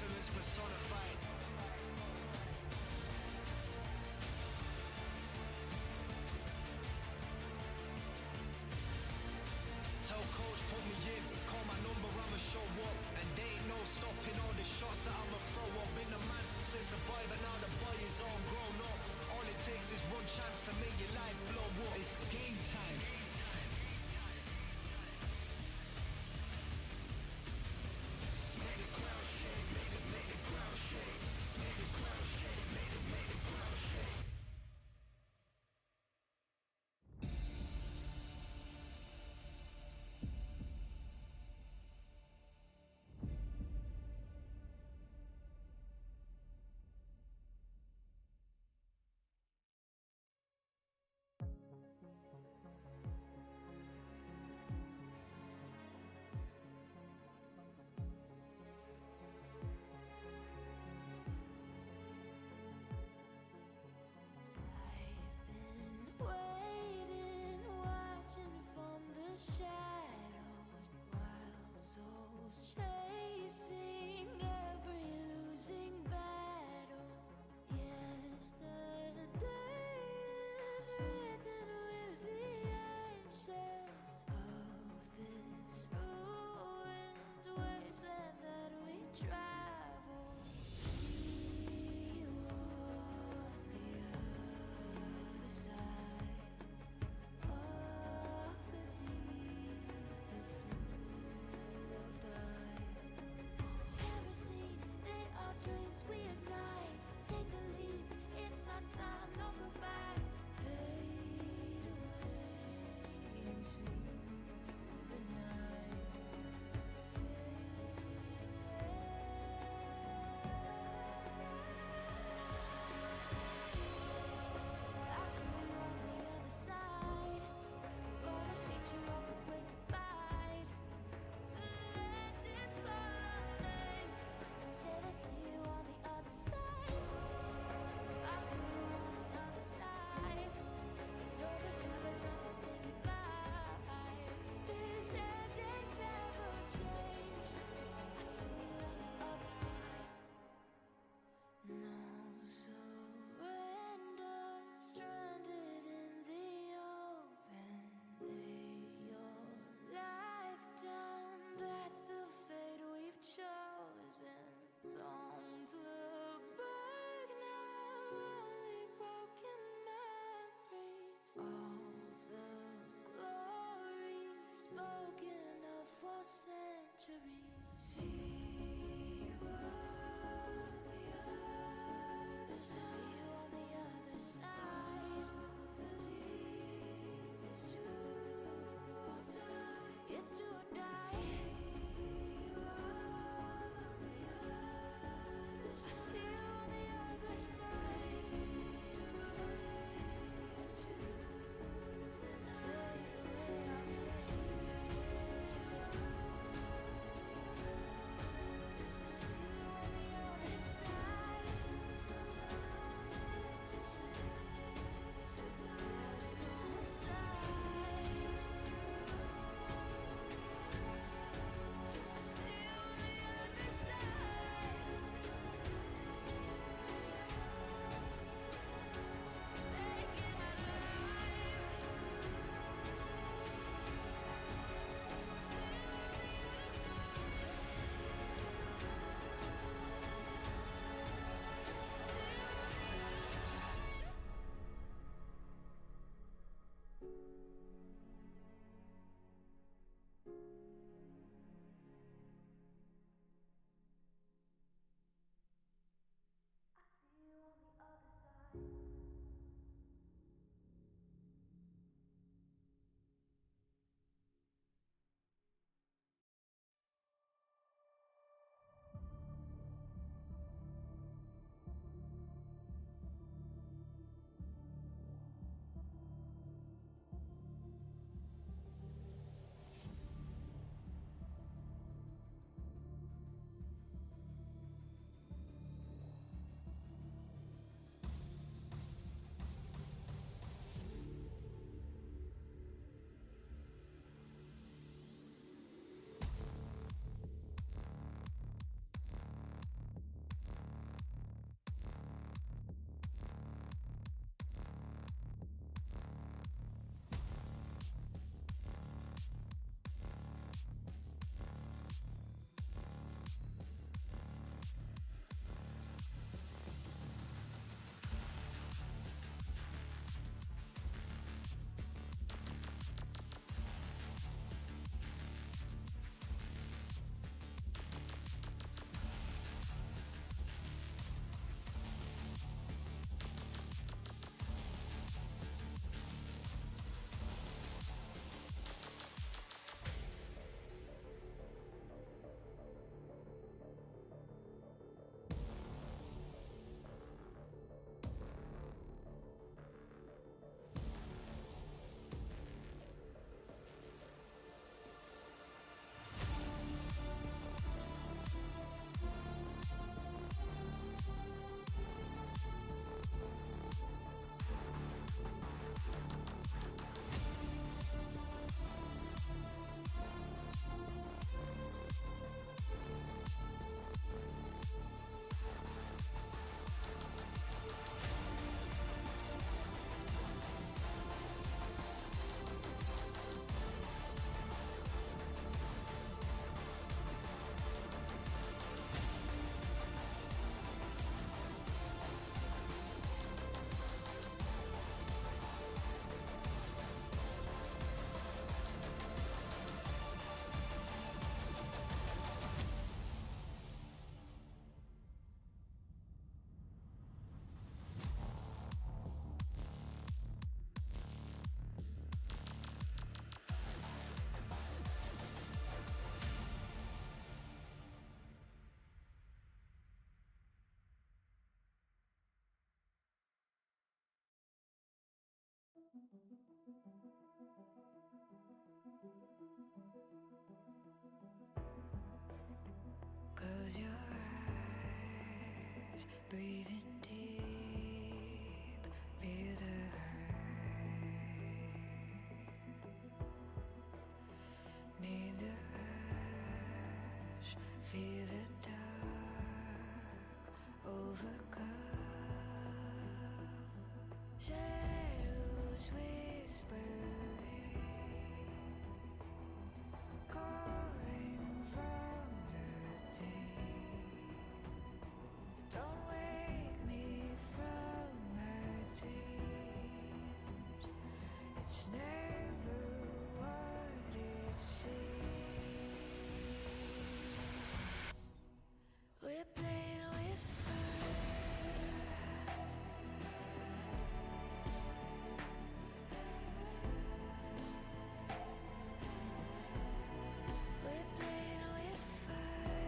excellence personified. Tell coach put me in, call my number, I'ma show up. And they ain't no stopping all the shots that I'ma throw up. Been the man since the boy, but now the boy is all grown up. All it takes is one chance to make your life blow up. It's game time. Make the ground shake, make the ground shake, make the ground shake, make the ground shake. Don't look back now, only broken memories. All the glory spoken of for centuries. See you on the other side. See you on the other side of the deep. It's true or die. It's true or die. Close your eyes, breathing deep, feel the high. Need the hush, feel the dark, overcome. Shadows whispering, calling from the deep. Don't wake me from my dreams. It's never what it seems. We're playing with fire. We're playing with fire.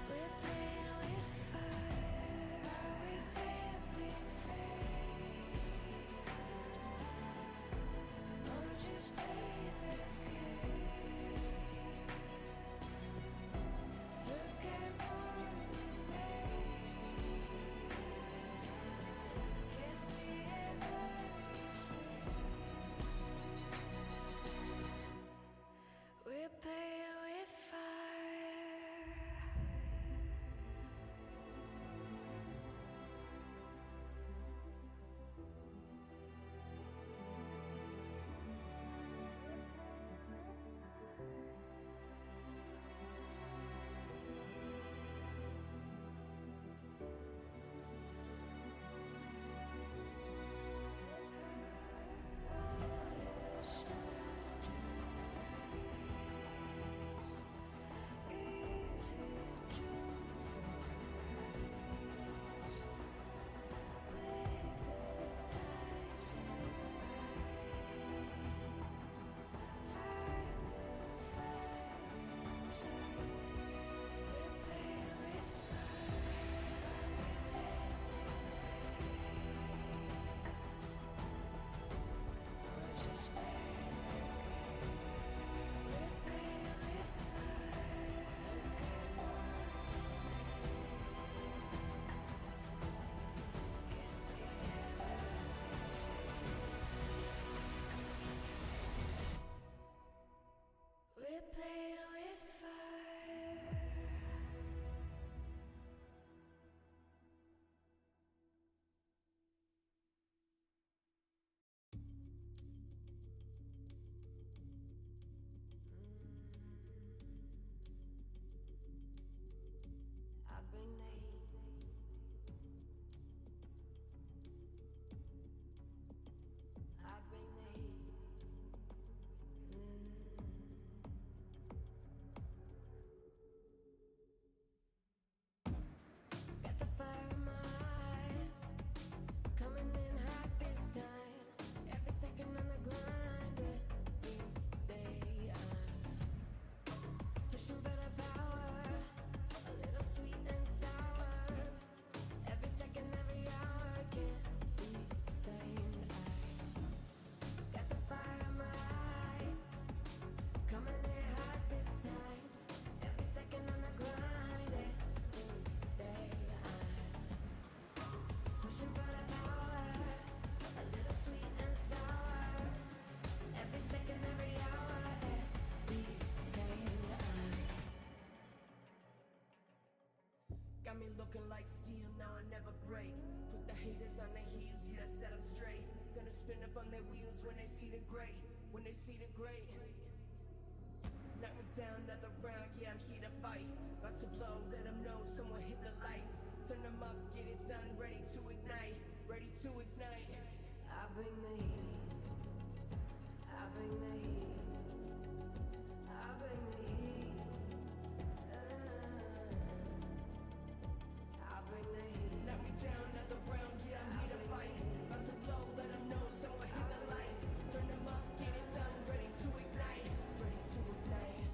We're playing with fire. We're tempting fate. Or just play the game. Look at what we made. Can we ever be saved? We're playing with fire. Water start to rise. Is it true for us? Break the ties that bind. Find the fire inside. We're playing with fire. We're tempting fate. Or just play the game. We're playing with fire. Look at what we made. Can we ever be saved? We're playing with fire. I bring the heat. I bring the heat. Got the fire in my eyes, coming in hot this time. Every second on the grind, every day I'm pushing for the power, a little sweet and sour. Every second, every hour, can't be tamed. I got the fire in my eyes, coming in hot this time. Every second on the grind, every day I'm pushing for the power, a little sweet and sour. Every second, every hour, every tamed. Got me looking like steel, now I never break. Put the haters on their heels, yeah, set them straight. Gonna spin up on their wheels when they see the gray, when they see the gray. Knock me down, another round, yeah, I'm here to fight. About to blow, let them know someone hit the lights. Turn them up, get it done, ready to ignite, ready to ignite. I bring the heat, I bring the heat, I bring the heat. I bring the heat. Knock me down, another round, yeah, I'm here to fight. About to blow, let them know someone hit the lights. Turn them up, get it done, ready to ignite, ready to ignite.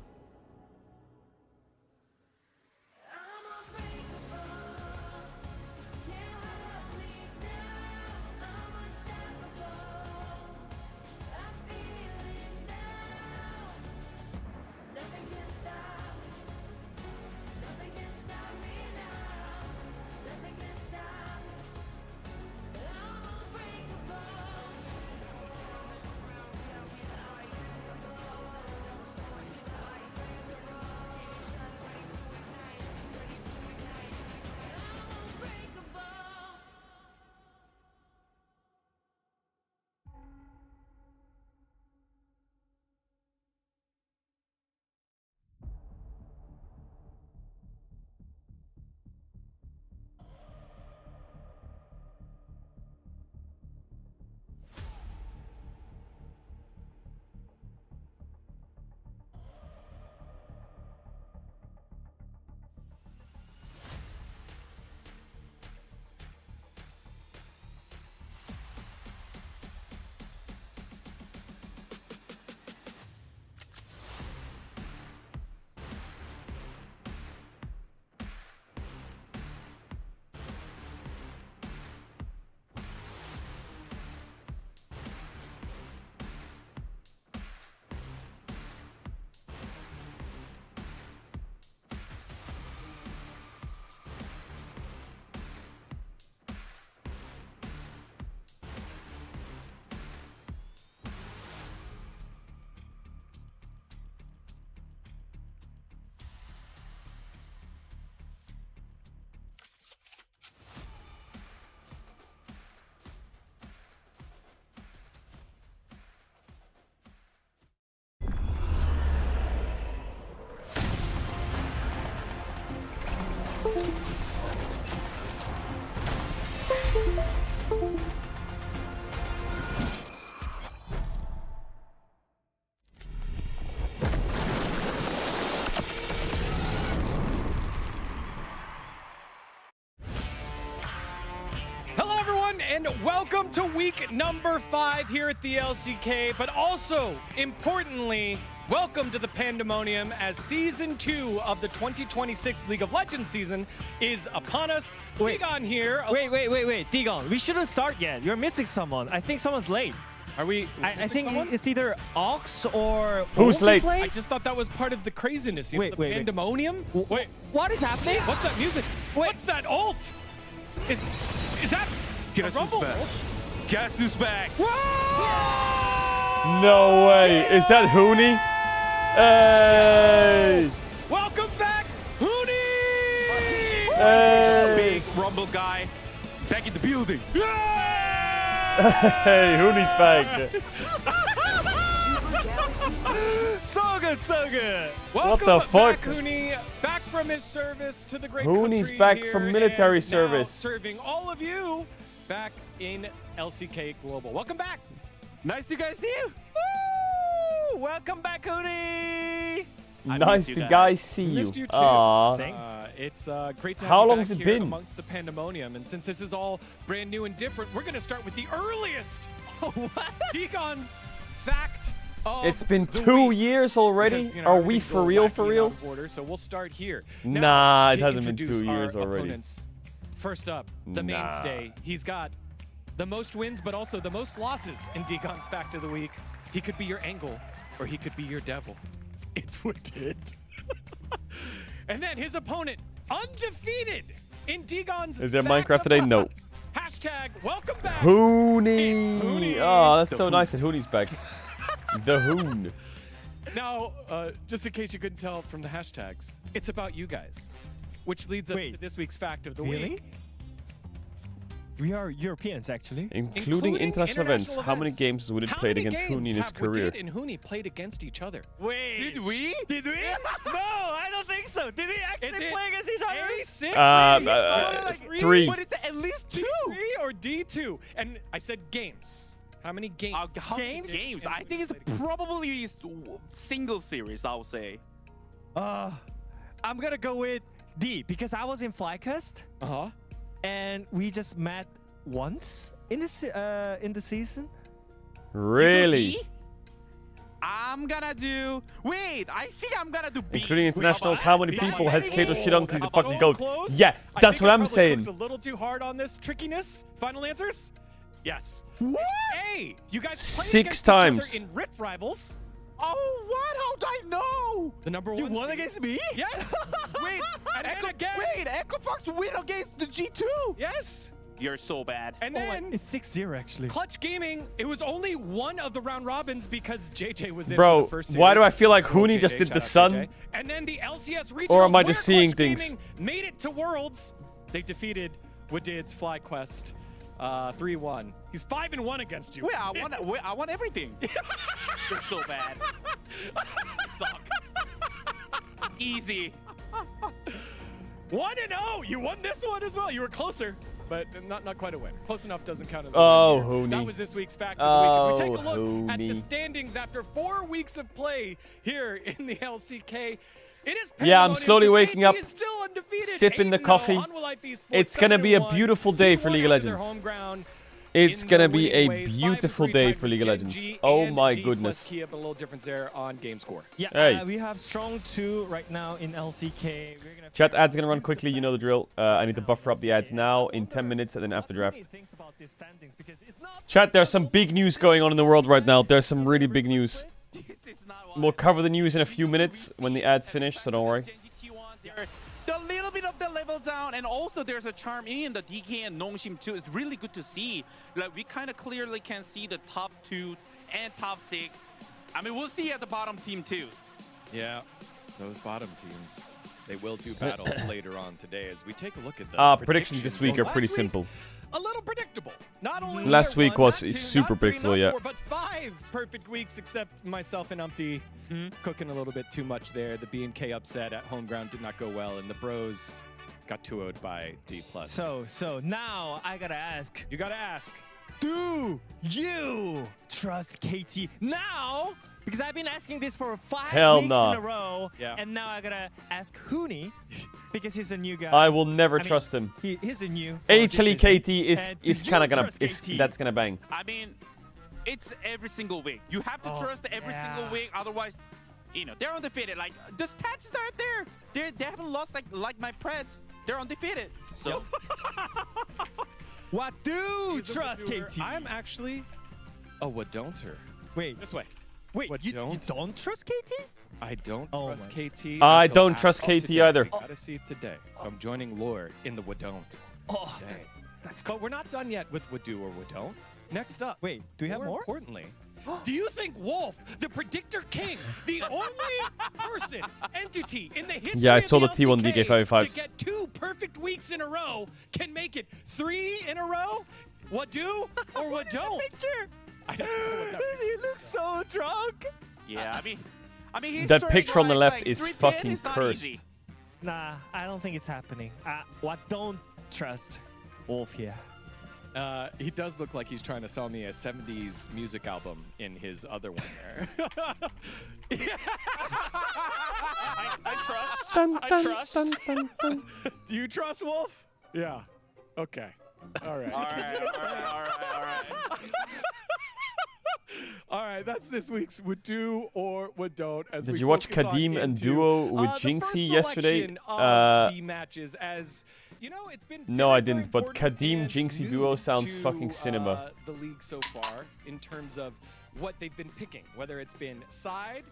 Hello, everyone, and welcome to week number 5 here at the LCK, but also, importantly, welcome to the Pandemonium as Season 2 of the 2026 League of Legends season is upon us. Wait. Digon here. Wait, Digon, we shouldn't start yet. You're missing someone. I think someone's late. Are we I missing think someone? it's either Ox or Who's Wolf is late? I just thought that was part of the craziness. You know, Wait, the wait. Pandemonium? Wait, What is happening? what's that music? Wait. What's that ult? Is that a Rumble ult? Guess who's back? No way. Is that Hooney? Hey! Welcome back, Hooney! Hey! Big Rumble guy back in the building. Hey, Hooney's back. So good, so good. Welcome the back, fuck? Hooney, back from his service to the great Hooney's country back here from military and now service. serving all of you back in LCK Global. Welcome back. Nice to guys see you. Woo! Welcome back, Hooney. I Nice miss you to guys. guys see you. Missed you too. Aw. Same. It's great to have How you long's back it here been? amongst the Pandemonium. And since this is all brand new and different, we're going to start with the earliest. Deacon's fact of It's been the 2 week. years already? Because, you know, Are we everything's for all real, wacky for and real? out of order, so we'll start here. Nah, Now, it to hasn't been 2 introduce years our already. opponents. First up, the Nah. mainstay. He's got the most wins, but also the most losses in Deacon's fact of the week. He could be your angle, or he could be your devil. It's Wooded. And then his opponent, undefeated in Deacon's Is there fact Minecraft of today? the No. month. Hashtag welcome back. Hooney. It's Hooney. Oh, that's The so Hoon. nice that Hooney's back. The Hoon. Now, just in case you couldn't tell from the hashtags, it's about you guys, which leads us Wait. to this week's fact of the Really? week. We are Europeans, actually. Including international events. How many events. games would it How played many against games Hooney in his have career? Wooded and Hooney played against each other? Wait. Did we? Did we? No, I don't think so. Did we Is actually it play against each other? A6, Three. But it's at least two. D3 or D2? And I said games. How many games? Games. I think it's probably single series, I would say. I'm gonna go with D because I was in Flycast Uh-huh. and we just met once in the season. Really? D? I'm gonna do. Wait, I think I'm gonna do B. Including internationals, Wait, how many B. people has Caedrel shit on because he's a How about fucking all goat? close? Yeah, I that's think what I I'm probably saying. cooked a little too hard on this trickiness. Final answers? Yes. What? A. You guys played 6 against times. each other in Rift Rivals. Oh, what? How do I know? The number You one. won seed. against me? Yes. Wait, And again. Wait, Echo Fox win against the G2. Yes. You're so bad. And Oh, then it's 6-0 actually. Clutch Gaming, it was only one of the round robins because JJ was in Bro, for the first series. why do I feel like Good old Hooney just JJ, did the shout out sun? JJ. And then the LCS regionals, Or am I where just seeing Clutch things? Gaming made it to Worlds. They defeated Woodid's FlyQuest 3-1. He's 5-1 against you. Wait, I want everything. You're so bad. Suck. Easy. 1-0. You won this one as well. You were closer, but not quite a win. Close enough doesn't count as a Oh, win here. Hooney. That was this week's fact of the week. As we take a Oh, look at the Hooney. standings after 4 weeks of play here in the LCK. It is Yeah, I'm pandemonium slowly because waking KT up, is still undefeated, sipping the 8-0 coffee. on Will Life Esports, It's gonna be a 7-1, beautiful day for 2-1 League of out their Legends. home ground. It's In gonna their be a winning ways, beautiful 5-3 day tied for with League of Gen Legends. G Oh and my D plus goodness. Kia, but a little difference there on game score. Yeah, Hey. we have strong 2 right now in LCK. We're gonna Chat ads gonna run quickly, you know the drill. I need to buffer up the ads now in 10 minutes and then after draft. Chat, there's some big news going on in the world right now. There's some really big news. This is not We'll cover the news in a few minutes when the ads finish, so don't worry. A little bit of the level down, and also there's a charm in the DK and Nongshim too. It's really good to see. Like we kind of clearly can see the top 2 and top 6. I mean, we'll see at the bottom team too. Yeah, those bottom teams, they will do battle later on today as we take a look at the Predictions this week from are pretty last week. simple. A little predictable. Not only Last there week one, was not two, super not three, predictable, not yeah. 4, but 5 perfect weeks except myself and Umpty cooking a little bit too much there. The B&K upset at home ground did not go well, and the Bros got 2-0'd by D+. So now I gotta ask, You gotta ask. do you trust KT now? Because I've been asking this for 5 Hell weeks nah. in a row, Yeah. and now I gotta ask Hooney because he's a new guy. I will never I mean, trust him. He's a new. for this Actually, season. KT is And is do kind of you gonna trust KT? that's gonna bang. I mean, it's every single week. You have to Oh, trust every yeah. single week, otherwise, you know, they're undefeated. Like the stats are there. They haven't lost like my Preds. They're undefeated. So What do He's a trust Wadoer. KT? I'm actually a Wadon'ter. Wait, This way. wait, What you don't? don't trust KT? I don't Oh trust my- KT. I until don't trust after KT today. either. Gotta see it today. So I'm joining Lore in the Wadon't. Oh, Dang. that's But we're not done yet with Wadu or Wadon't. Next up. Wait, do we have more? Importantly, do you think Wolf, the Predictor King, the only person, entity in the history Yeah, I of saw the the T1 LCK DK555s. to get 2 perfect weeks in a row can make it 3 in a row? Wadu or Wadon't? Picture. I don't know what that He looks so drunk. yeah, I mean, That picture on the history-wise, left like, is 310 fucking is not cursed. easy. Nah, I don't think it's happening. What don't trust Wolf here? He does look like he's trying to sell me a 70s music album in his other one there. I trust. Dun, I dun, trust. dun, dun, dun. Do you trust Wolf? Yeah. Okay. All right. All right. All right, that's this week's Would Do or Would Don't. As Did we you watch focus on Kadim and into, Duo with the Jinxie first yesterday? selection of the matches, as you know, it's been No, very, I very didn't, but important Kadim and Jinxie new Duo sounds to, fucking cinema. The league so far, in terms of what they've been picking, whether it's been side,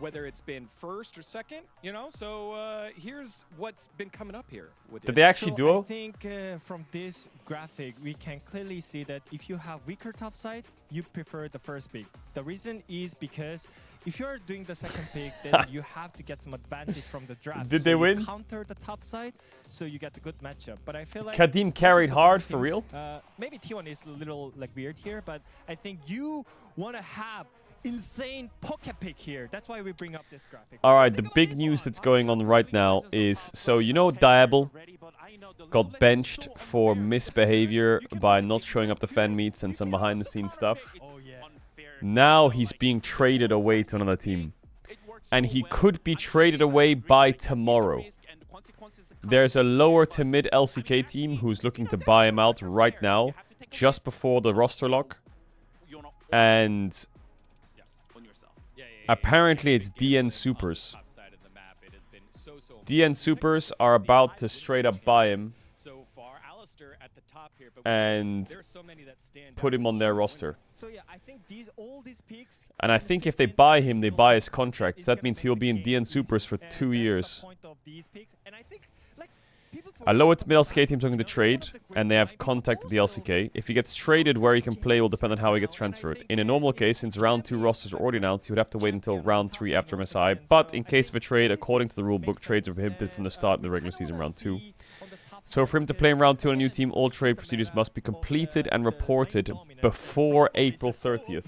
whether it's been first or second, you know. So here's what's been coming up here. With Did it. they actually So duo? I think from this graphic, we can clearly see that if you have weaker top side, you prefer the first pick. The reason is because if you're doing the second pick, then you have to get some advantage from the draft. Did So they you win? counter the top side, so you get the good matchup. But I feel like Kadim carried hard for real. Maybe T1 is a little like weird here, but I think you want to have insane pocket pick here. That's why we bring up this graphic. All right, the big news that's going on right now is, so you know Diable got benched for misbehavior by not showing up to fan meets and some behind the scenes stuff. Oh yeah. Now he's being traded away to another team. And he could be traded away by tomorrow. There's a lower to mid LCK team who's looking to buy him out right now, just before the roster lock. And apparently it's DN Supers. DN Supers are about to straight up buy him and put him on their roster. So yeah, I think all these picks. And I think if they buy him, they buy his contract. So that means he'll be in DN Supers for 2 years. A lower to mid LCK team's looking to trade, and they have contacted the LCK. If he gets traded, where he can play will depend on how he gets transferred. In a normal case, since round 2 rosters are already announced, he would have to wait until round 3 after MSI. But in case of a trade, according to the rulebook, trades are prohibited from the start of the regular season round 2. So for him to play in round 2 on a new team, all trade procedures must be completed and reported before April 30th.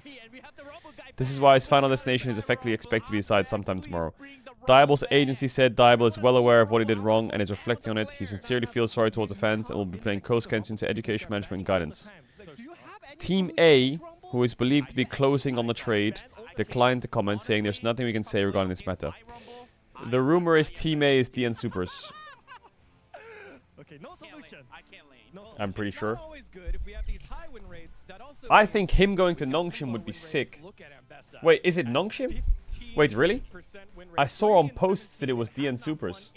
This is why his final destination is effectively expected to be decided sometime tomorrow. Diable's agency said Diable is well aware of what he did wrong and is reflecting on it. He sincerely feels sorry towards the fans and will be paying close attention to education, management, and guidance. Team A, who is believed to be closing on the trade, declined to comment, saying there's nothing we can say regarding this matter. The rumor is Team A is DN Supers. Okay, no solution. I'm pretty sure. I think him going to Nongshim would be sick. Wait, is it Nongshim? Wait, really? I saw on posts that it was DN Supers.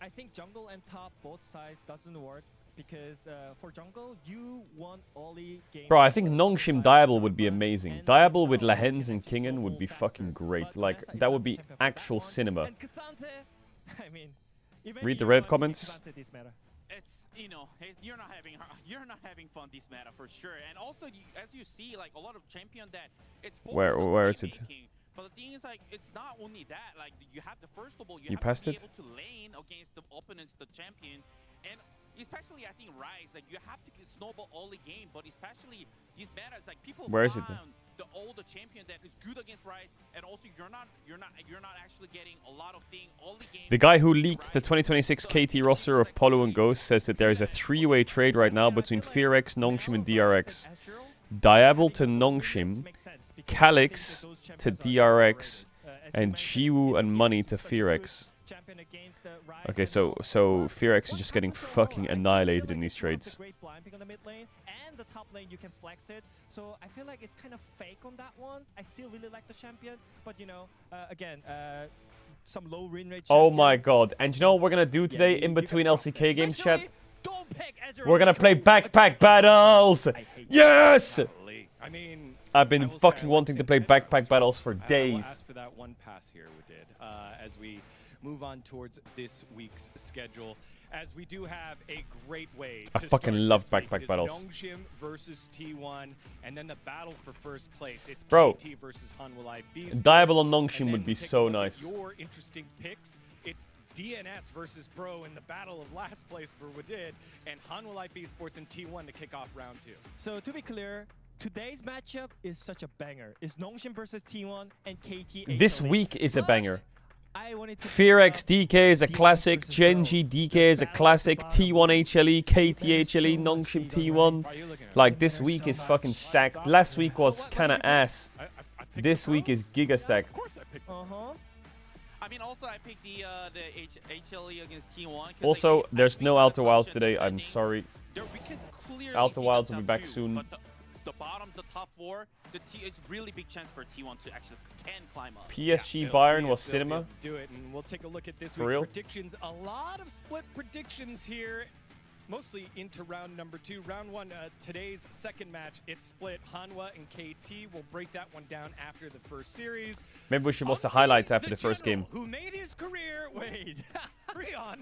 I think jungle and top both sides doesn't work because for jungle you want only game. Bro, I think Nongshim Diable would be amazing. Diable with Lahens and Kingen would be fucking great. Like, that would be actual cinema. And Cassante, I mean, Read the Reddit comments. It's, you know, you're not having fun this meta for sure. And also, as you see, like a lot of champion that it's Where is it? But the thing is, like, it's not only that. Like, you have the first of all, you have passed to be it? able to lane against the opponents, the champion, and especially I think Rise, like you have to snowball all the game, but especially these metas, like people Where is it? find the older champion that is good against Rise, and also you're not actually getting a lot of things all the game. The guy who leaks the 2026 KT roster of Polo and Ghost says that there is a three-way trade right now between Fearx, Nongshim, and DRX. Diablo to Nongshim, Calyx to DRX, and Jiwoo and Money to Fearx. Okay, so Fearx is just getting fucking annihilated in these trades. And the top lane you can flex it, so I feel like it's kind of fake on that one. I still really like the champion, but you know, again, some low win rate. Oh my god! And you know what we're gonna do today in between LCK games, chat? We're gonna play backpack battles. Yes! I mean, I've been fucking wanting to play backpack battles for days. Ask for that one pass here, we did. As we move on towards this week's schedule, as we do have a great way. I fucking love backpack battles. Nongshim versus T1, and then the battle for first place. It's Bro, KT versus Hanwha IB. Diablo on Nongshim would be so nice. Your interesting picks. It's DNS versus Bro in the battle of last place for Wadid, and Hanwha IB Sports and T1 to kick off round 2. So to be clear, today's matchup is such a banger. It's Nongshim versus T1 and KT. This week is a banger. I wanted to Fearx DK is a classic, Genji DK is a classic, T1 HLE, KT HLE, Nongshim T1. Like, this week is fucking stacked. Last week was kinda ass. This week is giga stacked. I mean, also I picked the HLE against T1. Also, there's no Outer Wilds today, I'm sorry. We can clearly Outer see Wilds the will be top back two, soon. But the bottom, the top 4, it's really big chance for T1 to actually can climb up. PSG Bayern was cinema. Do it, and we'll take a look at this For week's real? predictions. A lot of split predictions here, mostly into round number 2. Round 1, today's second match, it's split. Hanwha and KT will break that one down after the first series. Maybe we should watch the highlights after the first game. Who made his career? Wait, Freon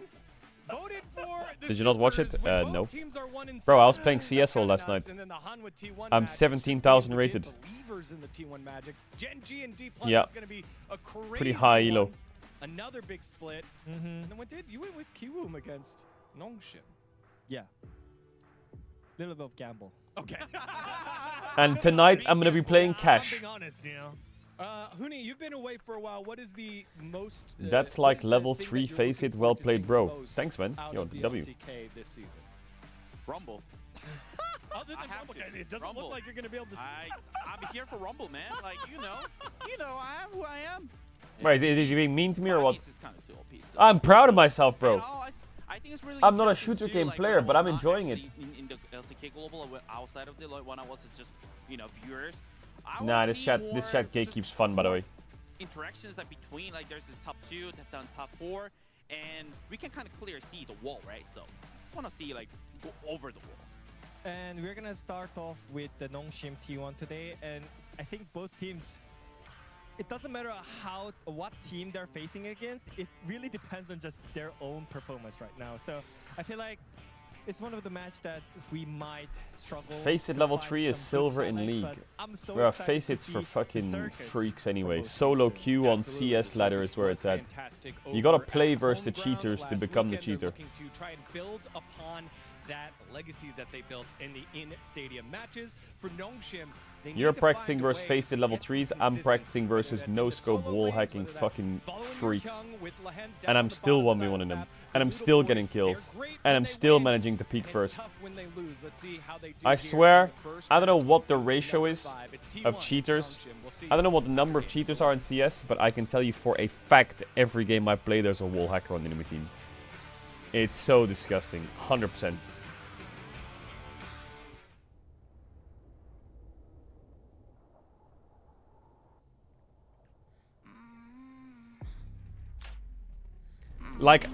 voted for the Did you not watch it? Supers when both No. teams are 1-7. Bro, I was playing CS all last night. And then the Hanwha T1 I'm match, 17,000 just rated. believers in the T1 Magic. Gen G and D+, Yeah. it's going to be a crazy Pretty high elo. one. Another big split. And then what did you went with Kiwoom against Nongshim? Yeah. Little bit of gamble. Okay. And tonight, I'm gonna be playing Cash. I'm being honest, you know. Huni, you've been away for a while. What is the most? That's what like is the level thing 3 that you're face looking it, well forward to played, seeing bro. most Thanks, man. out Yo, of the W. LCK this season? Rumble. Other than I have Rumble, to. it doesn't Rumble. look like you're gonna be able to. I'm here for Rumble, man. Like, you know, I am who I am. Wait, is he being mean to me or what? This is kind of too OP, so- I'm proud of myself, And bro. I think it's really I'm not a interesting shooter too, game like, player, when I but I'm was not enjoying it. actually In the LCK Global, outside of the when I was just, you know, viewers. I Nah, wanna this see chat more gatekeeps just fun, by the way. interactions like between, like there's the top 2, the top 4, and we can kind of clear see the wall, right? So I want to see like go over the wall. And we're gonna start off with the Nongshim T1 today, and I think both teams. It doesn't matter what team they're facing against. It really depends on just their own performance right now. So I feel like it's one of the match that we might struggle. Face it to level find 3 is some good silver in highlight, league. but I'm so Bro, excited face to it's for see the fucking circus freaks for anyway. both Solo teams. queue on Absolutely. CS ladder is where it's at. Fantastic You gotta over play at versus the Homeground cheaters to last become the weekend. They're cheater. looking to try and build upon that legacy that they built in the in-stadium matches. For Nongshim, they You're need to practicing find a versus way face to it level get some 3s. I'm consistency, practicing whether versus that's in no the scope solo wall lanes, hacking whether that's fucking following your freaks. Kyung with Lahen's down And on I'm the still bottom 1v1 side in of the them. map. And I'm The still Ludo getting boys, kills. they're great And when I'm they still win, managing to peak and it's first. tough when they lose. Let's see how they do I here swear, in the first I don't know round. what the Number ratio is 5. It's T1, of it's cheaters. Nongshim. We'll see I don't know what the number of cheaters are in CS, but I can tell you for a fact every game I play there's a wall hacker on the enemy team. It's so disgusting. 100%. Like,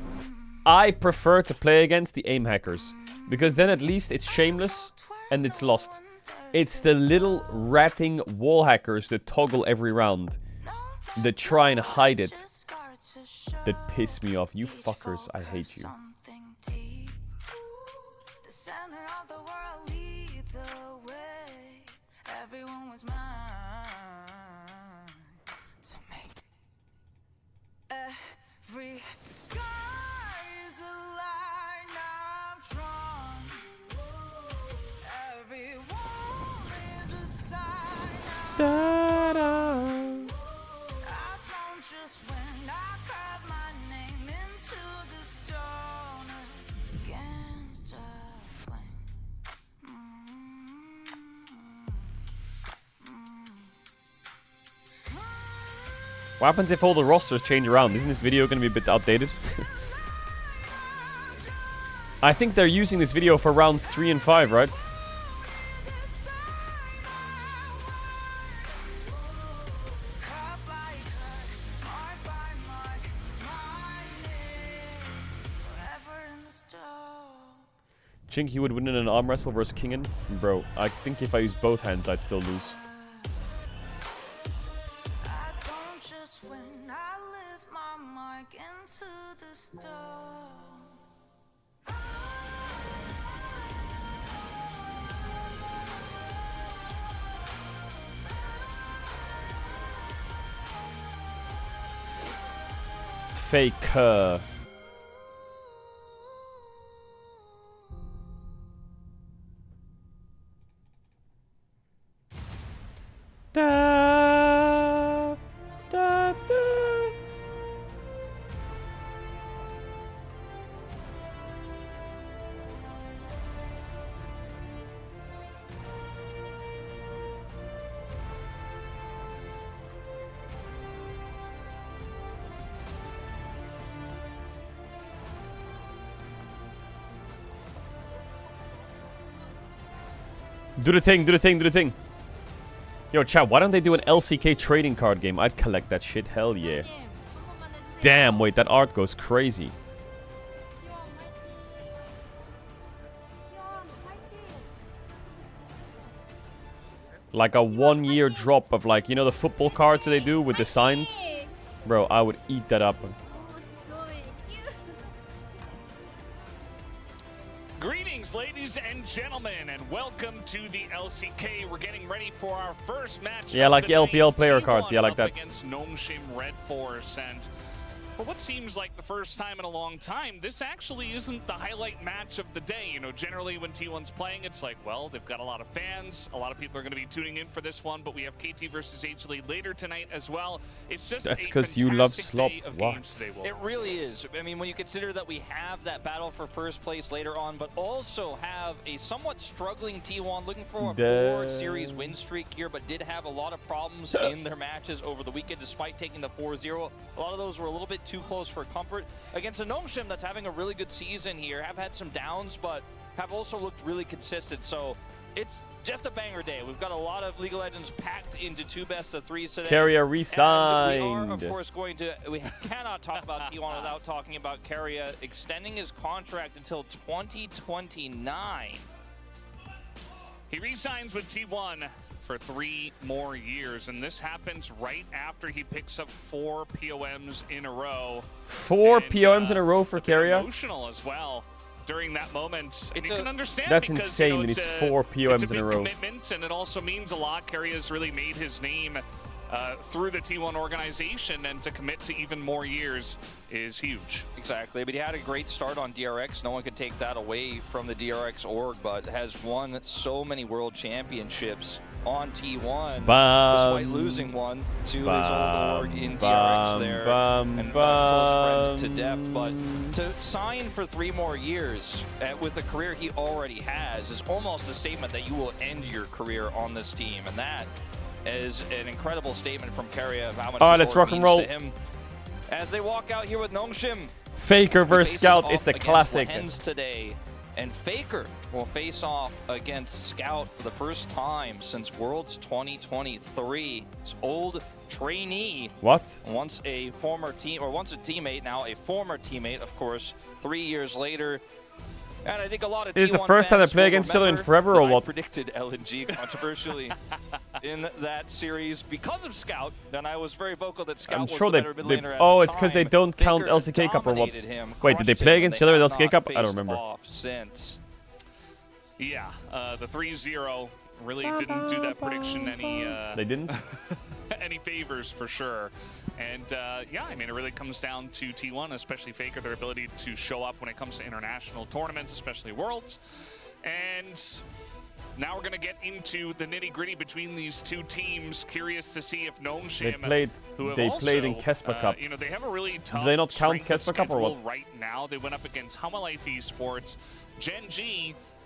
I prefer to play against the aim hackers, because then at least it's shameless and it's lost. It's the little ratting wall hackers that toggle every round, that try and hide it, that piss me off. You fuckers, I hate you. The center of the world, lead the way. Everyone was mine to make every sky is a line. I'm trying. What happens if all the rosters change around? Isn't this video going to be a bit outdated? I think they're using this video for rounds 3 and 5, right? Chinky would win in an arm wrestle versus Kingen? Bro, I think if I use both hands, I'd still lose. Faker. Da, da, da. Do the thing, do the thing, do the thing. Yo, chat, why don't they do an LCK trading card game? I'd collect that shit, hell yeah. Damn, wait, that art goes crazy. Like a 1-year drop of like, you know the football cards that they do with the signed? Bro, I would eat that up. Greetings, ladies and gentlemen, and welcome to the LCK. We're getting ready for our first match. Yeah, like the LPL night. player T1 cards. Yeah, like that. Against Nongshim Red Force, and for what seems like the first time in a long time, this actually isn't the highlight match of the day. You know, generally when T1's playing, it's like, well, they've got a lot of fans. A lot of people are going to be tuning in for this one, but we have KT versus HLE later tonight as well. It's just That's because you love slop. What? It really is. I mean, when you consider that we have that battle for first place later on, but also have a somewhat struggling T1 looking for a 4-series win streak here, but did have a lot of problems in their matches over the weekend despite taking the 4-0. A lot of those were a little bit too close for comfort against a Nongshim that's having a really good season here, have had some downs, but have also looked really consistent. So it's just a banger day. We've got a lot of League of Legends packed into 2 best-of-3s today. Carrier And we resigned. are, of course, we cannot talk about T1 without talking about Carrier extending his contract until 2029. He re-signs with T1 for 3 more years, and this happens right after he picks up 4 POMs in a row. 4 POMs in a row for Carrier? Emotional as well during that moment. And you can understand that's because, insane, you know, that it's he's 4 POMs it's a in a big row. commitment, and it also means a lot. Carrier's really made his name through the T1 organization, and to commit to even more years is huge. Exactly, but he had a great start on DRX. No one could take that away from the DRX org, but has won so many world championships on T1, despite losing one to his old org in DRX there, and a close friend to death. But to sign for 3 more years with the career he already has is almost a statement that you will end your career on this team, and that is an incredible statement from Carrier of how much let's rock and roll to him. As they walk out here with Nongshim. Faker versus Scout, it's a classic. Today, and Faker will face off against Scout for the first time since Worlds 2023. His old trainee. What? Once a former team, or once a teammate, now a former teammate, of course, 3 years later. And I think a lot of Is it the first time they play against each other in forever, or what? I predicted LNG controversially in that series because of Scout, and I was very vocal that Scout was the better mid laner at oh, the it's because time. they don't count Faker LCK Cup or what? dominated him, Wait, did they crushed play him, against each and other they in have LCK not Cup? I don't faced remember. off since. Yeah, the 3-0 really didn't do that prediction any They didn't? any favors for sure. And yeah, I mean, it really comes down to T1, especially Faker, their ability to show up when it comes to international tournaments, especially Worlds. And now we're going to get into the nitty-gritty between these two teams. Curious to see if Nongshim, played in Kespa Cup. you know, they have a really tough Do they not count strength of Kespa Cup or what? schedule right now. They went up against Hamalife Esports, Gen G,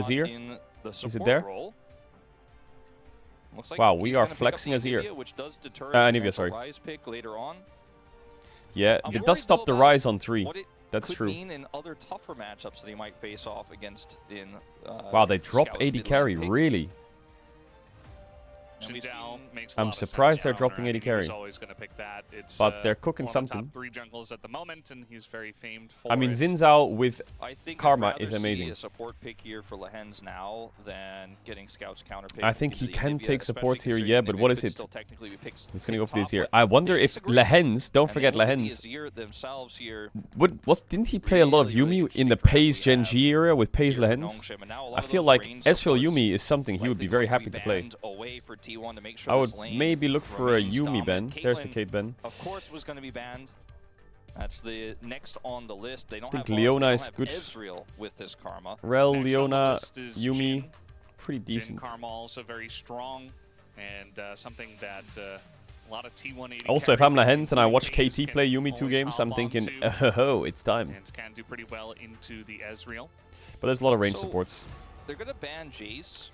Azir? in the it support there? role. Looks like Wow, we he's are gonna pick up flexing the as here. Anivia, which does deter Anivia, the sorry. Rise pick later on. Yeah, I'm it worried, does stop though, the about rise on 3. What it That's could true. mean in other tougher matchups that he might face off against in. Wow, they drop Scout's 80 mid-lane carry, pick. really? And we've Jindal seen- makes a I'm lot of sense surprised they're counter. dropping I 80 mean, he was carry. always going to pick that. It's, But they're cooking one of the something. top 3 junglers at the moment, and he's very famed for I mean, it. Xin Zhao with I think Karma I'd rather is see amazing. a support pick here for Lehens now than getting Scout's counter pick. I think into he the can Anivia, take especially support here, considering yeah, the but Anivia what is could it? still technically be picked It's gonna go for top, this here. but I wonder they if disagree. Lehens, don't And forget they look at the Lehens, Azir themselves here. didn't he play a lot of Really, really Yumi in the interesting Pays draft we Gen have G area with Pays here for Lehens? Nongshim, and now a lot I of feel those like range Ezreal supports Yumi is something he would be likely very going happy be to play. banned away for T1 to make sure I this would lane maybe look for a remains Yumi ban. dominant. There's the Caitlyn, Kate ban. of course, was going to be banned. That's the next on the list. They don't think have Varus, Leona they don't is have good. Ezreal with this Karma. Rel, Next on the Leona, list is Yumi, Jhin. pretty Jhin decent. Karma also very strong, and something that a lot of T180 Also, if I'm carries, Lehens and I watch including KT Faze, play can Yumi 2 always games, I'm hop thinking, onto oh, it's time. and can do pretty well into the Ezreal. But there's a lot of range So, supports. They're going to ban Jace.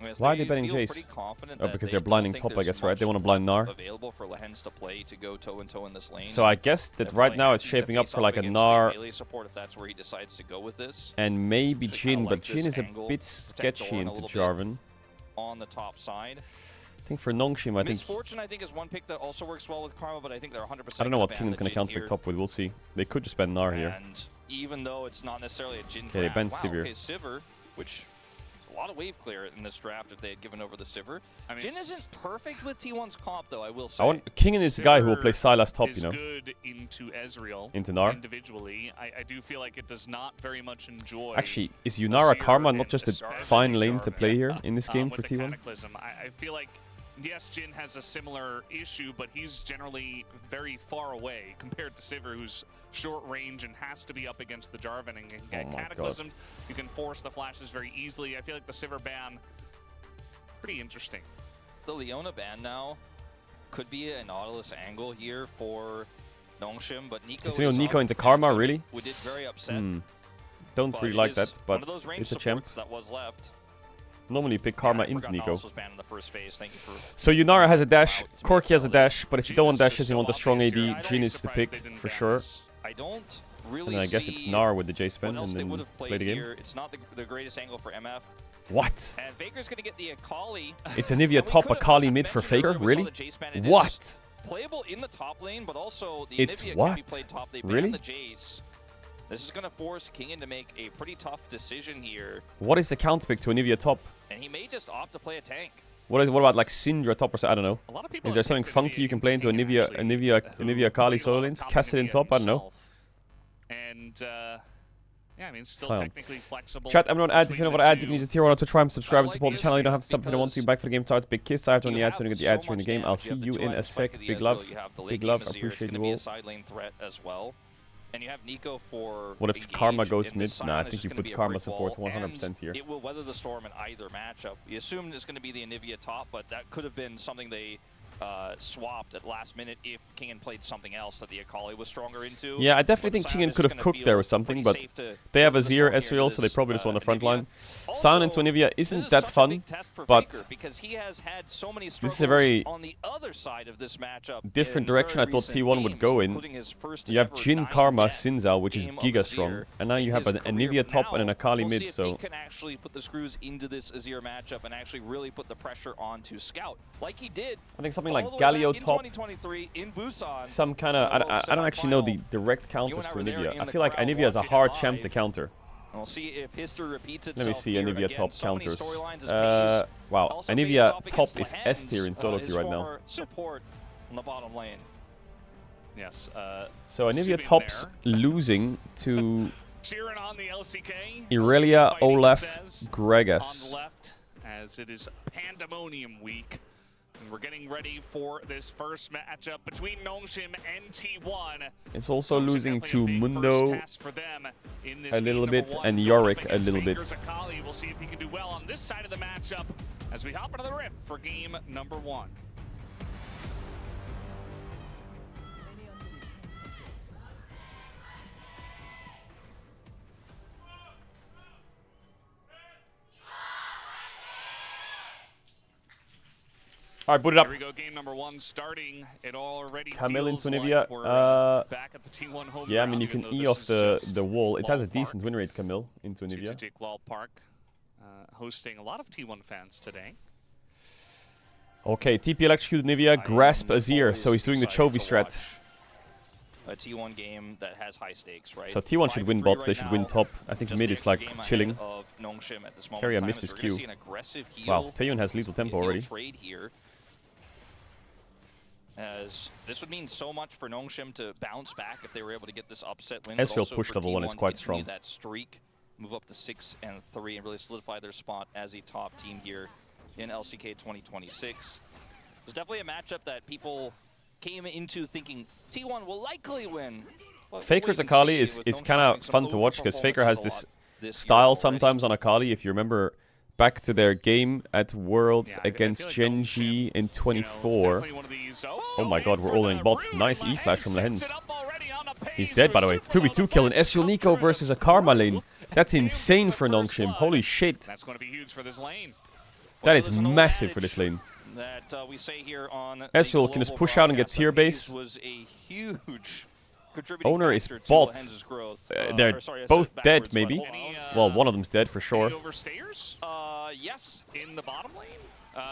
As Why are they they banning feel Jace? pretty confident Oh, that because they they're don't blinding think top, I there's guess, right? They much want to blind left Gnar. available for Lehens to play to go toe-and-toe in this lane. So I guess that They're right probably now it's happy to shaping up face for off like a against Gnar melee support if that's where he decides to go with this. and maybe So kinda Jhin, like but this Jhin is a angle, bit protect sketchy Dorn a into little bit. Jarvan. On the top side. I think for Nongshim, I think... Misfortune, I think, is one pick that also works well with Karma, but I think they're 100% I don't know what ban King's the going to Jhin counterpick here. top with, we'll see. They could just ban Gnar here. And even though it's not necessarily a Jhin Okay, they draft, banned wow, Sivir. okay, Sivir, which a lot of wave clear in this draft if they had given over the Sivir. I mean, Jhin isn't perfect with T1's comp, though, I will say. I want Kingen is the guy who will play Sylas top, is you know. good into Ezreal Into Gnar. individually. I do feel like it does not very much enjoy. Actually, is Yunara Azir Karma not and just a especially fine lane to Jarvan, play here in this game with for the T1? Cataclysm. I feel like, yes, Jhin has a similar issue, but he's generally very far away compared to Sivir, who's short range and has to be up against the Jarvan and can get Oh my Cataclysmed. You can force the flashes very easily. I feel like the Sivir ban, pretty interesting. The Leona ban now could be a Nautilus angle here for Nongshim, but Nico Is Nico up, into and Karma, it's gonna be- really? We did very upset. Don't but really it like is that, one but of those range it's a champ. supports that was left. Normally you pick Karma Yeah, I into forgot Nico. Nautilus was banned in the first phase. Thank you for So Yunara has a dash, Wow, it's Corki has a really dash, but if you Jhin don't want is dashes, just you so want a strong AD, obvious here. I'd Jhin be is the surprised pick they didn't for ban sure. this. I don't really And I guess it's see Gnar with the J what spin else and they would then have play played the game. here. It's not the greatest angle for MF. What? And Faker's going to get the Akali. It's Anivia And we top, could've, Akali as I mid for mentioned earlier, Faker? we saw Really? the Jace ban. It is What? playable in the top lane, but also the It's Anivia can be what? played top. They Really? ban the Jace. This is going to force Kingen to make a pretty tough decision here, What is the counter pick to Anivia top? and he may just opt to play a tank. What about like Syndra top or so? I don't know. A lot of people Is there have something picked funky you can play into Anivia Anivia Akali solo lanes? Cassidy in top? I don't know. And yeah, I mean, still Silent. technically flexible. Chat, I'm not ads. If you know what ads, you can use a tier 1 to try and subscribe and I support like the channel. You don't have to this sub if you don't want to. Back for the game starts. Big kiss. I have on the ads, so you get the ads during the game. I'll see you in a sec. Big love. Big love. I appreciate you all. Side lane threat as well. And you have Nico for What if engage Karma goes in mid? this side, Nah, I and it's think you just gonna put be a Karma brick support wall, 100% and here. It will weather the storm in either matchup. You assume it's going to be the Anivia top, but that could have been something they swapped at last minute if Kingen played something else that the Akali was stronger into. Yeah, I definitely But think Sion Kingen is could just have gonna cooked there feel with something, pretty but safe to they have weather the Azir, storm here Ezreal, into so they this, probably just want the front Anivia. line. Sion into Also, Anivia this isn't is that such a fun, big test for but Faker because he has had so many this struggles is a very on the other side of this matchup. different in direction I very thought recent T1 would games, go in. including his first You have ever Jhin, 9 Karma, death Sinzao, which is game of giga Azir strong, and now you in have his an career. Anivia top and an Now, Akali we'll mid, see if so he can actually put the screws into this Azir matchup and actually really put the pressure onto Scout, like he did. I think something all like the way Galio back in top, 2023 in Busan. some kind of I don't actually know the direct counters to were there Anivia. in I the feel like crowd Anivia is a watching it hard champ to live. counter. We'll see if history repeats Let me itself. see here. Anivia Again, top so many counters. storylines as Pace. Wow, Also faces Anivia off top against is S tier in Lehens, solo his queue right now. former support on the bottom lane. Yes. So Anivia Sitting top's there. losing to Cheering on the LCK. Irelia, Fighting, it Olaf, says, on Gragas. the left, as it is Pandemonium week. And we're getting ready for this first matchup between Nongshim and T1. It's also Nongshim losing definitely to a big Mundo first task for them in this a little game number bit one, and going Yorick up a against little bit. Faker's Akali. We'll see if he can do well on this side of the matchup as we hop into the Rift for game number 1. Alright, boot it up. Here we go, game number 1 starting. It already Camille feels into like Nivea. we're back at the T1 home Yeah, I mean, ground, you can even though E this off is the just wall. It has a Lal decent Park. win rate, Camille, into Nivea. GTT Lal Park, hosting a lot of T1 fans today. Okay, TP electrocuted Nivea, grasp Azir, so he's doing the Chovy strat. A T1 game that has high stakes, right? So T1 should win 5-3 bot, right they should now. win top. I think Just mid the is extra like game ahead chilling. of Nongshim at this moment Carrier in time missed as his we're gonna Q. see an aggressive Wow, heal, Taeyun has lethal tempo already. trade here. As this would mean so much for Nongshim to bounce back if they were able to get this upset win. but Ezreal also push for level 1 is T1 to quite continue strong. That streak, move up to 6 and 3, and really solidify their spot as a top team here in LCK 2026. It's definitely a matchup that people came into thinking T1 will likely win. But Faker's wait and Akali see, is with kind Nongshim of fun to watch because overperformances Faker has a this lot this year style already. sometimes on Akali. If you remember back to their game at Worlds Yeah, I against feel like Genji Nongshim, in you know, 24. definitely one of these. Oh my god, we're all in bot. Nice E flash from Lehens. He's He's dead, by the way. It's 2v2 kill, and Ezreal Nico versus a Karma lane. That's insane for Nongshim. Holy shit. That's going to be huge for this lane. That Well, is there's an old massive for adage this lane. that we say here on Ezreal can just push out and get tier base. Was a huge contributing Owner is factor to bot. Lehens' growth. They're Or sorry, I said both dead, backwards, maybe. but hold on. Well, one of them's dead for Any sure. overstayers Yes. in the bottom lane?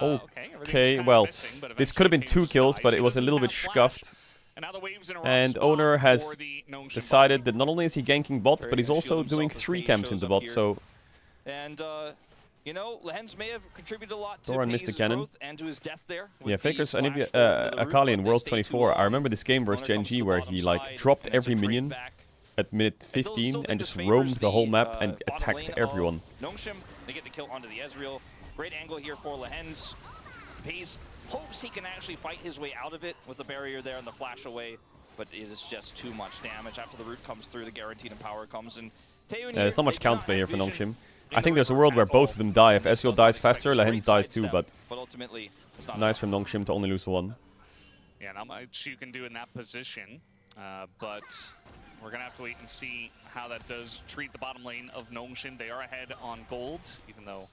Okay, everything's kinda well, missing, but this could have been eventually 2 Taeyun kills, dies. but He it was a doesn't little have bit flash. scuffed. And now the waves in a row And spawn Owner has for the Nongshim decided bot that not only is he ganking bot, Very but he's nice also shield doing himself as 3 Paige camps shows into up bot, here. so And you know, Lehens may have contributed a lot to Doran missed the Page's cannon. growth and to his death there. yeah, with the Faker's flash Anivia, forward into the root, Akali but in they Worlds stay 24. too I remember this game long. versus Owner comes to Genji the where bottom he like side, dropped and it's a every trade minion back. at minute I still 15 think and this just favors roamed the whole the, map and bottom attacked lane of everyone. Nongshim, they get the kill onto the Ezreal. Great angle here for Lehens. Pace hopes he can actually fight his way out of it with the barrier there and the flash away, but it is just too much damage. After the root comes through, the guaranteed and power comes in. There's not much counterplay here for Nongshim. I think there's a world where both of them die. If Ezreal dies faster, Lehens dies too, but ultimately, it's not nice from Nongshim to only lose 1. Yeah, not much you can do in that position, but we're going to have to wait and see how that does treat the bottom lane of Nongshim. They are ahead on gold, even though...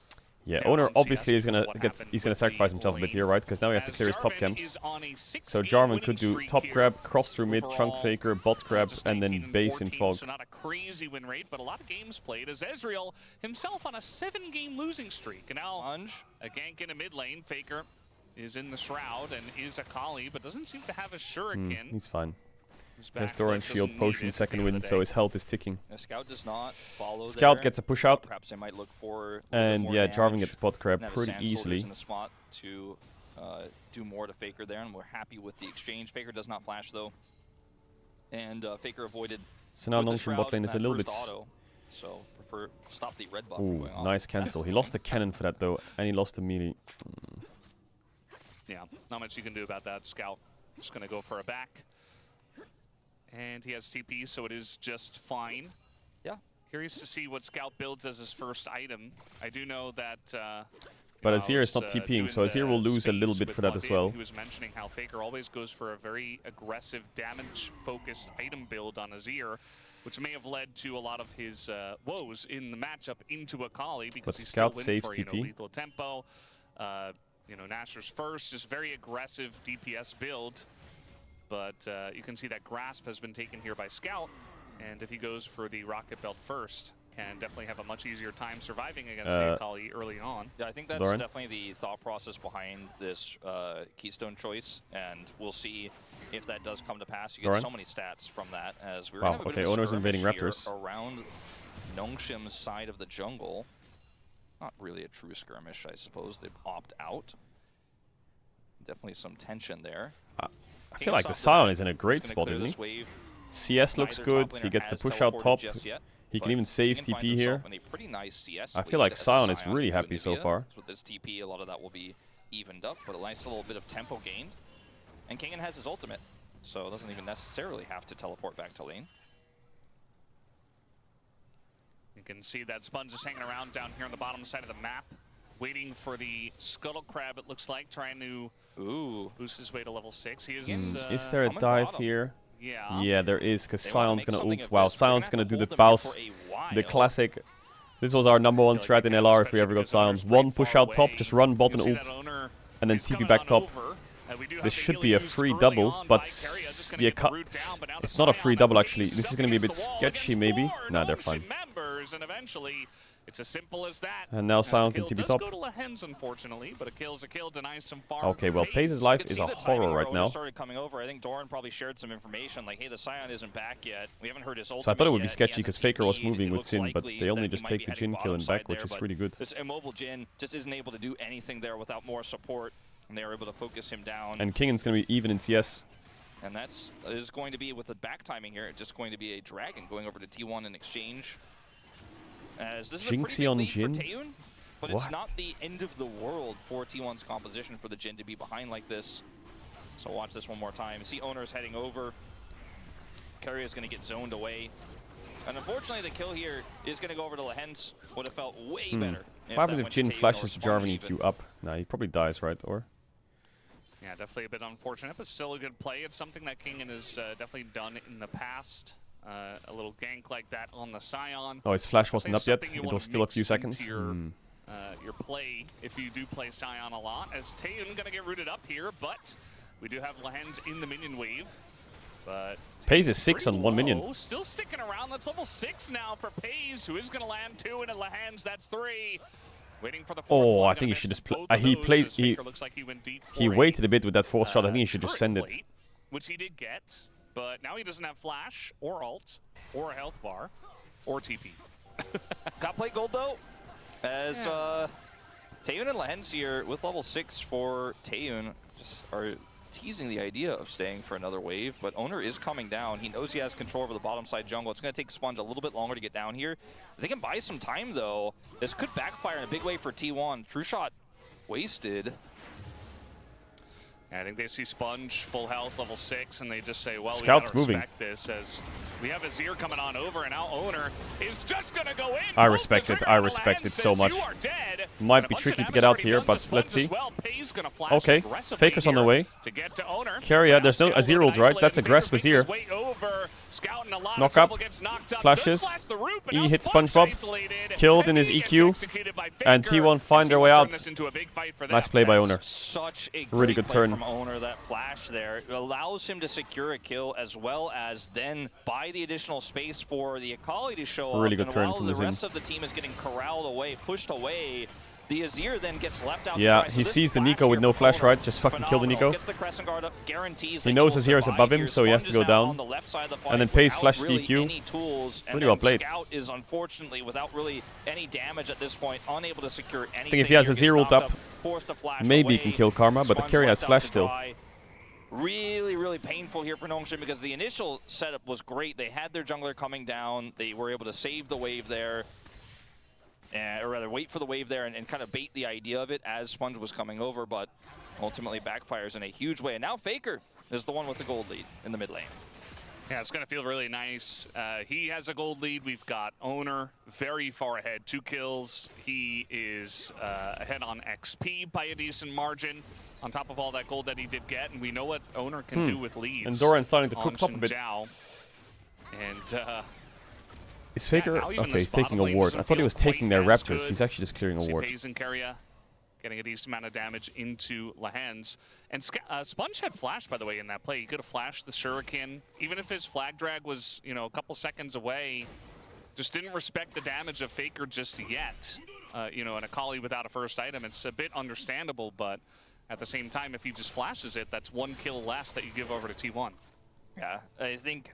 Yeah, down Owner on CS obviously is because gonna of what get happened he's gonna with sacrifice the himself a bit lane. here, right? Because now he has to As clear his top Jarvan camps. is on a So 6-game Jarvan winning could do streak top here. grab, cross through mid, trunk Overall, faker, bot grab, just and 19 then base in 14, fog. So not a crazy win rate, but a lot of games played as Ezreal himself on a 7-game losing streak. And now a gank in a mid lane. Faker is in the shroud and is Akali, but doesn't seem to have a shuriken. He's fine. His There's backflip Doran doesn't shield need potion it at second the end win, of the so day. his health is ticking. A Scout does not follow Scout there. gets a push out, Perhaps they might look for a little bit and more yeah, damage. Jarvan gets bot grab Now the pretty Sand Soldiers easily. in the spot to do more to Faker there, and we're happy with the exchange. Faker does not flash though, and Faker avoided. So now with the Nongshim bot Shroud lane is a that little bit... first auto, so prefer stop the red buff from Ooh, going off. nice cancel. He lost the cannon for that though, and he lost the melee. Yeah, not much you can do about that. Scout just going to go for a back. And he has TP, so it is just fine. Yeah. Curious to see what Scout builds as his first item. I do know that... But I Azir is was, not TPing, doing so Azir will the lose a little space bit with for that as Lundin. well. He was mentioning how Faker always goes for a very aggressive, damage-focused item build on Azir, which may have led to a lot of his woes in the matchup into Akali, because But he's Scout still saves for, you know, TP. lethal tempo. Nasher's first, just very aggressive DPS build. But you can see that Grasp has been taken here by Scout, and if he goes for the Rocket Belt first, can definitely have a much easier time surviving against Akali early on. Yeah, I think that's Doran? definitely the thought process behind this Keystone choice, and we'll see if that does come to pass. You get Doran? so many stats from that, as we're Wow, gonna have a bit okay, of a Owner's invading skirmish here Raptors. around Nongshim's side of the jungle. Not really a true skirmish, I suppose. They opt out. Definitely some tension there. I feel like the Scion is in a great spot, isn't he? Wave. CS looks Neither good, top he laner gets the has push out teleported top. just yet, He but can even save find TP here. himself in a pretty nice CS I feel lead like as a Scion is Scion really into happy so Nivea. far. With this TP, a lot of that will be evened up, but a nice little bit of tempo gained. And Kangen has his ultimate, so doesn't even necessarily have to teleport back to lane. You can see that Sponge is hanging around down here on the bottom side of the map, waiting for the Scuttle Crab, it looks like, trying to boost his way to level 6. He is... Is there a coming dive bottom. here? Yeah. Yeah, there is, because They wanna Scion's make gonna something ult. of Wow, this. We're gonna Scion's have gonna to do the hold them here Baus, for a the while. classic. This was our #1 I feel strat like in they can, LR if we especially ever got because Owner's Scions. pretty One push far out top, away. just run bot You and can see ult. that Owner And and then TP back top. This should be a free double, but it's not a free double actually. This is going to be a bit sketchy maybe. Nah, they're fine. And eventually, it's as simple as that. And now Sion can TP top. Go to Lehens, unfortunately, but a kill's a kill, denies some farm. Okay, well, Paze's life is a horror right now. Started coming over. I think Doran probably shared some information like, hey, the Sion isn't back yet. We haven't heard his ultimate So I thought it would be yet. sketchy because Faker was moving It with looks Sin, but likely they only that just he take might the be Jin heading kill and bottom back, which side is there, really good. This immobile Jin just isn't able to do anything there without more support, and they are able to focus him down. And Kingen's going to be even in CS. And that's is going to be, with the back timing here, just going to be a Dragon going over to T1 in exchange. As this is a pretty Jinxie big on lead Jin? for Taeun, but What? it's not the end of the world for T1's composition for the Jin to be behind like this. So watch this one more time. See Owners heading over. Carrier is going to get zoned away. And unfortunately, the kill here is going to go over to Lehens. Would have felt way better. What happens if that went Jin to Taeun or flashes Sponge Jarvan even. EQ up? Nah, he probably dies, right? Or? Yeah, definitely a bit unfortunate, but still a good play. It's something that Kingen has definitely done in the past. A little gank like that on the Sion. Oh, his flash wasn't Definitely up yet. something you It wanna was still a mix few into seconds. Your play, if you do play Sion a lot, as Taeun gonna get rooted up here, but we do have Lehens in the minion wave. But Paze is 6 on 1 minion. low, still sticking around. That's level 6 now for Paze, who is gonna land 2, and at Lehens, that's 3. Waiting for the fourth Oh, one, I think gonna he miss should just both play. of He those played. as He Faker looks like he went deep he for a, waited a bit with that fourth shot. I think he should just turret send it. plate, which he did get, but now he doesn't have flash or ult or a health bar or TP. Got plate gold though, as Taeun and Lehens here with level 6 for Taeun just are teasing the idea of staying for another wave, but Owner is coming down. He knows he has control over the bottom side jungle. It's going to take Sponge a little bit longer to get down here. If they can buy some time though, this could backfire in a big way for T1. True shot wasted. I think they see Sponge full health, level 6, and they just say, well, Scout's we gotta moving. respect this as we have Azir coming on over, and now Owner is just gonna go in. I respect it. I respect it so much. Might be tricky to get out here, but let's see. Okay, Faker's on the way. Carrier, there's no Azir ult, right? That's aggressive Azir. Knock up, flashes. E hits SpongeBob, killed in his EQ, and T1 find their way out. Nice play by Owner. Such a Really great good play turn. from Owner. That flash there it allows him to secure a kill as well as then buy the additional space for the Akali to show up. Really good And turn while from the the Xin. rest of the team is getting corralled away, pushed away, the Azir then gets left out. Yeah, to dry. he So sees the this Nico with here no from flash, Owner, right? Just fucking kill the phenomenal. Nico. Gets the Crescent Guard up, guarantees He they knows will Azir is survive above him, here. so he has to Sponge go is now down. on the left side of the fight And then Pace without flashed really EQ. any tools, and Really well then played. Scout is unfortunately without really any damage at this point, unable to secure anything. I think if he has here, a gets 0 ult knocked up, forced to flash maybe he away. can kill Karma, but the Sponge carry has left out flash to still. dry. Really painful here for Nongshim because the initial setup was great. They had their jungler coming down. They were able to save the wave there. Or rather, wait for the wave there and kind of bait the idea of it as Sponge was coming over, but ultimately backfires in a huge way. And now Faker is the one with the gold lead in the mid lane. Yeah, it's going to feel really nice. He has a gold lead. We've got Owner very far ahead, 2 kills. He is ahead on XP by a decent margin, on top of all that gold that he did get. And we know what Owner can do with leads. And Doran's starting to on cook top a bit. Xinjiao. And Is Faker? now even Okay, this he's taking a bottom lane ward. I doesn't thought he feel was taking quite their as Raptors. good. He's actually just clearing a see ward. Paze and Carrier getting a decent amount of damage into Lehens. And Sponge had flash, by the way, in that play. He could have flashed the Shuriken. Even if his flag drag was, you know, a couple seconds away, just didn't respect the damage of Faker just yet. You know, and Akali without a first item, it's a bit understandable, but at the same time, if he just flashes it, that's 1 kill less that you give over to T1. Yeah, I think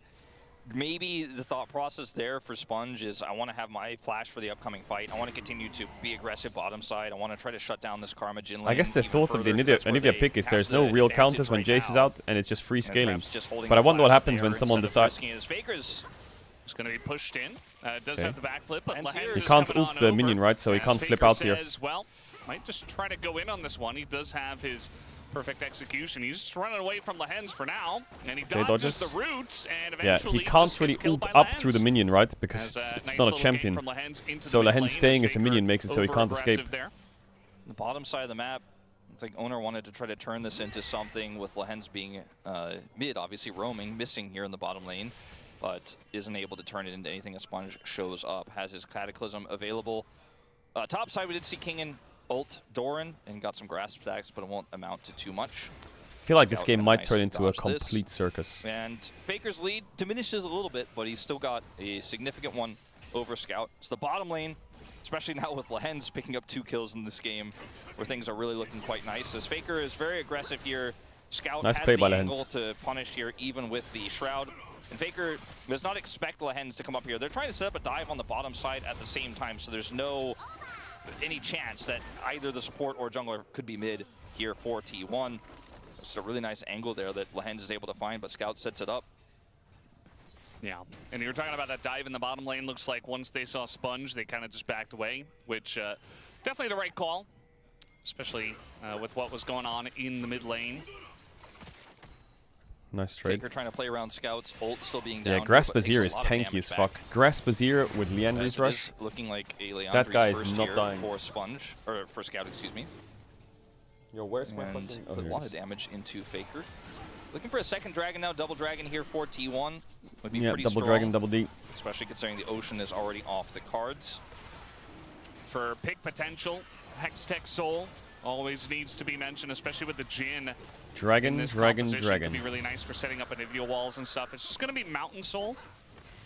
maybe the thought process there for Sponge is I want to have my flash for the upcoming fight. I want to continue to be aggressive bottom side. I want to try to shut down this Karma Jin lane. I guess the even thought of the further, 'cause that's where Nvidia they pick is have there's the no real advantage counters when right Jace is now. out, and it's just free And scaling. perhaps just holding But I the wonder what flash happens there when someone instead of decides. risking his Faker's It's going to be pushed in. Does Okay. have the backflip, but And Lehens here- is He can't coming ult on the over. minion, right? So he As can't flip Faker out here. says, well, might just try to go in on this one. He does have his perfect execution. He's just running away from Lehens for now, and he dodges the roots, and Yeah, eventually he can't just really gets killed ult by up through the Lehens. minion, right? Because As, it's nice not a little game champion. from Lehens into So the mid Lehens lane staying as a Faker minion makes it so he can't escape. over-aggressive there. the bottom side of the map. It's like Owner wanted to try to turn this into something with Lehens being mid, obviously roaming, missing here in the bottom lane, but isn't able to turn it into anything as Sponge shows up. Has his Cataclysm available. Top side, we did see Kingen ult Doran and got some grasp stacks, but it won't amount to too much. I feel like this Scout game gonna might nicely turn into a dodge this. complete circus. And Faker's lead diminishes a little bit, but he's still got a significant one over Scout. It's the bottom lane, especially now with Lehens picking up 2 kills in this game, where things are really looking quite nice. As Faker is very aggressive here, Scout Nice has play the by Lehens. angle to punish here, even with the Shroud. And Faker does not expect Lehens to come up here. They're trying to set up a dive on the bottom side at the same time, so there's any chance that either the support or jungler could be mid here for T1. It's a really nice angle there that Lehens is able to find, but Scout sets it up. Yeah, and you're talking about that dive in the bottom lane. Looks like once they saw Sponge, they kind of just backed away, which definitely the right call, especially with what was going on in the mid lane. Nice trade. Faker trying to play around Scout's ult still being down. Yeah, Grasp-Azir is tanky as fuck. Grasp-Azir with Leandry's rush. Looking like a Leandry's That guy is first not year dying. for Sponge, or for Scout, excuse me. Yo, where's my And fucking... put a lot of damage into Faker. Looking for a second dragon now, double dragon here for T1. Would be Yeah, pretty double strong, dragon, double D. especially considering the Ocean is already off the cards. For pick potential, Hextech Soul always needs to be mentioned, especially with the Jhin. Dragon, in this dragon, composition. dragon. Could be really nice for setting up Anivia walls and stuff. It's just going to be Mountain Soul,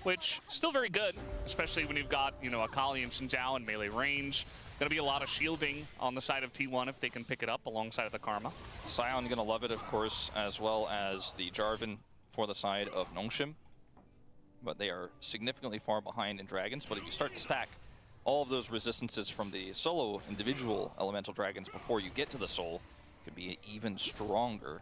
which still very good, especially when you've got, you know, Akali and Xin Zhao in melee range. Going to be a lot of shielding on the side of T1 if they can pick it up alongside of the Karma. Sion going to love it, of course, as well as the Jarvan for the side of Nongshim. But they are significantly far behind in Dragons. But if you start to stack all of those resistances from the solo individual elemental dragons before you get to the soul, could be even stronger.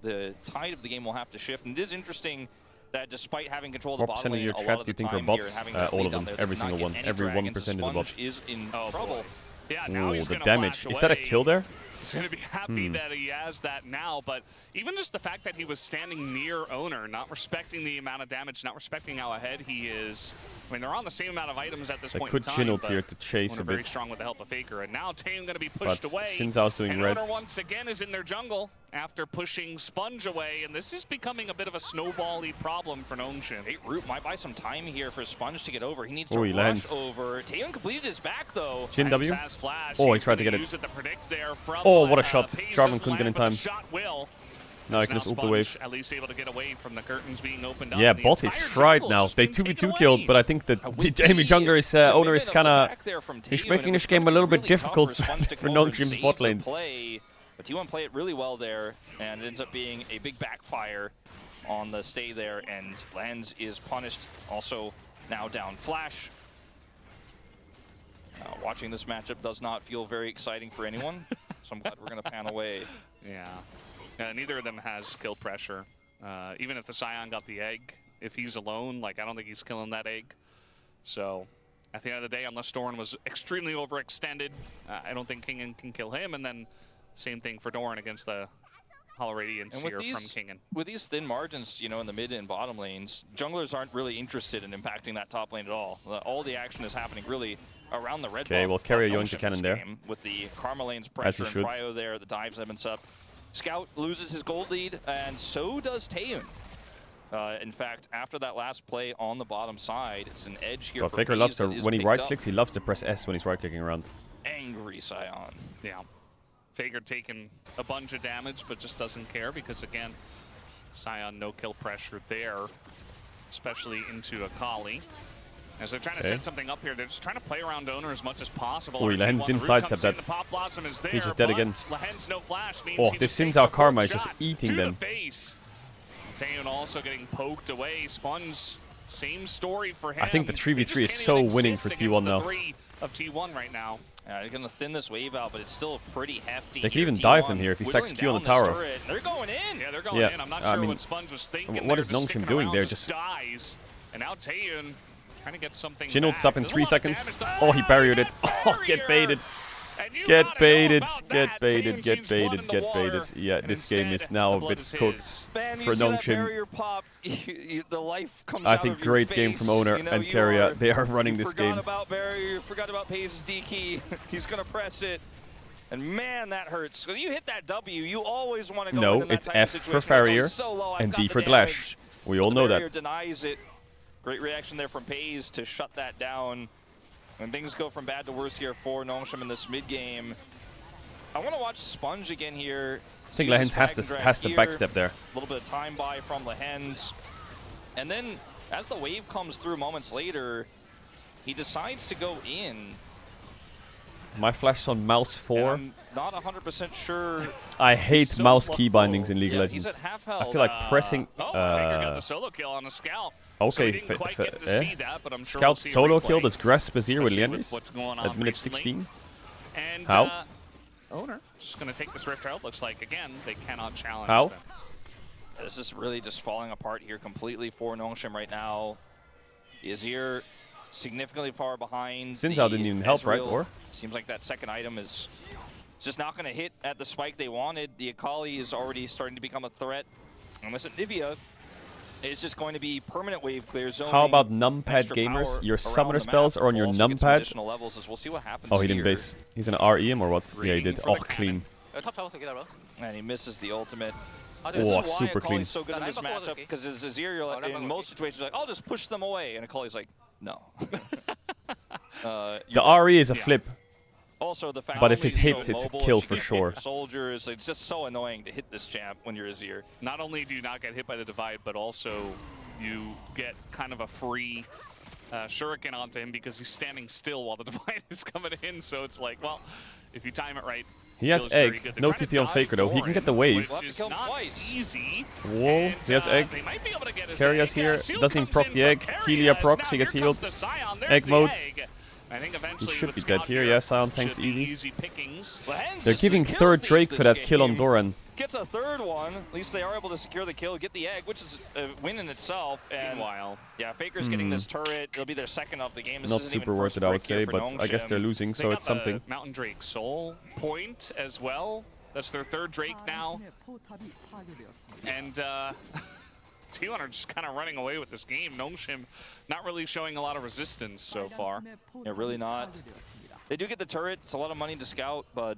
The tide of the game will have to shift. And it is interesting that despite having control of the What bottom percent of lane your a lot chat of do you the think are time here, bots? having that All lead of down them. there, Every does not single get one. any Every dragons. 1% is a bot. Sponge is in Oh, trouble. boy. Yeah, now Ooh, he's the gonna damage. flash Is that a away. kill there? He's going to be happy that he has that now, but even just the fact that he was standing near Owner, not respecting the amount of damage, not respecting how ahead he is. I mean, they're on the same amount of items at this They point could in time, chin ult but here to chase Owner a very bit. strong with the help of Faker, and now Taeyeon going to be pushed But away. Xin Zhao's doing and red. Owner once again is in their jungle after pushing Sponge away, and this is becoming a bit of a snowball-y problem for Nongshim. Great root might buy some time here for Sponge to get over. He needs to Oh, he rush lands. over. Taeyeon completed his back though. Jhin W. Has flash. Oh, he He's tried to gonna get it. use to predict there from, Oh, what a shot. Pace Jarvan doesn't couldn't get in land, but the time. shot will. Now I As can just ult the Sponge wave. at least able to get away from the curtains being opened up. Yeah, and the bot is entire fried jungle's now. just They been taken 2v2 away. killed, but I think that With Jamie the Jungler is owner commitment is of kind the of back there from he's Taeyeon, making it this was game a gonna little be bit really difficult tough for Sponge to for come over and Nongshim's save bot the lane. play. But T1 played it really well there, and it ends up being a big backfire on the stay there, and Lens is punished. Also now down Flash. Watching this matchup does not feel very exciting for anyone, so I'm glad we're going to pan away. Yeah. Neither of them has kill pressure. Even if the Scion got the egg, if he's alone, like I don't think he's killing that egg. So at the end of the day, unless Doran was extremely overextended, I don't think Kingen can kill him. And then same thing for Doran against the Hollow Radiance here from Kingen. With these thin margins, you know, in the mid and bottom lanes, junglers aren't really interested in impacting that top lane at all. All the action is happening really around the red buff. Okay, we'll carry a of Yoinka Nongshim cannon this there. game, with the Karma lane's As he pressure and should. Prio there, the dives have been set up. Scout loses his gold lead, and so does Taeyeon. In fact, after that last play on the bottom side, it's an edge here But for Faker FaZe loves to, that is when he picked right up. clicks, he loves to press S when he's right clicking around. Angry Scion. Yeah. Faker taking a bunch of damage, but just doesn't care because, again, Scion no kill pressure there, especially into Akali. As they're trying to set something up here, they're just trying to play around Owner as much as possible. Oh, Lehens didn't sidestep that. The Pop Blossom is there, He's just dead again. Lehens no flash means Oh, he this just takes Xin Zhao a Karma first is just shot eating to them. the face. Taeyeon also getting poked away. Sponge, same story for him. I think the They 3v3 just is can't so even winning exist for against T1 the now. 3 of T1 right now. They're going to thin this wave out, but it's still pretty hefty. They could here. even dive T1 them here if he whittling stacks Q on the down this tower. turret. They're going in. Yeah, they're going Yeah, in. I'm not I sure mean, what Sponge was thinking. what there, is just Nongshim sticking doing around, there? Just dies. And now Taeyeon trying to get something Jhin ults back. up in There's a 3 lot of seconds. damage to- Oh, he barriered it. Oh, get baited. And you Get gotta know baited, about get that. baited, Taeyeon get sees blood baited, in the get water, baited. Yeah, and this game is instead, now the a blood bit is cooked his. Man, for you see that Nongshim. barrier pop, the life comes I out think of your great game face. from Owner You know, and you Keria. are- They are running you this forgot game. about barrier, you forgot about Paze's D key. He's going to press it. And man, that hurts. Because you hit that W, you always want to go No, in that it's type of F for situation. Farrier It's so low, I've and got D the for damage. Glash. We all The know barrier that. denies it. Great reaction there from Paze to shut that down. And things go from bad to worse here for Nongshim in this mid game. I want to watch Sponge again here. I think Lehens has to backstep there. A little bit of time buy from Lehens. And then as the wave comes through moments later, he decides to go in. My flash on mouse 4. I'm not 100% sure. I hate so mouse low. key bindings in League of He's Legends. at half I health. feel like pressing. Faker got the solo kill on a scout. So Okay, we didn't quite get to see that, but I'm sure Scout we'll see a solo replay, kill does Grasp Azir with especially Leandris what's going at on minute recently. 16. And How? Owner just going to take this Rift Herald. Looks like, again, they cannot challenge How? them. This is really just falling apart here completely for Nongshim right now. Azir significantly far behind. Xin Zhao didn't even help, right? Ezreal. Or? Seems like that second item is just not going to hit at the spike they wanted. The Akali is already starting to become a threat. And this Nivea is just going to be permanent wave clear zone. How about numpad gamers? Your summoner spells are on your numpad. Additional levels as we'll see what happens Oh, he didn't here. base. He's an REM or what? Yeah, he Reading did. for Oh, the clean. And he misses the ultimate. Oh, This is why super clean. Akali's so good in this matchup, because as Azir, you're like, in most situations, like, I'll just push them away. And Akali's like, no. The RE is a flip. Also, the fact But that if it he's hits, so it's a mobile, kill you for can hit sure. Soldiers, it's just so annoying to hit this champ when you're Azir. Not only do you not get hit by the divide, but also you get kind of a free shuriken onto him because he's standing still while the divide is coming in. So it's like, well, if you time it right, He has feels very egg. good. They're No trying to TP on dive Faker though. He can get the Doran, wave. We'll have which to is kill him not twice. easy. Whoa, And, he has egg. They might be able to get his Carria's egg. here. Shield Doesn't even comes proc in the from egg. Carrias. Helia procs. Now He gets here healed. comes the Scion. There's Egg the mode. egg. I think eventually should with be dead Scout here. Yeah, Scion tanks should be easy. Easy pickings. Lehens They're is giving the kill third thief Drake for this that kill on game. Doran. Gets a third one. At least they are able to secure the kill, get the egg, which is a win in itself. And Meanwhile, yeah, Faker's getting this turret. It'll be their second of the game. This Not isn't super even worth first it, I would break here say, for but I guess they're Nongshim. losing, they so got it's something. the Mountain Drake Soul point as well. That's their third Drake now. And T1 are just kind of running away with this game. Nongshim not really showing a lot of resistance so far. Yeah, really not. They do get the turret. It's a lot of money to scout, but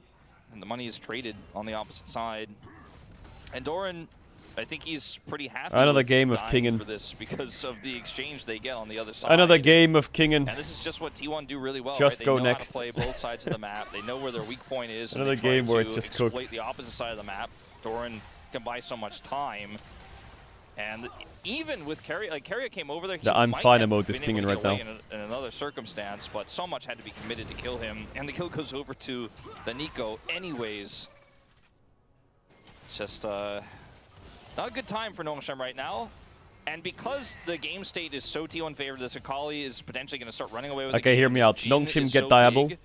the money is traded on the opposite side. And Doran, I think he's pretty happy Another with game of dying Kingen. for this because of the exchange they get on the other side. Another game of Kingen. And this is just what T1 do really well. Just right? go they know next. How to play both sides of the map. They know where their weak point is. And Another they try game where to it's just exploit cooked. the opposite side of the map. Doran can buy so much time. And even with Carrier, like Carrier came over there. He The I'm might fine have emote is been able Kingen to right get now. away in another circumstance, but so much had to be committed to kill him. And the kill goes over to the Nico anyways. It's just not a good time for Nongshim right now. And because the game state is so T1 favored, this Akali is potentially going to start running away with the Okay, game. hear me This out. Jhin Nongshim is get so Diable. big.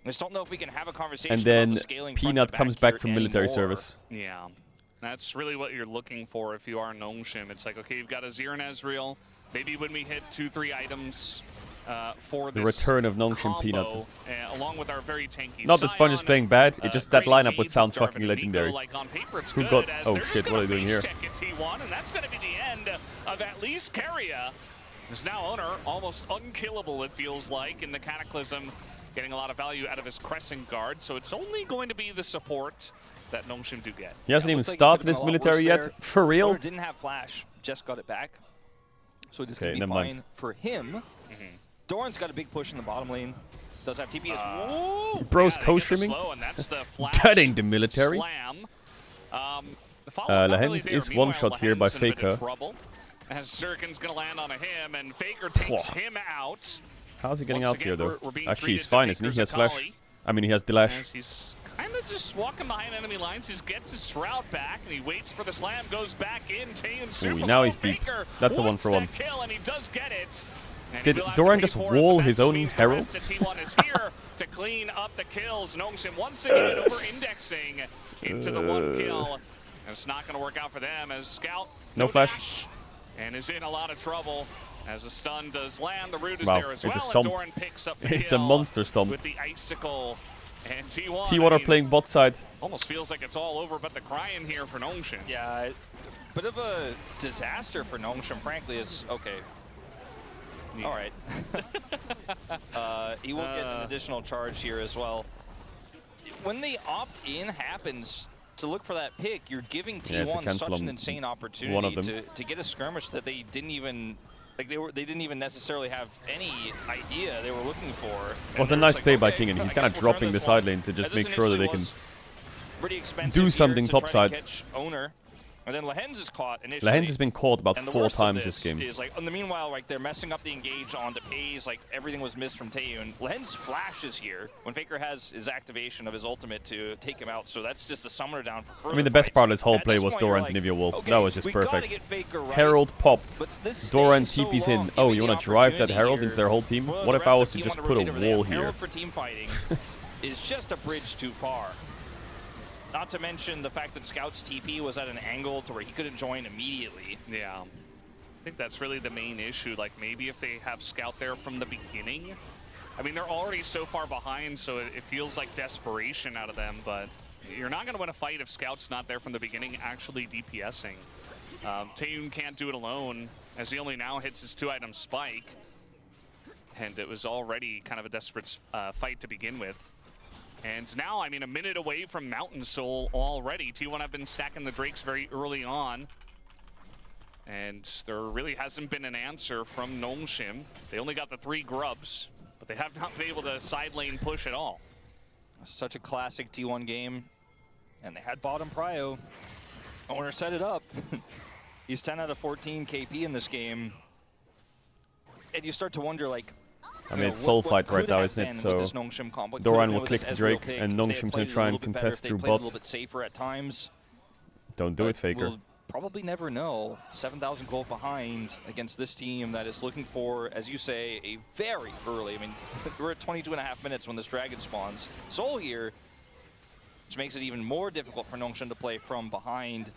I just don't know if we can have a conversation And about then the scaling Peanut front-to-back comes back here from military anymore. service. Yeah, that's really what you're looking for if you are Nongshim. It's like, okay, you've got Azir and Ezreal. Maybe when we hit 2-3 items for The this return of Nongshim combo, Peanut. along with our very tanky Not that Sponge is Scion, playing bad, it's just that great lineup would lead sound with Jarvan fucking and legendary. Nico, like on paper it's Who good, got- as oh they're shit, just what are they gonna doing base here? check at T1, and that's going to be the end of at least Carrier. Is now owner, almost unkillable it feels like, in the Cataclysm, getting a lot of value out of his Crescent Guard, so it's only going to be the support that Nongshim do get. He hasn't even Looks like it started could've his been a lot military worse yet? there. For real? Owner didn't have flash, just got it back. So this Okay, can be never fine mind. for him. Doran's got a big push in the bottom lane. Does have TP. Whoa! Bro's Yeah, they get the co-streaming? slow, and that's the flash That ain't the military. Slam. The follow-up not really Lehens there. is Meanwhile, one-shot here by Lehens in a bit of Faker. trouble, as Zerkin's going to land on him, and Faker takes him out. How's he getting Once out here again, though? we're being Actually, he's treated fine, to isn't he? He Faker's has flash. Akali, I mean, he has Dilash. as he's kind of just walking behind enemy lines. He gets his Shroud back, and he waits for the slam, goes back in. Taeyeon super now low. he's deep. Faker That's a wants 1-for-1. that kill, and he does get it. And Did he will have Doran to pay just for it, wall but his that own means the Herald? rest of T1 is here to clean up the kills. Nongshim once again over-indexing into the one kill. And it's not going to work out for them as Scout No flash. dash, and is in a lot of trouble as the stun does land. The root is Wow, there as it's a well, stomp. and Doran picks up the It's a kill monster stomp. with the icicle. And T1, T1 are playing bot side. almost feels like it's all over but the crying here for Nongshim. Yeah, bit of a disaster for Nongshim, frankly, is okay. Yeah. All right. He will get an additional charge here as well. When the opt-in happens to look for that pick, you're giving Yeah, it's a T1 cancel such an on insane one of opportunity them. to get a skirmish that they didn't even Like they didn't even necessarily have any idea they were looking for. It was a nice play by Kingen. He's kind of dropping the side lane to just make sure that they can do something topside. Owner. And then Lehens is caught initially. Lehens has been caught about And the 4 worst of times this game. Is like, in the meanwhile, like they're messing up the engage onto Pays. Like everything was missed from Taeyun. Lehens flashes here when Faker has his activation of his ultimate to take him out. So that's just a summoner down for further I mean, the best fights. part of this whole At play this was point, you're Doran's like, Nivea wall. okay, That was just we gotta perfect. get Faker right. Herald popped. But this Doran staying TP's so in. long, Oh, giving you the want to drive that opportunity Herald here into their whole team? for What the if I was rest to of just T1 put a rotate over there. wall here? Herald for team fighting is just a bridge too far. Not to mention the fact that Scout's TP was at an angle to where he couldn't join immediately. Yeah. I think that's really the main issue. Like, maybe if they have Scout there from the beginning. I mean, they're already so far behind, so it feels like desperation out of them, but you're not going to win a fight if Scout's not there from the beginning actually DPSing. Taeyun can't do it alone, as he only now hits his 2-item spike. And it was already kind of a desperate fight to begin with. And now, I mean, a minute away from Mountain Soul already. T1 have been stacking the Drakes very early on. And there really hasn't been an answer from Nongshim. They only got the 3 grubs, but they have not been able to side lane push at all. Such a classic T1 game. And they had bottom prio. Owner set it up. He's 10 out of 14 KP in this game. And you start to wonder, like, I mean, it's soul fight right now, isn't it? So Doran will click the Drake, and Nongshim's going to try and contest through bot. A little bit safer at times. Don't do it, Faker. We'll probably never know. 7,000 gold behind against this team that is looking for, as you say, a very early. I mean, we're at 22.5 minutes when this dragon spawns. Soul here, which makes it even more difficult for Nongshim to play from behind.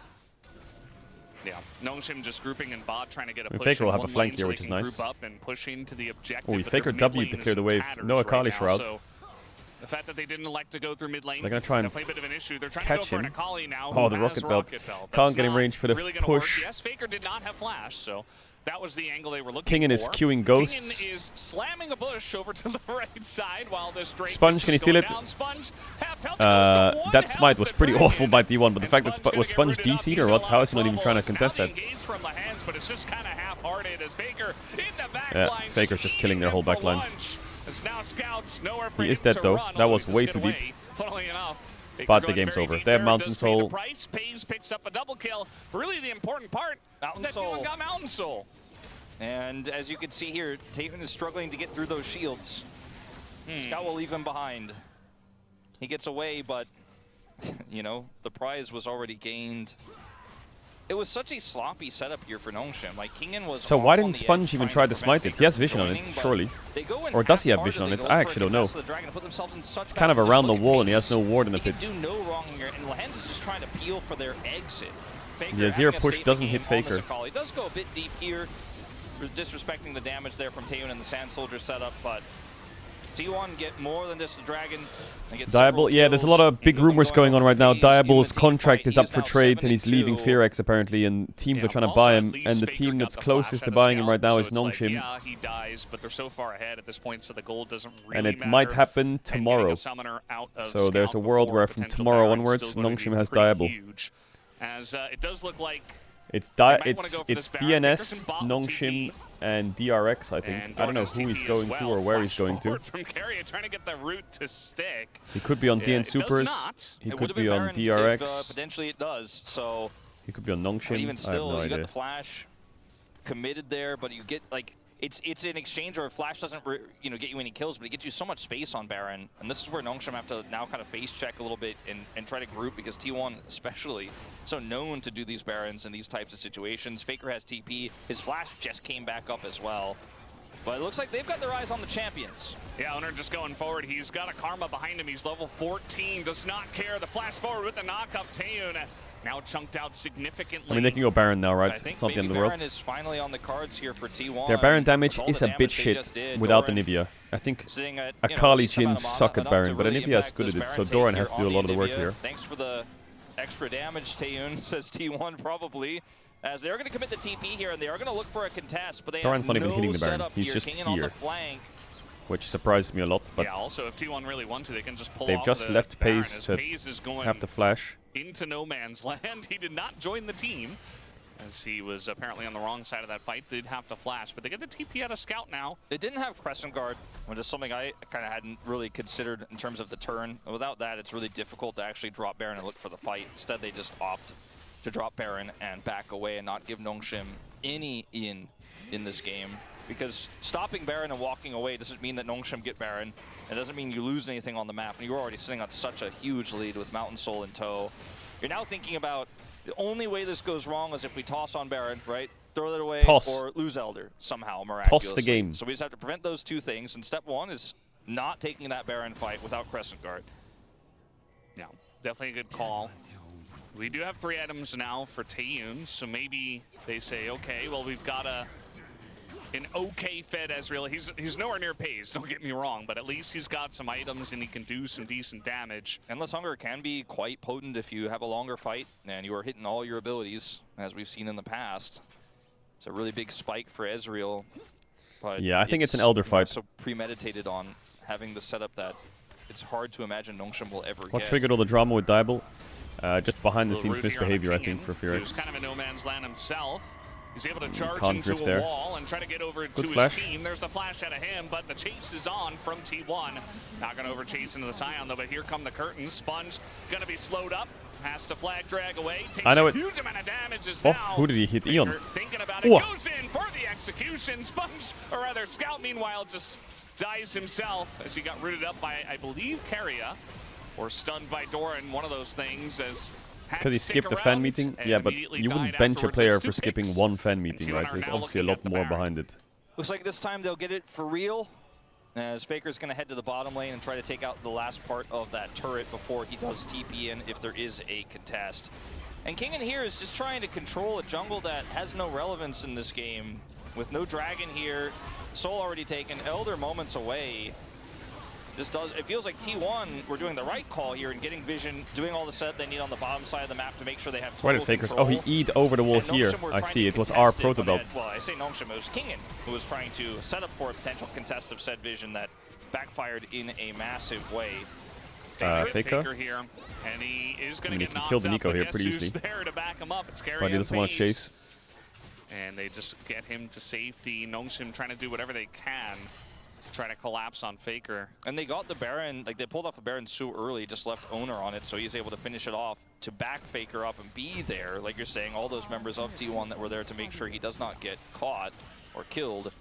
Yeah, Nongshim just grouping in bot, trying to get a push. Faker will have a one flank lane here, so which they is can nice. Group up and push into the objective. Oh, but Faker their W mid to lane clear is the in wave. tatters No right Akali now, Shroud. so the fact that they didn't elect to go through mid lane, They're gonna try and definitely a bit of an issue. They're trying catch to go for him. an Akali now. Oh, who the has rocket belt. That's Can't get in not range for the really gonna push. Work. Yes, Faker did not have flash, so that was the angle they were looking Kingen for. is queuing ghosts. Kingen is slamming a bush over to the right side while this Drake Sponge, is can you just steal going it? down. Sponge, half health, it goes to one that smite health was to pretty Dragon. awful by T1, but the And fact that Sponge was gonna Sponge get rooted up. DC'd He's or what? in a How lot is he of not even trying to trouble. contest Now that? the engage from the hands, but it's just kind of half-hearted as Faker in the back Yeah, line, Faker's just killing their whole eating back line. for lunch. As now Scouts nowhere for He him is dead to though. run, That although was he way does too get deep. away. Funnily enough, Faker But the going game's very over. deep They have there, Mountain does pay the Soul. price. Pays picks up a double kill. But really the important part Mountain is that Soul. T1 got Mountain Soul. And as you can see here, Taven is struggling to get through those shields. Scout will leave him behind. He gets away, but, you know, the prize was already gained. It was such a sloppy setup here for Nongshim. Like, Kingen was So off why on didn't the Sponge edge even trying try to to prevent smite it? Faker He has from vision on it, joining, but surely. they go in Or does he have half-heartedly vision on it? going I for a actually don't know. contest of the Dragon, put themselves in such It's bad kind of position. around the Look at wall and he has Pays. no ward in the He pit. can do no wrong here, and Lehens is just trying to peel for their exit. Faker The Azir having a push statement doesn't game hit on this Faker. Akali. He does go a bit deep here, disrespecting the damage there from Taeyun and the Sand Soldier setup, but T1 get more than just the Dragon. They get several Diable, yeah, there's a lot kills. of big Nothing rumors going on right now. He's in the Diable's team contract fight. is He up for now trade and he's 7-2. leaving Fearex apparently, and teams Yeah, are trying to also buy at him, least and the Faker team got that's the closest flash to at buying the him right now scout, is so it's like, Nongshim. yeah, he dies, but they're so far ahead at this point, so the gold doesn't really And it matter. might happen And getting tomorrow. a summoner out of So there's Scout a world before where from potential tomorrow Baron's onwards, still going to be Nongshim has pretty Diable. huge. As it does look like It's might wanna go for it's this Baron. DNS, Faker's in bot, Nongshim, TP. and DRX, I think. And I don't know Dorcas who he's TP going as to well. or where he's Flash going to. forward from Carrier trying to get the route to stick. He could be on Yeah, DN it does Supers. not. He It could would've be been on Baron DRX. if, potentially it does, so He could be on Nongshim. but even I have still, no you got idea. the flash committed there, but you get like it's an exchange where flash doesn't get you any kills, but it gets you so much space on Baron, and this is where Nongshim have to now kind of face check a little bit and try to group, because T1 especially so known to do these Barons in these types of situations. Faker has TP, his flash just came back up as well, but it looks like they've got their eyes on the champions. Yeah, Owner just going forward. He's got a Karma behind him. He's level 14, does not care. The flash forward with the knock-up. Taeyun now chunked out significantly. I mean, they can go Baron now, right? I think It's not the maybe end of the world. Baron is finally on the cards here for T1. Their Baron damage With all is the a bit damage they shit just did, without the Doran Nivea. I think sitting at, Akali decent amount Jins of suck mana, at Baron, enough but to really Anivia's impact good this at it, Baron so take Doran here has to do a on lot of the work Nivea. here. Thanks for the extra damage, Taeyun, says T1 probably. As they're going to commit the TP here, and they are going to look for a contest, but they Doran's have not even no hitting the Baron. setup He's here. just Kingen on the here. flank. Which surprised me a lot, but yeah, also if T1 really want to, they can just pull they've off just the left Baron Pays as to Pays is going have the flash. into no man's land. He did not join the team. as he was apparently on the wrong side of that fight. Did have to flash, but they get the TP out of Scout now. They didn't have Crescent Guard, which is something I kind of hadn't really considered in terms of the turn. Without that, it's really difficult to actually drop Baron and look for the fight. Instead, they just opt to drop Baron and back away and not give Nongshim any in this game. Because stopping Baron and walking away doesn't mean that Nongshim get Baron. It doesn't mean you lose anything on the map. And you're already sitting on such a huge lead with Mountain Soul in tow. You're now thinking about the only way this goes wrong is if we toss on Baron, right? Throw it away or lose Elder somehow miraculously. Toss the game. So we just have to prevent those two things. And step one is not taking that Baron fight without Crescent Guard. Yeah, definitely a good call. We do have 3 items now for Taeyun, so maybe they say, okay, well, we've got an okay fed Ezreal. He's nowhere near Pays, don't get me wrong, but at least he's got some items and he can do some decent damage. Endless Hunger can be quite potent if you have a longer fight and you are hitting all your abilities, as we've seen in the past. It's a really big spike for Ezreal. But yeah, I think it's an Elder fight. So premeditated on having the setup that it's hard to imagine Nongshim will ever What get. triggered all the drama with Dibble? Just behind the scenes misbehavior, I think, for He was Fearx. kind of in no man's land himself. He's able to charge Can't into drift a there. wall and try to get over Good to flash. his team. There's a flash out of him, but the chase is on from T1. Not going to over chase into the Scion, though, but here come the curtains. Sponge going to be slowed up. Has to flag drag away. Takes I know a it. huge amount of damages Oh, now. who did he hit? Faker Eon. thinking about it. Whoa. Goes in for the execution. Sponge, or rather Scout, meanwhile, just dies himself as he got rooted up by, I believe, Keria. Or stunned by Doran, one of those things, as It's because he skipped the fan meeting? Yeah, but you wouldn't bench a player for skipping one fan meeting, right? There's obviously a lot more behind it. Looks like this time they'll get it for real, as Faker's going to head to the bottom lane and try to take out the last part of that turret before he does TP in if there is a contest. And Kingen here is just trying to control a jungle that has no relevance in this game. With no dragon here, Soul already taken, Elder moments away. It feels like T1 were doing the right call here and getting vision, doing all the set they need on the bottom side of the map to make sure they have total Why did Fakers? control. Oh, he E'd over the wall And here. Nongshim were I trying see. to It was contest our it, but proto belt. well, I say Nongshim, it was Kingen who was trying to set up for a potential contest of said vision that backfired in a massive way. Faker here, and he is going to get he knocked killed the up, Nico but here guess pretty who's easily. there to back him up? It's Carry But he doesn't want to chase. And they just get him to safety. Nongshim trying to do whatever they can to try to collapse on Faker. And they got the Baron, like they pulled off the Baron so early, just left Owner on it, so he's able to finish it off to back Faker up and be there. Like you're saying, all those members of T1 that were there to make sure he does not get caught or killed.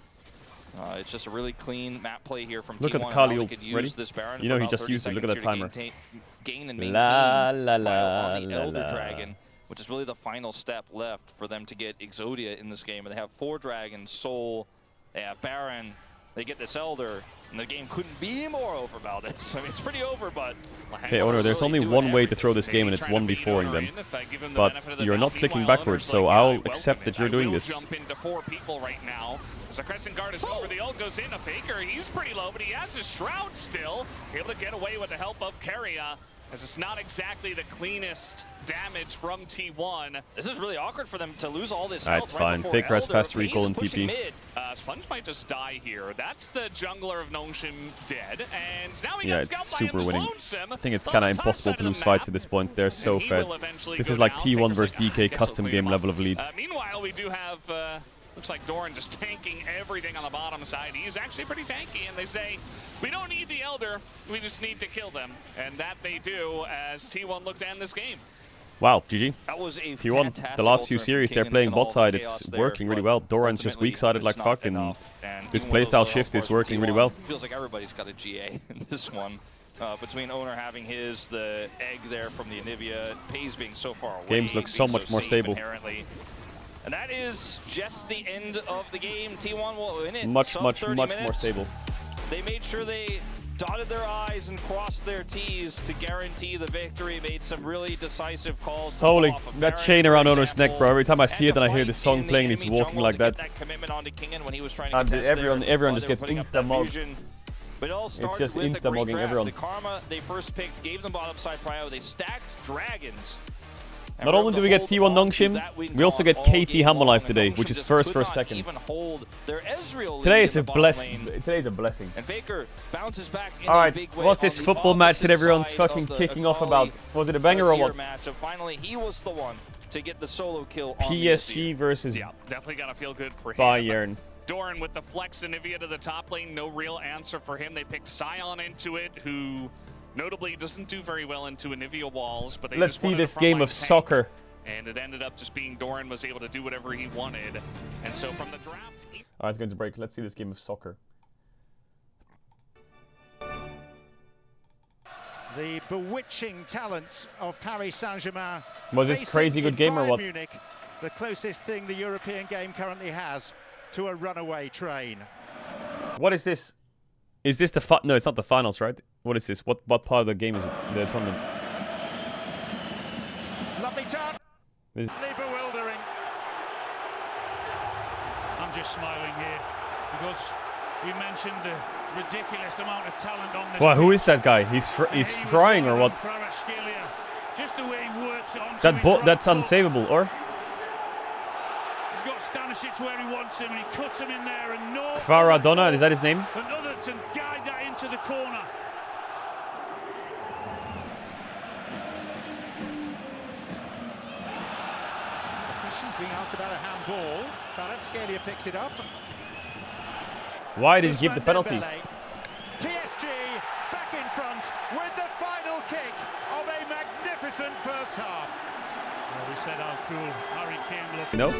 It's just a really clean map play here from Look T1. at the Kali How they ult. could use Ready? this Baron You for know he about just 30 used it. Look at that seconds timer. here to gain and maintain La la pile la on the la Elder la. Dragon, which is really the final step left for them to get Exodia in this game. And they have 4 Dragons, Soul, they have Baron, they get this Elder, and the game couldn't be more over, Valdez. I mean, it's pretty over, but... Okay, Owner, there's only one way to throw this game, and it's 1v4ing them. But you're not clicking backwards, so I'll accept that you're doing this. Jump into 4 people right now. As the Crescent Guard is over, the ult goes in. A Faker, he's pretty low, but he has his Shroud still. Able to get away with the help of Keria, as it's not exactly the cleanest damage from T1. This is really awkward for them to lose all this It's health right fine. before Faker has Elder. fast Hayes recall is and pushing TP. mid. Sponge might just die here. That's the jungler of Nongshim dead, and now he Yeah, got it's Scout by super him winning. Lonesome. I think it's On kind of the top impossible side to of lose the fights map, at this point. They're so and he fed. will eventually This go is like down. T1 Faker's versus like, DK guess custom I'll game clean level of lead. Meanwhile, we do have, looks like Doran just tanking everything on the bottom side. He's actually pretty tanky, and they say, we don't need the Elder, we just need to kill them. And that they do as T1 looks to end this game. Wow, GG. That was a T1, fantastic the last few ultimate from series, they're Kingen playing and all bot the side. chaos It's there, working really but well. Doran's just ultimately, weak-sided like it's fuck, not and enough. And this even with playstyle those shift is outposts working from really T1, well. Feels like everybody's got a GA in this one. Between Owner having his, the egg there from the Anivia, Pays being so far away. Games look so being much more safe stable. Inherently. And that is just the end of the game. T1 will win it. Much, Sub much, 30 much more minutes. stable. They made sure they dotted their I's and crossed their T's to guarantee the victory. Made some really decisive calls. To Holy, pull off of that Baron, chain for around Owner's neck, example, bro. Every time I see and it and I to hear the fight song in the playing and he's enemy walking jungle like to get that. commitment onto Kingen when he was trying to And contest everyone there, just while they were gets putting up that insta-mogged. fusion. But it all started just with a great insta-mogging draft. everyone. The Karma they first picked gave them bottom side prio. They stacked dragons. And Not were only able do we to get hold T1 on to Nongshim, that win we also con get all KT game Hammer long, Life and today, Nongshim which is just first could for a not second. even hold their Ezreal lead Today in is the a bottom blessing. lane. Today's a blessing. And Faker bounces back in All a right, big way what's on this the football match that opposite everyone's side fucking of the kicking off Akali about? Was it a banger or Azir what? match, and finally he was the one to get the solo kill on the PSG versus Yeah, definitely gotta feel good for him. Bayern. Doran with the flex Anivia to the top lane, no real answer for him. They picked Sion into it, who notably doesn't do very well into Anivia walls, but they Let's just see wanted a this game of frontline tank, soccer. and it ended up just being Doran was able to do whatever he wanted. And so from the draft... Alright, it's going to break. Let's see this game of soccer. The bewitching talent of Paris Saint-Germain. Was this facing crazy good in game or Bayern what? Munich, the closest thing the European game currently has to a runaway train. What is this? Is this the no, it's not the finals, right? What is this? What part of the game is it? The tournament? Lovely turn. This Utterly bewildering. I'm just smiling here because you mentioned the ridiculous amount of talent on this. Wow, who is pitch. that guy? He's frying or what? Just the way he works it onto That his that's right foot. unsavable, or? He's got Stanisic where he wants him and he cuts him in there and no. Kvaradona, is that his name? Another to guide that into the corner. Questions being asked about a handball. Kvaratskhelia picks it up. Why did he give the penalty? PSG back in front with the final kick of a magnificent first half. Well, we said how cool Harry Kane looked. No.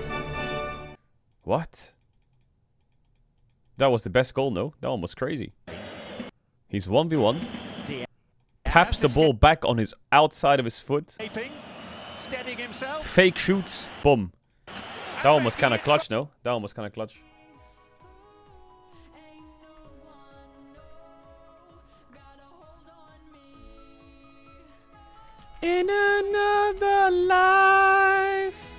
What? That was the best goal, no? That one was crazy. He's 1v1. Taps the ball back on his outside of his foot. Steadying himself. Fake shoots. Boom. That one was kind of clutch, no? That one was kind of clutch. In another life.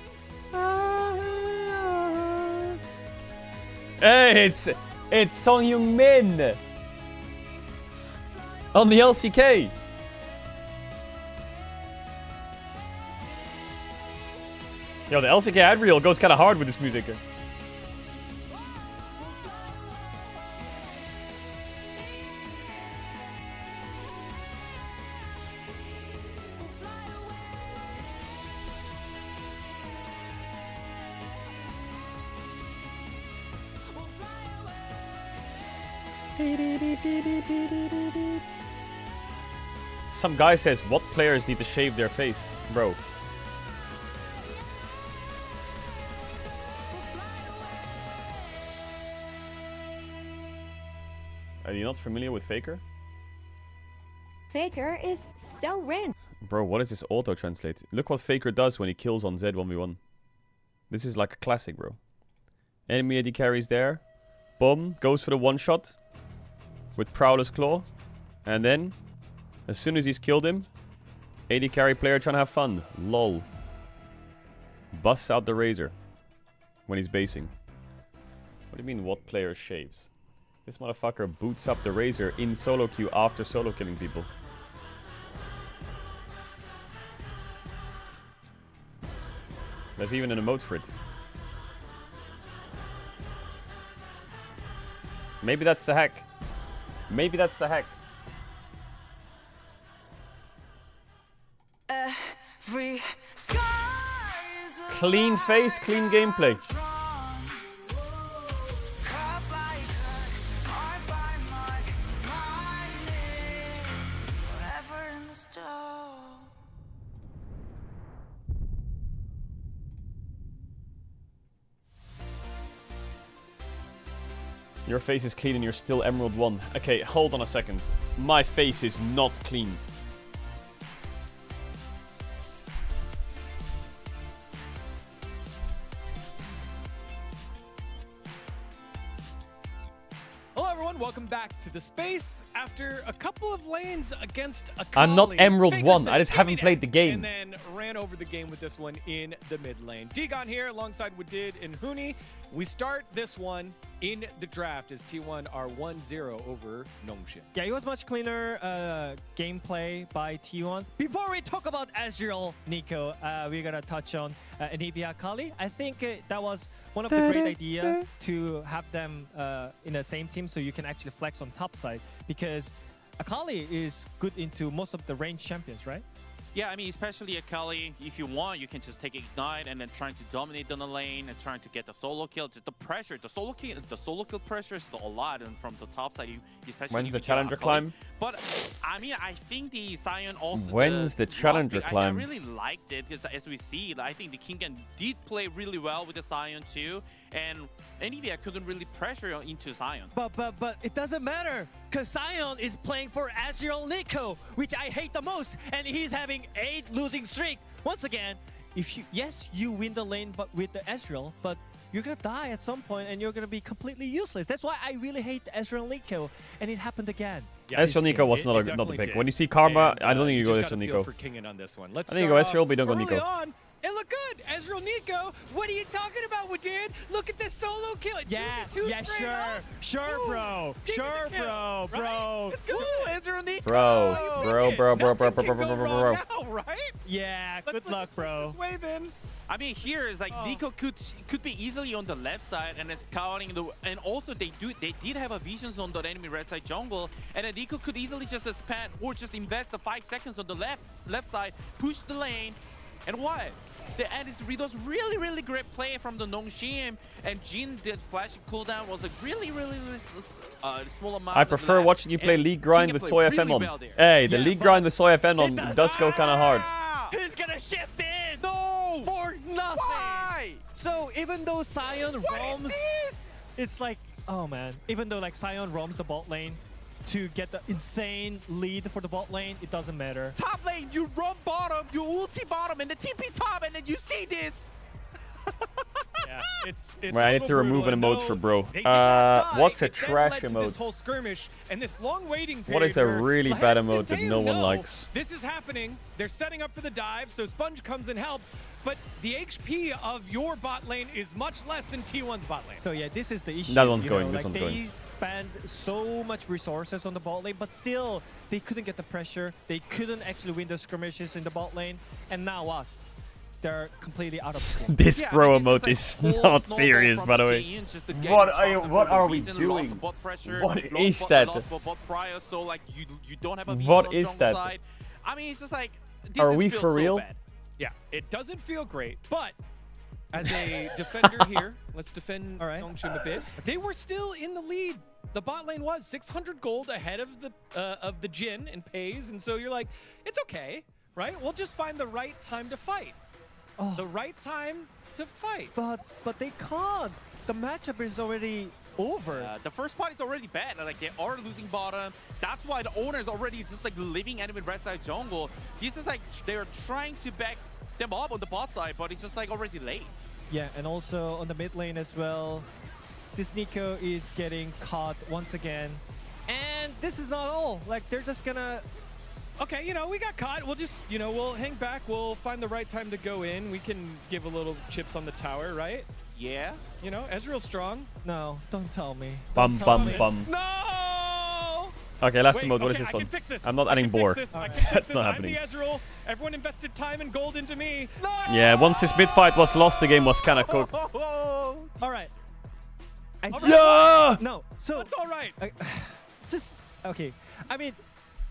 Hey, it's Song Heung-min on the LCK. Yo, the LCK ad reel goes kind of hard with this music. Some guy says, what players need to shave their face? Bro. Are you not familiar with Faker? Faker is so random. Bro, what is this auto-translate? Look what Faker does when he kills on Z 1v1. This is like a classic, bro. Enemy AD carries there. Boom. Goes for the one-shot. With Prowler's Claw. And then, as soon as he's killed him, AD carry player trying to have fun. Lol. Busts out the Razor. When he's basing. What do you mean, what player shaves? This motherfucker boots up the Razor in solo queue after solo killing people. There's even an emote for it. Maybe that's the hack. Maybe that's the hack. Clean face, clean gameplay. Your face is clean and you're still Emerald 1. Okay, hold on a second. My face is not clean. Hello everyone, welcome back to the space. After a couple of lanes against a I'm not colleague, Emerald Faker 1, said, I just "Give haven't me played that," the game. And then ran over the game with this one in the mid lane. Digon here alongside Wadid and Huni. We start this one in the draft as T1 are 1-0 over Nongshim. Yeah, it was much cleaner gameplay by T1. Before we talk about Caedrel, Nico, we're gonna touch on Anivia Akali. I think that was one of the great ideas to have them in the same team so you can actually flex on top side, because Akali is good into most of the range champions, right? Yeah, I mean, especially at Kelly, if you want, you can just take Ignite and then trying to dominate on the lane and trying to get the solo kill. Just the pressure, the solo kill pressure is a lot, and from the top side, especially. When's the if you get challenger Akali. climb? But I mean, I think the Sion also. When's the challenger last pick, climb? I really liked it because as we see, I think the Kingan did play really well with the Sion too, and Nvidia couldn't really pressure into Sion. But it doesn't matter, because Sion is playing for Caedrel Nico, which I hate the most, and he's having 8 losing streak. Once again, if you win the lane but with the Caedrel, but you're gonna die at some point and you're gonna be completely useless. That's why I really hate Caedrel Nico, and it happened again. Yeah, Ezreal Nico was not the pick. When you see Karma, I don't think you go Ezreal Nico. For Kingen on this one. I think you go Ezreal, but you don't go early Nico. On, it looked good. Ezreal Nico. What are you talking about, Wadid? Look at this solo kill. Sure, bro. Sure, bro. Let's go. Ezreal Nico. Bro. Now, right? Yeah, good luck, bro. This wave in. I mean, here is like Nico could be easily on the left side and scouting the, and also they did have a visions on the enemy red side jungle, and then Nico could easily just spend or just invest the 5 seconds on the left side, push the lane, and what? The end is those really great play from the Nongshim, and Jin did flash cooldown was a really small amount. I prefer watching you play League Grind with Soy FM on. Hey, the League Grind with Soy FM on does go kind of hard. He's gonna shift in. No! For nothing. Why? So even though Sion roams, it's like, oh man. Even though like Sion roams the bot lane to get the insane lead for the bot lane, it doesn't matter. Top lane, you run bottom, you ulti bottom, and the TP top, and then you see this. Yeah, it's Wait, I need to remove an emote for bro. What's a trash emote? This whole skirmish and this long waiting period. What is a where really bad Lance and emote that Dale no one know likes? This is happening. They're setting up for the dive, so Sponge comes and helps. But the HP of your bot lane is much less than T1's bot lane. So yeah, this is the issue. That one's you going, know, this like one's going. They spent so much resources on the bot lane, but still they couldn't get the pressure. They couldn't actually win the skirmishes in the bot lane. And now what? They're completely out of skin. This bro emote is not serious, by the way. What are we doing? What is that? What is that? I mean, it's just like, are we for real? Yeah, it doesn't feel great, but as a defender here, let's defend Nongshim a bit. They were still in the lead. The bot lane was 600 gold ahead of the Jin and Pays, and so you're like, it's okay, right? We'll just find the right time to fight. The right time to fight. But they can't. The matchup is already over. The first part is already bad. Like, they are losing bottom. That's why the owner is already just like living enemy red side jungle. This is like they're trying to back them up on the bot side, but it's just like already late. Yeah, and also on the mid lane as well. This Nico is getting caught once again. And this is not all. Like, they're just gonna... Okay, you know, we got caught. We'll just, you know, we'll hang back. We'll find the right time to go in. We can give a little chips on the tower, right? Yeah. You know, Ezreal's strong. No, don't tell me. Bum. No! Okay, last Wait, emote. What okay, is this I one? can fix this. I'm not adding boar. That's That's not happening. I'm the Ezreal. Everyone invested time and gold into me. No! Yeah, once this mid fight was lost, the game was kind of cooked. All right. Yeah! No, so... That's all right. Just... Okay. I mean,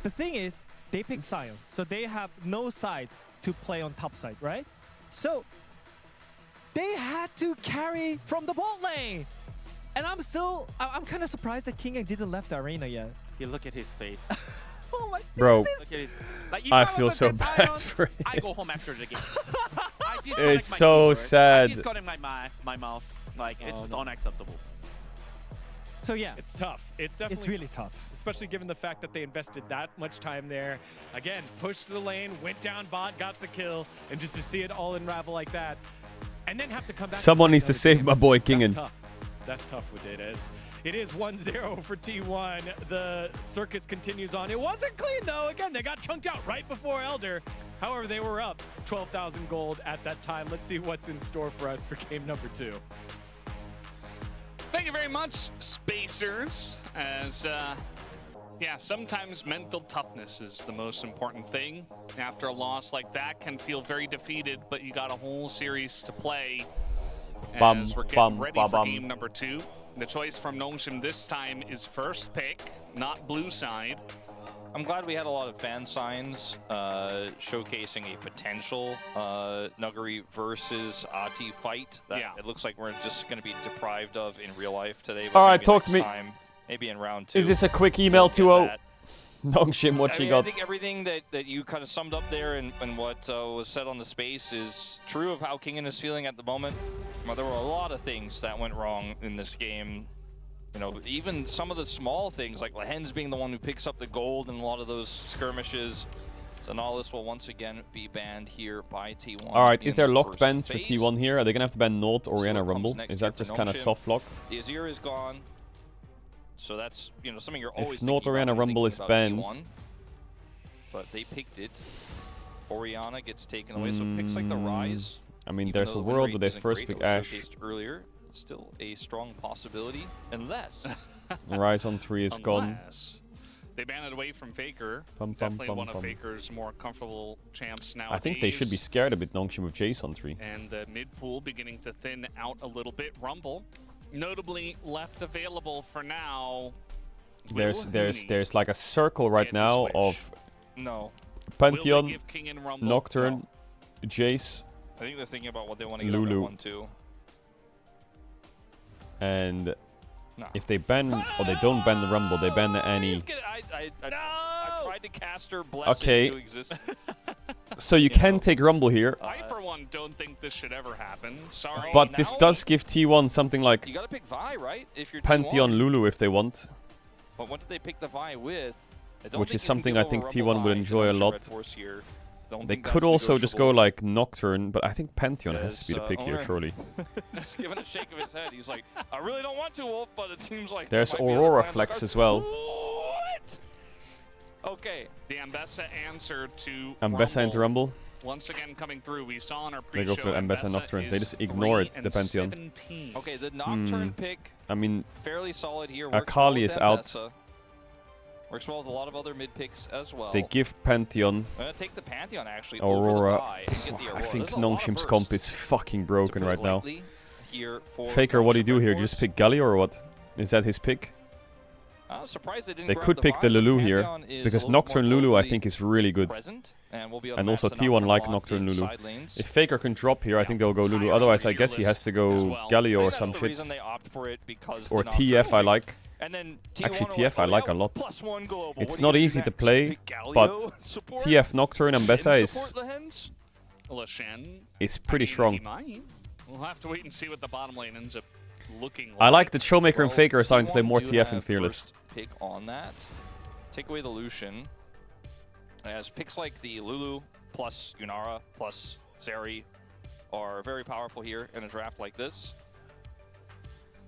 the thing is, they picked Sion, so they have no side to play on top side, right? So they had to carry from the bot lane, and I'm kind of surprised that Kingan didn't left the arena yet. You look at his face. Oh my Bro, Look at his, like, if I was feel a so good bad Sion, for him. I go home after the game. It's so sad. I discarded my mouse. Like, it's just unacceptable. So yeah, It's tough. It's definitely it's really tough. especially given the fact that they invested that much time there. Again, pushed the lane, went down bot, got the kill, and just to see it all unravel like that, and then have to come back. Someone and needs to another save game. my boy That's Kingan. tough. That's tough with it. It is 1-0 for T1. The circus continues on. It wasn't clean though. Again, they got chunked out right before Elder. However, they were up 12,000 gold at that time. Let's see what's in store for us for game number 2. Thank you very much, Spacers. As, yeah, sometimes mental toughness is the most important thing. After a loss like that, can feel very defeated, but you got a whole series to play. As we're getting ready for game number 2. The choice from Nongshim this time is first pick, not blue side. I'm glad we had a lot of fan signs showcasing a potential Nuguri versus Ati fight that it looks like we're just going to be deprived of in real life today. All right, talk to me. Maybe in round 2. Is this a quick email 2-0? Nongshim, what you got? I think everything that you kind of summed up there and what was said on the space is true of how Kingen is feeling at the moment. Well, there were a lot of things that went wrong in this game. You know, even some of the small things, like Lahen's being the one who picks up the gold in a lot of those skirmishes. So Nautilus will once again be banned here by T1. All right, is there locked bans for T1 here? Are they going to have to ban Nord or Oriana Rumble? Is that just kind of soft locked? The Azir is gone. So that's, you know, something you're always if Nord Oriana Rumble is banned. T1, but they picked it. Oriana gets taken away, so picks like the Rise. I mean, there's a world where they first pick Ashe. Earlier. Still a strong possibility, unless Rise on 3 is gone. They ban it away from Faker. Bum, bum, Definitely bum, one of bum. Faker's more comfortable champs now. I think they should be scared a bit, Nongshim, with Jace on 3. And the mid pool beginning to thin out a little bit. Rumble, notably left available for now. There's like a circle right now of Pantheon, Nocturne, Jace. I think they're thinking about what they want to get Lulu. on 1-2. And if they ban or they don't ban the Rumble, they ban the Annie. I tried to cast her blessing into existence. So you can take Rumble here. I, for one, don't think this should ever happen. Sorry. But this does give T1 something like you gotta pick Vi, right? If you're Pantheon T1. Lulu if they want. But what did they pick the Vi with? Which is something I think T1 would enjoy a lot. They could also just go like Nocturne, but I think Pantheon has to be the pick here, surely. He's giving a shake of his head. He's like, I really don't want to, Wolf, but it seems like there's Aurora Flex as well. What? Okay. The Ambessa answer to Ambessa into Rumble. Once again coming through. We saw on our They pre-show go for Ambessa Nocturne. They just ignore it, the Pantheon. Okay, the Nocturne pick. I mean, fairly solid here. Akali is out. Works well with a lot of other mid picks as well. They give Pantheon. I'm gonna take the Pantheon actually. Aurora. Over the Vi and get the Aurora. I think There's a lot of Nongshim's burst. comp is fucking broken right now. Here for Faker, what do you do here? Just pick Galio or what? Is that his pick? I'm surprised they didn't They grab could pick Vi, the but Lulu here, Pantheon is because a little Nocturne more Lulu I globally think is really good. present, and we'll be able And to also match the T1 Nocturne like lock Nocturne in Lulu. side lanes. If Faker can drop here, I think they'll go Lulu. Otherwise, I guess he has to go Galio or That's some the shit. reason they opt for it, because Or the Nocturne TF I like. And then Actually, T1 TF I like a lot. +1 global. It's What not do you do easy to next? play, Pick Galio? but Support? TF Nocturne and Ambessa Shin is support the Hens? pretty strong. He might. We'll have to wait and see what the bottom lane ends up looking like. I like that Showmaker and Faker are starting to play T1 more do TF and have Fearless. first pick on that. Take away the Lucian. As picks like the Lulu plus Yunara plus Zeri are very powerful here in a draft like this.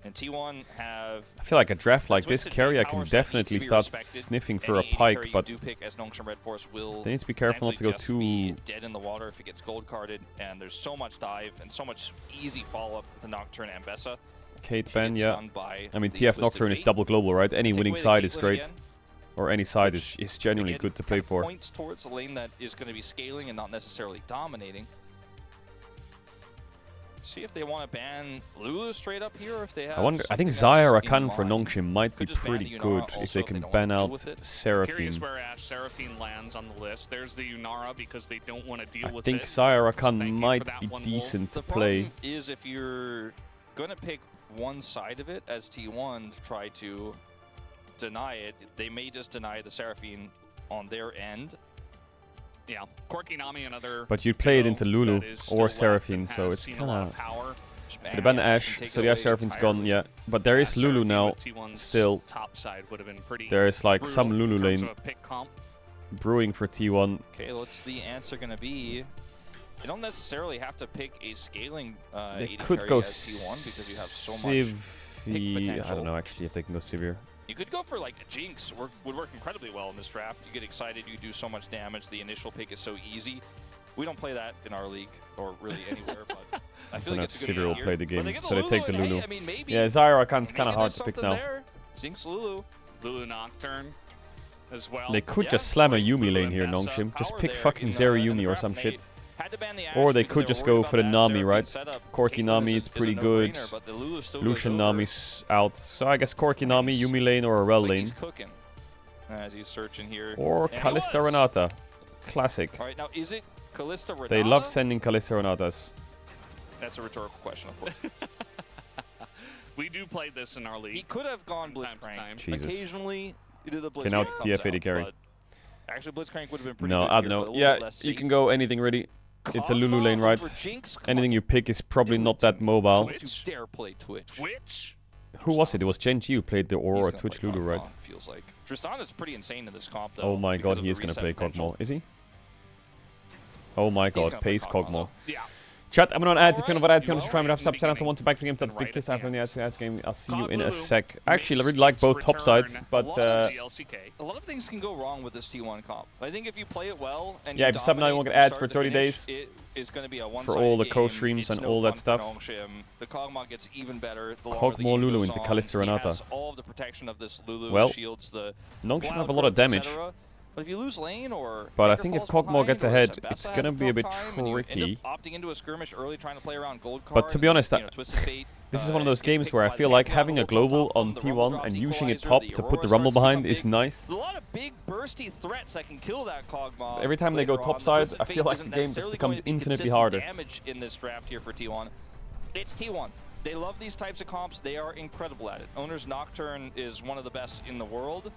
And T1 have... I feel like a draft like this, twisted carry I power can set needs definitely to be start respected. sniffing for Any a AD pike, carry but you do pick as Nongshim Red Force will they need to be careful not to go potentially too... just be dead in the water if it gets gold carded, and there's so much dive and so much easy follow-up to Nocturne and Ambessa. Kate She Ben, gets yeah. stunned by I mean, the TF Twisted Nocturne is Fate. double global, right? Any Take winning away the side is Caitlyn great. again, Or any side which, is genuinely again, good to play kind of for. Points towards a lane that is going to be scaling and not necessarily dominating. See if they want to ban Lulu straight up here, or if they have. I think something Xayah else in Rakan for mind. Nongshim might be Could just ban pretty Yunara good also if they if can don't ban wanna deal out with it. Curious Seraphine. where Ashe Seraphine lands on the list. There's the Yunara because they don't want to deal I with think it. Xayah So thank Rakan you for might that be one, Wolf. decent to The play. problem is if you're going to pick one side of it as T1 to try to deny it, they may just deny the Seraphine on their end. Yeah, Corki Nami, another. But you'd play it into Lulu that is still or left Seraphine, and so has it's seen a kind lot of... of power. So they ban the And Ashe, take so the away Ashe Seraphine's gone, entirely. yeah. But there is Ashe Lulu Seraphine now, with T1's still. top side would have been pretty There is like brutal some in Lulu terms lane of a pick comp. brewing for T1. Okay, what's the answer going to be? You don't necessarily have to pick a scaling They AD could carry go as T1 because you have so much pick Civi... I potential. don't know actually if they can go Severe. You could go for like a Jinx, would work incredibly well in this draft. You get excited, you do so much damage, the initial pick is so easy. We don't play that in our league, or really anywhere, but I feel like it's a good Severe will idea. play the But game, they get so they take the and, hey, Lulu. I mean, maybe, Yeah, Xayah Rakan's maybe kind of hard there's to pick something now. there. Jinx Lulu. Lulu Nocturne as well. They could Yeah, just slam a great Yumi Lulu lane and here, Nessa. Nongshim. Just Power pick there fucking in Zeri the Yumi or draft, some and shit. they had to ban the Ashe Or they because could were just worried go about for the that Nami, Seraphine right? setup. Corki Caitlyn Nami, is it's a pretty good. no-brainer, but the Lulu still goes Lucian over. Nami's out. So I guess Corki Nami, Yumi lane or a Rel Looks like lane. he's cooking. as he's searching here. Or And Kalista it was. Renata. Classic. All right, now is it Kalista Renata? They love sending Kalista Renatas. That's a rhetorical question, of course. We do play this in our league. He could have gone from time to Blitzcrank. time. Jesus. Occasionally, either the Blitzcrank Okay, now it's comes TF80 out, carry. but Actually, Blitzcrank would have been pretty No, good I here, don't but a know. little Yeah, bit less you safe. can go anything really. It's a Lulu lane, right? over Jinx? Come Anything on, you pick is probably not that mobile. don't you dare play Twitch. Twitch? Who was it? It was Gen G who played the He's Aurora gonna Twitch play Lulu, right? Kog'Maw, feels like. Tristan is pretty insane in this comp, though. Oh my because god, of he the is gonna reset play potential. Kog'Maw. Is he? Oh my He's god, gonna play pace Kog'Maw, Kog'Maw. Yeah. Chat, I'm gonna add if you know what I You tell you to try will and have in the subs. I don't beginning want to back for games. That's and big right this at after the the ads game. I'll see you Cog in a Lulu sec. Actually, I makes really like both its top sides, return but A lot of to the LCK. A lot of things can go wrong with this T1 comp. I think if you play it well and Yeah, you if you sub now, you won't dominate get from ads for start to 30 finish, days. It is going to be a one For all the game. co-streams It's and no all that fun for stuff. Nongshim. The Kog'Maw gets even better the longer the Kog'Maw game Lulu goes into on. Kalista He Renata. has all of the protection of this Lulu, Well, shields, the Nongshim wild have a lot of growth, damage. etc. But if you lose lane or But I Faker think if falls Kog'Maw behind, gets or ahead, Sabessa it's has gonna be a tough bit time and you end tricky. up opting into a skirmish early, trying to play around gold But card to be honest, and, you know, Twisted Fate, This is one of those gets games picked where I by feel the like Panther having a ults on global top on of them, the Rumble T1 drops and using it equalizer, top the to put Aurora the Rumble starts to behind become is big. nice. There's a lot of big bursty threats that can kill that Kog'Maw. Every time they go later on. top The side, Twisted I Fate feel like isn't the game just necessarily becomes going to be infinitely consistent harder. damage in this draft here for T1. It's T1. They love these types of comps. They are incredible at it. Owner's Nocturne is one of the best in the world.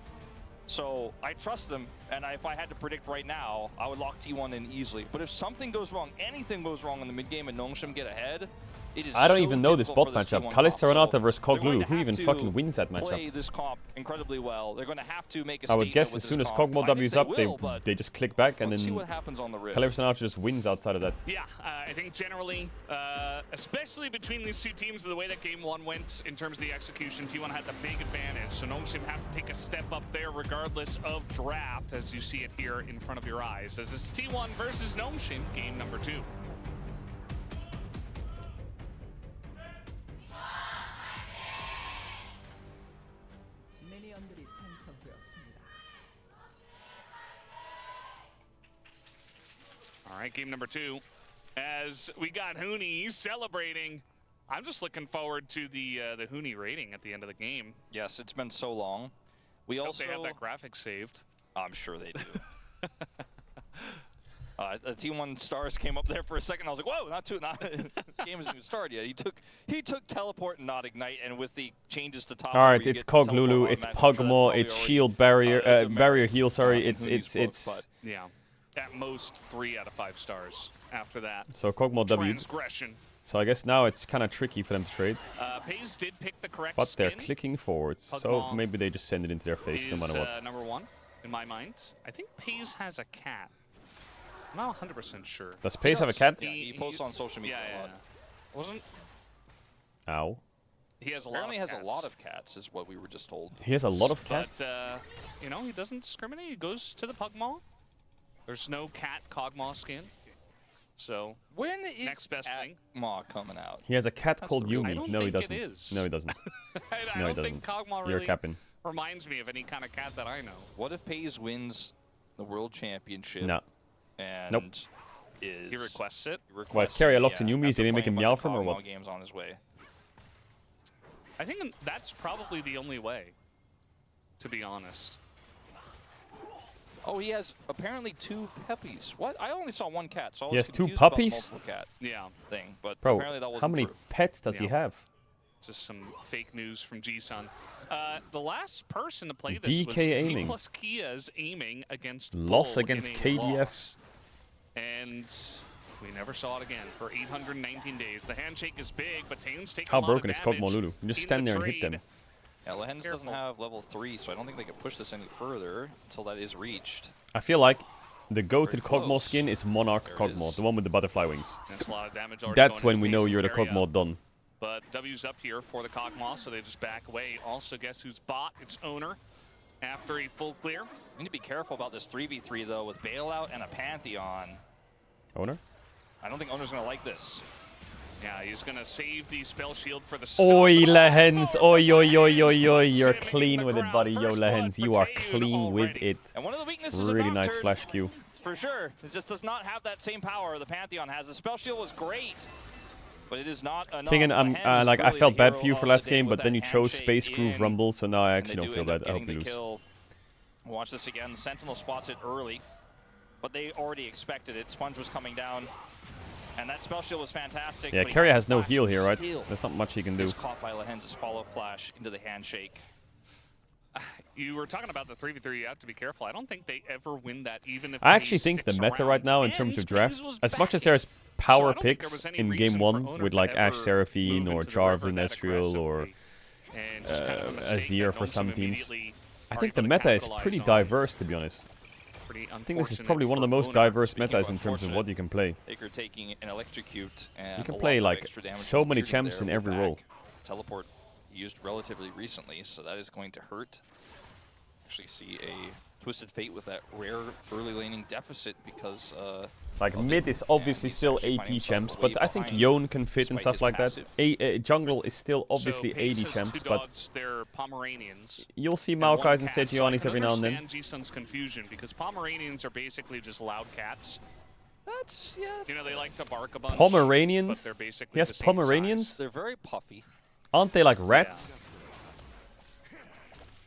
So I trust them, and if I had to predict right now, I would lock T1 in easily. But if something goes wrong, anything goes wrong in the mid game and Nongshim get ahead, it is I don't so even know this difficult bot for this matchup. T1 comp. Kalista Renata So versus they're Kog going Lulu. to Who have even to fucking wins that play matchup? this comp incredibly well. They're going to have to make a I would statement guess with as this soon as comp. Kog'Maw I think W's they up, will, but they just click back and let's see then what happens on the rift. Kalista Renata just wins outside of that. Yeah, I think generally, especially between these two teams, the way that game one went in terms of the execution, T1 had the big advantage. So Nongshim have to take a step up there regardless of draft, as you see it here in front of your eyes. As it's T1 versus Nongshim, game number 2. All right, game number 2. As we got Huni celebrating, I'm just looking forward to the Huni rating at the end of the game. Yes, it's been so long. We Hope also they have that graphic saved. I'm sure they do. The T1 stars came up there for a second. I was like, "Whoa, not the game hasn't even started yet." He took teleport and not ignite, and with the changes to top. All right, it's Kog Lulu, it's Pugmore, it's shield barrier, barrier heal. Sorry, it's Yeah, at most 3 out of 5 stars after that. So Kog'Maw W. Transgression. So I guess now it's kind of tricky for them to trade, Paze did pick the correct but they're skin. clicking forwards. So Pugmore maybe they just send it into their face no is, matter what. number 1 in my mind. I think Paze has a cat. I'm not 100% sure. Does Pace have a cat? Yeah, he posts on social media a lot. Wasn't Ow. he has a Apparently lot of has cats. a lot of cats, is what we were just told. He has a lot of cats. But you know, he doesn't discriminate. He goes to the Pugmall. There's no cat Kog'Maw skin. So When is next best thing. Maw coming out? He has a cat That's called the real- Yumi. I don't No, he think it doesn't. is. No, he doesn't. I No, he don't doesn't. think Kog'Maw You're really capping. reminds me of any kind of cat that I know. What if Paze wins the World Championship? No. And Nope. is He requests it. What, Carrier locked in yeah, Yumi's, after did he make playing him a meow bunch for him or of what? Kog'Maw games on his way. I think that's probably the only way, to be honest. Oh, he has apparently 2 puppies. What? I only saw 1 cat, so I was He has 2 confused about the puppies? multiple cat Yeah, thing, but Bro, apparently that wasn't how many true. pets does he Yeah. have? just some fake news from G-Sun. The last person to play this DK was aiming. T+ Kia's aiming against Loss Bull against in a KDF. loss. And we never saw it again for 819 days. The handshake is big, but Tame's taking How a lot broken of is Kog'Maw damage Lulu? You just in stand the there and hit trade. them. Yeah, Lehens doesn't Careful. have level 3, so I don't think they can push this any further until that is reached. I feel like the go-to Very Kog'Maw close. skin is Monarch There it Kog'Maw, is. the one with the butterfly wings. That's a lot of damage already That's going when we into know Pace you're the area. Kog'Maw done. But W's up here for the Kog'Maw, so they just back away. Also, guess who's bot? Its owner after a full clear. We need to be careful about this 3v3, though, with Bailout and a Pantheon. Owner? I don't think Owner's going to like this. Yeah, he's going to save the spell shield for the start. Oi, but Lehens. oh, Oi, oi, oi, oi, Lehens oi. You're sitting in clean the with it, ground. buddy. Yo, First blood Lehens, for you are Taeyun clean with already. it. And one of the weaknesses Really of nice Nocturne, flash Q. for sure, it just does not have that same power the Pantheon has. The spell shield was great, but it is not enough. Tingen, Lehens is like, I really felt the bad hero for you for of last the day game, with but then you that chose handshake Space Groove in, Rumble, so now I and actually they don't do feel end up bad. I hope getting you the lose. kill. Watch this again. The Sentinel spots it early, but they already expected it. Sponge was coming down, and that spell shield was fantastic. Yeah, Carrier has no heal here, right? There's not much he can do. He's caught by Lehens' follow flash into the handshake. You were talking about the 3v3, you have to be careful. I don't think they ever win that, even if I actually think the meta right now in terms of draft, as much as there's power picks in game 1 with like Ashe Seraphine or Jarvan Ezreal or Azir for some teams, I think the meta is pretty diverse, to be honest. I think this is probably one of the most diverse metas in terms of what you can play. Faker taking an electrocute and you can play like so many champs in every role. Teleport used relatively recently, so that is going to hurt. Actually see a Twisted Fate with that rare early laning deficit because like mid is obviously still AP champs, but I think Yone can fit and stuff like that. Jungle is still obviously AD champs, but you'll see Maokai's and Sejuani's every now and then. G-Sun's confusion because Pomeranians are basically just loud cats. That's you know, they like to bark a bunch. Pomeranians? But they're basically Yes, the same Pomeranians? size. They're very puffy. Aren't they like rats? Yeah.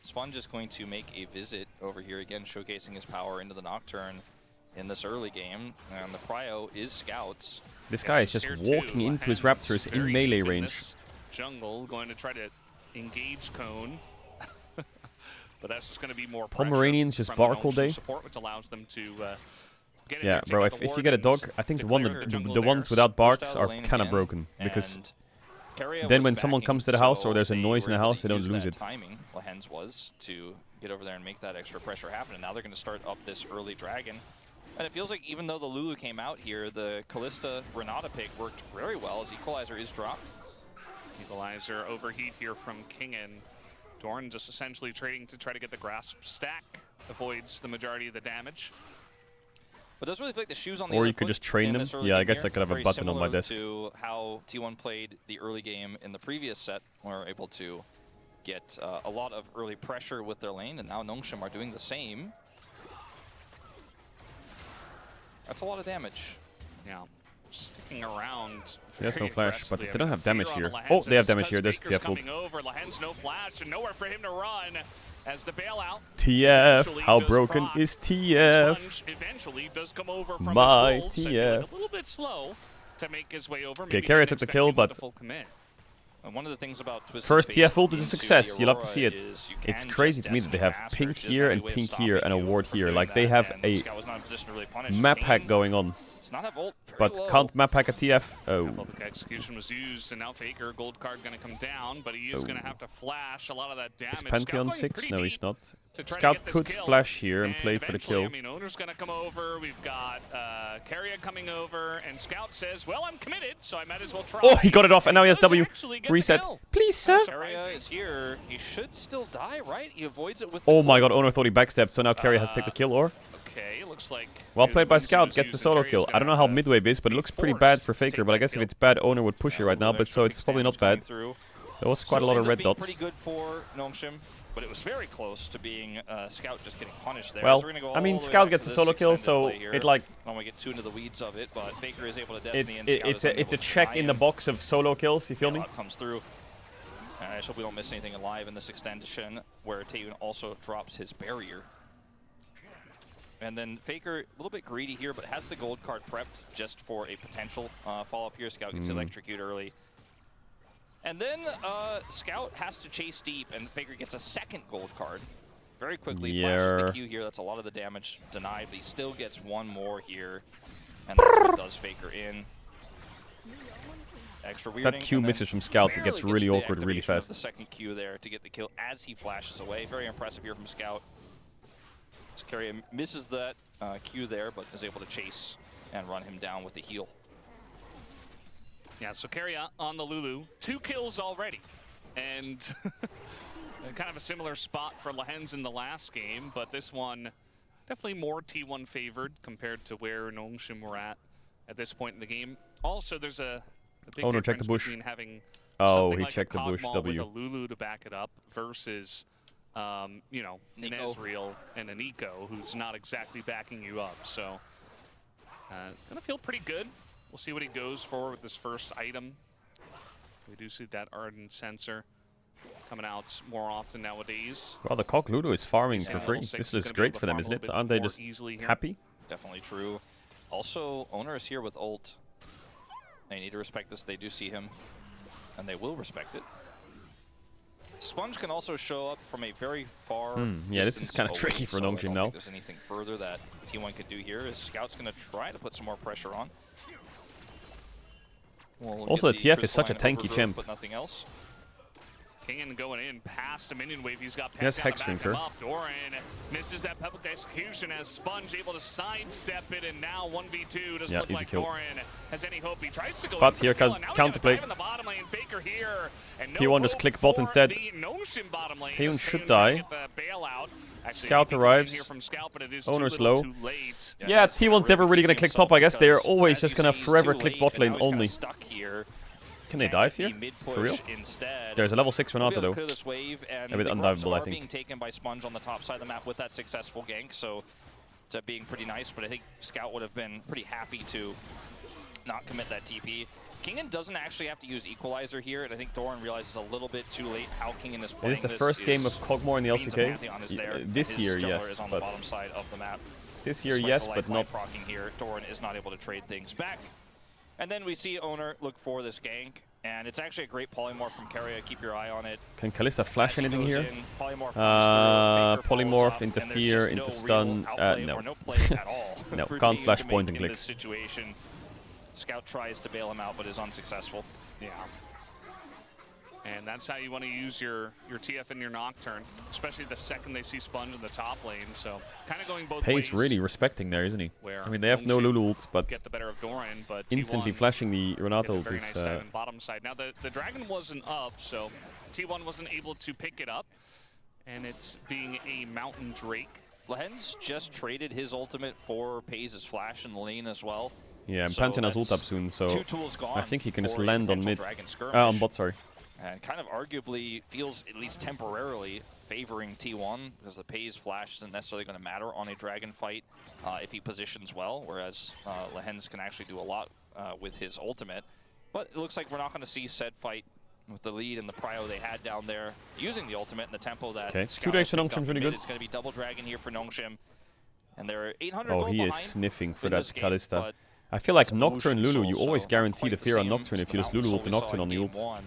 Sponge is going to make a visit over here again, showcasing his power into the Nocturne in this early game. And the prio is Scouts. This guy is just walking into his Raptors in melee range. Jungle going to try to engage Cone. But that's just going to be more Pomeranians just bark all day. Support, which allows them to get yeah, bro, if you get a dog, I think the ones without barks are kind of broken. Because then when someone comes to the house or there's a noise in the house, they don't lose it. Timing, Lehens was to get over there and make that extra pressure happen. And now they're going to start up this early dragon. And it feels like even though the Lulu came out here, the Kalista Renata pick worked very well as Equalizer is dropped. Equalizer overheat here from Kingen. Dorn just essentially trading to try to get the grasp stack. Avoids the majority of the damage. But it does really feel like the shoes on the or other you could foot just train them. Yeah, I guess I could have a button on my desk. To how T1 played the early game in the previous set, we were able to get a lot of early pressure with their lane, and now Nongshim are doing the same. That's a lot of damage. Yeah, sticking around. He has no flash, but they don't have damage here. Oh, they have damage here. There's TF ult. Lehens no flash and nowhere for him to run. As the bailout TF, how broken is TF? Sponge eventually does come over from my his gold, TF. a little bit slow to make his way over. Okay, Carrier took the kill, but and one of the things about first TF ult is a success. You love to see it. It's crazy to me that they have pink here and pink here and a ward here. Like they have a map hack going on. But can't map hack a TF. Oh. Public execution was used, and now Faker gold card going to come down, but he is going to have to flash a lot of that damage. Is Pantheon 6? No, he's not. Scout could flash here and play for the kill. I mean, Owner's going to come over. We've got Carrier coming over, and Scout says, "Well, I'm committed, so I might as well try." Oh, he got it off, and now he has W. Reset. Please, sir. Carrier is here. He should still die, right? He avoids it with. Oh my God, Owner thought he backstepped, so now Carrier has to take the kill, or? Okay, looks like well played by Scout, gets the solo kill. I don't know how mid-wave is, but it looks pretty bad for Faker, but I guess if it's bad, Owner would push it right now, but so it's probably not bad. There was quite a lot of red dots. Pretty good for Nongshim, but it was very close to being Scout just getting punished there. Well, I mean, Scout gets the solo kill, so it like... I don't want to get too into the weeds of it, but Faker is able to Destiny and it's a check in the box of solo kills, you feel me? Comes through. And I just hope we don't miss anything alive in this extension, where Taeyun also drops his barrier. And then Faker, a little bit greedy here, but has the gold card prepped just for a potential follow-up here. Scout gets electrocute early. And then Scout has to chase deep, and Faker gets a second gold card. Very quickly, flashes the Q here. That's a lot of the damage denied, but he still gets one more here. And that's what does Faker in. Extra weirding. That Q misses from Scout, it gets really awkward really fast. The second Q there to get the kill as he flashes away. Very impressive here from Scout. Carrier misses that Q there, but is able to chase and run him down with the heal. Yeah, so Carrier on the Lulu. 2 kills already. And kind of a similar spot for Lehens in the last game, but this one definitely more T1 favored compared to where Nongshim were at this point in the game. Also, there's a big difference between having something like a Cogmall with a Lulu to back it up versus you know, an Ezreal and an Eco who's not exactly backing you up. So, gonna feel pretty good. We'll see what he goes for with this first item. We do see that Ardent Sensor coming out more often nowadays. Well, the Cog Ludo is farming for Yeah, free. level 6 This is is gonna be great able to for them, farm a isn't little it? bit Aren't they more just easily here. happy? Definitely true. Also, Owner is here with ult. They need to respect this. They do see him, and they will respect it. Sponge can also show up from a very far Yeah, this is distance kind of away, tricky for so I Nongshim don't now. think there's anything further that T1 could do here. Is Scout's going to try to put some more pressure on. We'll Also, get the TF is such a Crystalline tanky Overgrowth, champ. but nothing else. Kingen going in past a minion wave. He's got Yes, Pet Hex down to back Drinker. him up. Doran misses that public execution as Sponge able to sidestep it, and now 1v2 doesn't Yeah, look easy like kill. Doran has any hope. He tries to go But in for here the kill, comes and now we have a counterplay. dive in the bottom lane. Faker here, and no T1 just hope click bot for instead. the Nongshim bottom lane. T1 as should Taeun die. trying to get the bailout. Actually, Scout he can come in arrives. here from Scout, but it is Owner's too little, low. too late. Yeah, that's gonna T1's never really gonna keep click himself top, I guess. They're because, always as just you gonna say, he's forever too click late, bot and lane now he's kinda only. stuck here. Can they Can't dive get the here? mid-push For real? Instead. There's a level 6 We'll be Renato able to though. clear this wave, and A bit the grubs undiveable, I are think. being taken by Sponge on the top side of the map with that successful gank, so it's being pretty nice. But I think Scout would have been pretty happy to not commit that TP. Kingen doesn't actually have to use Equalizer here, and I think Doran realizes a little bit too late how Kingen is playing. It is the first game of Cogmore in the Queens of LCK. Pantheon is there. This His year, jungler yes, is on the but bottom side of the map. this year, Despite yes, the but lifeline not. proccing here, Doran is not able to trade things back. And then we see Owner look for this gank, and it's actually a great polymorph from Keria. Keep your eye on it. Can Kalista flash As he anything goes here? in, polymorph comes through, Faker follows Polymorph, up, and there's interfere, just no into real stun. outplay No. or no play at all. No, for can't Taeun flash to point make and in click. this situation. Scout tries to bail him out, but is unsuccessful. Yeah. And that's how you want to use your TF and your Nocturne, especially the second they see Sponge in the top lane. So kind of going both ways. Pace really respecting there, isn't he? Where I mean, they have no Nongshim Lulu ult, but get the better of Doran, but instantly T1 flashing the did Renato a ult very is. nice dive in bottom side. Now the dragon wasn't up, so T1 wasn't able to pick it up, and it's being a Mountain Drake. Lehen's just traded his ultimate for Paze's flash in the lane as well. Yeah, and So Pantheon has ult up that's soon, so two tools gone I think he can just for a land on potential mid. dragon skirmish. On bot, sorry. And kind of arguably feels, at least temporarily, favoring T1 because the Paze flash isn't necessarily going to matter on a dragon fight if he positions well, whereas Lehen's can actually do a lot with his ultimate. But it looks like we're not going to see said fight with the lead and the prio they had down there using the ultimate and the tempo that Okay, Scout 2 days has to picked up Nongshim's really mid. good. It's going to be double dragon here for Nongshim. And they're 800 Oh, gold he is behind sniffing for in that this game, Kalista. but I feel like it's a Nocturne Lucian Lulu, you soul, always so guarantee quite the fear on same Nocturne if you just Mountain Lulu ult the Soul we saw Nocturne in on the game ult. one.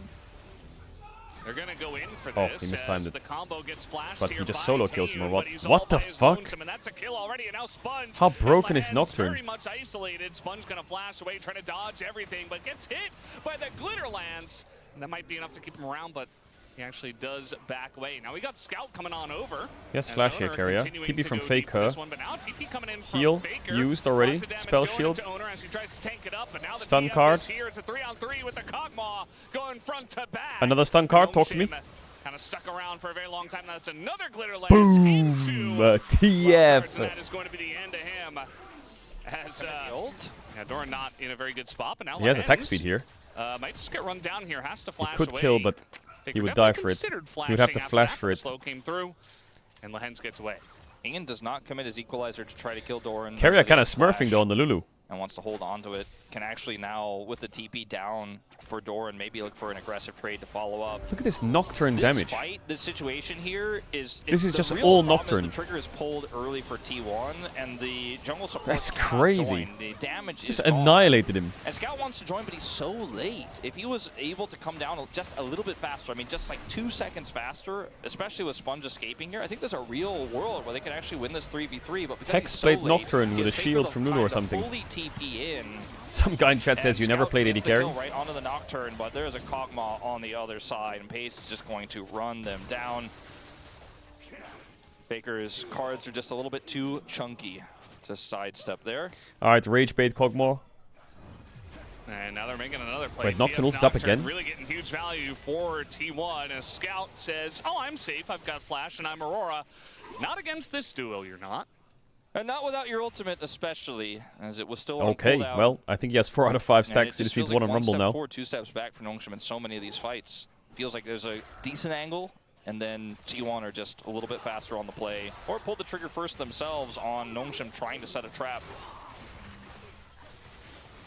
They're gonna go in for Oh, this he mistimed as it. the combo gets flashed But here he just by solo kills him or Taeun, what? but he's What all the by his fuck? lonesome, and that's a kill already, and now Sponge. How broken is Lehen's Nocturne? Very much isolated. Sponge gonna flash away, trying to dodge everything, but gets hit by the glitter lance. And that might be enough to keep him around, but he actually does back away. Now we got Scout coming on over. Yes, as flash here, Owner Keria. continuing TP to from go deep for Faker. this one, but now TP coming in from Heal Faker. used already. Lots of damage Spell going shield. into Owner as he tries to tank it up, but now the Stun TF card. is here. It's a 3-on-3 with the Kog'Maw going front to back. Another stun card, talk to me. Kind of stuck around for a very long time. That's another glitter lens Boom! into TF. and that is going to be the end of him. As yeah, Doran not in a very good spot, but now He has attack Lens, speed here. might just get run down here. Has to He flash could away. kill, but Faker he would definitely die for it. considered He would have to flashing flash after for that, it. but the slow came through, and Lehens gets away. Ingen does not commit his equalizer to try to kill Doran. Keria kind of Flash smurfing though on the Lulu. and wants to hold on to it. Can actually now, with the TP down for Doran, maybe look for an aggressive trade to follow up. Look at this Nocturne damage. This fight, this situation here is... This is the just real all problem is Nocturne. The trigger is pulled early for T1, and the jungle support That's cannot crazy. join. The damage Just is gone. annihilated him. And Scout wants to join, but he's so late. If he was able to come down just a little bit faster, I mean, just like 2 seconds faster, especially with Sponge escaping here, I think there's a real world where they could actually win this 3v3. But because he's so Hexblade late, Nocturne with gives a Faker shield the from Lulu time or to something. fully TP in. Some guy in chat says you never Scout played AD gets the carry. kill right onto the Nocturne, but there's a Kog'Maw on the other side, and Pace is just going to run them down. Faker's cards are just a little bit too chunky to sidestep there. Alright, Rage Bait Kog'Maw. And now they're making another play. Wait, Nocturne TF ults up Nocturne again? Really getting huge value for T1. And Scout says, oh, I'm safe. I've got Flash and I'm Aurora. Not against this duo, you're not. And not without your ultimate, especially, as it was still Okay, pulled out. well, I think he has 4 out of 5 And stacks. He just just needs feels 1 on like Rumble step now. forward, 2 steps back for Nongshim in so many of these fights. Feels like there's a decent angle, and then T1 are just a little bit faster on the play, or pull the trigger first themselves on Nongshim trying to set a trap.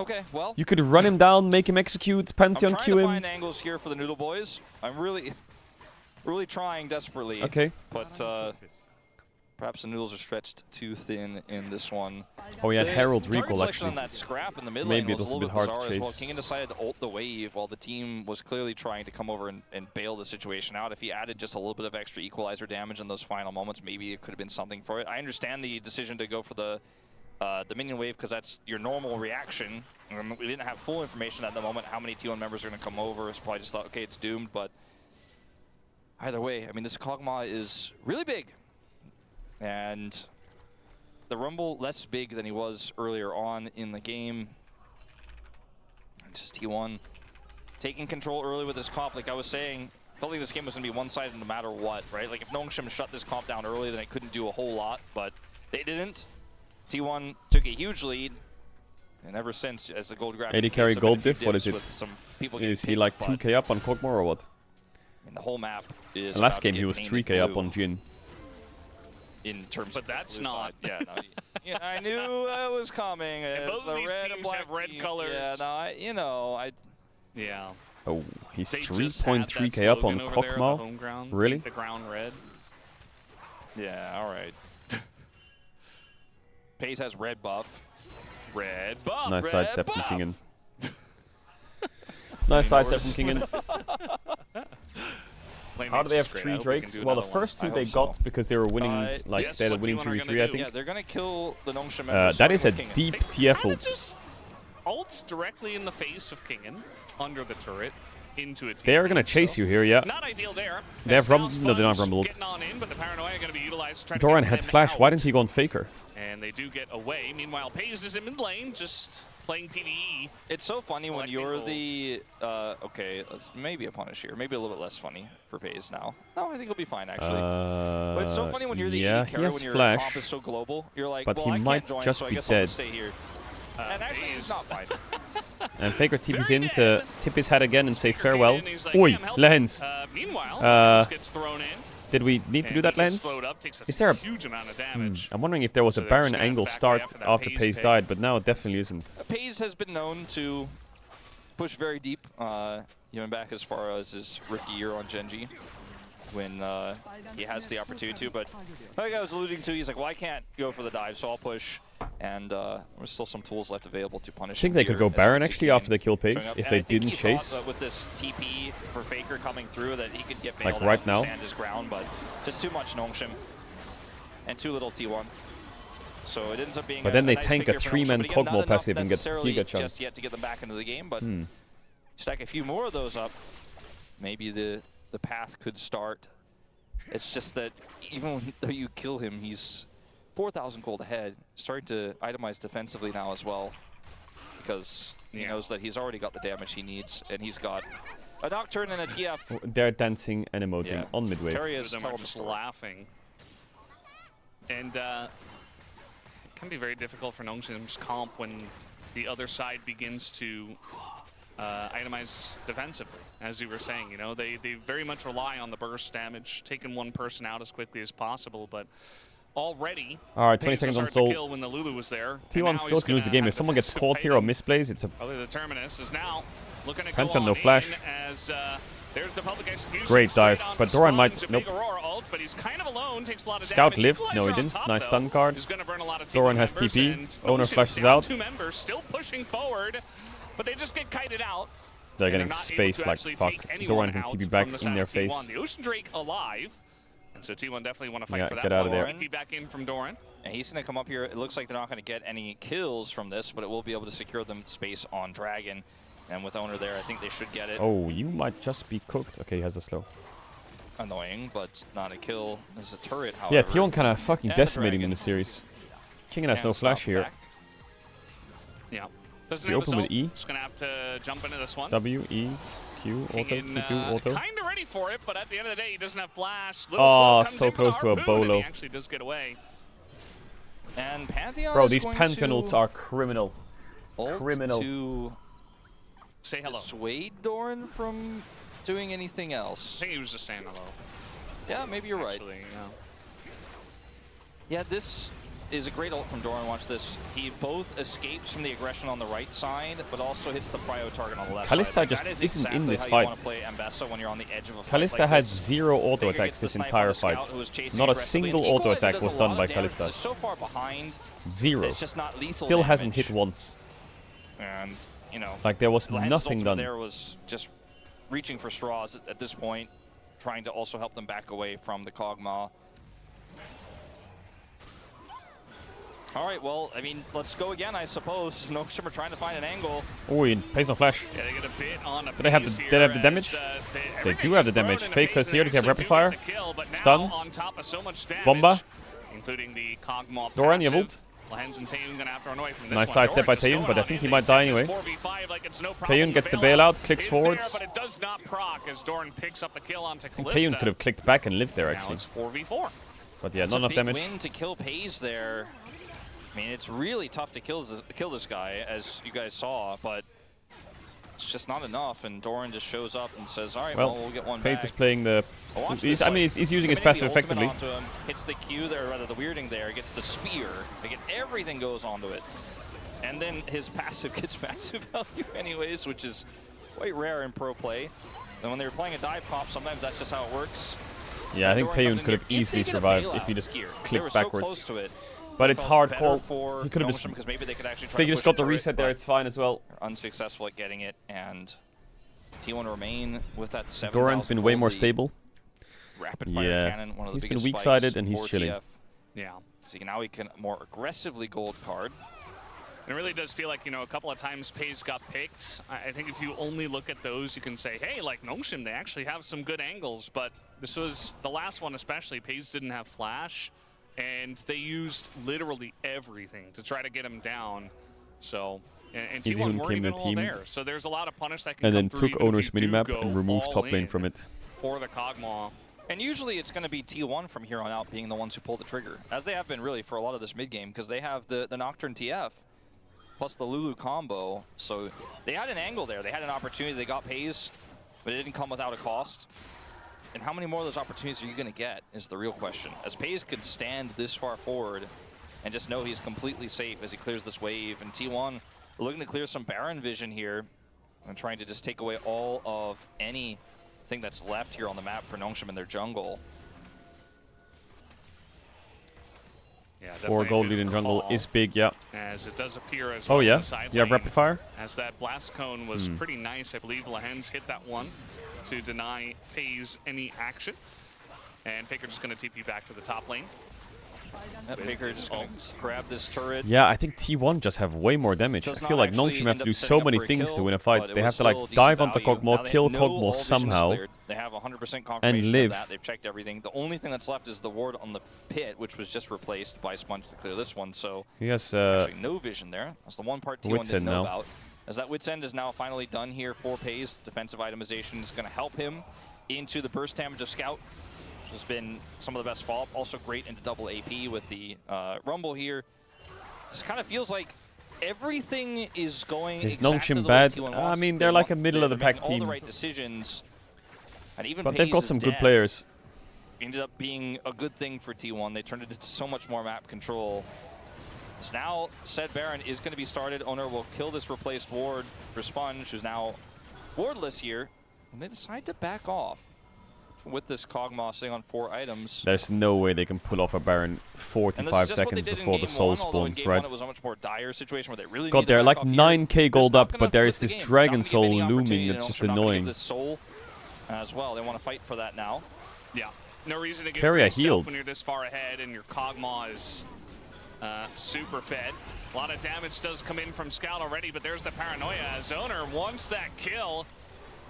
Okay, well. You could run him down, make him execute, Pantheon I'm trying Q to him. find angles here for the Noodle Boys. I'm really trying desperately. Okay. But perhaps the Noodles are stretched too thin in this one. Oh, he had Herald target recall, selection actually. on that scrap in the mid Maybe lane it was was a a little bit bit hard to bizarre as well. chase. Kingen decided to ult the wave while the team was clearly trying to come over and bail the situation out. If he added just a little bit of extra equalizer damage in those final moments, maybe it could have been something for it. I understand the decision to go for the minion wave because that's your normal reaction. We didn't have full information at the moment how many T1 members are going to come over. So probably just thought, okay, it's doomed. But either way, I mean, this Kog'Maw is really big. And the Rumble less big than he was earlier on in the game. Just T1 taking control early with this comp. Like I was saying, felt like this game was going to be one-sided no matter what, right? Like if Nongshim shut this comp down early, then it couldn't do a whole lot. But they didn't. T1 took a huge lead. And ever since, as the gold grab, 80 carry gold diff, what is it? Is he like 2k up on Kog'Maw or what? I mean, the whole map is. And last game he was 3k up on Jhin. In terms but of that's blue not. Side. Yeah, no, yeah, I knew it was coming. And both the of these red teams and black have red team. colors. Yeah, no, Yeah. Oh, he's They just had that 3.3k up on slogan over there, the Kog'Maw? home ground, Really? The ground red. Yeah, all right. Paze has red buff. Red buff. Nice Red sidestep from buff. Kingen. Nice sidestep from Kingen. How do they have 3 Drakes? Well, the first 2 they got because they were winning, like yes, they had a what winning T1 are 3v3, gonna I do. think. Yeah, they're gonna kill the Nongshim members. That is a starting with deep Kingen. TF Kinda ult. just ults directly in the face of Kingen, under the turret, into a team. They are gonna chase you here, yeah. Not ideal there. They have Now no, they don't have Sponge Rumble ult. getting on in, but the paranoia going to be utilized to try to Doran get had them flash, why out. didn't he go on Faker? And they do get away. Meanwhile, Paze is in mid lane, just playing PvE. It's so funny when Collecting you're gold. the okay, maybe a punish here, maybe a little bit less funny for Paze now. No, I think it'll be fine actually. But it's so funny when you're the yeah, AD he carry has when your flash, comp is so global. You're like, but well, he I might can't join, just so I be guess I'll dead. just stay here. And actually, Paze. he's not fine. And Faker TP's Very in dead. to tip his head again and say Faker farewell. came in, he's like, Oi, "Hey, I'm helping." Lens. Meanwhile, this gets thrown in. Did we need to do and that, he gets Lens? slowed up, takes a Is there a... huge amount of damage. I'm wondering if there was So a they're Baron just gonna angle back start away after that after Paze Paze pick. died, but now it definitely isn't. Paze has been known to push very deep, even back as far as his rookie year on Genji, when he has the opportunity to. But like I was alluding to, he's like, well, I can't go for the dive, so I'll push. And there's still some tools left available to punish I think him they could here go as Baron much as actually he after can, they kill showing Paze, up. if And they I think didn't he chase. thought, with this TP for Faker coming through, that he could get Like bailed right out now? and stand his ground, but just too much Nongshim and too little T1. So it ends up being But then they nice tank pick a here for Nongshim, 3-man but again, not Kog'Maw enough passive and get necessarily Giga Chunk. just yet to get them back into the game, but stack a few more of those up, maybe the path could start. It's just that even though you kill him, he's 4,000 gold ahead, starting to itemize defensively now as well, because he knows that he's already got the damage he needs, and he's got a Nocturne and a TF. They're dancing and emoting Yeah. on midway. Terry Two is of them are telling the just story. laughing. And it can be very difficult for Nongshim's comp when the other side begins to itemize defensively. As you were saying, you know, they very much rely on the burst damage, taking one person out as quickly as possible, but already, All right, 20 Paze seconds on was hard to Soul. kill when the Lulu was there. and T1 now still he's can lose the gonna game. have If someone gets defensive caught here or item. misplays, it's a... Probably the Terminus is now looking to Pantheon, go no all flash. in as there's the public execution. Great straight dive, onto but Doran might- Sponge, a nope. big Aurora ult, but he's kind of alone, takes a lot of Scout damage. lived. No, he Equalizer on didn't. top, Nice though, stun card. is gonna burn a lot of Doran team has members, TP. and Owner Ocean flashes down out. 2 members, still pushing forward, but they just get kited out. They're and getting not able spaced to like actually fuck. take anyone Doran can out TP back from the in side their of T1. face. The Ocean Drake alive, and so T1 definitely want to fight Yeah, for that get out of one. there. TP back in from Doran. And he's going to come up here. It looks like they're not going to get any kills from this, but it will be able to secure them space on Dragon. And with Owner there, I think they should get it. Oh, you might just be cooked. Okay, he has a slow. Annoying, but not a kill. There's a turret, however. Yeah, T1 kind of fucking And the decimating Dragon. in the series. Kingen has And no a stop flash here. back. Yeah. Doesn't He have open his with ult. E. Just gonna have to jump into this one. W, E, Q, auto, Q2, auto. Kind of ready for it, but at the end of the day, he doesn't have flash. Oh, Slow comes so in with close to a harpoon, and bolo. He actually does get away. And Pantheon Bro, is these going Pantheon to ults are criminal. ult criminal. to Say hello. dissuade Doran from doing anything I else. think he was just saying hello. Yeah, maybe you're right. Actually, yeah. Yeah, this is a great ult from Doran. Watch this. He both escapes from the aggression on the right side, but also hits the prio target on the left Kalista side. just That is isn't in exactly this how you fight. want to play Ambessa when you're on the edge of a fight Kalista like had this. 0 auto Faker attacks gets the this sniper entire on the fight. scout who was chasing Not a aggressively. single And auto Equalizer attack does was a done lot by of damage, Kalista. but it's so far behind. 0. It's just not lethal Still hasn't damage. hit once. And, you know, Like there was Lehens's nothing ultimate done. there was just reaching for straws at this point, trying to also help them back away from the Kog'Maw. All right, well, I mean, let's go again, I suppose. Nongshim are trying to find an angle. Oh, he pays no flash. Yeah, they get a bit on a Do they have the, pace they have the here damage? as, They everything do have the gets thrown damage. into Fake pace us and here. Does he have actually rapid do fire? get the kill, but now Stun? on top of so much damage, Bomba? including the Kog'Maw Doran, you have passive. ult? Lehens and Taeyun gonna have to run away from this Nice one. side step by Doran just Taeyun, going but I on think in. he might They die set this anyway. 4v5 like it's no problem. Taeyun gets the bailout bailout, clicks is forwards. there, but it does not proc as Doran picks up the kill onto I think Kalista. Taeyun could have clicked back and lived there Now actually. it's 4v4. But yeah, It's not a enough big damage. win to kill Pays there. I mean, it's really tough to kill this guy, as you guys saw, but it's just not enough. And Doran just shows up and says, "All right, well, we'll get one Pays back." is playing the. Watch He's, this, I mean, he's using his committing passive the ultimate effectively. onto him, hits the Q there, rather the weirding there, gets the spear. Like everything goes onto it, and then his passive gets massive value anyways, which is quite rare in pro play. And when they were playing a dive pop, sometimes that's just how it works. Yeah, I think Doran comes Taeyun in could have here. If they easily get a survived bailout if he just here, they were clicked so backwards. close to it. But It it's felt hard better call. for He could have just. Nongshim because maybe they could actually try If they to just push got the turret, reset there, but it's fine as well. they're unsuccessful at getting it, and T1 remain with that 7,000 Doran's been way gold more lead. stable. Rapid fire Yeah. cannon, one of the He's been biggest weak-sided spikes and he's for chilling. TF. Yeah. So now he can more aggressively gold card. It really does feel like, you know, a couple of times Pays got picked. I think if you only look at those, you can say, hey, like Nongshim, they actually have some good angles. But this was the last one especially. Pays didn't have flash, and they used literally everything to try to get him down. So, and T1 Izihun weren't came even to all team. there. So there's a lot of punish that can And come then through took even if owner's you do minimap go and removed all top lane in from it. for the Kog'Maw. And usually it's going to be T1 from here on out being the ones who pull the trigger, as they have been really for a lot of this mid game, because they have the Nocturne TF plus the Lulu combo. So they had an angle there. They had an opportunity. They got Pays, but it didn't come without a cost. And how many more of those opportunities are you going to get is the real question. As Pays could stand this far forward and just know he's completely safe as he clears this wave. And T1 looking to clear some Baron vision here and trying to just take away all of anything that's left here on the map for Nongshim in their jungle. Yeah, 4 gold lead in jungle is big, yeah. As it does appear as Oh well yeah, on the side you have lane, rapid fire? As that blast cone was pretty nice. I believe Lehens hit that one to deny Pays any action. And Faker just going to TP back to the top lane. Faker just going to grab this turret. Yeah, I think T1 just have way more damage. I Does feel not like actually Nongshim have end to up do setting so up many for a things kill, to win a but fight. it They was have to like still decent dive onto value. Now Kog'Maw, they kill know all Kog'Maw vision is somehow, cleared. They have 100% confirmation live. of that. They've checked everything. The only thing that's left is the ward on the pit, which was just replaced by Sponge to clear this one. So he has actually no vision there. That's the one part T1 Wits didn't End know now. about. As that Wits End is now finally done here for Pays. Defensive itemization is going to help him into the burst damage of Scout, which has been some of the best follow-up. Also great into double AP with the Rumble here. This kind of feels like everything is going Is exactly Nongshim the way bad? T1 I wants. mean, They they're like want- a middle of the they're pack making all team. the right decisions. And even But they've got Pays' some good death players. ended up being a good thing for T1. They turned it into so much more map control. So now said Baron is going to be started. Owner will kill this replaced ward for Sponge, who's now wardless here. And they decide to back off with this Kog'Maw sitting on 4 items. There's no way they can pull off a Baron And this is 45 just what they seconds did in before the game soul one, although in spawns, game right? one it was a much more dire situation where they really God, needed they're to like back off here. 9k They're gold not up, gonna but there flip is the this game. Dragon Not gonna give Soul any looming opportunity to that's just Nongshim, not gonna give annoying. this soul as well. They want to fight for that now. Yeah, no reason to get Carry a full stealth healed. when you're this far ahead and your Kog'Maw is super fed. A lot of damage does come in from Scout already, but there's the paranoia as Owner wants that kill.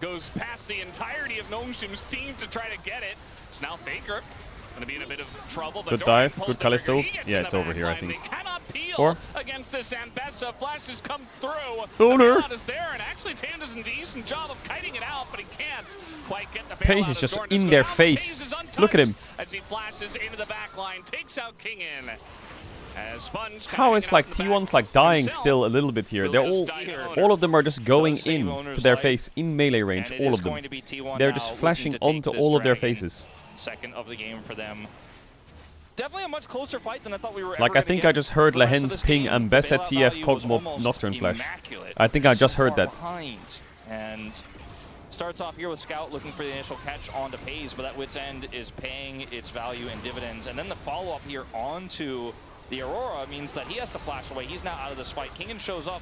Goes past the entirety of Nongshim's team to try to get it. It's now Faker. Going to be in a bit of trouble. But Good Doran dive, pulls good the trigger. Kalista ult. He gets Yeah, in it's the over here, I back line. think. They cannot peel 4. against this Ambessa. Flashes come through. Owner. The bailout is there, and actually Tan does a decent job of kiting it out, but he can't quite get the bailout. Pays is as just Doran in goes their out. face. Pays is Look at him. as he flashes into the back line, takes out King in. As Sponge How is like T1's like dying still a little bit here? They're all of them are just going in to their face in melee range, And it all is of them. going to be T1 They're now just looking flashing to take onto this all of their dragon. faces. Second of the game for them. definitely a much closer fight than I thought we were. Like, I think I just heard Lehen's ping and Bessa TF Kog'Maw Nocturne Flash. I think I just heard that. And starts off here with Scout looking for the initial catch onto Pays, but that Wit's End is paying its value in dividends. And then the follow-up here onto the Aurora means that he has to flash away. He's now out of this fight. Kingen shows up.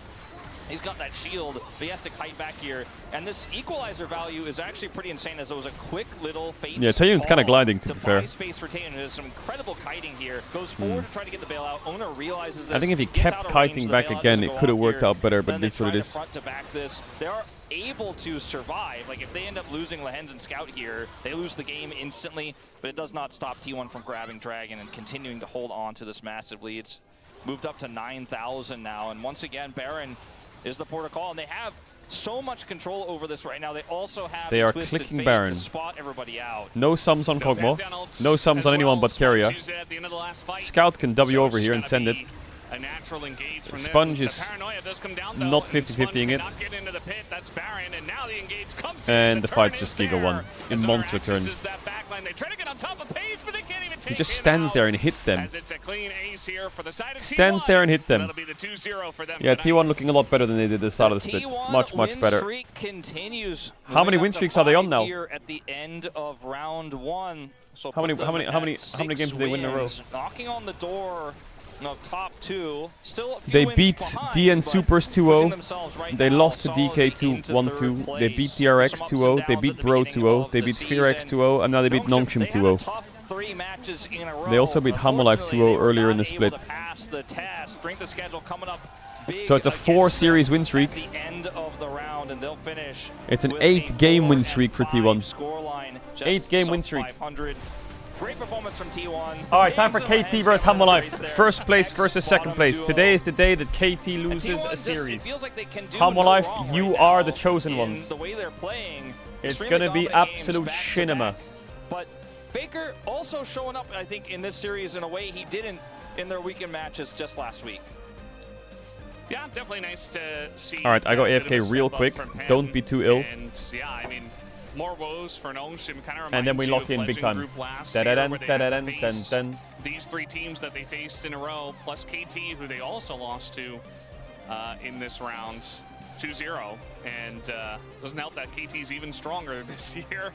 He's got that shield, but he has to kite back here. And this equalizer value is actually pretty insane, as it was a quick little face. Yeah, Taeyun's kind of gliding, to be fair. Space for Taeyun. There's some incredible kiting here. Goes forward to try to get the bailout. Owner realizes this. I think if he kept kiting back again, it could have worked out better, but that's what it is. Front to back this. They are able to survive. Like, if they end up losing Lehens and Scout here, they lose the game instantly, but it does not stop T1 from grabbing Dragon and continuing to hold on to this massive lead. It's moved up to 9,000 now, and once again, Baron is the port of call, and they have so much control over this right now. They also have They are Twisted clicking Fate Baron. to spot everybody out. No sums on Kog'Maw. No sums on anyone but Keria. Scout can W over here and send it. A natural engage from Sponge them. is The paranoia does come down, though, not and 50-50ing it. Get into the pit. That's Baron, and now the engage comes And in. the fight's just Giga 1 in monster turn. That backline. They try to get on top of Pace, but they can't even take He just him stands out, there and hits them. as it's a clean ace here for the side of Stands T1. there and hits them. That'll be the 2-0 for them Yeah, tonight. T1 looking a lot better than they did at the start of the split. Much, much better. Streak continues. How many win streaks are they on now? Here at the end of round 1. So How many put them games at did they win in a row? wins, knocking on the door of top 2. Still a few They wins beat behind, DN but Supers pushing 2-0. themselves right They now lost to solidly DK into 1-2. third They place. beat DRX Some ups 2-0. and They downs beat at the Bro beginning 2-0. of They the beat Fearex season. 2-0. And now they beat Nongshim, Nongshim they had a 2-0. tough 3 matches in a row. They also beat Hamalife Unfortunately, 2-0 they were earlier in the not able split. to pass the test. Strength of schedule coming up big So it's a 4-series win against streak. them at the end of the round, and they'll finish It's an with 8-game a win streak for 4-5 T1. scoreline, just 8-game win sub streak. 500. Great performance from T1. All right, time for KT versus Hamalife. First place versus second place. Today is the day that KT loses a series. Hamalife, you are the chosen ones. The way they're playing, It's extremely gonna be dominant games absolute back-to-back. cinema. But Faker also showing up, I think, in this series in a way he didn't in their weekend matches just last week. Yeah, definitely nice to see. All right, I got a bit of a AFK real step up quick. from him. Don't be too ill. And yeah, I mean, more woes for Nongshim kind of And then we reminds you lock of in big Legend time. Group last year, Da-da-dun, where they had to da-da-dun, face dun-dun. these 3 teams that they faced in a row, plus KT, who they also lost to in this round, 2-0. And doesn't help that KT's even stronger this year.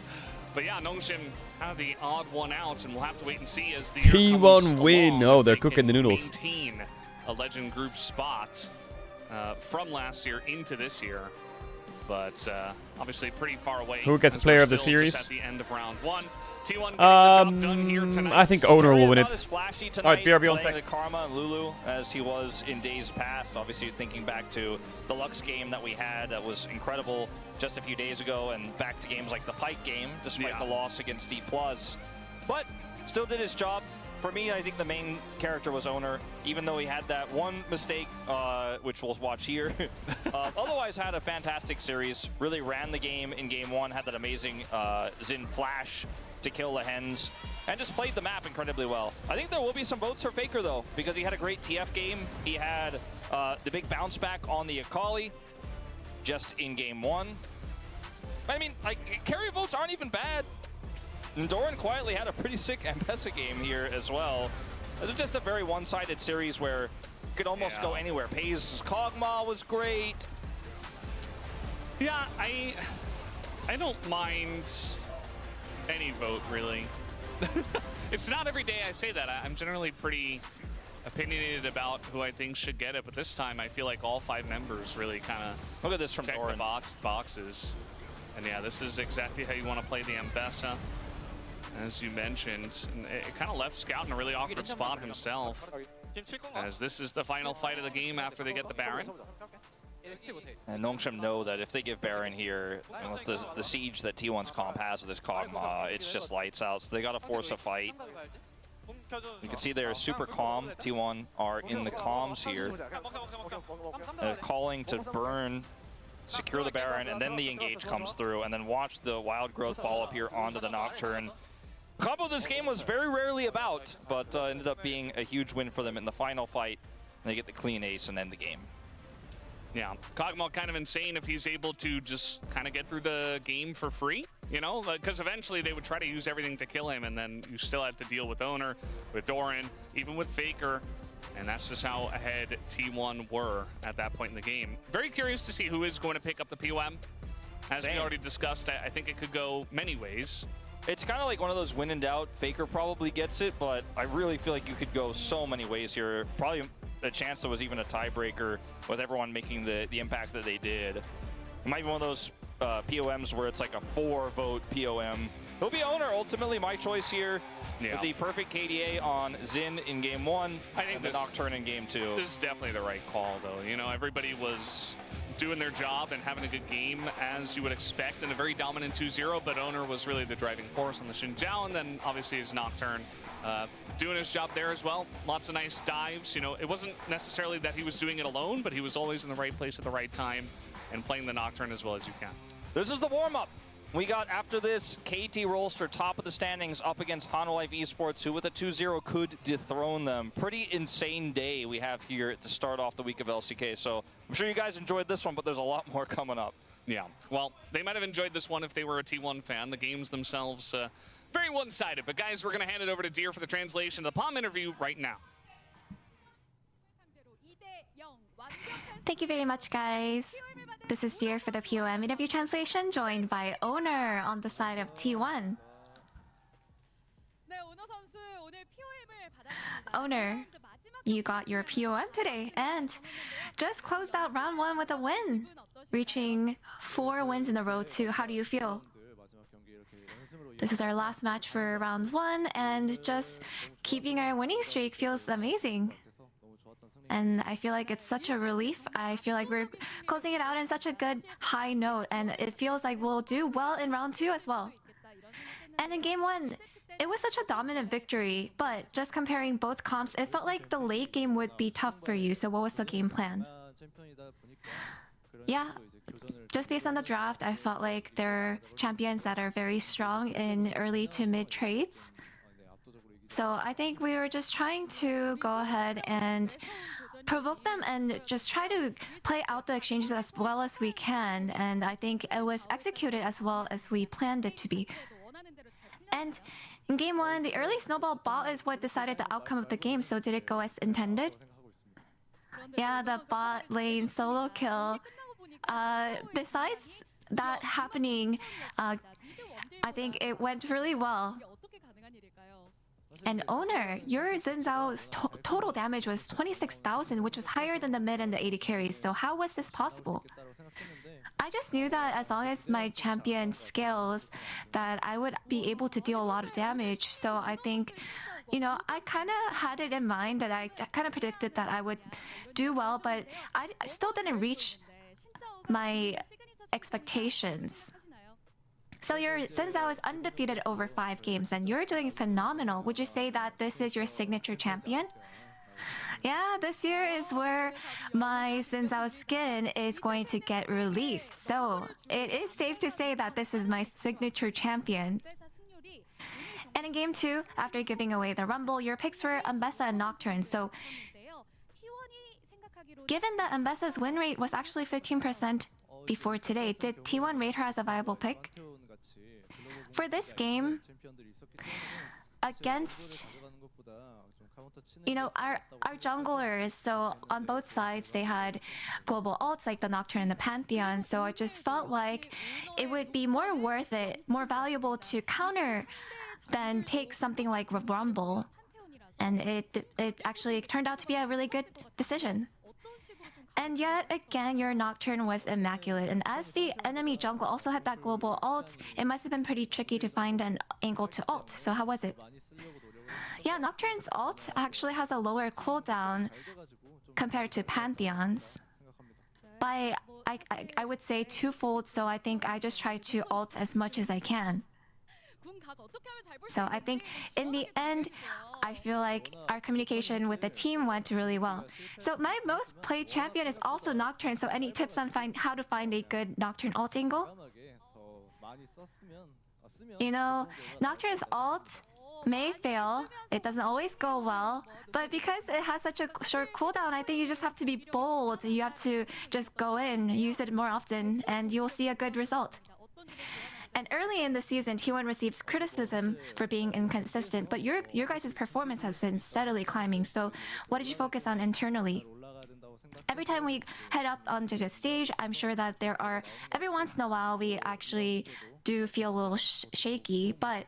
But yeah, Nongshim kind of the odd one out, and we'll have to wait and see as the year comes T1 win. along Oh, if they're they cooking the can noodles. Maintain a Legend Group spot from last year into this year. But obviously pretty far away. Who gets as player we're of the still just series? at the end of round 1. T1 getting the job done here tonight. I think Owner will win Not it. as flashy All right, tonight, BRB on playing sec. the Karma and Lulu as he was in days past. Obviously, thinking back to the Lux game that we had that was incredible just a few days ago, and back to games like the Pike game, despite the loss against D+. But still did his job. For me, I think the main character was Owner, even though he had that one mistake, which we'll watch here. Otherwise, had a fantastic series. Really ran the game in game 1, had that amazing Xin flash to kill the Hens, and just played the map incredibly well. I think there will be some votes for Faker, though, because he had a great TF game. He had the big bounce back on the Akali just in game 1. I mean, like, carry votes aren't even bad. And Doran quietly had a pretty sick Ambessa game here as well. It was just a very one-sided series where it could almost go anywhere. Pays' Kog'Maw was great. Yeah, I don't mind any vote, really. It's not every day I say that. I'm generally pretty opinionated about who I think should get it, but this time I feel like all 5 members really kind of look at this from check Doran. the boxes. And yeah, this is exactly how you want to play the Ambessa, as you mentioned. And it kind of left Scout in a really awkward spot himself, as this is the final fight of the game after they get the Baron. And Nongshim know that if they give Baron here, and with the siege that T1's comp has with this Kog'Maw, it's just lights out. So they got to force a fight. You can see they're super calm. T1 are in the comms here. They're calling to burn, secure the Baron, and then the engage comes through. And then watch the Wild Growth follow up here onto the Nocturne. Combo this game was very rarely about, but ended up being a huge win for them in the final fight. And they get the clean ace and end the game. Yeah, Kog'Maw kind of insane if he's able to just kind of get through the game for free, you know? Because eventually they would try to use everything to kill him, and then you still have to deal with Owner, with Doran, even with Faker. And that's just how ahead T1 were at that point in the game. Very curious to see who is going to pick up the POM. As we already discussed, I think it could go many ways. It's kind of like one of those when in doubt, Faker probably gets it, but I really feel like you could go so many ways here. Probably a chance there was even a tiebreaker with everyone making the impact that they did. It might be one of those POMs where it's like a 4-vote POM. He'll be Owner, ultimately my choice here. Yeah. With the perfect KDA on Xin in game 1, I think and the Nocturne in game 2. This is definitely the right call, though. You know, everybody was doing their job and having a good game, as you would expect, in a very dominant 2-0, but Owner was really the driving force on the Xin Zhao, and then obviously his Nocturne doing his job there as well. Lots of nice dives. You know, it wasn't necessarily that he was doing it alone, but he was always in the right place at the right time and playing the Nocturne as well as you can. This is the warm-up. We got, after this, KT Rolster top of the standings up against Hanwha Esports, who with a 2-0 could dethrone them. Pretty insane day we have here to start off the week of LCK. So I'm sure you guys enjoyed this one, but there's a lot more coming up. Yeah, well, they might have enjoyed this one if they were a T1 fan. The games themselves, very one-sided. But guys, we're going to hand it over to Deer for the translation of the POM interview right now. Thank you very much, guys. This is Deer for the POM interview translation, joined by Owner on the side of T1. Owner, you got your POM today and just closed out round 1 with a win, reaching 4 wins in a row too. How do you feel? This is our last match for round 1, and just keeping our winning streak feels amazing. And I feel like it's such a relief. I feel like we're closing it out in such a good high note, and it feels like we'll do well in round 2 as well. And in game 1, it was such a dominant victory, but just comparing both comps, it felt like the late game would be tough for you. So what was the game plan? Yeah, just based on the draft, I felt like there are champions that are very strong in early to mid trades. So I think we were just trying to go ahead and provoke them and just try to play out the exchanges as well as we can. And I think it was executed as well as we planned it to be. And in game 1, the early snowball bot is what decided the outcome of the game. So did it go as intended? Yeah, the bot lane solo kill. Besides that happening, I think it went really well. And Owner, your Xin Zhao's total damage was 26,000, which was higher than the mid and the 80 carries. So how was this possible? I just knew that as long as my champion scales, that I would be able to deal a lot of damage. So I think, you know, I kind of had it in mind that I kind of predicted that I would do well, but I still didn't reach my expectations. So your Xin Zhao is undefeated over 5 games, and you're doing phenomenal. Would you say that this is your signature champion? Yeah, this year is where my Xin Zhao skin is going to get released. So it is safe to say that this is my signature champion. And in game 2, after giving away the Rumble, your picks were Ambessa and Nocturne. So given that Ambessa's win rate was actually 15% before today, did T1 rate her as a viable pick? For this game, against, you know, our junglers, so on both sides they had global ults like the Nocturne and the Pantheon, so it just felt like it would be more worth it, more valuable to counter than take something like Rumble. And it actually turned out to be a really good decision. And yet again, your Nocturne was immaculate. And as the enemy jungle also had that global ult, it must have been pretty tricky to find an angle to ult. So how was it? Yeah, Nocturne's ult actually has a lower cooldown compared to Pantheon's. By, I would say twofold, so I think I just try to ult as much as I can. So I think in the end, I feel like our communication with the team went really well. So my most played champion is also Nocturne, so any tips on how to find a good Nocturne ult angle? You know, Nocturne's ult may fail. It doesn't always go well. But because it has such a short cooldown, I think you just have to be bold. You have to just go in, use it more often, and you'll see a good result. And early in the season, T1 receives criticism for being inconsistent, but your guys' performance has been steadily climbing. So what did you focus on internally? Every time we head up onto the stage, I'm sure that there are, every once in a while, we actually do feel a little shaky, but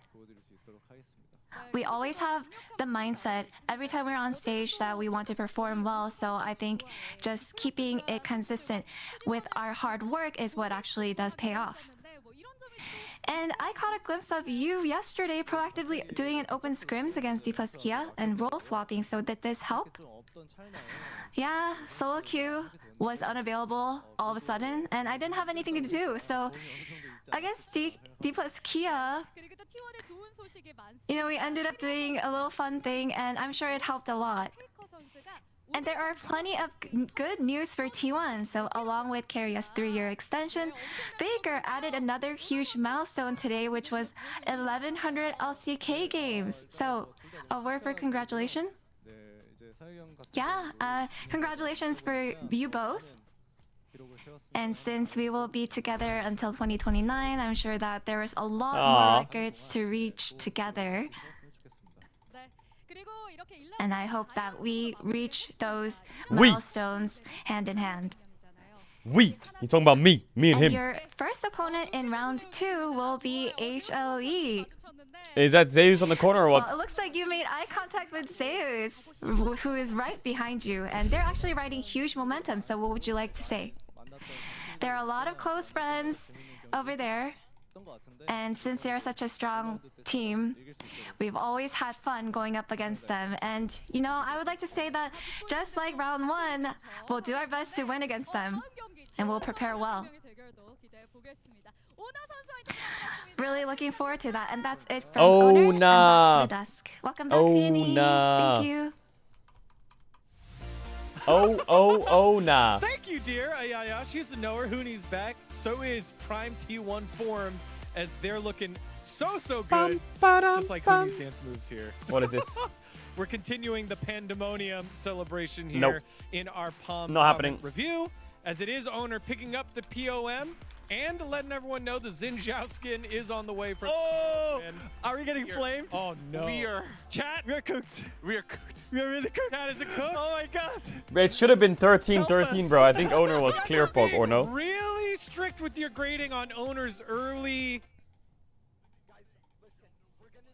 we always have the mindset every time we're on stage that we want to perform well. So I think just keeping it consistent with our hard work is what actually does pay off. And I caught a glimpse of you yesterday proactively doing an open scrims against D plus Kia and role swapping. So did this help? Yeah, solo queue was unavailable all of a sudden, and I didn't have anything to do. So I guess D plus Kia, we ended up doing a little fun thing, and I'm sure it helped a lot. And there are plenty of good news for T1. So along with Carrier's 3-year extension, Faker added another huge milestone today, which was 1,100 LCK games. So a word for congratulations? Yeah, congratulations for you both. And since we will be together until 2029, I'm sure that there is a lot more records to reach together. And I hope that we reach those milestones hand in hand. We. You're talking about me and him. Your first opponent in round 2 will be HLE. Is that Zeus on the corner or what? Well, it looks like you made eye contact with Zeus, who is right behind you. And they're actually riding huge momentum. So what would you like to say? There are a lot of close friends over there. And since they're such a strong team, we've always had fun going up against them. And, I would like to say that just like round 1, we'll do our best to win against them. And we'll prepare well. Really looking forward to that. And that's it from Owner and Back to the Dusk. Welcome back, Peony. Thank you. Nah. Thank you, dear. She's a knower. Hooney's back. So is Prime T1 form, as they're looking so good. Just like Hooney's dance moves here. What is this? We're continuing the pandemonium celebration here in our Palm Not happening. review, as it is Owner picking up the POM and letting everyone know the Xin Zhao skin is on the way for. Oh! Are we getting flamed? Oh no. Chat, we are cooked. We are cooked. We are really cooked. Chat, is it cooked? Oh my god. It should have been 13-13, bro. I think Owner was clear pog, or no? Really strict with your grading on Owner's early.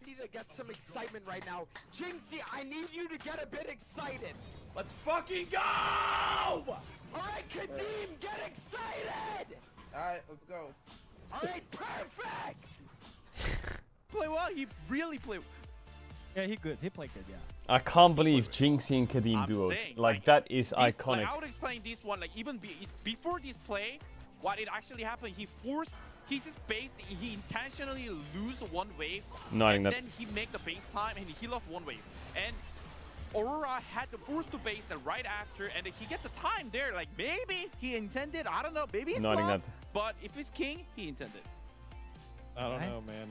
Need to get some excitement right now. Jinxie, I need you to get a bit excited. Let's fucking go! All right, Kadeem, get excited! Alright, let's go. All right, perfect! Play well. He really played. Yeah, he good. He played good, yeah. I can't believe Jinxie and Kadeem I'm duo. saying, Like, that is Like, iconic. I would explain this one, like, even before this play, what it actually happened, he intentionally lose one wave, Noting and that. then he make the base time, and he lost one wave. And Aurora had to force to base and right after, and he get the time there. Like, maybe he intended, I don't know, maybe it's Noting not. that. But if it's king, he intended. I don't know, man.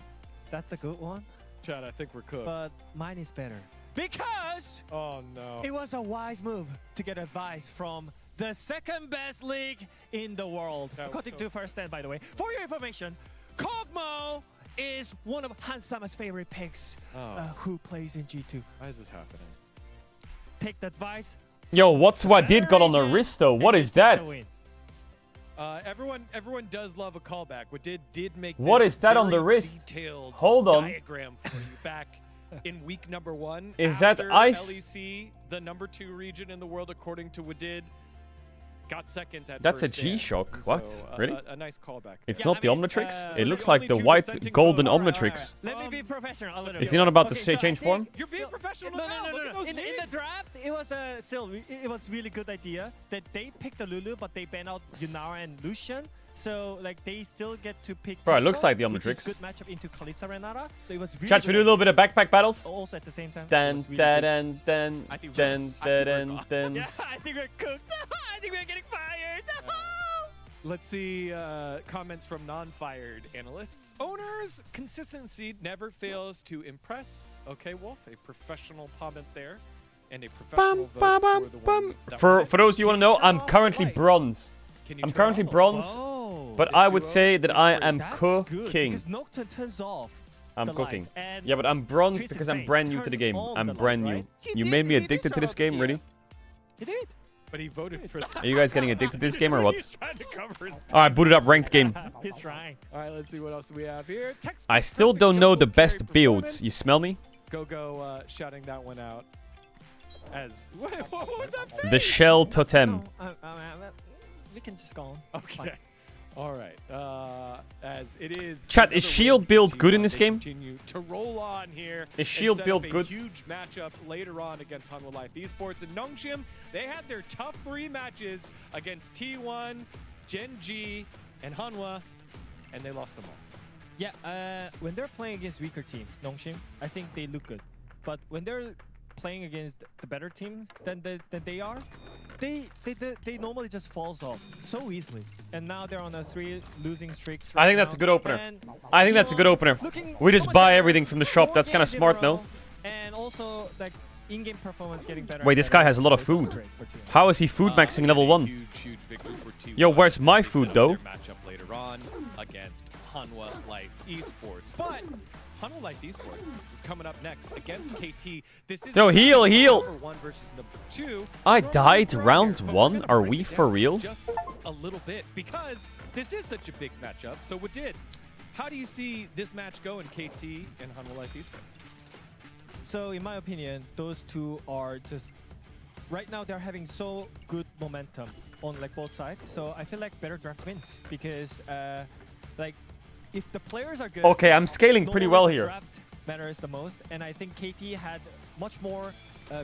That's the good one. Chad, I think we're cooked. But mine is better. Because Oh no. it was a wise move to get advice from the second best league in the world. According to First Stand, by the way. For your information, Kog'Maw is one of Hansama's favorite picks who plays in G2. Why is this happening? Take the advice. Yo, what's what did got on the wrist though? What is that? Everyone does love a callback. What did make What this is that on the very wrist? Detailed Hold on. diagram for you back in week number 1. Is that after ice? LEC, the number 2 region in the world according to Wadid, got second at That's a first stand. G-Shock. And What? so, Really? A nice callback. It's there. not the Omnitrix? It looks like the white golden Omnitrix. Let me be professional a little Is bit. he not about to Okay, so change I form? think You're being professional No. now. Look at those In the wings. draft, it was it was really good idea that they picked the Lulu, but they banned out Yunara and Lucian. So like they still get to pick. Bro, it looks Kiko, like the which is Omnitrix. good matchup into Kalista Renata. So it was really Chat, should we do a good little bit of backpack battles? also at the same time. Then, it was really good. then, I think then, we're then. Yeah, I think we're cooked. I think we're getting fired. Let's see comments from non-fired analysts. Owners, consistency never fails to impress. Okay, Wolf, a professional comment there. And a professional vote for the one that For won. those you want to know, Can you I'm turn currently off lights? bronze. Can you I'm turn currently off- bronze, Oh, but this I would duo say that is I great. am that's good cooking. because Nocturne turns off. I'm the cooking. light, and Yeah, but I'm bronze Twisted because I'm Fate brand new to turned the game. on I'm the light, brand new. right? You made me addicted to this game, really? He did. But he voted for that. Are you guys getting addicted to this game or what? He's trying to cover his Alright, boot it up, ranked game. He's trying. All right, let's see what else we have here. Text I still perfect don't know the jungle carry best builds. performance. You smell me? Go, shouting that one out. As what was that? The face? shell totem. We can just go on. Okay. All right. As it is. Chat, is another shield win for build T1. good in this They game? Continue to roll on here. Is and shield set build up a good? Huge matchup later on against Hanwha Life Esports and Nongshim. They had their top 3 matches against T1, Gen G, and Hanwha, and they lost them all. Yeah, when they're playing against weaker team, Nongshim, I think they look good. But when they're playing against the better team than they are, they normally just falls off so easily. And now they're on a 3 losing streaks. I think that's a good opener. I think that's a good opener. We just buy everything from the shop. That's kind of smart, no? And also, like, in-game performance getting better. Wait, and this guy better, has a lot of so it's food. great for T1. How is he food maxing level 1? Huge victory for T1. Yo, where's my They food, set up though? their Matchup later on against Hanwha Life Esports. But Hanwha Life Esports is coming up next against KT. This is Yo, heal. number 1 versus number 2. I Strong died brainer, round but we're 1? gonna Are break we it for down real? Just a little bit because this is such a big matchup. So what did? How do you see this match go in KT and Hanwha Life Esports? So in my opinion, those two are just right now they're having so good momentum on like both sides. So I feel like better draft wins because like if the players are good. Okay, I'm scaling pretty well normally the here. Draft matters the most, and I think KT had much more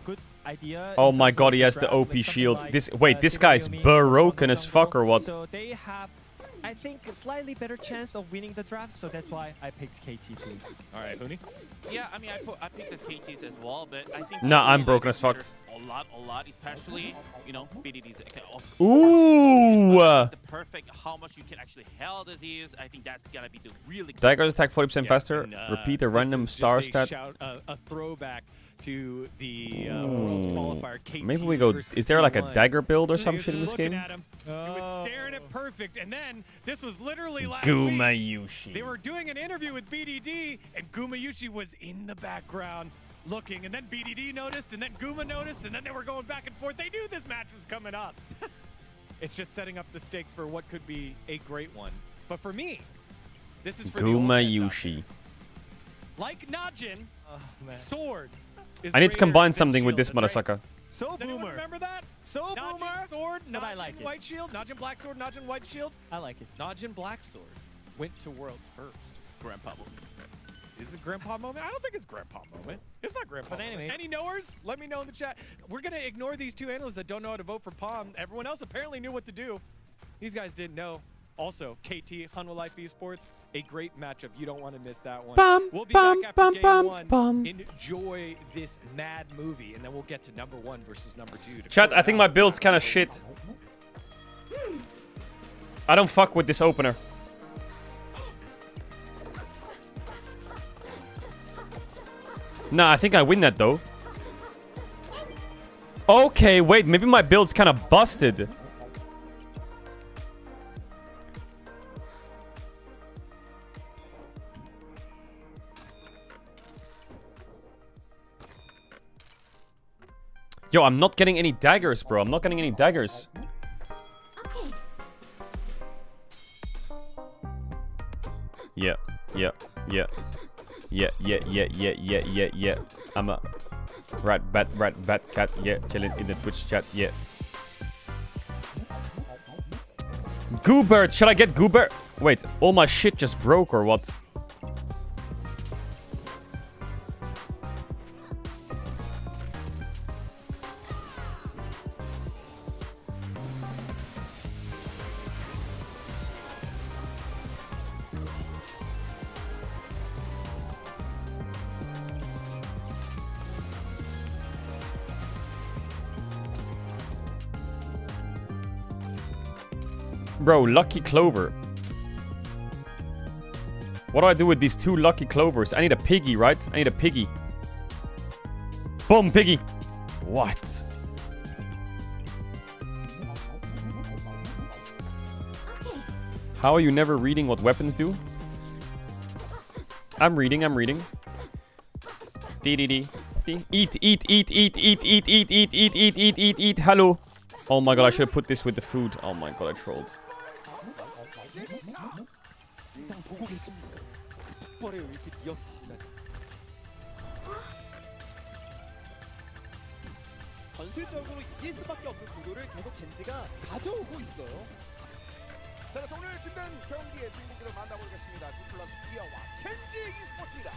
good idea. Oh in my terms god, of he the has the draft, OP like something shield. like, This wait, this guy's Siguryomi, broken as Jungle, fuck or what? So they have, I think, a slightly better chance of winning the draft. So that's why I picked KT too. All right, Hooney. Yeah, I mean, I picked this KTs as well, but I think Nah, I'm really broken as fuck. matters a lot, especially, you know, BDD's. Ooh! The perfect, how much you can actually hell disease. I think that's gonna be the really. Daggers attack 40% Yeah, faster. and, Repeat a this random is just star a stat. a throwback to the Worlds qualifier. KT Maybe we go. versus Is there like a T1. dagger build or some He was shit in this looking game? at him. He was staring at perfect, and then this was literally last Gumayushi. week. They were doing an interview with BDD, and Gumayushi was in the background looking, and then BDD noticed, and then Guma noticed, and then they were going back and forth. They knew this match was coming up. It's just setting up the stakes for what could be a great one. But for me, this is for the old heads out Gumayushi. there. Like Najin, man. sword. Is I need to greater combine than something with shield. this That's right. motherfucker. So Does anyone boomer. remember that? So Najin boomer. sword, But I Najin like it. white shield, Najin black sword, Najin white shield. I like it. Najin black sword went to worlds first. grandpa moment. Is it grandpa moment? I don't think it's grandpa moment. It's not grandpa But moment. anyway. Any knowers? Let me know in the chat. We're going to ignore these two analysts that don't know how to vote for Palm. Everyone else apparently knew what to do. These guys didn't know. Also, KT, Hanwha Life Esports, a great matchup. You don't want to miss that one. Bum, We'll be bum, back after bum, game bum, one. bum. Enjoy this mad movie, and then we'll get to number 1 versus number 2. to Chat, close I think out. my build's kind of shit. I don't fuck with this opener. Nah, I think I win that though. Okay, wait, maybe my build's kind of busted. Yo, I'm not getting any daggers, bro. I'm not getting any daggers. Yeah, yeah, yeah. Yeah. I'm a rat, bat, cat, yeah, chilling in the Twitch chat, yeah. Goobert, should I get Goobert? Wait, all my shit just broke or what? Bro, lucky clover. What do I do with these 2 lucky clovers? I need a piggy, right? I need a piggy. Boom, piggy. What? How are you never reading what weapons do? I'm reading. Eat. Hello. Oh my god, I should have put this with the food. Oh my god, I trolled. 전술적으로 이길 수밖에 없는 구도를 계속 젠지가 가져오고 있어요. 자, 오늘 준비된 경기의 중국으로 만나보겠습니다. 디플러스 기아와 젠지 e스포츠입니다.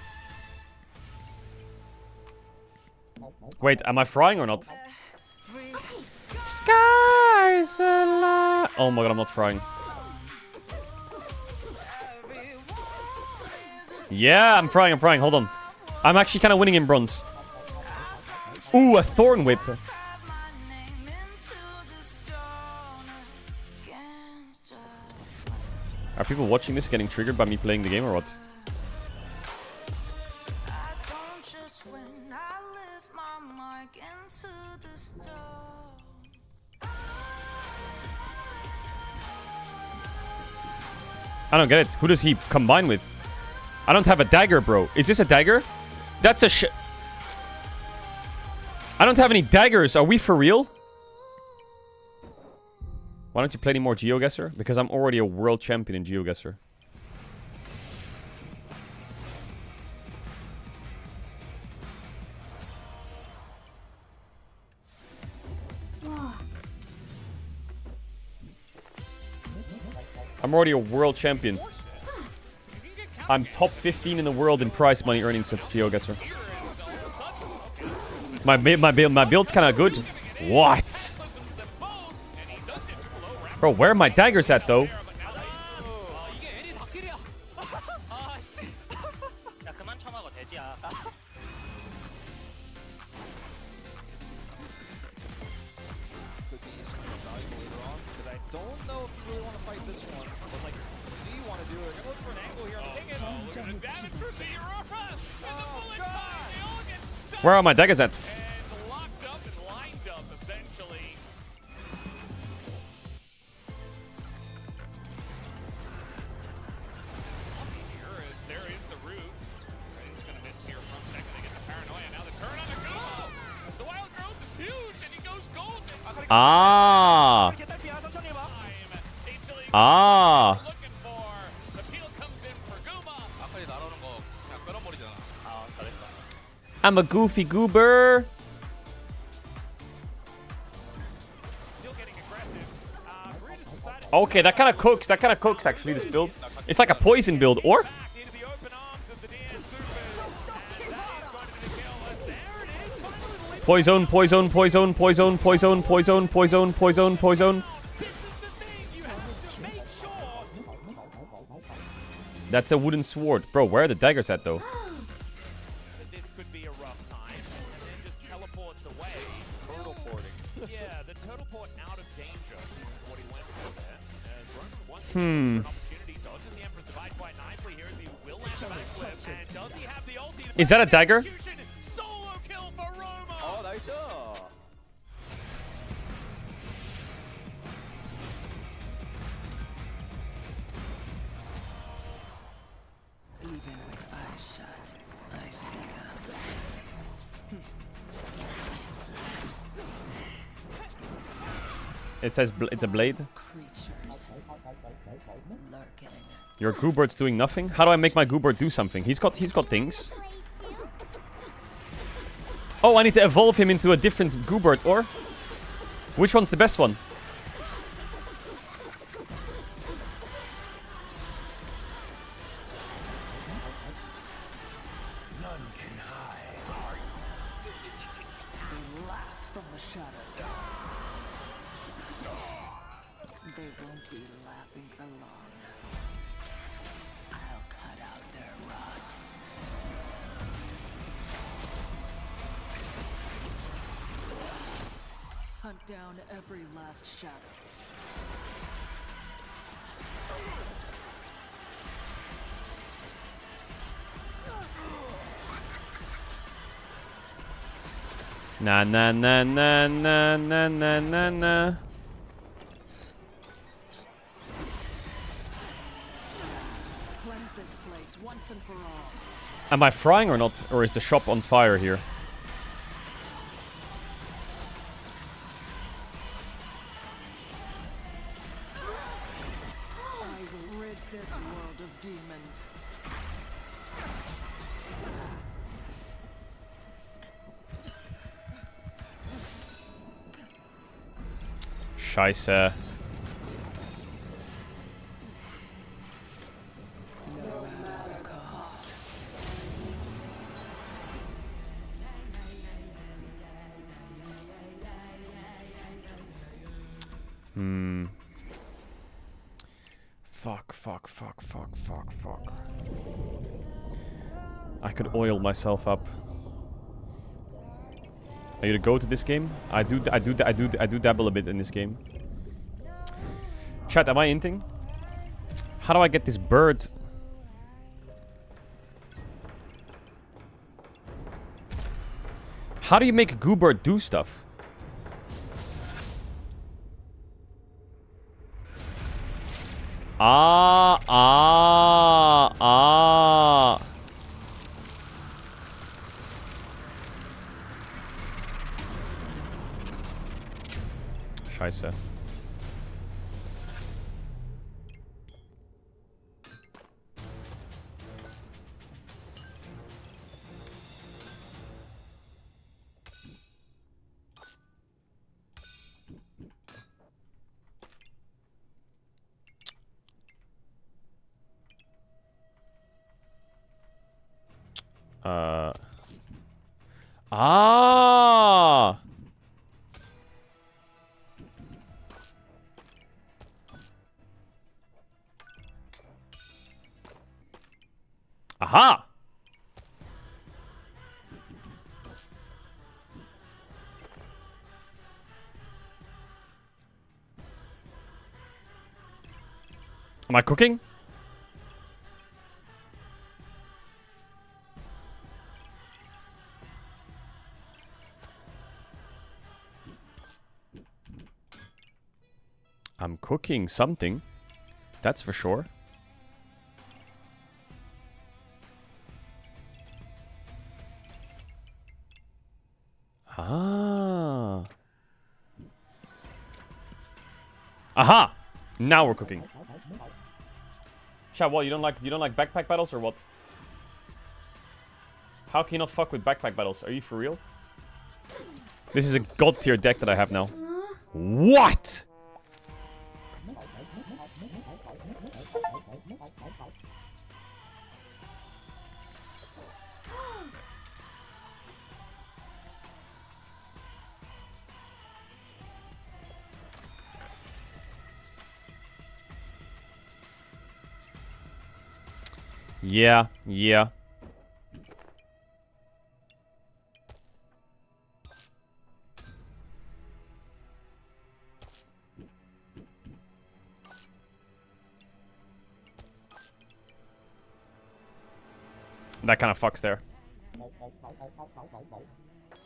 Wait, am I frying or not? Skies alive. Oh my god, I'm not frying. Yeah, I'm frying. Hold on. I'm actually kind of winning in bronze. Ooh, a thorn whip. Are people watching this getting triggered by me playing the game or what? I don't get it. Who does he combine with? I don't have a dagger, bro. Is this a dagger? That's a I don't have any daggers. Are we for real? Why don't you play any more GeoGuessr? Because I'm already a world champion in GeoGuessr. I'm already a world champion. I'm top 15 in the world in prize money earnings of GeoGuessr. My build's kind of good. What? Bro, where are my daggers at, though? Where are my daggers at? Ah. Ah. I'm a goofy goober. Okay, that kind of cooks. That kind of cooks, actually, this build. It's like a poison build, or? Poison, poison, poison, poison, poison, poison, poison, poison, poison. That's a wooden sword. Bro, where are the daggers at, though? Is that a dagger? It says it's a blade. Your Goobert's doing nothing? How do I make my Goobert do something? He's got things. Oh, I need to evolve him into a different Goobert, or? Which one's the best one? None can hide. They laugh from the shadows. They won't be laughing for long. I'll cut out their rot. Hunt down every last shadow. Na na na na na na na na na. Am I frying or not? Or is the shop on fire here? Scheiße. Fuck. I could oil myself up. Are you to go to this game? I do dabble a bit in this game. Chat, am I inting? How do I get this bird? How do you make a Goobird do stuff? Ah. Scheiße. Ah! Aha! Am I cooking? I'm cooking something. That's for sure. Ah. Aha! Now we're cooking. Chat, what? You don't like backpack battles or what? How can you not fuck with backpack battles? Are you for real? This is a god tier deck that I have now. What? Yeah. That kind of fucks there.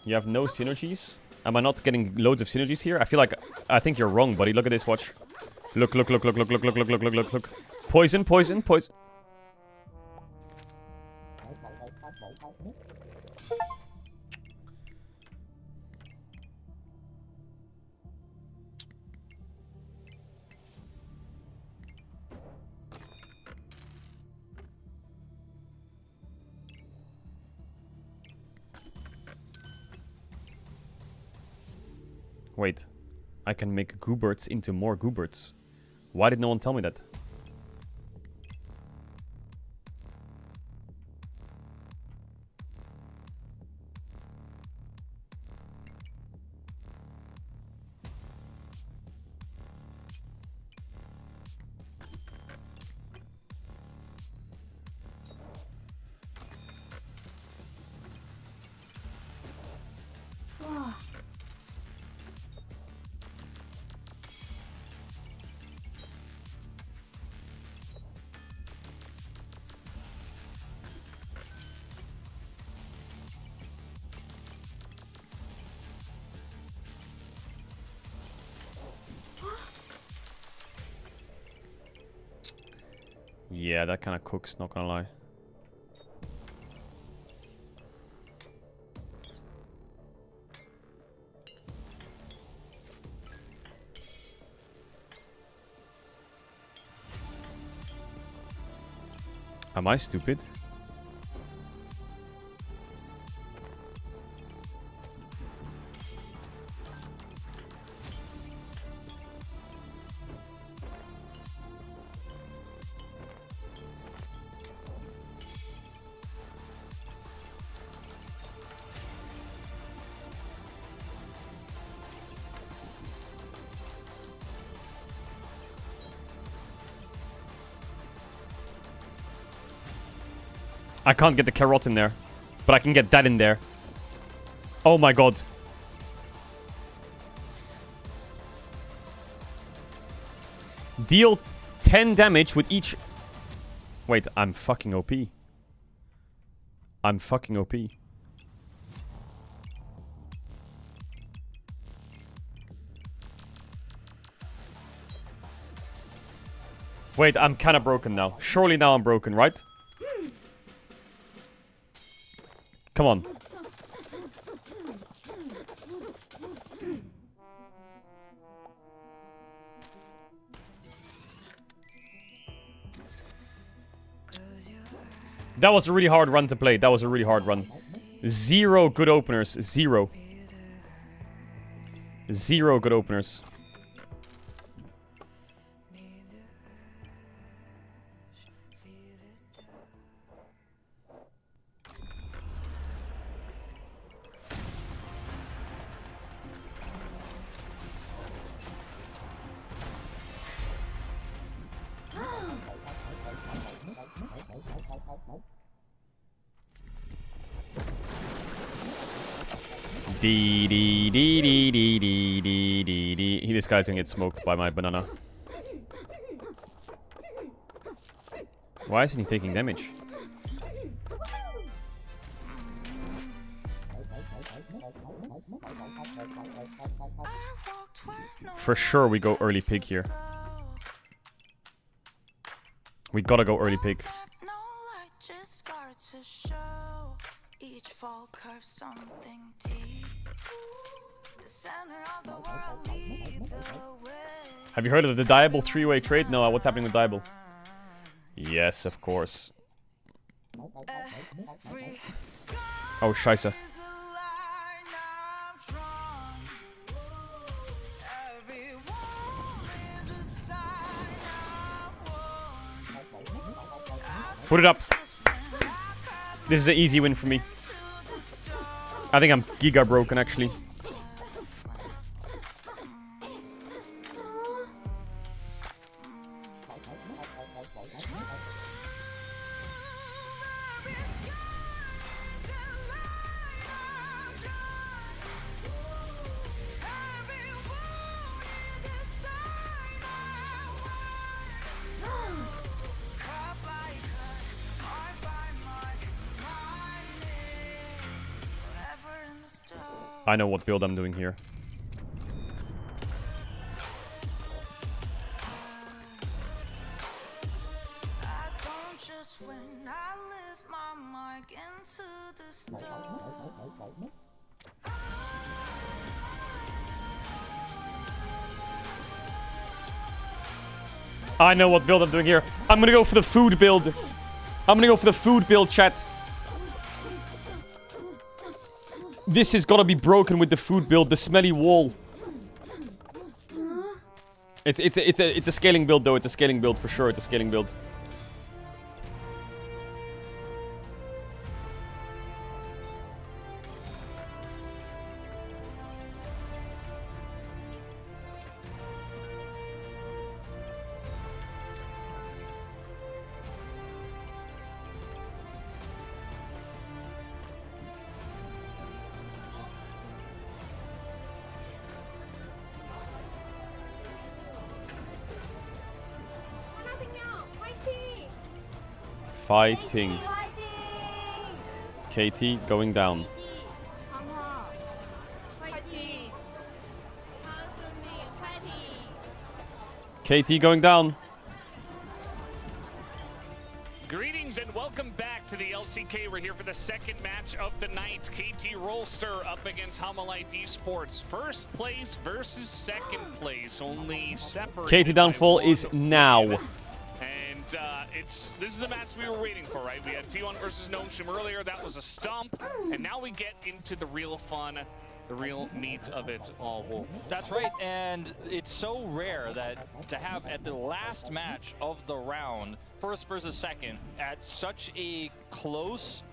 You have no synergies? Am I not getting loads of synergies here? I think you're wrong, buddy. Look at this, watch. Look. Poison. Wait, I can make Goobirds into more Goobirds. Why did no one tell me that? Yeah, that kind of cooks, not gonna lie. Am I stupid? I can't get the carrot in there, but I can get that in there. Oh my god. Deal 10 damage with each... Wait, I'm fucking OP. I'm fucking OP. Wait, I'm kind of broken now. Surely now I'm broken, right? Come on. That was a really hard run to play. That was a really hard run. 0 good openers. 0. 0 good openers. Dee dee dee dee dee dee dee dee dee. This guy's gonna get smoked by my banana. Why isn't he taking damage? For sure we go early pig here. We gotta go early pig. Have you heard of the Diable 3-way trade? No, what's happening with Diable? Yes, of course. Oh, scheisse. Put it up. This is an easy win for me. I think I'm giga broken, actually. I know what build I'm doing here. I know what build I'm doing here. I'm gonna go for the food build. I'm gonna go for the food build, chat. This is gotta be broken with the food build, the smelly wall. It's a scaling build though. It's a scaling build for sure. It's a scaling build. Fighting. KT going down. KT going down. Greetings and welcome back to the LCK. We're here for the second match of the night. KT Rolster up against Life Esports. First place versus second place, only separated. KT downfall is now. And this is the match we were waiting for, right? We had T1 versus Noshim earlier. That was a stomp. And now we get into the real fun, the real meat of it all, Wolf. That's right, and it's so rare that to have at the last match of the round, first versus second, at such a close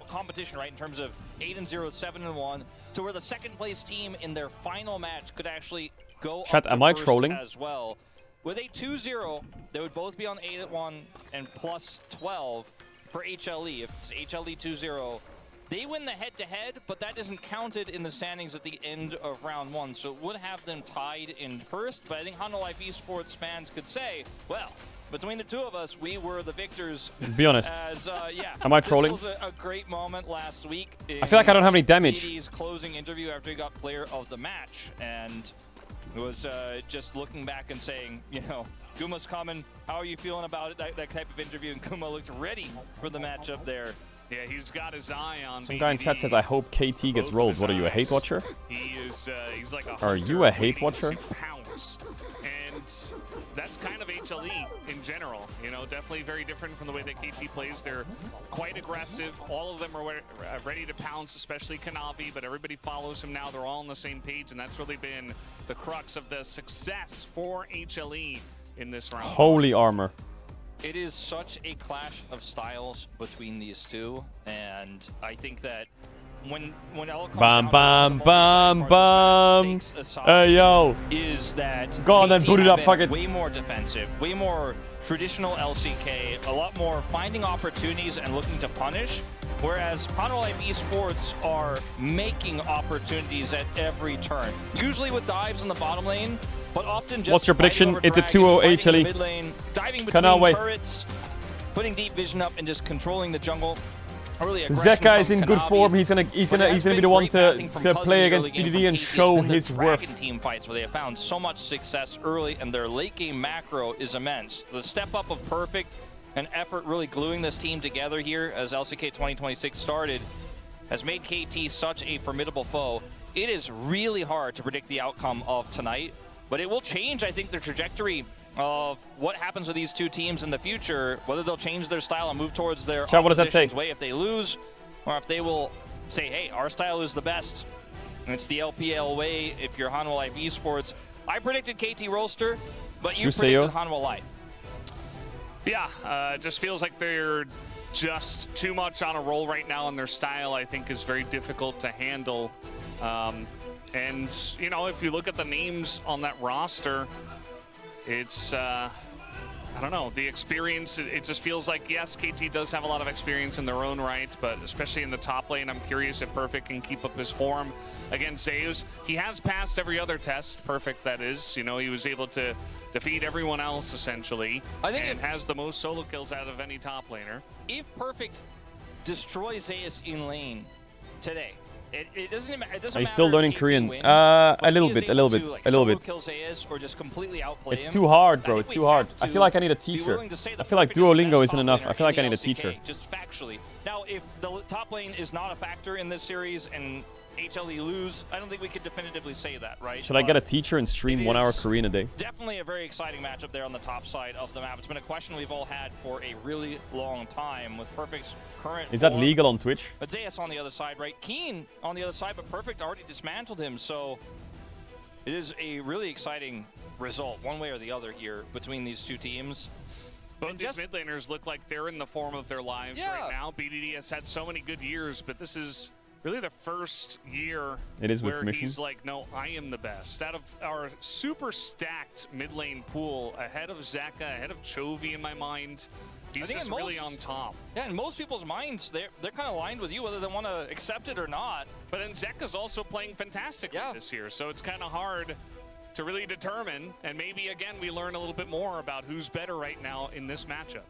competition, right, in terms of 8-0, 7-1, to where the second place team in their final match could actually go Chat, up to am I first trolling? as well. With a 2-0, they would both be on 8-1 and plus 12 for HLE. If it's HLE 2-0, they win the head-to-head, but that isn't counted in the standings at the end of round one, so it would have them tied in first. But I think Life Esports fans could say, well, between the two of us, we were the victors. Be honest. As, yeah, Am I trolling? This was a great moment last week. I feel like I don't have any damage. BD's closing interview after he got player of the match, and it was just looking back and saying, you know, Guma's coming. How are you feeling about it? That type of interview, and Guma looked ready for the matchup there. Yeah, he's got his eye on Some guy in chat says, I hope KT gets rolled. What are you, a hate watcher? He is, he's like a Are you a hate waiting watcher? to pounce. And that's kind of HLE in general. You know, definitely very different from the way that KT plays. They're quite aggressive. All of them are ready to pounce, especially Kanavi, but everybody follows him now. They're all on the same page, and that's really been the crux of the success for HLE in this round. Holy armor. It is such a clash of styles between these two, and I think that when it all comes Bam, down bam, to bam, stakes aside, Hey, yo. is that Go on then, KT boot it have up, fuck been it. way more defensive, way more traditional LCK, a lot more finding opportunities and looking to punish, whereas Life Esports are making opportunities at every turn, usually with dives in the bottom lane, but often just What's your prediction? over It's a dragon, 2-0 fighting in HLE. the mid lane, diving Cannot between wait. turrets, putting deep vision up and just controlling the jungle. Early aggression Zeka is from in good Kanavi. form. He's gonna be the one to play against BDD and show his worth. Dragon team fights where they have found so much success early, and their late game macro is immense. The step up of Perfect and effort really gluing this team together here as LCK 2026 started has made KT such a formidable foe. It is really hard to predict the outcome of tonight, but it will change, I think, the trajectory of what happens with these two teams in the future, whether they'll change their style and move towards their Chat, what does that say? opposition's way if they lose, or if they will say, hey, our style is the best, and it's the LPL way if you're Life Esports. I predicted KT Rolster, but you predicted Life. Yeah, it just feels like they're just too much on a roll right now, and their style, I think, is very difficult to handle. And, you know, if you look at the names on that roster, it's, I don't know, the experience, it just feels like, yes, KT does have a lot of experience in their own right, but especially in the top lane, I'm curious if Perfect can keep up his form against Zeus. He has passed every other test, Perfect that is. You know, he was able to defeat everyone else, essentially, and has the most solo kills out of any top laner. If Perfect destroys Zeus in lane today, it doesn't matter. Are you still learning Korean? A little bit. Kill Zeus or just completely outplay It's him. too hard, bro. It's too hard. I feel like I need a teacher. I feel like Duolingo isn't enough. I feel like I need a teacher. Just factually. Now, if the top lane is not a factor in this series and HLE lose, I don't think we could definitively say that, right? Should I get a teacher and stream 1 hour Korean a day? Definitely a very exciting matchup there on the top side of the map. It's been a question we've all had for a really long time with Perfect's current Is that form. legal on Twitch? But Zeus on the other side, right? Keen on the other side, but Perfect already dismantled him, so it is a really exciting result, one way or the other here, between these two teams. Both these mid laners look like they're in the form of their lives right now. BDD has had so many good years, but this is really the first year where he's like, no, I am the best. Out of our super stacked mid lane pool, ahead of Zeka, ahead of Chovy in my mind, he's just really on top. Yeah, in most people's minds, they're kind of aligned with you, whether they want to accept it or not. But then Zeka's also playing fantastically this year, so it's kind of hard to really determine. And maybe, again, we learn a little bit more about who's better right now in this matchup.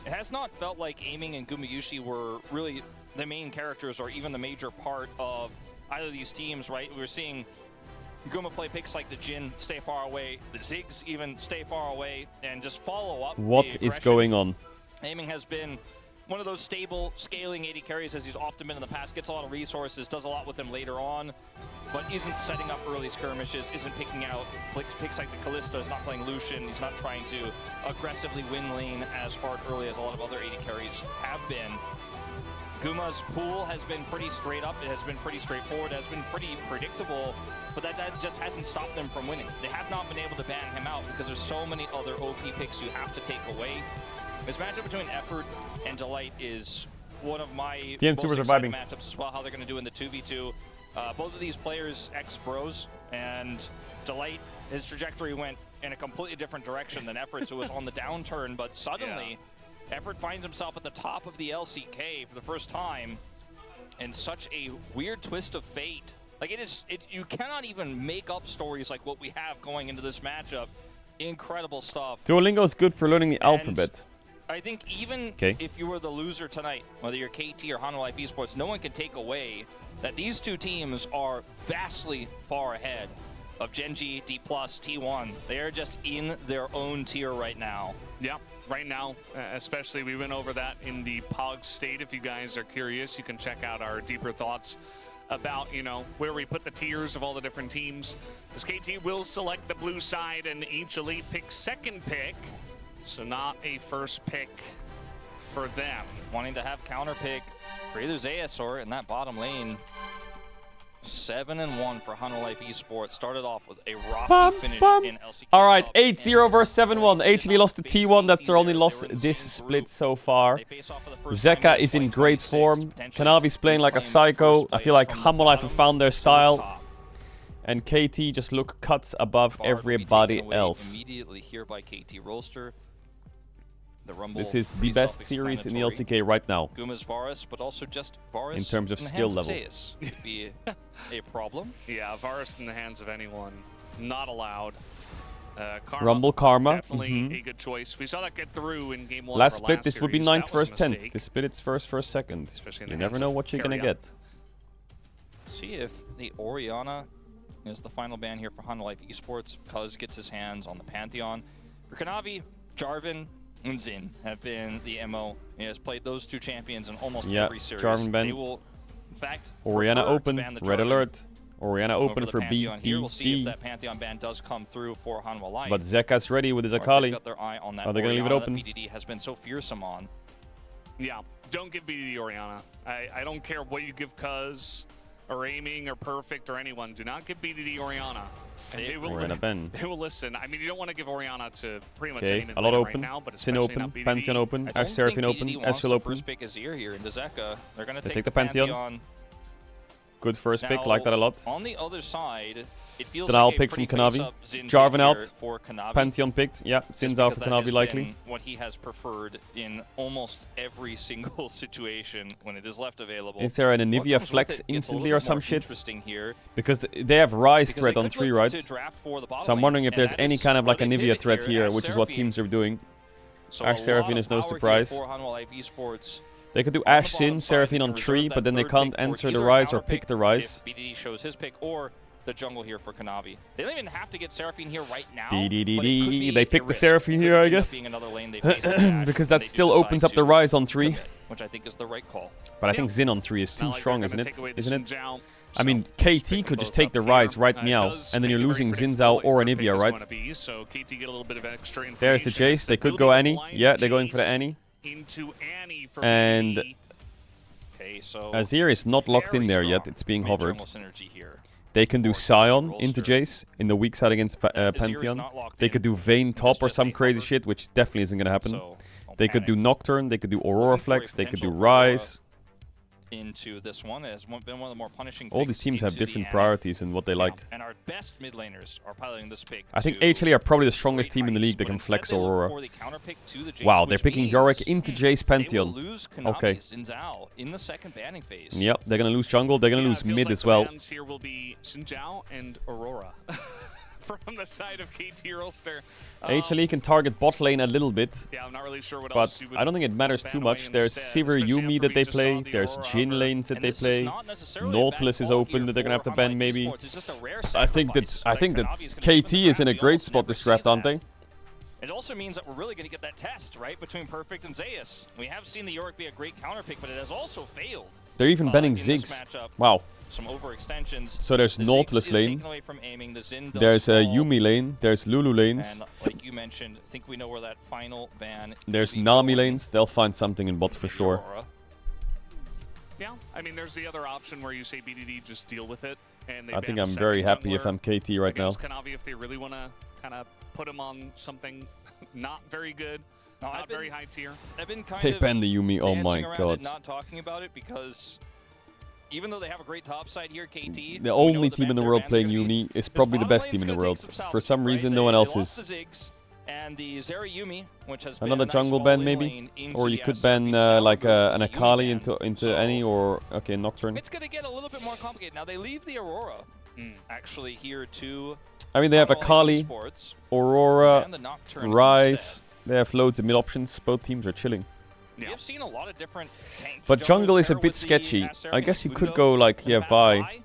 It has not felt like Aiming and Gumayushi were really the main characters or even the major part of either of these teams, right? We're seeing Guma play picks like the Jhin, stay far away, the Ziggs even stay far away, and just follow up. What is going on? Aiming has been one of those stable, scaling AD carries as he's often been in the past. Gets a lot of resources, does a lot with them later on, but isn't setting up early skirmishes, isn't picking out picks like the Kalista, is not playing Lucian, he's not trying to aggressively win lane as hard early as a lot of other AD carries have been. Guma's pool has been pretty straight up, it has been pretty straightforward, it has been pretty predictable, but that just hasn't stopped them from winning. They have not been able to ban him out because there's so many other OP picks you have to take away. This matchup between Effort and Delight is one of my most exciting matchups as well, how they're going to do in the 2v2. Both of these players ex-bros, and Delight, his trajectory went in a completely different direction than Effort, so it was on the downturn, but suddenly Effort finds himself at the top of the LCK for the first time in such a weird twist of fate. Like you cannot even make up stories like what we have going into this matchup. Incredible stuff. Duolingo is good for learning the alphabet. I think even if you were the loser tonight, whether you're KT or Hanwha Life Esports, no one can take away that these two teams are vastly far ahead of Gen.G, D+, T1. They are just in their own tier right now. Yeah, right now, especially we went over that in the POG state. If you guys are curious, you can check out our deeper thoughts about, you know, where we put the tiers of all the different teams. As KT will select the blue side and each elite picks second pick. So not a first pick for them. Wanting to have counter pick for either Zeus or in that bottom lane. 7-1 for Hanwha Life Esports. Started off with a rocky finish in LCK. All right, 8-0 versus 7-1. HLE lost to T1. That's their only loss this split so far. Zeka is in great form. Kanavi's playing like a psycho. I feel like Hanwha Life have found their style. And KT just look cuts above everybody else. Immediately here by KT Rolster. This is the best series in the LCK right now. Guma's Varus, but also just Varus in terms of skill level. Could be a problem. Yeah, Varus in the hands of anyone, not allowed. Rumble Karma. Definitely a good choice. We saw that get through in game 1. Last split, this would be 9th versus 10th. This split, it's first versus second. You never know what you're gonna get. Let's see if the Orianna is the final ban here for Hanwha Life Esports. Cuz gets his hands on the Pantheon. For Kanavi, Jarvan, and Xin have been the MO. He has played those two champions in almost every series. Jarvan ban. They will, in fact, Orianna open, red alert. Orianna open for B. We'll see if that Pantheon ban does come through for Hanwha Life. But Zeka's ready with his Akali. Got their eye on that Are they going to leave it open? That BDD has been so fearsome on. Yeah, don't give BDD Orianna. I don't care what you give Cuz or Aiming or Perfect or anyone. Do not give BDD Orianna. They will listen. I mean, you don't want to give Orianna to pretty much anyone right now, but Sin open, Pantheon open, Ash Seraphine open, Ezreal open. First pick Azir here into Zeka. They're going to take the Pantheon. Good first pick, like that a lot. On the other side, it feels then I'll like pick from Kanavi. Jarvan out. Pantheon picked. Yeah, Sin's out for Kanavi likely. What he has preferred in almost every single situation when it is left available. Is there an Anivia flex instantly or some shit? Because they have Rise threat on 3, right? So I'm wondering if there's any kind of like Anivia threat here, which is what teams are doing. Ash Seraphine is no surprise. They could do Ash Sin, Seraphine on 3, but then they can't answer the Rise or pick the Rise. BDD shows his pick or the jungle here for Kanavi. They don't even have to get Seraphine here right now. They pick the Seraphine here, I guess. Because that still opens up the Rise on 3. Which I think is the right call. But I think Xin on 3 is too strong, isn't it? I mean, KT could just take the Rise right now, and then you're losing Xin Zhao or Anivia, right? There's the Jace. They could go Annie. Yeah, they're going for the Annie. And Azir is not locked in there yet. It's being hovered. They can do Sion into Jace in the weak side against Pantheon. They could do Vayne top or some crazy shit, which definitely isn't going to happen. They could do Nocturne. They could do Aurora Flex. They could do Rise. Into this one has been one of the more punishing. All these teams have different priorities and what they like. And our best mid laners are piloting this pick. I think HLE are probably the strongest team in the league that can flex Aurora. Wow, they're picking Yorick into Jace Pantheon. Okay. In the second banning phase. Yep, they're gonna lose jungle. They're gonna lose mid as well. Here will be Xin Zhao and Aurora. From the side of KT Rolster. HLE can target bot lane a little bit. Yeah, I'm not really sure what else. But I don't think it matters too much. There's Sivir Yuumi that they play. There's Jhin lanes that they play. Nautilus is open that they're gonna have to ban maybe. I think that KT is in a great spot this draft, aren't they? It also means that we're really going to get that test, right, between Perfect and Zeus. We have seen the Yorick be a great counter pick, but it has also failed. They're even banning in this Ziggs. matchup. Wow. Some overextensions. So there's The Nautilus Ziggs is lane. taken away from aiming. The Xin does There's a fall. Yumi lane. There's Lulu lanes. And like you mentioned, I think we know where that final ban There's will be Nami going. lanes. They'll find something in bot for Maybe sure. Aurora. Yeah, I mean, there's the other option where you say BDD just deal with it, and they I think ban a I'm very second happy if jungler I'm KT right now. against Kanavi if they really want to kind of put him on something not very good, No, not very high tier. I've been kind They of banned the Yumi. Oh dancing my around god. it, not talking about it because even though they have a great top side here, KT, The we know only the team in the their world bans are playing gonna be- Yumi is this probably the bottom best lane's team in the gonna take world. some For salvage, some right? reason, They- no one else they lost is. the Ziggs and the Zeri Yumi, which has Another been a nice jungle small ban lane maybe? lane into Or you the could SRV ban Shower like Group an with the Yumi Akali ban. into So any or okay Nocturne. it's going to get a little bit more complicated. Now they leave the Aurora actually here to I mean they have Powerline Akali, Esports Aurora, and the Nocturne Ryze. instead. They have loads of mid options. Both teams are chilling. We have seen a lot of different tank But jungle junglers is a pair bit with the sketchy. Aster I and guess you could Gusto go like in the yeah past. Vi.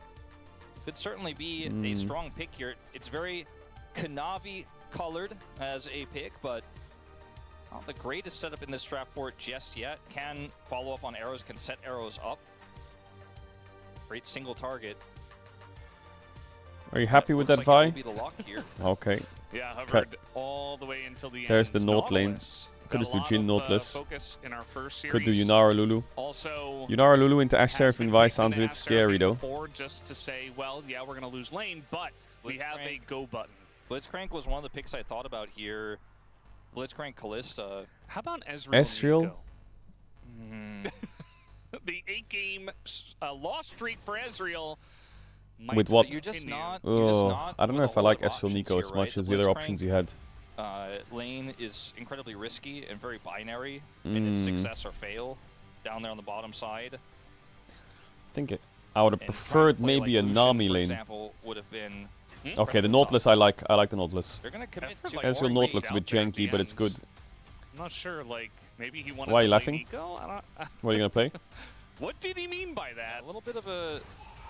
Could certainly be a strong pick here. It's very Kanavi colored as a pick, but not the greatest setup in this draft for it just yet. Can follow up on arrows, can set arrows up. Great single target. Are you happy with that Looks like it Vi? will be the lock here. Okay. Yeah, hovered all the way until the end. There's the Naut lane. Nautilus. Could Got just a do lot Jhin of, Nautilus. Focus in our first series. Could do Yunara Lulu. Also, Yunara Lulu into Ash has Seraphine been Vi picked sounds a into bit Ash scary Seraphine though. before, just to say, well, yeah, we're gonna lose lane, but we have a go button. Blitzcrank was one of the picks I thought about here. Blitzcrank Callista. How about Ezreal? Ezreal? The 8-game loss streak for Ezreal. might With what? You're just continue. not. Oh, I don't know with if a I whole like lot of Ezreal Nico options as here, much right? as the other options you had. Lane is incredibly risky and very binary in its success or fail down there on the bottom side. I think I would have And preferred trying to play maybe like a Lucian, Nami for lane. example, would have been Okay, the top. Nautilus I like. I like the Nautilus. They're gonna commit Effort, to like, Ezreal already Naut laid looks a bit out there at janky, the but it's good. end. I'm not sure, like, maybe he wanted Why are to you play laughing? Nico? I don't, What are you gonna play? what did he mean by that? a little bit of a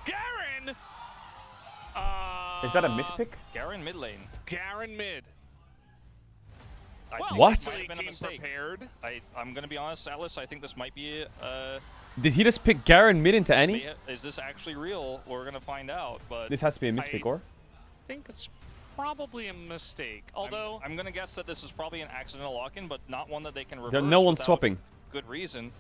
Garen! Is that a mispick? Garen mid lane. Garen mid. I Well, think What? this might have been a Came mistake. prepared. I'm gonna be honest, Atlas. I think this might be. Did he just pick Garen mid into any? Is this actually real? We're gonna find out. But This has to be a mispick, or? I think it's probably a mistake. Although, I'm gonna guess that this is probably an accidental lock-in, but not one that they can reverse. No one's without swapping. Good reason.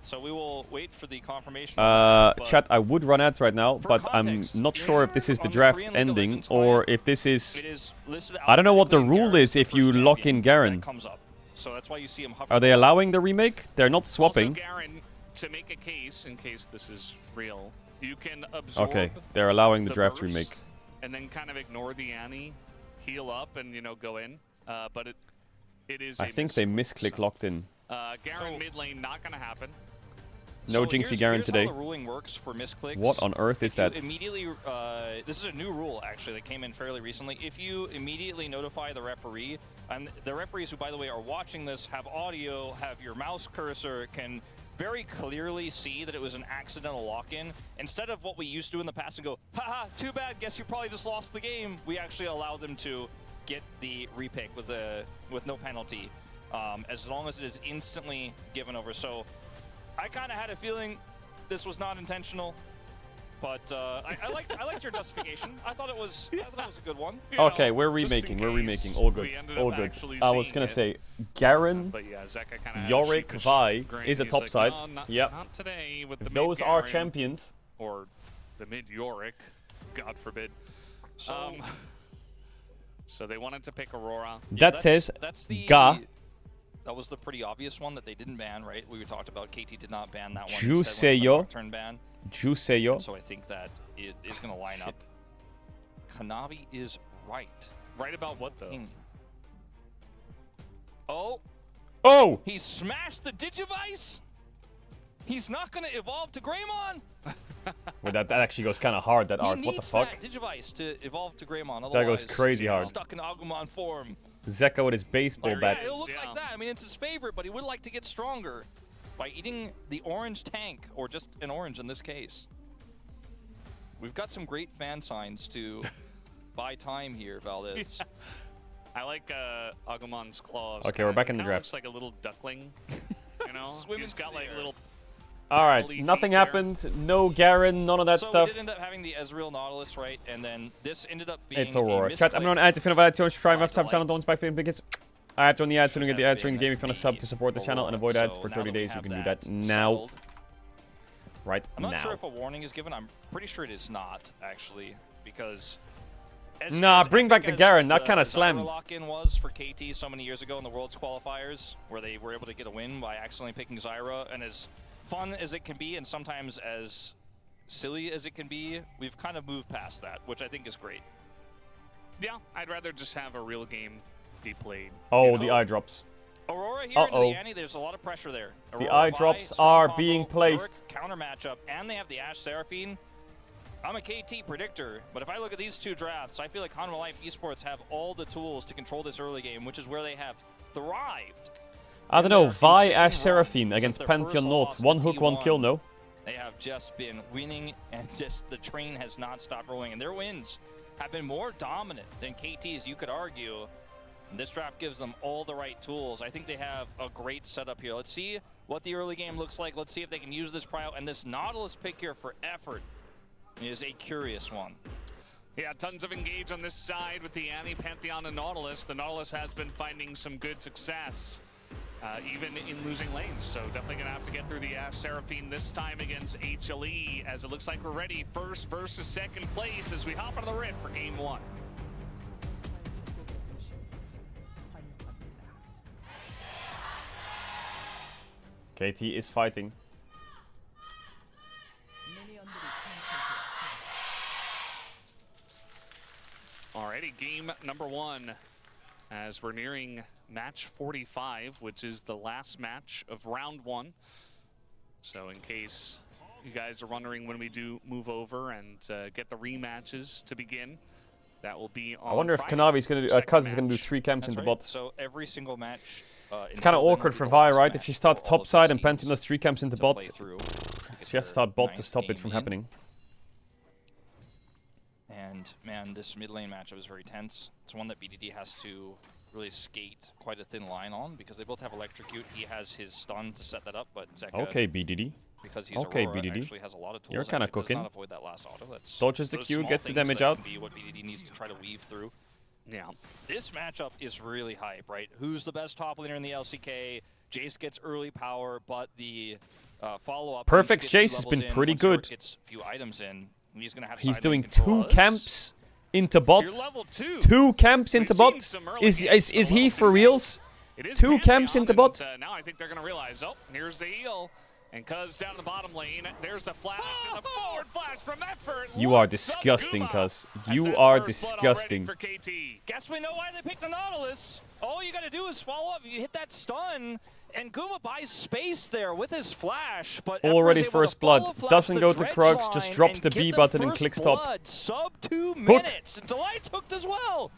So we will wait for the confirmation. of that, but Chat, I would run ads right now, for but context, I'm not sure if this is the on the draft Korean League of ending Legends or client, if this is... it is listed I don't know what the alphabetically, and rule Garen is the if you first lock champion in Garen. that comes up. So that's why you see him hover Are they around. allowing the remake? They're not also swapping. Garen, to make a case, in case this is real, you can absorb Okay, they're allowing the the draft burst remake. and then kind of ignore the Annie, heal up, and, you know, go in. But it is I a think they misclick, misclick so, locked in. Garen mid lane, not going to happen. No So Jinxie here's Garen how today. the ruling works for misclicks. What on earth is If you that? Immediately, this is a new rule actually that came in fairly recently. If you immediately notify the referee, and the referees who, by the way, are watching this have audio, have your mouse cursor, can very clearly see that it was an accidental lock-in. Instead of what we used to do in the past and go, haha, too bad, guess you probably just lost the game, we actually allow them to get the repick with no penalty, as long as it is instantly given over. So I kind of had a feeling this was not intentional, but I liked your justification. I thought it was a good one. You know, Okay, we're just in remaking. We're case remaking. All good. we ended All up good. actually I was seeing gonna it. say, Garen, But yeah, Zeka kind of Yorick, Vi is a top like, side. "No, not, Yep. not today with the Those are mid-Garen," champions. or the mid Yorick, God forbid. So So they wanted to pick Aurora. That says that's the Ga. That was the pretty obvious one that they didn't ban, right? We talked about KT did not ban that one. Juseyo. Instead went with the Nocturne ban. Juseyo. So I think that it is going to line up. Kanavi is right. Right about what though? Oh, Oh! he smashed the Digivice. He's not going to evolve to Greymon. Wait, that actually goes kind of hard, that He art. What the needs fuck? that Digivice to evolve to Greymon. That goes Otherwise, crazy hard. Stuck in Agumon form. Zeka with his baseball There he bat. Yeah, it'll look Yeah. like that. I mean, it's his favorite, but he would like to get stronger by eating the orange tank, or just an orange in this case. We've got some great fan signs to buy time here, Valdez. I like Agumon's claws. Okay, we're back in the draft. Looks like a little duckling. You know, he's got like little. All right, Holy nothing feet happened. No Garen, none of that So stuff. we did end up having the Ezreal Nautilus, right? And then this ended up being It's Aurora. a Chat, I'm misplay. on ads if you know about it. Prime after Delight. channel, don't back for biggest. I have to on the ads, so you get the ads during Been the game. If you want to sub the to support the channel and avoid Aurora. ads for So 30 now that we days, you have can do that that now. settled, Right I'm not now. sure if a warning is given. I'm pretty sure it is not, actually, because... Nah, bring back the as Garen. That the kind of Zyra slammed. lock-in was for KT so many years ago in the Worlds qualifiers, where they were able to get a win by accidentally picking Zyra, and as fun as it can be, and sometimes as silly as it can be, we've kind of moved past that, which I think is great. Yeah, I'd rather just have a real game be played. Oh, you know? the eye drops. Aurora here into Uh-oh. the Annie, there's a lot of pressure there. The Aurora eye Vi, drops strong are combo, being placed. Dirk counter matchup, and they have the Ashe Seraphine. I'm a KT predictor, but if I look at these two drafts, I feel like Hanwha Life Esports have all the tools to control this early game, which is where they have thrived. I don't in know. their Vi insane Ashe run Seraphine since against their Pantheon first North. loss to One hook, one T1. kill, no? They have just been winning, and just the train has not stopped rolling. And their wins have been more dominant than KT's, you could argue. And this draft gives them all the right tools. I think they have a great setup here. Let's see what the early game looks like. Let's see if they can use this prio. And this Nautilus pick here for effort is a curious one. Yeah, tons of engage on this side with the Annie, Pantheon, and Nautilus. The Nautilus has been finding some good success, even in losing lanes. So definitely going to have to get through the Ashe Seraphine this time against HLE, as it looks like we're ready first versus second place as we hop into the Rift for Game 1. KT is fighting. Alrighty, game number 1, as we're nearing match 45, which is the last match of round 1. So in case you guys are wondering when we do move over and get the rematches to begin, that will be on I wonder if Friday. Kanavi's gonna do. Second Kaz is gonna do match. 3 camps That's into right. bot. So every single match. It's kind of awkward for Vi, right? If she starts top side and Pantheon does 3 camps into bot, she has to start bot to stop it from happening. And man, this mid lane matchup is very tense. It's one that BDD has to really skate quite a thin line on, because they both have electrocute. He has his stun to set that up, but Zeka, Okay, BDD. because he's Okay, Aurora, BDD. actually has a lot of tools. You're kinda actually cooking. Does not avoid that last auto. That's Dodges the those Q, small gets the things damage that out. can be what BDD needs to try to weave through. Yeah. This matchup is really hype, right? Who's the best top laner in the LCK? Jace gets early power, but the follow-up... Perfect's Jace has been pretty good. Gets a few items in, he's gonna have He's side doing lane 2 control. camps into bot. You're level 2. 2 camps into We've bot. seen some early Is games is for he level for 2. reals? It is 2 camps Pantheon, into bot. and, now I think they're going to realize, oh, here's the heal. And Cuz down the bottom lane, there's the flash and the forward flash from Effort. You are Look, disgusting, Guma, Cuz. as You there's are first blood disgusting. already for KT. Guess we know why they picked the Nautilus. All you gotta do is follow up. You hit that stun, and Guma buys space there with his flash, but Already Effort's able first to follow blood. flash Doesn't the go to dredge Krugs, just line drops and the get B them button and first clicks top. blood. Sub 2 minutes. And Delight's hooked as well.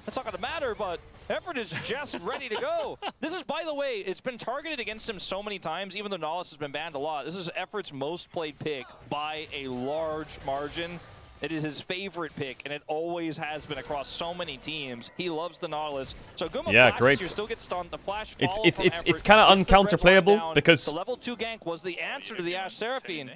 That's not gonna matter, but Effort is just ready to go. This is, by the way, it's been targeted against him so many times, even though Nautilus has been banned a lot. This is Effort's most played pick by a large margin. It is his favorite pick, and it always has been across so many teams. He loves the Nautilus. So Guma Yeah, flashes great. here, still gets stunned. The flash It's follow it's from it's Effort, it's kind of gets the dredge line uncounterplayable down. because The level 2 gank was the answer to the Ashe Seraphine.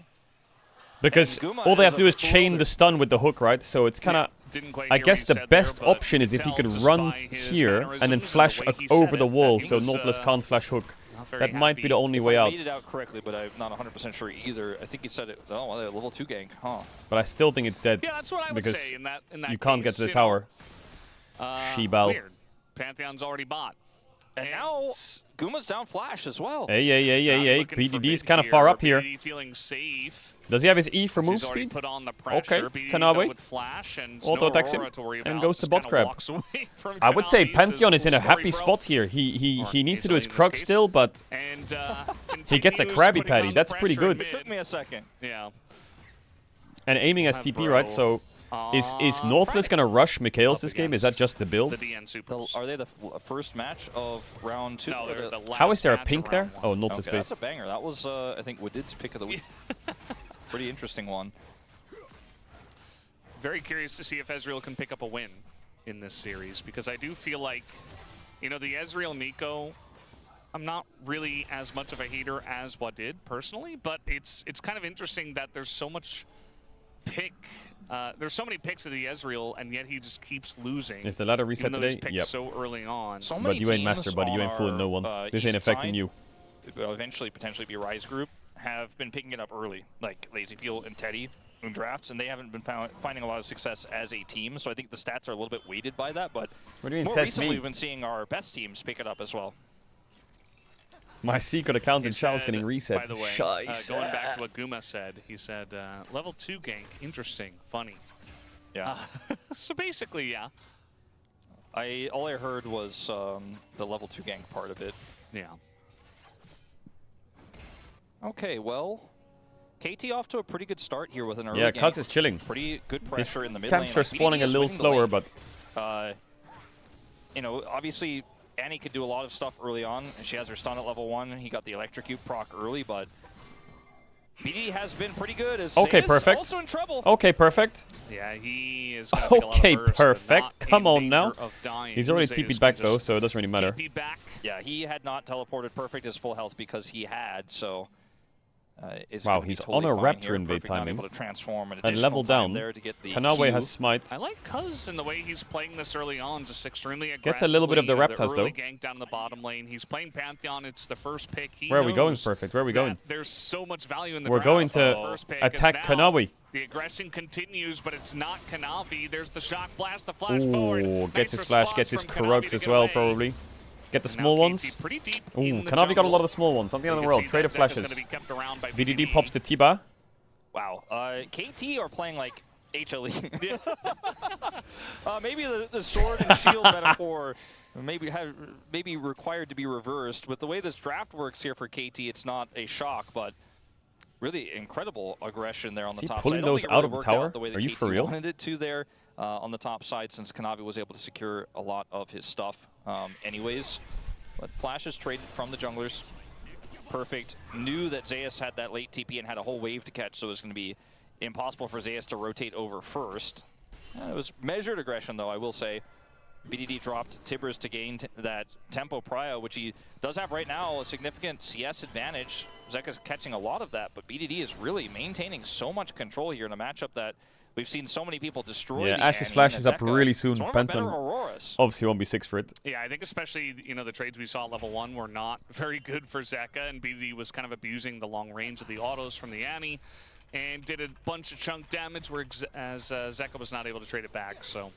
because And Guma all they have is to do a is chain builder. the stun with the hook, right? So it's kind of. Didn't quite I hear guess what the he said best there, but option is if he tell could just run by his here and then mannerisms flash the way he over said the it, wall, that he so was, Nautilus can't flash hook. not very That might be the happy. only If way I out. made it out correctly, but I'm not 100% sure either. I think he said it. Oh, well, level 2 gank, huh? But I still think it's dead. Yeah, that's what I would because say in that you can't get case, to the you know. tower. Shebal. Weird. Pantheon's already bought. And now Guma's down flash as well. Hey. Looking for BDD's mid kind of far up here. BDD feeling safe. Does he have his E for move He's already speed? put on the pressure. Okay, BDD Kanavi. done with flash and Auto no attacks him Aurora to worry and about, goes to just bot kinda grab. walks away from I would say Kanavi, Pantheon says, is in a "Cool story, happy bro." spot here. Or He needs to do his in this Krug case. still, but And he gets a continues Krabby putting Patty. on the That's pretty pressure in good. It took me a second. Yeah. And aiming as TP, right? So is Nautilus gonna rush Mikhails this game? Is that just the build? The DN Supers. Are they the first match of round 2? No, they're the last How is there a match pink of there? round one. Oh, Nautilus Okay, that's based. a banger. That was, I think, Woodid's pick of the week. Pretty interesting one. Very curious to see if Ezreal can pick up a win. in this series, because I do feel like, you know, the Ezreal Nico, I'm not really as much of a hater as what did personally, but it's kind of interesting that there's so much there's so many picks of the Ezreal, and yet he just keeps losing. Is the ladder reset even though he's today? picked Yep. so early on. So But many you ain't teams master, buddy. You ain't on fooling no one. our, This ain't east affecting side, you. will eventually potentially be Rise Group, have been picking it up early, like Lazy Fuel and Teddy in drafts, and they haven't been finding a lot of success as a team. So I think the stats are a little bit weighted by that. But What do you mean, more says recently, me? we've been seeing our best teams pick it up as well. My secret account in He Shao is said, getting reset. By the way, Scheiße. going back to what Guma said, he said, level 2 gank, interesting, funny. Yeah. So basically, yeah. All I heard was the level 2 gank part of it. Yeah. Okay, well, KT off to a pretty good start here with an early Yeah, gank. Cuz is chilling. Pretty good His pressure in the mid camps lane. are spawning a little slower, but you know, obviously Annie could do a lot of stuff early on. She has her stun at level 1. He got the electrocute proc early, but BD has been pretty good. As okay, Zeus perfect. Also in trouble. Okay, perfect. Yeah, he is going to take a lot of Okay, burst, but perfect. not Come in on now. danger of dying. He's already Zeus TP'd can back though, just so it doesn't really matter. TP back. Yeah, he had not teleported perfect his full health because he had, so is Wow, gonna be he's totally on a fine Raptor here. invade Perfect, not timing. able to transform an And additional level time down. there to get the Kanawe Q. has smite. I like Cuz in the way he's playing this early on, just extremely aggressive. Gets a little bit of the Raptors, though. Early gank down in the bottom lane. He's playing Pantheon. It's the first pick. He Where are we going, knows Perfect? Where are we that going? There's so much value in the We're draft going for the to first pick, attack as now Kanawe. The aggression continues, but it's not Kanavi. There's the shock blast, the flash forward. Ooh, Nice gets his flash, response gets his from Kanavi Koroks to as get well, away. probably. Get the And small now ones. KT pretty deep Ooh, in the Kanavi got a jungle. lot of the small ones. Something in the You can world. see Trade that of Zek is flashes. gonna be kept around by VDD pops the Tiba. Wow, KT are playing like HLE. Maybe the sword and shield metaphor maybe required to be reversed. With the way this draft works here for KT, it's not a shock, but really incredible aggression there on Is the he top side. pulling I don't those think it out really of the worked tower? out the way that Are you KT for real? wanted it to there on the top side, since Kanavi was able to secure a lot of his stuff anyways. But Flash is traded from the junglers. Perfect. Knew that Zeus had that late TP and had a whole wave to catch, so it was going to be impossible for Zeus to rotate over first. It was measured aggression, though, I will say. BDD dropped Tibbers to gain that tempo prio, which he does have right now, a significant CS advantage. Zeka's catching a lot of that, but BDD is really maintaining so much control here in a matchup that we've seen so many people destroy. Yeah, the Ash's Annie, flash and is up Zeka really soon. is one of our better Pantheon Auroras. obviously won't be 6 for it. Yeah, I think especially, you know, the trades we saw at level 1 were not very good for Zeka, and BD was kind of abusing the long range of the autos from the Annie, and did a bunch of chunk damage as Zeka was not able to trade it back, so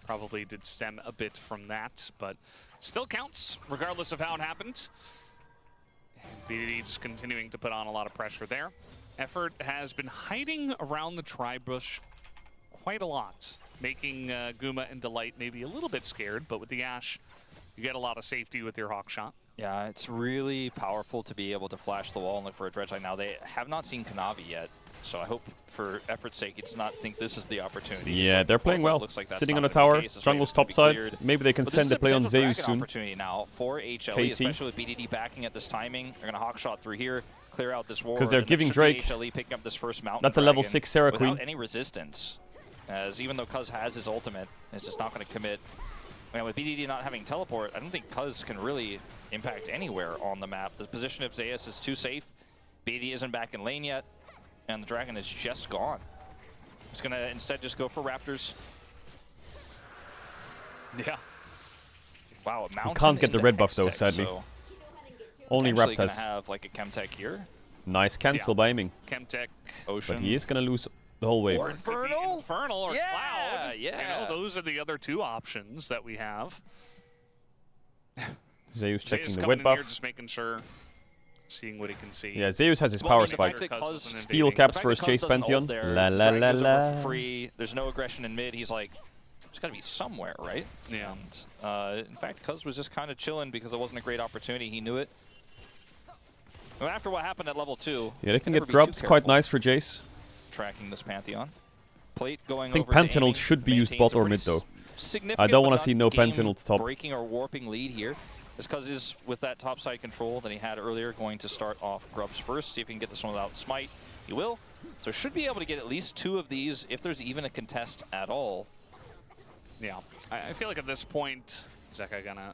probably did stem a bit from that, but still counts, regardless of how it happened. BD just continuing to put on a lot of pressure there. Effort has been hiding around the tri-bush quite a lot, making Guma and Delight maybe a little bit scared, but with the Ashe, you get a lot of safety with your Hawk Shot. Yeah, it's really powerful to be able to flash the wall and look for a dredge line. Now, they have not seen Kanavi yet, so I hope for effort's sake he does not think this is the opportunity. Yeah, they're playing well. Looks like that's Sitting not on a gonna be tower, the case. This jungle's wave is gonna top be side. cleared. Maybe they can But send this the play on is a potential Zeus dragon soon. opportunity now for HLE, KT. especially with BDD backing at this timing. They're going to Hawk Shot through here, clear out this ward. 'Cause they're and giving should be Drake. HLE picking up this first mountain That's a level dragon 6 Sarah without Queen. any resistance. As even though Cuz has his ultimate, it's just not going to commit. And with BDD not having teleport, I don't think Cuz can really impact anywhere on the map. The position of Zeus is too safe. BDD isn't back in lane yet, and the dragon is just gone. It's going to instead just go for Raptors. Yeah. Wow, a mountain can't get the into red buff, though, Hextech, sadly. so Only potentially gonna Raptors. have like a Chemtech here. Nice cancel by aiming. Chemtech, Ocean. But he is going to lose the whole wave. or Infernal or Yeah, Cloud. yeah. You know, those are the other two options that we have. Zeus checking Zeus the coming wet in here, buff. just making sure, seeing what he can see. Yeah, Zeus has his Well, power the spike. fact that Cuz Cuz- wasn't Steel invading. caps The fact for his that Chase Cuz doesn't Pantheon. ult there, La la Dragon la goes over la. for free. There's no aggression in mid. He's like, there's got to be somewhere, right? Yeah. And, in fact, Cuz was just kind of chilling because it wasn't a great opportunity. He knew it. And after what happened at level 2, Yeah, they can never get be grubs. too Quite careful nice for Jace. tracking this Pantheon. Plate going I think over to Pantheon aiming, should be used maintains bot a or pretty mid, though. significant I don't but wanna see not no Pantheon top. breaking or warping lead here. It's because he's with that top side control that he had earlier, going to start off grubs first, see if he can get this one without smite. He will. So should be able to get at least 2 of these if there's even a contest at all. Yeah. I feel like at this point, Zeka gonna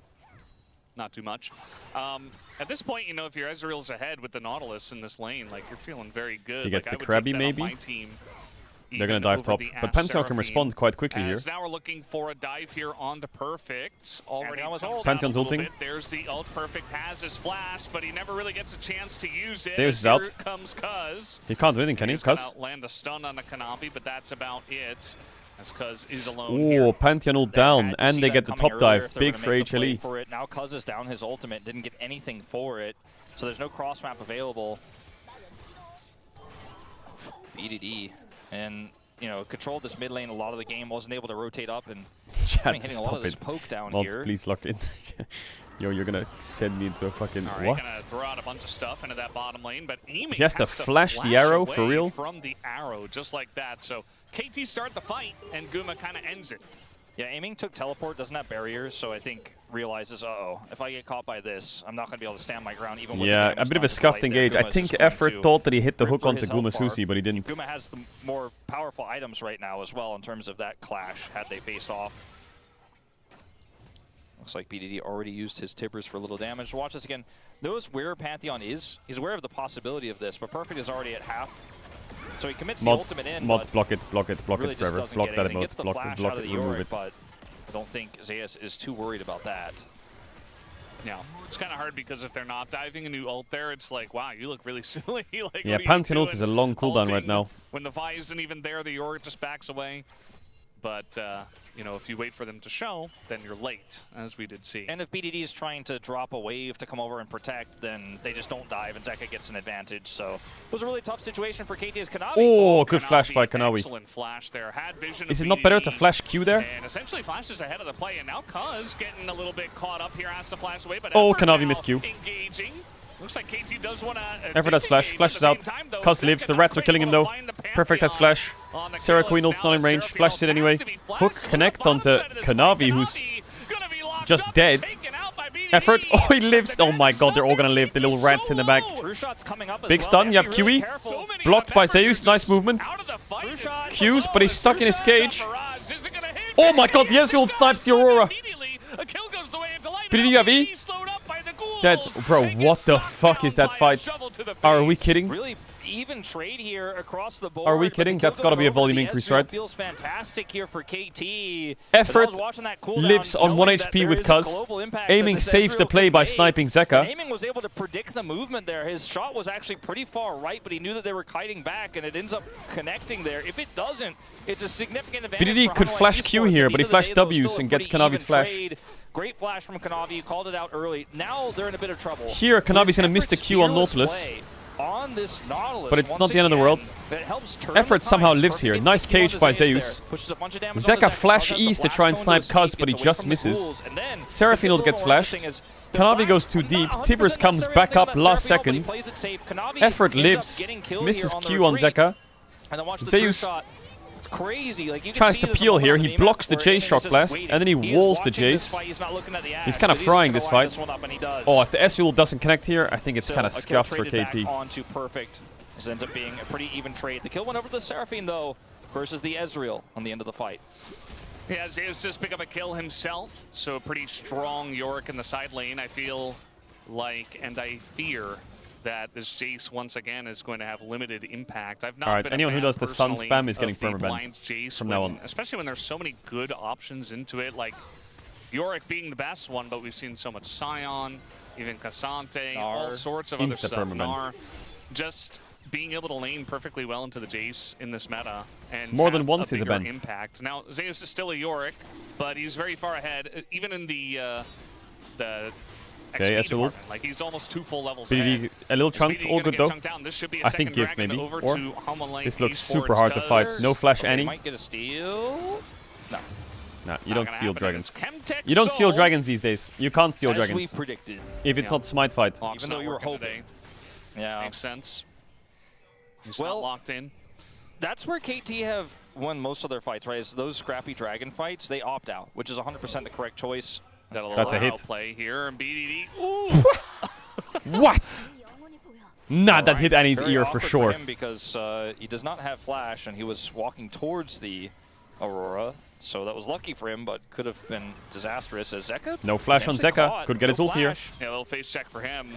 not too much. At this point, you know, if your Ezreal's ahead with the Nautilus in this lane, like you're feeling very good. He gets like, the I would take Krabby that on maybe. my team, They're gonna even dive over top, the but Ash Pantheon can Seraphine, respond quite quickly here. as now we're looking for a dive here onto Perfect. Already now with jumped ult. down a Pantheon's little ulting. bit. There's the ult. Perfect has his flash, but he never really gets a chance to use it. There's his Here ult. comes Cuz. He can't do anything, can he? He's gonna Cuz? land a stun on the Kanavi, but that's about it. As Cuz is alone Oh, here. Pantheon ult down, and they get the top dive. Big for HLE. For it. Now Cuz is down his ultimate, didn't get anything for it, so there's no cross map available. BDD, and you know, controlled this mid lane a lot of the game, wasn't able to rotate up, and Chat, hitting a lot stop of this it. poke down Mods, here. please lock in. Yo, you're gonna send me into a fucking All right, what? gonna throw out a bunch of stuff into that bottom lane, but aiming He has to flash the arrow, for away real? from the arrow, just like that. So KT start the fight, and Guma kind of ends it. Yeah, aiming took teleport, doesn't have barriers, so I think realizes, uh-oh, if I get caught by this, I'm not going to be able to stand my ground even with Yeah, the a bit of a damage scuffed done to the engage. fight I there. think Guma's just going Effort to thought that he hit the rip hook through onto his health Guma bar. Susi, but he didn't. Guma has the more powerful items right now as well in terms of that clash had they faced off. Looks like BDD already used his tippers for a little damage. Watch this again. Knows where Pantheon is. He's aware of the possibility of this, but Perfect is already at half. So he commits the Mods, ultimate in, mods, but block it, block it, block really it just forever. doesn't Block get that anything. emote, Gets the block flash it, block out of it, the remove Yorick, it. but I don't think Zeus is too worried about that. Yeah, it's kind of hard because if they're not diving a new ult there, it's like, wow, you look really silly. Like, Yeah, what are you Pantheon ult doing? is a long cooldown right Ulting now. When the Vi isn't even there, the Yorick just backs away. But, you know, if you wait for them to show, then you're late, as we did see. And if BDD is trying to drop a wave to come over and protect, then they just don't dive, and Zeka gets an advantage. So it was a really tough situation for KT's Kanavi. Oh, good flash by Kanawi. Excellent flash there. Had vision Is of it not better to BDD, flash Q there? And essentially flashes ahead of the play, and now Cuz getting a little bit caught up here, has to flash away. But Oh, Effort Kanavi now missed Q. engaging. Looks like KT does want to. Effort has flash, flashes out. Cuz lives, the rats are killing him though. Perfect has flash. Sarah Queen ult's not in range, flashes it anyway. Hook connects onto Kanavi, who's just dead. Effort, oh he lives, oh my god, they're all gonna live, the little rats in the back. Big stun, you have QE. Blocked by Zeus, nice movement. Q's, but he's stuck in his cage. Oh my god, the Ezreal snipes the Aurora. BDD have E? Dead. Bro, what the fuck is that fight? Are we kidding? Really even trade here across the board. Are we kidding? That's gotta be a volume increase, right? Feels fantastic here for KT. Effort lives on 1 HP with Cuz. Aiming saves the play by sniping Zeka. Aiming was able to predict the movement there. His shot was actually pretty far right, but he knew that they were kiting back, and it ends up connecting there. If it doesn't, it's a significant advantage. BDD for could Hanwha flash Esports. Q here, At but the he end of the flashed day, though, W's still a and gets pretty even Kanavi's flash. trade. Great flash from Kanavi. You called it out early. Now they're in a bit of trouble. Here, Kanavi's gonna miss the Q on Nautilus. On this Nautilus, But it's once not the end of the again, world. that helps turn Effort the somehow tide. lives Perfect here. gets Nice the kill cage onto by Zeus Zeus. there. Pushes a bunch of damage Zeka onto flash Cuz has the east to blast try and cone snipe to Cuz, escape, but he gets away just from the misses. ghouls, and then Seraphine ult the gets little more flashed. interesting is the Kanavi flash, goes too I'm deep. not 100% Tibbers comes necessarily back thinking up about last Seraphine ult, but second. he plays it safe. Kanavi Effort ends up lives, getting killed misses here on the Q on retreat. Zeka. And then watch the Zeus true shot. It's crazy. Like you can tries see to there's a peel moment here. on He the blocks the map where Jace Aiming is shock just blast, waiting. and then he is walls the watching this Jace. fight. He's not looking at the axe, He's kind of but he's frying gonna this line fight. this one up, and he does. Oh, if the Ezreal doesn't connect here, I think it's So kind a of kill scuffed for traded KT. back onto Perfect. This ends up being a pretty even trade. The kill went over to the Seraphine, though, versus the Ezreal on the end of the fight. Yeah, Zeus just pick up a kill himself, so a pretty strong Yorick in the side lane, I feel like, and I fear that this Jace once again is going to have limited impact. I've not Alright, been anyone a who fan does the sun personally spam is of getting the permabanned blind Jace from now when- on. especially when there's so many good options into it, like Yorick being the best one, but we've seen so much Scion, even Cassante, all sorts of other Insta stuff. permaban. Gnar, just being able to lane perfectly well into the Jace in this meta and More than have once a is a bigger ban. impact. Now Zeus is still a Yorick, but he's very far ahead, even in the Okay, XP Ezreal ult. department. Like he's almost 2 full levels BDD ahead. a little Is chunked, BDD all gonna good get though. chunked down? This should be a I think second give dragon maybe, over or to Hanwha Lane this looks Esports super hard to fight. Cuz No flash They Annie. might get a steal. No. Nah, you not don't gonna steal happen, dragons. and it's Chemtech You don't steal Soul. dragons these days. You can't steal As we dragons. predicted. If it's Yeah. not smite fight. Hawk's Even though not you were working hoping. today. Yeah. Makes sense. He's Well, not locked in. That's where KT have won most of their fights, right? Is those scrappy dragon fights, they opt out, which is 100% the correct choice. Got a little That's a hit. play here, and BDD. Ooh! What? Nah, that hit Annie's Very ear for awkward sure. him because he does not have flash, and he was walking towards the Aurora. So that was lucky for him, but could have been disastrous as Zeka. No flash on potentially Zeka. caught. Could get his ult here. Yeah, a little face check for him.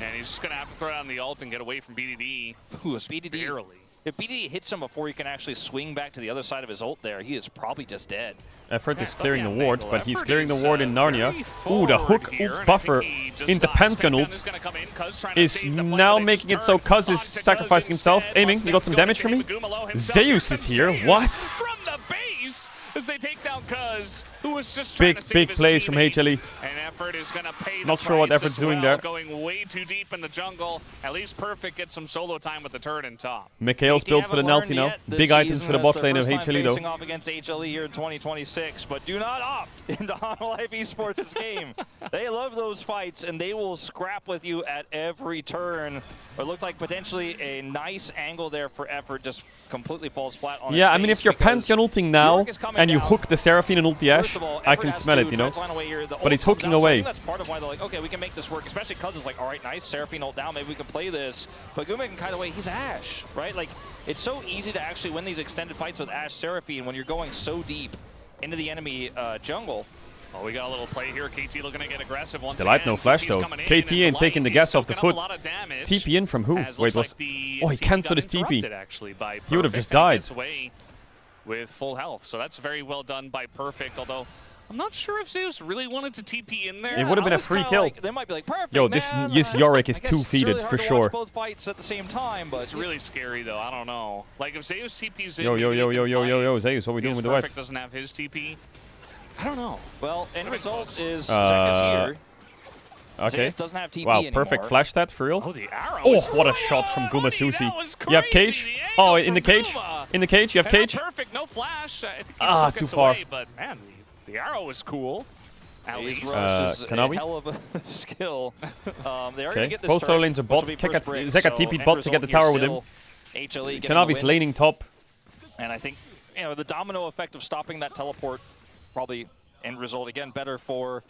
And he's just going to have to throw down the ult and get away from BDD. Ooh, BDD. Barely. If BDD hits him before he can actually swing back to the other side of his ult there, he is probably just dead. Effort is clearing the yeah, ward, Mangle. but he's Effort clearing the is, ward in Narnia. very Ooh, the forward hook here, ult and I buffer think he just into thought Pantheon Specdown ult is gonna come in, Cuz trying to is save the play, now but they making it just so turn Cuz is onto Cuz sacrificing himself. instead. Aiming, he got some Mustang's damage from going me. to Magumalo himself. Zeus is here, Zeus what? From the base as they take down Cuz, who was just trying to save Big his plays from teammate. HLE. And Effort is going to pay the Not sure what price Effort's as doing well, there. going way too deep in the jungle. At least Perfect gets some solo time with the turret in top. Mikhail's built for the Nelty now. Big items for the bot lane of HLE though. Facing off against HLE here in 2026, but do not opt into Hololive Esports' game. They love those fights, and they will scrap with you at every turn. It looked like potentially a nice angle there for Effort, just completely falls flat on Yeah, its I mean, face if you're because Pantheon ulting now Yorick is coming and you down. hook the Seraphine and ulti Ashe, First of all, I Effort can has smell to it, you know. try to line away here. The But he's ult comes hooking out, so I away. think that's part of why they're like, okay, we can make this work, especially because it's like, all right, nice, Seraphine ult down, maybe we can play this. But Guma can kind of wait, he's Ashe, right? Like, it's so easy to actually win these extended fights with Ashe Seraphine when you're going so deep into the enemy jungle. Oh, we got a little play here. KT looking to get aggressive once Delight again. no flash TP's though. coming in, KT and ain't taking the Delight, gas off the he's soaking foot. up a lot of damage, TP in from who? as Wait, looks was... like the Oh, he team cancelled got his TP. interrupted, actually, by He would have Perfect, just and died. gets away with full health. So that's very well done by Perfect, although I'm not sure if Zeus really wanted to TP in there. It would have been a free kill. Like, they might be like, perfect, Yo, this man. Yorick is I guess it's two-feeded really hard for to sure. watch both fights at the same time, but It's really scary, though. I don't know. Like, if Zeus TP's in, Yo, maybe he can fight. Zeus, what are we doing Because with the wife? Perfect doesn't have his TP. I don't know. well, end Very result close. is Zeka's here. Okay. Zeus doesn't have TP Wow, anymore. perfect flash stat for real. Oh, the arrow. Oh, is what a right shot from on Guma money. Susi. That was You have crazy. cage? The Oh, angle in the from cage? Guma. In the cage? You have And cage? Perfect, no flash. I think he Ah, still too gets far. Away, but man, the arrow was cool. At Ace least. Rush is a Kanavi? hell of a skill. They are going to Okay, get this both turret, solo lanes are which will bot. be Zeka first break, TP'd so bot end to get the result tower here with him. still HLE getting the Kanavi's win. laning top. And I think, you know, the domino effect of stopping that teleport probably end result again better for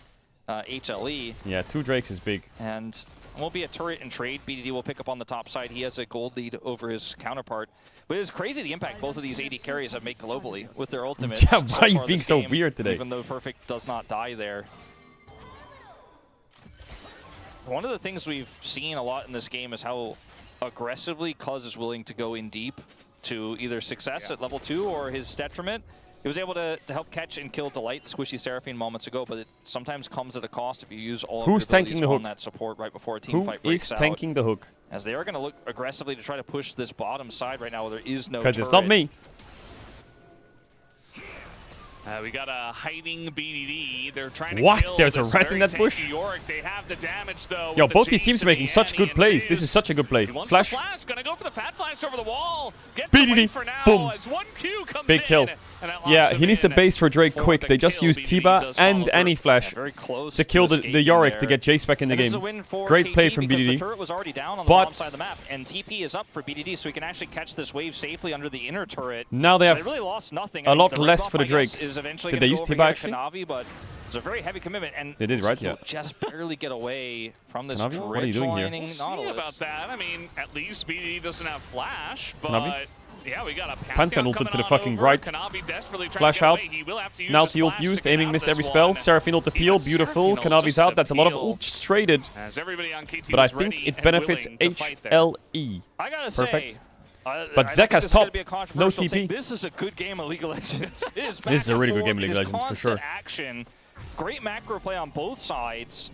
HLE. Yeah, 2 Drakes is big. And it won't be a turret and trade. BDD will pick up on the top side. He has a gold lead over his counterpart. But it's crazy the impact both of these AD carries have made globally with their ultimates. Yeah, why are you far being this so game, weird today? Even though Perfect does not die there. One of the things we've seen a lot in this game is how aggressively Cuz is willing to go in deep to either success at level 2 or his detriment. He was able to help catch and kill Delight, Squishy Seraphine moments ago, but it sometimes comes at a cost if you use all of your Who's tanking abilities the on hook? that support right before a team Who fight breaks is out. tanking the hook? As they are going to look aggressively to try to push this bottom side right now where there is no Because it's not turret. me. We got a hiding BDD. They're trying to What? kill There's a this rat in very that bush? tanky Yorick. They have the damage though. Yo, with both the these Jace teams and making the such good Annie plays. and This is Zeus. such a good play. He wants Flash. the flash. Gonna go for the fat flash over the wall. Gets BDD. away for now Boom. as 1Q comes Big in, kill. and that locks Yeah, him he needs to in base for Drake for quick. the They just kill. used BDD Tiba does and follow Annie through. Flash Very close to kill the escaping Yorick to there. get Jace back in the And this is a game. win for Great KT play from because BDD. the turret was already down on the But- bottom side of the map, and TP is up for BDD, so he can actually catch this wave safely under the inner turret. Now they So have really lost nothing. a I mean, lot the red less buff, for the I guess, Drake. Is eventually Did gonna they go use over Tiba here to actually? Kanavi, but it's a very heavy commitment, and They did, right? he'll Yeah. just barely get away from this Kanavi, what are you doing here? lining We'll see Nautilus. about that. I mean, at least BDD doesn't have flash, but Kanavi? yeah, we got a Pantheon ulted coming to the on fucking over. right. Kanavi desperately trying Flash to get out. away. He will have to use Now his the ult flash used, to get aiming out missed this every spell. one. Seraphine ult appeal, Yeah, beautiful. Seraphine ult Kanavi's just out. That's a lot of appeal. ults traded. As everybody on KT But I was think ready it and benefits willing to fight there. HLE. I gotta Perfect. say, But I think Zeka's this is gonna top. be a No controversial TP. take. This is a good game of League of Legends. It is This is a back really and good game of forth. League of It is Legends, for constant sure. action. Great macro play on both sides.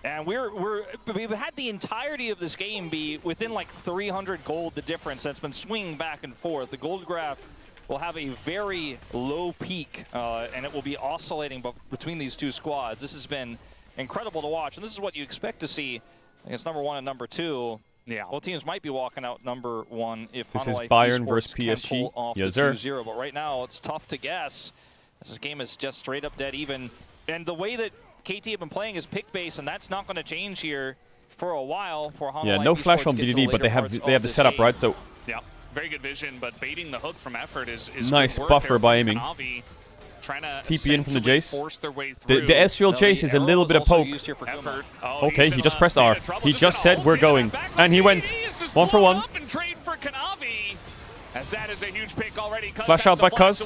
And we've had the entirety of this game be within like 300 gold, the difference that's been swinging back and forth. The gold graph will have a very low peak, and it will be oscillating between these two squads. This has been incredible to watch, and this is what you expect to see against number 1 and number 2. Yeah. Both teams might be walking out number 1 if This is Hololive Bayern Esports versus can PSG. pull off Yes, the sir. 2-0, but right now it's tough to guess. This game is just straight up dead even. And the way that KT have been playing is pick base, and that's not going to change here for a while. For Hololive Yeah, no flash Esports on get to the BDD, but later they have parts the of this setup game. right. So Yeah, very good vision, but baiting the hook from Effort is Nice good work buffer there by from aiming. Kanavi, trying to TP in from the essentially Jace. force their way The through. Ezreal Now, Jace the is a arrow little is bit of also poke. used here for Guma. Effort. Oh, Okay, he's he in just a pressed bit R. of trouble. He just gonna said, ult "We're in, going." back And he with went. BDD is just 1 for blown 1. up and trade for Kanavi. As that is a huge pick already. Flash out by Cuz.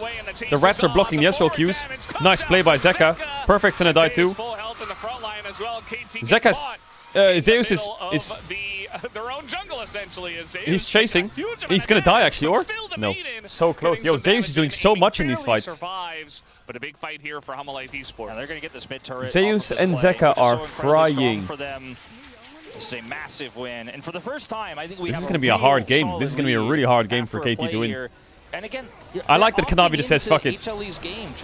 The rats are blocking the Ezreal Qs. Nice play by Zeka. Perfect's gonna die too. Zeka's... Zeus is their own jungle essentially. he's chasing. He's gonna die actually, or? No. So close. Yo, Zeus is doing so much in these fights. Survives, but a big fight here for Humalife Esports. Yeah, they're going to get this mid turret. Zeus and Zeka are frying. For them. This is a massive win, and for the first time, I think we This have is going to be a hard game. This is going to be a really hard game for KT to win. Here. And again, I like that Kanavi just says, fuck it.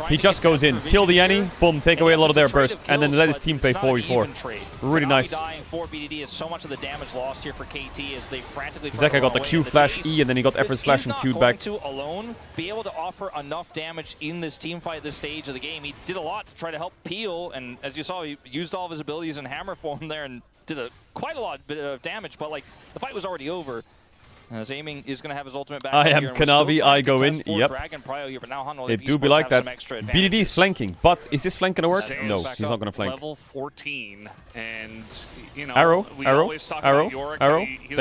He just goes in, kill the Annie, boom, take away a lot of their burst, and then let his team play 4v4. Really nice. So much of the damage lost here for KT as they frantically Zeka got the Q flash E, and then he got Effort's flash and Q'd back. To alone be able to offer enough damage in this team fight at this stage of the game. He did a lot to try to help Peel, and as you saw, he used all of his abilities in hammer form there and did quite a lot of damage, but like the fight was already over. As aiming is going to have his ultimate back. I am Kanavi, I go in. Yep. Here, but now It do be like that. BDD is flanking, but is this flank going to work? No, he's not going to flank. Level 14, and you know, Arrow. They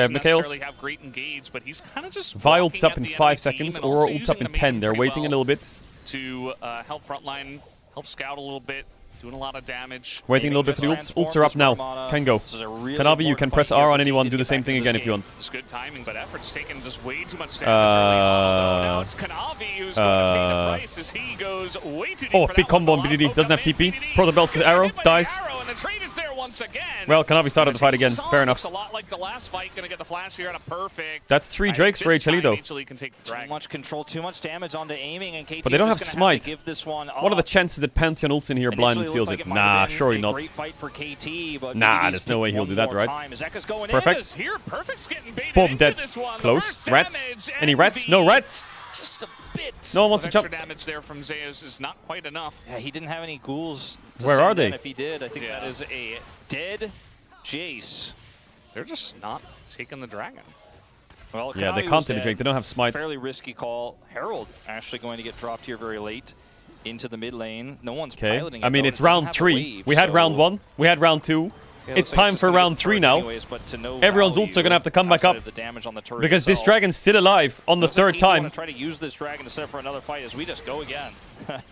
have Mikhail's. Have great engage, but he's kind of just Vi ults up in 5 seconds, or ults up in 10. They're waiting a little bit. To help frontline, help scout a little bit. Doing a lot of damage. Waiting a little bit for the ults. Ults are up now. Can go. Kanavi, you can press R on anyone. Do the same thing again if you want. It's good timing, but Effort's taking just way too much damage. Now it's Kanavi who's going to pay the price as he goes way too deep. Oh, big combo on BDD. Doesn't have TP. Protobelts to Arrow. Dies. And the trade is there once again. Well, Kanavi started the fight again. Fair enough. Looks a lot like the last fight. Going to get the flash here on a perfect. That's 3 Drakes for HLE though. Too much control, too much damage onto aiming, and KT but they don't have smite. What are the chances that Pantheon ults in here blind and steals it? Nah, surely not. Nah, there's no way he'll do that, right? Perfect. Boom, dead. Close. Rats. Any rats? No rats. Just a bit. No one wants to jump. Damage there from Zeus is not quite enough. Yeah, he didn't have any ghouls. Where are they? If he did, I think that is a dead Jace. They're just not taking the dragon. Well, yeah, they can't take the Drake. They don't have smite. Fairly risky call. Herald actually going to get dropped here very late into the mid lane. No one's piloting. I mean, it's round 3. We had round 1. We had round 2. It's time for round 3 now. Everyone's ults are going to have to come back up. Because this dragon's still alive on the 3rd time. Try to use this dragon to set up for another fight as we just go again.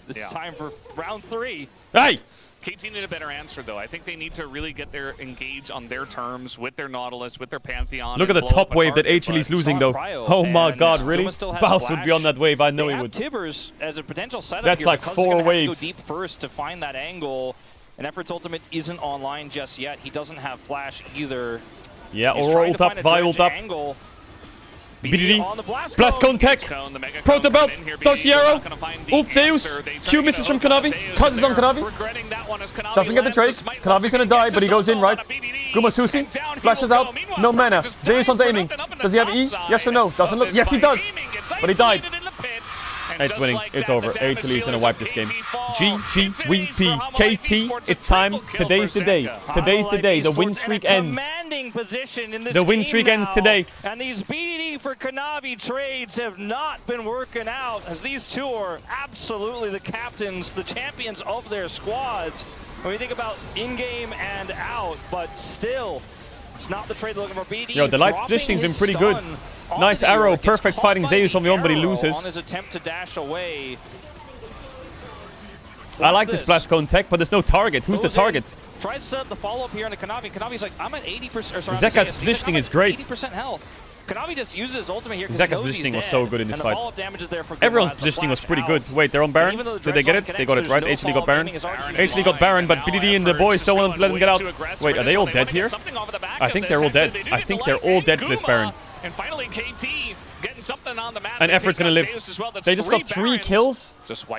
It's time for round 3. Hey! KT need a better answer, though. I think they need to really get their engage on their terms with their Nautilus, with their Pantheon. Look at the top wave that HLE's losing, though. Oh my god, really? Baus would be on that wave. I know he would. Tibbers as a potential setup. That's like 4 waves. Go deep first to find that angle. And Effort's ultimate isn't online just yet. He doesn't have flash either. Yeah, Aurora ult up, Vi ult up. BDD, Blast Cone Tech, Protobelt, dodge the arrow, ult Zeus, Q misses from Kanavi, Cuz is on Kanavi, doesn't get the trade, Kanavi's gonna die, but he goes in, right? Guma Susi, flashes out, no mana, Zeus on aiming, does he have E? Yes or no? Doesn't look, yes he does, but he died. It's winning. It's over. HLE is going to wipe this game. GG, we P. KT, it's time. Today's the day. Today's the day. The win streak ends. The win streak ends today. And these BDD for Kanavi trades have not been working out, as these two are absolutely the captains, the champions of their squads. When you think about in-game and out, but still, it's not the trade they're looking for. BDD. Yo, the light's positioning's been pretty good. Nice arrow, perfect fighting Zeus on the one, but he loses. On his attempt to dash away. I like this Blast Cone Tech, but there's no target. Who's the target? Tries to set up the follow-up here into Kanavi. Kanavi's like, I'm at 80%. Zeka's positioning is great. 80% health. Kanavi just uses his ultimate here. Zeka's positioning was so good in this fight. Everyone's positioning was pretty good. Wait, they're on Baron? Did they get it? They got it, right? HLE got Baron. HLE got Baron, but BDD and the boys don't want to let him get out. Wait, are they all dead here? I think they're all dead. I think they're all dead for this Baron. And finally, KT getting something on the map. And Effort's gonna live. They just got 3 kills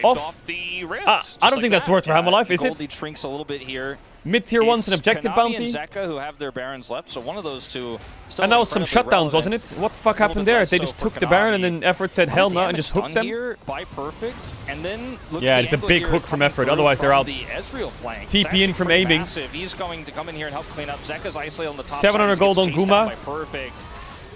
off the rift. I don't think that's worth for Hammerlife, is it? Goldie shrinks a little bit here. Mid-tier 1's an objective Kanavi bounty. and Zeka who have their Barons left, so one of those two. And that was some shutdowns, wasn't it? What the fuck happened there? They just took the Baron and then Effort said hell no and just hooked them. Here by Perfect, and then yeah, it's a big hook from Effort, otherwise they're out. TP in from aiming. Massive. He's going to come in here and help clean up. Zeka's isolated on the top 700 gold on Guma. Perfect.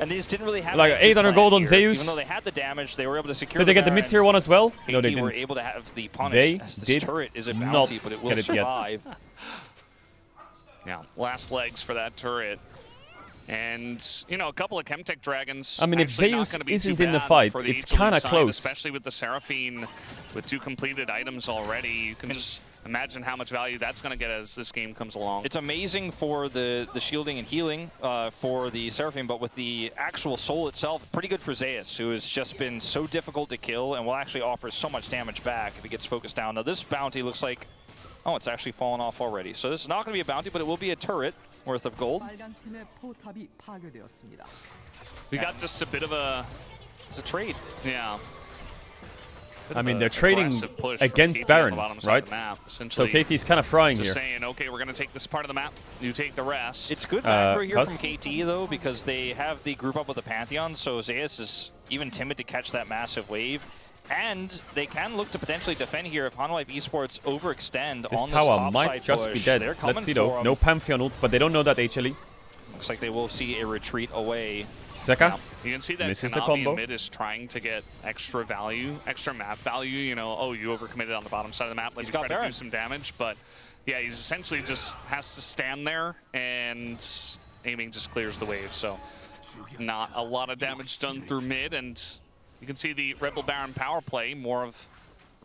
And these didn't really have like 800 gold on Zeus. Even though they had the damage, they were able to secure. Did they get the mid-tier 1 as well? No, they didn't. Were able to have the punish. They did turret is a not bounty, but it will get it survive. Yeah, last legs for that turret. And, you know, a couple of Chemtech Dragons. I mean, if actually not Zeus gonna be isn't too in the bad fight, for the it's HLE kind of side, close. Especially with the Seraphine with 2 completed items already. You can just imagine how much value that's going to get as this game comes along. It's amazing for the shielding and healing for the Seraphine, but with the actual soul itself, pretty good for Zeus, who has just been so difficult to kill and will actually offer so much damage back if he gets focused down. Now this bounty looks like, oh, it's actually fallen off already. So this is not going to be a bounty, but it will be a turret worth of gold. We got just a bit of a... It's a trade. Yeah. I mean, they're trading against Baron, right? So KT's kind of frying just here. Saying, okay, we're going to take this part of the map. You take the rest. It's good macro here from KT, though, because they have the group up with the Pantheon, so Zeus is even timid to catch that massive wave. And they can look to potentially defend here if Hanwha Life Esports overextend This on this tower top might side just push. be dead. They're Let's see, coming though. for No him. Pantheon ult, but they don't know that HLE. Looks like they will see a retreat away. Zeka? You can see that Misses the Kanavi combo. in mid is trying to get extra value, extra map value. You know, oh, you overcommitted on the bottom side of the map. Let me try to do some damage. But yeah, he's essentially just has to stand there, and aiming just clears the wave. So not a lot of damage done through mid, and you can see the Rebel Baron power play, more of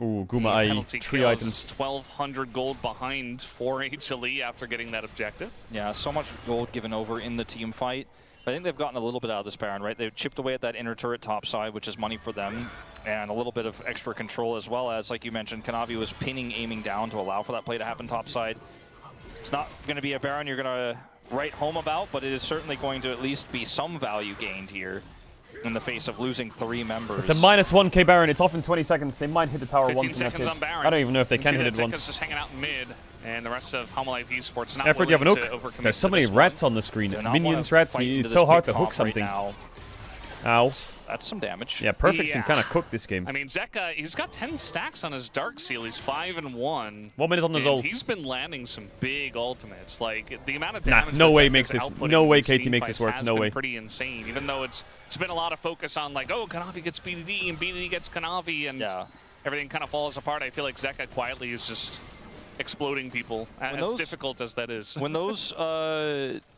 Ooh, Guma AI, penalty 3 kills. items. It's 1,200 gold behind for HLE after getting that objective. Yeah, so much gold given over in the team fight. I think they've gotten a little bit out of this Baron, right? They've chipped away at that inner turret top side, which is money for them, and a little bit of extra control as well as, like you mentioned, Kanavi was pinning, aiming down to allow for that play to happen top side. It's not going to be a Baron you're going to write home about, but it is certainly going to at least be some value gained here in the face of losing 3 members. It's a minus 1k Baron. It's off in 20 seconds. They might hit the tower 15 once. And seconds that's on Baron. I don't even know if they can hit it Zeka's once. just hanging out in mid, and the rest of Hanwha Life Esports not Effort, you have an willing to hook. overcommit There's so to many this rats one. on the screen. Do not Minions, wanna rats. fight into It's this so hard big to hook comp right something. now. Ow. That's some damage. Yeah, Perfect's Yeah. been kind of cooked this game. I mean, Zeka, he's got 10 stacks on his Dark Seal. He's 5-1. 1 minute on the and Zol. he's been landing some big ultimates. Like, the amount of Nah, damage no that way Zeka's makes this. outputting No in way these KT team makes this fights work. has No been way. pretty insane. Even though it's been a lot of focus on, like, oh, Kanavi gets BDD, and BDD gets Kanavi, and everything kind of falls apart. I feel like Zeka quietly is just exploding people, as difficult as that is. When those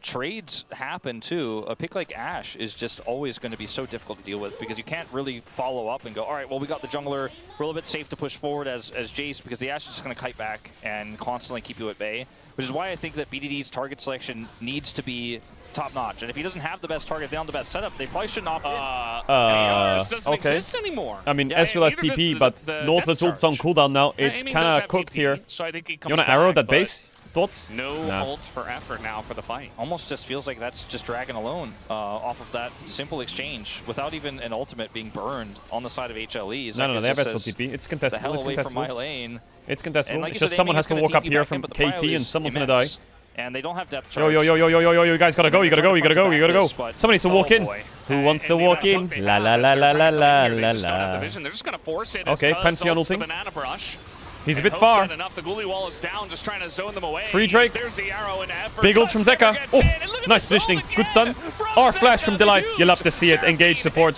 trades happen, too, a pick like Ashe is just always going to be so difficult to deal with because you can't really follow up and go, all right, well, we got the jungler. We're a little bit safe to push forward as Jace because the Ashe is just going to kite back and constantly keep you at bay, which is why I think that BDD's target selection needs to be top-notch. And if he doesn't have the best target, they don't have the best setup, they probably shouldn't opt in. just doesn't exist anymore. I mean, Yeah, Ezreal has neither TP, does but the Nautilus depth ult's on charge. cooldown now. Yeah, It's Aiming kind does of have cooked TP, here. So I think he comes You want to arrow back, that but base? Thoughts? No Nah. ult for effort now for the fight. Almost just feels like that's just Dragon alone off of that simple exchange without even an ultimate being burned on the side of HLE. No, they have Ezreal TP. It's The contestable. hell It's away from my contestable. lane. It's And contestable. like It's you just said, someone aiming has is to gonna walk up TP here back in, from but the prio KT and is someone's gonna die. immense. And they don't have depth Yo, charge. yo, yo, yo, yo, yo, yo, you guys gotta go, you gotta go, you gotta go, you gotta go. Someone needs to walk in. Who wants to walk in? La la la la la la la la. They're just gonna force it. Okay, Pantheon ulting. Banana brush. He's a bit far. Enough. The Ghoulie wall is down, just trying to zone them away. Free Drake. There's the arrow and effort. Big ult from Zeka. Oh, nice positioning. Good stun. Or flash from Delight. You love to see it. Engage support.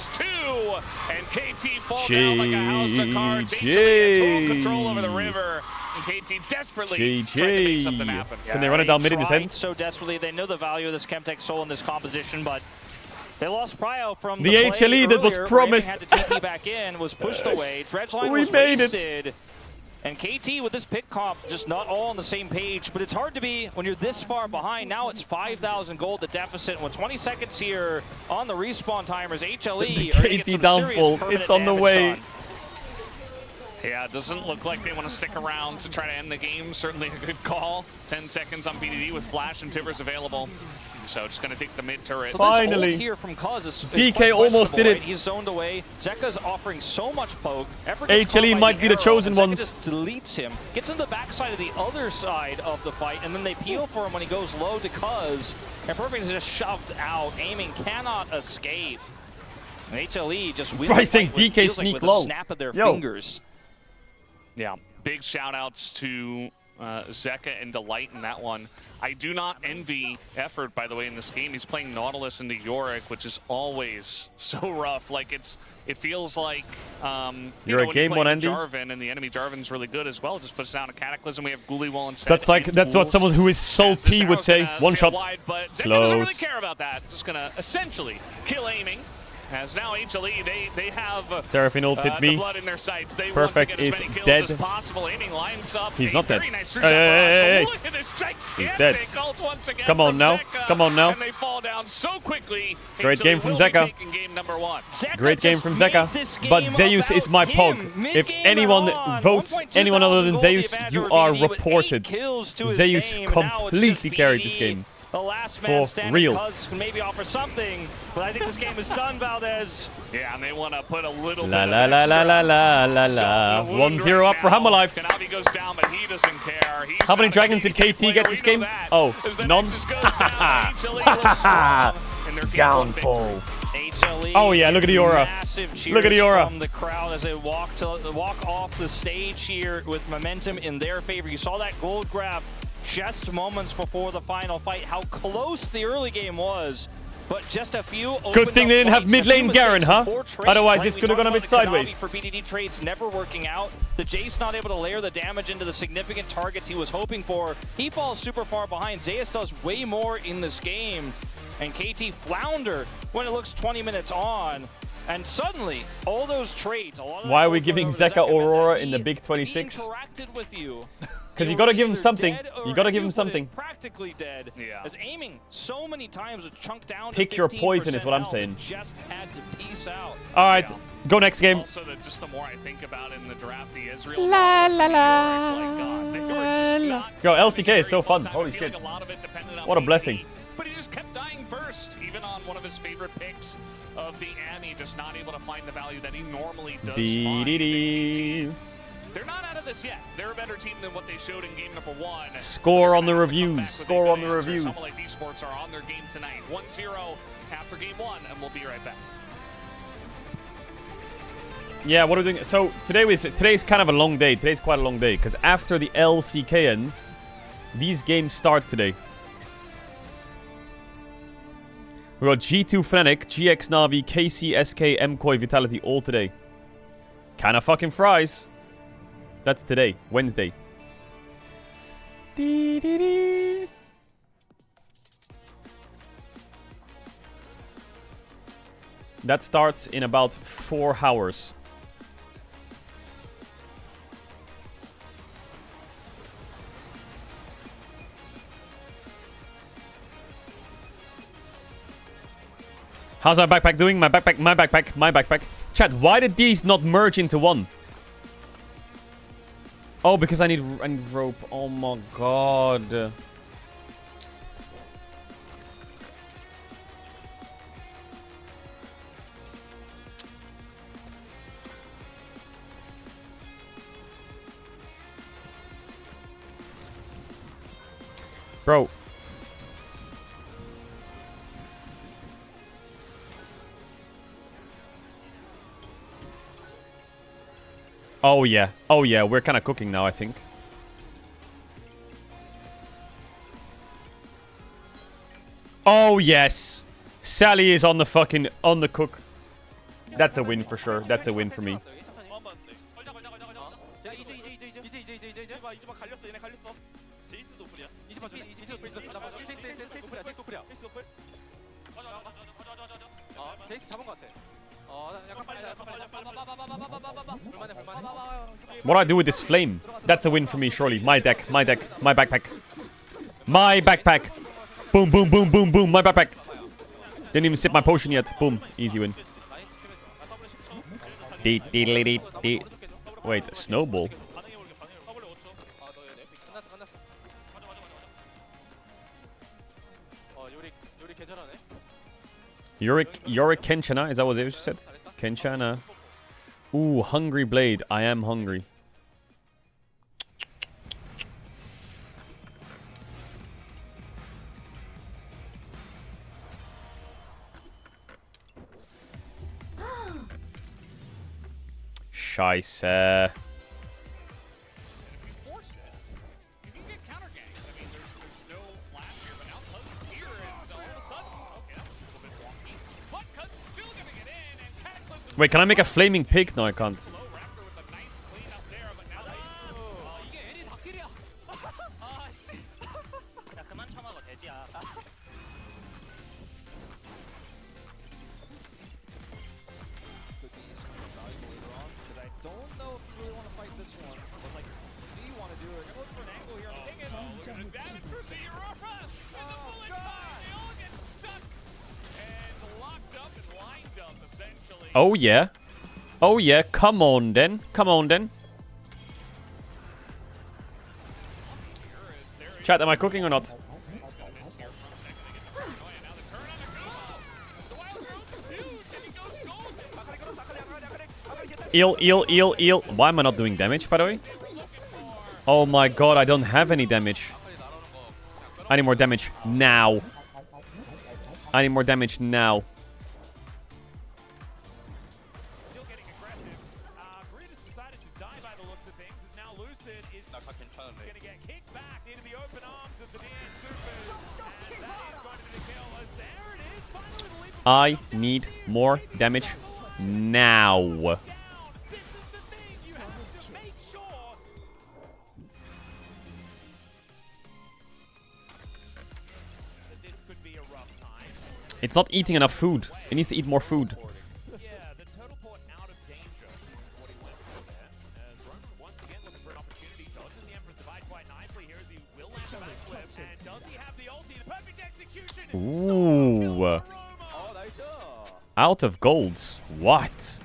And KT fall down like a house of cards. HLE had total control over the river. And KT desperately tried to make something happen. Can they run it down mid in his head? So desperately, they know the value of this Chemtech Soul in this composition, but they lost Prio from The play HLE that was earlier, where promised. Aiming had to TP back in, was pushed away. Dredgeline We was made it. wasted. And KT with this pick comp, just not all on the same page, but it's hard to be when you're this far behind. Now it's 5,000 gold, the deficit. With 20 seconds here on the respawn timers, HLE The are gonna get KT some downfall, serious permanent it's on the damage way. done. Yeah, it doesn't look like they want to stick around to try to end the game. Certainly a good call. 10 seconds on BDD with Flash and Tibbers available. So just going to take the mid turret. Finally. This ult here from Cuz is DK quite almost did questionable, it. right? He's zoned away. Zeka's offering so much poke. HLE might be the chosen ones. ones. Just deletes him. Gets in the backside of the other side of the fight, and then they peel for him when he goes low to Cuz. And Perfect is just shoved out. Aiming cannot escape. And HLE just wins Pricing the fight with, DK feels like sneak with low. a snap of their Yo. fingers. Yeah, big shout outs to Zeka and Delight in that one. I do not envy effort, by the way, in this game. He's playing Nautilus into Yorick, which is always so rough. Like it feels like You're a game one, Andy. Jarvan, and the enemy Jarvan's really good as well. Just puts down a Cataclysm. We have Ghoulie Wall instead. That's what someone who is salty would say. One shot. Wide, but Zeka Close. doesn't really care about that. Just gonna essentially kill aiming. As now HLE, they have Seraphine ult hit me. the blood in their sights. They Perfect want to get as is many kills dead. as possible. Aiming lines up. He's not dead. Very nice Hey. Look at this He's dead. gigantic ult once again. Come on from now. Zeka, Come on now. And they fall down so quickly. Great HLE game from will be Zeka. taking game number 1. Great game from Zeka. But Zeus is my pog. If anyone votes anyone other than Zeus, you are reported. Zeus completely carried this game. The last man For standing real. can maybe offer something, but I think this game is done, Valdez. Yeah, and they want to put a little La bit la of la la extra la la la salt in la. the wound 1-0 right up for now. Hammerlife. Kanavi goes down, but he doesn't care. He's How many not a dragons did KT player, get we this know game? that. Oh, As the none. Nexus goes down, HLE looks strong in their game one victory. Downfall. HLE. Oh yeah, look at the aura. Massive cheers Look at the aura. from the crowd as they walk off the stage here with momentum in their favor. You saw that gold grab just moments before the final fight. How close the early game was. But just a few. Good thing they didn't have mid lane Garen, huh? Otherwise, this could have gone a bit sideways. For BDD trades never working out. The Jace not able to layer the damage into the significant targets he was hoping for. He falls super far behind. Zeus does way more in this game. And KT flounder when it looks 20 minutes on. And suddenly, all those trades. Why are we giving Zeka Aurora in the big 26? Interacted with you. Because you gotta give him something. You gotta give him something. Practically dead. Yeah. As aiming so many times a chunk down. Pick to your poison is what I'm 15% saying. Just had to peace out. All right, go next game. Also, just the more I think about in the draft, the Israel Nautilus and Yorick, like God, they were just not Yo, LCK very is so fun. time. I Holy feel shit. like a lot of it depended on What a BDD, blessing. But he just kept dying first, even on one of his favorite picks of the Annie, just not able to find the value that he normally does find. They're not out of this yet. They're a better team than what they showed in game number 1. Score on the They're gonna have to come reviews. back with a Score good on the answer. reviews. Someone like Esports are on their game tonight. 1-0 after game 1, and we'll be right back. Yeah, what are we doing? So today's kind of a long day. Today's quite a long day because after the LCK ends, these games start today. We got G2 Fnatic, GX Navi, KC, SK, MKOI, Vitality all today. Kinda fucking fries. That's today, Wednesday. That starts in about 4 hours. How's my backpack doing? My backpack. Chat, why did these not merge into one? Oh, because I need rope. Oh my god. Bro. Oh yeah, we're kind of cooking now, I think. Oh yes, Sally is on the cook. That's a win for sure. That's a win for me. What do I do with this flame? That's a win for me, surely. My deck, my backpack. My backpack. Boom, boom, boom, boom, boom. My backpack. Didn't even sip my potion yet. Boom. Easy win. Wait, snowball? Yorick Kenchana? Is that what Zeus said? Kenchana. Ooh, Hungry Blade. I am hungry. Scheiße. Wait, can I make a flaming pig? No, I can't. Oh yeah. Oh yeah, come on then. Come on then. Chat, am I cooking or not? Eel, eel, eel, eel. Why am I not doing damage, by the way? Oh my god, I don't have any damage. I need more damage now. I need more damage now. I need more damage now. It's not eating enough food. It needs to eat more food. Ooh. Out of golds. What?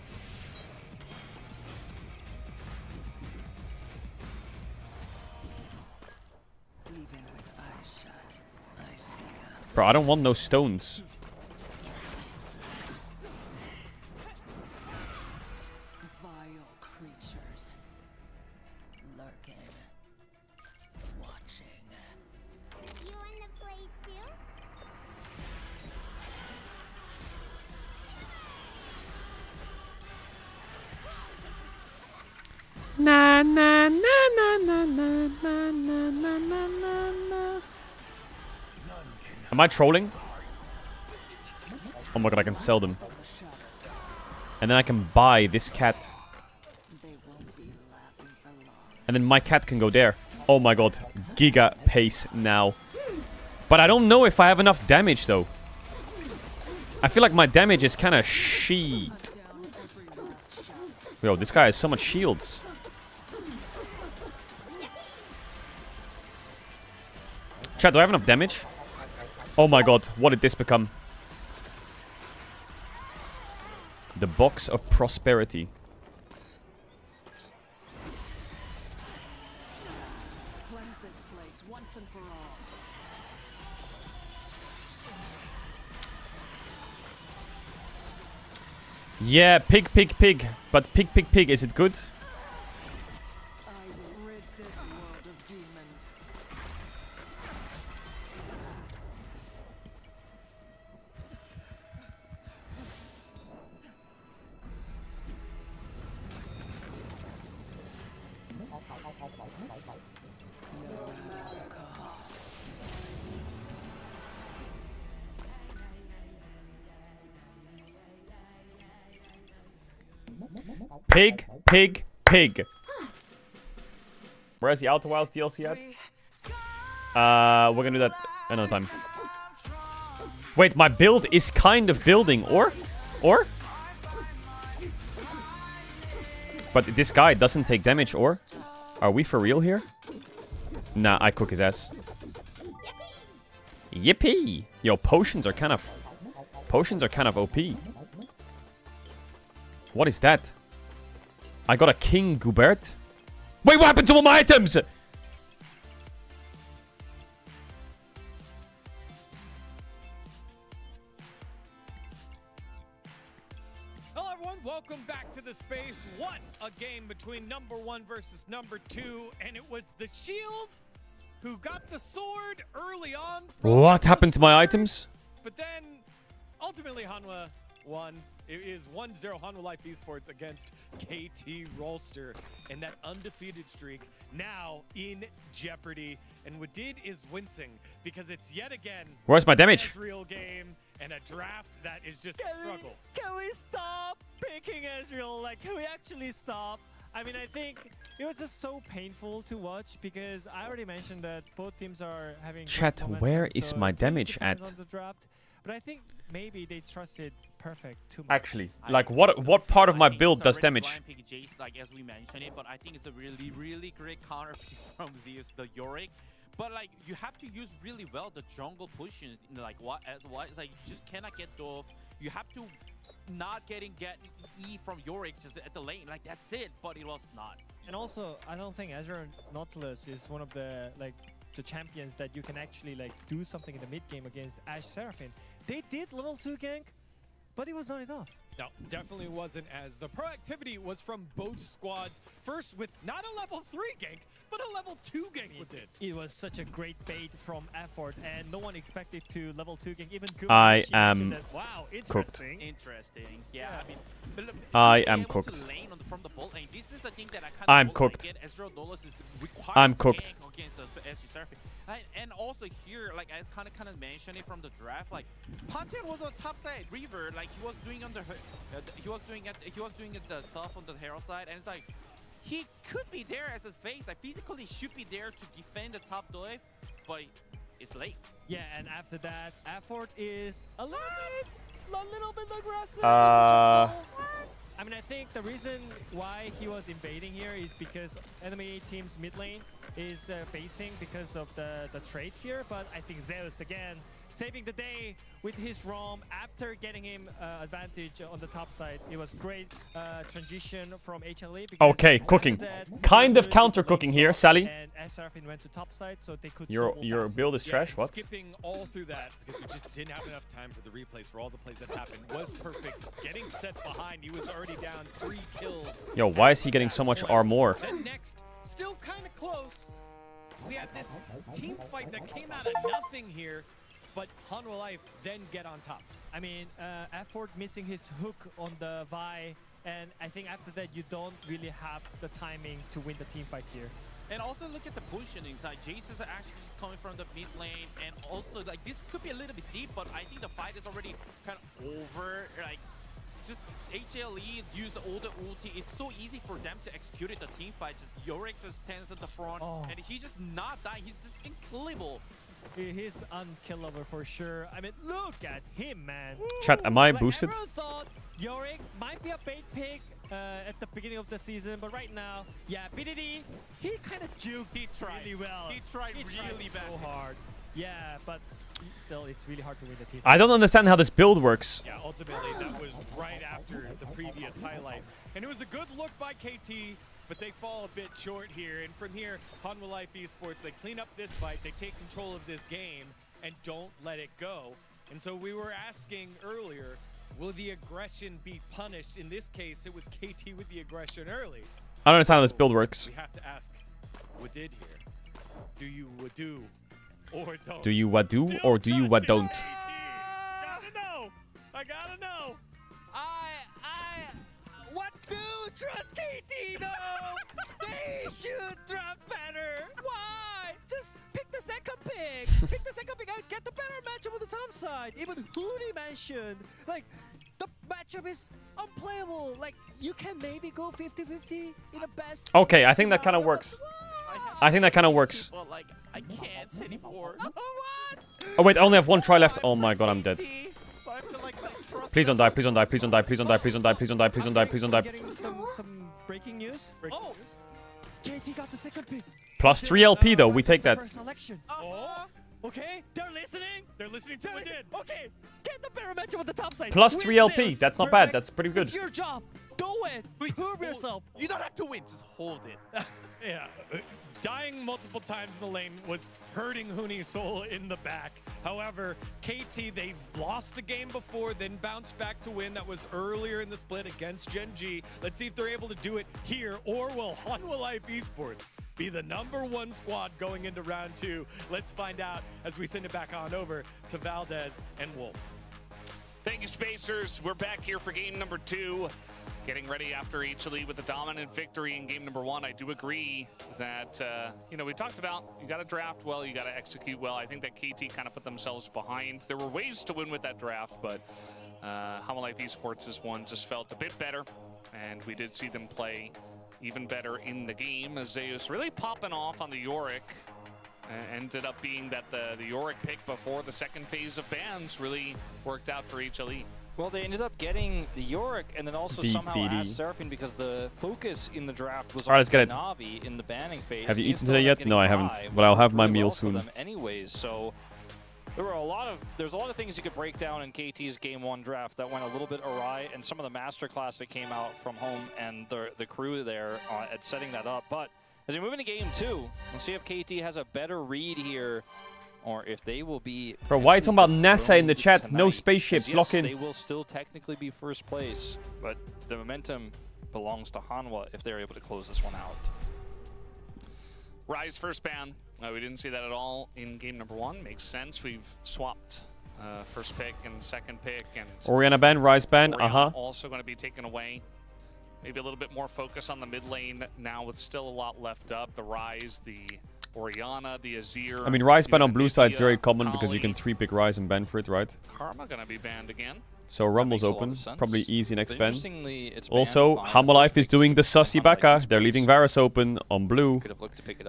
Bro, I don't want no stones. Na na na na na na na na na na na. Am I trolling? Oh my god, I can sell them. And then I can buy this cat. And then my cat can go there. Oh my god, giga pace now. But I don't know if I have enough damage though. I feel like my damage is kind of shit. Yo, this guy has so much shields. Chat, do I have enough damage? Oh my god, what did this become? The box of prosperity. Yeah, pig, pig, pig. But pig, pig, pig, is it good? Pig, pig, pig. Where's the Outer Wilds DLC at? We're gonna do that another time. Wait, my build is kind of building, or? But this guy doesn't take damage, or? Are we for real here? Nah, I cook his ass. Yippee! Yo, potions are kind of OP. What is that? I got a King Gubert. Wait, what happened to all my items? Hello everyone, welcome back to the space. What a game between number 1 versus number 2, and it was the Shield who got the sword early on. What happened to my items? But then, ultimately, Hanwha won. It is 1-0 Hanwha Life Esports against KT Rolster, and that undefeated streak now in jeopardy. And Wadid is wincing because it's yet again Where's my damage? Real game, and a draft that is just struggle. Can we stop picking Ezreal? Like, can we actually stop? I mean, I think it was just so painful to watch because I already mentioned that both teams are having. Chat, great momentum, where is so my it really damage depends at? on the draft. But I think maybe they trusted Perfect too much. Actually, like what part of my build does damage? Pick Jace, like as we mentioned it, but I think it's a really great counter pick from Zeus, the Yorick. But like you have to use really well the jungle pushes. Like it's like you just cannot get Dove. You have to not get E from Yorick just at the lane. Like that's it. But it was not. And also, I don't think Ezreal Nautilus is one of the champions that you can actually like do something in the mid game against Ashe Seraphine. They did level 2 gank, but it was not enough. No, definitely wasn't, as the proactivity was from both squads. First with not a level 3 gank, but a level 2 gank with it. It was such a great bait from Effort, and no one expected to level 2 gank. Even Kuba, I she am mentioned that, wow, cooked. Interesting. Yeah, I mean, but look, I being am able cooked. to lane this is the thing that I kind of I'm don't cooked. Like it. Ezreal Nautilus requires I'm cooked. gank against the SG Seraphine. And also here, like I kind of mentioned it from the draft, like Pantheon was on top side Reaver, like he was doing the stuff on the hero side, and it's like he could be there as a face, like physically should be there to defend the top dive, but it's late. Yeah, and after that, Effort is a little bit aggressive. I mean, I think the reason why he was invading here is because enemy team's mid lane is facing because of the trades here. But I think Zeus again saving the day with his roam after getting him advantage on the top side. It was great transition from HLE. Okay, cooking. Kind of counter cooking here, Sally. And Seraphine went to top side, so they could. Your build is trash. What? Skipping all through that because we just didn't have enough time for the replays for all the plays that happened was perfect. Getting set behind, he was already down 3 kills. Yo, why is he getting so much armor? Then next, still kind of close. We had this team fight that came out of nothing here. But Hanwha Life then get on top. I mean, Effort missing his hook on the Vi, and I think after that you don't really have the timing to win the team fight here. And also look at the positioning side. Jace is actually just coming from the mid lane, and also like this could be a little bit deep, but I think the fight is already kind of over. Like just HLE used all the ulti. It's so easy for them to execute it. The team fight, just Yorick just stands at the front, and he's just not dying. He's just unkillable. He's unkillable for sure. I mean, look at him, man. Chat, am I boosted? Everyone thought Yorick might be a bait pick at the beginning of the season, but right now, yeah, BDD, he kind of juked really well. He tried really bad. So hard. Yeah, but still, it's really hard to win the team. I don't understand how this build works. Yeah, ultimately, that was right after the previous highlight. And it was a good look by KT, but they fall a bit short here. And from here, Hanwha Life Esports, they clean up this fight, they take control of this game, and don't let it go. And so we were asking earlier, will the aggression be punished? In this case, it was KT with the aggression early. I don't understand how this build works. We have to ask, what did here? Do you do or don't? Do you what do or do you what don't? Gotta know. I gotta know. What do trust KT though? They should draft better. Why? Just pick the second pick. Pick the second pick and get the better matchup on the top side. Even Hoodie mentioned, like, the matchup is unplayable. Like, you can maybe go 50-50 in the best. Okay, I think that kind of works. I think that kind of works. But like, I can't anymore. Oh wait, I only have 1 try left. Oh my god, I'm dead. Please don't die, please don't die, please don't die, please don't die, please don't die, please don't die, please don't die, please don't die. Getting some breaking news. KT got the second pick. Plus 3 LP though, we take that. First selection. Okay, they're listening. They're listening to it. Okay, get the better matchup on the top side. Plus Win 3 LP, this. that's not bad, Perfect. that's pretty good. It's your job. Do it. Please, prove yourself. You don't have to win, just hold it. Yeah. Dying multiple times in the lane was hurting Huni's soul in the back. However, KT, they've lost a game before, then bounced back to win. That was earlier in the split against Gen G. Let's see if they're able to do it here, or will Hanwha Life Esports be the #1 squad going into round 2? Let's find out as we send it back on over to Valdez and Wolf. Thank you, Spacers. We're back here for game number 2. getting ready after HLE with a dominant victory in game number 1. I do agree that, you know, we talked about you got to draft well, you got to execute well. I think that KT kind of put themselves behind. There were ways to win with that draft, but Life Esports' is one just felt a bit better, and we did see them play even better in the game. As Zeus really popping off on the Yorick. Ended up being that the Yorick pick before the second phase of bans really worked out for HLE. Well, they ended up getting the Yorick and then also somehow asked Seraphine because the focus in the draft was on Navi in the banning phase. Have you eaten today yet? No, I haven't, but I'll have my meal soon. Anyways, so there's a lot of things you could break down in KT's game 1 draft that went a little bit awry, and some of the masterclass that came out from home and the crew there at setting that up. But as we move into game 2, we'll see if KT has a better read here, or if they will be... Bro, why are you talking about NASA in the chat? No spaceships, yes, lock in. They will still technically be first place, but the momentum belongs to Hanwha if they're able to close this one out. Rise first ban. We didn't see that at all in game number 1. Makes sense. We've swapped first pick and second pick. And Orianna ban, Rise ban, also going to be taken away. Maybe a little bit more focus on the mid lane now with still a lot left up. The Rise, the Orianna, the Azir. I mean, Rise ban on blue side is very common because you can 3-pick Rise and ban for it, right? Karma going to be banned again. So Rumble's open, probably easy next ban. It's Also, Humble Life is doing the sussy Baka. They're leaving Varus open on blue.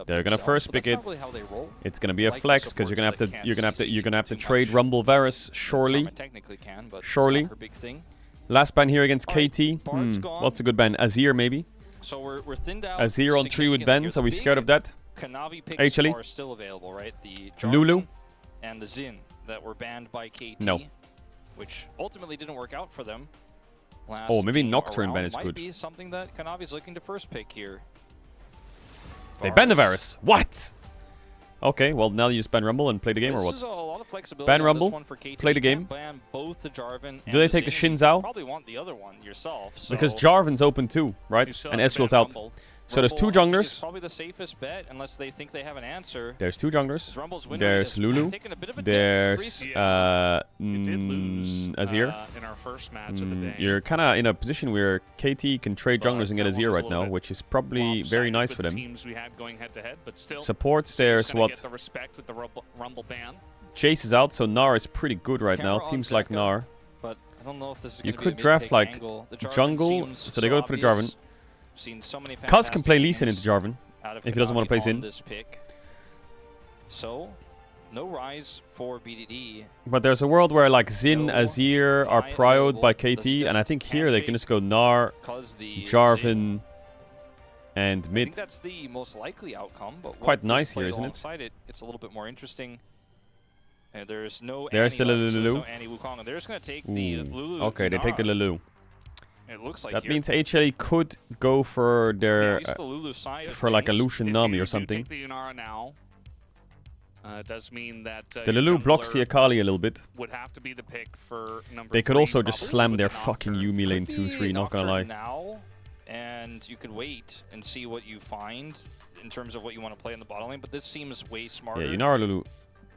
They're gonna first pick it. It's gonna be a flex because you're gonna have to trade Rumble Varus surely. Surely. Last ban here against KT. What's a good ban? Azir maybe. So we're thinned out. Azir on 3 with bans. Are we scared of that? Kanavi picks HLE? are still available, right? The Lulu and the Xin that were banned by KT. No. Which ultimately didn't work out for them. Oh, maybe Nocturne ban is good. Might be something that Kanavi's looking to first pick here. They ban the Varus. What? Okay, well now you just ban Rumble and play the game, or what? This is a lot of flexibility ban on Rumble, this one for KT. play the game. Ban both the Jarvan Do they take the Xin Zhao? You probably want the other one yourself. So because Jarvan's open too, right? And Ezreal's out. So there's 2 junglers. Probably the safest bet unless they think they have an answer. There's 2 junglers. There's Lulu. There's Azir. In our first match of the day. You're kind of in a position where KT can trade junglers and get Azir right now, which is probably very nice for them. Teams we had going head to head, but still supports there's what? Get the respect with the Rumble ban. Jace is out, so Gnar is pretty good right now. Teams like Gnar. But I don't know if this is you could draft like jungle, so they go for the Jarvan. Kaz can play Lee Sin into Jarvan if he doesn't want to play Xin. So, no Rise for BDD. But there's a world where like Xin, Azir are prioed by KT, and I think here they can just go Gnar, Jarvan, and mid. I think that's the most likely outcome. But quite nice here, isn't it? It's a little bit more interesting. And there's no still a Lulu. Wukong. They're just going to take the Lulu. Okay, they take the Lulu. It looks like that means HLE could go for their for like a Lucian Nami or something. Take the Yunara now. Does mean that the Lulu blocks the Akali a little bit. Would have to be the pick for number they could 3, also just slam their fucking Yumi lane 2-3. Not gonna lie. Now, and you could wait and see what you find in terms of what you want to play in the bottom lane. But this seems way smarter. Yeah, Yunara Lulu.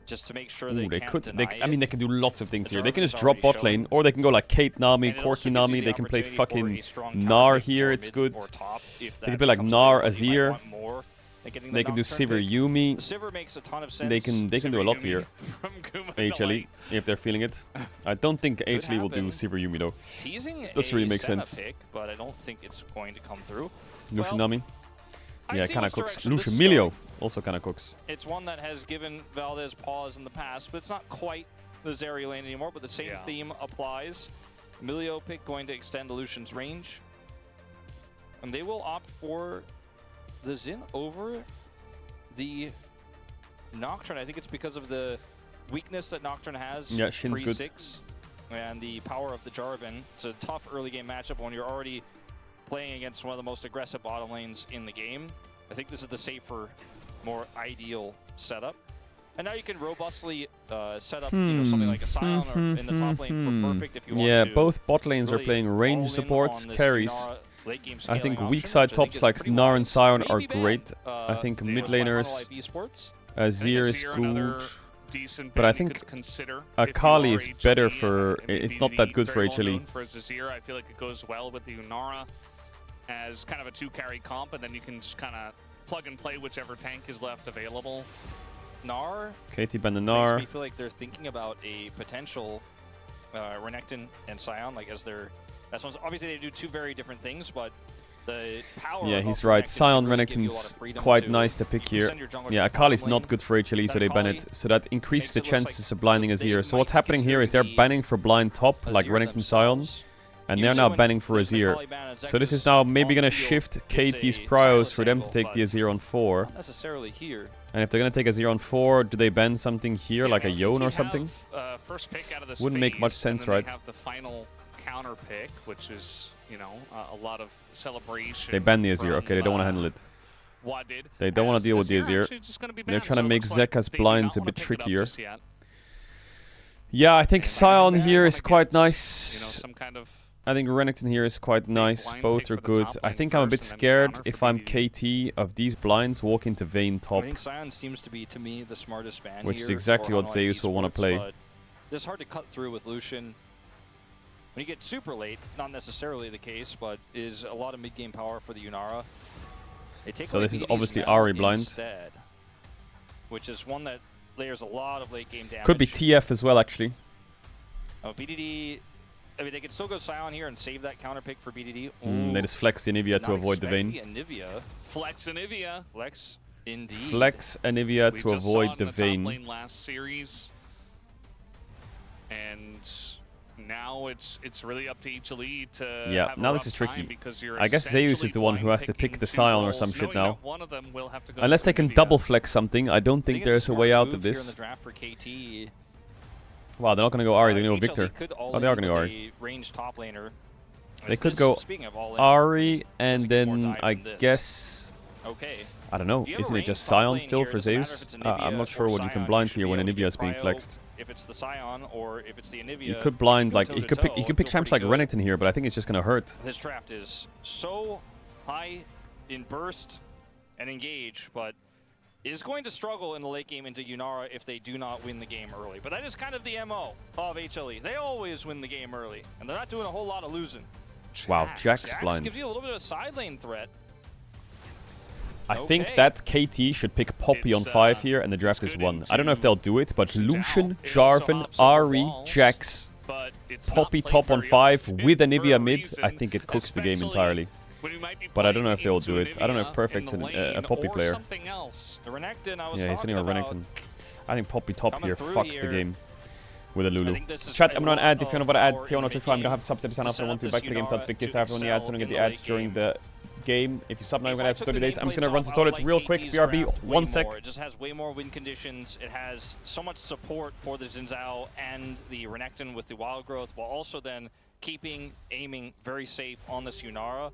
Just to make sure they could. I mean, they can do lots of things here. They can just drop bot lane, or they can go like Kate Nami, Corki Nami. They can play fucking Gnar here. It's good. They can play like Gnar, Azir. They can do Sivir Yumi. Sivir makes a ton of sense. They can do a lot here. HLE, if they're feeling it. I don't think HLE will do Sivir Yumi though. Teasing doesn't really make sense. Pick, but I don't think it's going to come through. Lucian Nami. Yeah, kind of cooks. Lucian Milio also kind of cooks. It's one that has given Valdez pause in the past, but it's not quite the Zeri lane anymore, but the same theme applies. Milio pick going to extend the Lucian's range. And they will opt for the Xin over the Nocturne. I think it's because of the weakness that Nocturne has. Yeah, Shin's good. 3-6 and the power of the Jarvan. It's a tough early game matchup when you're already playing against one of the most aggressive bottom lanes in the game. I think this is the safer, more ideal setup. And now you can robustly set up something like a Scion or in the top lane for perfect if you want to. Yeah, both bot lanes are playing range supports, carries. I think weak side tops like Gnar and Scion are great. I think mid laners, Azir is good. decent But bet I you think could consider. Akali is better HLE, for. I mean, It's not that good for very well HLE. known for his Azir. I feel like it goes well with the Unara as kind of a 2-carry comp, and then you can just kind of plug and play whichever tank is left available. Gnar KT ban the makes Gnar. me feel like they're thinking about a potential Renekton and Sion, like as their. That's obviously they do two very different things, but the power. Yeah, of he's right. Renekton Sion can really give you a lot of Renekton's freedom quite to- nice to pick you can here. send your jungler to Yeah, the Akali's bottom not lane. good for HLE, so Then they ban Akali it. So that increases the makes it look chances like of blinding they Azir. So might what's happening here is they're consider the banning for blind top, like Azir Renekton Sion, themselves. and they're Usually now when banning for there's an Azir. Akali ban and So this is Zek's now maybe on gonna field, shift it's KT's a prios silence for them to angle, take the but Azir on 4. not necessarily here. And if they're gonna take Azir on 4, do they ban something here, Yeah, like a well, Yone KT or something? have, first pick out of this Wouldn't make much phase, sense, and then right? They have the final counter pick, which is, you know, a lot of celebration. They ban the Azir. Okay, they don't want to from, handle it. Wadid. They don't want to deal with the Azir. Actually just gonna be They're banned, trying so to it make looks like Zeka's they do blinds not a bit wanna pick it up trickier. just yet. Yeah, I think And Sion they here wanna is quite get, nice. You know, some kind of I think Renekton here is quite nice. blind Both pick are for the good. top I lane think I'm a bit first and then scared counter if for I'm BDD. KT of these blinds walk into Vayne top. I think Sion seems to be, to me, the smartest ban Which is here exactly for what Hanwha Zeus will wanna Esports, play. but It's hard to cut through with Lucian. When you get super late, not necessarily the case, but is a lot of mid-game power for the Unara. They take So away this is BDD's obviously Mel Ahri blind. instead, which is one that layers a lot of late-game damage. Could be TF as well, actually. Oh, BDD. I mean, they could still go Sion here and save that counter pick for BDD. They just flex the Anivia Did to not avoid the expect Vayne. the Anivia. Flex Anivia. Flex, indeed. Flex Anivia We to just saw avoid it the in top Vayne. lane last series, and now it's really up to HLE to Yeah, have a now this rough is tricky. time because you're I guess Zeus is essentially the one who has to blind pick picking the two Sion or roles, some shit knowing now. that one of them will have to go Unless to they can Anivia. double flex something, I don't I think it's a there's a smart way out move of here in this. the draft for KT. Wow, they're not going to go Ahri, they're going to go HLE Victor. could all Oh, they are in going to with go Ahri. a ranged top laner. They As could this- go speaking of all in, Ahri, does and it get more then dive I than this? guess... Okay. I don't know, If you have a isn't it ranged just top Sion lane still here, for it doesn't matter if Zeus? it's I'm Anivia not sure or what you can Sion, blind should here be when able to Anivia get is being prio flexed. If it's the Sion or if it's the Anivia, You could blind, like, you could pick toe-to-toe, champs like feel pretty good. Renekton here, but I think it's just going to hurt. This draft is so high in burst and engage, but is going to struggle in the late game into Unara if they do not win the game early. But that is kind of the MO of HLE. They always win the game early, and they're not doing a whole lot of losing. Wow, Jax Jax blind. gives you a little bit of a side lane threat. I think Okay. that KT should pick Poppy on It's, 5 here, and the draft it's is good 1. I don't know if into they'll do it, but Zhao. Lucian, It also Jarvan, hops over Ahri, walls, Jax, but it's not Poppy played top on very 5 often with for Anivia a mid, reason, I think it cooks the game especially entirely. when you might be But I don't know playing if they'll into do it. I don't know if Anivia Perfect's in the a lane Poppy or player. something else. The Renekton I was Yeah, he's talking sitting on about. Renekton. I think Poppy top Coming here through fucks the here. game with a I Lulu. think this is Chat, a I'm gonna lot add if you of want to add power Tier in 1 the to try. I'm gonna mid-game have sub to sign to up for set 1 up to this back to the game. Unara Sub big kids to everyone the ads, so excel don't get in the the ads late during game. the game. If you sub now, If you're gonna I have took 30 the days. I'm just nameplates gonna run off, to I would toilet like real quick. KT's BRB, draft 1 way sec. more. It just has way more win conditions. It has so much support for the Xin and the Renekton with the wild growth, while also then keeping aiming very safe on this Unara.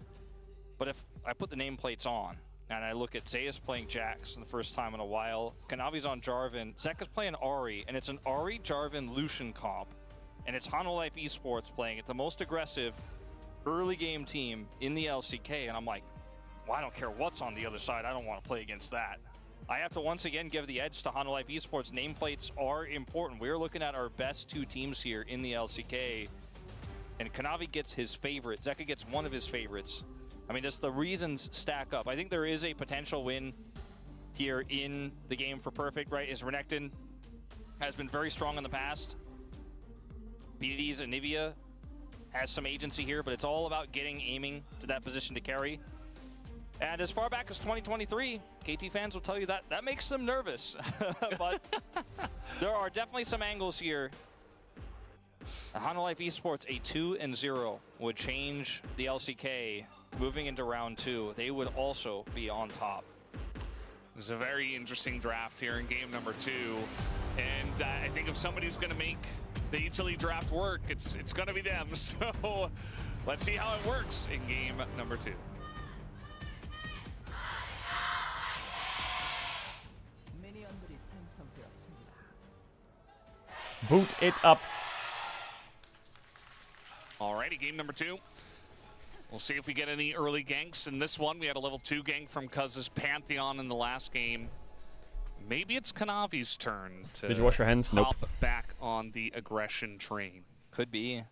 But if I put the nameplates on, and I look at Zeus playing Jax for the first time in a while, Kanavi's on Jarvan, Zeka's playing Ahri, and it's an Ahri Jarvan Lucian comp. And it's Hanwha Life Esports playing it, the most aggressive early game team in the LCK. And I'm like, well, I don't care what's on the other side. I don't want to play against that. I have to once again give the edge to Hanwha Life Esports. Nameplates are important. We're looking at our best 2 teams here in the LCK. And Kanavi gets his favorite. Zeka gets one of his favorites. I mean, just the reasons stack up. I think there is a potential win here in the game for Perfect, right? Is Renekton has been very strong in the past. BDD's Anivia has some agency here, but it's all about aiming to that position to carry. And as far back as 2023, KT fans will tell you that that makes them nervous. But there are definitely some angles here. Hanwha Life Esports, a 2-0 would change the LCK moving into round 2. They would also be on top. It's a very interesting draft here in game number 2. And I think if somebody's going to make the HLE draft work, it's going to be them. So let's see how it works in game number 2. Boot it up. Alrighty, game number 2. We'll see if we get any early ganks in this one. We had a level 2 gank from Cuz's Pantheon in the last game. maybe it's Kanavi's turn to Did you wash your hands? hop Nope. back on the aggression train. Could be.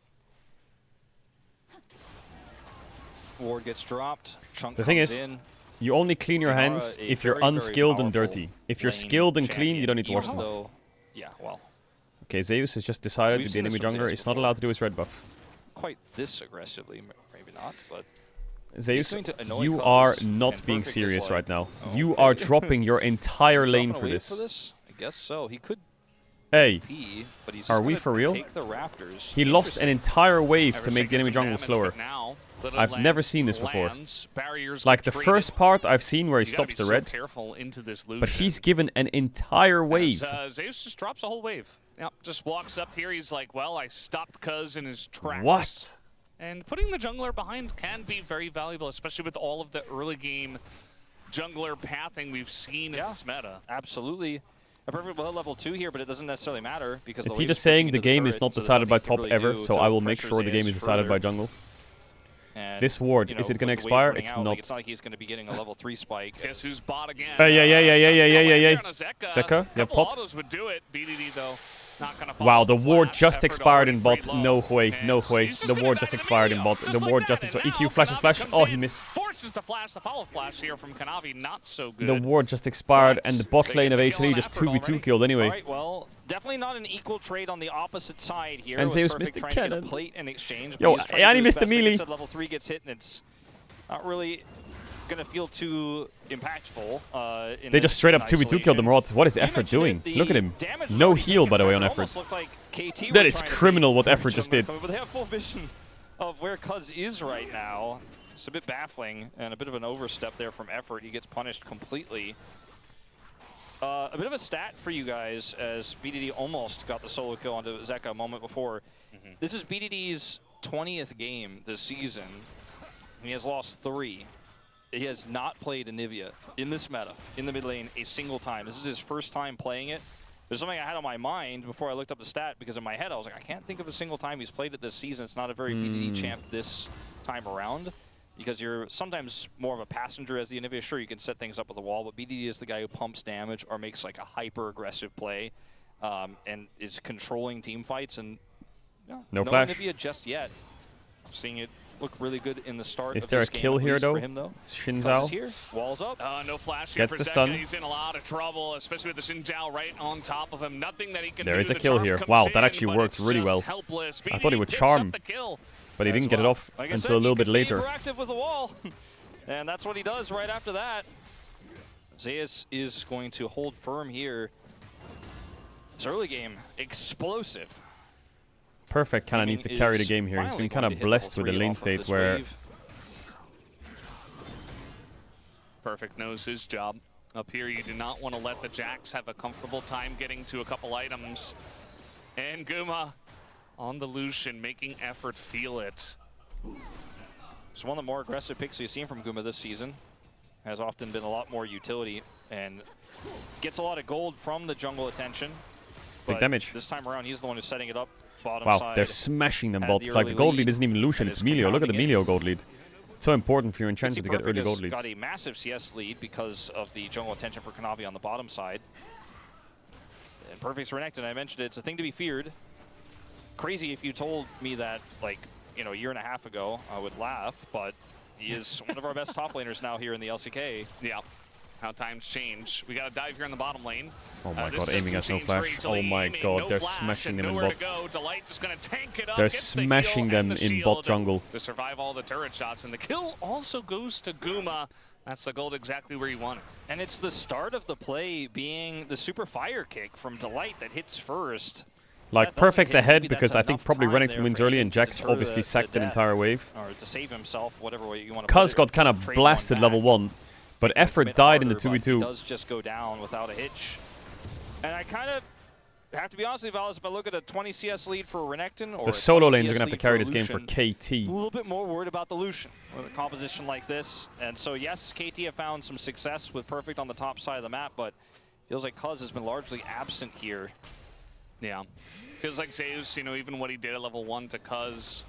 Ward gets dropped. Chunk The thing comes is, in. you only clean your Nara, hands a if you're very, very unskilled and powerful dirty. If you're lane skilled and clean, you champion, don't need to wash even them. though- Yeah, well, Okay, Zeus has just decided We've that the seen enemy this from jungler Zeus is not before. allowed to do his red buff. quite this aggressively, maybe not, but Zeus, going to annoy you Cubs, are and not being Perfect is serious like, right now. "Oh, You okay." are dropping your entire lane dropping for away this. I guess so. He could Hey, pee, but he's are just we gonna for real? Take the Raptors. he lost an entire wave to Everson make the gets enemy some jungle damage, slower. but now, I've Little never Lance seen this before. lands, barriers Like get the traded. first part I've seen where he You gotta stops be the so red, careful into this but Lucian. he's given an entire wave. As, Zeus just drops a whole wave. Yep, just walks up here. He's like, well, I stopped Cuz in his tracks. What? And putting the jungler behind can be very valuable, especially with all of the early game jungler pathing we've seen in this meta. Absolutely. A perfect well level 2 here, but it doesn't necessarily matter because Is the he wave just pushing saying into the game is turret, not so there's decided by nothing top you can ever, really do so to I will make pressure sure the game Zeus is decided by further. jungle? And, This ward, you is know, it gonna with the wave expire? running It's out, like, not. it's not like he's going to be getting a level 3 spike. Guess who's bot again? Yeah. Zeka Zeka, yeah, couple pot. autos would do it. BDD though, not gonna Wow, follow the the ward flash. just Effort expired already in bot. pretty low. No way, And no way. he's just The gonna ward back just into expired in Emilio, bot. just The like ward that. just And expired. now EQ flashes Kanavi flash. comes Oh, he in, missed. Forces the flash, the follow flash here from Kanavi, not so good. The ward just expired, and the bot They lane get of the kill HLE on just Effort 2v2 already. killed All anyway. right, well, definitely not an equal trade on the opposite side here. And with Zeus Perfect missed the trying to get a cannon. plate in exchange. Yo, but he's trying to and do he his missed the best. Like I melee. said, level 3 gets hit, and it's not really going to feel too impactful. They just straight up 2v2 killed them. What is Effort doing? Look at him. No heal, by the way, on Effort. That is criminal what Effort just did. But they have full vision of where Cuz is right now. It's a bit baffling and a bit of an overstep there from Effort. He gets punished completely. A bit of a stat for you guys, as BDD almost got the solo kill onto Zeka a moment before. This is BDD's 20th game this season. He has lost 3. He has not played Anivia in this meta, in the mid lane, a single time. This is his first time playing it. There's something I had on my mind before I looked up the stat, because in my head I was like, I can't think of a single time he's played it this season. It's not a very BDD champ this time around, because you're sometimes more of a passenger as the Anivia. Sure, you can set things up with the wall, but BDD is the guy who pumps damage or makes like a hyper-aggressive play and is controlling team fights. And No flash. Anivia just yet. Seeing it look really good in the start Is of there this a kill game, at here, least here, for though? him, though. Xin Cuz is Zhao. here, walls up. No flash here Gets for the Zeka. stun. He's in a lot of trouble, especially with the Xin Zhao right on top of him. Nothing that he can do. There is a The kill charm here. comes Wow, that in, actually but worked it's really just well. helpless. I thought he would BDD picks charm, up the kill. but he As didn't get it well. off Like I until said, a little you bit can be later. proactive with the wall, and that's what he does right after that. Zeus is going to hold firm here. This early game, explosive. Perfect kind of needs to carry the game here. He's been kind of blessed with the lane state where Perfect knows his job. Up here, you do not want to let the Jacks have a comfortable time getting to a couple items. And Guma on the Lucian, making Effort feel it. It's one of the more aggressive picks we've seen from Guma this season. Has often been a lot more utility and gets a lot of gold from the jungle attention. Big But damage. this time around, he's the one who's setting it up bottom Wow, side. they're smashing them had both. the Like, early the gold lead lead isn't even Lucian, and it's is Melio. Look at the compounding it. Melio gold lead. It's so important for your You can enchanter see to get Perfect early has gold leads. got a massive CS lead because of the jungle attention for Kanavi on the bottom side. And Perfect's Renekton, I mentioned it, it's a thing to be feared. Crazy if you told me that, like, you know, a year and a half ago, I would laugh, but he is one of our best top laners now here in the LCK. Yeah, how times change. We got to dive here in the bottom lane. Oh my This god, aiming doesn't us no change for flash. HLE. Oh my Aiming, god, no they're flash smashing and them in nowhere bot. to go. Delight just gonna tank it up, They're gets the smashing heal them and the in bot shield jungle. to survive all the turret shots, and the kill also goes to Guma. That's the gold exactly where you want it. And it's the start of the play being the super fire kick from Delight that hits first. Like, That doesn't Perfect's hit, ahead maybe because that's I think enough probably time Renekton there wins for early him and to Jax deter obviously the sacked an death, entire wave. or to save himself, whatever way you want to Cuz put it. got kind of Trade blasted one level back. 1, but Effort Commit died in the harder, but he 2v2. does just go down without a hitch. And I kind of have to be honest with you, Valis, if I look at a 20 CS lead for Renekton or The a solo 20 lanes are CS going to have to lead carry for this game for Lucian, KT. a little bit more worried about the Lucian with a composition like this. And so, yes, KT have found some success with Perfect on the top side of the map, but feels like Cuz has been largely absent here. Yeah. Feels like Zeus, you know, even what he did at level 1 to Cuz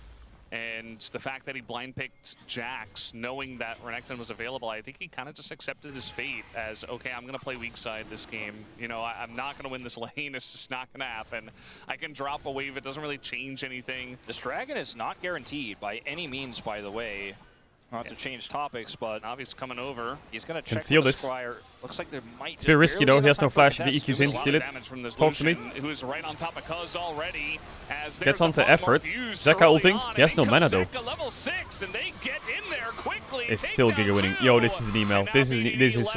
And the fact that he blind picked Jax, knowing that Renekton was available, I think he kind of just accepted his fate as, okay, I'm going to play weak side this game. You know, I'm not going to win this lane. It's just not going to happen. I can drop a wave. It doesn't really change anything. This dragon is not guaranteed by any means, by the way. Not to change topics, but Navi's coming over. He's going to Can check steal with this. the Squire. Looks like there might It's a bit risky though. He has no flash. If he EQs EQs in, steal it. Talk to me. Who's right on top of Cuz already. As Gets onto effort. Zeka ulting. He has no mana though. Level 6 and they get in there quickly. It's still Giga winning. Yo, this is an email. This is.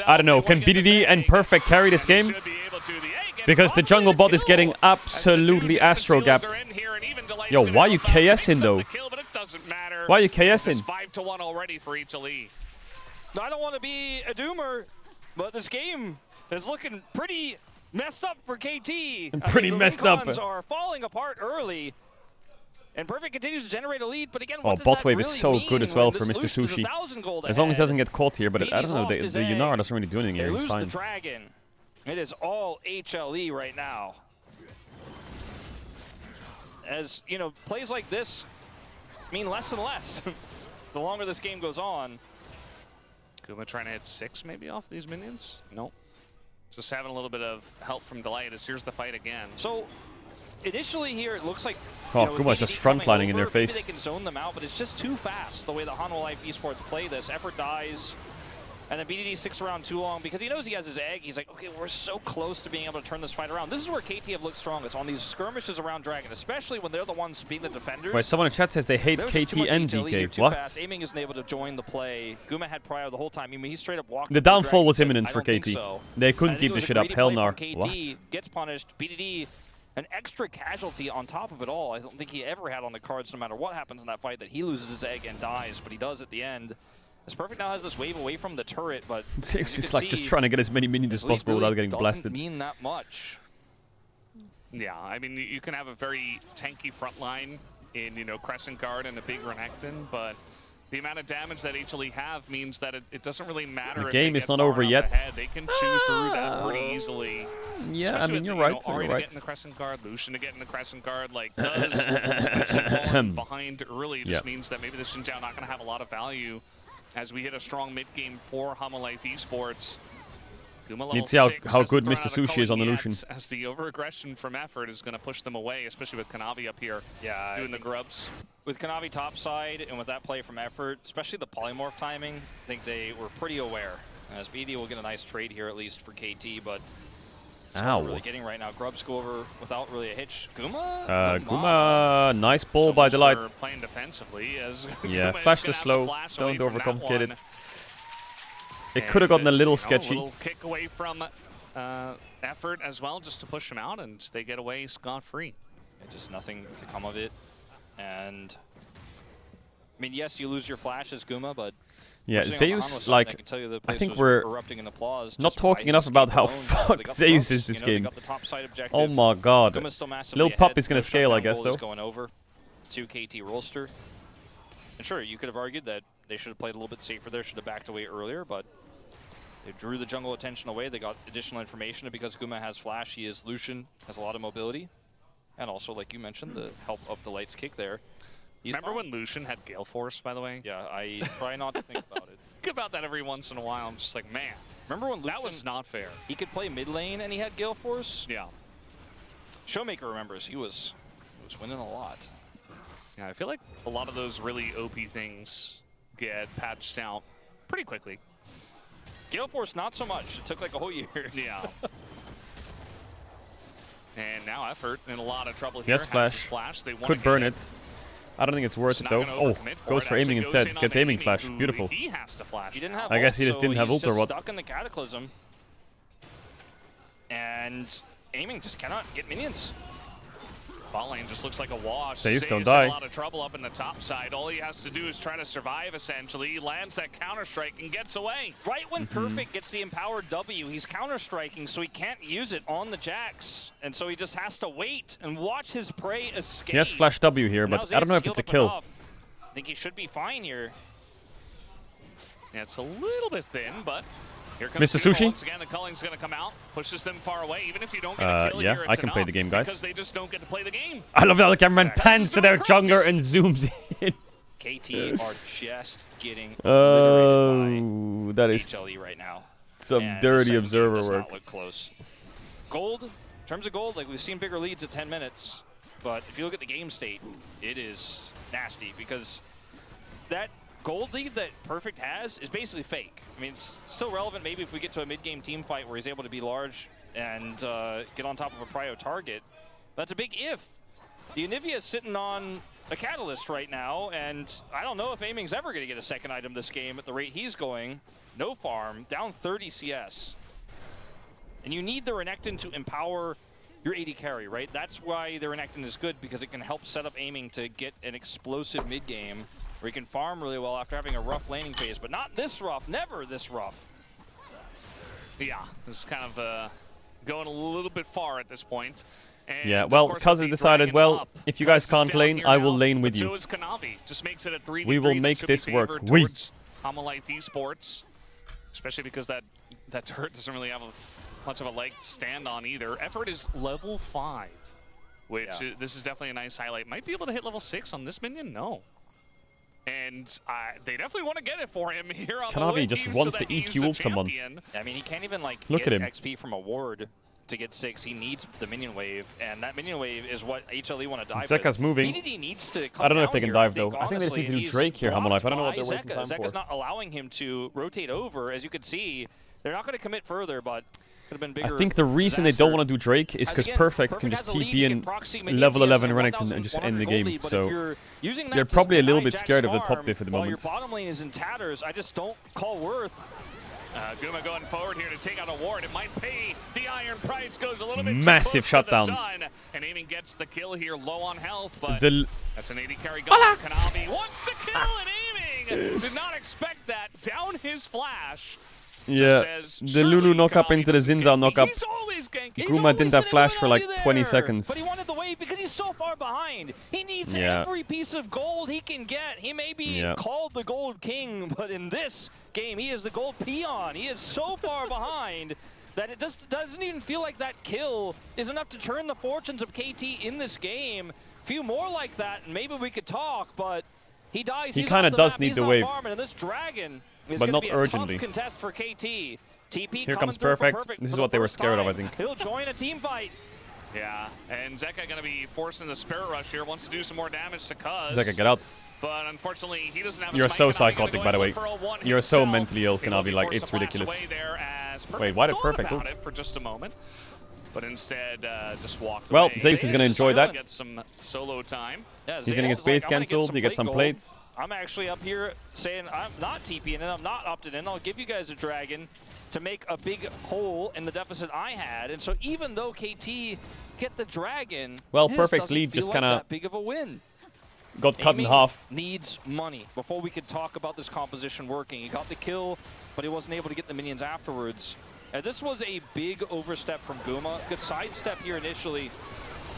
I don't know. Can BDD and Perfect carry this game? Because the jungle bot is getting absolutely astro gapped. Yo, why are you KSing though? Why are you KSing? 5-1 already for each elite. I don't want to be a doomer, but this game is looking pretty messed up for KT. Pretty messed up. The are falling apart early. And Perfect continues to generate a lead, but again, Oh, what does bot that wave really is so mean good as well when for this Mr. Lucian is Sushi. 1,000 gold As long as he ahead? doesn't get caught here, but I don't know, lost the his Yunar egg. doesn't really do anything They here, he's lose fine. the dragon. It is all HLE right now. As, you know, plays like this mean less and less the longer this game goes on. Kuma trying to hit 6 maybe off these minions? Nope. Just having a little bit of help from Delight as here's the fight again. So initially here it looks like Kuma's just frontlining in their face. Maybe they can zone them out, but it's just too fast the way the Hanwha Life Esports play this. Effort dies, and then BDD sticks around too long because he knows he has his egg. He's like, okay, we're so close to being able to turn this fight around. This is where KT have looked strongest, on these skirmishes around Dragon, especially when they're the ones being the defenders. Wait, someone in chat says they hate There was just KT too much and HLE here DK. too What? fast. Aiming isn't able to join the play. Guma had prior the whole time. I mean, he straight up walked. The up to downfall Dragon was and said, imminent "I for don't think KT. so." They I couldn't think keep it this was a shit up. greedy Hell play no. from KT, What? gets punished. BDD, an extra casualty on top of it all. I don't think he ever had on the cards, no matter what happens in that fight, that he loses his egg and dies, but he does at the end. As Perfect now has this wave away from the turret, but Zeus is like just trying to get as many minions as possible without getting blasted. Doesn't mean that much. Yeah, I mean, you can have a very tanky front line in, you know, Crescent Guard and a big Renekton, but the amount of damage that HLE have means that it doesn't really matter. The if game they is get not far over enough yet. ahead. They can chew through that pretty easily. Yeah, Especially I mean, with, you're you right. know, Ahri You're to right. get in the Crescent Guard, Lucian to get in the Crescent Guard, like, especially falling behind early just means that maybe the Xin Zhao not going to have a lot of value as we hit a strong mid game for Hanwha Life Esports. Need to see how good Mr. Sushi is on the Lucian. As the over-aggression from Effort is going to push them away, especially with Kanavi up here doing the grubs. With Kanavi topside and with that play from Effort, especially the polymorph timing, I think they were pretty aware. As BD will get a nice trade here, at least for KT, but it's not really getting right now. Grubs go over without really a hitch. Guma? Guma, nice ball by Delight. Playing defensively as Yeah, Guma flash is the gonna slow. have to flash Don't away from that overcomplicate one. it. It could have gotten a little A sketchy. little kick away from Effort as well, just to push them out, and they get away scot-free. Just nothing to come of it. And I mean, yes, you lose your flash as Guma, but yeah, Zeus, like, I think was we're erupting in applause not just by talking enough his about how escape alone, because they fucked got the Zeus grubs, is this you know, they game. got the top side objective. Oh my god. Guma's still massively Lil Pup ahead. is going No to scale, I shutdown guess, goal though. is going over to KT Rolster. And sure, you could have argued that they should have played a little bit safer there, should have backed away earlier, but they drew the jungle attention away. They got additional information, and because Guma has flash, he is Lucian, has a lot of mobility. And also, like you mentioned, the help of Delight's kick there. Remember when Lucian had Gale Force, by the way? Yeah, I try not to think about it. Think about that every once in a while. I'm just like, man. Remember when Lucian, that was not fair. He could play mid lane and he had Gale Force? Yeah. Showmaker remembers he was winning a lot. Yeah, I feel like a lot of those really OP things get patched out pretty quickly. Gale Force, not so much. It took like a whole year. Yeah. And now Effort in a lot of trouble here. Yes, flash. They could burn it. I don't think it's worth it though. Oh, goes for aiming instead. Gets aiming flash. Beautiful. He has to flash. He didn't have I guess ult, he just so didn't have he's ult or just what. Stuck in the Cataclysm. And aiming just cannot get minions. Bot lane just looks like a wash. Zeus, don't in die. a lot of trouble up in the top side. All he has to do is try to survive, essentially. He lands that counter-strike and gets away. Right when Perfect gets the empowered W, he's counter-striking, so he can't use it on the Jax. And so he just has to wait and watch his prey escape. He has flash W here, but I don't know if it's a kill. I think he should be fine here. Yeah, it's a little bit thin, but Here comes Mr. Caedrel Sushi? once again. The culling's going to come out, pushes them far away. Even if you don't get a kill yeah, here, I it's can play the enough game, guys. because they just don't get to play the game. I love how the cameraman Zeka pans just to their going across. jungler and zooms in. KT are just getting obliterated That by is HLE right now. some And dirty this second game observer does work. not look close. Gold, in terms of gold, like we've seen bigger leads at 10 minutes, but if you look at the game state, it is nasty because that gold lead that Perfect has is basically fake. I mean, it's still relevant maybe if we get to a mid-game team fight where he's able to be large and get on top of a prio target. That's a big if. The Anivia is sitting on a Catalyst right now, and I don't know if Aiming's ever going to get a second item this game at the rate he's going. No farm, down 30 CS. And you need the Renekton to empower your AD carry, right? That's why the Renekton is good, because it can help set up Aiming to get an explosive mid-game where he can farm really well after having a rough laning phase, but not this rough, never this rough. Yeah, this is kind of going a little bit far at this point. And Yeah, of well, course, Cuz with has the decided, dragon well, up, if you guys Cuz is can't down lane, here I will now, lane with but you. So is Kanavi. Just makes it a 3v3 We will that make should be this work. favored We. towards Homolife Esports, especially because that turret doesn't really have much of a leg to stand on either. Effort is level 5, which this is definitely a nice highlight. Might be able to hit level 6 on this minion? No. And they definitely want to get it for him here on Kanavi the just wave wants so to that he's EQ a ult someone. champion. I mean, he can't even like Look get at him. XP from a ward to get 6. He needs the minion wave, and that minion wave is what HLE want to dive Zeka's with. moving. BDD needs to come I don't know if down they can here, dive, though. I think they just honestly, need to do he's Drake here, Homolife. I don't know what they're blocked wasting by time Zeka's for. not allowing him to rotate over. As you can see, they're not going to commit further, but could have been bigger. I think the reason they don't want to do Drake is because Perfect can just TP in level 11 Renekton and just end the game. So they're probably a little bit scared of the top diff at the while your moment. bottom lane is in tatters, I just don't call worth. Guma going forward here to take out a ward. It might pay. The iron price goes a little bit Massive too close to the shutdown. sun, and Aiming gets the kill here, low on health, but that's an AD carry going. Kanavi wants the kill, and Aiming did not expect that. Down his flash. Yeah, the Lulu knock up into the Zinzao knock up. He's always ganking. Guma didn't have flash for like 20 seconds. But he wanted the wave because he's so far behind. He needs every piece of gold he can get. He may be called the Gold King, but in this game, he is the Gold Peon. He is so far behind that it just doesn't even feel like that kill is enough to turn the fortunes of KT in this game. Few more like that, and maybe we could talk, but he dies. He kind of does need the wave. And this dragon is But gonna not be urgently. A tough contest for KT. TP Here comes coming through for Perfect. This for is the what they were first scared of, I time. think. He'll join a team fight. Yeah, and Zeka going to be forcing the Spirit Rush here. Wants to do some more damage to Cuz. Zeka, get out. But unfortunately, he doesn't have a You're smite. so Kanavi psychotic, gonna by the go way. in for a one You're so himself. mentally ill, He will Kanavi, be like, forced it's to flash ridiculous. away there as Perfect Wait, why did thought Perfect about ult? it for just a moment, but instead just walked Well, away. Zeus is going to enjoy that. Get some solo time. Yeah, He's going to Zeus get is base like, I'm gonna cancelled. He gets some gold. plates. I'm actually up here saying I'm not TPing in, I'm not opted in. I'll give you guys a dragon to make a big hole in the deficit I had. And so even though KT get the dragon, Well, his Perfect's doesn't lead feel just like kinda that big of a win. Got cut in Aiming half. needs money before we could talk about this composition working. He got the kill, but he wasn't able to get the minions afterwards. This was a big overstep from Guma. Good sidestep here initially,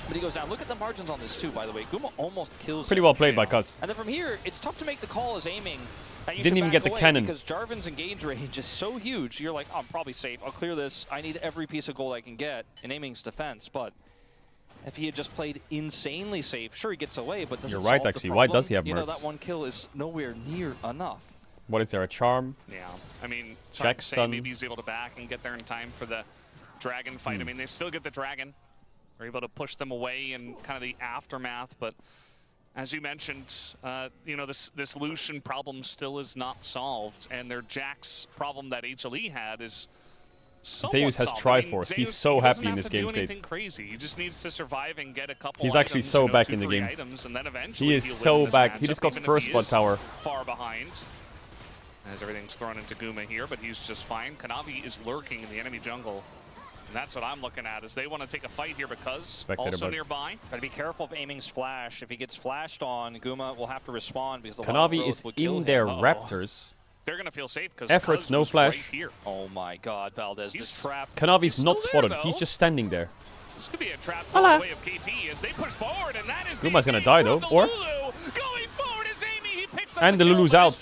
but he goes down. Look at the margins on this too, by the way. Guma almost kills Pretty him. well played by Cuz. And then from here, it's tough to make the call as Aiming. And you Didn't should even back get the away cannon. because Jarvan's engage range is so huge. You're like, oh, I'm probably safe. I'll clear this. I need every piece of gold I can get in Aiming's defense. But if he had just played insanely safe, sure, he gets away, but doesn't You're right, solve the actually. Why problem. does he have You know, mercs? that one kill is nowhere near enough. What is there, a charm? Yeah, I mean, it's hard Check to say. stun. Maybe he's able to back and get there in time for the dragon fight. I mean, they still get the dragon. They're able to push them away in kind of the aftermath, but as you mentioned, you know, this Lucian problem still is not solved, and their Jax problem that HLE had is Zeus has solved. Triforce. He's so happy in this game He doesn't have to do state. anything crazy. He just needs to survive and get a couple He's actually items, so you know, back 2, in the 3 game. items, and then eventually He is he'll win so this back. He matchup, just got even if first he blood is tower. far behind. As everything's thrown into Guma here, but he's just fine. Kanavi is lurking in the enemy jungle. And that's what I'm looking at, is they want to take a fight here because Spectator also bug. nearby. Gotta be careful of Aiming's flash. If he gets flashed on, Guma will have to respond because the Kanavi wild is growth will kill in their him. Raptors. They're going to feel safe because Efforts, no flash. Right here. Oh my god, Valdez, this trap. Kanavi's not still spotted. there, He's though. just standing there. This could be a trap Hola. the way of KT as they push forward, and that is Guma's the gonna engage die, from though, the or? Lulu. Going forward is Amy. He picks And the Lulu's out.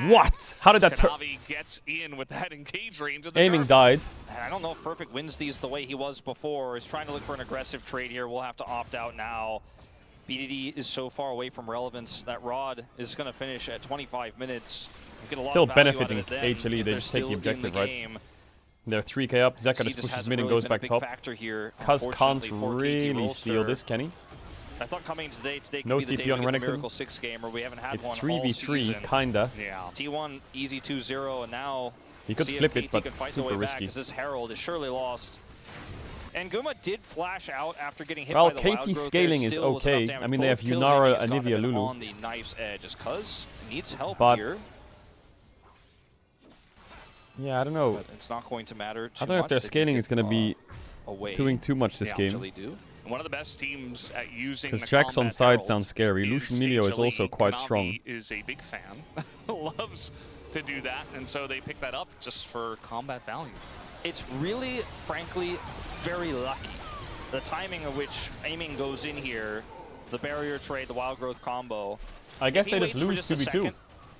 What? How did that turn? Kanavi gets in with that engage range. Aiming died. And I don't know if Perfect wins these the way he was before. He's trying to look for an aggressive trade here. We'll have to opt out now. BDD is so far away from relevance. That Rod is going to finish at 25 minutes. Get a lot Still of value benefiting out of it then HLE. if They they're just take still the in objective, right? game. They're 3k up. Zeka He just pushes hasn't mid and really goes been a back big top. factor here, Cuz can't unfortunately, for KT really steal Roaster. this, can he? I thought coming today could No be the TP day on we get the Renekton. Miracle 6 game where we haven't had It's one all 3v3, season. kinda. Yeah. T1 easy 2-0, and now He could see if flip it, KT but can fight their super way back, risky. 'cause this Herald is surely lost. And Guma did flash out after getting hit Well, by the Wild KT Growth. scaling There is still was enough okay. damage. I mean, they Both have kills Yunara, he's gotten Anivia, him Lulu. on the knife's edge, just cuz he needs help But here. yeah, I don't know. But it's not going to matter too I don't know if much. their They scaling keep is going to be away. doing too much this Yeah, game. Actually do. One of the best teams at using Because the Jax on combat side herald sounds scary. is Lucian Milio is HLE. also quite Kanavi strong. is a big fan. Loves to do that, and so they pick that up just for combat value. It's really, frankly, very lucky. The timing of which aiming goes in here, the barrier trade, the Wild Growth combo. I guess If they he just waits for lose just a 2v2. second,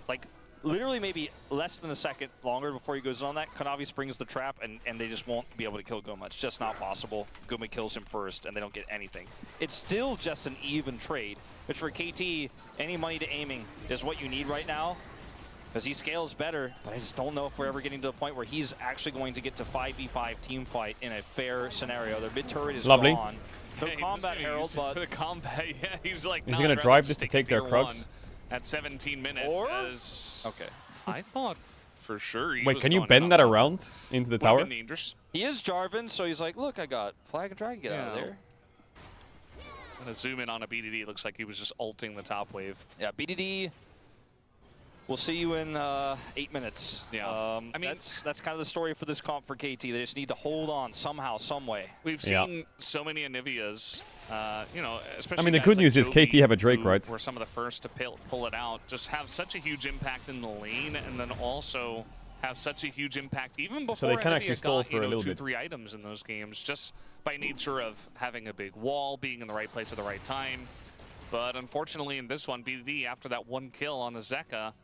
like literally maybe less than a second longer before he goes on that, Kanavi springs the trap and they just won't be able to kill Guma. It's just not possible. Guma kills him first and they don't get anything. It's still just an even trade, which for KT, any money to aiming is what you need right now. Because he scales better, but I just don't know if we're ever getting to the point where he's actually going to get to 5v5 team fight in a fair scenario. Their mid turret is Lovely. gone. No Yeah, he combat was Herald, using but the combat, yeah, he's like, Is he "Nah, gonna I'd rather drive just this to take their tier Krugs? 1 at 17 minutes. Or- as okay. I thought for sure. He Wait, was can you going bend up. that around into the Would've tower? been dangerous. He is Jarvan, so he's like, look, I got Flag and Dragon, get out of Yeah. there. Gonna zoom in on a BDD. It looks like he was just ulting the top wave. Yeah, BDD, we'll see you in 8 minutes. Yeah. I mean, that's kind of the story for this comp for KT. They just need to hold on somehow, some way. We've Yeah. seen so many Anivias, you know, especially I mean, the guys good like news is Jovi, KT have a Drake, who right? were some of the first to pull it out, just have such a huge impact in the lane, and then also have such a huge impact even before they can Anivia actually stall got, for a little 2-3 bit. items in those games, just by nature of having a big wall, being in the right place at the right time. But unfortunately in this one, BDD, after that one kill on the Zeka,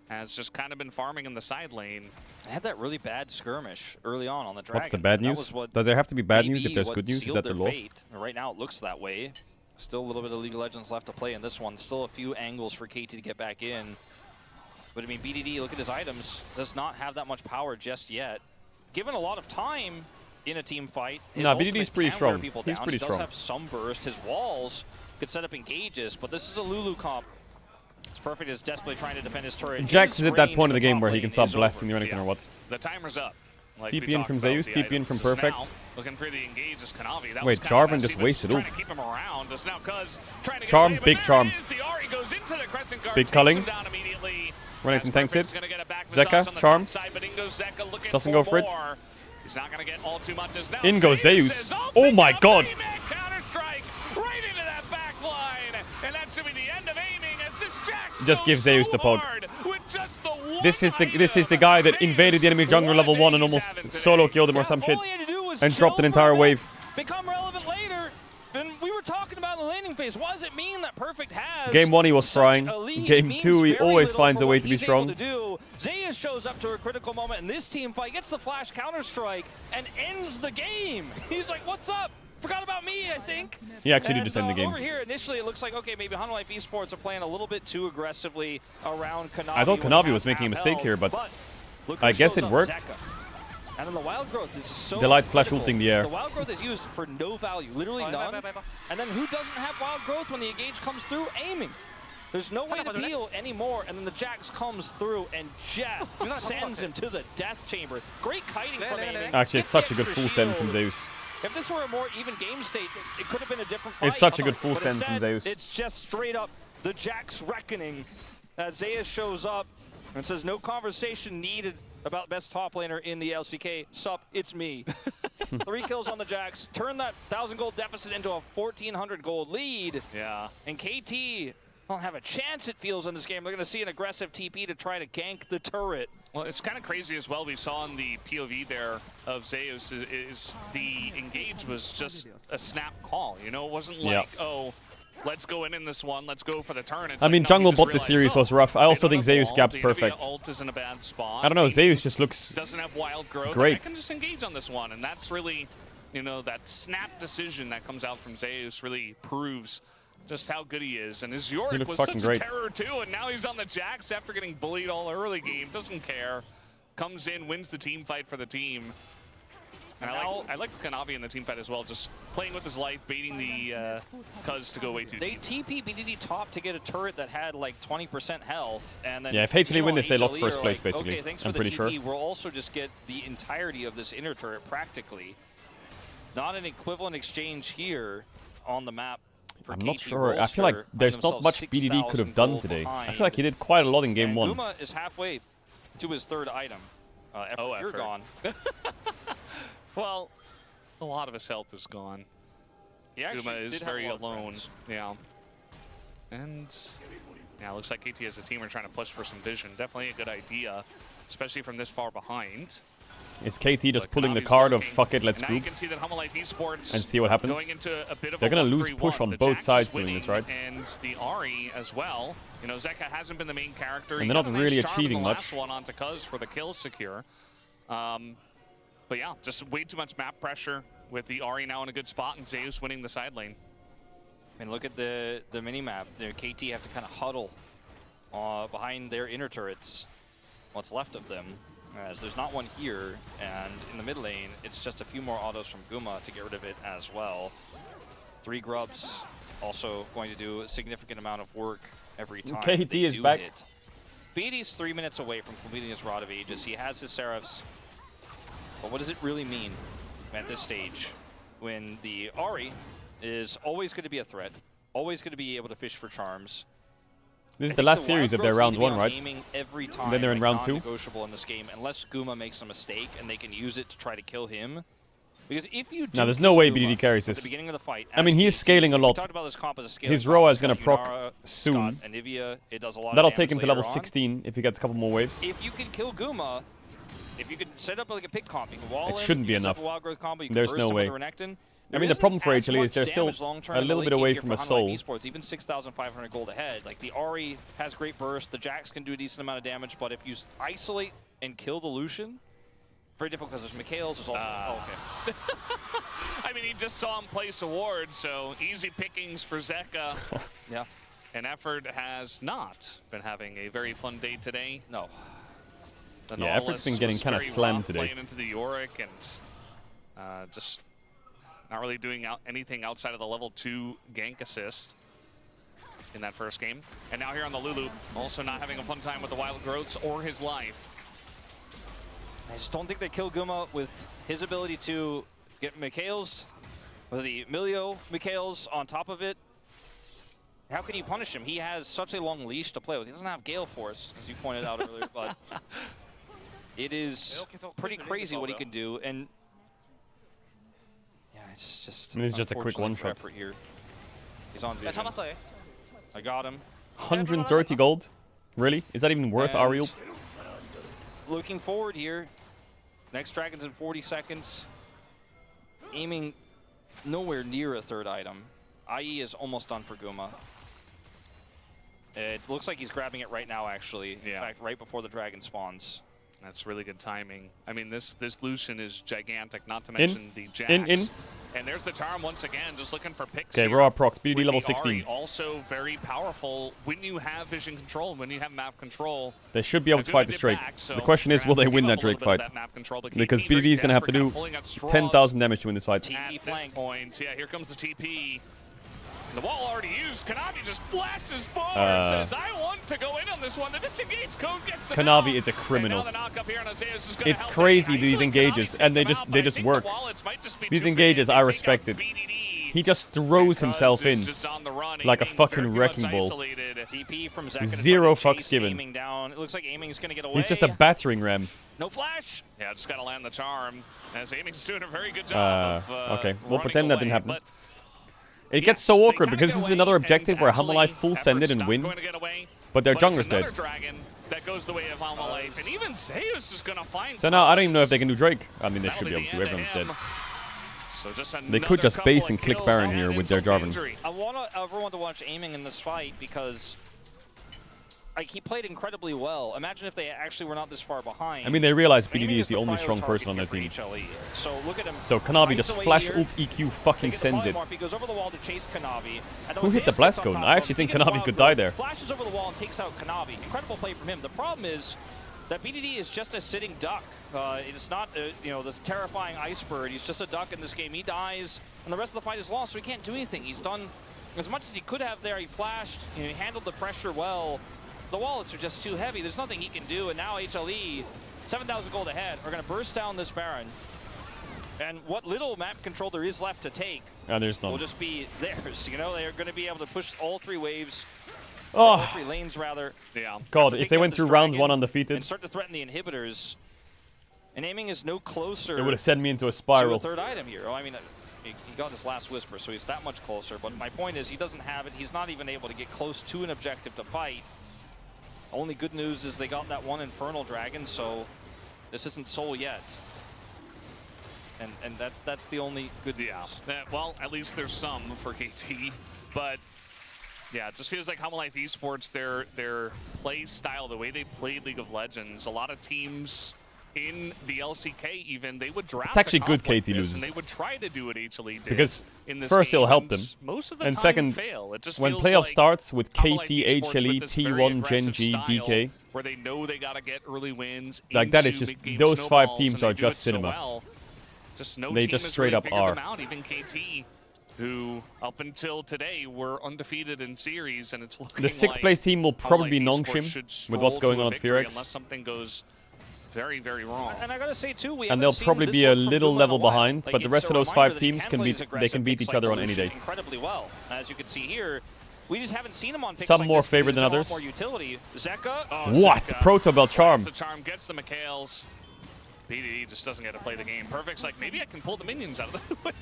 has just kind of been farming in the side lane. I had that really bad skirmish early on the Dragon. What's the bad That news? was what Does there have to be bad news maybe if there's what good news? Is sealed that the their law? fate. Right now it looks that way. Still a little bit of League of Legends left to play in this one. Still a few angles for KT to get back in. But I mean, BDD, look at his items, does not have that much power just yet. Given a lot of time in a team fight, his Nah, ultimate BDD is pretty can wear strong. people He's down. pretty he strong. does have some burst. His walls could set up engages, but this is a Lulu comp. It's perfect. Is desperately trying to defend his turret. Jax His is at that reign point in of the game top where he lane can stop is blasting over. the Renekton or what? The timer's up. Like we TP in talked from about Zeus, the TP in from items. Perfect. Now, looking for the engage is Kanavi. That Wait, was kinda Jarvan messy, just but wasted trying ult. to keep him around. Just now Cuz trying to get Charm, away, but big there charm. it is. The Ahri goes into the Crescent Guard, Big takes culling. him down immediately. Renekton As tanks Perfect's it. gonna get a back Zeka, massage on the charm. top side, but Ingo's Zeka looking Doesn't go for it. more. He's not gonna get all too much as now In goes Zeus. is Oh my up, god. baby, Counter-strike right into that back line. And that should be the end of aiming as this Jax Just goes give Zeus so the pog. hard with just the one This is the item. guy that Zeus, invaded the enemy jungle level 1 and what a day almost he's having solo today. killed him or some shit All he had to do was and chill dropped an for a entire bit, wave. Become relevant later. And we were talking about in the laning phase. What does it mean that Perfect has Game 1 he was such frying. a lead? Game Means 2 he very always little finds for a way what to be he's able strong. to do. Zeus shows up to a critical moment in this team fight, gets the flash counter-strike, and ends the game. He's like, what's up? Forgot about me, I think. He actually did And, just end the game. Over here, initially, it looks like, okay, maybe Hanwha Life Esports are playing a little bit too aggressively around Kanavi. I thought when Kanavi he was has making a half mistake health, here, but look I who guess shows it up, worked. Zeka. And then the Wild Growth, this is so The light flash critical. ulting the air. The Wild Growth is used for no value, literally none. And then who doesn't have Wild Growth when the engage comes through? Aiming. There's no way to peel anymore, and then the Jax comes through and just sends him to the death chamber. Great kiting from Aiming. Actually, it's Gets such a the good extra full send from shield. Zeus. If this were a more even game state, it could have been a different fight. It's such a good full But send from instead, Zeus. It's just straight up the Jax reckoning as Zeus shows up and says, no conversation needed about best top laner in the LCK. Sup, it's me. 3 kills on the Jax. Turn that 1,000 gold deficit into a 1,400 gold lead. Yeah. And KT don't have a chance, it feels, in this game. They're going to see an aggressive TP to try to gank the turret. Well, it's kind of crazy as well. We saw in the POV there of Zeus is the engage was just a snap call. You know, it wasn't like, oh, let's go in this one. Let's go for the turn. It's I like, mean, no, he jungle just bot this realized, series was oh, rough. I they also don't think have Zeus wall. gapped Maybe perfect. ult is in a bad spot. I don't know, Maybe Zeus just looks doesn't have wild growth. great. I can just engage on this one, and that's really, you know, that snap decision that comes out from Zeus really proves just how good he is. And his Yorick looks was fucking such great. a terror too, and now he's on the Jax after getting bullied all early game. Doesn't care. Comes in, wins the team fight for the team. And I like Kanavi in the team fight as well, just playing with his life, baiting the Cuz to go way too They deep. TP BDD top to get a turret that had like 20% health, and then Yeah, if HLE win this, they lock HLE first are place, like, basically. Okay, thanks I'm for pretty the sure. TP. We'll also just get the entirety of this inner turret practically. Not an equivalent exchange here on the map. For I'm not KT sure. I feel like Rolster, there's finding not much themselves BDD could have 6,000 done gold today. I behind. feel like he did quite a lot in game And 1. Guma is halfway to his third item. You're Effort. gone. Well, a lot of his health is gone. He actually Guma is did have a very lot of alone. friends. Yeah. And yeah, looks like KT as a team are trying to push for some vision. Definitely a good idea, especially from this far behind. Is KT just But pulling the Kanavi's card of lurking. fuck it, let's And now you group? can see that Humble Life Esports And see what happens. going into a bit of They're a gonna lose 1-3-1. push on The both Jax sides is doing winning, this, right? And the Ahri as well. You know, Zeka hasn't been the main character. And He they're got not a nice really charm in achieving the last much. one onto Cuz for the kill secure. But yeah, just way too much map pressure with the Ahri now in a good spot and Zeus winning the side lane. And look at the mini-map. KT have to kind of huddle behind their inner turrets, what's left of them, as there's not one here. And in the mid lane, it's just a few more autos from Guma to get rid of it as well. 3 grubs also going to do a significant amount of work every time. KT they is do back. hit. BD's 3 minutes away from completing his Rod of Ages. He has his Seraphs. But what does it really mean at this stage when the Ahri is always going to be a threat, always going to be able to fish for charms? This is I the think last the series of wild their growth round need to be 1, on right? aiming every time, Then they're in like, round 2. non-negotiable in this game, unless Guma makes a mistake and they can use it to try to kill him. Because if you do Now, there's no kill way Guma BDD carries at this. the beginning of the fight, I mean, as he is KT, scaling a we lot. talked about this comp as a scaling His comp. ROA It's is gonna got proc Yunara, it's soon. got Anivia, it does a lot That'll of take him damage to level later on. 16 if he gets a couple more waves. If you can kill Guma, if you could set up like a pick comp, you can wall It him, shouldn't be you can set up enough. a wild growth combo, you can There's burst no him way. with a Renekton. I mean, the problem for HLE is they're still a little bit away from a soul. Esports, even 6,500 gold ahead. Like the Ahri has great burst, the Jax can do a decent amount of damage, but if you isolate and kill the Lucian, very difficult because there's Mikhail's, there's also okay. I mean, he just saw him place a ward, so easy pickings for Zeka. Yeah. And Effort has not been having a very fun day today. No. The Yeah, Effort's been Nautilus getting was kinda very slammed rough today. Playing into the Yorick and just not really doing anything outside of the level 2 gank assist in that first game. And now here on the Lulu, also not having a fun time with the wild growths or his life. I just don't think they kill Guma with his ability to get Mikhail's, with the Milio Mikhail's on top of it. How can you punish him? He has such a long leash to play with. He doesn't have Gale Force, as you pointed out earlier, but it is pretty crazy what he can do. And yeah, it's just. I mean, it's just a quick unfortunate for one-shot. effort here. He's on vision. I got him. 130 gold? Really? Is that even worth And our ult? Looking forward here. Next Dragon's in 40 seconds. Aiming nowhere near a third item. IE is almost done for Guma. It looks like he's grabbing it right now, actually. Yeah. In fact, right before the dragon spawns. That's really good timing. I mean, this Lucian is gigantic, not to mention the Jax. In. And there's the charm once again, just looking for picks. Okay, here raw procs, BDD with level the 16. Ahri also very powerful when you have vision control, when you have map control. They should be able to Azuma fight this did Drake. back, so The question is, they're will gonna they have to win give that up a little Drake bit of fight? that map control, but Because KT very BDD is going to have to desperate, do kinda pulling at straws 10,000 damage to win this fight. at this point. Yeah, here comes the TP. The wall already used. Kanavi just flashes forward and says, I want to go in on this one. The disengage code gets him Kanavi out. is a criminal. And now the knock-up here on Azeus is gonna It's help crazy, him. these Actually, engages, Kanavi and they takes him just out, they but I just think work. the wallets might just be These too big. engages They are take out respected. BDD. He just throws Cuz himself is in just on the run, like a aiming fucking very wrecking much ball. isolated. TP from Zeka. Zero Chase fucks given. Aiming down. It looks like aiming is going to get away. He's just a battering ram. No flash. Yeah, just got to land the charm. As aiming's doing a very good job of Okay, we'll running pretend that away, didn't happen. but It gets yes, so they awkward kinda because get this is away, another and objective where Humble Life actually full send it Effort's and not win, going to get away, but their but it's jungler's dead. another dragon that goes the way of Humble Life, and even Zeus is going to find So now I don't even know if Cuz. they can do Drake. I mean, they That'll should be be able the to. end of Everyone's dead. him. So just They could just base and click Baron here with their Jarvan. I want everyone to watch aiming in this fight because like he played incredibly well. Imagine if they actually were not this far behind. I mean, they realize BDD Aiming is the only prior strong target person on their here team. for HLE. So look at him. So Kanavi Finds just a way flash here. ult EQ fucking They get the sends it. polymorph. He goes over the wall to chase Kanavi. And Who hit the Ozeus blast gets on cone? top I of actually him. think He gets Kanavi wild could growth, die there. Flashes over the wall and takes out Kanavi. Incredible play from him. The problem is that BDD is just a sitting duck. It's not, you know, this terrifying iceberg. He's just a duck in this game. He dies, and the rest of the fight is lost, so he can't do anything. He's done as much as he could have there. He flashed, you know, he handled the pressure well. The wallets are just too heavy. There's nothing he can do, and now HLE, 7,000 gold ahead, are going to burst down this Baron. And what little map control there is left to take There's none. will just be theirs. You know, they're going to be able to push all 3 waves. Oh. All 3 lanes, rather. Yeah. God, After if they taking went out through this round dragon 1 undefeated, and start to threaten the inhibitors. And aiming is no closer it would have sent me into a to a spiral. 3rd item here. Oh, I mean, he got his last whisper, so he's that much closer. But my point is, he doesn't have it. He's not even able to get close to an objective to fight. Only good news is they got that 1 Infernal Dragon, so this isn't Soul yet. And that's the only good news. Yeah. Well, at least there's some for KT, but yeah, it just feels like Humble Life Esports, their play style, the way they played League of Legends, a lot of teams in the LCK even, they would draft It's actually a good comp like KT this, loses. and they would try to do what HLE did Because in this first game, it'll help and them, most of the and time second, fail. It just when feels playoff like starts with Humble KT, Life Esports HLE, with this very T1, aggressive Gen G, style DK, where they know they gotta get early wins. like that is into just, mid-game those 5 snowballs, teams and they are do just it so cinema. well. Just no They team just has straight really up figured are. them out, even KT, who up until today were undefeated in series, and it's looking The 6th like place team will Humble probably be Life Esports Nongshim should with what's stroll going to a on at victory Fearex. unless something goes very, very wrong. And I gotta say too, we And haven't they'll seen probably this be a look from little Guma in level while. behind, Like, but the it's rest a of those reminder 5 that he teams can can play beat these they can aggressive beat picks each like other on any Elusive day. incredibly well. As you can see here, we just haven't seen him on picks Some like more this. favored than There's been a lot others. More utility. Zeka. Oh, What? Zeka Proto Bell Charm. finds the charm, gets the Mikhails. BDD just doesn't get to play the game. Perfect's like, maybe I can pull the minions out of the wave.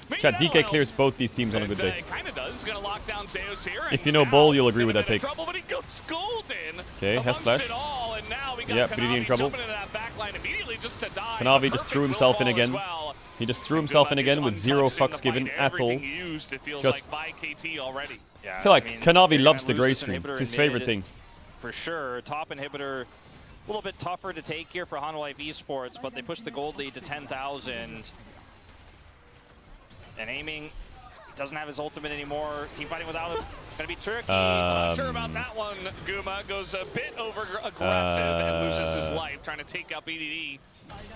Maybe Chat, that'll DK help. clears both these teams on a good day. It kind of does. He's going to lock down Zeus here. If and you know now Bull, you'll agree with gonna that be in take. trouble, but he goes golden. Okay, has amongst flash. it all, and now we got Yep, BDD in Kanavi trouble. jumping into that backline immediately just to die. Kanavi A just perfect threw will himself in fall as again. well. He just threw And himself Guma in is again with 0 untouched in fucks the given fight. at all. Everything used, it feels Just- like by KT already. I feel like Kanavi they're loves gonna the gray lose this screen. inhibitor It's his in favorite mid. thing. For sure. Top inhibitor, a little bit tougher to take here for Humble Life Esports, but they push the gold lead to 10,000. And aiming doesn't have his ultimate anymore. Team fighting without him. Gonna be tricky. Not sure about that one. Guma goes a bit over aggressive and loses his life trying to take out BDD.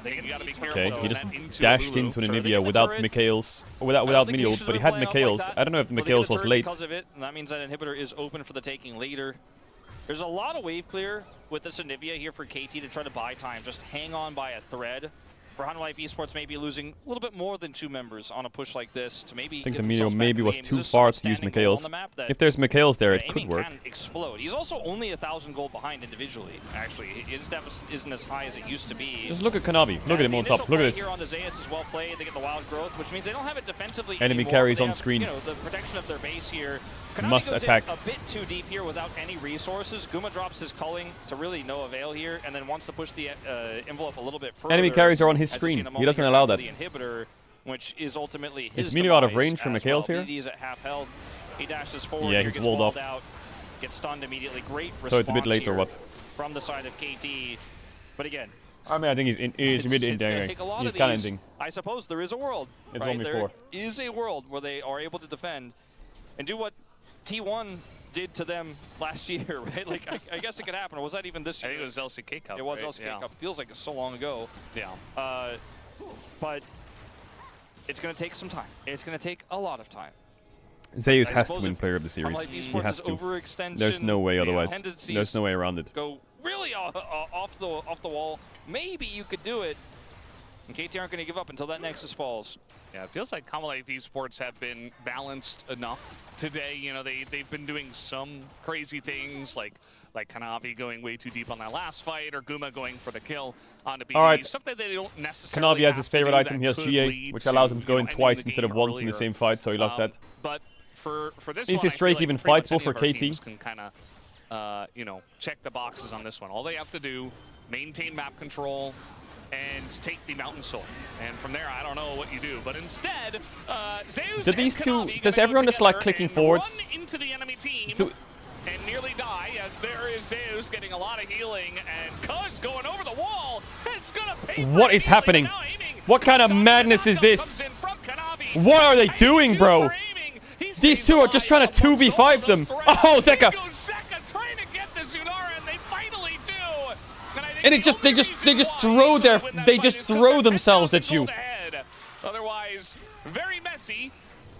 You gotta be careful. Okay, though, he just that into dashed Lulu. into an So they Anivia get the without turret. Mikhails, without think mini he ult, should but he have had been playing up Mikhails. like that. I don't know if the But they get Mikhails the was turret late. Because of it, and that means that inhibitor is open for the taking later. There's a lot of wave clear with this Anivia here for KT to try to buy time. Just hang on by a thread. For Humble Life Esports, maybe losing a little bit more than 2 members on a push like this to maybe. I think get the Mino themselves back maybe in the was game. too This is far so to use outstanding goal on Mikhails. the map that If there's Mikhails there, it aiming could work. can explode. He's also only 1,000 gold behind individually. Actually, his deficit isn't as high as it used to be. Just look at Kanavi. Look at him on top. Look at this. Here on the Zeus is well played. They get the wild growth, which means they don't have it defensively Enemy anymore. carries They on have, screen. You know, the protection of their base here. Kanavi Must goes attack. in a bit too deep here without any resources. Guma drops his culling to really no avail here, and then wants to push the envelope a little bit further. Enemy carries are on his As we've seen screen. a He moment doesn't here allow after that. The inhibitor, which is ultimately his Is Mino out of demise range for as Mikhails well. here? BDD is at half health. He dashes forward. Yeah, here, he's gets walled off. out, gets stunned immediately. Great response So it's a bit late or here what? from the side of KT. But again, I mean, I think he's mid it's gonna ending. take a lot He's of kind of these. ending. I suppose there is a world. It's right? only There 4. is a world where they are able to defend and do what T1 did to them last year, right? Like, I guess it could happen. Or was that even this I year? think it was LCK Cup. It was right? LCK Yeah. Cup. Feels like it's so long ago. Yeah. But it's going to take some time. It's going to take a lot of time. Zeus I has to suppose win if Player of the Series. Humble Life He Esports' has to. overextension There's no way otherwise. tendencies There's no way around it. Go really off the wall. Maybe you could do it. And KT aren't going to give up until that Nexus falls. Yeah, it feels like Humble Life Esports have been balanced enough today. You know, they've been doing some crazy things like Kanavi going way too deep on that last fight, or Guma going for the kill on the BDD. All right. Stuff that they don't necessarily Kanavi has have his to do favorite that item. He has could GA, lead which allows to, him to go in ending twice the instead of game once in the earlier. same fight, so he loves that. But for this Is one, this I feel Drake like even pretty much fightable any for of our KT? teams can kind of, you know, check the boxes on this one. All they have to do, maintain map control, and take the Mountain Soul. And from there, I don't know what you do. But instead, Zeus Do these and two... Kanavi Does gonna everyone go just like together clicking and forwards? run into the enemy team Do- and nearly die, as there is Zeus getting a lot of healing, and Cuz going over the wall. It's gonna pay for What is healing. happening? Now aiming. What kind of Comes madness is this? comes in from Kanavi. What are they And doing, shoots bro? for aiming. He These stays two are just trying to alive amongst 2v5 all them. those threats. Oh, In Zeka. goes Zeka trying to get the Zunara, and they finally do. And I think And the it just only they just reason throw why Zeus their win that they fight just is 'cause throw they're themselves 10,000 at you. gold ahead. Otherwise, very messy,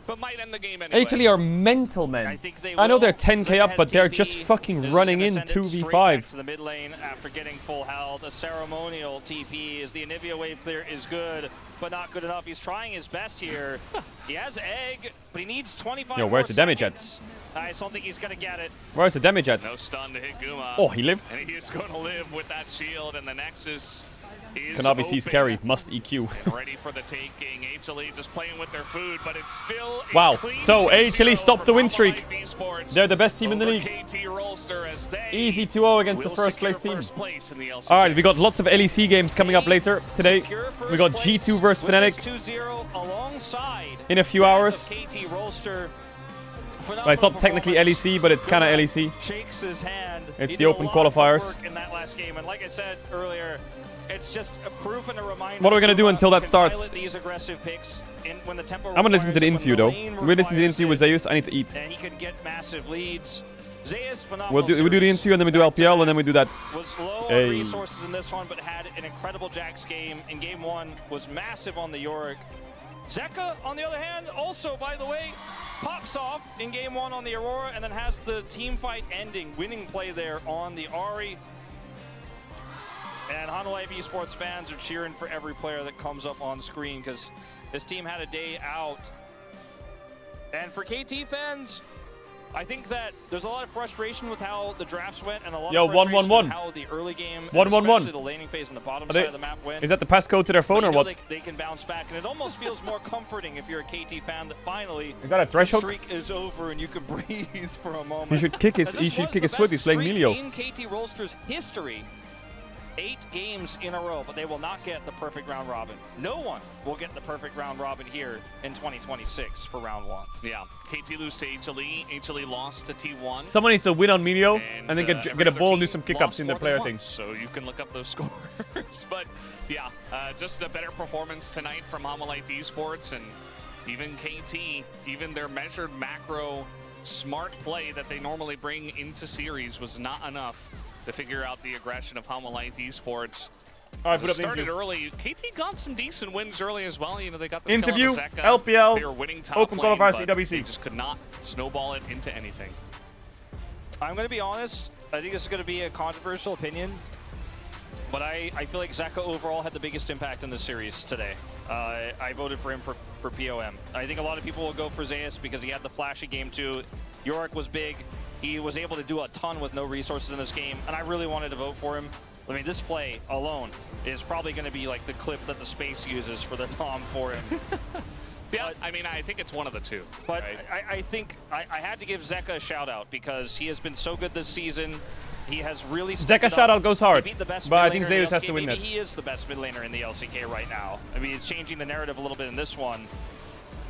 but might end the game anyway. Italy are mental, man. I think they I know will. they're 10k Zeka up, has but they're TP. just fucking This is running gonna in send it straight 2v5. back to the mid lane after getting full health. A ceremonial TP as the Anivia wave clear is good, but not good enough. He's trying his best here. He has egg, but he needs 25 Yo, where's more the damage at? seconds. I just don't think he's gonna get it. Where's the damage at? No stun to hit Guma. Oh, he lived. And he is going to live with that shield, and the Nexus is Kanavi sees open carry, must EQ. and ready for the taking. HLE just playing with their food, but it's still a Wow, clean so 2-0 HLE stopped the from win Alpha streak. Life Esports They're the best team in the over league. KT Rolster as they Easy 2-0 against the will first secure place team. first place in the LCK. Alright, we got lots of LEC games coming up later today. Secure We got first G2 place versus with this Fnatic 2-0 alongside in a few that of hours. KT Rolster. Well, it's not technically LEC, but it's kind of LEC. Shakes his hand. It's He the did a open lot of qualifiers. work in that last game, and like I said earlier, it's just a proof and a reminder. What are we gonna do that until you that can starts? pilot these aggressive picks when the tempo I'm gonna listen to the requires it, interview when though. the lane We listen to the requires interview with it, Zeus. I need to eat. and he could get massive leads. Zeus, phenomenal. We do the series. interview and then we do LPL and then we do that. Was low Hey. on resources in this one, but had an incredible Jax game. In game one, was massive on the Yorick. Zeka, on the other hand, also, by the way, pops off in game one on the Aurora and then has the team fight ending, winning play there on the Ahri. And Honda Life Esports fans are cheering for every player that comes up on screen because this team had a day out. And for KT fans, I think that there's a lot of frustration with how the drafts went and a lot Yo, of frustration 1-1-1. with how the early game, and 1-1-1. especially the laning phase and the bottom Are side they- of the map went. Is that the passcode to their phone But or you know what? They can bounce back, and it almost feels more comforting if you're a KT fan that finally Is that a threshold? the streak is over and you can breathe for a moment. He should kick his. As He this should was kick the his foot. best He's playing streak Melio. in KT Rolster's history. 8 games in a row, but they will not get the perfect round robin. No one will get the perfect round robin here in 2026 for round 1. Yeah, KT lose to HLE. HLE lost to T1. Someone needs to win on Melio and then every get a other ball and do team some kickups lost in their more than player once, things. So you can look up those scores. But yeah, just a better performance tonight from Honda Life Esports, and even KT, even their measured macro smart play that they normally bring into series was not enough to figure out the aggression of Honda Life Esports. All right, It put up the started interview. early. KT got some decent wins early as well. You know, they got this Interview, kill on Zeka. LPL, They were winning top Open lane, qualifiers, but EWC. they just could not snowball it into anything. I'm going to be honest, I think this is going to be a controversial opinion, but I feel like Zeka overall had the biggest impact in this series today. I voted for him for POM. I think a lot of people will go for Zeus because he had the flashy game too. Yorick was big. He was able to do a ton with no resources in this game, and I really wanted to vote for him. I mean, this play alone is probably going to be like the clip that the space uses for the Tom for him. Yeah, I mean, I think it's one of the two. But right? I think I had to give Zeka a shout out because he has been so good this season. He has really stepped Zeka it up. shout out goes hard, He beat the best but I mid think laner in the Zeus has to LCK. win Maybe that. he is the best mid laner in the LCK right now. I mean, it's changing the narrative a little bit in this one.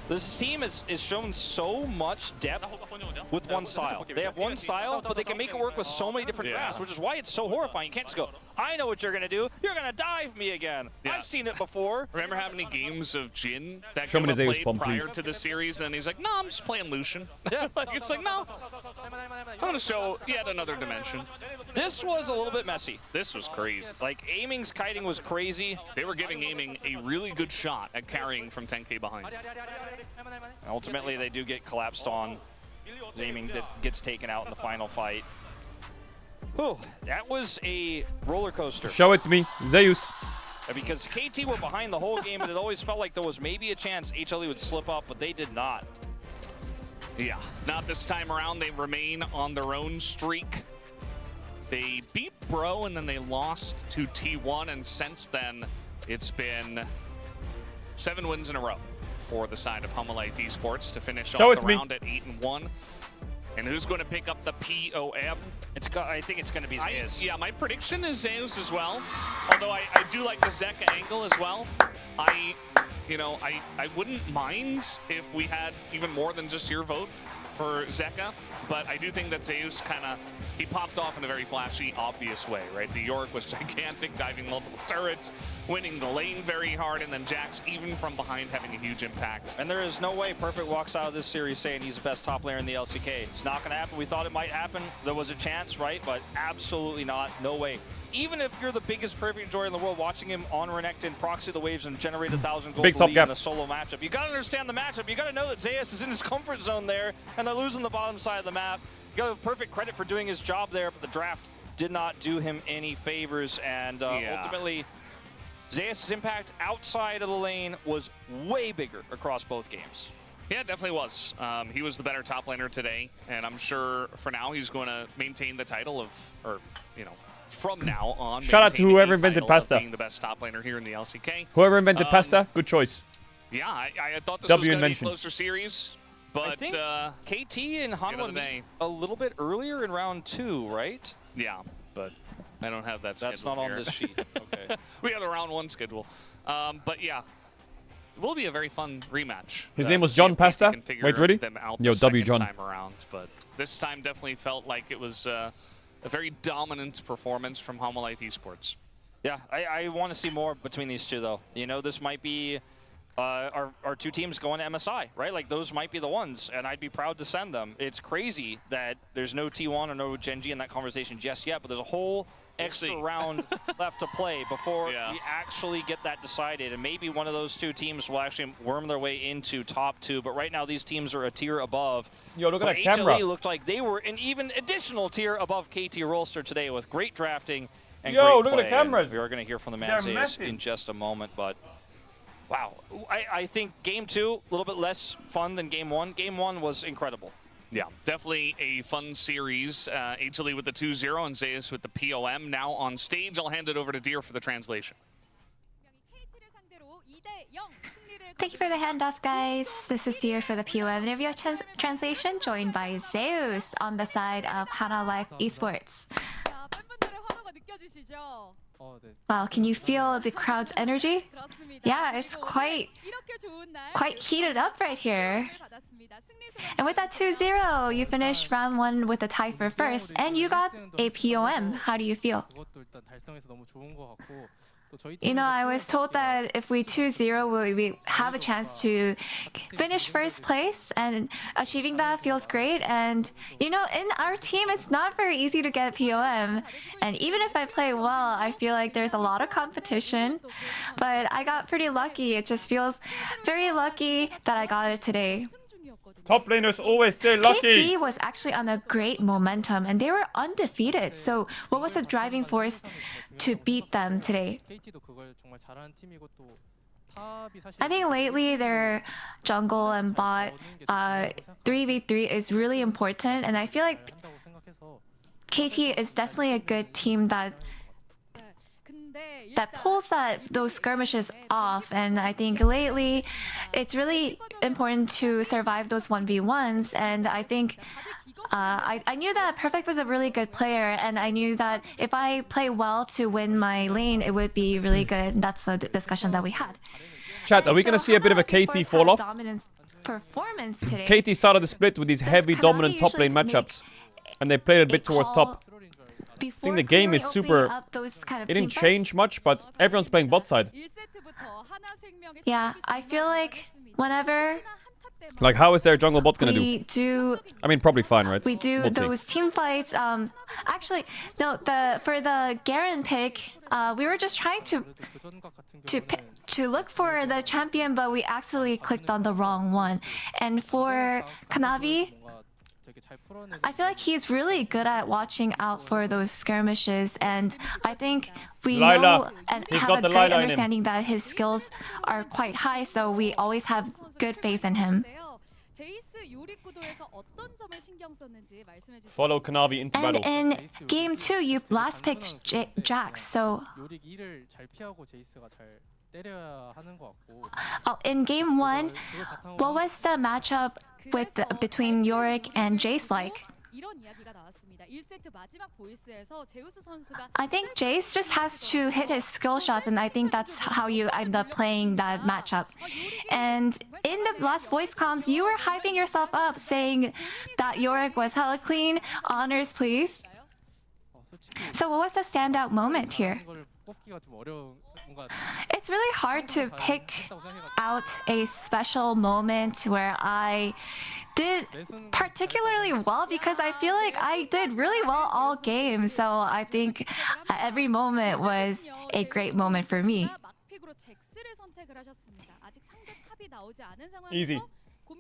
This team is shown so much depth with one style. They have one style, but they can make it work with so many different drafts, which is why it's so horrifying. You can't just go, I know what you're going to do. You're going to dive me again. Yeah. I've seen it before. Remember how many games of Jin that Show me Guma the Zeus played bomb, prior please. to the series, and then he's like, no, I'm just playing Lucian. Like, it's like, no, I'm going to show yet another dimension. This was a little bit messy. This was crazy. Like, aiming's kiting was crazy. They were giving aiming a really good shot at carrying from 10k behind. Ultimately, they do get collapsed on. Aiming that gets taken out in the final fight. Whew, that was a roller coaster. Show it to me, Zeus. Because KT were behind the whole game, and it always felt like there was maybe a chance HLE would slip up, but they did not. Yeah, not this time around. They remain on their own streak. They beat Bro, and then they lost to T1, and since then, it's been 7 wins in a row for the side of Honda Life Esports to finish Show off it the to me. round at 8-1. And who's going to pick up the POM? I think it's going to be Zeus. Yeah, my prediction is Zeus as well. Although I do like the Zeka angle as well. I wouldn't mind if we had even more than just your vote for Zeka, but I do think that Zeus he popped off in a very flashy, obvious way, right? The Yorick was gigantic, diving multiple turrets, winning the lane very hard, and then Jax, even from behind, having a huge impact. And there is no way Perfect walks out of this series saying he's the best top laner in the LCK. It's not going to happen. We thought it might happen. There was a chance, right? But absolutely not. No way. Even if you're the biggest Perfect enjoyer in the world, watching him on Renekton proxy the waves and generate 1,000 gold lead in a solo matchup, you got to understand the matchup. You got to know that Zeus is in his comfort zone there, and they're losing the bottom side of the map. You got to have Perfect credit for doing his job there, but the draft did not do him any favors, and ultimately, Zeus' impact outside of the lane was way bigger across both games. Yeah, it definitely was. He was the better top laner today, and I'm sure for now he's going to maintain the title from now on. Shout out to whoever invented pasta. Being the best top laner here in the LCK. Whoever invented pasta, good choice. Yeah, I thought this was going to be a closer series, but I think KT and Hanwha meet a little bit earlier in round 2, right? Yeah, but I don't have that schedule. That's not here. on this sheet. Okay. We have the round 1 schedule. But yeah, it will be a very fun rematch. His name was John Pasta? Wait, really? Yo, W John. Time around, but this time definitely felt like it was a very dominant performance from Hanwha Life Esports. Yeah, I want to see more between these two, though. You know, this might be our two teams going to MSI, right? Like, those might be the ones, and I'd be proud to send them. It's crazy that there's no T1 or no Genji in that conversation just yet, but there's a whole extra round left to play before we actually get that decided, and maybe one of those two teams will actually worm their way into top 2, but right now these teams are a tier above. Yo, look at that HLE camera. Looked like they were an even additional tier above KT Rolster today with great drafting and Yo, great look play. at the cameras. We are going to hear from the man Zeus in just a moment, but wow. I think game 2, a little bit less fun than game 1. Game 1 was incredible. Yeah, definitely a fun series. HLE with the 2-0 and Zeus with the POM. Now on stage, I'll hand it over to Deer for the translation. Thank you for the handoff, guys. This is Deer for the POM interview translation, joined by Zeus on the side of Hanwha Life Esports. Wow, can you feel the crowd's energy? Yeah, it's quite heated up right here. And with that 2-0, you finished round 1 with a tie for first, and you got a POM. How do you feel? You know, I was told that if we 2-0, we have a chance to finish first place, and achieving that feels great. And, you know, in our team, it's not very easy to get POM. And even if I play well, I feel like there's a lot of competition. But I got pretty lucky. It just feels very lucky that I got it today. Top laners always say lucky. KT was actually on a great momentum, and they were undefeated. So what was the driving force to beat them today? I think lately their jungle and bot 3v3 is really important, and I feel like KT is definitely a good team that pulls those skirmishes off. And I think lately it's really important to survive those 1v1s, and I think I knew that Perfect was a really good player, and I knew that if I play well to win my lane, it would be really good. That's a discussion that we had. Chat, are we going to see a bit of a KT fall off? Performance today. KT started the split with these heavy dominant top lane matchups, and they played a bit towards top. I think the game is super... It didn't change much, but everyone's playing bot side. Yeah, I feel like whenever... Like, how is their jungle bot gonna do? I mean, probably fine, right? We do those team fights. Actually, no. For the Garen pick, we were just trying to look for the champion, but we accidentally clicked on the wrong one. And for Kanavi, I feel like he's really good at watching out for those skirmishes, and I think we know and have a great understanding that his skills are quite high, so we always have good faith in him. Follow Kanavi into battle. And in game 2, you last picked Jax, so Oh, in game 1, what was the matchup with between Yorick and Jace like? I think Jace just has to hit his skill shots, and I think that's how you end up playing that matchup. And in the last voice comms, you were hyping yourself up, saying that Yorick was hella clean. Honors, please. So what was the standout moment here? It's really hard to pick out a special moment where I did particularly well, because I feel like I did really well all game. So I think every moment was a great moment for me. Easy.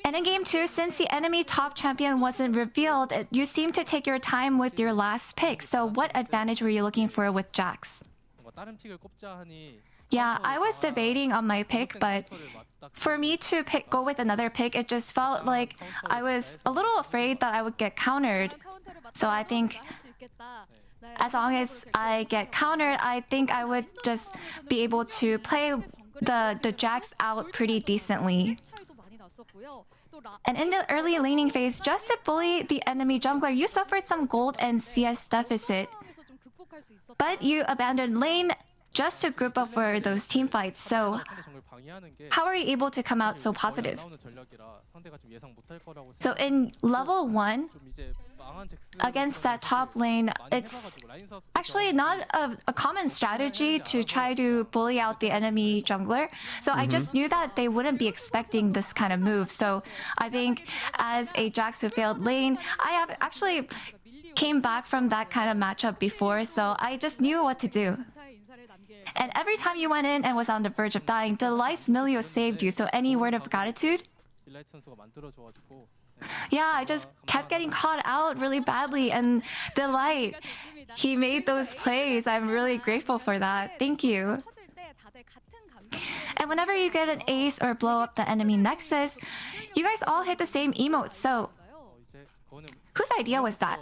And in game 2, since the enemy top champion wasn't revealed, you seemed to take your time with your last pick. So what advantage were you looking for with Jax? Yeah, I was debating on my pick, but for me to go with another pick, it just felt like I was a little afraid that I would get countered. So I think as long as I get countered, I think I would just be able to play the Jax out pretty decently. And in the early laning phase, just to bully the enemy jungler, you suffered some gold and CS deficit. But you abandoned lane just to group up for those team fights. So how are you able to come out so positive? So in level 1, against that top lane, it's actually not a common strategy to try to bully out the enemy jungler. So I just knew that they wouldn't be expecting this kind of move. So I think as a Jax who failed lane, I have actually came back from that kind of matchup before, so I just knew what to do. And every time you went in and was on the verge of dying, Delight's Milio saved you, so any word of gratitude? Yeah, I just kept getting caught out really badly, and Delight, he made those plays. I'm really grateful for that. Thank you. And whenever you get an ace or blow up the enemy nexus, you guys all hit the same emote, so whose idea was that?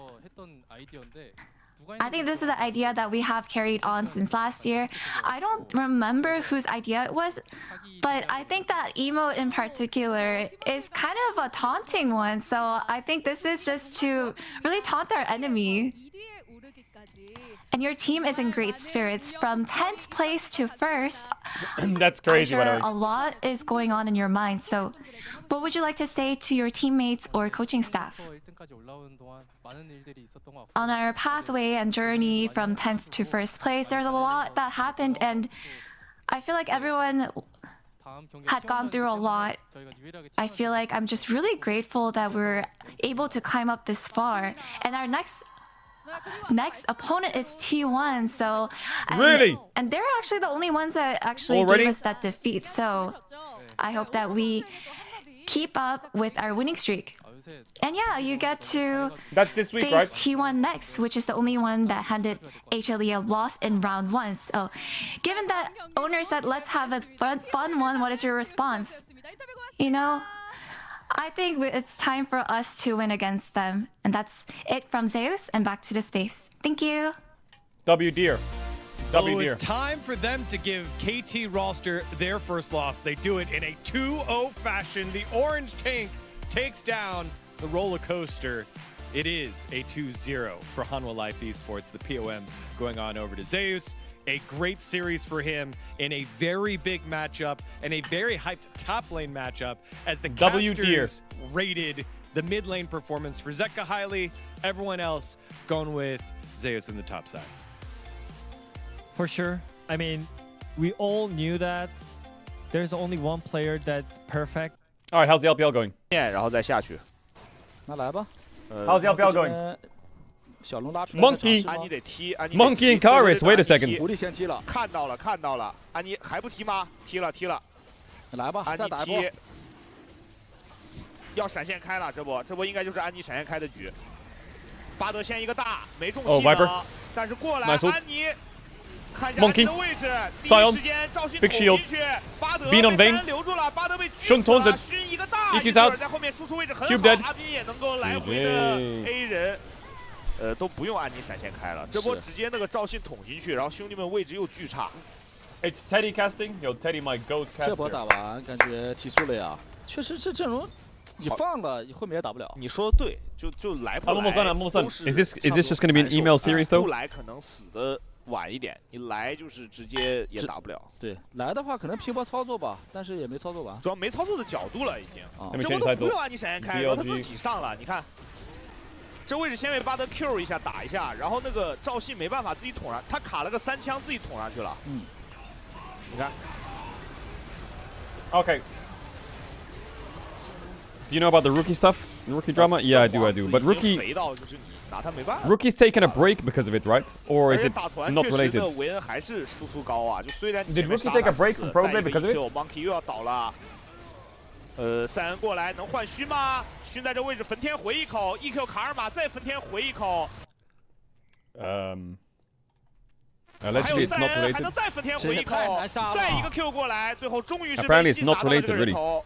I think this is the idea that we have carried on since last year. I don't remember whose idea it was, but I think that emote in particular is kind of a taunting one. So I think this is just to really taunt our enemy. And your team is in great spirits. From 10th place to 1st, That's crazy, I'm by the sure way. a lot is going on in your mind. So what would you like to say to your teammates or coaching staff? On our pathway and journey from 10th to 1st place, there's a lot that happened, and I feel like everyone had gone through a lot. I feel like I'm just really grateful that we're able to climb up this far. And our next opponent is T1, so Really? and they're actually the only ones that actually Already? gave us that defeat. So I hope that we keep up with our winning streak. And yeah, you get to That's this week, face right? T1 next, which is the only one that handed HLE a loss in round 1. So given that owner said let's have a fun one, what is your response? You know, I think it's time for us to win against them. And that's it from Zeus, and back to the space. Thank you. W dear. W Oh, dear. it's time for them to give KT roster their first loss. They do it in a 2-0 fashion. The orange tank takes down the roller coaster. It is a 2-0 for Hanwha Life Esports. The POM going on over to Zeus. A great series for him in a very big matchup and a very hyped top lane matchup as the W dear. casters rated the mid lane performance for Zeka highly. Everyone else going with Zeus in the top side. For sure. I mean, we all knew that there's only one player that's perfect. All right, how's the LPL going? 然后再下去。那来吧。 How's the LPL going? 小龙拉出来。 Monkey 安妮得踢，安妮 Monkey and Karis, wait a second. 狐狸先踢了，看到了，看到了，安妮还不踢吗？踢了，踢了，来吧，安妮再打一波踢。。要闪现开了，这波应该就是安妮闪现开的局。巴德先一个大，没中技能， Viper 但是过来 Nice ult 安妮。看一下安妮 Monkey 的位置，第 Sion 一时间赵信 Big 捅 shield 进去，巴德 Bean on 被 Vayne 三留住了，巴德被狙顺死了， Taunted 熏一个大， EQ's 一会儿 out 在后面输出位置很 Cube 好， dead 阿斌也能够来回的 GG A 人。都不用安妮闪现开了，这波是直接那个赵信捅进去，然后兄弟们位置又巨差。It's Teddy casting. Yo, Teddy, my goat 这波 caster. 打完感觉提速了呀，确实这阵容你放了后面也打不了。你说的对，就来不 I'm 来 almost done. I'm almost done. 都是 Is this 差不多 just going to be an 感受 email series 不 though? 来可能死的晚一点，你来就是直接也打不了。对，来的话可能拼搏操作吧，但是也没操作完。主要没操作的角度了已经。啊，这波都不用啊，你闪现开，然后他自己上了，你看。这位置先被巴德 Q 一下打一下，然后那个赵信没办法自己捅上，他卡了个3枪自己捅上去了。嗯，你看。 Okay. Do you know about the rookie stuff? The rookie drama? Yeah, I do. But rookie, 肥到就是你拿他没办法。 rookie's taking a break because of it, right? Or is it 打团 not 确实 related? 的维恩还是输出高啊，就虽然 Did rookie take a break from pro play because of it? Monkey 又要倒了。塞恩过来能换勋吗？勋在这位置焚天回一口 ，EQ 卡尔玛再焚天回一口。Allegedly it's not 还 related. 能再焚天回一口，再一个 Q 过来，最后终于是 Apparently it's not related, really.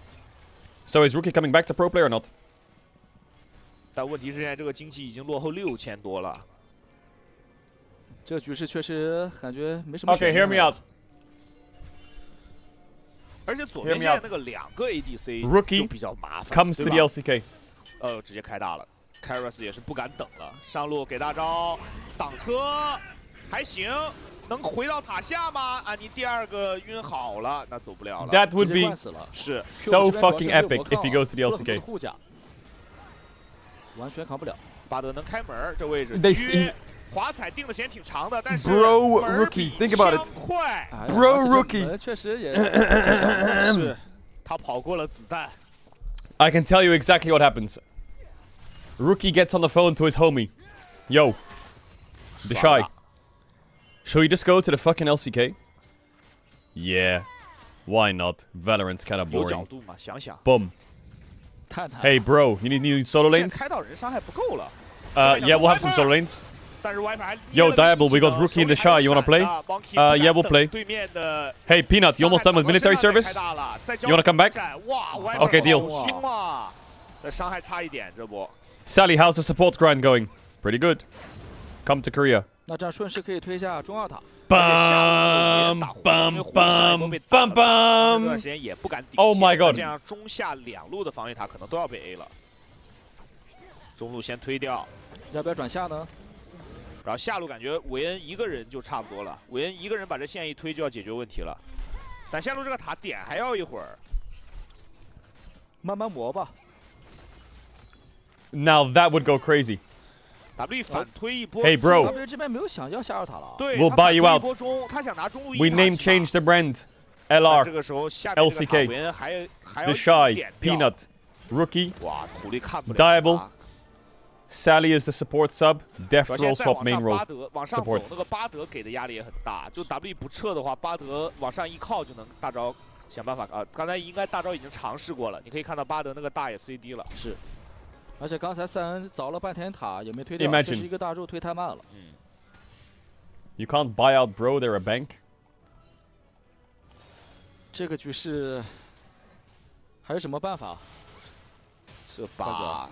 So is rookie coming back to pro play or not? 但问题是现在这个经济已经落后6000多了。这个局势确实感觉没什么。 Okay, hear me out. 而且左边现在那个2个 ADC 就 Rookie 比较麻烦 comes to the LCK. 直接开大了 ，Kairos 也是不敢等了，上路给大招，挡车还行，能回到塔下吗？安妮第2个晕好了，那走不了了。 That would be 是 so fucking epic if he goes to the LCK. 护甲完全扛不了。巴德能开门，这位置 They 华彩定的时间挺长的，但是 Bro rookie, think about it. 快 Bro rookie. 确实也挺长。是，他跑过了子弹。 I can tell you exactly what happens. Rookie gets on the phone to his homie. Yo, the shy. Shall we just go to the fucking LCK? Yeah. Why not? Valorant's kind of 有 boring. 角度嘛，想想。 Boom. Hey, bro, you need solo 现 lanes? 在开到人伤害不够了。 Yeah, we'll have some solo lanes. 但是 Viper 还 Yo, Diable, we got Rookie and the Shy. You wanna play? Yeah, we'll play. 对面的 Hey, Peanut, you almost done with military service? 开大了，再交 You wanna come back? 哇 Okay, deal. 好凶啊！这伤害差一点，这波。 Sally, how's the support grind going? Pretty good. Come to Korea. 那这样顺势可以推一下中二塔。 Bum, bum, bum, bum, bum. 那段时间也不敢顶。 Oh my god. 这样中下2路的防御塔可能都要被 A 了。中路先推掉，要不要转下呢？ 然后下路感觉韦恩一个人就差不多了，韦恩一个人把这线一推就要解决问题了。但下路这个塔点还要一会儿，慢慢磨吧。 Now that would go crazy. W 反推一波。 Hey, bro. W 这边没有想要下二塔了。对 We'll buy you out. 他想拿中路 We name change the brand. LR, 这个时候下面这个塔 LCK, 韦恩还要 The Shy, 点掉 Peanut, Rookie, 哇，狐狸看不了。 Diable, Sally is the support sub. Deft 主要 role 现在 swap 往 main 上 role 巴德往上走 support. 那个巴德给的压力也很大，就 W 不撤的话，巴德往上一靠就能大招想办法啊。刚才应该大招已经尝试过了，你可以看到巴德那个大也 CD 了。是，而且刚才塞恩凿了半天塔也没推掉， Imagine 这是一个大柱推太慢了。You can't buy out bro, they're a bank. 这个局势还有什么办法？是吧？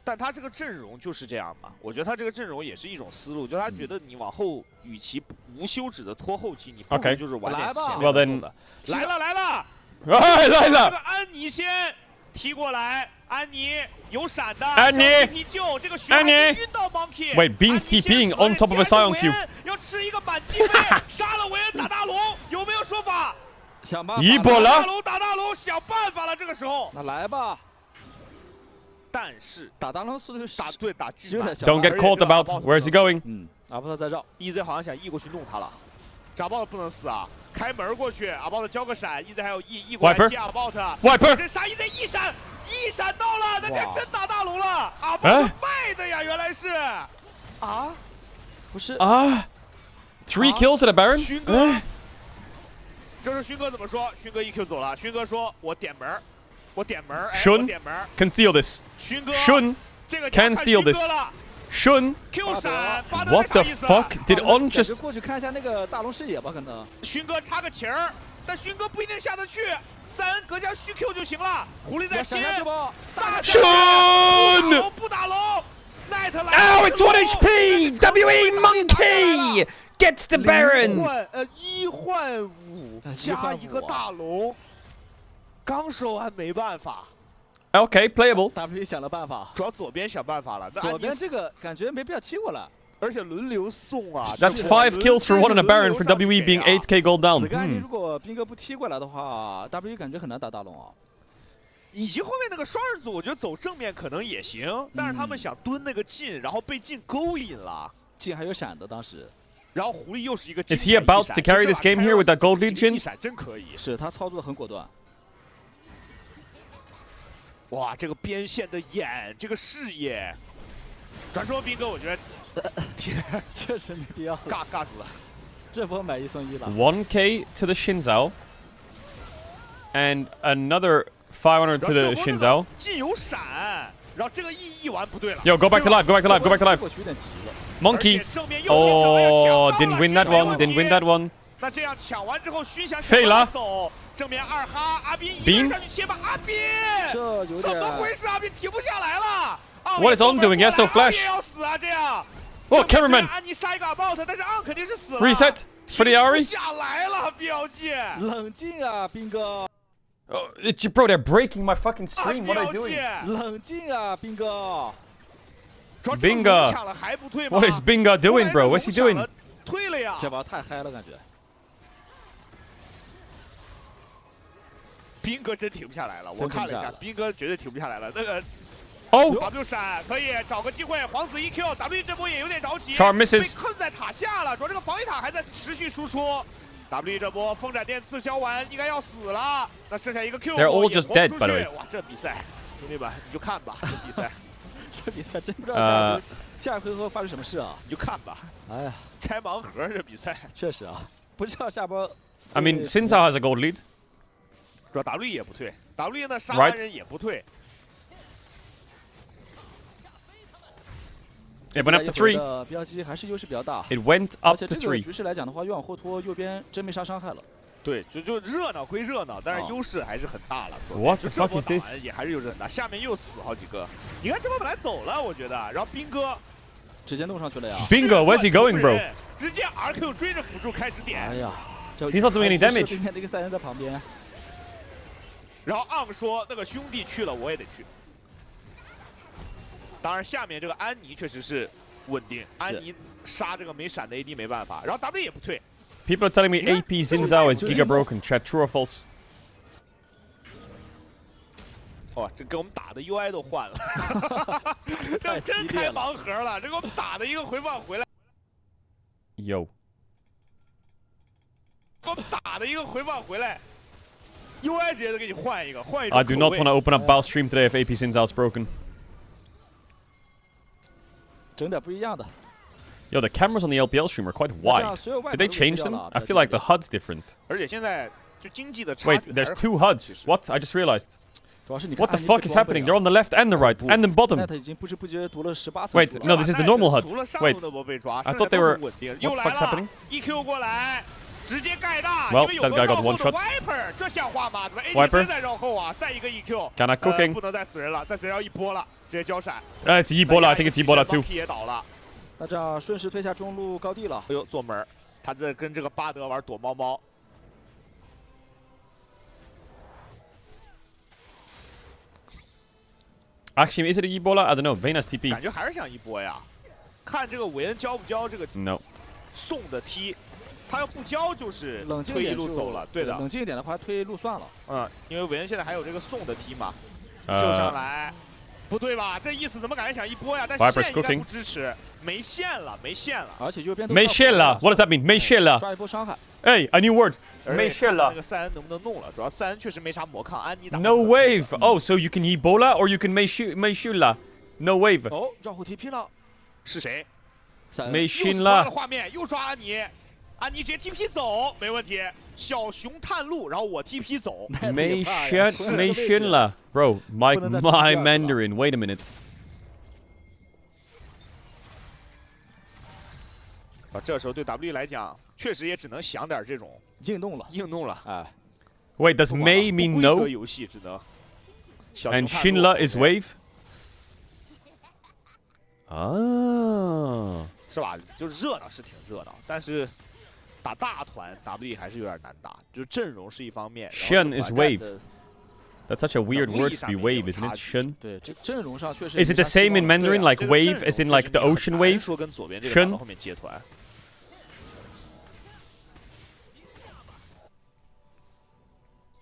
但他这个阵容就是这样嘛，我觉得他这个阵容也是一种思路，就他觉得你往后与其无休止的拖后期，你不如 Okay 就是晚点前 Well 面 then 的。来了来了，来这了个！安妮先踢过来，安妮有闪的，安妮皮救这个徐安妮还晕到 Monkey。 Wait, Bean's TPing on top of a Sion Q. 要吃一个满击飞，杀了韦恩打大龙，有没有说法？想办法。一波了打大龙打大龙，想办法了，这个时候。那来吧。但是打大龙速度打巨慢。 Don't get caught about. Where's he going? 阿波特在绕 ，EZ 好像想 E 过去弄他了，扎豹子不能死啊！开门过去，阿豹子交个闪，EZ 还有 E 过来接阿豹子。Wiper 这杀 EZ 一闪到了，那这真打大龙了！阿豹子卖的呀，原来是啊，不是啊，3 kills at a Baron. 勋哥，这是勋哥怎么说？勋哥 EQ 走了，勋哥说我点门，我点门，哎，我点门 can steal this. 勋哥 Shun 这个 can steal this. Shun. Q 闪 What the fuck? Did On 感觉 just 过去看一下那个大龙视野吧？可能勋哥插个旗儿，但勋哥不一定下得去。塞恩隔家虚 Q 就行了，狐狸在接，大 Shun 不打龙，奈特来。 Oh, it's 1 HP. WE Monkey gets the Baron. 1换5加一个大龙，刚说完没办法。 Okay, playable. W 想了办法，主要左边想办法了，那左边这个感觉没必要踢过来，而且轮流送啊。 That's 5 kills for 1 and a Baron for WE being 8k gold down. 此个案例如果兵哥不踢过来的话，W 感觉很难打大龙啊。以及后面那个双人组，我觉得走正面可能也行，但是他们想蹲那个进，然后被进勾引了。进还有闪的当时，然后狐狸又是一个。Is he about to carry this game here with that gold lead, Jin? 一闪真可以，是他操作很果断。 哇，这个边线的眼，这个视野，转说兵哥，我觉得确实没必要，尬住了。这波买1送1了。1k to the Shinzao, and another 500 to the Shinzao. 进有闪，然后这个一完不对了。 Yo, go back to life, go back to life, go back to life. 过去有点急了。 Monkey. Oh, didn't win that one, didn't win that one. 那这样抢完之后，熏翔废了。走，正面2哈，阿斌一个人上去切吧，阿斌，这有点怎么回事？阿斌停不下来了。What is On doing? He has no flash. 也要死啊！这样。 Oh, cameraman. 安妮杀一个 about， 但是昂肯定是死了。 Reset for the Ari. 下来了，标记。冷静啊，兵哥。 Oh, bro, they're breaking my fucking stream. What are you doing? 冷静啊，兵哥。 Binga. What is Binga doing, bro? What's he doing? 退了呀！这把太嗨了，感觉。 兵哥真停不下来了，我看了一下，兵哥绝对停不下来了。那个哦 ，W 闪可以找个机会，皇子1Q，W 这波也有点着急， Charm misses 被困在塔下了，主要这个防御塔还在持续输出。W 这波风斩电刺销完，应该要死了，那剩下一个 Q， They're all just dead, by the way. 哇，这比赛，兄弟们你就看吧，这比赛，这比赛真不知道下一回合发生什么事啊！你就看吧。哎呀，拆盲盒这比赛，确实啊，不知道下波。I mean, Shinzao has a gold lead. 主要 W 也不退 ，W 呢杀完人也不退。It went up to 3. 标记还是优势比较大。 It went up to 而且这个 3. 局势来讲的话，越往后拖，右边真没啥伤害了。对，就热闹归热闹，但是优势还是很大了。 What 就 the 这 fuck 波 is 打 this? 完也还是优势很大，下面又死好几个。你看这波本来走了，我觉得，然后兵哥直接弄上去了呀。Bingo, where's he going, bro? 直接 RQ 追着辅助开始点。哎呀 He's not doing any damage. 对面的一个赛人在旁边。 然后昂说那个兄弟去了，我也得去。当然，下面这个安妮确实是稳定，安妮杀这个没闪的 AD 没办法，然后 W 也不退。 People are telling me AP Shinzao is giga broken. Chat, true or false? 哇，这给我们打的 UI 都换了，这真开盲盒了，这给我们打的一个回放回来。Yo. 给我们打的一个回放回来。 UI 直接给你换一个，换一个。 I do not want to open up Bao stream today if AP Shinzao is broken. 整点不一样的。 Yo, the cameras on the LPL stream are quite wide. Did they change them? I feel like the HUD's different. 而且现在就经济的差 Wait, 距。 there's 2 HUDs. What? I just realized. 主要是你 What the fuck is happening? They're on the left and the right and the bottom. 他已经不知不觉读了18层。 Wait, no, this is the normal HUD. 除了上 Wait, 路的波被抓， I thought they were. 稳定。 What 又 the 来 fuck's 了 happening? EQ 过来，直接盖大。 Well, 因为有 that guy 个 got 绕后 one 的 shot. Viper， 这像话吗？怎么 Viper ADC 在绕后啊？再一个 EQ。 Kinda cooking. 不能再死人了，再死人要一波了，直接交闪。 It's Ebola. I think it's Ebola too. 也倒了。 那这样顺势推下中路高地了。哎呦，坐门，他在跟这个巴德玩躲猫猫。Actually, is it Ebola? I don't know. Vayne's TP. 感觉还是像一波呀。看这个韦恩交不交这个 No. 送的踢，他要不交就是推一冷静点路走了，对的。冷静一点的话，推一路算了。嗯，因为韦恩现在还有这个送的踢嘛，秀上来。 不对吧？这意思怎么感觉想一波呀？但线应该不支持，没线了，没线了。而且右边没线了 ，What does that mean？ 没线了。刷一波伤害。Hey, a new word. 没线了。那个塞恩能不能弄了？主要塞恩确实没啥魔抗，安妮打。No wave. Oh, so you can Ebola or you can 没线了 ？No wave. 哦，绕后 TP 了，是谁？没线了。了。画面又抓安妮，安妮直接 TP 走，没问题。小熊探路，然后我 TP 走。没线了 ，Bro. My Mandarin. Wait a minute. 啊，这时候对 W 来讲，确实也只能想点这种硬弄了，哎。Wait, does May mean no? 游戏只能。And Shinla is wave. Ah. 是吧？就是热闹是挺热闹，但是打大团 WE 还是有点难打，就是阵容是一方面。Shun is wave. That's such a weird word to be wave, isn't it? Shun. 对，这阵容上确实。 Is it the same in Mandarin, like wave, as in like the ocean wave? 说跟左边这个打到后面接团。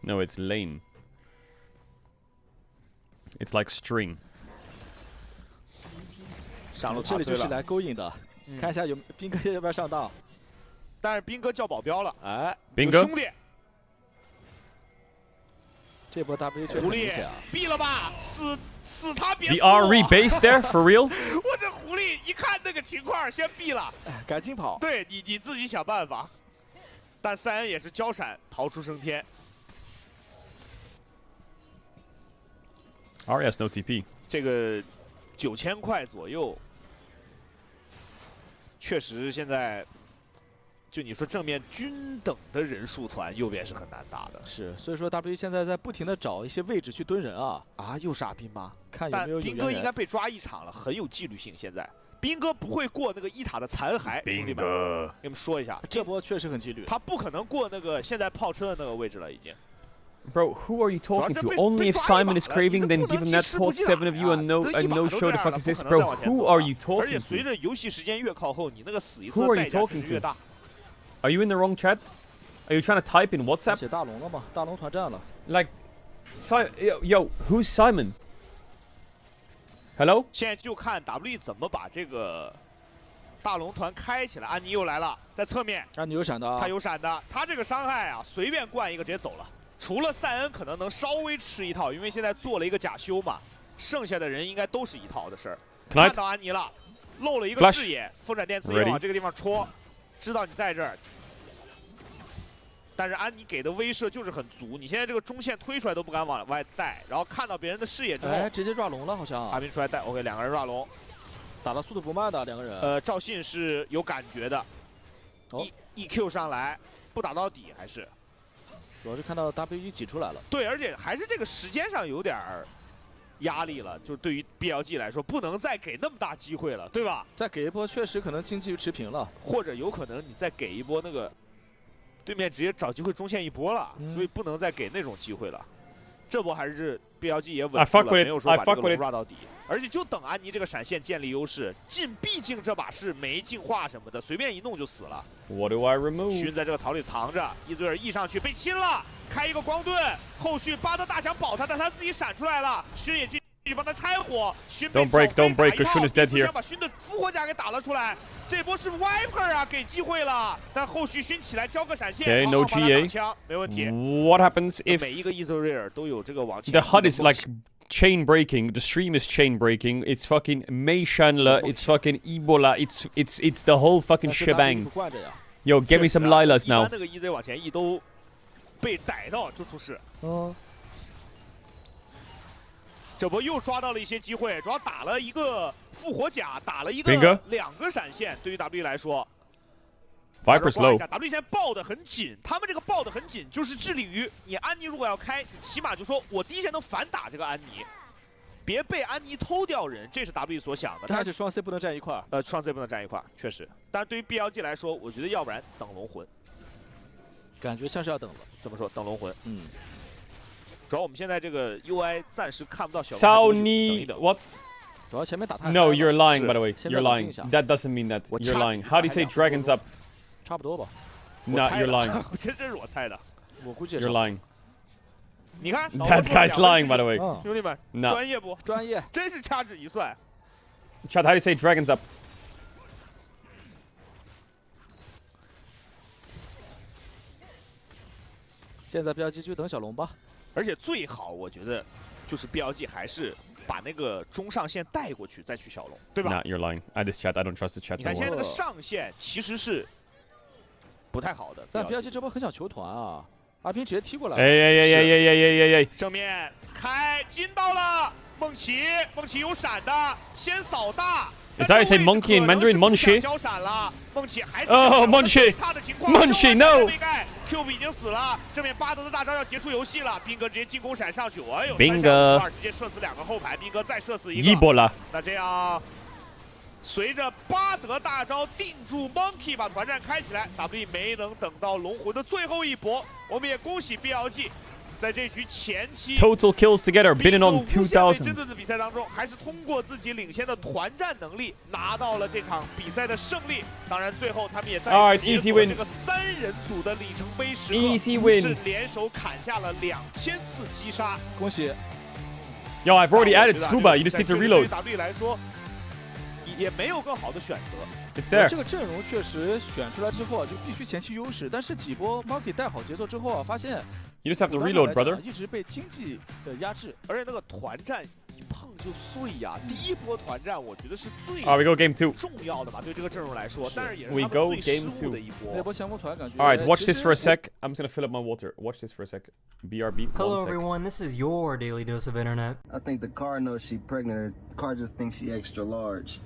No, it's lane. It's like string. 上路这里就是来勾引的，看一下有兵哥要不要上当。但是兵哥叫保镖了，哎，兵哥兄弟，这波 W 确实狐狸明显啊！毙了吧，死他别 The R rebased there for real? 我这狐狸一看那个情况，先毙了，赶紧跑。对你自己想办法。但塞恩也是交闪逃出升天。 R has no TP. 这个9000块左右，确实现在就你说正面均等的人数团，右边是很难打的。是，所以说 W 现在在不停的找一些位置去蹲人啊。啊，又杀兵吗？看有没有。兵哥应该被抓一场了，很有纪律性。现在兵哥不会过那个1塔的残骸，兄弟们，给你们说一下，这波确实很纪律。他不可能过那个现在炮车的那个位置了，已经。 Bro, who are you talking to? Only if Simon is craving, then give him that spot 7 of you and no show the fuck is this, bro? Who are you 而且 talking 随 to? 着游戏时间越靠后，你那个死一次 Who are 代 you 价 talking 确实越 to? 大。 Are you in the wrong chat? Are you trying to type in WhatsApp? 写大龙了吗？大龙团战了。 Like, yo, who's Simon? Hello? 现在就看 WE 怎么把这个大龙团开起来。安妮又来了，在侧面。安妮有闪的啊。他有闪的，他这个伤害啊，随便灌一个直接走了。 除了塞恩可能能稍微吃一套，因为现在做了一个假修嘛，剩下的人应该都是一套的事儿。看到安妮了，漏了一个视野，风闪电刺又往这个地方戳，知道你在这儿。但是安妮给的威慑就是很足，你现在这个中线推出来都不敢往外带，然后看到别人的视野之后，哎，直接抓龙了好像。阿斌出来带 ，OK， 2个人抓龙，打的速度不慢的2个人。赵信是有感觉的，EQ 上来不打到底还是。 主要是看到 W1 挤出来了，对，而且还是这个时间上有点压力了，就是对于 BLG 来说，不能再给那么大机会了，对吧？再给一波确实可能经济持平了，或者有可能你再给一波那个，对面直接找机会中线一波了，所以不能再给那种机会了。这波还是 BLG 也稳住了，没有说把这个龙抓到底。 而且就等安妮这个闪现建立优势，毕竟这把是没净化什么的，随便一弄就死了。What do I remove? 勋在这个草里藏着，伊泽尔 E 上去被亲了，开一个光盾，后续巴德大想保他，但他自己闪出来了，勋也继续帮他拆火，勋 Don't break, don't break, because Shun is dead here. 想把勋的复活甲给打了出来，这波是 Viper 啊，给机会了，但后续勋起来交个闪现， Okay, no GA. 枪没问题。 What happens if 每一个伊泽尔都有这个往前 the HUD is like chain breaking? The stream is chain breaking. It's fucking Mei Chandler. It's fucking Ebola. It's the whole fucking shebang. Yo, get me some Lilas now. 一般那个 EZ 往前一都被逮到就出事。这波又抓到了一些机会，主要打了一个复活甲，打了一个2个闪现，对于 W 来说。 Viper's low. W 现在抱得很紧，他们这个抱得很紧，就是致力于你安妮如果要开，你起码就说我第一线能反打这个安妮，别被安妮偷掉人，这是 W 所想的。但是双 C 不能站一块儿。双 C 不能站一块儿，确实。但是对于 BLG 来说，我觉得要不然等龙魂，感觉像是要等了。怎么说？等龙魂。主要我们现在这个 UI 暂时看不到小。Sauni what? 主要前面打太。 No, you're lying. By the way, you're lying. That doesn't mean that. You're lying. How do you say dragons up? 差不多吧。Nah, you're lying. 这是我猜的。我估计 You're lying. 你看 That guy's lying, by the way. 兄弟们，专业不？专业，真是掐指一算。Chad, how do you say dragons up? 现在BLG就等小龙吧。而且最好，我觉得就是 BLG 还是把那个中上线带过去，再去小龙，对吧 Nah, you're lying. I this chat. I don't trust the chat. 你看现在那个上线其实是不太好的。但 BLG 这波很想求团啊，阿斌直接踢过来。哎！正面开金到了，梦奇有闪的，先扫大。 Is that how you say monkey in Mandarin? Monchi? 交闪了，梦奇还是 Monchi! 差的情况 Monchi no! Q 已经死了，正面巴德的大招要结束游戏了，兵哥直接进攻闪上去，哎呦，兵哥直接射死2个后排，兵哥再射死1个。伊波拉。那这样随着巴德大招定住 Monkey 把团战开起来 ，WE 没能等到龙魂的最后一搏。我们也恭喜 BLG。 在这局前期 Total kills together, bidding on 2000。 2000。的比赛当中，还是通过自己领先的团战能力拿到了这场比赛的胜利。当然，最后他们也在解锁这个3人组的里程碑时刻，是联手砍下了2000次击杀。恭喜 Yo, I've already added scuba. You just need to reload. 对于 WE 来说，也没有更好的选择。 It's there. 这个阵容确实选出来之后就必须前期优势，但是几波 Monkey 带好节奏之后啊，发现 You just have to reload, brother. 一直被经济的压制，而且那个团战一碰就碎呀。第一波团战我觉得是最 we go game 2. 重要的吧，对这个阵容来说，但是也是 We 他 go 们最失 game 误的 2. 一波。那波降魔团感觉。 All right, watch this for a sec. I'm just gonna fill up my water. Watch this for a sec. BRB. Hello everyone, this is your daily dose of internet. I think the car knows she's pregnant. The car just thinks she extra large.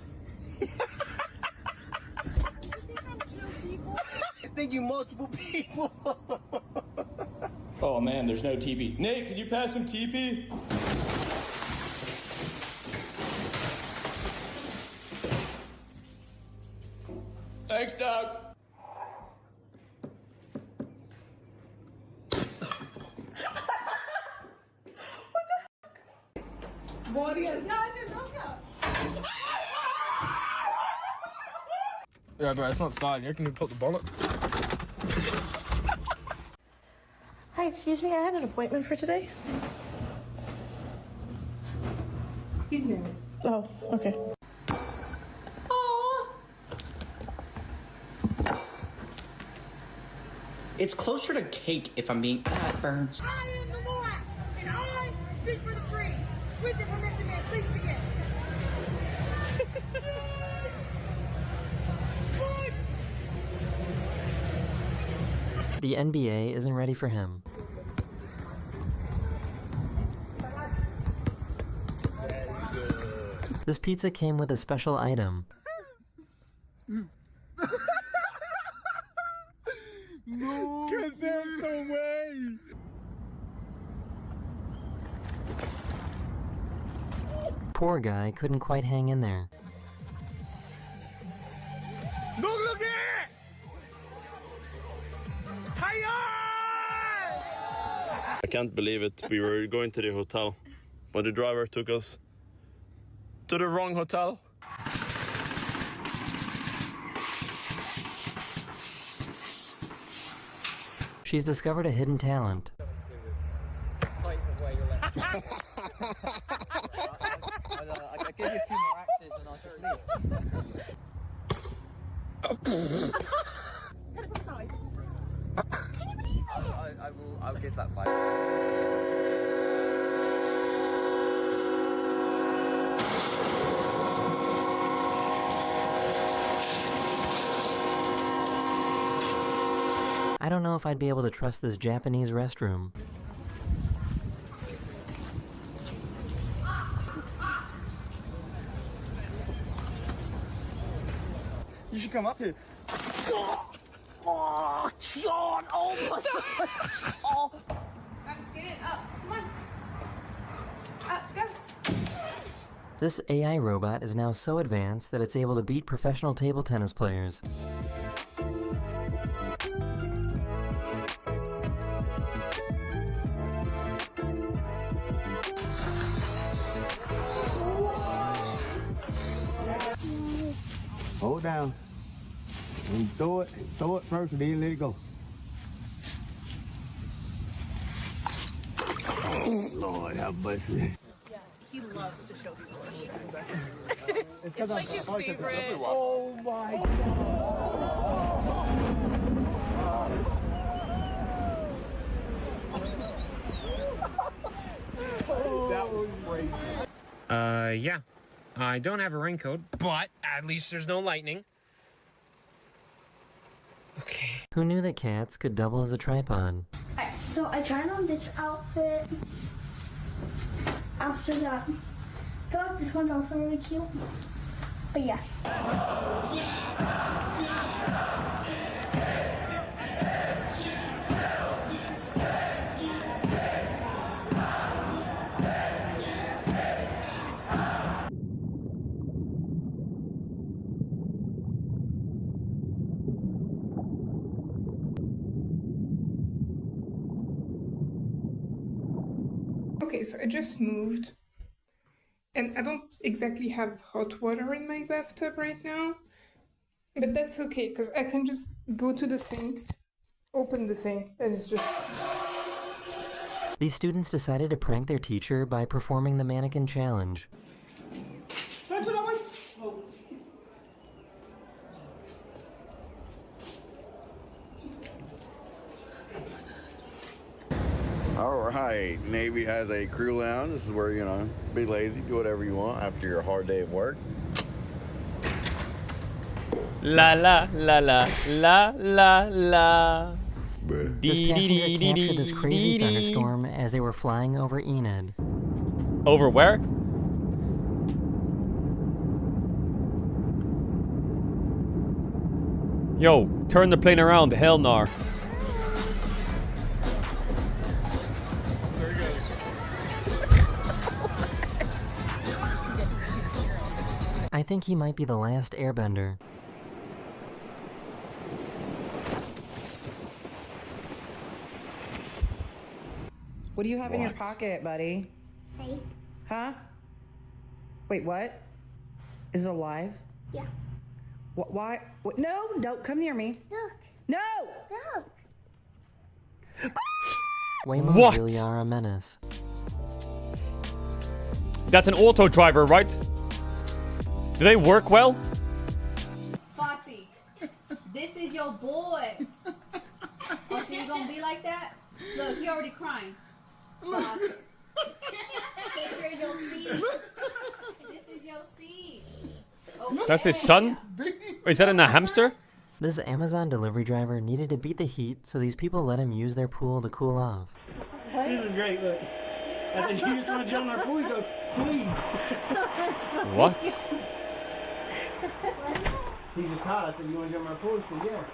I think you multiple people. Oh man, there's no TP. Nate, can you pass some TP? Thanks, Doug. What are you? Yeah, I didn't know that. Yeah, but it's not sliding. You can put the bonnet. Hi, excuse me. I had an appointment for today. He's new. Oh, okay. It's closer to cake if I'm being. Ah, it burns. I am the Lord, and I speak for the tree. With your permission, man, please begin. The NBA isn't ready for him. This pizza came with a special item. No, cause there's no way. Poor guy couldn't quite hang in there. Look at it! I can't believe it. We were going to the hotel, but the driver took us to the wrong hotel. She's discovered a hidden talent. I give you a few more axes and I'll just leave. I'll give that 5. I don't know if I'd be able to trust this Japanese restroom. You should come up here. Oh, John! Oh my God! Oh! Just get in. Up. Come on. Up. Go. This AI robot is now so advanced that it's able to beat professional table tennis players. Hold down. And throw it first and then let it go. Lord have mercy. Yeah, he loves to show people his strength. It's like his favorite. Oh my God. That was crazy. Yeah. I don't have a raincoat, but at least there's no lightning. Okay. Who knew that cats could double as a tripod? Alright, so I tried on this outfit. After that, I feel like this one's also really cute. But yeah. Okay, so I just moved. And I don't exactly have hot water in my bathtub right now. But that's okay, because I can just go to the sink, open the sink, and it's just... These students decided to prank their teacher by performing the mannequin challenge. Alright, Navy has a crew lounge. This is where, you know, be lazy, do whatever you want after your hard day of work. La la la la la la la. This passenger captured this crazy thunderstorm as they were flying over Enid. Over where? Yo, turn the plane around, hell no. There he goes. I think he might be the last airbender. What do you have in your pocket, buddy? Safe. Huh? Wait, what? Is it alive? Yeah. Why? What? No, don't come near me. Look. No! Look. Waymons What? really are a menace. That's an auto driver, right? Do they work well? Fossey, this is your boy. Oh, so you gonna be like that? Look, he already crying. Fossey. Take care of your seed. This is your seed. Okay. That's his son? Or is that in a hamster? This Amazon delivery driver needed to beat the heat, so these people let him use their pool to cool off. This is great, look. I said, you just want to jump in our pool? He goes, please. What? He just hot. I said, you want to jump in our pool? He said, yeah.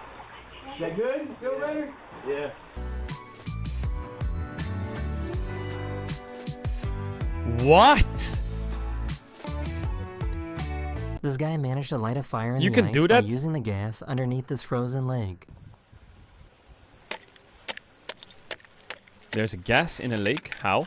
Is that good? Feel better? Yeah. What? This guy managed to light a fire in You the can ice do by that? using the gas underneath this frozen lake. There's a gas in a lake? How?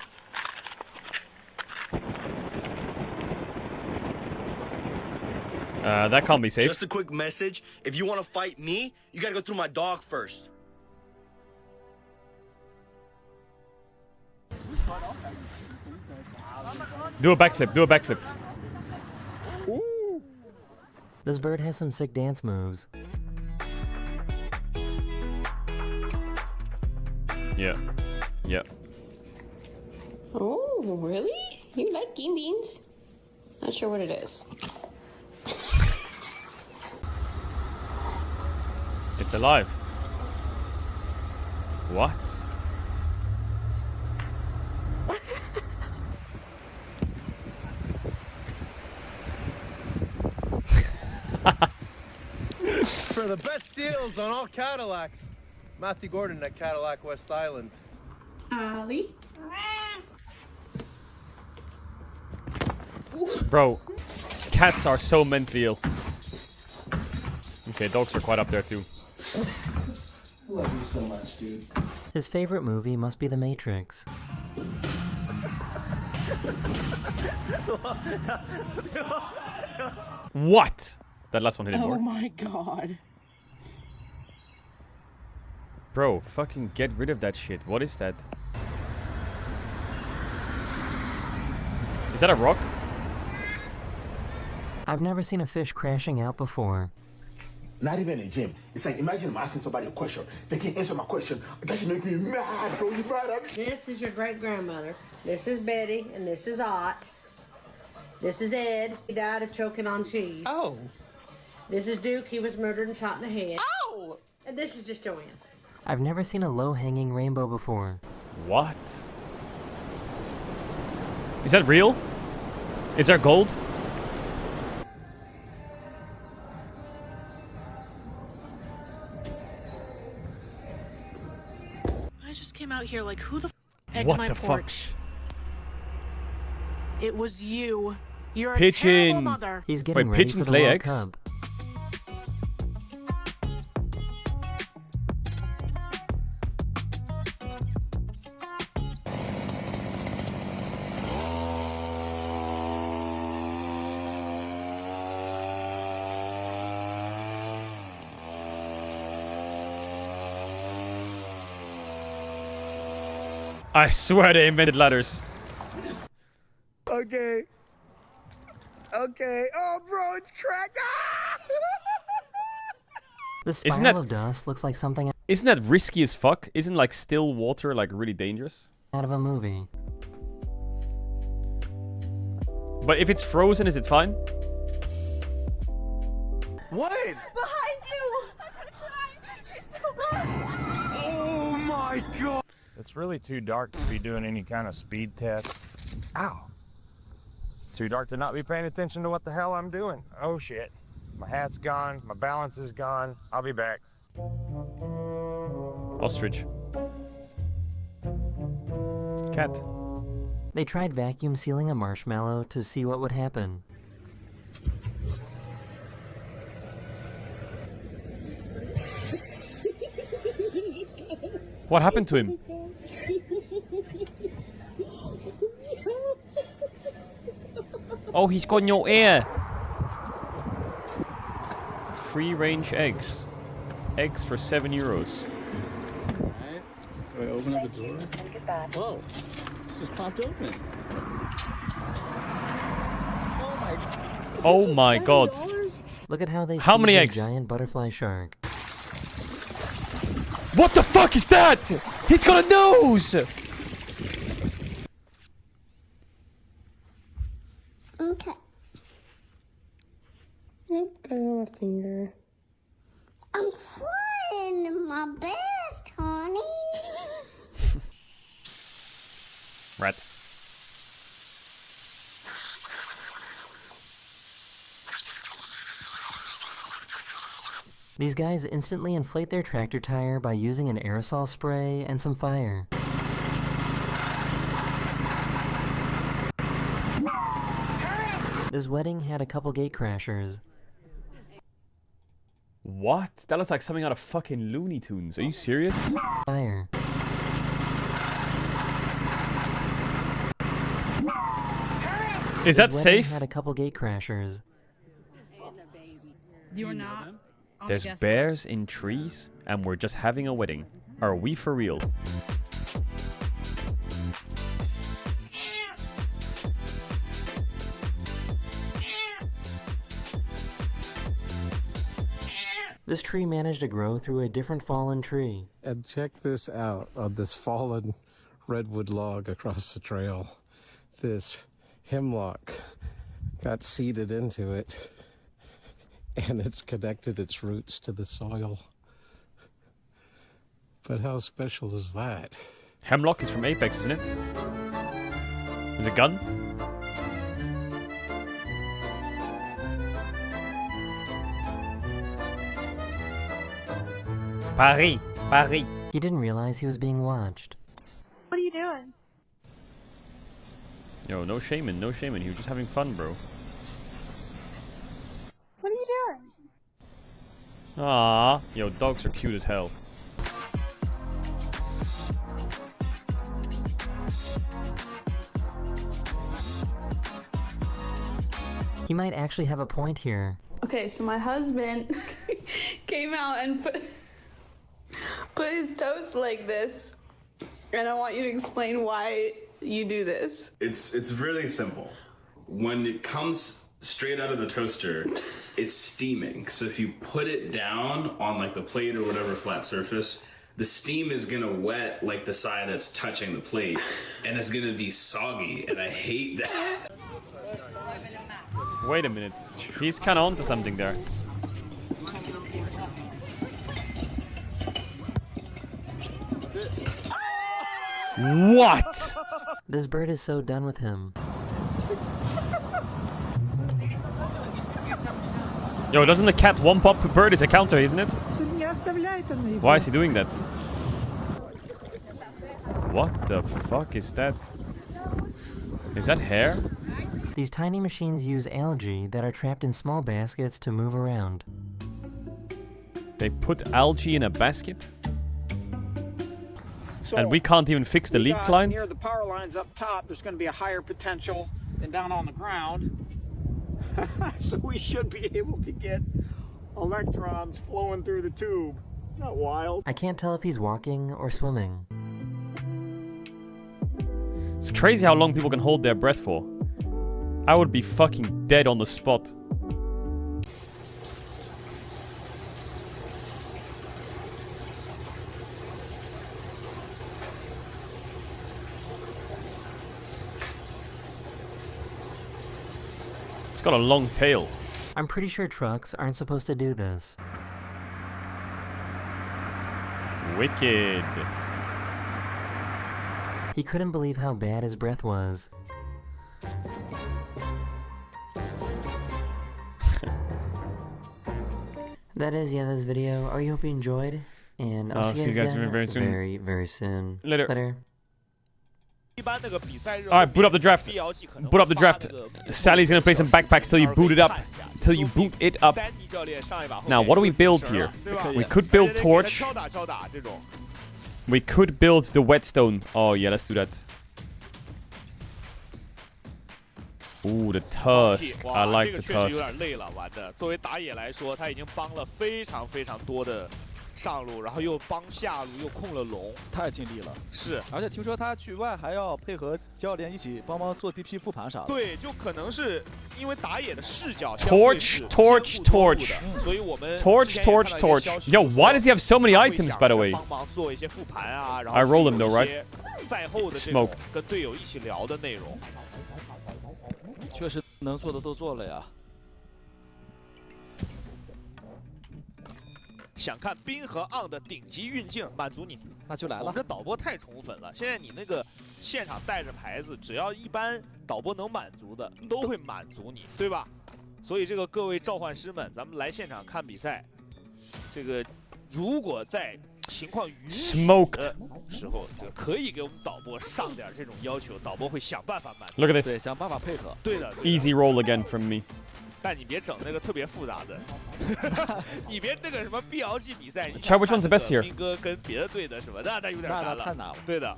That can't be safe. Just a quick message. If you want to fight me, you gotta go through my dog first. Do a backflip, do a backflip. This bird has some sick dance moves. Yeah. Yeah. Oh, really? You like green beans? Not sure what it is. It's alive. What? For the best deals on all Cadillacs, Matthew Gordon at Cadillac West Island. Ali? Bro, cats are so mentally ill. Okay, dogs are quite up there too. I love you so much, dude. His favorite movie must be The Matrix. What? That last one didn't work. Oh my god. Bro, fucking get rid of that shit. What is that? Is that a rock? I've never seen a fish crashing out before. Not even a gym. It's like, imagine I'm asking somebody a question. They can't answer my question. That should make me mad, bro. You mad at me? This is your great-grandmother. This is Betty, and this is Ott. This is Ed. He died of choking on cheese. Oh. This is Duke. He was murdered and shot in the head. Oh! And this is just Joanne. I've never seen a low-hanging rainbow before. What? Is that real? Is there gold? I just came out here like, who the egged What my the fuck? porch? It was you. You're a Pigeon. terrible mother. He's getting Wait, ready pigeons for the lay World eggs? Cup. I swear they invented ladders. Okay. Okay. Oh, bro, it's cracked. Ah! The spiral of dust looks like something Isn't that risky as fuck? Isn't like still water like really dangerous? out of a movie. But if it's frozen, is it fine? What? Behind you! I'm gonna cry! It's so bad! Oh my god! It's really too dark to be doing any kind of speed test. Ow! Too dark to not be paying attention to what the hell I'm doing. Oh shit. My hat's gone, my balance is gone. I'll be back. Ostrich. Cat. They tried vacuum sealing a marshmallow to see what would happen. What happened to him? Oh, he's got no air. Free range eggs. Eggs for €7. Alright. Do I open up the door? Whoa. This just popped open. Oh my god. Look at how they How feed many this eggs? giant butterfly shark. What the fuck is that? He's got a nose! Okay. Nope, got it on my finger. I'm trying my best, honey. Rat. These guys instantly inflate their tractor tire by using an aerosol spray and some fire. This wedding had a couple gate crashers. What? That looks like something out of fucking Looney Tunes. Are you serious? Fire. Is that This wedding safe? had a couple gate crashers. You're not. There's bears in trees, and we're just having a wedding. Are we for real? This tree managed to grow through a different fallen tree. And check this out on this fallen redwood log across the trail. This hemlock got seeded into it, and it's connected its roots to the soil. But how special is that? Hemlock is from Apex, isn't it? Is it gun? Paris, Paris. He didn't realize he was being watched. What are you doing? Yo, no shaman, no shaman. He was just having fun, bro. What are you doing? Ah, yo, dogs are cute as hell. He might actually have a point here. Okay, so my husband came out and put his toast like this, and I want you to explain why you do this. It's really simple. When it comes straight out of the toaster, it's steaming. So if you put it down on like the plate or whatever flat surface, the steam is gonna wet like the side that's touching the plate, and it's gonna be soggy, and I hate that. Wait a minute. He's kind of onto something there. What? This bird is so done with him. Yo, doesn't the cat one-pop bird is a counter, isn't it? Why is he doing that? What the fuck is that? Is that hair? These tiny machines use algae that are trapped in small baskets to move around. They put algae in a basket? And we can't even fix the leak line? Near the power lines up top, there's going to be a higher potential than down on the ground. So we should be able to get electrons flowing through the tube. Not wild. I can't tell if he's walking or swimming. It's crazy how long people can hold their breath for. I would be fucking dead on the spot. It's got a long tail. I'm pretty sure trucks aren't supposed to do this. Wicked. He couldn't believe how bad his breath was. That is the end of this video. I hope you enjoyed. And I'll see you guys again very soon. Very, very soon. Later. Later. Alright, boot up the draft. Boot up the draft. Sally's gonna play some backpacks till you boot it up. Till you boot it up. Now, what do we build here? We could build torch. We could build the whetstone. Oh yeah, let's do that. Ooh, the tusk. I like the tusk. 上路，然后又帮下路，又控了龙，太尽力了。是，而且听说他去外还要配合教练一起帮忙做 BP 复盘啥的。对，就可能是因为打野的视角 Torch. Yo, why does he have so many items, by the way? 帮忙做一些复盘啊，然后 I roll him though, right? 赛后的这种跟队友一起聊的内容，确实能做的都做了呀。 想看冰和昂的顶级运镜，满足你，那就来了。我们这导播太宠粉了，现在你那个现场带着牌子，只要一般导播能满足的，都会满足你，对吧？所以这个各位召唤师们，咱们来现场看比赛，这个如果在情况允许的时候，这个可以给我们导播上点这种要求，导播会想办法满足。 Look at this. 对，想办法配合。对的。Easy roll again from me. 但你别整那个特别复杂的，你别那个什么 BLG 比赛，你 Try which one's the best here? 兵哥跟别的队的什么的，那有点难了，太难了。对的。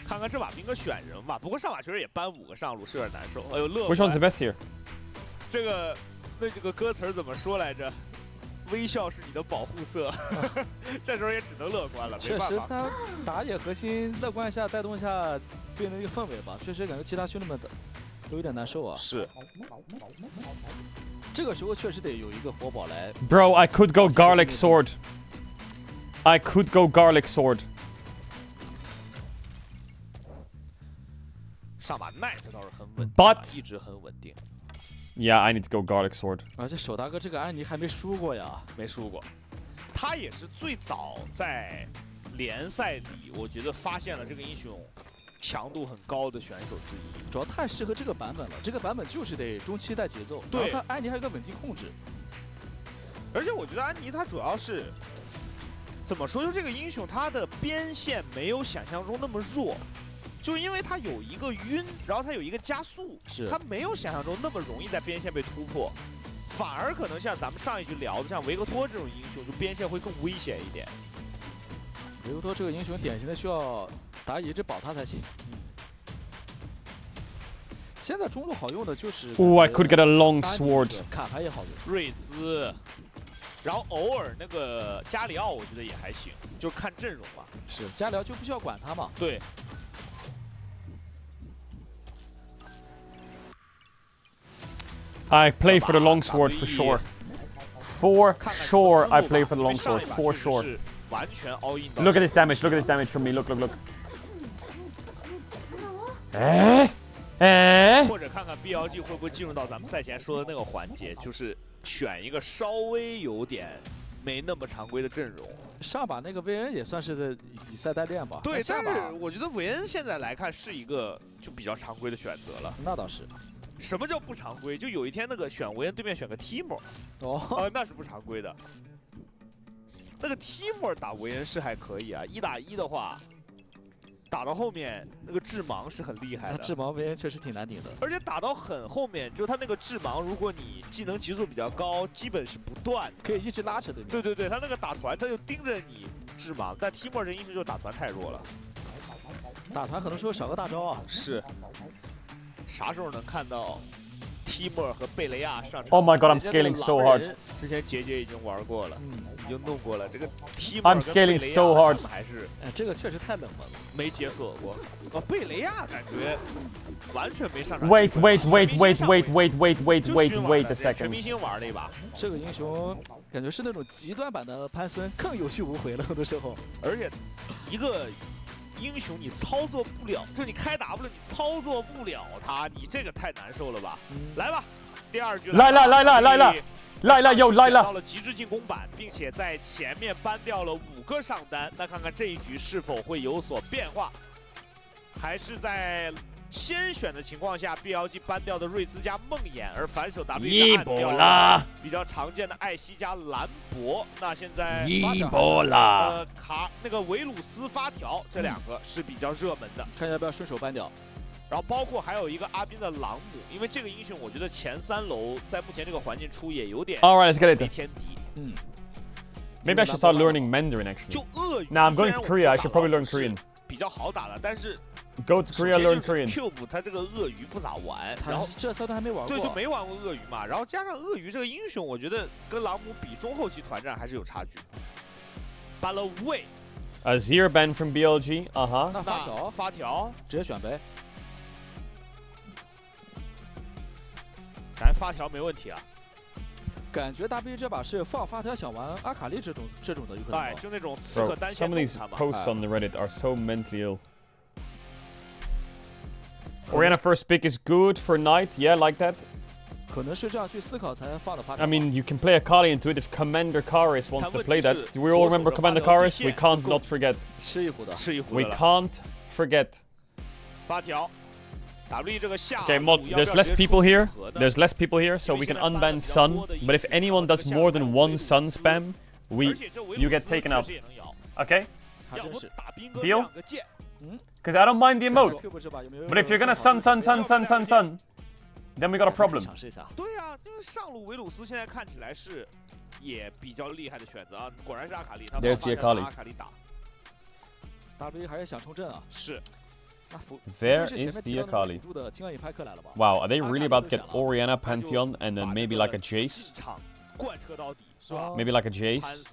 看看这把兵哥选人吧，不过上把确实也搬5个上路是有点难受。哎呦，乐。Which one's the best here? 这个，那这个歌词怎么说来着？微笑是你的保护色，这时候也只能乐观了。确实，他打野核心乐观一下，带动一下队内一个氛围吧。确实感觉其他兄弟们都有点难受啊。是。这个时候确实得有一个活宝来。Bro, I could go garlic sword. I could go garlic sword. 上把 Knight 倒是很稳 But 一直很稳定。 Yeah, I need to go garlic sword. 而且手大哥这个安妮还没输过呀，没输过。他也是最早在联赛里，我觉得发现了这个英雄强度很高的选手之一。主要太适合这个版本了，这个版本就是得中期带节奏。对，他安妮还有个稳定控制。而且我觉得安妮她主要是怎么说？就这个英雄他的边线没有想象中那么弱。 就因为他有一个晕，然后他有一个加速，他没有想象中那么容易在边线被突破，反而可能像咱们上一局聊的，像维克托这种英雄，就边线会更危险一点。维克托这个英雄典型的需要打野一直保他才行。现在中路好用的就是。Oh, I could get a long sword. 卡牌也好用，瑞兹，然后偶尔那个加里奥，我觉得也还行，就看阵容嘛。是加里奥就不需要管他嘛。对。 I play for the longsword for sure. For sure, I play for the longsword. For sure. Look at this damage. Look at this damage from me. Look, look, look. 或者看看 BLG 会不会进入到咱们赛前说的那个环节，就是选一个稍微有点没那么常规的阵容。上把那个韦恩也算是在以赛代练吧。对，但是我觉得韦恩现在来看是一个就比较常规的选择了。那倒是。 什么叫不常规？就有一天那个选维恩对面选个 Timo， 那是不常规的。那个 Timo 打维恩是还可以啊，1打1的话，打到后面那个致盲是很厉害的。致盲维恩确实挺难顶的，而且打到很后面，就他那个致盲，如果你技能级数比较高，基本是不断，可以一直拉扯对面。对对对，他那个打团他就盯着你致盲，但 Timo 这英雄就打团太弱了，打团很多时候少个大招啊。是。 啥时候能看到 Timur 和贝雷亚上场。 Oh my god, I'm 人家那个 scaling so 狼人 hard. 之前杰已经玩过了，已经弄过了。这个 Timur I'm 跟 scaling 贝雷亚 so hard. 他们还是这个确实太冷门了，没解锁过。哦，贝雷亚感觉完全没上场。 Wait a 全 second. 明星玩了一把。这个英雄感觉是那种极端版的潘森，更有去无回了，很多时候。而且一个英雄你操作不了，就是你开 W 你操作不了他，你这个太难受了吧？来吧，第二局来了又来了。到了极致进攻版，并且在前面搬掉了5个上单，那看看这一局是否会有所变化，还是在先选的情况下 ，BLG 搬掉的瑞兹加梦魇，而反手 W 是按掉了比较常见的艾希加兰博。那现在那个维鲁斯发条这2个是比较热门的，看要不要顺手搬掉。然后包括还有一个阿宾的朗姆，因为这个英雄我觉得前3楼在目前这个环境出也有点 Alright, let's get it. 天敌。Maybe I should start learning Mandarin actually. 就鳄鱼 Nah, I'm going to Korea. I should probably learn Korean. 比较好打的，但是 Go to Korea, learn Korean. Cube 他这个鳄鱼不咋玩，然后这赛段还没玩过，对，就没玩过鳄鱼嘛。然后加上鳄鱼这个英雄，我觉得跟朗姆比中后期团战还是有差距。搬了无畏 Azir ban from BLG. 那发条直接选呗。感觉发条没问题啊。感觉 W 这把是放发条想玩阿卡丽这种的有可能。哎，就那种刺客单 Some 线 of these 弄他嘛。 posts on the Reddit are so mentally ill. Orianna first pick is good for Knight. Yeah, like that. 可能是这样去思考才放的发条。 I mean, you can play Akali into it if Commander Karis wants to play that. We all remember Commander Karis. We can't not forget. 吃一壶的。 We can't forget. 发条。W 这个下。 Okay, mods. There's less people here. There's less people here, so we can unban Sun. But if anyone does more than 1 Sun spam, you get taken out. Okay? Deal? Because I don't mind the emote. But if you're gonna Sun, then we got a problem. 对啊，就是上路维鲁斯现在看起来是也比较厉害的选择啊，果然是阿卡丽，他 There's the Akali. 阿卡丽打。W 还是想冲阵啊？是。 There is the Akali. Wow, are they really about to get Orianna, Pantheon, and then maybe like a Jace? Maybe like a Jace?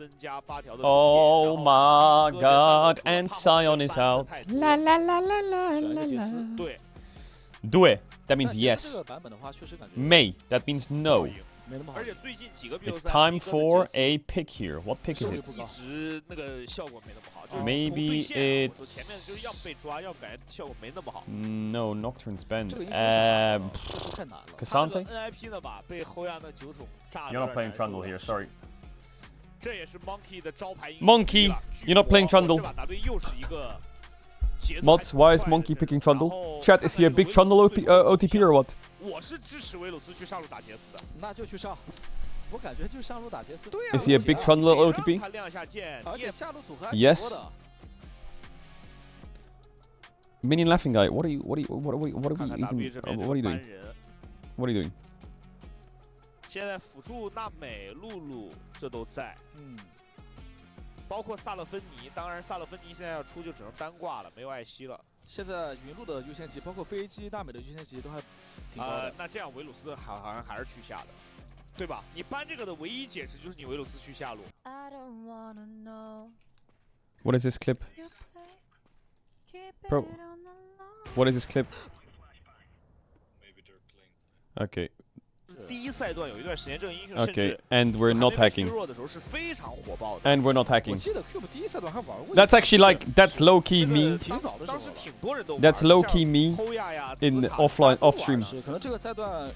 Oh my god, and Sion is out. La la la la la la la. Due, that means yes. May, that means no. It's time for a pick here. What pick is it? Maybe it's... No, Nocturne's banned. Cassante? You're not playing Trundle here, sorry. Monkey, you're not playing Trundle. Mods, why is Monkey picking Trundle? Chat, is he a big Trundle OTP or what? 我是支持维鲁斯去上路打杰斯的，那就去上。我感觉就上路打杰斯。对啊 Is he a big Trundle OTP? 他亮下剑，而且下路组合 Yes. Minion laughing guy, what are you doing? What are you doing? 现在辅助娜美、露露这都在，包括萨勒芬妮。当然，萨勒芬妮现在要出就只能单挂了，没有艾希了。 现在云路的优先级，包括飞机、大美的优先级都还挺高的。那这样维鲁斯好像还是去下的，对吧？你搬这个的唯一解释就是你维鲁斯去下路。What is this clip? Bro, what is this clip? Okay. 第一赛段有一段时间，这个英雄甚 Okay, 至 and we're not hacking. 弱的时候是非常火爆的。 And we're not 我 hacking. 记得 Cube 第一赛段还玩过。 That's actually like, that's low key me. 挺早的时候。当时挺多人都玩。 That's low key me 偷亚呀 in offline, off stream. 是，可能这个赛段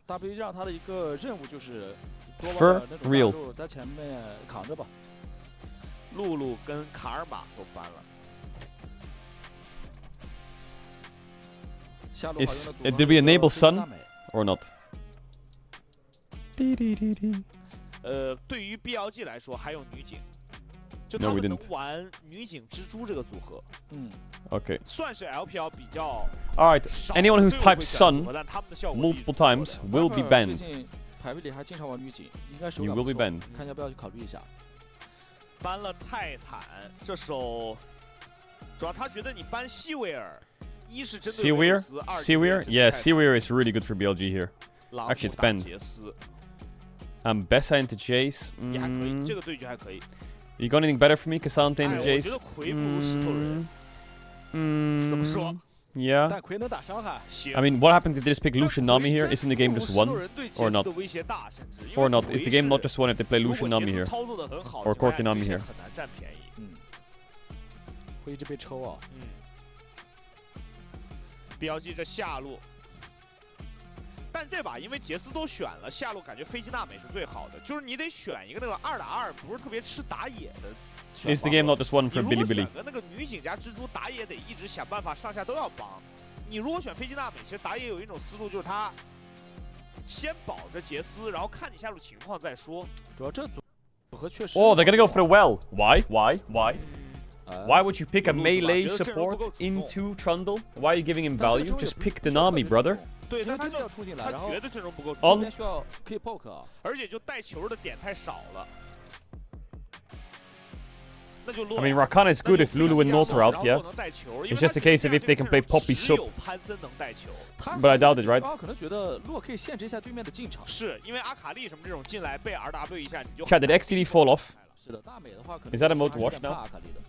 W 让他的一个任务就是多 For 玩那种 real 大路在前面扛着吧。露露跟卡尔玛都搬了。 下路 Is, did we enable Sun or not? 对于 BLG 来说，还有女警，就 No, 他 we 们能 didn't. 玩女警蜘蛛这个组合， Okay. 算是 LPL 比较。 Alright, anyone who 少 types 对我选 Sun 择但他们的效果 multiple times will be 最 banned. 近排位里还经常玩女警，应该手 You 感 will 不 be 错 banned. 看要不要去考虑一下。搬了泰坦，这手主要他觉得你搬希维尔，一是针对维鲁 Seaweir? 斯，二是 Seaweir? 针对 Yeah, 泰坦 Seaweir is really good for BLG here. Actually, it's banned. Bessa into Jace. 也还可以，这个对局还可以。 You got anything better for me? Cassandra into 我 Jace? 觉得魁不如石头人。怎么说？ Yeah. 但魁能打伤害。 I mean, what happens if they just pick Lucian Nami here? Isn't the game just won? Or not? Or not? Is the game not just won if they play Lucian Nami here? Or Corki Nami here? 很难占便宜。会一直被抽啊。标记着下路。 但这把因为杰斯都选了，下路感觉飞机娜美是最好的，就是你得选一个那个2打2，不是特别吃打野的。Is the game not just won from 你如果 Bilibili? 选个那个女警加蜘蛛，打野得一直想办法上下都要帮。你如果选飞机娜美，其实打野有一种思路，就是他先保着杰斯，然后看你下路情况再说。主要这组合确实。 Oh, they're gonna go for the well. Why? Why? Why? Why would you pick a melee support into Trundle? Why are you giving him value? Just pick the Nami, brother. 对，他就要出进来，他觉得阵容不够充分，需要可以 poke 啊，而且就带球的点太少了。 I mean, Rakana is good if Lulu and North are out, yeah? It's just a case of if they can play Poppy Sup. But I doubt it, right? 可能觉得洛可以限制一下对面的进场。是因为阿卡丽什么这种进来被 RW 一下你就。 Chat, did XTD fall off? 是的，大美的话可能。 Is that a mode to watch now? 阿卡丽的。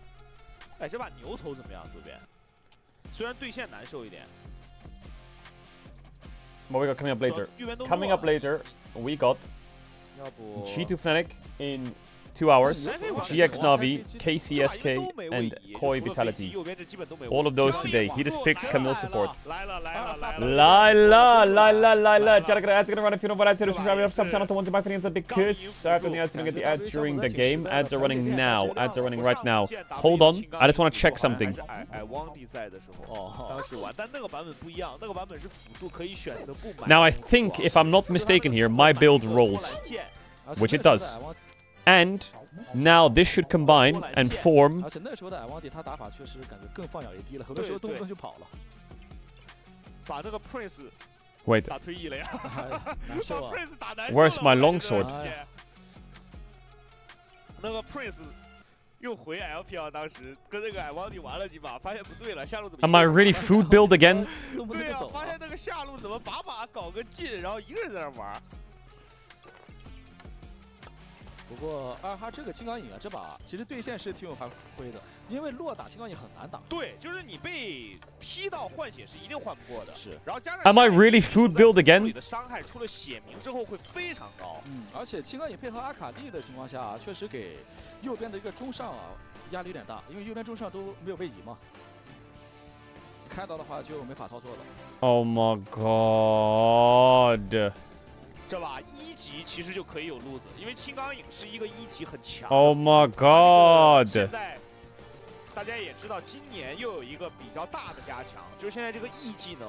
哎，这把牛头怎么样？左边，虽然对线难受一点。 What we got coming up later? Coming up later, we got G2 Fnatic in 2 hours, GX Navi, KCSK, and Koi Vitality. All of those today. He just picked Camille support. Lila. Ads gonna run if you don't want to subscribe to some channel to want to buy for the because after the ads you don't get the ads during the game. Ads are running now. Ads are running right now. Hold on, I just want to check something. Now I think if I'm not mistaken here, my build rolls, which it does. And now this should combine and form. 而且那时候的艾旺迪他打法确实感觉更放养 AD 了，很多时候动不动就跑了。把那个 Prince Wait. 打退役了呀！难受啊 ！Prince 打难受。 Where's my longsword? 那个 Prince 又回 LPL， 当时跟那个艾旺迪玩了几把，发现不对了，下路怎么 Am I really food build again? 对啊，发现那个下路怎么把搞个劲，然后一个人在那玩。 不过二哈这个金刚影啊，这把其实对线是挺有发挥的，因为落打金刚影很难打。对，就是你被踢到换血是一定换不过的。是，然后加上 Am I really food build again? 你的伤害出了血明之后会非常高。而且金刚影配合阿卡丽的情况下，确实给右边的一个中上啊压力有点大，因为右边中上都没有位移嘛，开到的话就没法操作了。Oh my god. 这把1级其实就可以有路子，因为青钢影是一个1级很强。Oh my god! 现在大家也知道，今年又有一个比较大的加强，就是现在这个 E 技能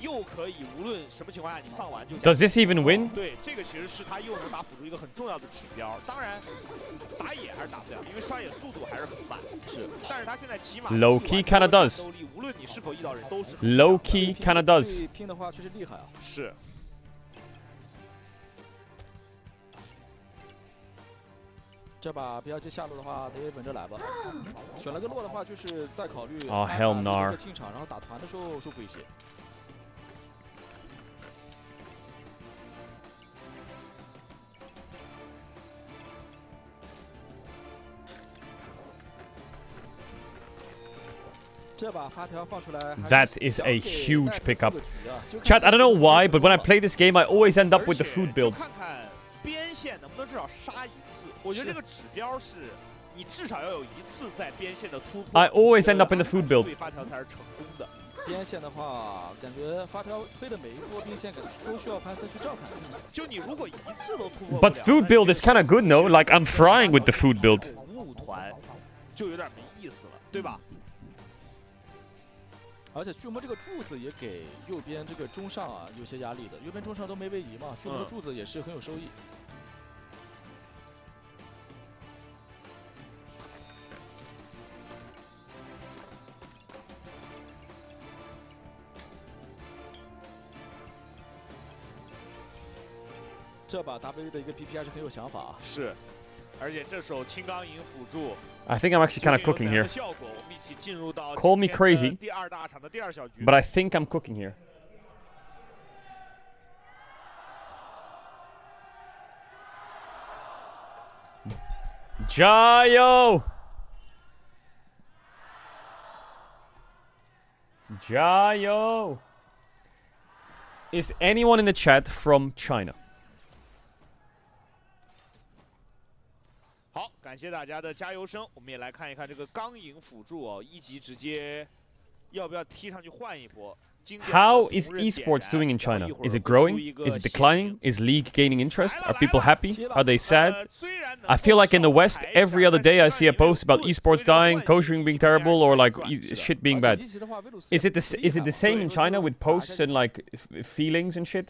又可以无论什么情况下你放完就。Does this even win? 对，这个其实是他又能打辅助一个很重要的指标。当然，打野还是打不了，因为刷野速度还是很慢。是，但是他现在起码 low key kinda does. 无论你是否遇到人都是 low key kinda does. 拼的话确实厉害啊。是。 这把不要接下路的话，得稳着来吧。选了个落的话，就是再考虑 Oh hell no！ 进场，然后打团的时候舒服一些。这把发条放出来 That is a huge pickup. Chat, I don't know why, but when I play this game, I always end up with the food build. 边线能不能至少杀一次？我觉得这个指标是，你至少要有1次在边线的突破。I always end up in the food build. 对发条才是成功的。边线的话，感觉发条推的每一波边线都需要潘森去照看。就你如果1次都突破。But food build is kind of good, no? Like I'm frying with the food build. 雾团就有点没意思了，对吧？ 而且巨魔这个柱子也给右边这个中上啊有些压力的，右边中上都没位移嘛，巨魔的柱子也是很有收益。这把 W 的一个 PP 还是很有想法啊。是，而且这手青钢影辅助。 I think I'm actually kind of cooking here. Call me crazy, but I think I'm cooking here. 加油！ 加油! Is anyone in the chat from China? 好，感谢大家的加油声。我们也来看一看这个钢影辅助哦，一级直接要不要踢上去换一波？ How is esports doing in China? Is it growing? Is it declining? Is League gaining interest? Are people happy? Are they sad? I feel like in the West, every other day I see a post about esports dying, koshering being terrible, or like shit being bad. Is it the same in China with posts and like feelings and shit?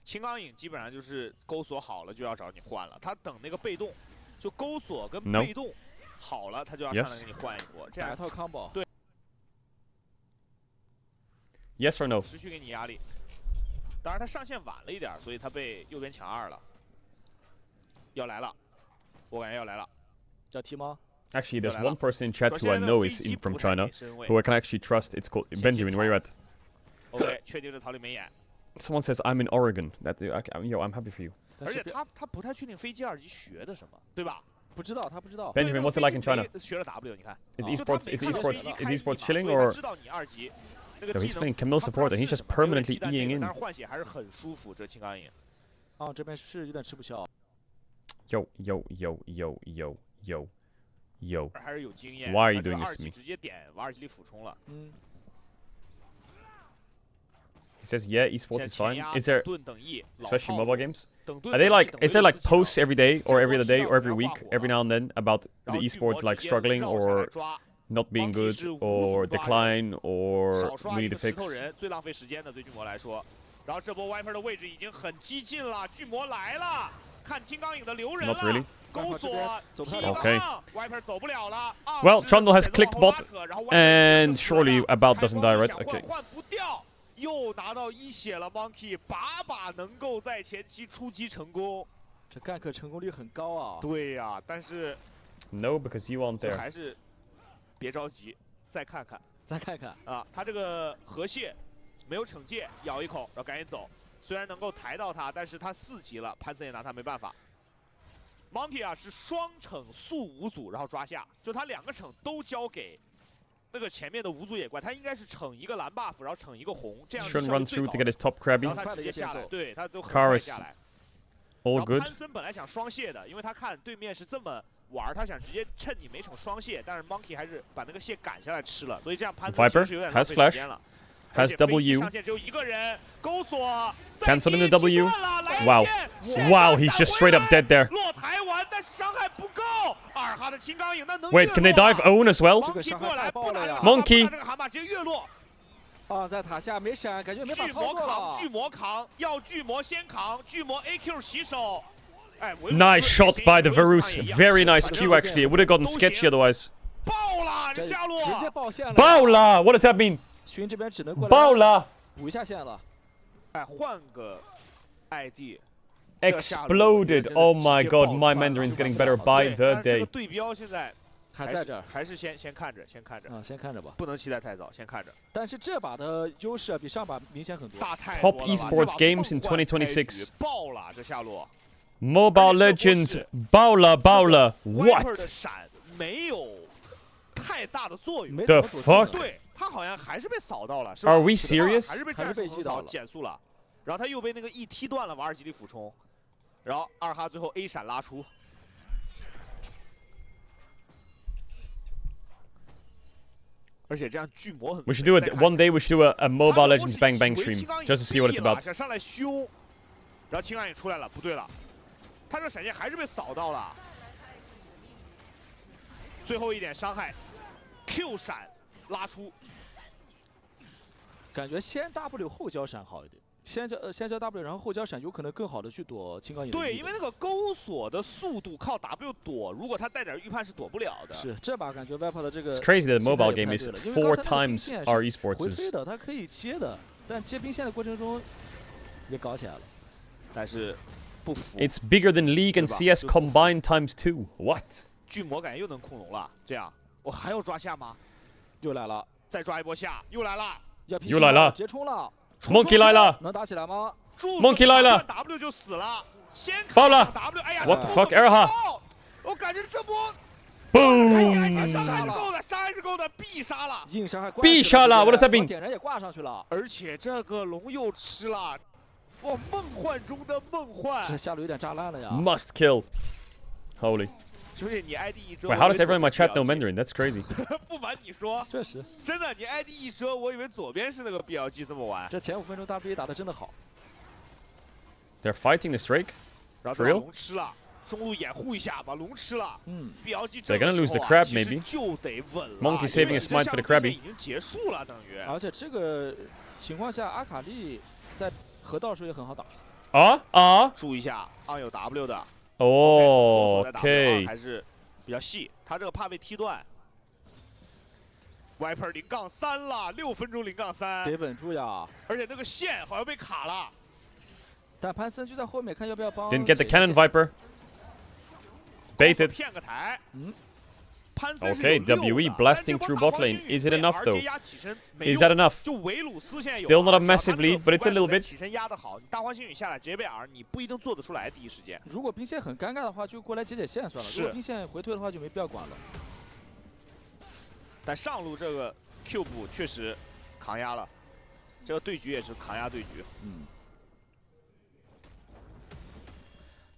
青钢影基本上就是钩锁好了就要找你换了，他等那个被动，就钩锁跟被动好了，他就要上来给你换一波，这样一套 combo。对。 Yes or no? 持续给你压力。当然他上线晚了一点，所以他被右边抢2了。要来了，我感觉要来了。要踢吗 Actually, there's one person in chat who I know is from China, who I can actually trust. It's called Benjamin. Where you at? OK， 确定这草里没眼。 Someone says I'm in Oregon. That yo, I'm happy for you. 而且他不太确定飞机2级学的什么，对吧？不知道，他不知道。 Benjamin, what's it like in China? 学了 W， 你看。Is esports chilling or? No, he's playing Camille support and he's just permanently eing in. 但是换血还是很舒服，这青钢影。啊，这边是有点吃不消。Yo. Why are you doing this to me? 直接点瓦尔基里俯冲了。He says, yeah, esports is fine. Is there, especially mobile games, are they like, is there like posts every day or every other day or every week, every now and then about the esports like struggling or not being good or decline or we need to fix? 最浪费时间的对巨魔来说，然后这波 Viper 的位置已经很激进了，巨魔来了，看青钢影的留人了。 Not really. 钩锁 Okay. Viper 走不了了。 Well, Trundle has clicked bot, and surely about doesn't die, right? Okay. 换不掉。 又拿到1血了 ，Monkey 把能够在前期出击成功，这gank成功率很高啊。对呀，但是 No, because you aren't there. 还是别着急，再看看啊。他这个河蟹没有惩戒，咬一口，然后赶紧走。虽然能够抬到他，但是他4级了，潘森也拿他没办法。Monkey 啊是双惩速5组，然后抓下，就他2个惩都交给。 那个前面的5组野怪，他应该是惩1个蓝 buff， 然后惩1个红，这样 Shouldn't run through to get his top crabby. 然后他直接下来，对他都很快下来。 All good. 潘森本来想双蟹的，因为他看对面是这么玩，他想直接趁你没惩双蟹，但是 Monkey 还是把那个蟹赶下来吃了，所以这样潘森其实是有点浪费时间了。 Has W. 上线只有1个人，钩锁 cancel in the W. Wow. Wow, he's just straight up dead there. 落台完，但是伤害不够。2哈的青钢影那能 Wait, can they dive own as well? Monkey. 这个蛤蟆直接跃落。啊，在塔下没闪，感觉没法操作了。巨魔扛，要巨魔先扛，巨魔 AQ 洗手。哎 ，Nice shot by the Varus. Very nice Q actually. It would have gotten sketchy otherwise. 爆了，这下路直接爆线了。爆了 ，What does that mean? 群这边只能过来爆了，补一下线了。哎，换个 ID。 Exploded! Oh my god, my Mandarin's getting better by the day. 这个对标现在还在这儿，还是先看着，先看着。先看着吧，不能期待太早，先看着。但是这把的优势比上把明显很多。Top esports games in 2026. 爆了，这下路。 Mobile Legends 爆了 What? 的闪没有太大的作用。 The fuck? 对，他好像还是被扫到了，是吧 Are we serious? 还是被战术横扫减速了。然后他又被那个 E 踢断了瓦尔基里俯冲。 然后2哈最后 A 闪拉出，而且这样巨魔很。We should do it one day. We should do a Mobile Legends Bang Bang stream just to see what it's about. 想上来凶，然后青钢影出来了，不对了，他这闪现还是被扫到了。最后一点伤害 ，Q 闪拉出，感觉先 W 后交闪好一点。 先交 W， 然后后交闪，有可能更好的去躲青钢影。对，因为那个钩锁的速度靠 W 躲，如果他带点预判是躲不了的。是这把感觉 Viper 的这个。 It's crazy that the mobile game is 4 times our esports. 回飞的，它可以接的，但接兵线的过程中也搞起来了。但是不服。It's bigger than League and CS combined times 2. What? 巨魔感觉又能控龙了，这样我还要抓下吗？又来了，再抓一波下，又来了，又来了，直接冲了。 Monkey 来了，能打起来吗 ？Monkey 来了 ，W 就死了。爆了 ！What the fuck， error 哈！我感觉这波 Boom！ 伤害是够的，伤害是够的，必杀了，硬伤害必杀了，What does that mean？点燃也挂上去了，而且这个龙又吃了，哇，梦幻中的梦幻，这下路有点炸烂了呀。Must kill。Holy。 兄弟，你 ID 一遮 Wait, how does everyone in my chat know Mandarin? That's crazy. 不瞒你说，确实，真的，你 ID 一遮，我以为左边是那个 BLG 这么玩。这前5分钟 WA 打的真的好。They're fighting this Drake? 然后 For 把 real? 龙吃了，中路掩护一下，把龙吃了。BLG They're gonna lose the crab, maybe. 就得稳了。 Monkey saving his mind for the crabby. 已经结束了，等于。而且这个情况下，阿卡丽在河道时候也很好打。注意一下，昂有 W 的。哦 ，OK。还是比较细，他这个怕被踢断。Viper 0-3了，6分钟0-3，得稳住呀！而且那个线好像被卡了。但潘森就在后面，看要不要帮。 Didn't get the cannon Viper. Baited. 骗个台。Okay, WE blasting through bot lane. Is it enough though? Is that enough? 就维鲁斯现在有 Still not a massive lead, but it's a little bit. 起身压得好，你大花星宇下来直接被 R， 你不一定做得出来第一时间。如果兵线很尴尬的话，就过来解线算了。如果兵线回退的话，就没必要管了。但上路这个 Q 补确实扛压了，这个对局也是扛压对局。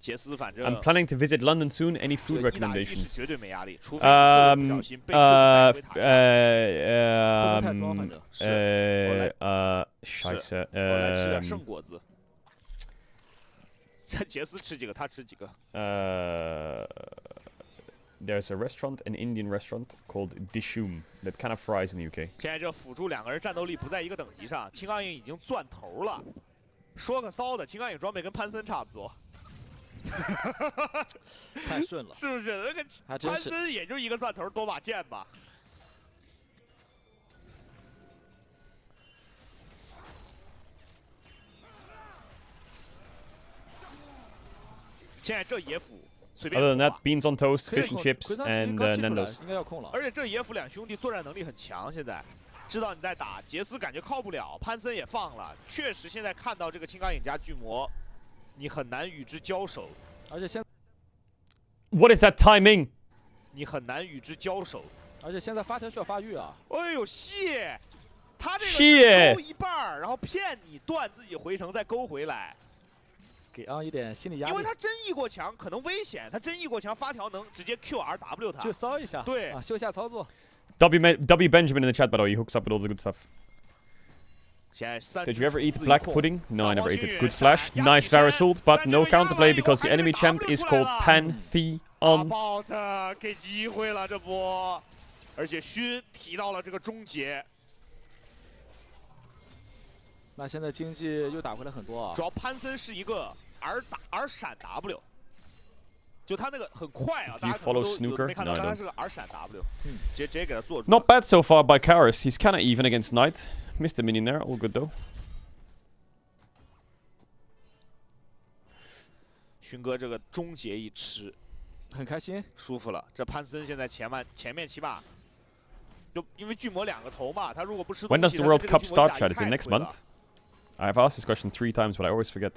杰斯反正 I'm planning to visit London soon. Any food recommendations? 绝对没压力，除非你不小心被 Q 带回塔下。Scheiße. 我来吃点圣果子。这杰斯吃几个，他吃几个。There's a restaurant, an Indian restaurant called Dishoom that kind of fries in the UK. 现在这辅助两个人战斗力不在一个等级上，青钢影已经钻头了。说个骚的，青钢影装备跟潘森差不多。太顺了，是不是？那个潘森也就一个钻头，多把剑吧。现在这野辅随便。 Other than that, beans on toast, fish and chips, and Nando's. 应该要控了。而且这野辅两兄弟作战能力很强，现在知道你在打，杰斯感觉靠不了，潘森也放了。确实，现在看到这个青钢影加巨魔。 你很难与之交手，而且现 What is that timing？ 你很难与之交手，而且现在发条需要发育啊！哎呦，谢，他这个是勾一半，然后骗你断自己回城再勾回来，给昂一点心理压力。因为他真一过墙可能危险，他真一过墙发条能直接 QRW 他，就骚一下，对啊，秀下操作。W Benjamin in the chat, by the way, he hooks up with all the good stuff. Did you ever eat black pudding? No, I never ate it. Good flash, nice Varus ult, but no counterplay because the enemy champ is called Pantheon. 给机会了这波，而且勋提到了这个终结。那现在经济又打回来很多啊。主要潘森是一个 R 闪 W， 就他那个很快啊，大家可能都没看到，但他是个 R 闪 W， 直接给他做出。Not bad so far by Karis. He's kind of even against Knight. Missed the minion there, all good though. 勋哥这个终结一吃，很开心，舒服了。这潘森现在前面起码，就因为巨魔2个头嘛，他如果不吃东西， When does the World Cup start, Chad? Is it next month? I've asked this question 3 times, but I always forget.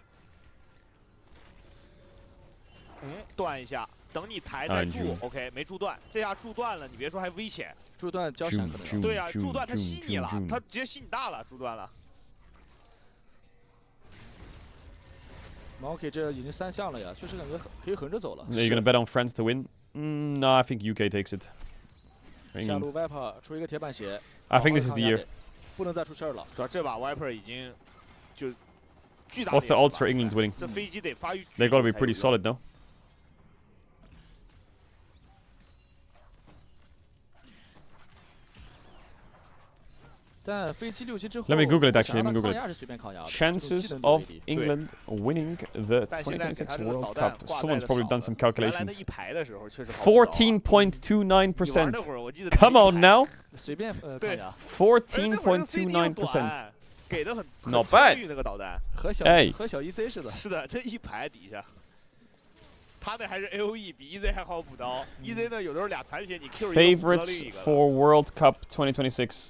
断一下，等你抬再柱 ，OK， 没柱断，这下柱断了，你别说还危险。 柱断交闪可能。对呀，柱断他吸你了，他直接吸你大了，柱断了。Monkey 这已经3项了呀，确实感觉可以横着走了。Are you gonna bet on France to win? No, I think UK takes it. 下路 Viper 出一个铁板鞋。I think this is the year. 不能再出事儿了。主要这把 Viper 已经就巨大。 What's the odds for England's winning? 这飞机得发育。They gotta be pretty solid, no? 但飞机6级之后 Let me Google it actually. Let me Google 抗压是 it. 随便抗压的 Chances of England winning the 2026 World Cup. Someone's probably done some calculations. 14.29%. Come on now. 随便抗压。 14.29%. 给的很 Not bad. 那个导弹和小 EZ 似的。是的，这一排底下。 他那还是 AOE， 比 EZ 还好补刀。EZ 呢，有的时候俩残血，你 Q 一个补到另一个。 Favorites for World Cup 2026.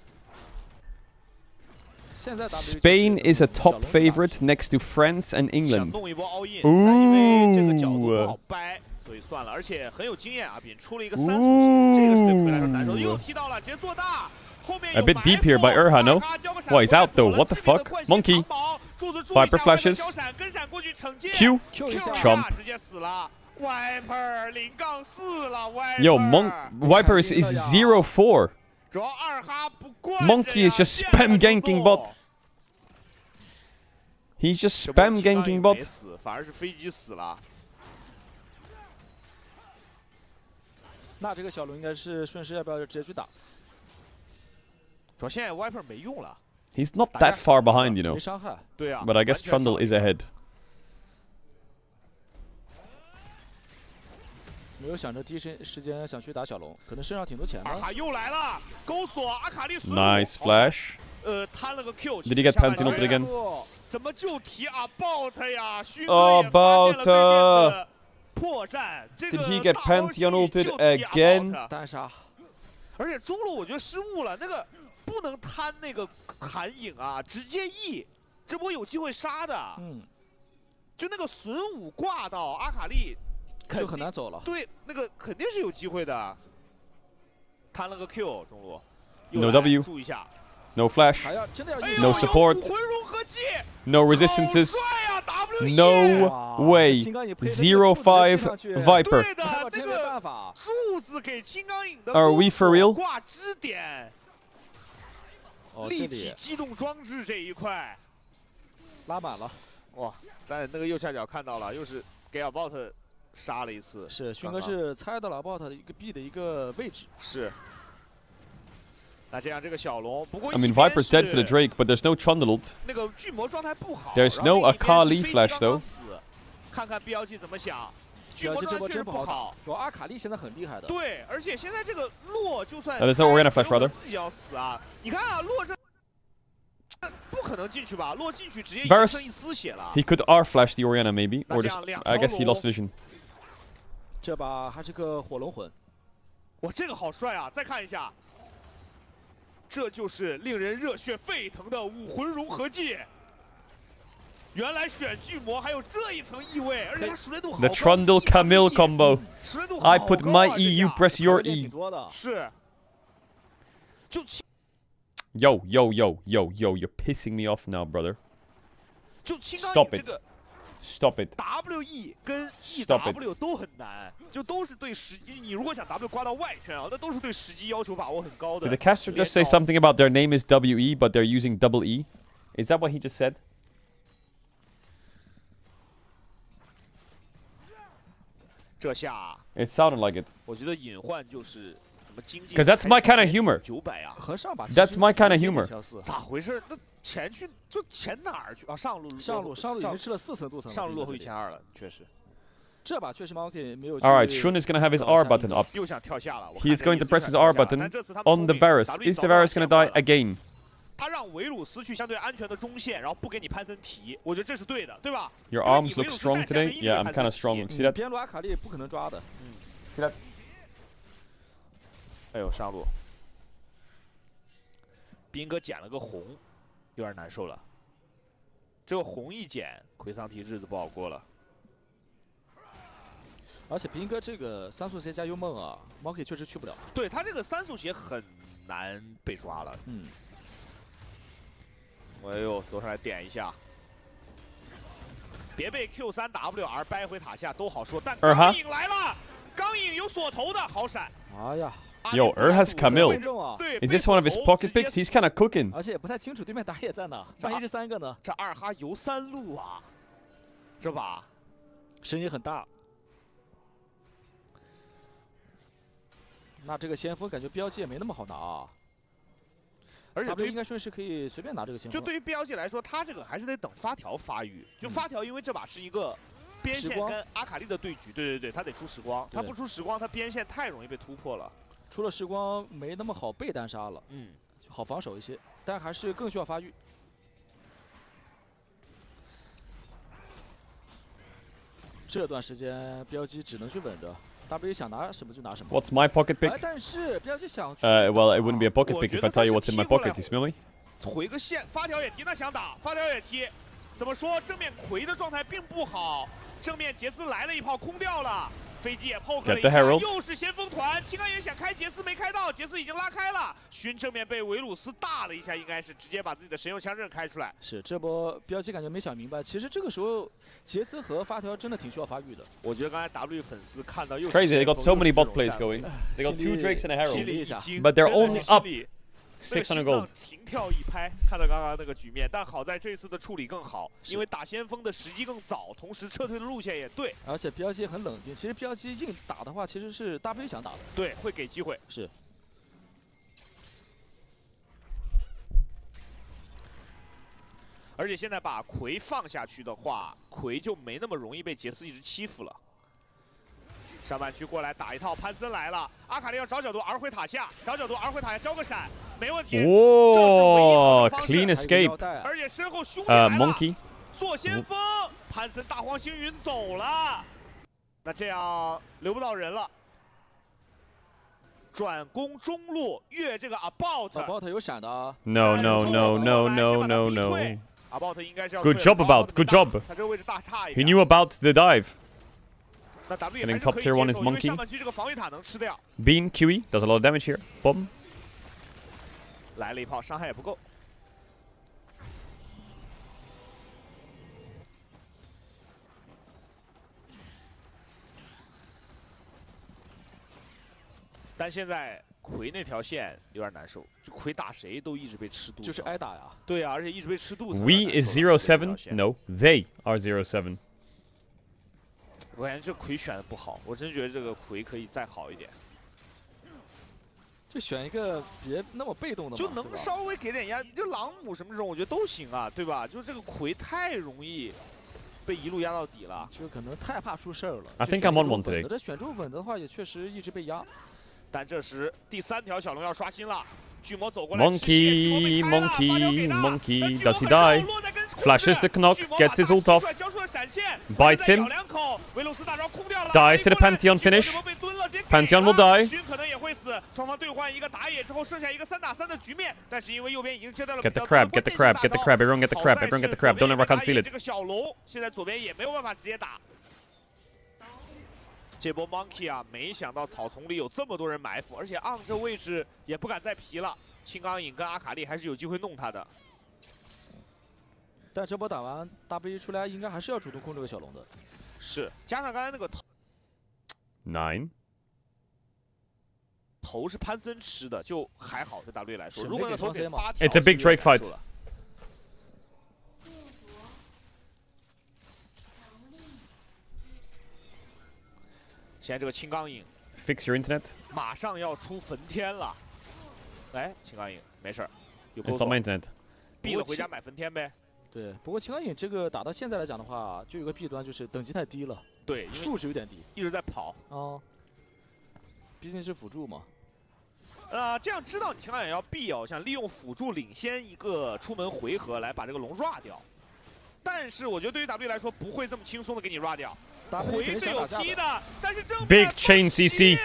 Spain is a top favorite next to France and 想 England. 弄一波 all in， 但因为这个角度不 Ooh. 好掰，所以算了。而且很有经验啊，饼出了一个3速鞋，这个是对普来说难受的。又踢到了，直接做大。 A bit deep here by Urha, no? Well, he's out though. What the fuck? Monkey. Viper flashes. Q. Chomp. Yo, Viper is 0-4. Monkey is just spam ganking bot. He's just spam ganking bot. 反而是飞机死了。那这个小龙应该是顺势要不要直接去打？ 主要现在 Viper 没用了。 He's not that far behind, you know. 没伤害。对啊。 But I guess Trundle is ahead. 没有想着第一时间想去打小龙，可能身上挺多钱的。阿卡又来了，钩锁阿卡丽。 Nice flash. 贪了个 Q。 Did he get Pantheon ulted again? 怎么就提About 呀？勋哥也发现了对面的破绽。Did he get Pantheon ulted again? 单杀。而且中路我觉得失误了，那个。 不能贪那个残影啊，直接 E， 这波有机会杀的。嗯，就那个损5挂到阿卡丽，就很难走了。对，那个肯定是有机会的。贪了个 Q， 中路。No W. 注意一下。 No flash. No support. No resistances. No way. 0-5 Viper. Are we for real? 挂支点。 立体机动装置这一块拉满了，哇！但那个右下角看到了，又是给 About 杀了一次。是勋哥是猜到了 About 的一个 B 的一个位置。是。那这样这个小龙，不过 I mean Viper's dead for the Drake, but there's no Trundle ult. 那个巨魔状态不好。 There's no Akali flash though. 看看 BLG 怎么想。 巨魔这波真不好，主要阿卡丽现在很厉害的。对，而且现在这个洛就算 there's no Orianna flash rather. 自己要死啊！你看啊，洛这不可能进去吧？洛进去直接一剩一丝血了。 He could R flash the Orianna maybe, or just I guess he lost vision. 这把还是个火龙魂，哇，这个好帅啊！再看一下，这就是令人热血沸腾的武魂融合技。 原来选巨魔还有这一层意味，而且它熟练度好高。 The Trundle Camille combo. I put my E, you press your E. 是。就 Yo, you're pissing me off now, brother. 就青钢 Stop 影这个 Stop it. WE 跟 Stop EW 都很难，就都是对时，你如果想 W 刮到外圈啊，那都是对时机要求把握很高的。 Did the caster just say something about their name is WE, but they're using double E? Is that what he just said? 这下 It sounded like it. 我觉得隐患就是怎么经济 Because that's my kind of humor. 900啊，和上把 That's my kind of humor. 咋回事？那钱去就钱哪儿去啊？上路已经吃了4层镀层了，上路落后1200了，确实。这把确实 Monkey 没有。 All right, Shun is gonna have his R button up. 又想跳下了。 He is going to press his R button on the Varus. Is the Varus gonna die again? 他让维鲁斯去相对安全的中线，然后不给你潘森提，我觉得这是对的，对吧 Your arms look strong today. Yeah, I'm kind of strong. See that? 边路阿卡丽不可能抓的。See that? 哎呦，上路，斌哥捡了个红，有点难受了。这个红一捡，奎桑提日子不好过了。而且斌哥这个3速鞋加幽梦啊 ，Monkey 确实去不了。对他这个3速鞋很难被抓了。嗯。哎呦，走上来点一下，别被 Q3W 而掰回塔下都好说，但钢影来了，钢影有锁头的，好闪。哎呀 Yo, has Camille. Is this one of his pocket picks? He's kind of cooking. 而且也不太清楚对面打野在哪，万一是3个呢？这二哈游3路啊，这把声音很大。那这个先锋感觉标记也没那么好拿啊。 而且对应该顺势可以随便拿这个先锋。就对于 BLG 来说，他这个还是得等发条发育。就发条，因为这把是一个边线跟阿卡丽的对局，对，他得出时光，他不出时光，他边线太容易被突破了。出了时光没那么好被单杀了，好防守一些，但还是更需要发育。这段时间BLG只能去稳着。 W 想拿什么就拿什么。 What's my pocket pick? 但是 BLG 想去。Well, it wouldn't be a pocket pick if I tell you what's in my pocket. You smell me? 回个线，发条也踢，那想打，发条也踢。怎么说？正面魁的状态并不好，正面杰斯来了一炮空掉了。 飞机也 poke 了一下，又是先锋团。青钢也想开杰斯，没开到，杰斯已经拉开了。勋正面被维鲁斯大了一下，应该是直接把自己的神用枪刃开出来。是这波标记感觉没想明白，其实这个时候杰斯和发条真的挺需要发育的。我觉得刚才 W 粉丝看到又 It's crazy. They got so many bot plays going. They got 2 Drakes and a Herald, but they're only up 600 gold. 停跳一拍，看到刚刚那个局面，但好在这次的处理更好，因为打先锋的时机更早，同时撤退的路线也对，而且标记很冷静。其实标记硬打的话，其实是 W 想打的，对，会给机会。是。而且现在把魁放下去的话，魁就没那么容易被杰斯一直欺负了。 上半区过来打一套，潘森来了，阿卡丽要找角度，R 回塔下，找角度，R 回塔下，交个闪，没问题。哦 ，clean escape。而且身后兄弟来了 ，monkey 做先锋，潘森大黄星云走了，那这样留不到人了。转攻中路，越这个 about 有闪的啊。No no no no no no no. about 应该是要 Good job about. Good job. 他这个位置大差一 He 点。 knew about the dive. 那 W 还 Getting 是 top 可以 tier 1 is 接受，因为 monkey. 上半区这个防御塔能吃掉。 Bean QE does a lot of damage here. Boom. 来了一炮，伤害也不够。但现在魁那条线有点难受，就魁打谁都一直被吃肚子，就是挨打呀。对啊，而且一直被吃肚子。 We is 07. No, they are 07. 我感觉这魁选的不好，我真觉得这个魁可以再好一点。就选一个别那么被动的嘛，就能稍微给点压，就朗姆什么这种，我觉得都行啊，对吧？就这个魁太容易被一路压到底了，就可能太怕出事儿了。 I think I'm on one today. 这选中稳的话，也确实一直被压。但这时第3条小龙要刷新了，巨魔走过来 Monkey, monkey, monkey. Does he die? Flashes the knock, gets his ult off, bites him, dies to the Pantheon finish. Pantheon will die. 勋可能也会死，双方兑换一个打野之后，剩下一个3打3的局面。但是因为右边已经接到了 Get the crab, get the crab, get the crab. Everyone get the crab, everyone get the crab. Don't let Rakan steal it. 这个小龙现在左边也没有办法直接打。这波 Monkey 啊，没想到草丛里有这么多人埋伏，而且 on 这位置也不敢再皮了。青钢影跟阿卡丽还是有机会弄他的。但这波打完 W 出来，应该还是要主动控这个小龙的。是，加上刚才那个9. 头是潘森吃的，就还好对 W 来说。如果那个头给发 It's a big Drake fight. 现在这个青钢影 Fix your internet. 马上要出焚天了。哎，青钢影没事儿，有 It's on my internet. 闭了回家买焚天呗。对，不过青钢影这个打到现在来讲的话，就有个弊端就是等级太低了。对，数值有点低，一直在跑。哦，毕竟是辅助嘛。这样知道你青钢影要避哦，想利用辅助领先一个出门回合来把这个龙 rua 掉。但是我觉得对于 W 来说不会这么轻松的给你 rua 掉。回是有踢的，但是正 Big chain CC.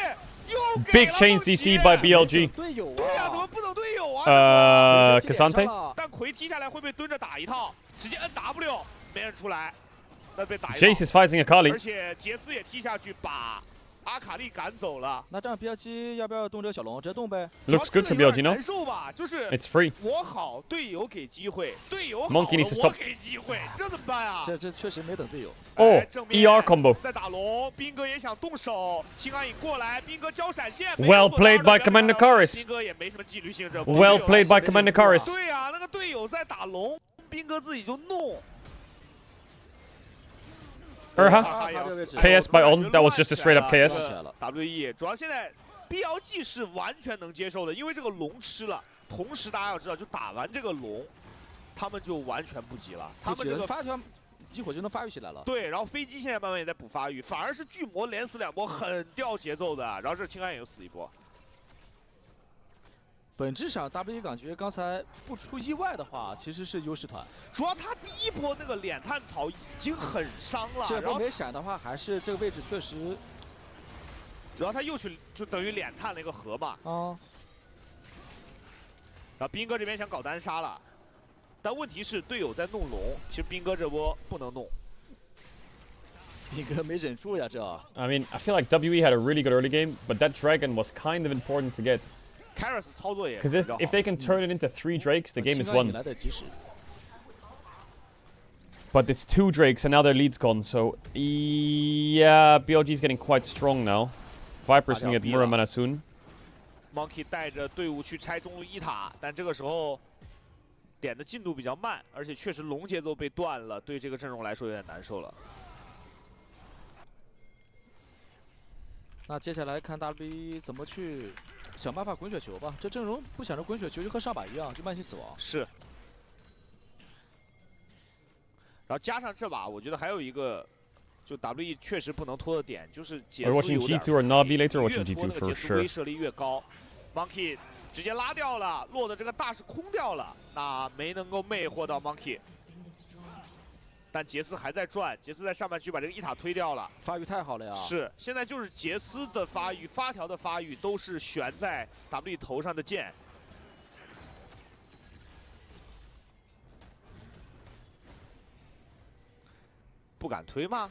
Big chain CC by BLG. 队友对呀，怎么不等队友啊Cassante. 但魁踢下来会被蹲着打一套，直接摁 W 没人出来，那被打一套。 Jace is fighting Akali. 而且杰斯也踢下去把阿卡丽赶走了。那这样 BLG 要不要动这个小龙？直接动呗。 Looks good for BLG, no? 难受吧？就是 It's free. 我好，队友给机会，队友好 Monkey needs to 我 stop. 给机会，这怎么办啊？这确实没等队友。Oh, ER combo. 在打龙，兵哥也想动手，青钢影过来，兵哥交闪现。 Well played by Commander Karis. 兵哥也没什么纪律性，这 Well played by Commander Karis. 对呀，那个队友在打龙，兵哥自己就弄。KS by on. That was just a straight up KS. WE 主要现在 BLG 是完全能接受的，因为这个龙吃了。同时大家要知道，就打完这个龙，他们就完全不急了。他们这个发条一会儿就能发育起来了。对，然后飞机现在慢慢也在补发育，反而是巨魔连死2波，很掉节奏的。然后这青钢也又死1波。本质上 W 感觉刚才不出意外的话，其实是优势团。主要他第1波那个脸探草已经很伤了，这波没闪的话，还是这个位置确实。主要他又去就等于脸探了一个河嘛。啊。然后兵哥这边想搞单杀了，但问题是队友在弄龙，其实兵哥这波不能弄。兵哥没忍住呀，这。I mean, I feel like WE had a really good early game, but that dragon was kind of important to get. Karis 操作也 Because if they can turn it into 3 drakes, the game is won. But it's 2 drakes and now their lead's gone, so yeah, BLG is getting quite strong now. Viper's gonna get Muramana soon. Monkey 带着队伍去拆中路1塔，但这个时候点的进度比较慢，而且确实龙节奏被断了，对这个阵容来说有点难受了。那接下来看 WE 怎么去想办法滚雪球吧。这阵容不想着滚雪球，就和上把一样，就慢性死亡。是。然后加上这把，我觉得还有一个，就 WE 确实不能拖的点，就是杰斯有点 G2 or Navi later, 越 watching 拖 G2 那个 for 杰斯 sure. 威慑力越高。Monkey 直接拉掉了，落的这个大是空掉了，那没能够魅惑到 Monkey。但杰斯还在转，杰斯在上半区把这个1塔推掉了，发育太好了呀！是，现在就是杰斯的发育、发条的发育都是悬在 W 头上的剑。不敢推吗？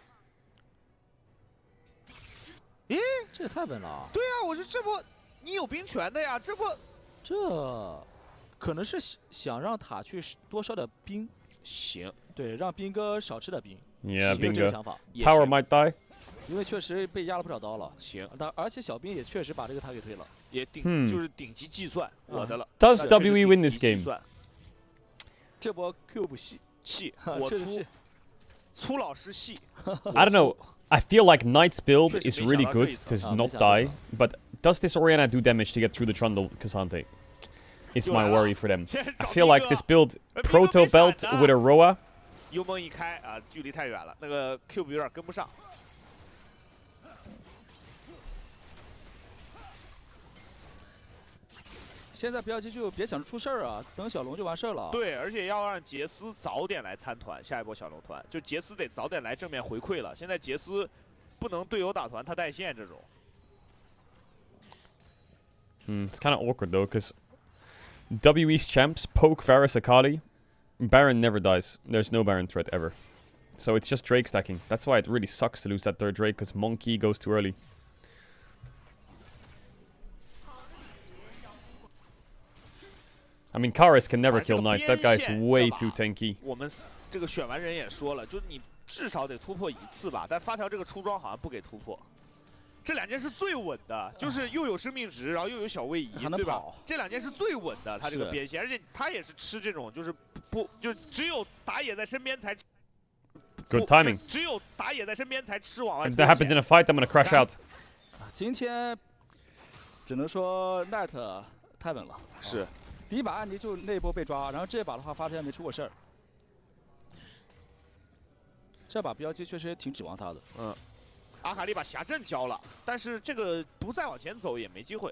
咦，这也太稳了！对啊，我说这波你有兵权的呀，这波这可能是想让塔去多烧点兵。行。对，让兵哥少吃点兵。Yeah, 这个 Bingo. 想法 Tower might die. 因为确实被压了不少刀了。行，而且小兵也确实把这个塔给推了，也就是顶级计算，我的了。Does WE win this game? 这波 Q 不细，气，我粗老师细。I don't know. I feel like Knight's build is really good to not die, but does this Orianna do damage to get through the Trundle Cassante? It's my worry for them. I feel like this build, Proto Belt with a Roa. 幽梦一开啊，距离太远了，那个 Cube 有点跟不上。现在BLG就别想着出事儿啊，等小龙就完事儿了。对，而且要让杰斯早点来参团，下一波小龙团，就杰斯得早点来正面回馈了。现在杰斯不能队友打团他带线这种。It's kind of awkward though, because WE's champs poke Varus Akali. Baron never dies. There's no Baron threat ever. So it's just Drake stacking. That's why it really sucks to lose that 3rd Drake, because Monkey goes too early. I mean, Karis can never kill Knight. That guy's way too tanky. 我们这个选完人也说了，就是你至少得突破1次吧，但发条这个出装好像不给突破。这2件是最稳的，就是又有生命值，然后又有小位移，对吧？这2件是最稳的，他这个边线，而且他也是吃这种，就是就只有打野在身边才。Good timing. 只有打野在身边才吃往外。If that happens in a fight, I'm gonna crash out. 今天只能说 Net 太稳了。是。第一把安妮就那一波被抓，然后这把的话发条没出过事儿。这把BLG确实也挺指望他的。阿卡丽把峡阵交了，但是这个不再往前走也没机会。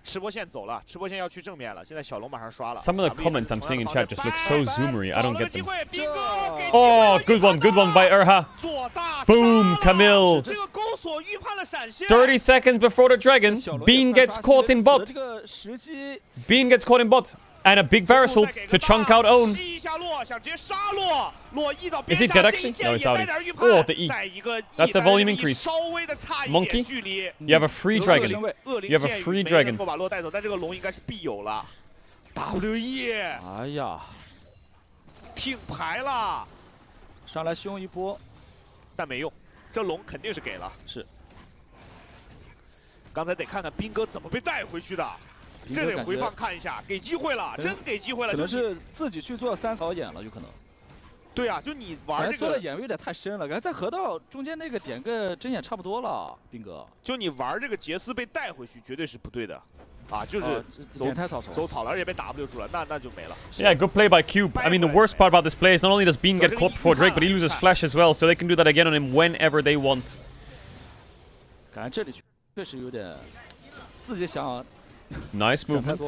吃播线走了，吃播线要去正面了。现在小龙马上刷了。Some of the comments I'm seeing in chat just look so zoomery. I don't get them. Oh, good one by Erha. Boom, Camille. 30 seconds before the dragon, Bean gets caught in bot. Bean gets caught in bot. And a big Varus ult to chunk out Own. Is he dead actually? No, he's out. Oh, the E. That's a volume increase. Monkey, you have a free dragon. You have a free dragon. WE， 哎呀，挺牌了，上来凶一波，但没用，这龙肯定是给了。是，刚才得看看兵哥怎么被带回去的。这得回放看一下，给机会了，真给机会了。可能是自己去做3槽眼了，有可能。对啊，就你玩这个做的眼位有点太深了，感觉在河道中间那个点个针眼差不多了，兵哥。就你玩这个杰斯被带回去，绝对是不对的。啊，就是走草了，而且被 W 住了，那就没了。Yeah, good play by Cube. I mean, the worst part about this play is not only does Bean get caught before Drake, but he loses flash as well, so they can do that again on him whenever they want. 感觉这里确实有点自己想。 Nice movement.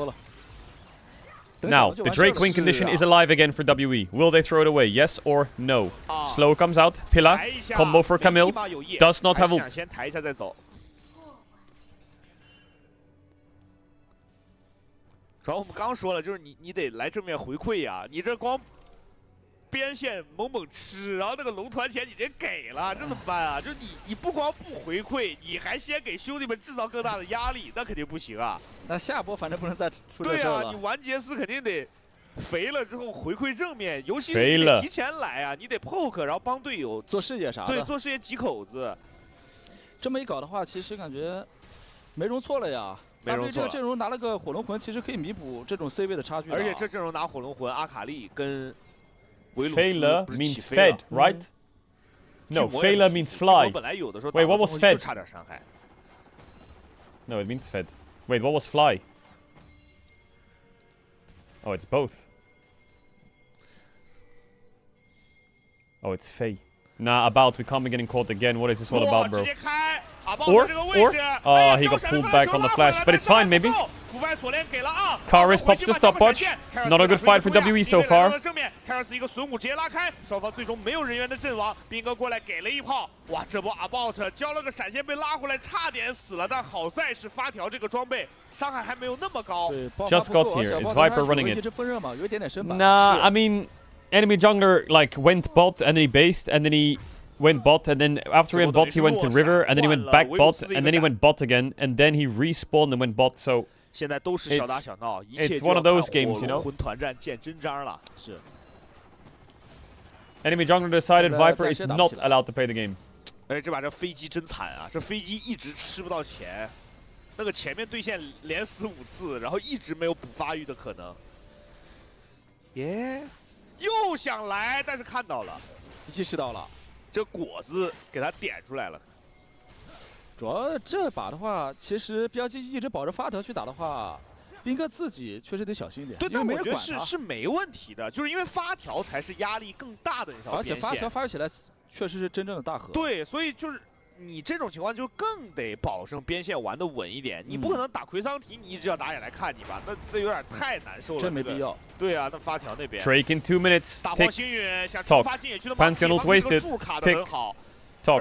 Now, the Drake win condition is alive again for WE. Will they throw it away? Yes or no? Slow comes out. Pillar. Combo for Camille. Does not have ult. 先抬一下再走。主要我们刚说了，就是你得来正面回馈呀，你这光边线猛吃，然后那个龙团钱你这给了，这怎么办啊？就是你不光不回馈，你还先给兄弟们制造更大的压力，那肯定不行啊。那下波反正不能再出这对事了。啊，你完结斯肯定得肥了之后回馈正面，尤其是你得提前来啊，你得 poke， 然后帮队友做视野啥的。对，做视野挤口子。这么一搞的话，其实感觉没容错了呀。没容错了。这个阵容拿了个火龙魂，其实可以弥补这种 C 位的差距。而且这阵容拿火龙魂，阿卡丽跟维鲁斯 Failure means fed, right? No, failure means fly. Wait, what was fed? No, it means fed. Wait, what was fly? Oh, it's both. Oh, it's Faye. Nah, about, we can't be getting caught again. What is this all about, bro? Or? Oh, he got pulled back on the flash, but it's fine, maybe. Karis pops the stopwatch. Not a good fight for WE so far. 凯尔斯一个损五直接拉开，双方最终没有人员的阵亡。兵哥过来给了一炮，哇，这波 About 交了个闪现被拉回来，差点死了，但好在是发条这个装备伤害还没有那么高。 Just got here. Is Viper running it? 有一点点身板。 Nah, I mean, enemy jungler like went bot and then he based and then he went bot and then after he went bot he went to river and then he went back bot and then he went bot again and then he respawned and went bot. So 现在都是小打小闹，一切 it's one of those games, you know. 魂团战见真章了，是。 Enemy jungler decided Viper is not allowed to play the game. 而且这把这飞机真惨啊！这飞机一直吃不到钱，那个前面对线连死5次，然后一直没有补发育的可能。耶，又想来，但是看到了，意识到了，这果子给他点出来了。主要这把的话，其实标记一直保着发条去打的话。 兵哥自己确实得小心一点，对，但我觉得是没没问题的，就是因为发条才是压力更大的那条边线，而且发条发育起来确实是真正的大核。对，所以就是你这种情况就更得保证边线玩得稳一点，你不可能打奎桑提，你一直要打野来看你吧，那有点太难受了。真没必要。对啊，那发条那边。 Drake in 2 minutes. 大炮星云想冲发进野区的 Pantheon ult wasted. 柱卡得很好。 Top.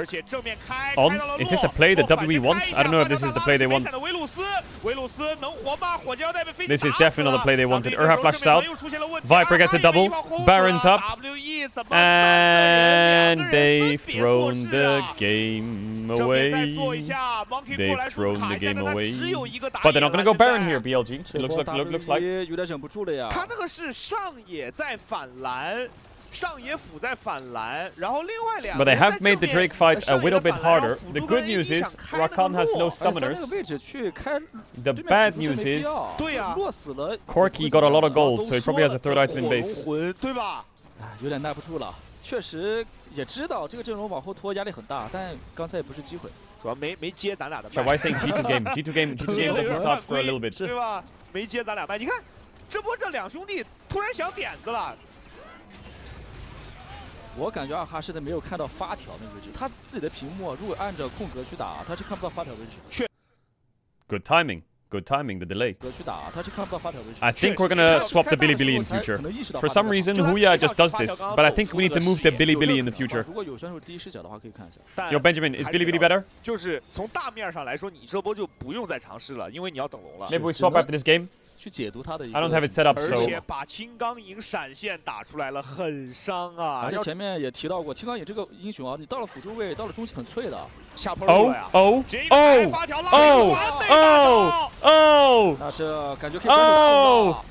On. Is this a play that WE wants? I don't know if this is the play they want. This is definitely not the play they wanted. Urha flashes out. Viper gets a double. Baron's up. And they've thrown the game away. They've thrown the game away. But they're not going to go Baron here, BLG. It looks like. 有点忍不住了呀。他那个是上野在反蓝。 上野辅在反蓝，然后另外两 But they have made the Drake fight a little bit harder. The good news is Rakan has no summoners. The bad news is Corki got a lot of gold, so he probably has a third item in base. 对吧？有点耐不住了。确实也知道这个阵容往后拖压力很大，但刚才也不是机会，主要没接咱俩的。So why saying G2 game? G2 game doesn't start for a little bit. 对吧？没接咱俩麦，你看这波这两兄弟突然想点子了。 我感觉二哈是他没有看到发条那个位置，他自己的屏幕如果按照空格去打，他是看不到发条位置。Good timing. Good timing. The delay. 格去打，他是看不到发条位置。 I think we're gonna swap the Bilibili in future. For some reason, Huya just does this, but I think we need to move the Bilibili in the future. 如果有选手第一视角的话，可以看一下。Yo, Benjamin, is Bilibili better? 就是从大面上来说，你这波就不用再尝试了，因为你要等龙了。 Maybe we swap after this game. 去解读他的。I don't have it set up, so. 而且把青钢影闪现打出来了，很伤啊！而且前面也提到过，青钢影这个英雄啊，你到了辅助位，到了中期很脆的。下坡路了呀！那是感觉可以哦，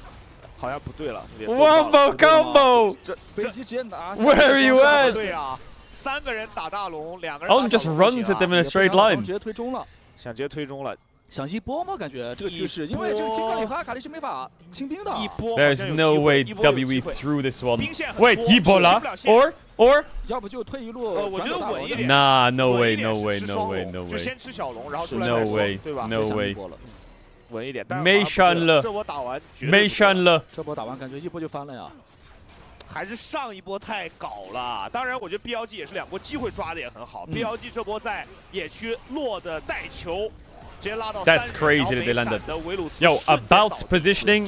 好像不对了。Wombo combo！ 这飞机直接拿。 Where are you at？ 对啊，3个人打大龙，2个人。 Olin just runs at them in a straight line。 直接推中了，想直接推中了。 想一波吗？感觉这个趋势，因为这个青钢影和阿卡丽是没法清兵的。There's no way WE threw this one. Wait, Ebola or 要不就退一路。我觉得稳一点。 Nah, no way, no way, no way, no way. 就先吃小龙，然后出来 No way, 对吧 no way. 稳一点。没删了，这波打完没删了。这波打完感觉一波就翻了呀。 还是上一波太搞了，当然我觉得 BLG 也是2波机会抓的也很好。BLG 这波在野区落的带球。 That's crazy that they landed. Yo, About's positioning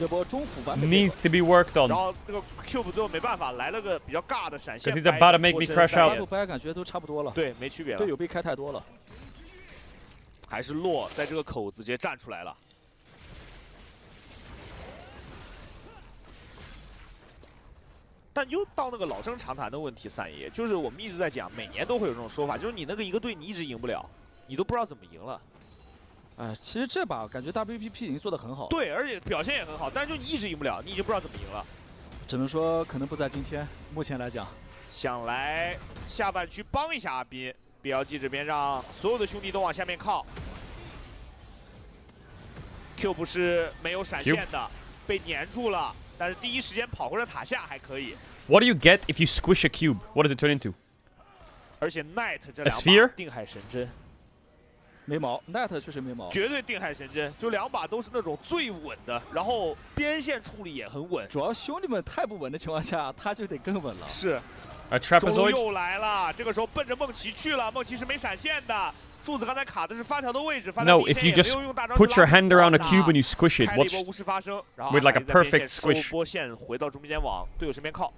needs to be worked on. 然后这个 Cube 最后没办法，来了个比较尬的闪现。 Because he's about to make me crash out. 感觉都差不多了。对，没区别了。队友被开太多了。还是洛在这个口子直接站出来了。但又到那个老生常谈的问题，三爷，就是我们一直在讲，每年都会有这种说法，就是你那个一个队你一直赢不了，你都不知道怎么赢了。哎，其实这把感觉 WPP 已经做得很好。对，而且表现也很好，但是就你一直赢不了，你已经不知道怎么赢了。只能说可能不在今天，目前来讲。想来下半区帮一下阿斌 ，BLG 这边让所有的兄弟都往下面靠。Q 不是没有闪现的，被粘住了，但是第一时间跑回了塔下还可以。What do you get if you squish a cube? What does it turn into? 而且 Knight 这两把定海神针。没毛 ，Net 确实没毛，绝对定海神针，就两把都是那种最稳的，然后边线处理也很稳。主要兄弟们太不稳的情况下，他就得更稳了。是，中路又来了，这个时候奔着梦奇去了，梦奇是没闪现的，柱子刚才卡的是发条的位置。No, if you just put your hand around a cube and you squish it, watch with like a perfect squish. 波线回到中间往队友身边靠。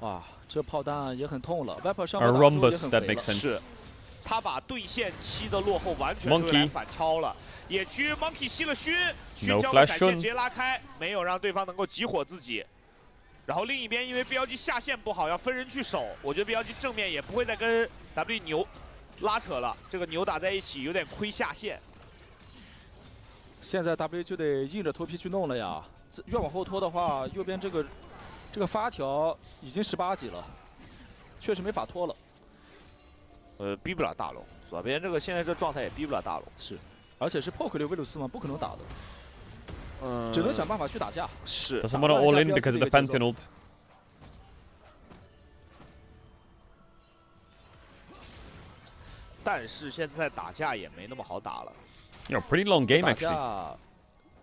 哇，这炮弹也很痛了。Viper 上 A rhombus, that makes sense. 是，他把对线期的落后完全追来反超了。野区 Monkey 吸了熏，熏交了闪现直接拉开，没有让对方能够集火自己。然后另一边因为 BLG 下线不好，要分人去守，我觉得 BLG 正面也不会再跟 W 牛拉扯了，这个牛打在一起有点亏下线。现在 W 就得硬着头皮去弄了呀，越往后拖的话，右边这个发条已经18级了，确实没法拖了。逼不了大龙，左边这个现在这状态也逼不了大龙。是，而且是 poke 流维鲁斯嘛，不可能打的。只能想办法去打架。是。Doesn't want to all in because of the Pantheon ult. 但是现在打架也没那么好打了。You know, pretty long game actually.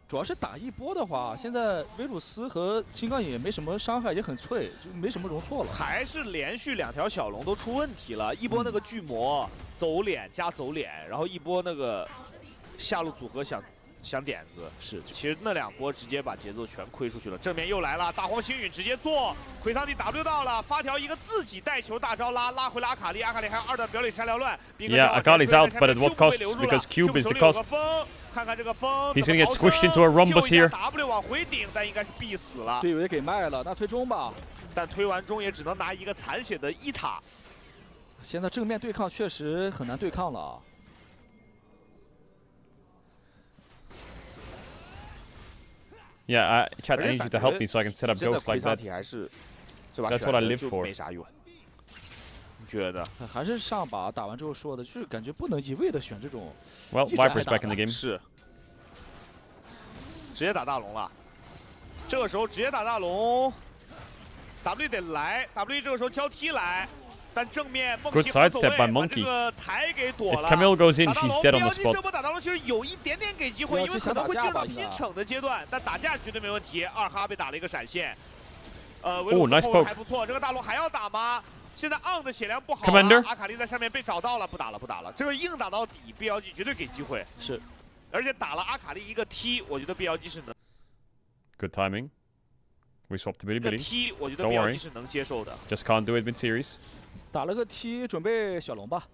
主要是打一波的话，现在维鲁斯和金刚也没什么伤害，也很脆，就没什么容错了。还是连续2条小龙都出问题了，一波那个巨魔走脸加走脸，然后一波那个下路组合想点子，是，其实那2波直接把节奏全亏出去了。正面又来了，大黄星陨直接做，奎桑蒂 W 到了，发条一个自己带球大招拉回了阿卡丽，阿卡丽还有2段表里杀缭乱。Yeah, Akali's out, but at what cost? Because Cube is the cost. 看看这个风 He's gonna get squished into a rhombus here. W 往回顶，但应该是必死了。队友也给卖了，那推中吧。但推完中也只能拿一个残血的1塔。现在正面对抗确实很难对抗了啊。Yeah, Chad, I need you to help me so I can set up jokes like that. 还是 That's what I live for. 没啥用。你觉得？还是上把打完之后说的，就是感觉不能一味的选这种。Well, Viper's back in the game. 是。直接打大龙了，这个时候直接打大龙 ，W 得来 ，W 这个时候交替来，但正面梦奇好走位，把这个台给躲了。If Camille goes in, she's dead on the spot. 这波打大龙其实有一点点给机会，因为可能会进入到拼惩的阶段，但打架绝对没问题。2哈被打了一个闪现，维鲁斯还不错，这个大龙还要打吗？现在 on 的血量不好了，阿卡丽在上面被找到了，不打了，这个硬打到底 ，BLG 绝对给机会。是。而且打了阿卡丽一个 T， 我觉得 BLG 是能。Good timing. We swapped to Billy. T， 我觉得 BLG 是能接受的。Just can't do it mid series. 打了个 T， 准备小龙吧。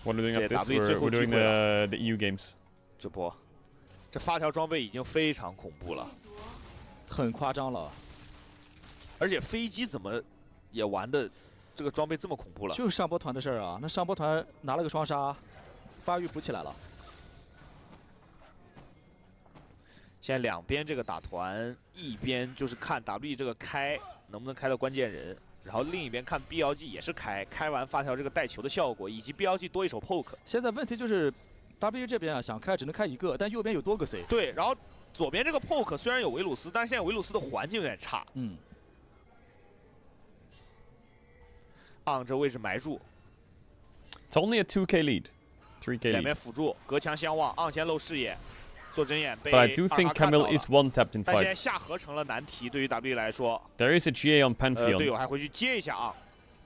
What are we doing up this? We're doing the EU games. 这波，这发条装备已经非常恐怖了，很夸张了。而且飞机怎么也玩的？这个装备这么恐怖了，就是上波团的事儿啊！那上波团拿了个双杀，发育补起来了。现在两边这个打团，一边就是看 W 这个开能不能开到关键人，然后另一边看 BLG 也是开完发条这个带球的效果，以及 BLG 多一手 poke。现在问题就是 W 这边啊想开只能开一个，但右边有多个 C。对，然后左边这个 poke 虽然有维鲁斯，但是现在维鲁斯的环境有点差。按这位置埋住 ，It's only a 2K lead, 3K lead. 两边辅助隔墙相望，按先露视野，做针眼被 But I do think Camille is one tapped in 但现在 fights. 下河成了难题，对于 W 来说。There is a GA on Pantheon. 队友还回去接一下啊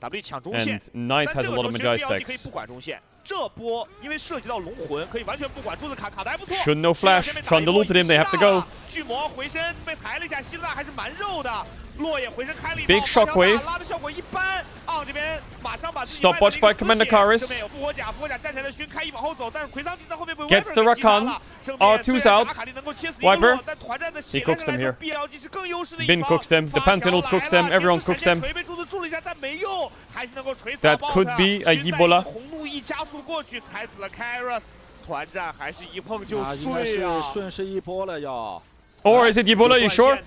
，W 抢中线。 And Knight has a lot of Magi 可以 stacks. 不管中线，这波因为涉及到龙魂，可以完全不管，柱子卡的还不错。Should no flash. Trundle ulted him. They have to go. 巨魔回身被抬了一下，希腊还是蛮肉的。落叶回身开了一Big shockwave. 拉的效果一般，昂这边马上把自己 Stopwatch by Commander Karis. 正面有复活甲站起来的勋开一往后走，但是奎桑迪在后面被 Gets the Rakan. R2's out. Wiper. He cooks them here. Bin cooks them. The Pantheon cooks them. Everyone cooks them. That could be a Ebola. 红怒一加速过去，踩死了 Kairos。团战还是一碰就应该碎啊！是顺势一波了要。 Or is it Ebola? You sure?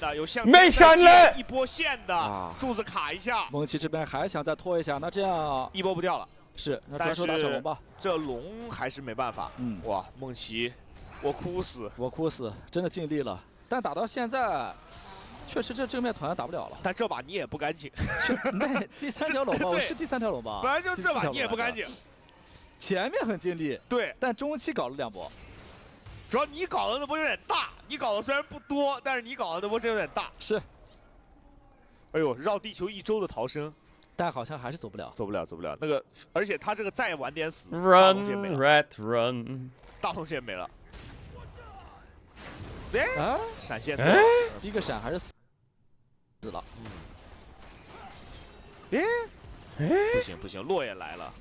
没闪了！一波线的柱子卡一下。蒙奇这边还想再拖一下，那这样一波不掉了。是，那转手打小龙吧。这龙还是没办法。哇，梦奇，我哭死，我哭死，真的尽力了。但打到现在，确实这正面团打不了了。但这把你也不干净。那第3条龙吧，我是第3条龙吧。本来就这把你也不干净。 前面很尽力，对，但中期搞了2波，主要你搞的那波有点大，你搞的虽然不多，但是你搞的那波真有点大。是，哎呦，绕地球1周的逃生，但好像还是走不了，走不了。那个，而且他这个再晚点死 ，Run rat run， 大龙线没了。哎，闪现，一个闪还是死了。不行，洛也来了。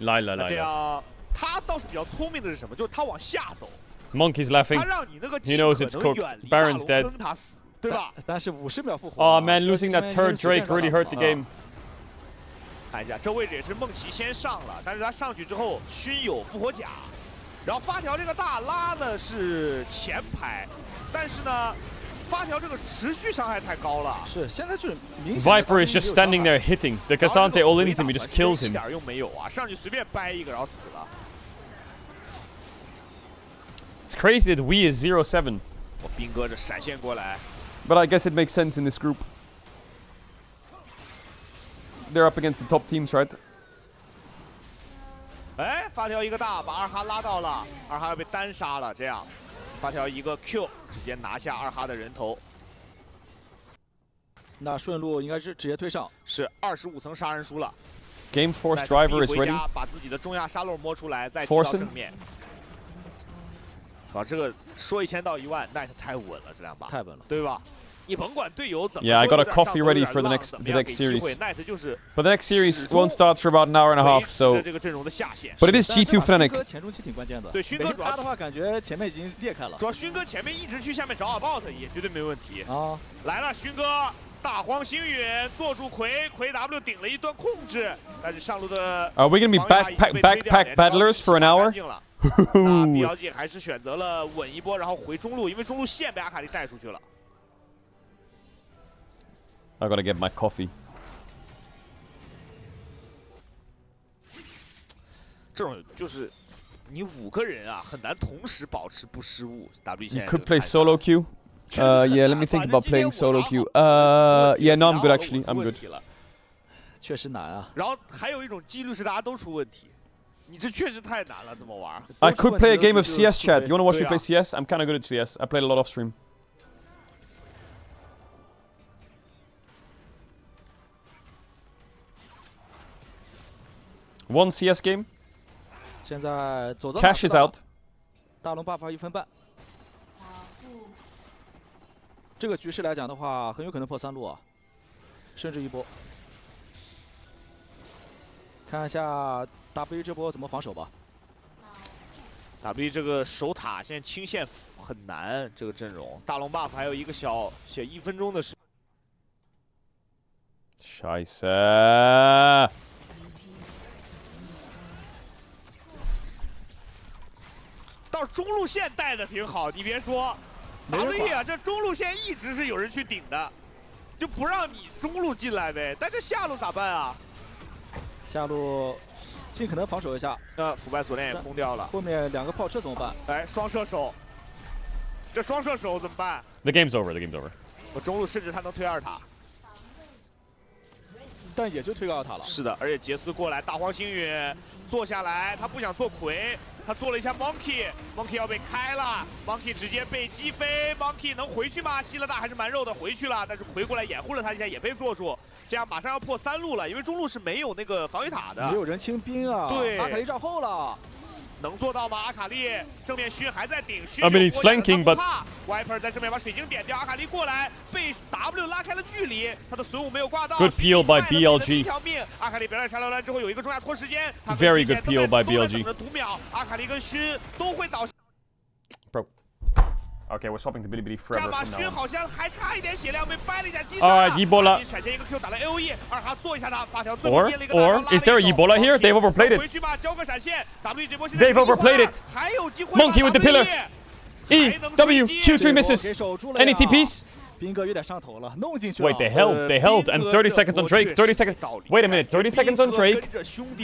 来。这样，他倒是比较聪明的是什么？就是他往下走。Monkey's laughing. 他让你那个 He knows it's cooked. Baron's dead. 他死，对吧？但是50秒复活。 Oh man, losing that third Drake really hurt the game. 看一下，这位置也是梦奇先上了，但是他上去之后勋有复活甲，然后发条这个大拉的是前排，但是呢。 发条这个持续伤害太高了，是现在就是明显。 Viper is just standing there hitting. The Cassante all into him, he just kills him. 一点用没有啊！上去随便掰一个，然后死了。It's crazy that we is 0-7. 我兵哥这闪现过来。But I guess it makes sense in this group. They're up against the top teams, right? 哎，发条一个大，把2哈拉到了，2哈要被单杀了，这样。 发条一个 Q， 直接拿下2哈的人头。那顺路应该是直接推上，是25层杀人书了。Game Force Driver is ready. 把自己的中亚沙漏摸出来，再踢到正面。主要这个说1000到1万 ，Knight 太稳了，这2把太稳了，对吧？你甭管队友怎么 Yeah, I got a coffee ready for the next series. Knight 就是 But the next series won't start for about an hour and a half, so. 这个阵容的下限。 But it is G2 Fnatic. 前中期挺关键的。对，勋哥主要他的话，感觉前面已经裂开了。主要勋哥前面一直去下面找about 也绝对没问题啊。来了，勋哥，大荒星陨坐住魁 W 顶了一段控制，但是上路的 Are we gonna be backpack battlers for an hour? 那 BLG 还是选择了稳一波，然后回中路，因为中路线被阿卡丽带出去了。 I gotta get my coffee. 这种就是你5个人啊，很难同时保持不失误。W 现在 You could play solo queue. Yeah, let me think about playing solo queue. Yeah, no, I'm good actually. I'm good. 确实难啊。然后还有一种几率是大家都出问题，你这确实太难了，这么玩。I could play a game of CS, chat. You wanna watch me play CS? I'm kind of good at CS. I played a lot off stream. One CS game. 现在走到 Cash is out. 大龙 buff 1分半。这个局势来讲的话，很有可能破3路啊，甚至1波。看一下 W 这波怎么防守吧。W 这个守塔现在清线很难，这个阵容大龙 buff 还有一个小1分钟的时。Scheiße. 倒是中路线带的挺好，你别说 ，W 啊，这中路线一直是有人去顶的，就不让你中路进来呗。但这下路咋办啊？下路尽可能防守一下。腐败锁链也空掉了。后面2个炮车怎么办？哎，双射手，这双射手怎么办 ？The game's over. The game's over. 我中路甚至他能推2塔，但也就推2塔了。是的，而且杰斯过来，大荒星陨坐下来，他不想做魁。 他做了一下 Monkey 要被开了 ，Monkey 直接被击飞 ，Monkey 能回去吗？吸了大还是蛮肉的，回去了，但是回过来掩护了他一下，也被做住，这样马上要破3路了，因为中路是没有那个防御塔的，没有人清兵啊，对，阿卡丽绕后了，能做到吗？阿卡丽正面熏还在顶，熏 I mean, he's flanking, but Viper 在正面把水晶点掉，阿卡丽过来被 W 拉开了距离，他的损五没有挂到。 Good peel by BLG. 条命，阿卡丽表演沙雕篮之后有一个中亚拖时间 Very good peel by BLG. 读秒，阿卡丽跟熏都会倒。 Bro. Okay, we're swapping to Bilibili 这样 forever 吧， from 熏 now 好像还差一点血量，被掰了一下击 on. Alright, Ebola. 闪现一个 Q 打了 AOE，二哈做一下他，发条最 Or 后捏了一个大招，拉了一 is there a 手 Ebola here? They've overplayed 回 it. 去吧，交个闪现 ，W 这波现在 They've overplayed it. 还有机会吧 Monkey with the pillar. E, W, Q3 misses. 给守住了 Any TPs? 兵哥有点上头了，弄进去了。 Wait, they held, and 30 seconds on Drake, 30 seconds. Wait a minute, 30 seconds on Drake.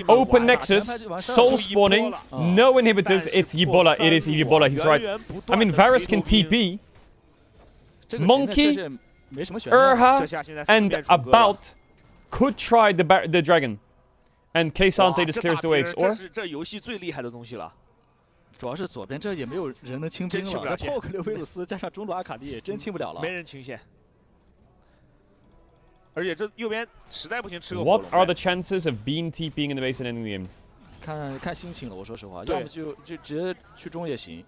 Open Nexus, soul spawning, no inhibitors. It's Ebola. It is Ebola. He's right. I mean, Varus can TP. Monkey, Urha, and About could try the dragon, and K-Sante just clears the waves. Or 这游戏最厉害的东西了。 主要是左边这也没有人能清兵了，这 Poke 刘维鲁斯加上中路阿卡丽真清不了了，没人清线。而且这右边实在不行吃个 what are the chances of Bean TPing in the base and ending the game? 看心情了，我说实话，要么就直接去中也行。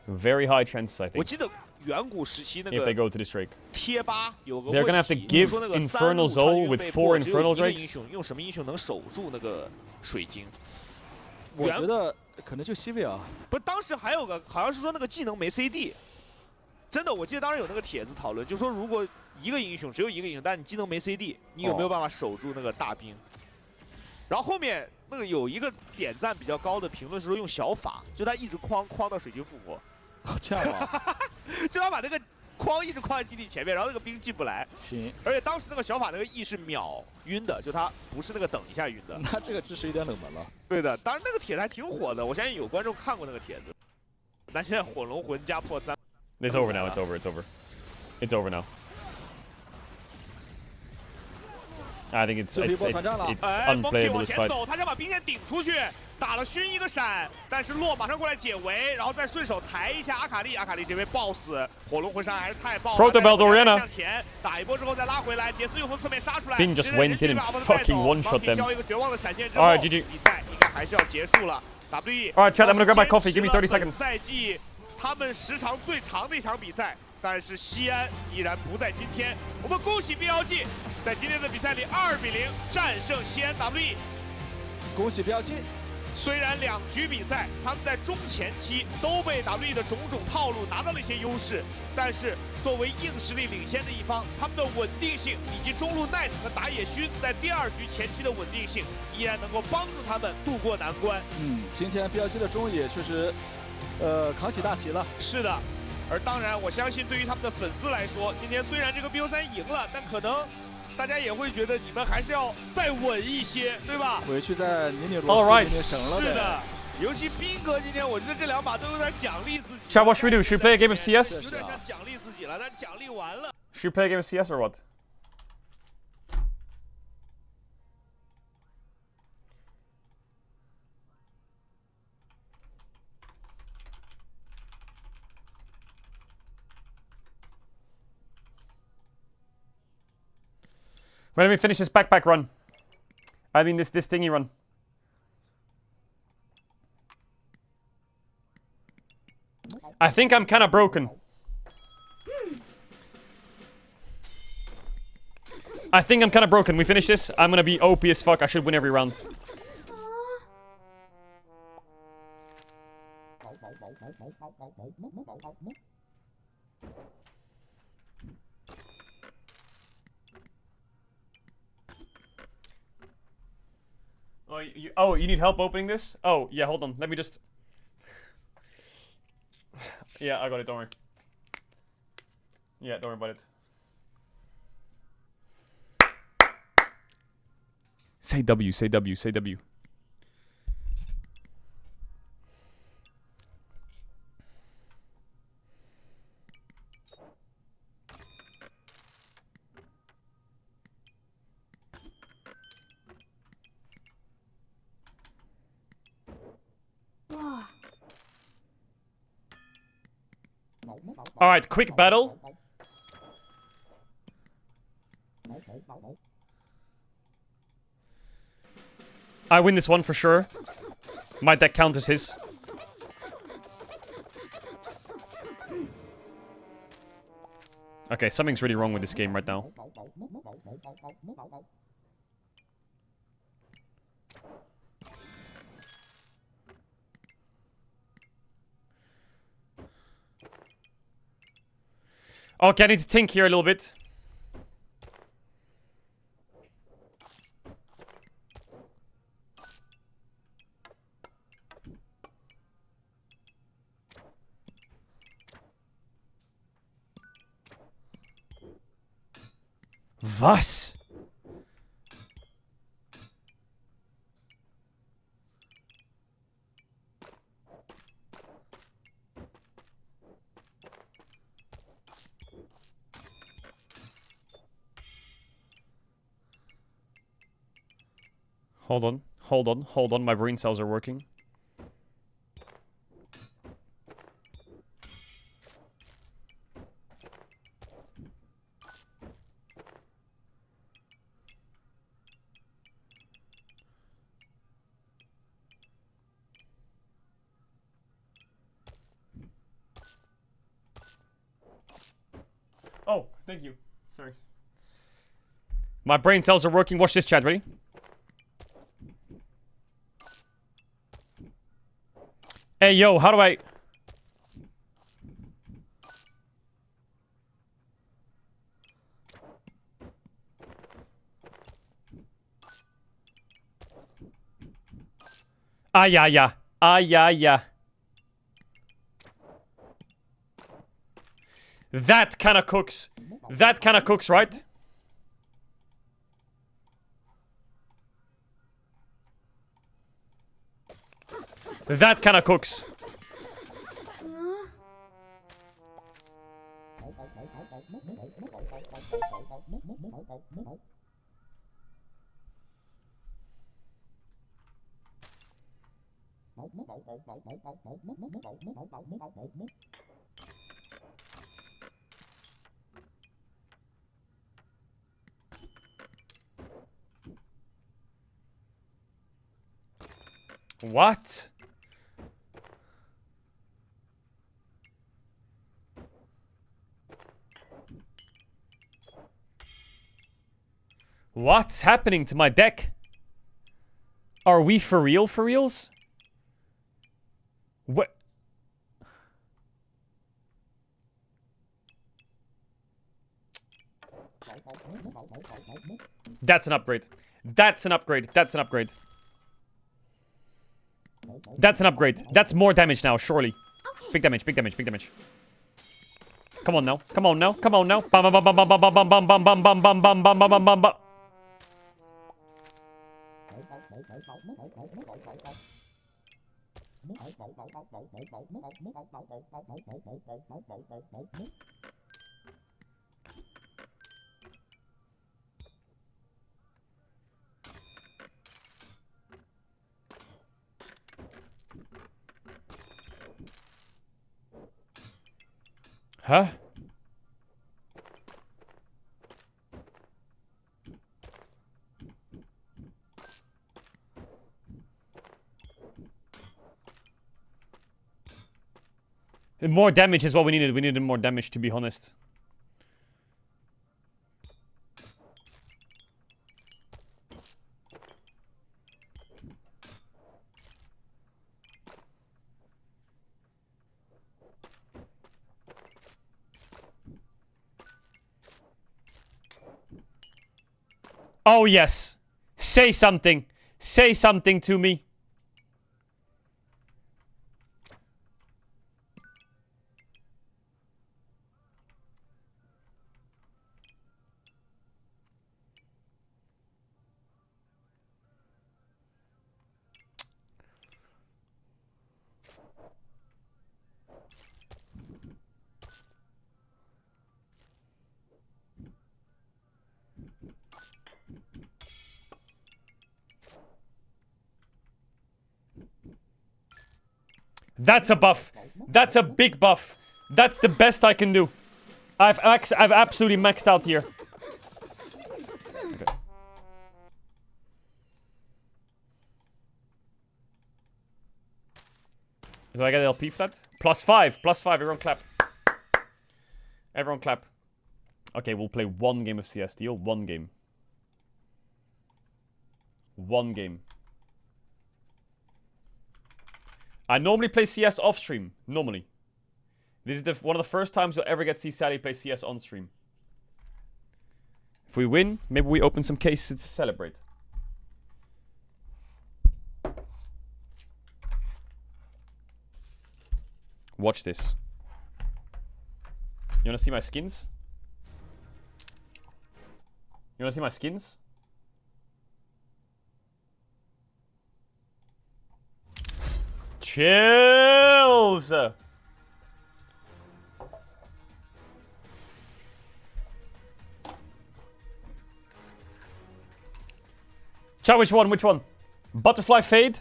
Very high chances, I think. 我记得远古时期那个 if they go to this Drake. 贴吧有个 They're gonna have to give Infernal Zol with 4 Infernal Drakes. 用什么英雄能守住那个水晶？我觉得可能就西维尔。不是，当时还有个好像是说那个技能没 CD。真的，我记得当时有那个帖子讨论，就说如果一个英雄只有一个英雄，但你技能没 CD， 你有没有办法守住那个大兵？然后后面那个有一个点赞比较高的评论是说用小法，就他一直框到水晶复活。这样啊？就他把那个框一直框在基地前面，然后那个兵进不来。行。而且当时那个小法那个 E 是秒晕的，就他不是那个等一下晕的。那这个知识有点冷门了。对的，当然那个帖子还挺火的，我相信有观众看过那个帖子。但现在火龙魂加破3。It's over now. It's over. It's over. It's over now. I think it's unplayable this fight. 他想把兵线顶出去，打了熏一个闪，但是洛马上过来解围，然后再顺手抬一下阿卡丽，阿卡丽这边爆死，火龙魂伤还是太爆了。Protobelt Oriana 向前打一波之后再拉回来，杰斯又从侧面杀出来。Bing just went in and fucking one-shot them. 交一个绝望的闪现之后， Alright, GG. 比赛应该还是要结束了。WE Alright, chat. I'm gonna grab my coffee. Give me 30 seconds. 赛季他们时长最长的一场比赛。但是西安依然不在今天，我们恭喜 BLG 在今天的比赛里2比0战胜西安 WE， 恭喜 BLG。虽然2局比赛他们在中前期都被 WE 的种种套路拿到了一些优势，但是作为硬实力领先的一方，他们的稳定性以及中路 Knight 和打野熏在第2局前期的稳定性，依然能够帮助他们渡过难关。今天 BLG 的中野确实，扛起大旗了。是的。而当然，我相信对于他们的粉丝来说，今天虽然这个 BO3赢了，但可能大家也会觉得你们还是要再稳一些，对吧？回去再拧拧螺丝，拧绳了。是的，尤其兵哥今天，我觉得这2把都有点奖励自己。Chat, what should we do? Should we play a game of CS? 有点像奖励自己了，但奖励完了。Should we play a game of CS or what? Let me finish this backpack run. I mean this thingy run. I think I'm kind of broken. I think I'm kind of broken. We finish this. I'm gonna be OP as fuck. I should win every round. Oh, you need help opening this? Oh, yeah, hold on. Let me just... Yeah, I got it, don't worry. Yeah, don't worry about it. Say W, say W, say W. Alright, quick battle. I win this one for sure. My deck counters his. Okay, something's really wrong with this game right now. Okay, I need to think here a little bit. Was? Hold on, my brain cells are working. Oh, thank you. Sorry. My brain cells are working. Watch this, chat. Ready? Hey, yo, how do I... Ah, yeah, yeah. Ah, yeah, yeah. That kind of cooks. That kind of cooks, right? That kind of cooks. What? What's happening to my deck? Are we for real, for reals? What? That's an upgrade. That's an upgrade. That's an upgrade. That's an upgrade. That's more damage now, surely. Big damage, big damage, big damage. Come on now. Come on now. Come on now. Bam bam bam bam bam bam bam bam bam bam bam bam bam bam bam bam. Huh? More damage is what we needed. We needed more damage, to be honest. Oh, yes. Say something. Say something to me. That's a buff. That's a big buff. That's the best I can do. I've absolutely maxed out here. Okay. Do I get LP for that? +5. +5. Everyone clap. Everyone clap. Okay, we'll play one game of CS. Deal? One game. One game. I normally play CS off stream. Normally. This is one of the first times you'll ever get to see Sally play CS on stream. If we win, maybe we open some cases to celebrate. Watch this. You wanna see my skins? You wanna see my skins? Chills! Chat, which one? Which one? Butterfly Fade?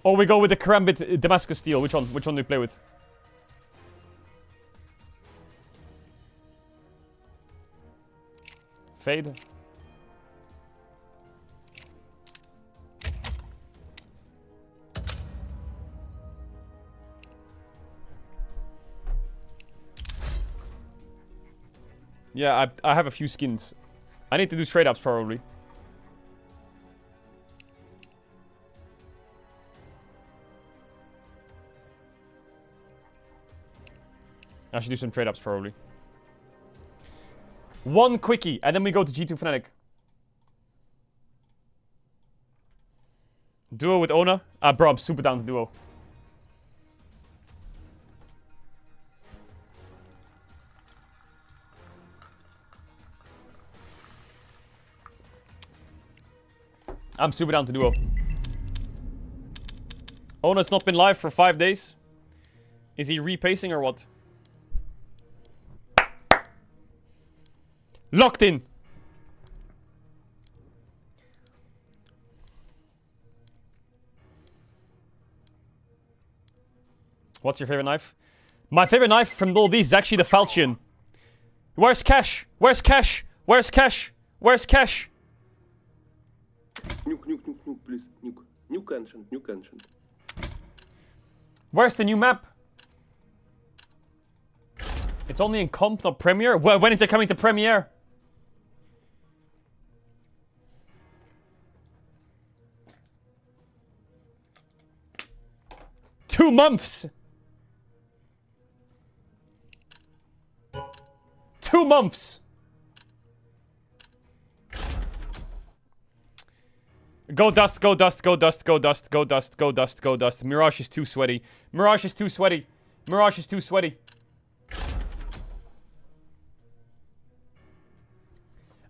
Or we go with the Karambit Damascus Steel? Which one? Which one do we play with? Fade? Yeah, I have a few skins. I need to do straight ups probably. I should do some trade ups probably. One quickie, and then we go to G2 Fnatic. Duo with Ona? Bro, I'm super down to duo. I'm super down to duo. Ona's not been live for 5 days. Is he repacing or what? Locked in! What's your favorite knife? My favorite knife from all these is actually the Falchion. Where's Cash? Where's Cash? Where's Cash? Where's Cash? Nuke, nuke, nuke, nuke, please. Nuke. Nuke ancient, nuke ancient. Where's the new map? It's only in comp, not Premiere? When is it coming to Premiere? Two months! 2 months! Go dust, go dust, go dust, go dust, go dust, go dust, go dust. Mirage is too sweaty. Mirage is too sweaty. Mirage is too sweaty.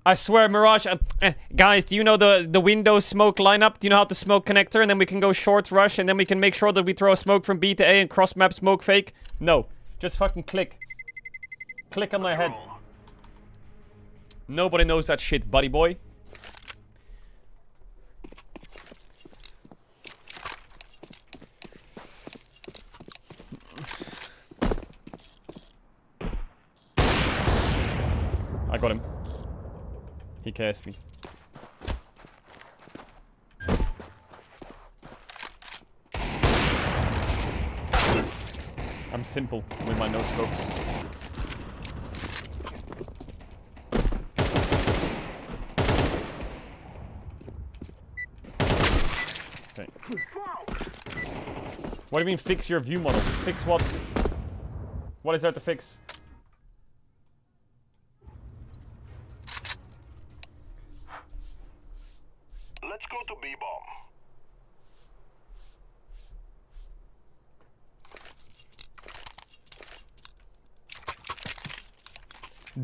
I swear, Mirage. Guys, do you know the Windows smoke lineup? Do you know how to smoke connector? And then we can go short rush, and then we can make sure that we throw a smoke from B to A and cross map smoke fake? No. Just fucking click. Click on my head. Nobody knows that shit, buddy boy. I got him. He KS'd me. I'm simple with my no scopes. Okay. What do you mean fix your view model? Fix what? What is there to fix? Let's go to B-bomb.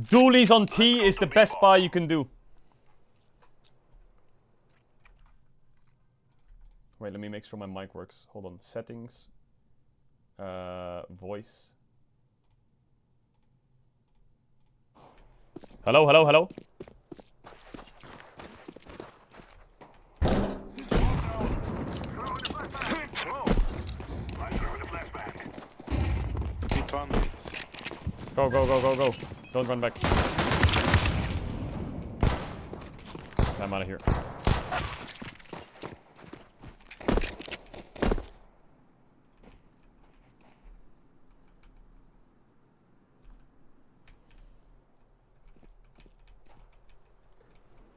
Dualies on T is the best buy you can do. Wait, let me make sure my mic works. Hold on. Settings. Voice. Hello, hello, hello. Go, go, go, go, go. Don't run back. I'm out of here.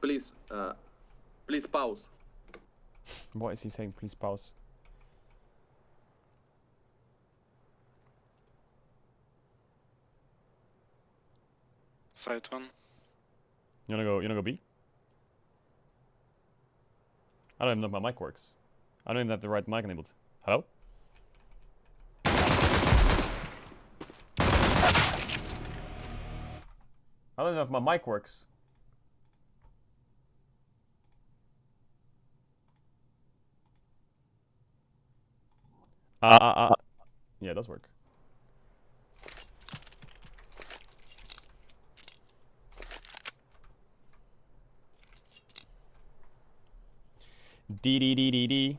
please pause. What is he saying? Please pause. Side one. You wanna go B? I don't even know if my mic works. I don't even have the right mic enabled. Hello? I don't know if my mic works. Yeah, it does work. D.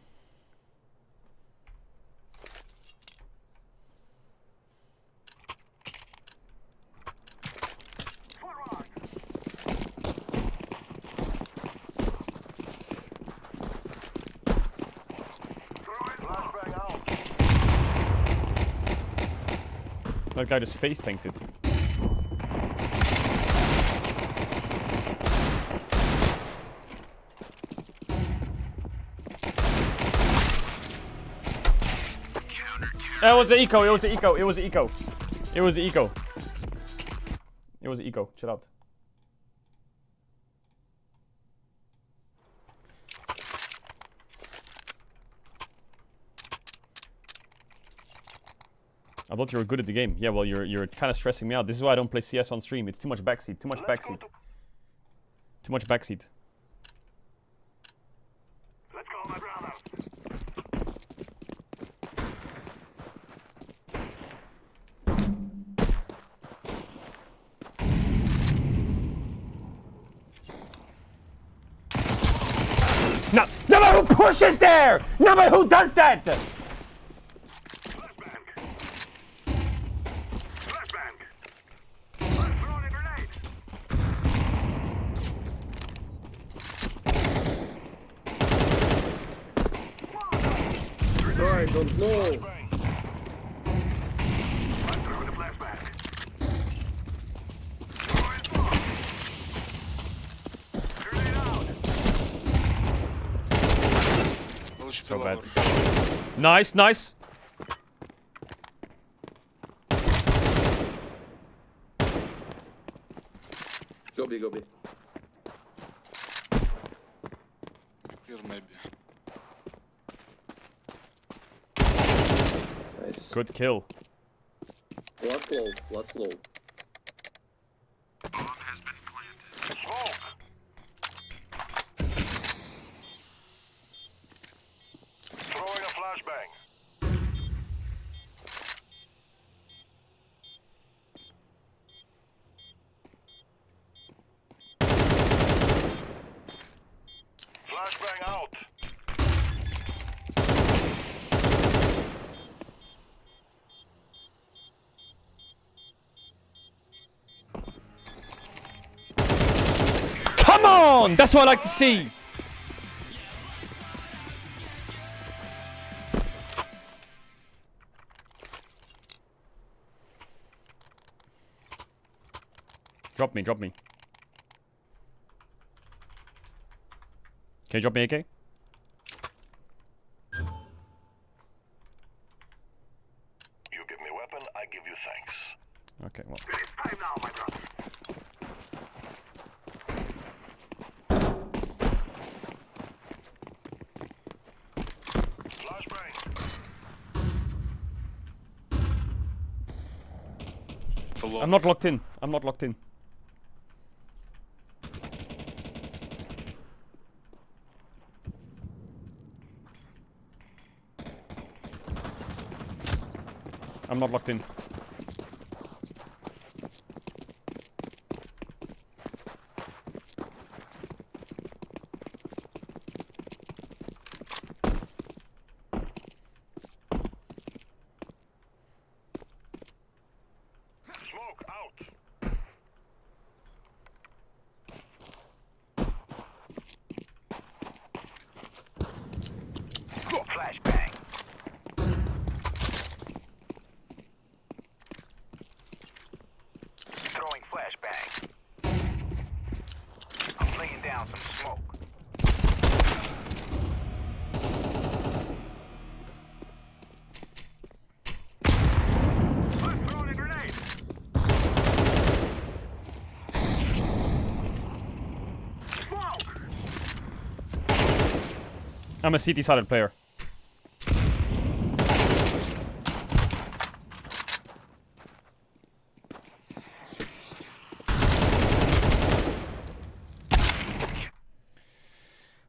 That guy just face tanked it. It was the eco, it was the eco, it was the eco. It was the eco. It was the eco, chill out. I thought you were good at the game. Yeah, well, you're kind of stressing me out. This is why I don't play CS on stream. It's too much backseat, too much backseat. Too much backseat. Let's go, my brother. No, nobody who pushes there! Nobody who does that! I don't know. So bad. Nice, nice. Go B. Clear maybe. Nice. Good kill. Last low. Throwing a flashbang. Flashbang out. Come on! That's what I like to see! Drop me. Can you drop me AK? You give me weapon, I give you thanks. Okay, well. It's time now, my brother. I'm not locked in. Smoke out. Flashbang. I'm a CT-sided player.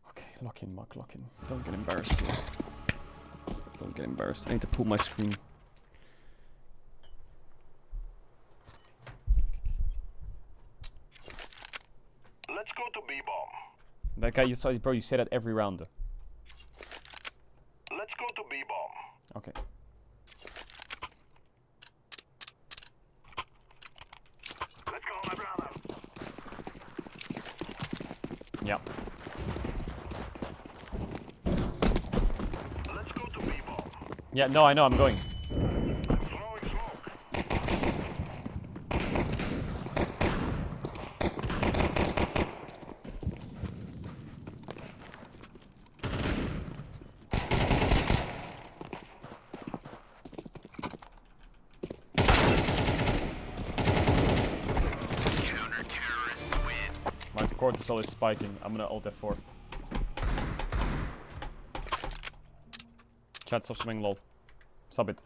Okay, lock in, Mark, lock in. Don't get embarrassed here. Don't get embarrassed. I need to pull my screen. Let's go to B-bomb. That guy, you saw, bro, you say that every round. Let's go to B-bomb. Okay. Let's go, my brother. Yeah. Let's go to B-bomb. Yeah, no, I know, I'm going. My cortisol is spiking. I'm gonna ult F4. Chat, stop swimming, lol. Sub it.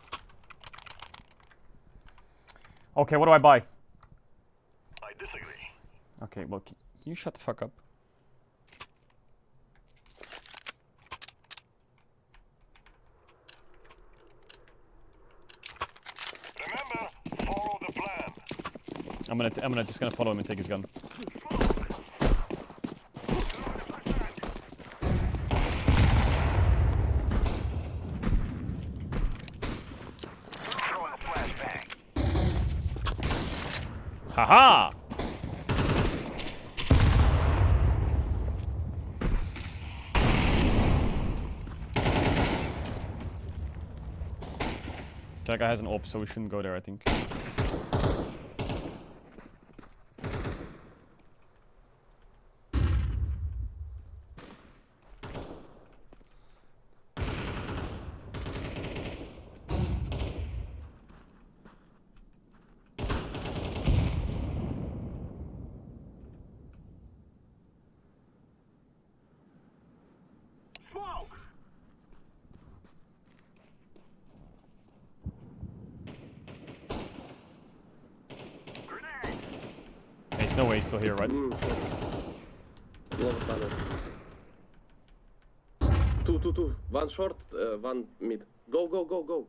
Okay, what do I buy? I disagree. Okay, well, can you shut the fuck up? Remember, follow the plan. I'm just gonna follow him and take his gun. Haha! That guy has an AWP, so we shouldn't go there, I think. There's no way he's still here, right? Long tunnel. Two. One short, one mid. Go.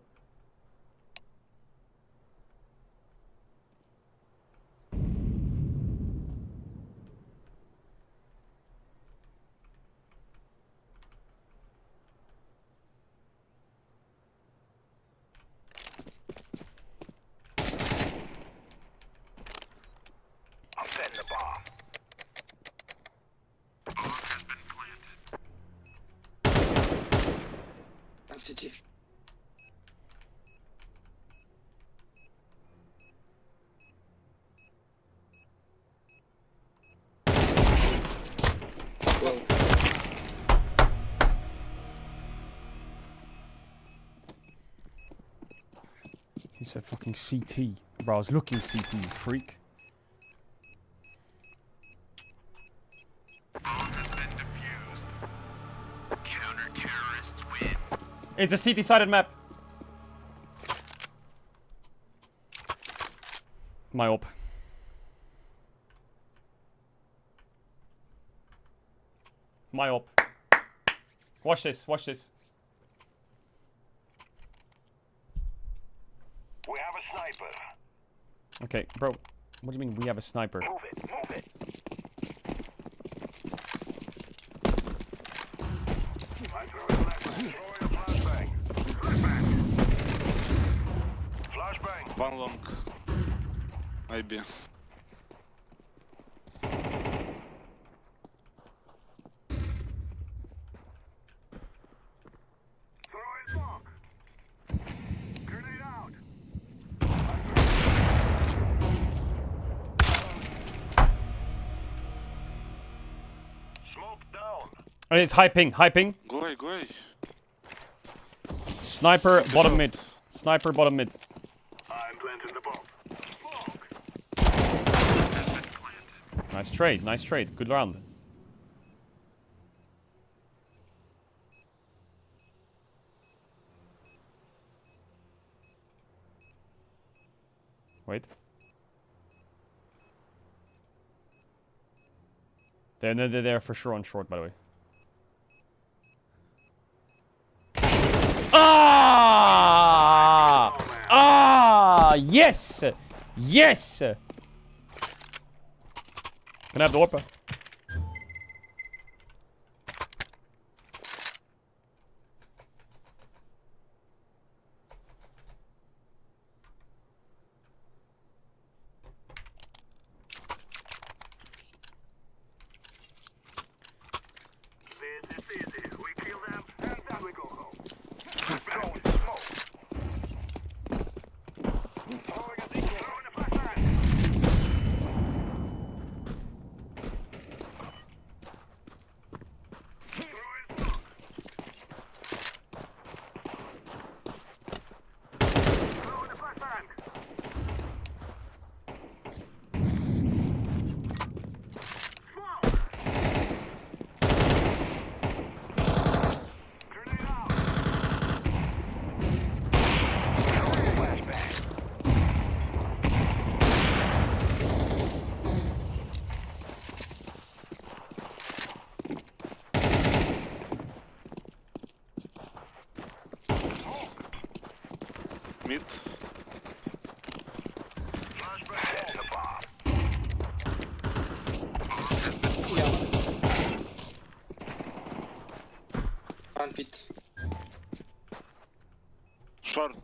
I'm setting the bomb. Bomb has been planted. Sensitive. He said fucking CT. Bro, I was looking CT, you freak. Bomb has been defused. Counter-terrorists win. It's a CT-sided map. My AWP. My AWP. Watch this. We have a sniper. Okay, bro. What do you mean we have a sniper? Move it. I throw it left. Throw a flashbang. Flashbang. One long. Maybe. Oh, it's high ping. Go away. Sniper bottom mid. I'm planting the bomb. Nice trade. Good round. Wait. They're for sure on short, by the way. Ah! Ah! Yes! Yes! Can I have the AWP? Mid. One pit. Short.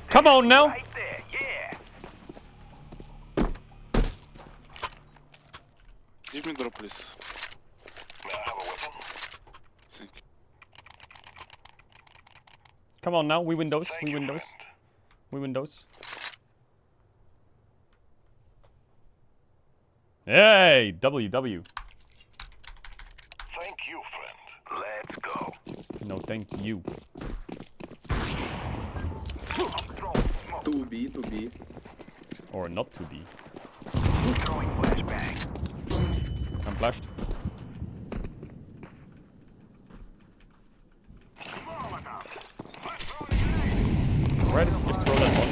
Come on now! Give me drop, please. Thank you. Come on now, we win those. We win those. We win those. Hey, WW. Thank you, friend. Let's go. No, thank you. 2B, 2B. Or not to be. I'm flashed. Where did you just throw that one?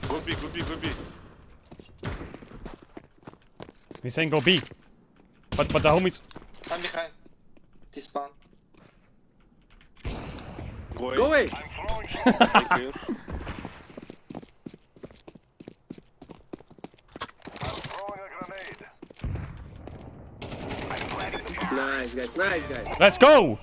Go B. He's saying go B. But the homies. I'm behind. T-spawn. Go away! Clear. Nice guys. Let's go!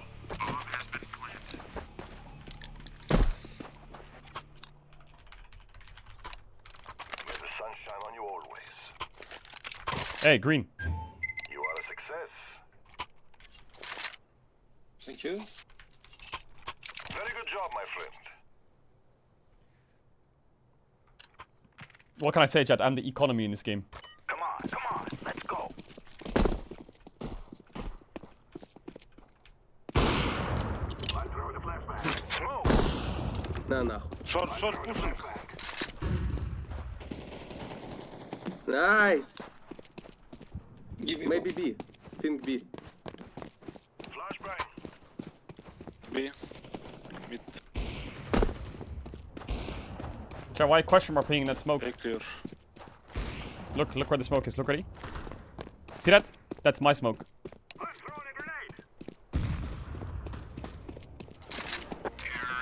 Hey, green. You are a success. Thank you. Very good job, my friend. What can I say, chat? I'm the economy in this game. Come on, let's go. No. Short pushing. Nice. Maybe B. Think B. Flashbang. B. Mid. Chat, why question mark pinging that smoke? A clear. Look where the smoke is. Look, ready? See that? That's my smoke.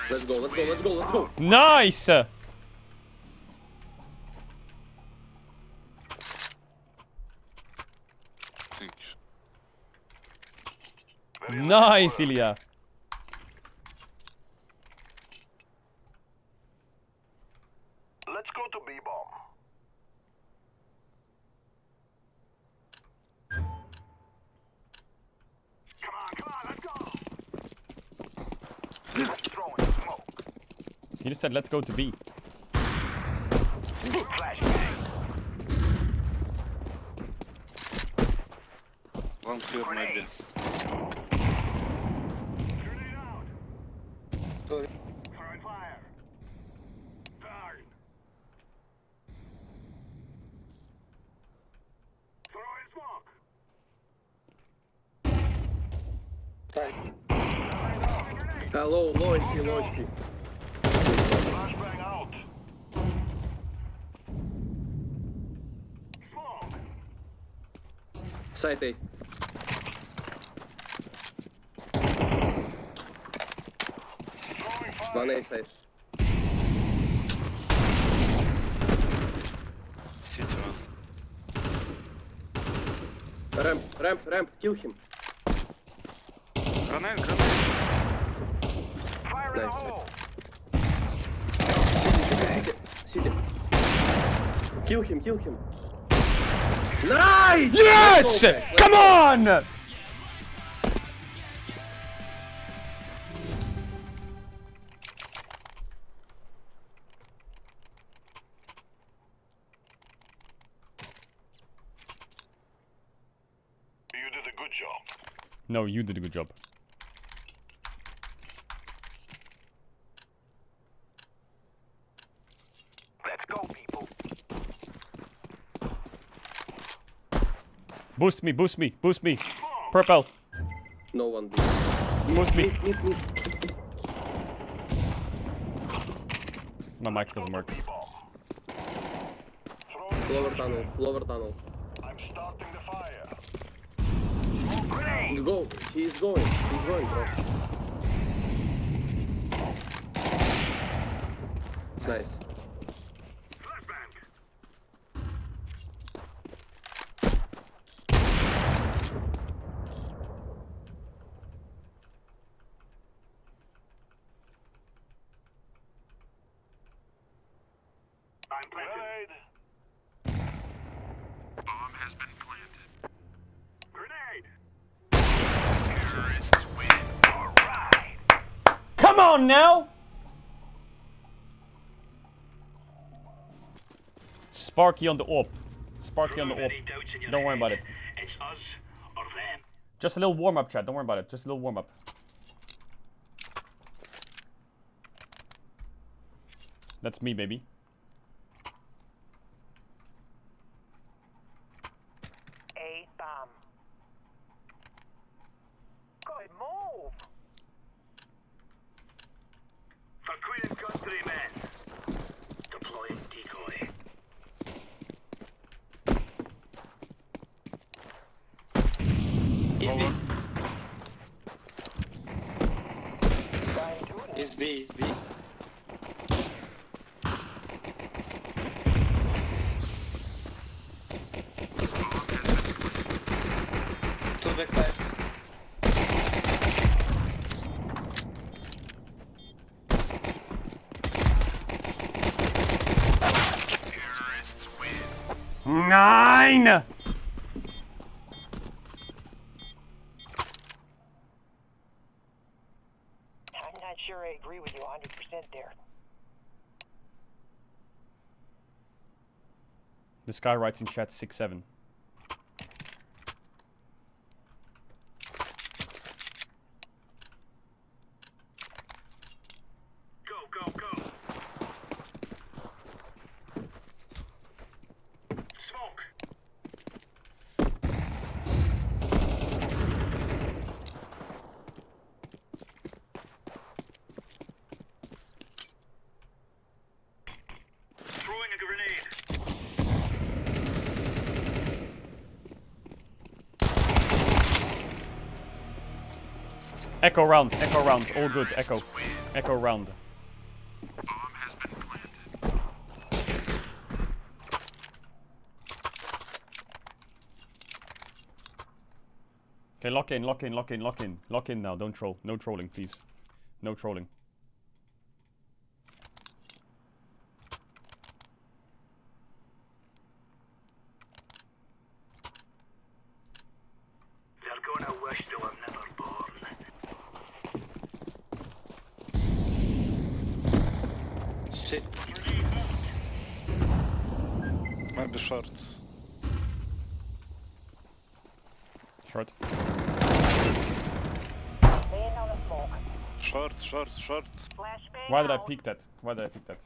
Let's go. Nice! Thank you. Nice, Ilya. Let's go to B-bomb. Come on, let's go. Throwing smoke. He just said let's go to B. Flashbang. One clear maybe. Sorry. Low HP, low HP. Side A. One A side. City one. Ramp, kill him. Grenade. Nice. City. Kill him. Nice! Yes! Come on! You did a good job. No, you did a good job. Let's go, people. Boost me. Purple. No one. Boost me. Mid. My mic doesn't work. Lower tunnel. I'm starting the fire. Go. He's going, bro. Nice. Grenade. Bomb has been planted. Grenade. Terrorists win. All right. Come on now! Sparky on the op. Don't worry about it. It's us or them. Just a little warm-up, chat. Don't worry about it. Just a little warm-up. That's me, baby. A bomb. Good move. For Queen and Country, men. Deploying decoy. Is B. Two backside. Terrorists win. 9! I'm not sure I agree with you 100% there. This guy writes in chat 6-7. Go. Smoke. Throwing a grenade. Echo round. All good. Echo round. Bomb has been planted. Okay, lock in. Lock in now. Don't troll. No trolling, please. No trolling. They're gonna wish they were never born. Shit. Maybe short. Short. Short. Why did I peek that? Why did I peek that?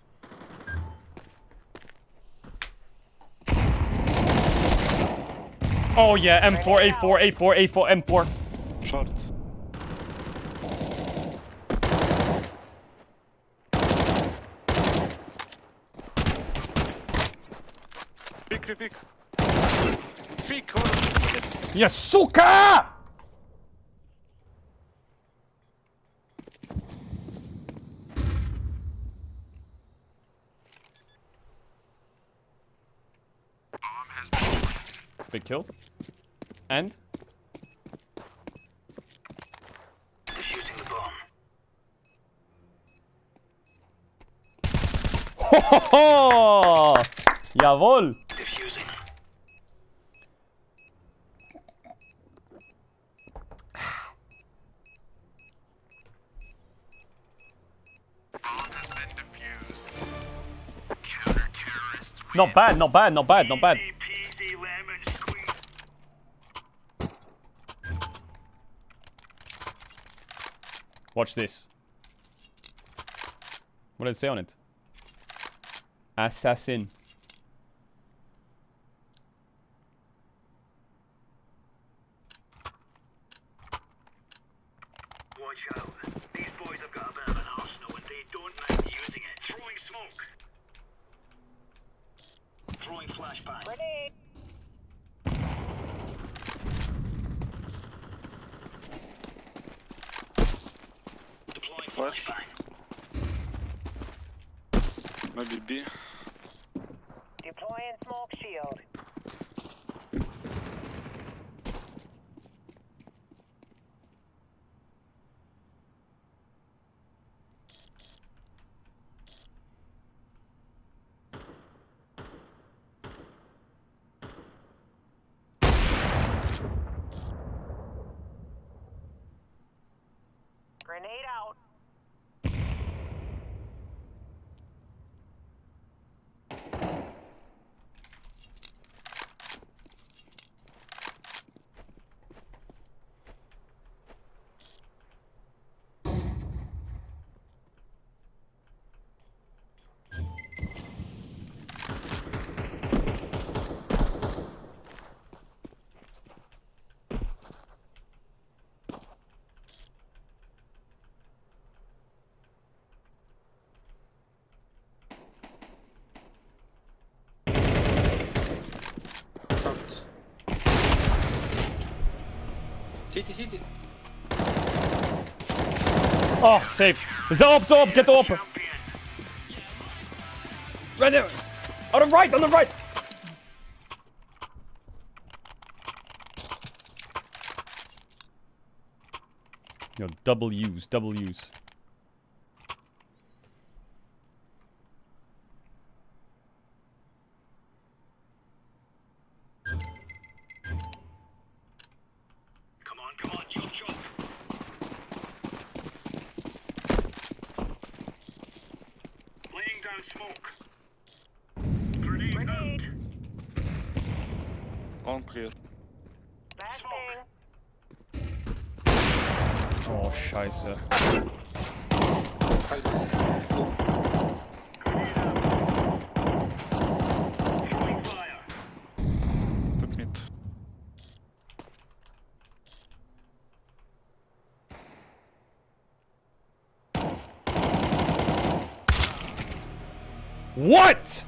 Oh yeah, M4, A4, A4, A4, M4. Short. Peek. Peek. Ja, suka! Big kill. And? Defusing the bomb. Ho ho ho! Jawohl! Defusing. Bomb has been defused. Counter-terrorists. Not bad, not bad, not bad, not bad. Easy lemon squeeze. Watch this. What did it say on it? Assassin. Watch out. These boys have got a bit of an arsenal and they don't mind using it. Throwing smoke. Throwing flashbang. Grenade. Deploying flashbang. Maybe B. Deploying smoke shield. Grenade out. City. Oh, safe. Zop, get up. Right there. On the right. Yo, double use. Come on, jump. Laying down smoke. Grenade out. On clear. Oh, scheiße. Throwing fire. Put mid. What?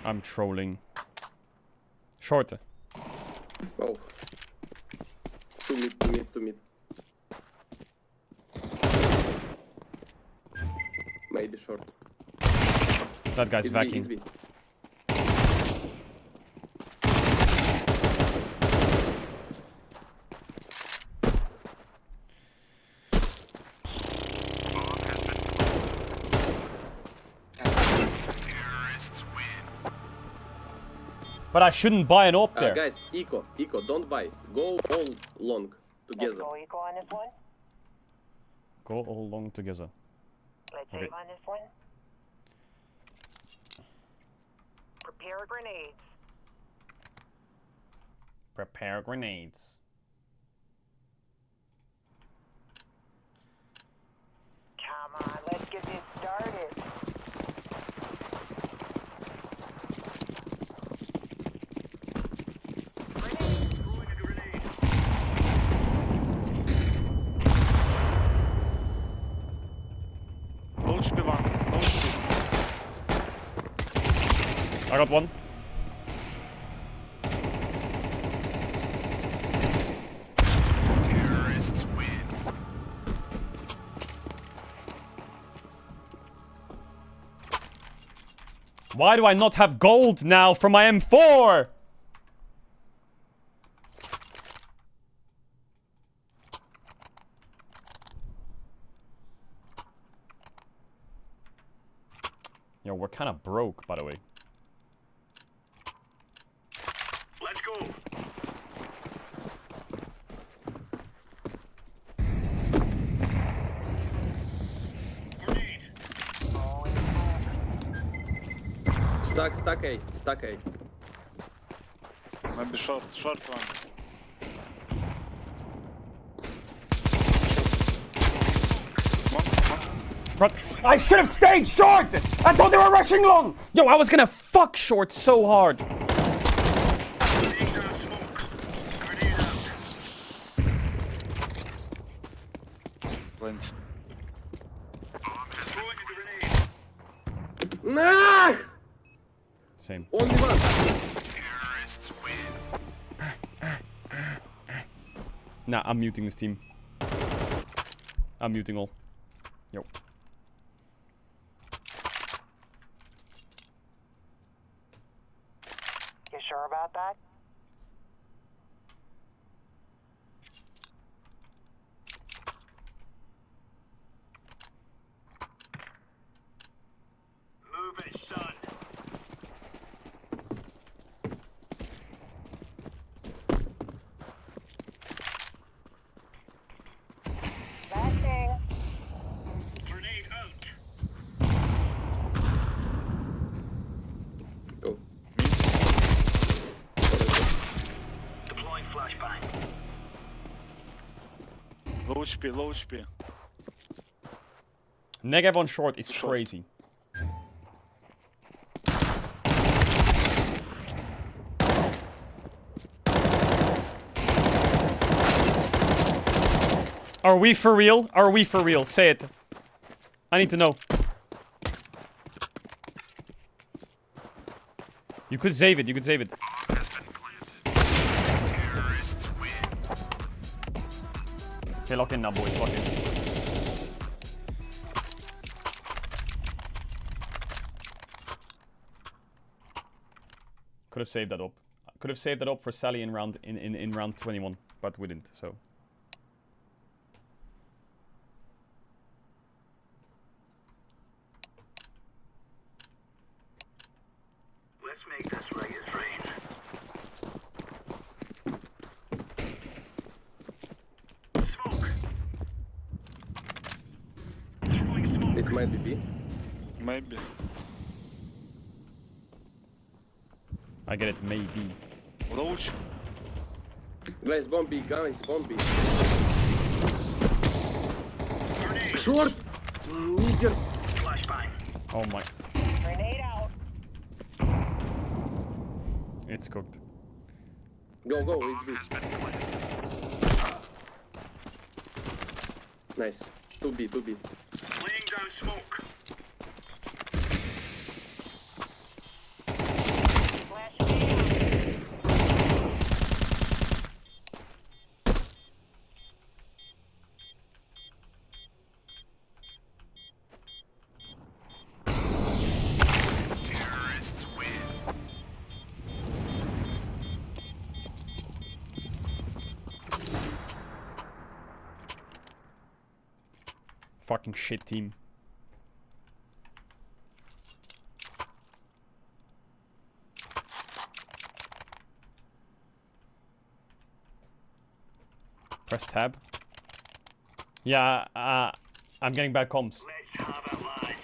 I'm trolling. Short. Oh. To mid. Maybe short. That guy's It's vacuum. B. But I shouldn't buy an op there. Guys, eco, don't buy. Go all long together. Let's go eco on this one. Go all long together. Let's Okay. save on this one. Prepare grenades. Prepare grenades. Come on, let's get this started. Low HP one. Low HP. I got one. Terrorists win. Why do I not have gold now for my M4? Yo, we're kind of broke, by the way. Let's go. Stack A. Stack A. Maybe short one. Front. I should have stayed short! I thought they were rushing long! Yo, I was gonna fuck short so hard. Plant. Nah! Same. Only one. Terrorists win. Nah, I'm muting this team. I'm muting all. Yo. You sure about that? Move it, son. Flashing. Grenade out. Go. Deploying flashbang. Low HP, low HP. Negev on short is crazy. Are we for real? Are we for real? Say it. I need to know. You could save it. You could save it. Terrorists win. Okay, lock in now, boys. Lock in. Could have saved that up. Could have saved that up for Sally in round round 21, but we didn't. So. Let's make this right as rain. Smoke. Throwing smoke. It might be B. Maybe. I get it, maybe. Low HP. Guys, bomb B. Guys, bomb B. Short! Niggers. Flashbang. Oh my. Grenade out. It's cooked. Go, go, it's B. Nice. 2B, 2B. Laying down smoke. Terrorists win. Fucking shit team. Press tab. Yeah, I'm getting bad comms. Let's have it, lads.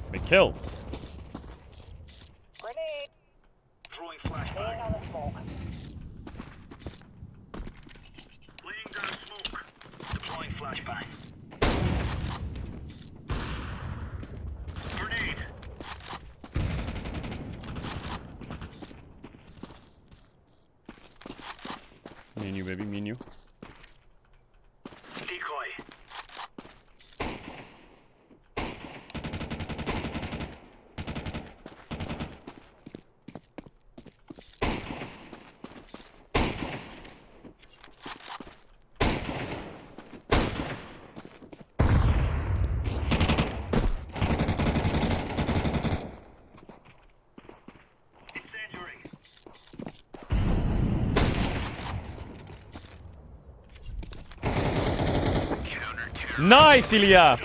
Big kill. Grenade. and you, baby. Me and you. Decoy. Nice, Ilya!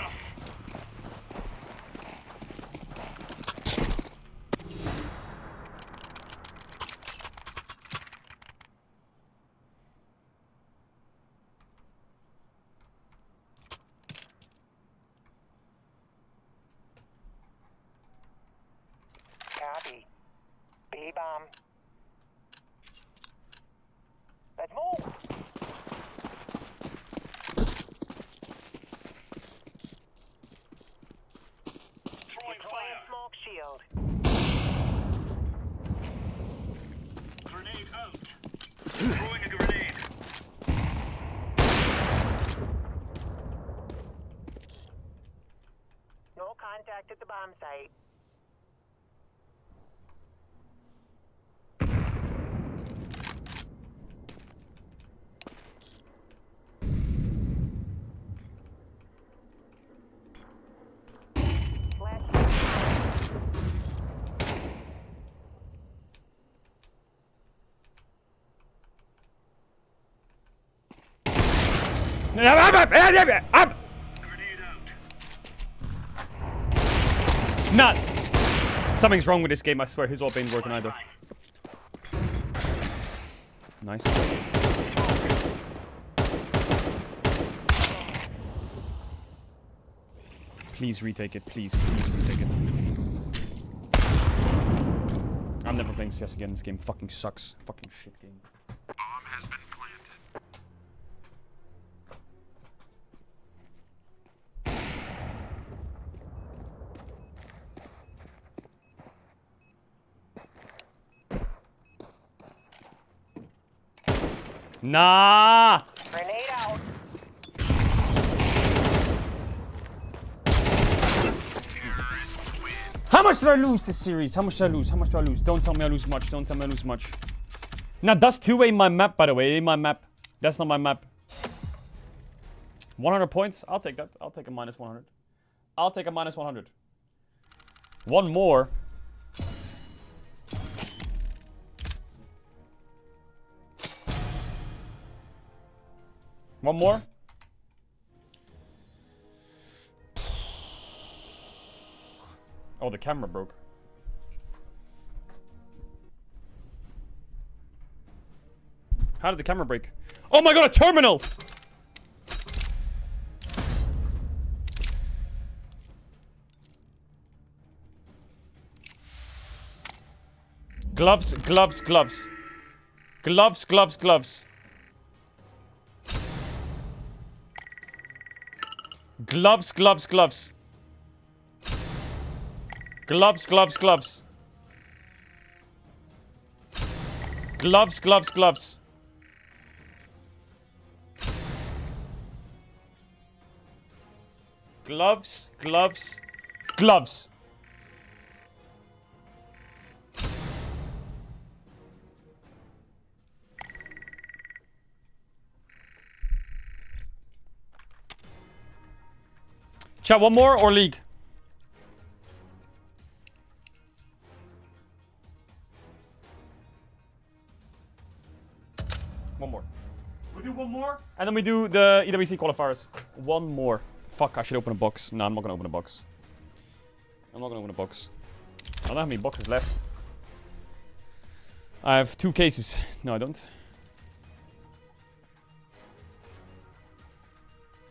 Copy. B-bomb. Let's move. Deploying smoke shield. Grenade out. Throwing a grenade. No contact at the bomb site. Not. Something's wrong with this game, I swear. His ult ain't working either. Nice. Please retake it. Please retake it. I'm never playing CS again. This game fucking sucks. Fucking shit game. Bomb has been planted. Nah! Grenade out. How much did I lose this series? How much did I lose? How much do I lose? Don't tell me I lose much. Don't tell me I lose much. Now, that's two-way my map, by the way. It ain't my map. That's not my map. 100 points? I'll take that. I'll take a minus 100. I'll take a minus 100. One more. One more. Oh, the camera broke. How did the camera break? Oh my god, a terminal! Gloves, gloves, gloves. Gloves, gloves, gloves. Gloves, gloves, gloves. Gloves, gloves, gloves. Gloves, gloves, gloves. Gloves, gloves, gloves. Chat, one more or league? One more. We do one more, and then we do the EWC qualifiers. One more. Fuck, I should open a box. No, I'm not gonna open a box. I'm not gonna open a box. I don't have any boxes left. I have 2 cases. No, I don't.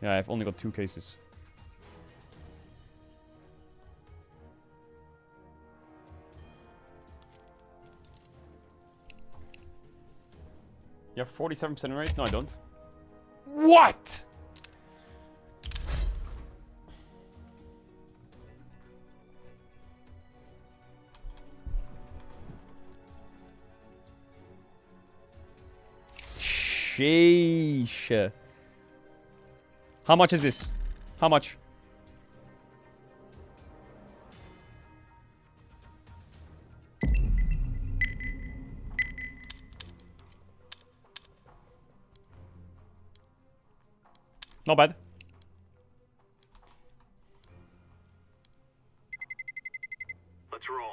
Yeah, I've only got 2 cases. You have 47% rate? No, I don't. What? Shit. Sheesh. How much is this? How much? Not bad. Let's roll.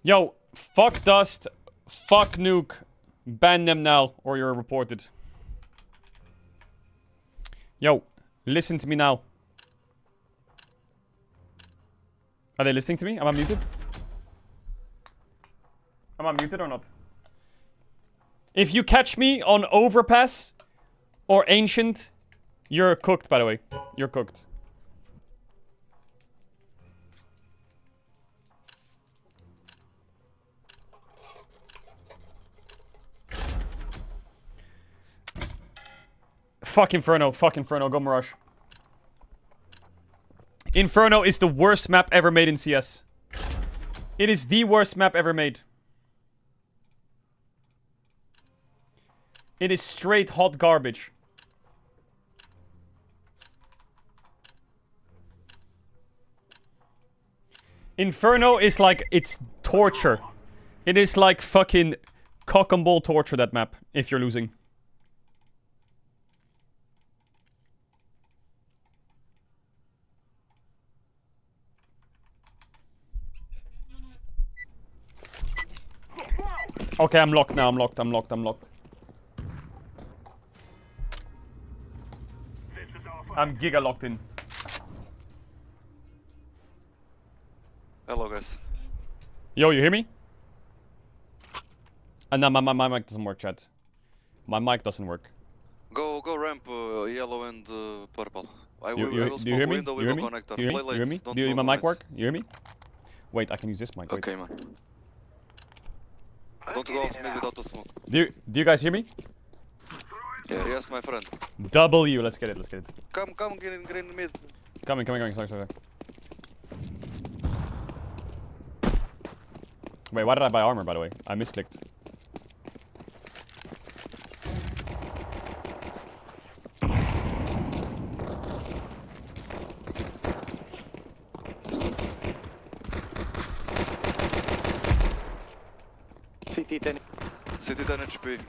Yo, fuck Dust. Fuck Nuke. Ban them now or you're reported. Yo, listen to me now. Are they listening to me? Am I muted? Am I muted or not? If you catch me on Overpass or Ancient, you're cooked, by the way. You're cooked. Fuck Inferno, go Mirage. Inferno is the worst map ever made in CS. It is the worst map ever made. It is straight hot garbage. Inferno is like, it's torture. It is like fucking cock and ball torture, that map, if you're losing. Okay, I'm locked now, I'm locked. I'm giga locked in. Hello, guys. Yo, you hear me? No, my mic doesn't work, chat. My mic doesn't work. Go ramp, yellow and purple. I Do you hear me? Do you hear me? Do you hear me? Do you hear my mic work? You hear me? Wait, I can use this mic. Wait. Okay, man. Don't go off mid without the smoke. Do you guys hear me? Yes, my friend. W, let's get it. Come, green mid. Coming, sorry. Wait, why did I buy armor, by the way? I misclicked. CT 10. CT 10 HP.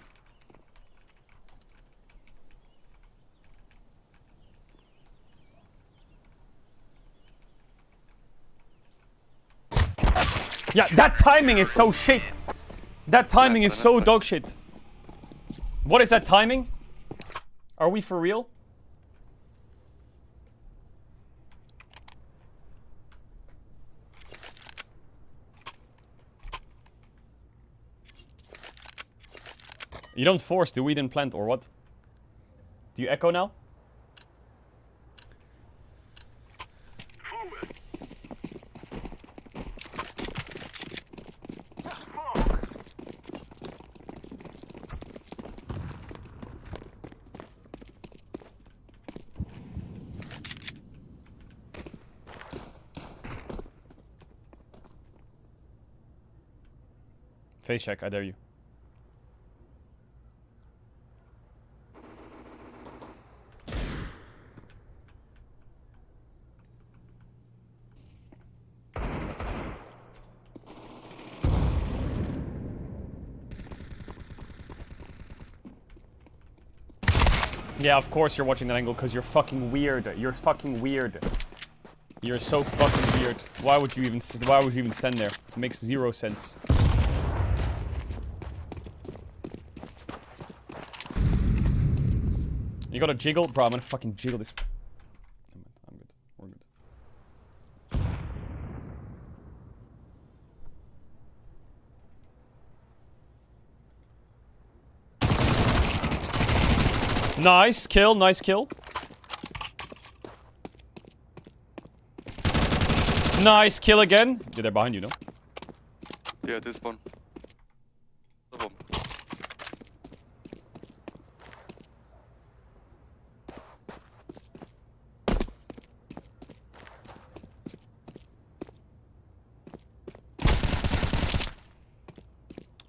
Yeah, that timing is so shit. That timing is so dog shit. What is that timing? Are we for real? You don't force the weed and plant or what? Do you echo now? Face check, I dare you. Yeah, of course you're watching that angle because you're fucking weird. You're fucking weird. You're so fucking weird. Why would you even stand there? It makes zero sense. You got a jiggle? Bro, I'm gonna fucking jiggle this. I'm good. We're good. Nice kill, nice kill. Nice kill again. Yeah, they're behind you, no? Yeah, this one.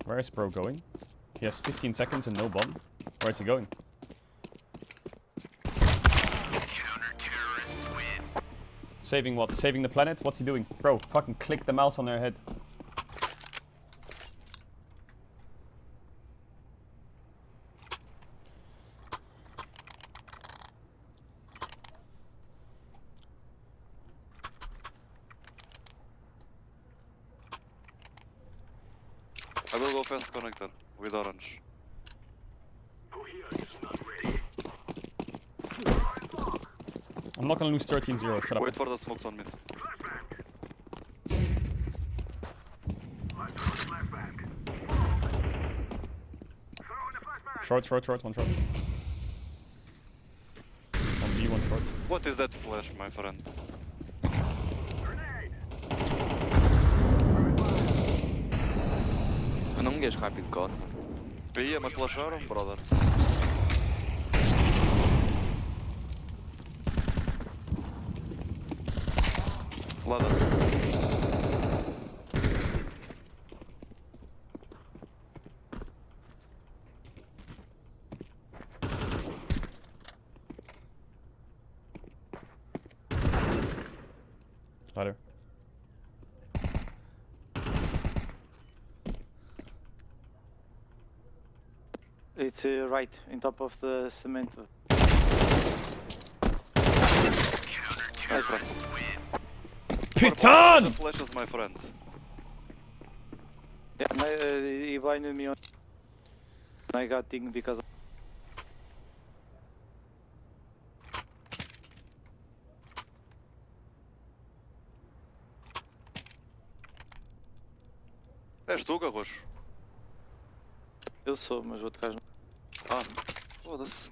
Where is bro going? He has 15 seconds and no bomb. Where is he going? Saving what? Saving the planet? What's he doing? Bro, fucking click the mouse on their head. I will go fast connector with orange. I'm not gonna lose 13-0, shut up. Wait for the smokes on mid. Short, one short. One B, one short. What is that flash, my friend? Não me deixes rápido, God. Ia, mas flasharam, brother. Ladder. Ladder. It's right, in top of the cement. Nice try. Python! Flashes, my friend. Yeah, he blinded me on. I got thing because of... És tu, Garrocho? Eu sou, mas vou tocar. Ah, foda-se.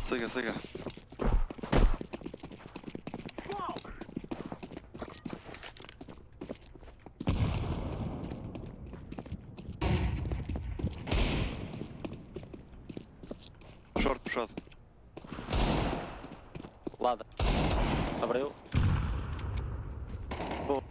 Siga. Short puxado. Lada. Abriu. Boa.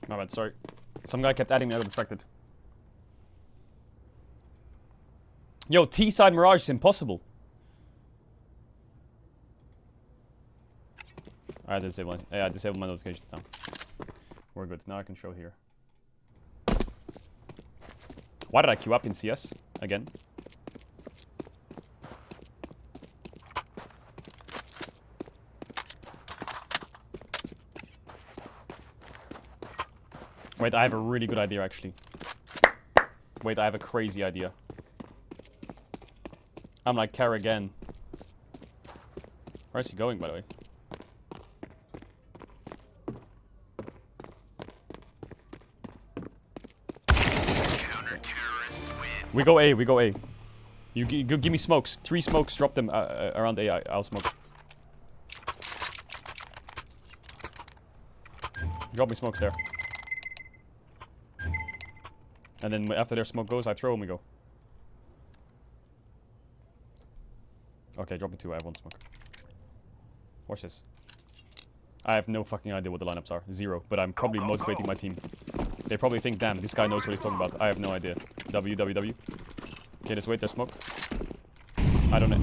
My bad, sorry. Some guy kept adding me, I got distracted. Yo, T-side Mirage is impossible. I disabled my notifications now. We're good. Now I can show here. Why did I queue up in CS again? Wait, I have a really good idea, actually. Wait, I have a crazy idea. I'm like Kara again. Where's he going, by the way? We go A. You give me smokes. 3 smokes, drop them around A. I'll smoke. Drop me smokes there. And then after their smoke goes, I throw and we go. Okay, drop me 2. I have 1 smoke. Watch this. I have no fucking idea what the lineups are. 0. But I'm probably motivating my team. They probably think, damn, this guy knows what he's talking about. I have no idea. W. Okay, just wait, there's smoke. Wait. I don't know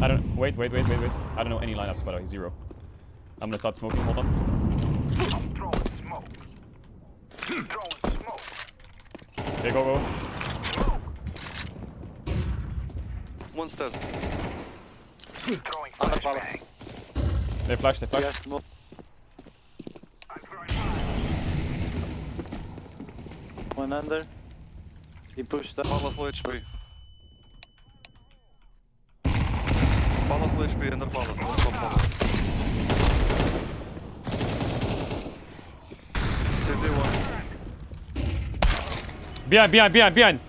any lineups, by the way. 0. I'm gonna start smoking, hold on. Okay, go. One stairs. On the palace. They flash. Yes, smoke. One under. He pushed up. Palace low HP. Palace low HP under palace. On top palace. City 1. Behind.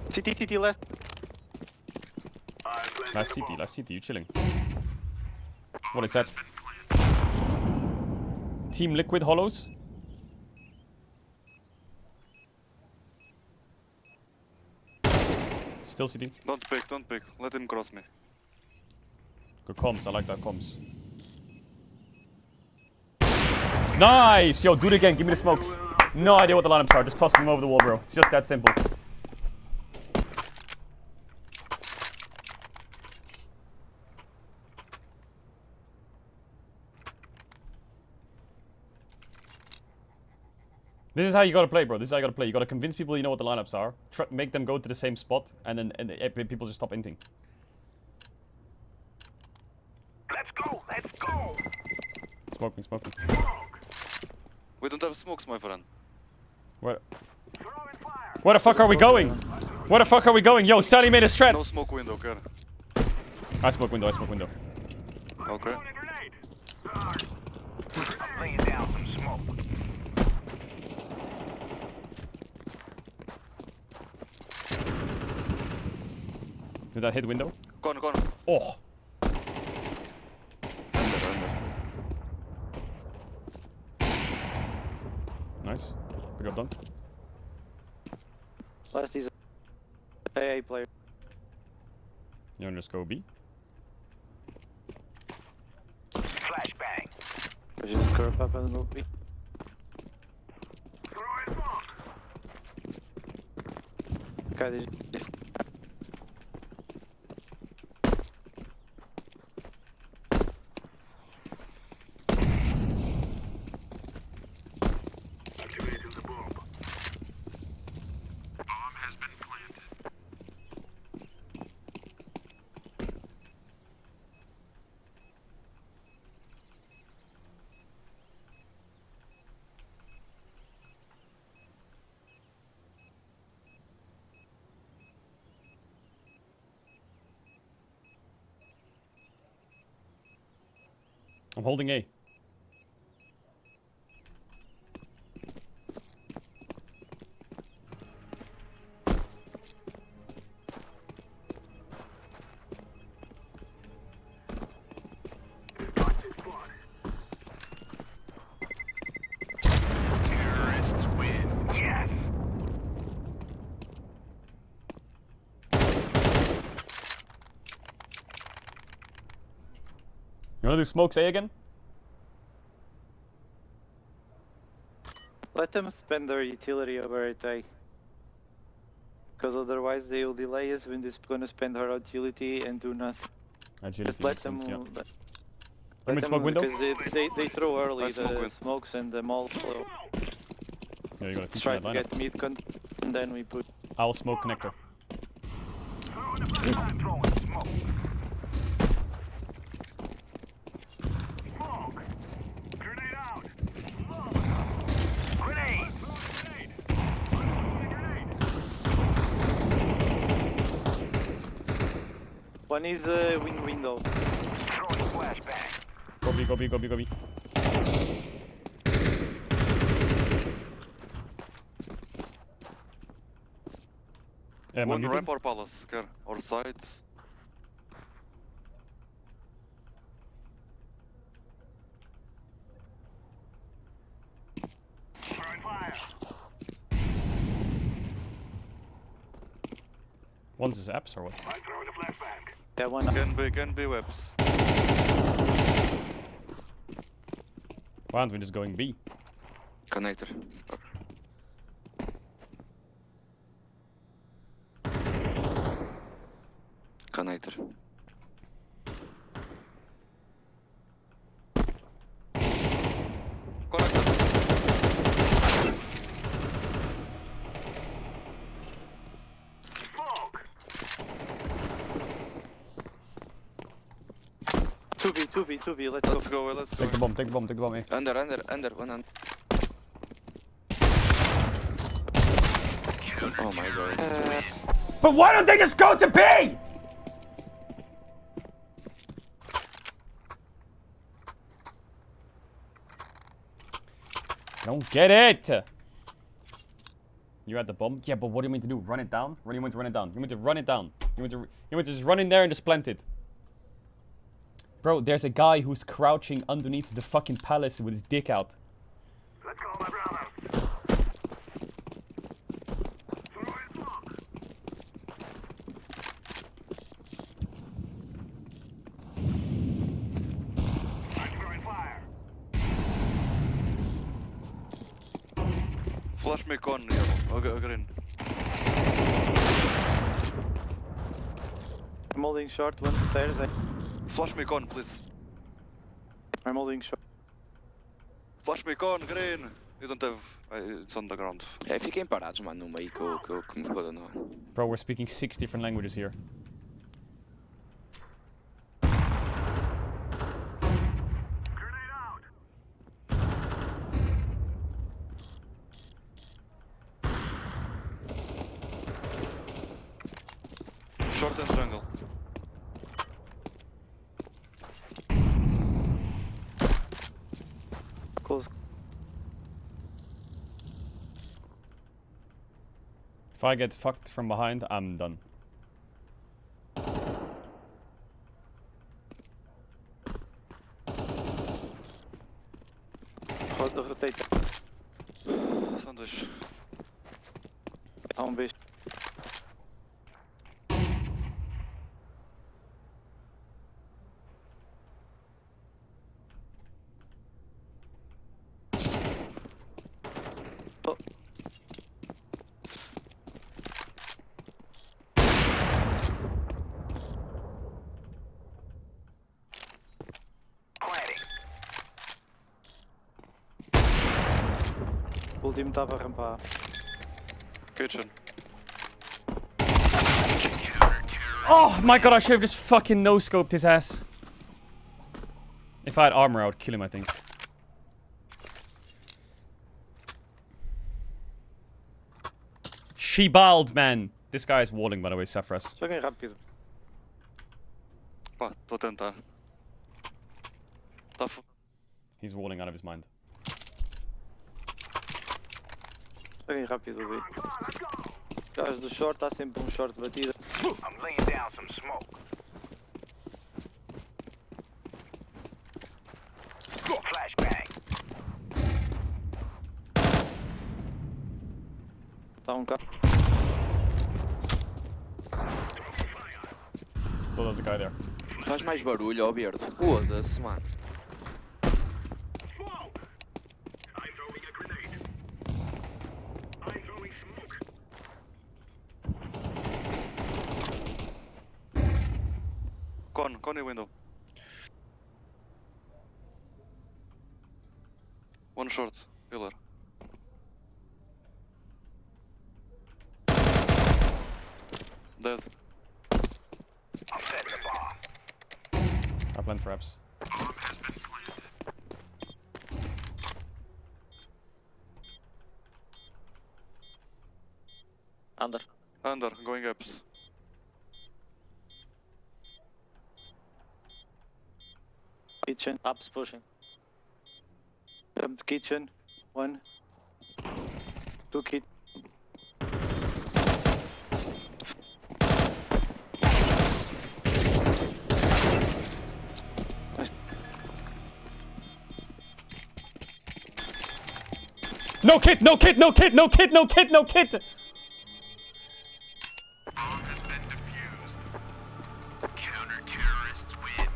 CT left. Last CT, you chilling. What is that? Team Liquid Hollows? Still CT. Don't pick. Let him cross me. Good comms, I like that comms. Nice! Yo, do it again, give me the smokes. No idea what the lineups are, just toss them over the wall, bro. It's just that simple. This is how you gotta play, bro. This is how you gotta play. You gotta convince people you know what the lineups are. Make them go to the same spot, and then people just stop inting. Let's go! Smoke me. We don't have smokes, my friend. Where the fuck are we going? Where the fuck are we going? Yo, Sally made a strat. No smoke window, care. I smoke window. Okay. I'm laying down some smoke. Did that hit window? Corner. Oh. Under. Nice. Good job done. Last is AA player. You wanna just go B? Flashbang. Just curve up and move B. Okay, just Activating the bomb. Bomb has been planted. I'm holding A. Terrorists win. Yes. You wanna do smokes A again? let them spend their utility over it, because otherwise they will delay us when they're gonna spend our utility and do nothing. Agility Just let makes them. sense, yeah. Let me them, smoke window? because they throw early I smoke the win. smokes and the mall. So Yeah, you gotta let's teach try me that to lineup. get mid con and then we put. I'll smoke connector. Throwing smoke. Smoke. Grenade out. Grenade. One is window. Throwing flashbang. Go B. One ramp or palace, care. Or side. Throwing fire. One's his apps or what? I'm throwing a flashbang. Yeah, one. Can be webs. Why aren't we just going B? Connector. Connector. Smoke. 2B, let's go. Let's go. Take the bomb, eh? Under, one under. Oh my god. But why don't they just go to B? I don't get it. You had the bomb? Yeah, but what do you mean to do? Run it down? What do you mean to run it down? You mean to run it down? You mean to just run in there and just plant it? Bro, there's a guy who's crouching underneath the fucking palace with his dick out. Let's go, my brother. Flash me con yellow. Green. I'm holding short, one stairs. Flash me con, please. I'm holding short. Flash me con, green. You don't have... it's on the ground. É, fiquem parados, mano, no meio que me foda, não é? Bro, we're speaking 6 different languages here. Short and jungle. Close. If I get fucked from behind, I'm done. Rotate. Sandwich. Há beijo. O último estava a rampar. Kitchen. Oh my god, I should have just fucking no-scoped his ass. If I had armor, I would kill him, I think. She-bald, man. This guy is walling, by the way, Saffras. Joguem rápido. Pá, tô a tentar. Tá He's walling out of his mind. Joguem rápido, vi. Gajos do short, há sempre short batida. I'm laying down some smoke. Flashbang. Tá carro. Oh, there's a guy there. Faz mais barulho, ó verde. Foda-se, mano. Con window. One short, pillar. Dead. I'm setting the bomb. I plant traps. Under. Under, going ups. Kitchen, ups pushing. Jumped kitchen, 1. 2 kit. No kit, no kit, no kit, no kit, no kit, no kit! Counter-terrorists win.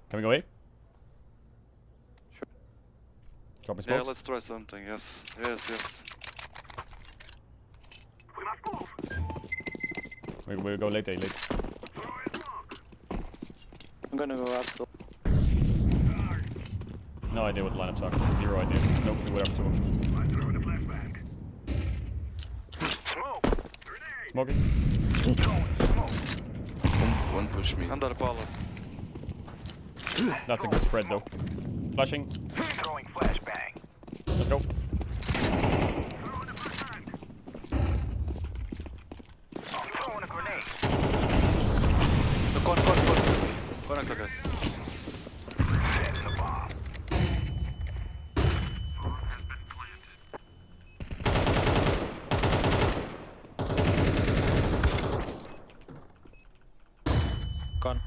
Can we go A? Sure. Dropping smokes? Yeah, let's try something, yes. Yes. We'll go late A, late. I'm gonna go up. No idea what the lineups are. 0 idea. Nope, whatever to them. Smoking. One push me. Under palace. That's a good spread though. Flashing. Throwing flashbang. Let's go. connector, guys. Gone.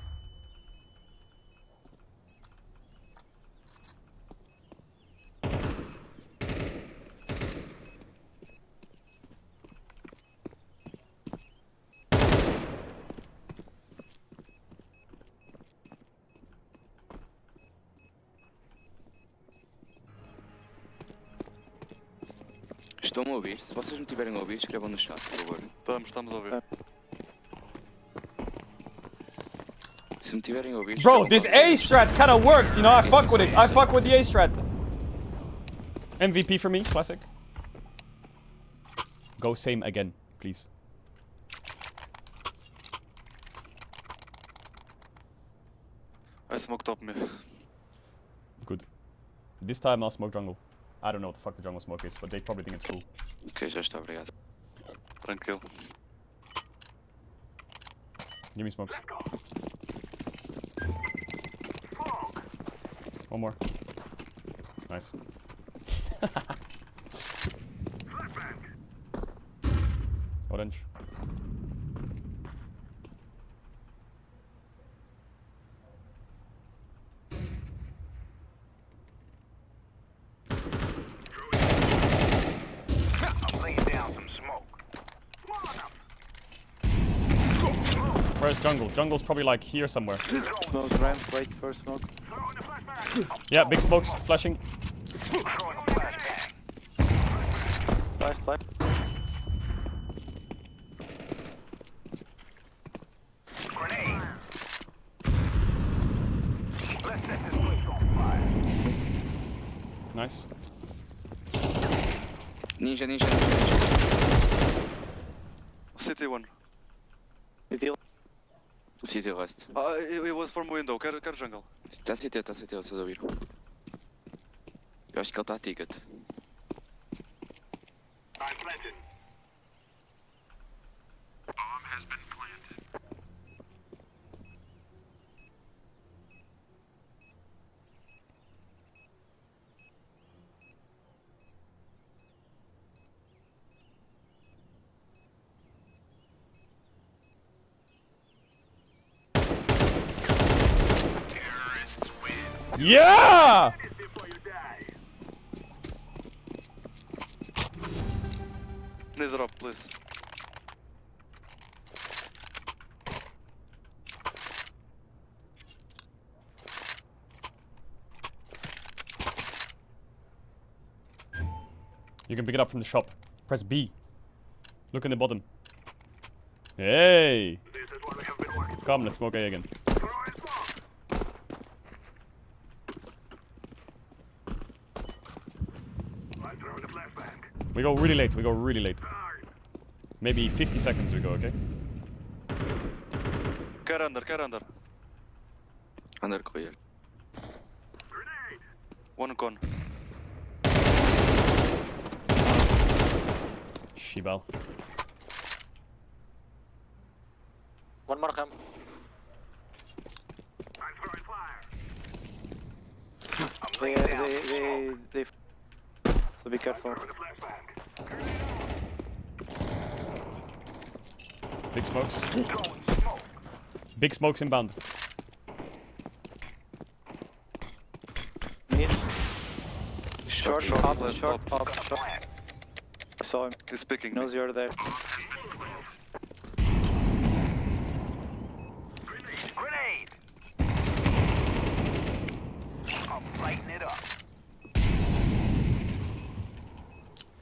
Estão-me a ouvir? Se vocês me tiverem a ouvir, escrevam no chat, por favor. Estamos a ouvir. Se me tiverem a ouvir, Bro, this A strat kind of works, you know. I fuck with it. I fuck with the A strat. MVP for me, classic. Go same again, please. I smoked top mid. Good. This time I'll smoke jungle. I don't know what the fuck the jungle smoke is, but they probably think it's cool. Ok, já está, obrigado. Tranquilo. Give me smokes. One more. Nice. Orange. Where's jungle? Jungle's probably like here somewhere. Smoke ramp, wait for smoke. Yeah, big smokes, flashing. Flash. Nice. Ninja. City one. City rest. It was from window, quero jungle. Está CT, vocês ouviram. Eu acho que ele está a ticket. Yeah! Need drop, please. You can pick it up from the shop. Press B. Look in the bottom. Hey! Come, let's smoke A again. We go really late. Maybe 50 seconds we go, okay? Care under. Under courier. One con. Shibal. One more ramp. They so be careful. Big smokes. Big smokes inbound. Mid. Short. I saw him. He's picking. Knows you're there. Grenade! I'm lighting it up.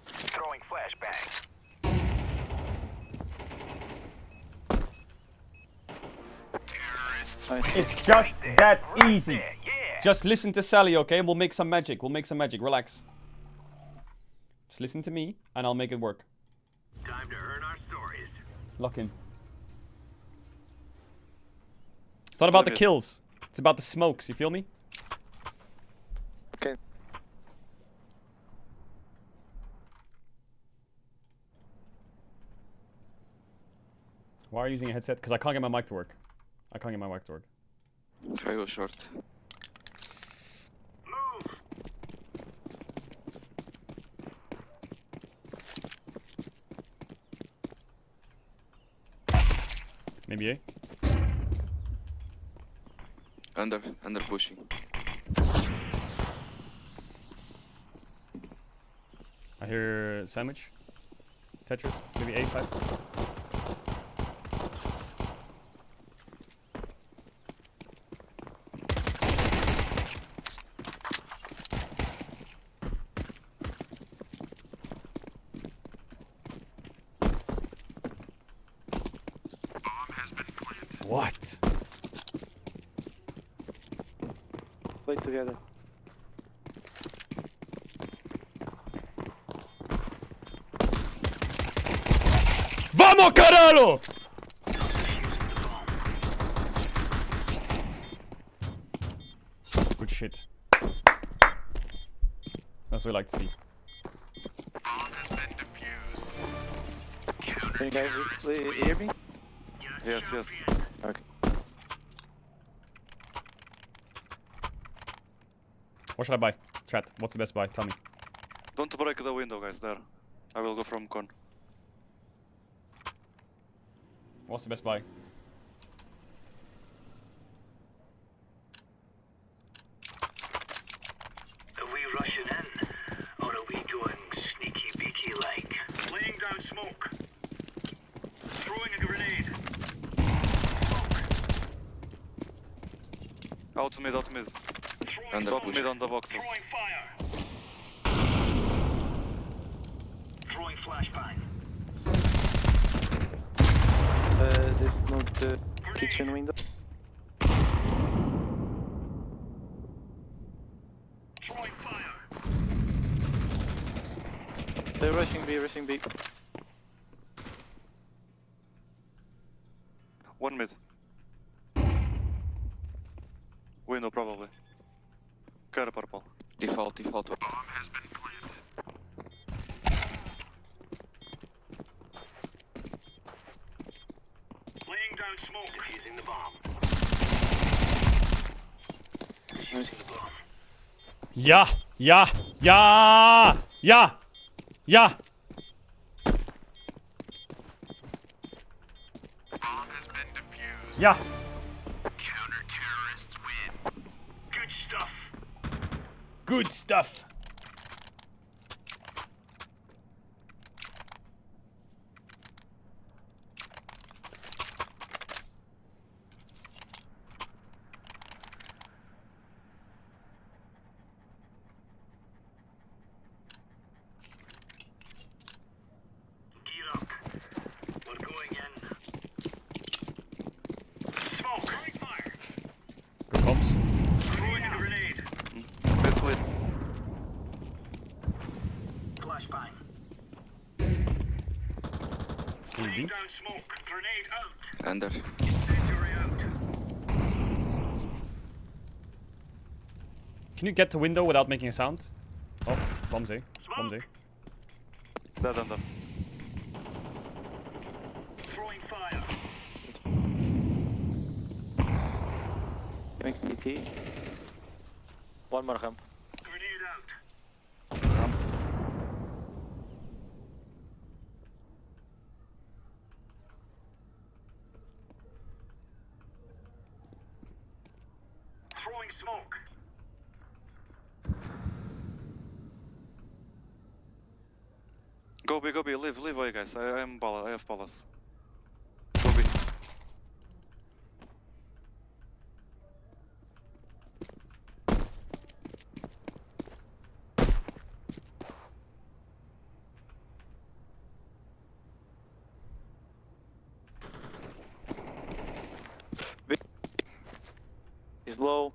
Throwing flashbang. It's just that easy. Just listen to Sally, okay? We'll make some magic. Relax. Just listen to me, and I'll make it work. Time to earn our stories. Lock in. It's not about the kills. It's about the smokes, you feel me? Okay. Why are you using a headset? Because I can't get my mic to work. I go short. Maybe A. Under pushing. I hear sandwich. Tetris. Maybe A side. What? Play together. Vamos, carajo! Good shit. That's what we like to see. Can you guys hear me? Yes, yes. Okay. What should I buy? Chat, what's the best buy? Tell me. Don't break the window, guys, there. I will go from con. What's the best buy? Are we rushing in? Or are we going sneaky beaky like? Laying down smoke. Throwing a grenade. Out mid. Under Top push. mid on the boxes. Throwing fire. Throwing flashbang. This is not the kitchen window. Throwing fire. They're rushing B. One mid. Window probably. Care purple. Default. Laying down smoke. Using the bomb. Nice. Yeah. Bomb has been defused. Yeah. Counter-terrorists win. Good stuff. Good stuff. Gear up. We're going in. Smoke. Throwing fire. Good bombs. Throwing a grenade. Mid clear. Flashbang. Maybe. Laying down smoke. Grenade out. Under. Incendiary out. Can you get to window without making a sound? Oh, bombs A. Bombs A. Dead under. Throwing fire. Going BT. One more ramp. Grenade out. Throwing smoke. Go B. Leave away, guys. I have palace. Go B. He's low.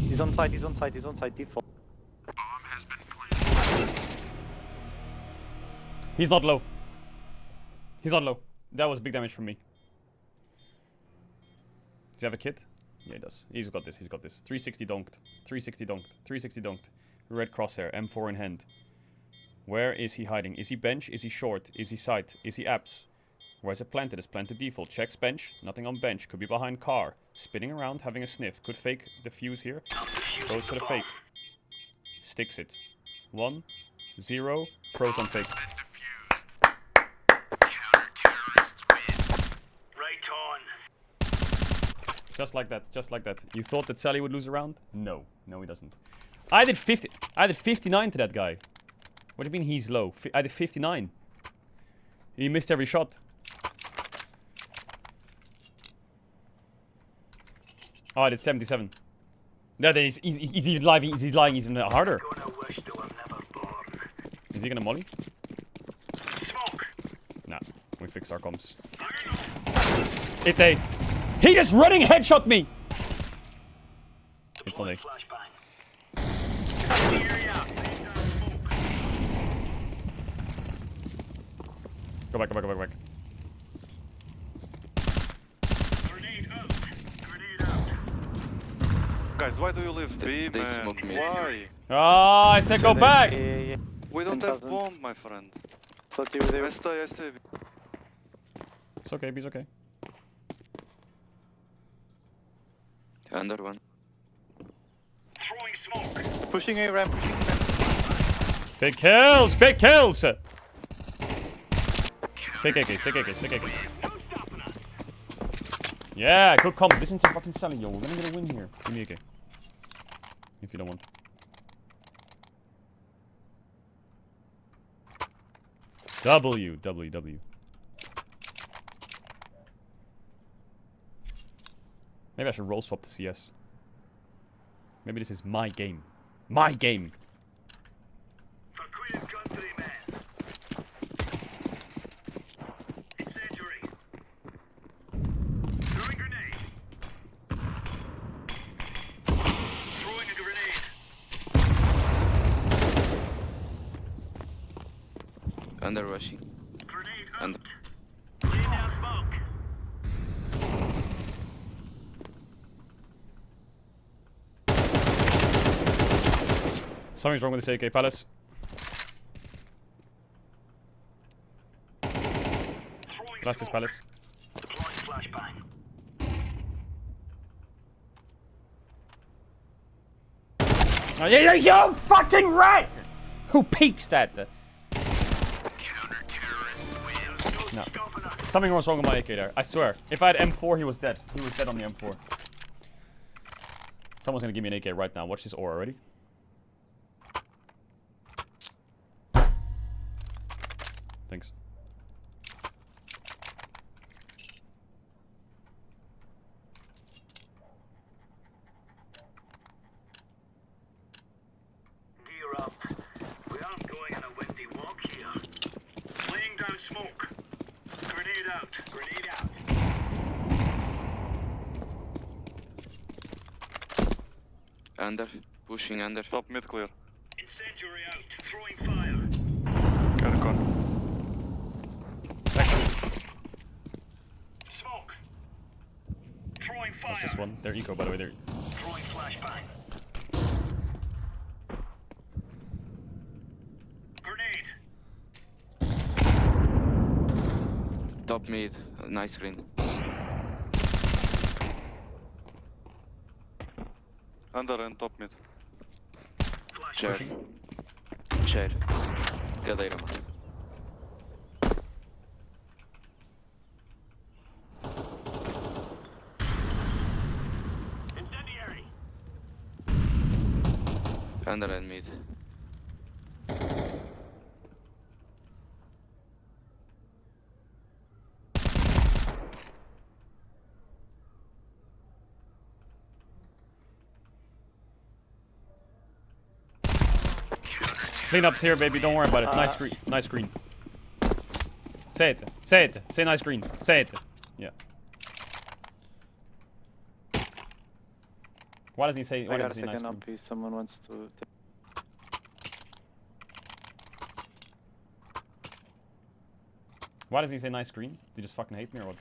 He's on site, default. He's not low. That was big damage from me. Does he have a kit? Yeah, he does. He's got this. 360 donked. Red crosshair. M4 in hand. Where is he hiding? Is he bench? Is he short? Is he side? Is he apps? Where is it planted? It's planted default. Checks bench. Nothing on bench. Could be behind car. Spinning around, having a sniff. Could fake the fuse here. Goes for the fake. Sticks it. 1, 0. Pros on fake. Right on. Just like that. Just like that. You thought that Sally would lose a round? No. No, he doesn't. I did 59 to that guy. What do you mean he's low? I did 59. He missed every shot. Oh, I did 77. No, then he's even lying. He's lying even harder. Is he gonna molly? Nah, we fixed our comms. It's a. He just running headshot me. It's on A. Go back, go back, go back, go back. Guys, why do you leave B, man? Why? Ah, I said go back! We don't have bomb, my friend. I stay. It's okay, B's okay. Under one. Pushing A ramp. Big kills! Big kills! Take AKs, take AKs, take AKs. Yeah, good comp. Listen to fucking Sally, yo. We're gonna get a win here. Give me AK. If you don't want. W. Maybe I should roll swap the CS. Maybe this is my game. My game! Under rushing. Under. Something's wrong with this AK Palace. Last is Palace. Oh, yeah, you fucking rat! Who peeks that? No. Something was wrong with my AK there. I swear. If I had M4, he was dead. He was dead on the M4. Someone's gonna give me an AK right now. Watch this aura. Ready? Thanks. Gear up. We aren't going on a windy walk here. Laying down smoke. Grenade out. Grenade out. Under. Pushing under. Top mid clear. Incendiary out. Throwing fire. Got a con. Smoke. Throwing fire. Watch this one. They're eco, by the way. They're. Throwing flashbang. Grenade. Top mid. Nice screen. Under and top mid. Chair. Chair. Caedrel. Incendiary. Under and mid. Cleanup's here, baby. Don't worry about it. Nice screen. Nice screen. Say it. Say it. Say nice screen. Say it. Yeah. Why does he say? Why does he say nice screen? If someone wants to. Why does he say nice screen? Did he just fucking hate me or what?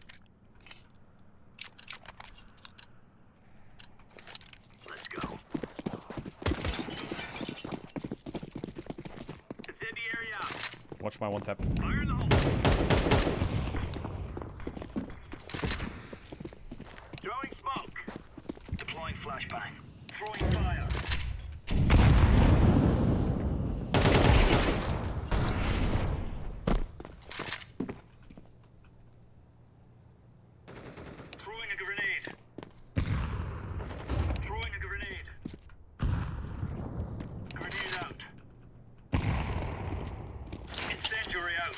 Let's go. Incendiary out. Watch my one tap. Fire in the hole. flashbang. Throwing fire. Throwing a grenade. Throwing a grenade. Grenade out. Incendiary out.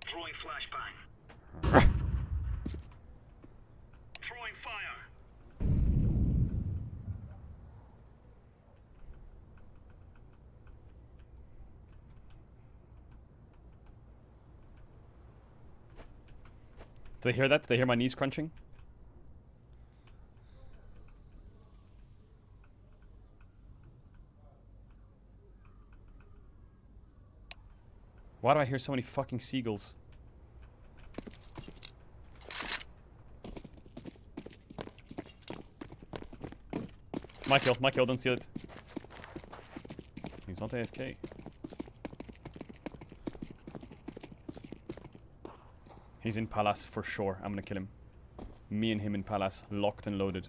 Throwing flashbang. Throwing fire. Do they hear that? Do they hear my knees crunching? Why do I hear so many fucking seagulls? My kill, don't steal it. He's not AFK. He's in Palace for sure. I'm gonna kill him. Me and him in Palace, locked and loaded.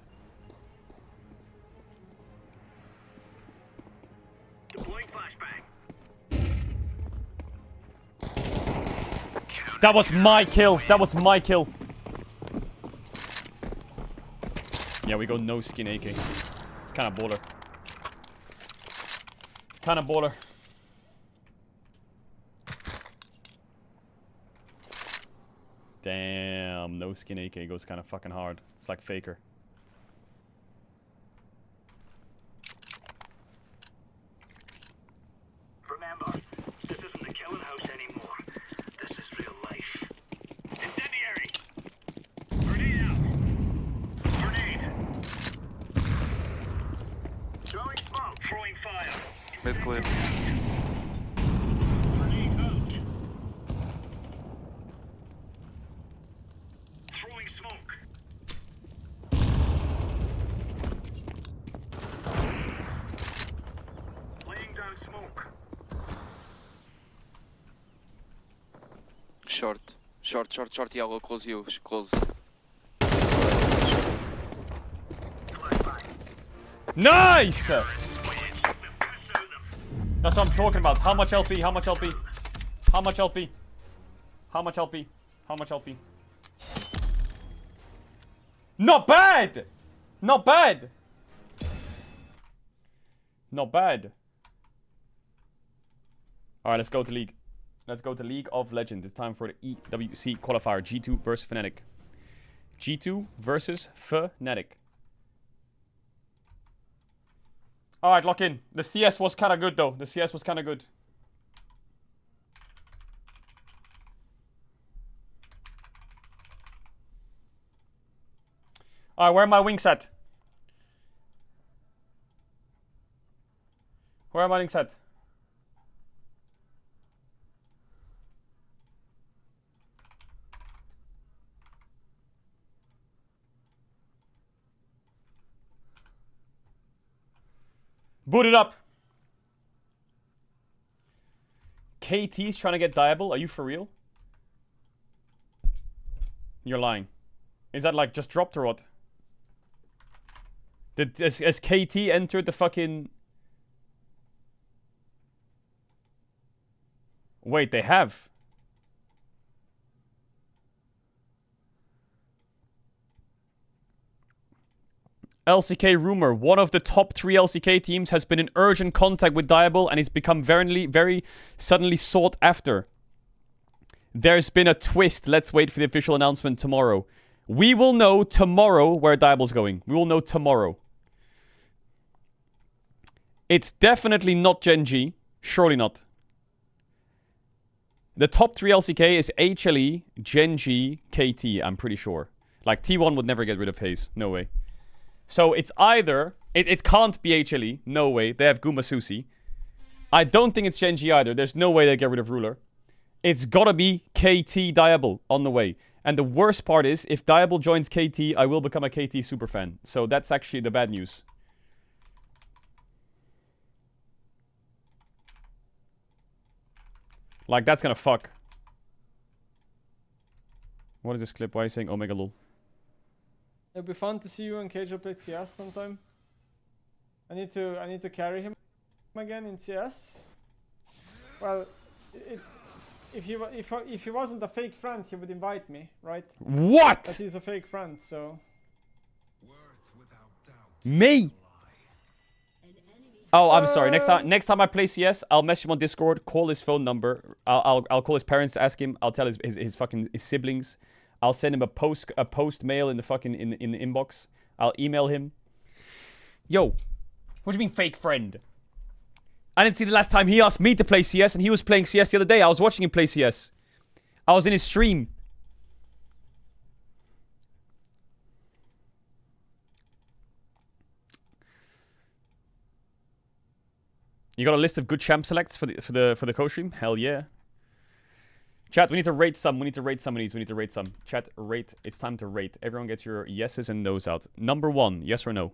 Deploying flashbang. That was my kill. That was my kill. Yeah, we go no skin AK. It's kind of baller. Kind of baller. Damn, no skin AK goes kind of fucking hard. It's like Faker. Remember, this isn't the killing house anymore. This is real life. Incendiary! Grenade out! Grenade! Throwing smoke! Throwing fire! Mid clear. Grenade out! Throwing smoke! Laying down smoke. Short, yellow, close you, close. Nice! That's what I'm talking about. How much LP? How much LP? How much LP? How much LP? How much LP? Not bad! Not bad! Not bad. Alright, let's go to League. Let's go to League of Legends. It's time for the EWC qualifier. G2 versus Fnatic. G2 versus Fnatic. Alright, lock in. The CS was kind of good, though. The CS was kind of good. Alright, where are my wings at? Where are my wings at? Boot it up. KT's trying to get Diable. Are you for real? You're lying. Is that like just dropped or what? Has KT entered the fucking... Wait, they have. LCK rumor. One of the top 3 LCK teams has been in urgent contact with Diable and he's become very suddenly sought after. There's been a twist. Let's wait for the official announcement tomorrow. We will know tomorrow where Diable's going. We will know tomorrow. It's definitely not Gen G. Surely not. The top 3 LCK is HLE, Gen G, KT, I'm pretty sure. Like, T1 would never get rid of Haze. No way. So it's either... It can't be HLE. No way. They have Guma Susi. I don't think it's Gen G either. There's no way they get rid of Ruler. It's gotta be KT Diable on the way. And the worst part is, if Diable joins KT, I will become a KT superfan. So that's actually the bad news. Like, that's gonna fuck. What is this clip? Why are you saying Omega lol? It'd be fun to see you and Caedrel play CS sometime. I need to carry him again in CS. Well, if he wasn't a fake friend, he would invite me, right? What? But he's a fake friend, so. Me? Oh, I'm sorry. Next time I play CS, I'll message him on Discord, call his phone number. I'll call his parents to ask him. I'll tell his siblings. I'll send him a post mail in the fucking in the inbox. I'll email him. Yo, what do you mean fake friend? I didn't see the last time he asked me to play CS, and he was playing CS the other day. I was watching him play CS. I was in his stream. You got a list of good champ selects for the co-stream? Hell yeah. Chat, we need to rate some. We need to rate some of these. We need to rate some. Chat, rate. It's time to rate. Everyone gets your yeses and nos out. Number 1, yes or no?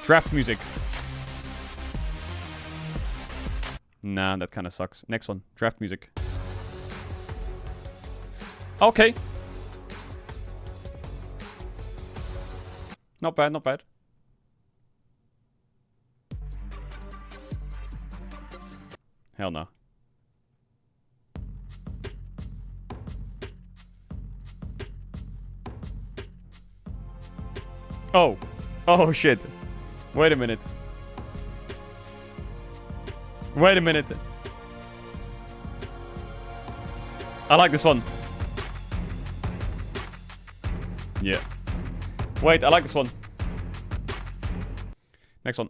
Draft music. Nah, that kind of sucks. Next one. Draft music. Okay. Not bad, not bad. Hell no. Oh. Oh shit. Wait a minute. Wait a minute. I like this one. Yeah. Wait, I like this one. Next one.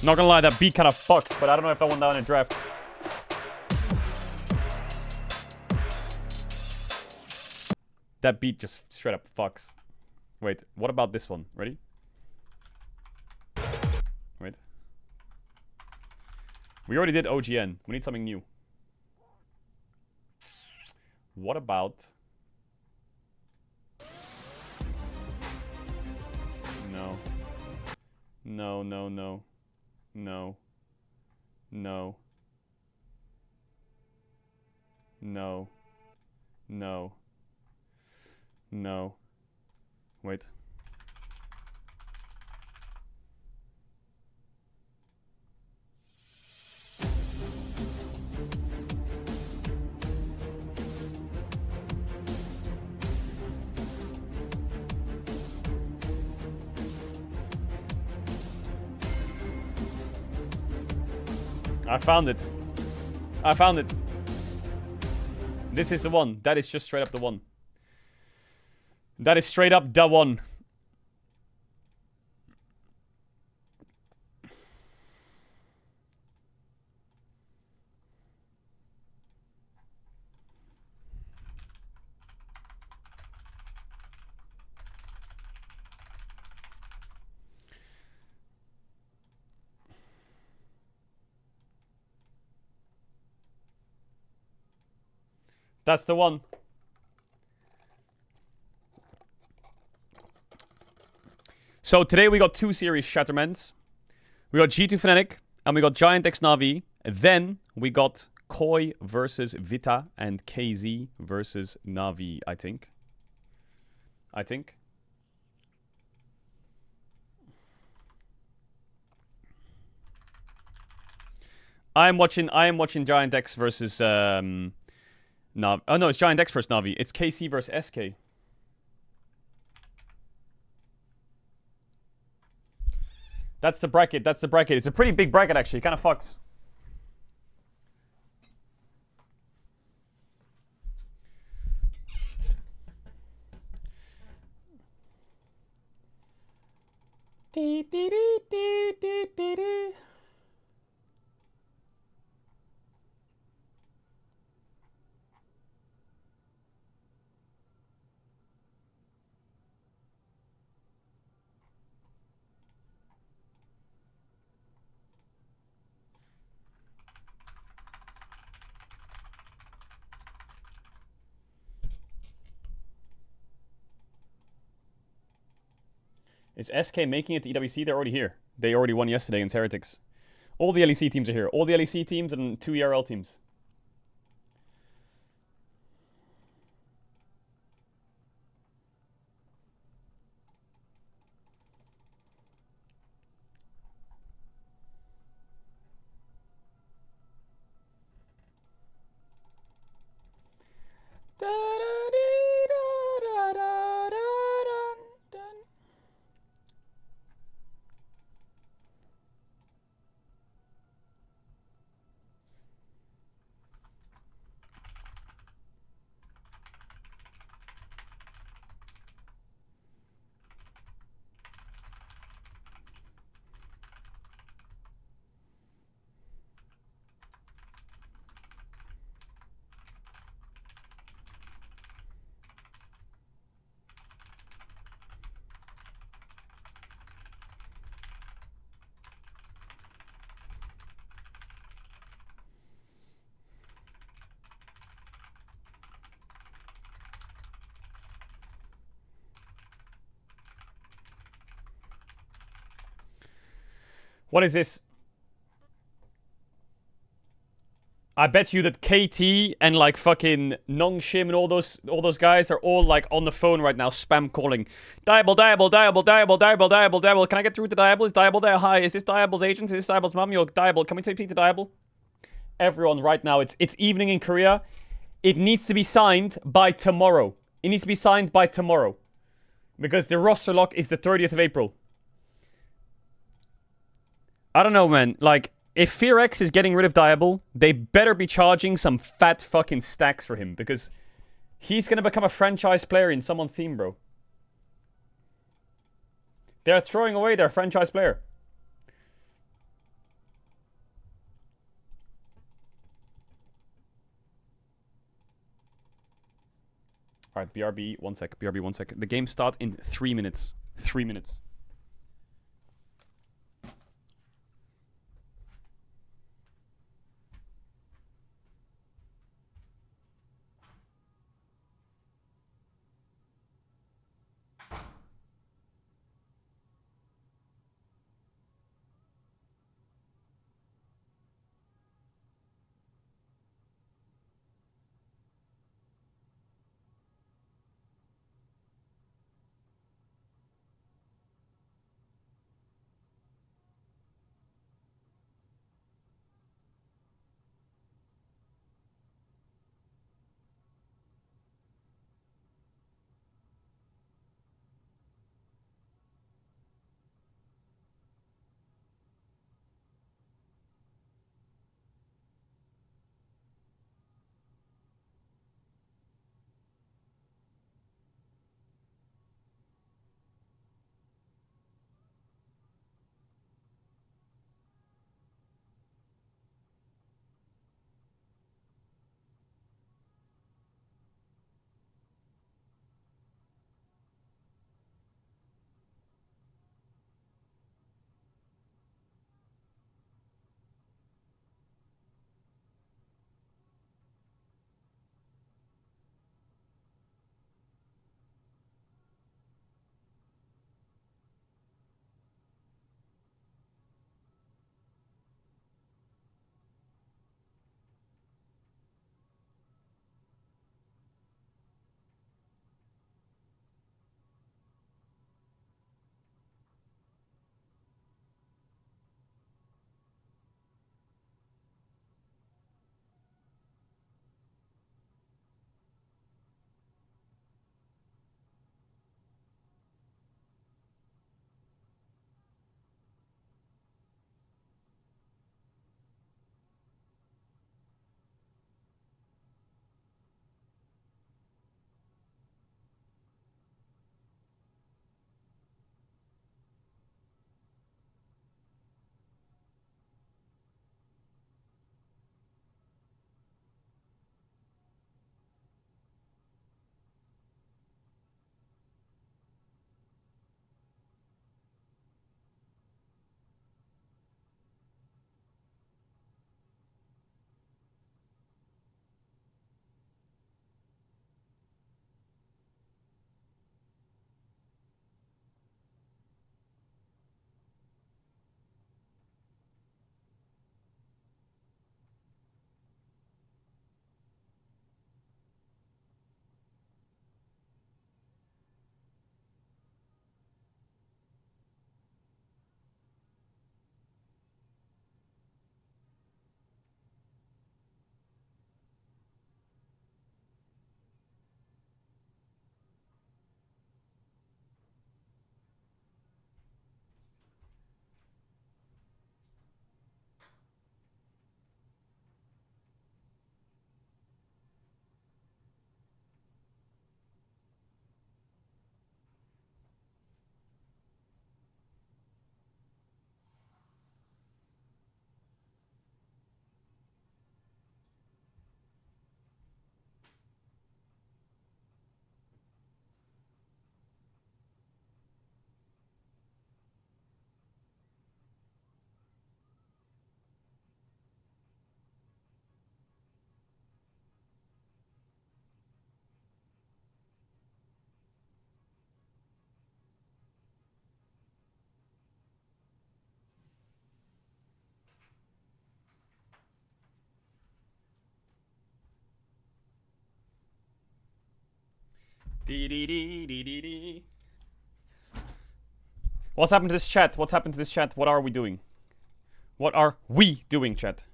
Not gonna lie, that beat kind of fucks, but I don't know if I won that in a draft. That beat just straight up fucks. Wait, what about this one? Ready? Wait. We already did OGN. We need something new. What about... No. No, no, no. No. No. No. No. No. Wait. I found it. I found it. This is the one. That is just straight up the one. That is straight up the one. That's the one. So today we got 2 series Shattermans. We got G2 Fnatic and we got Giant X Na'Vi. Then we got Koi versus Vita and KZ versus Na'Vi, I think. I am watching Giant X versus Na'Vi. Oh no, it's Giant X versus Na'Vi. It's KC versus SK. That's the bracket. That's the bracket. It's a pretty big bracket, actually. It kind of fucks. Is SK making it to EWC? They're already here. They already won yesterday against Heretics. All the LEC teams are here. All the LEC teams and 2 ERL teams. What is this? I bet you that KT and like fucking Nongshim and all those guys are all like on the phone right now, spam calling. Diable. Can I get through to Diable? Is Diable there? Hi, is this Diable's agent? Is this Diable's mum? Yo, Diable, can we take to Diable? Everyone right now, it's evening in Korea. It needs to be signed by tomorrow. It needs to be signed by tomorrow. Because the roster lock is the 30th of April. I don't know, man. Like, if FearX is getting rid of Diable, they better be charging some fat fucking stacks for him. Because he's going to become a franchise player in someone's team, bro. They're throwing away their franchise player. Alright, BRB, 1 sec. BRB, 1 sec. The game starts in 3 minutes. 3 minutes. What's happened to this chat? What's happened to this chat? What are we doing? What are we doing, chat?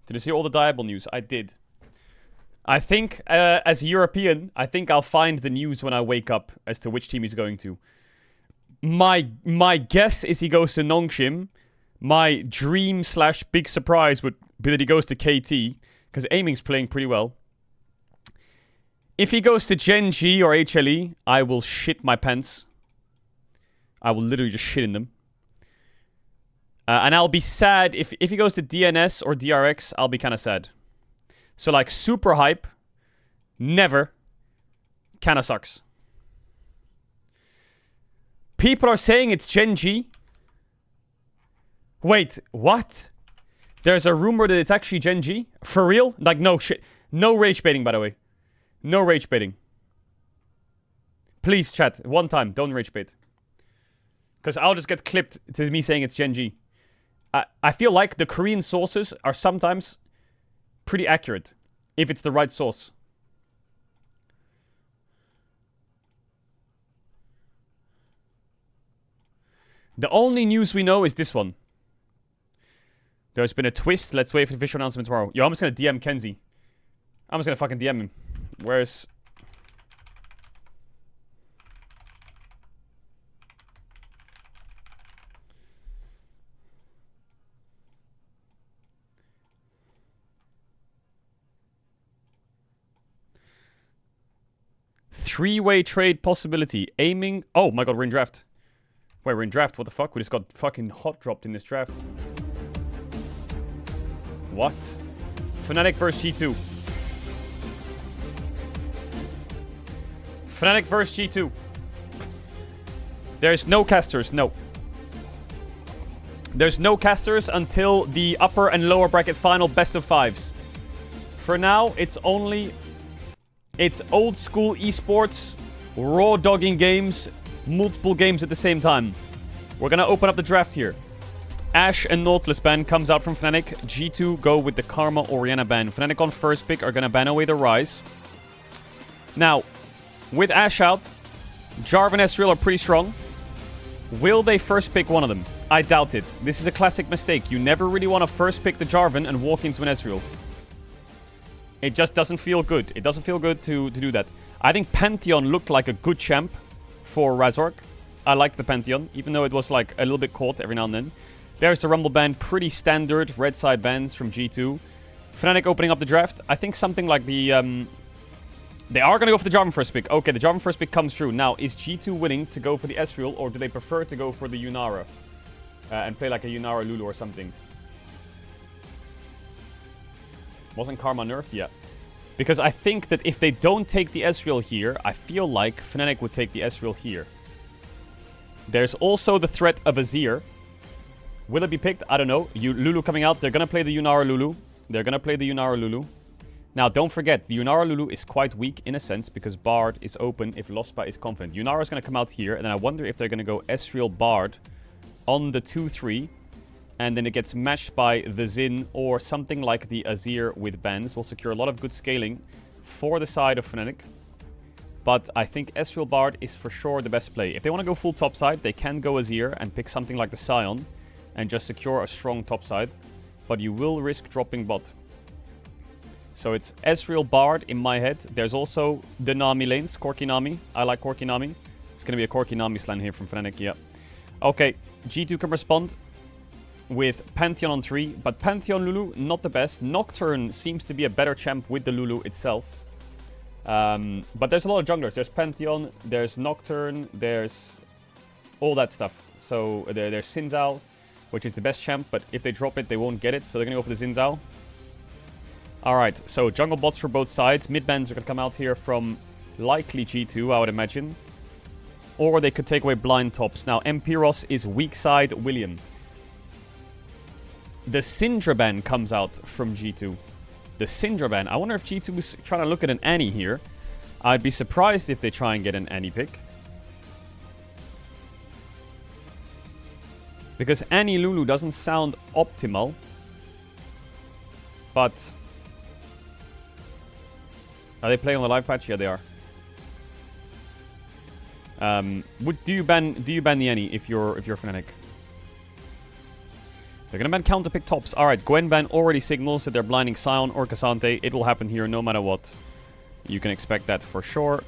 Did you see all the Diable news? I did. I think, as a European, I think I'll find the news when I wake up as to which team he's going to. My guess is he goes to Nongshim. My dream / big surprise would be that he goes to KT, because Aiming's playing pretty well. If he goes to Gen G or HLE, I will shit my pants. I will literally just shit in them. And I'll be sad if he goes to DNS or DRX, I'll be kind of sad. So like super hype, never, kind of sucks. People are saying it's Gen G. Wait, what? There's a rumor that it's actually Gen G? For real? Like no shit. No rage baiting, by the way. No rage baiting. Please chat, one time, don't rage bait. Because I'll just get clipped to me saying it's Gen G. I feel like the Korean sources are sometimes pretty accurate, if it's the right source. The only news we know is this one. There's been a twist. Let's wait for the official announcement tomorrow. Yo, I'm just gonna DM Kenzie. I'm just gonna fucking DM him. Where's... Three-way trade possibility. Aiming... Oh my god, we're in draft. Wait, we're in draft. What the fuck? We just got fucking hot dropped in this draft. What? Fnatic versus G2. Fnatic versus G2. There's no casters. No. There's no casters until the upper and lower bracket final best of fives. For now, it's only... It's old school esports, raw dogging games, multiple games at the same time. We're gonna open up the draft here. Ashe and Nautilus ban comes out from Fnatic. G2 go with the Karma Orianna ban. Fnatic on first pick are gonna ban away the Rise. Now, with Ashe out, Jarvan and Ezreal are pretty strong. Will they first pick one of them? I doubt it. This is a classic mistake. You never really want to first pick the Jarvan and walk into an Ezreal. It just doesn't feel good. It doesn't feel good to do that. I think Pantheon looked like a good champ for Razork. I liked the Pantheon, even though it was like a little bit caught every now and then. There's the Rumble ban. Pretty standard red side bans from G2. Fnatic opening up the draft. I think something like the... They are going to go for the Jarvan first pick. Okay, the Jarvan first pick comes through. Now, is G2 winning to go for the Ezreal, or do they prefer to go for the Yunara? And play like a Yunara Lulu or something. Wasn't Karma nerfed yet? Because I think that if they don't take the Ezreal here, I feel like Fnatic would take the Ezreal here. There's also the threat of Azir. Will it be picked? I don't know. Lulu coming out. They're going to play the Yunara Lulu. They're going to play the Yunara Lulu. Now, don't forget, the Yunara Lulu is quite weak in a sense because Bard is open if Lospa is confident. Yunara is going to come out here, and then I wonder if they're going to go Ezreal Bard on the 2-3. And then it gets matched by the Xin or something like the Azir with bans. Will secure a lot of good scaling for the side of Fnatic. But I think Ezreal Bard is for sure the best play. If they want to go full topside, they can go Azir and pick something like the Sion and just secure a strong topside. But you will risk dropping bot. So it's Ezreal Bard in my head. There's also the Nami lanes, Corki Nami. I like Corki Nami. It's going to be a Corki Nami slan here from Fnatic, yeah. Okay, G2 can respond with Pantheon on 3, but Pantheon Lulu, not the best. Nocturne seems to be a better champ with the Lulu itself. But there's a lot of junglers. There's Pantheon, there's Nocturne, there's all that stuff. So there's Xin Zhao, which is the best champ, but if they drop it, they won't get it. So they're going to go for the Xin Zhao. Alright, so jungle bots for both sides. Mid bans are going to come out here from likely G2, I would imagine. Or they could take away blind tops. Now, Empiros is weak side William. The Syndra ban comes out from G2. The Syndra ban. I wonder if G2 is trying to look at an Annie here. I'd be surprised if they try and get an Annie pick. Because Annie Lulu doesn't sound optimal. But... Are they playing on the live patch? Yeah, they are. Do you ban the Annie if you're Fnatic? They're gonna ban counterpick tops. Alright, Gwen ban already signals that they're blinding Sion or Cassante. It will happen here no matter what. You can expect that for sure.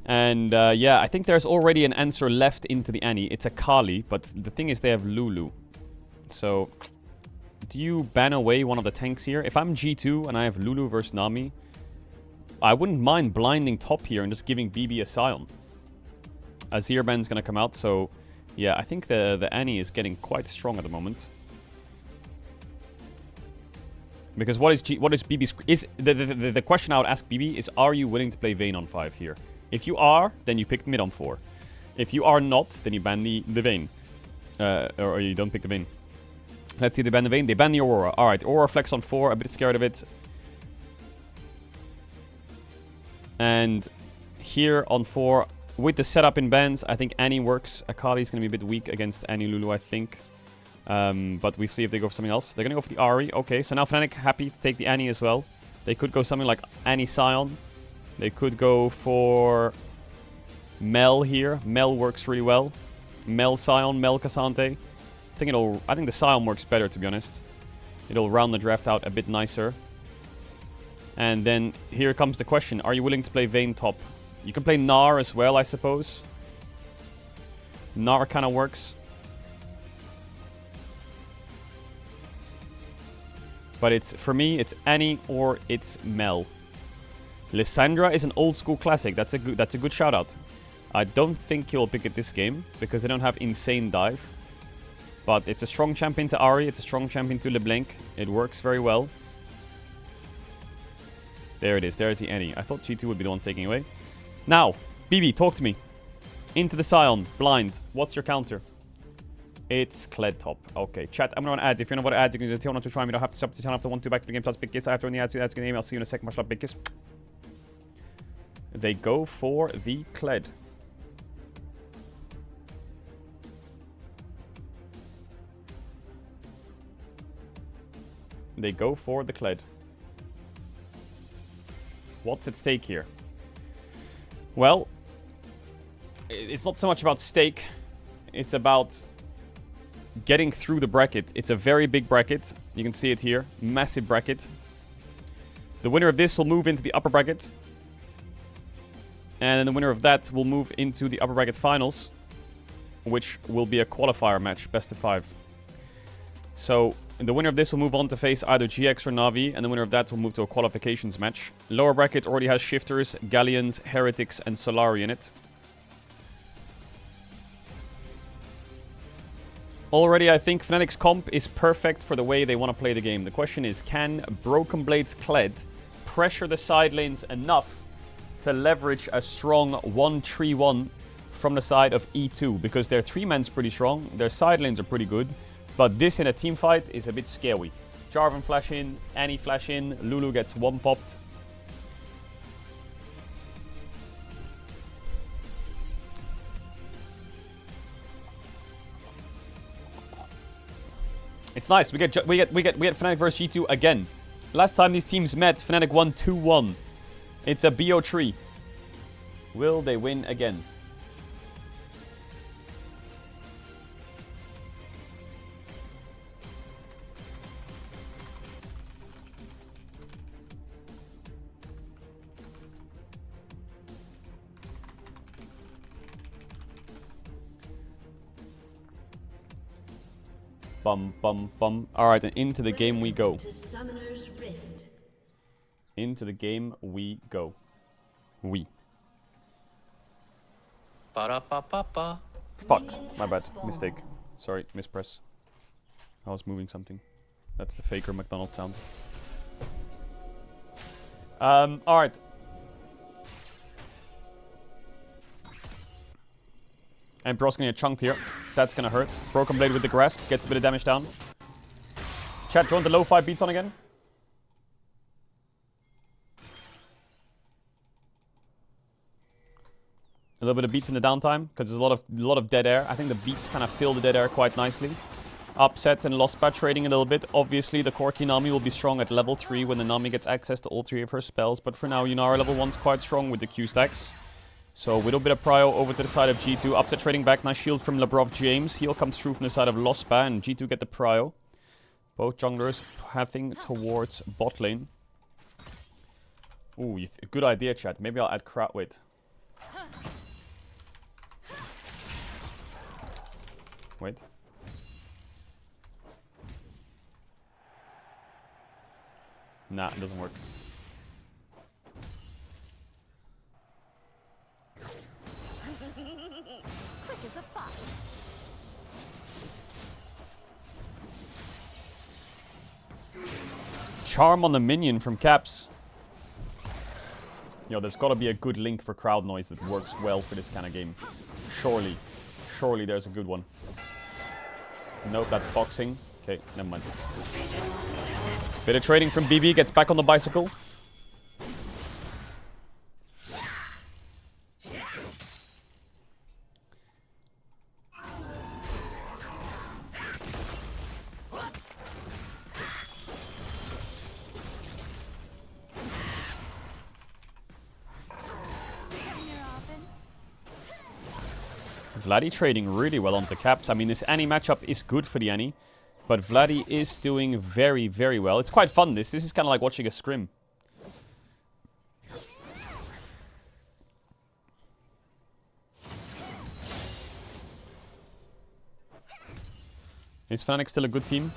And yeah, I think there's already an answer left into the Annie. It's a Kali, but the thing is they have Lulu. So, do you ban away one of the tanks here? If I'm G2 and I have Lulu versus Nami, I wouldn't mind blinding top here and just giving BB a Sion. Azir ban's gonna come out, so yeah, I think the Annie is getting quite strong at the moment. Because what is BB's... The question I would ask BB is, are you willing to play Vayne on 5 here? If you are, then you pick mid on 4. If you are not, then you ban the Vayne. Or you don't pick the Vayne. Let's see, they ban the Vayne. They ban the Aurora. Alright, Aurora flex on 4. A bit scared of it. And here on 4, with the setup in bans, I think Annie works. Akali is going to be a bit weak against Annie Lulu, I think. But we see if they go for something else. They're going to go for the Ahri. Okay, so now Fnatic happy to take the Annie as well. They could go something like Annie Sion. They could go for Mel here. Mel works really well. Mel Sion, Mel Cassante. I think the Sion works better, to be honest. It'll round the draft out a bit nicer. And then here comes the question. Are you willing to play Vayne top? You can play Gnar as well, I suppose. Gnar kind of works. But it's, for me, it's Annie or it's Mel. Lissandra is an old school classic. That's a good shout out. I don't think he'll pick it this game because they don't have insane dive. But it's a strong champion to Ahri. It's a strong champion to LeBlanc. It works very well. There it is. There's the Annie. I thought G2 would be the one taking away. Now, BB, talk to me. Into the Sion. Blind. What's your counter? It's Kled top. Okay, chat. I'm going to run ads. If you know what ads, you can just tell not to try me. You don't have to stop the channel after 1-2 back to the game. Plus big kiss. After the ads, you can email. See you in a second. Much love, big kiss. They go for the Kled. They go for the Kled. What's at stake here? Well, it's not so much about stake. It's about getting through the bracket. It's a very big bracket. You can see it here. Massive bracket. The winner of this will move into the upper bracket. And then the winner of that will move into the upper bracket finals, which will be a qualifier match, best of 5. So the winner of this will move on to face either GX or Na'Vi, and the winner of that will move to a qualifications match. Lower bracket already has Shifters, Galleons, Heretics, and Solari in it. Already, I think Fnatic's comp is perfect for the way they want to play the game. The question is, can Broken Blade's Kled pressure the side lanes enough to leverage a strong 1-3-1 from the side of E2? Because their 3-man's pretty strong, their side lanes are pretty good, but this in a team fight is a bit scary. Jarvan flash in, Annie flash in, Lulu gets 1-popped. It's nice. We get Fnatic versus G2 again. Last time these teams met, Fnatic won 2-1. It's a BO3. Will they win again? Bum, bum, bum. Alright, and into the game we go. Into the game we go. Fuck. My bad. Mistake. Sorry, mispress. I was moving something. That's the faker McDonald's sound. Alright. And Bro's gonna get chunked here. That's gonna hurt. Broken Blade with the grasp. Gets a bit of damage down. Chat, do you want the lo-fi beats on again? A little bit of beats in the downtime, because there's a lot of dead air. I think the beats kind of fill the dead air quite nicely. Upset and Lospa trading a little bit. Obviously, the Corki Nami will be strong at level 3 when the Nami gets access to all 3 of her spells. But for now, Yunara level 1's quite strong with the Q stacks. So a little bit of prio over to the side of G2. Upset trading back. Nice shield from Labrov James. Heal comes through from the side of Lospa, and G2 get the prio. Both junglers pathing towards bot lane. Ooh, good idea, chat. Maybe I'll add crowd. Wait. Wait. Nah, it doesn't work. Quick as a fox. Charm on the minion from Caps. Yo, there's gotta be a good link for crowd noise that works well for this kind of game. Surely. Surely there's a good one. Nope, that's boxing. Okay, never mind. Bit of trading from BB, gets back on the bicycle. Vladdy trading really well onto Caps. I mean, this Annie matchup is good for the Annie, but Vladdy is doing very, very well. It's quite fun, this. This is kind of like watching a scrim. Is Fnatic still a good team?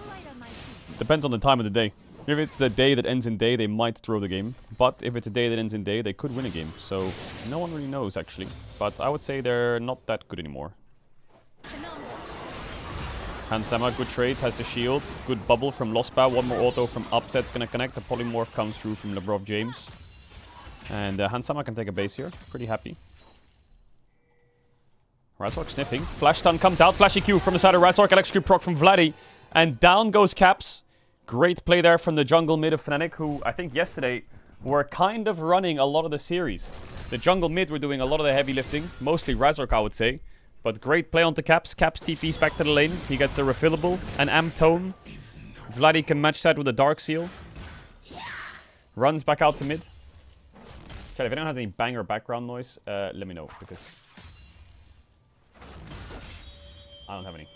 Depends on the time of the day. If it's the day that ends in day, they might throw the game. But if it's a day that ends in day, they could win a game. So no one really knows, actually. But I would say they're not that good anymore. Hansama, good trades, has the shield. Good bubble from Lospa. One more auto from Upset's gonna connect. The polymorph comes through from Labrov James. And Hansama can take a base here. Pretty happy. Razork sniffing. Flash stun comes out. Flashy Q from the side of Razork. Electrocute proc from Vladdy. And down goes Caps. Great play there from the jungle mid of Fnatic, who I think yesterday were kind of running a lot of the series. The jungle mid were doing a lot of the heavy lifting. Mostly Razork, I would say. But great play onto Caps. Caps TP's back to the lane. He gets a refillable. An amp tone. Vladdy can match that with a Dark Seal. Runs back out to mid. Chat, if anyone has any banger background noise, let me know, because I don't have any.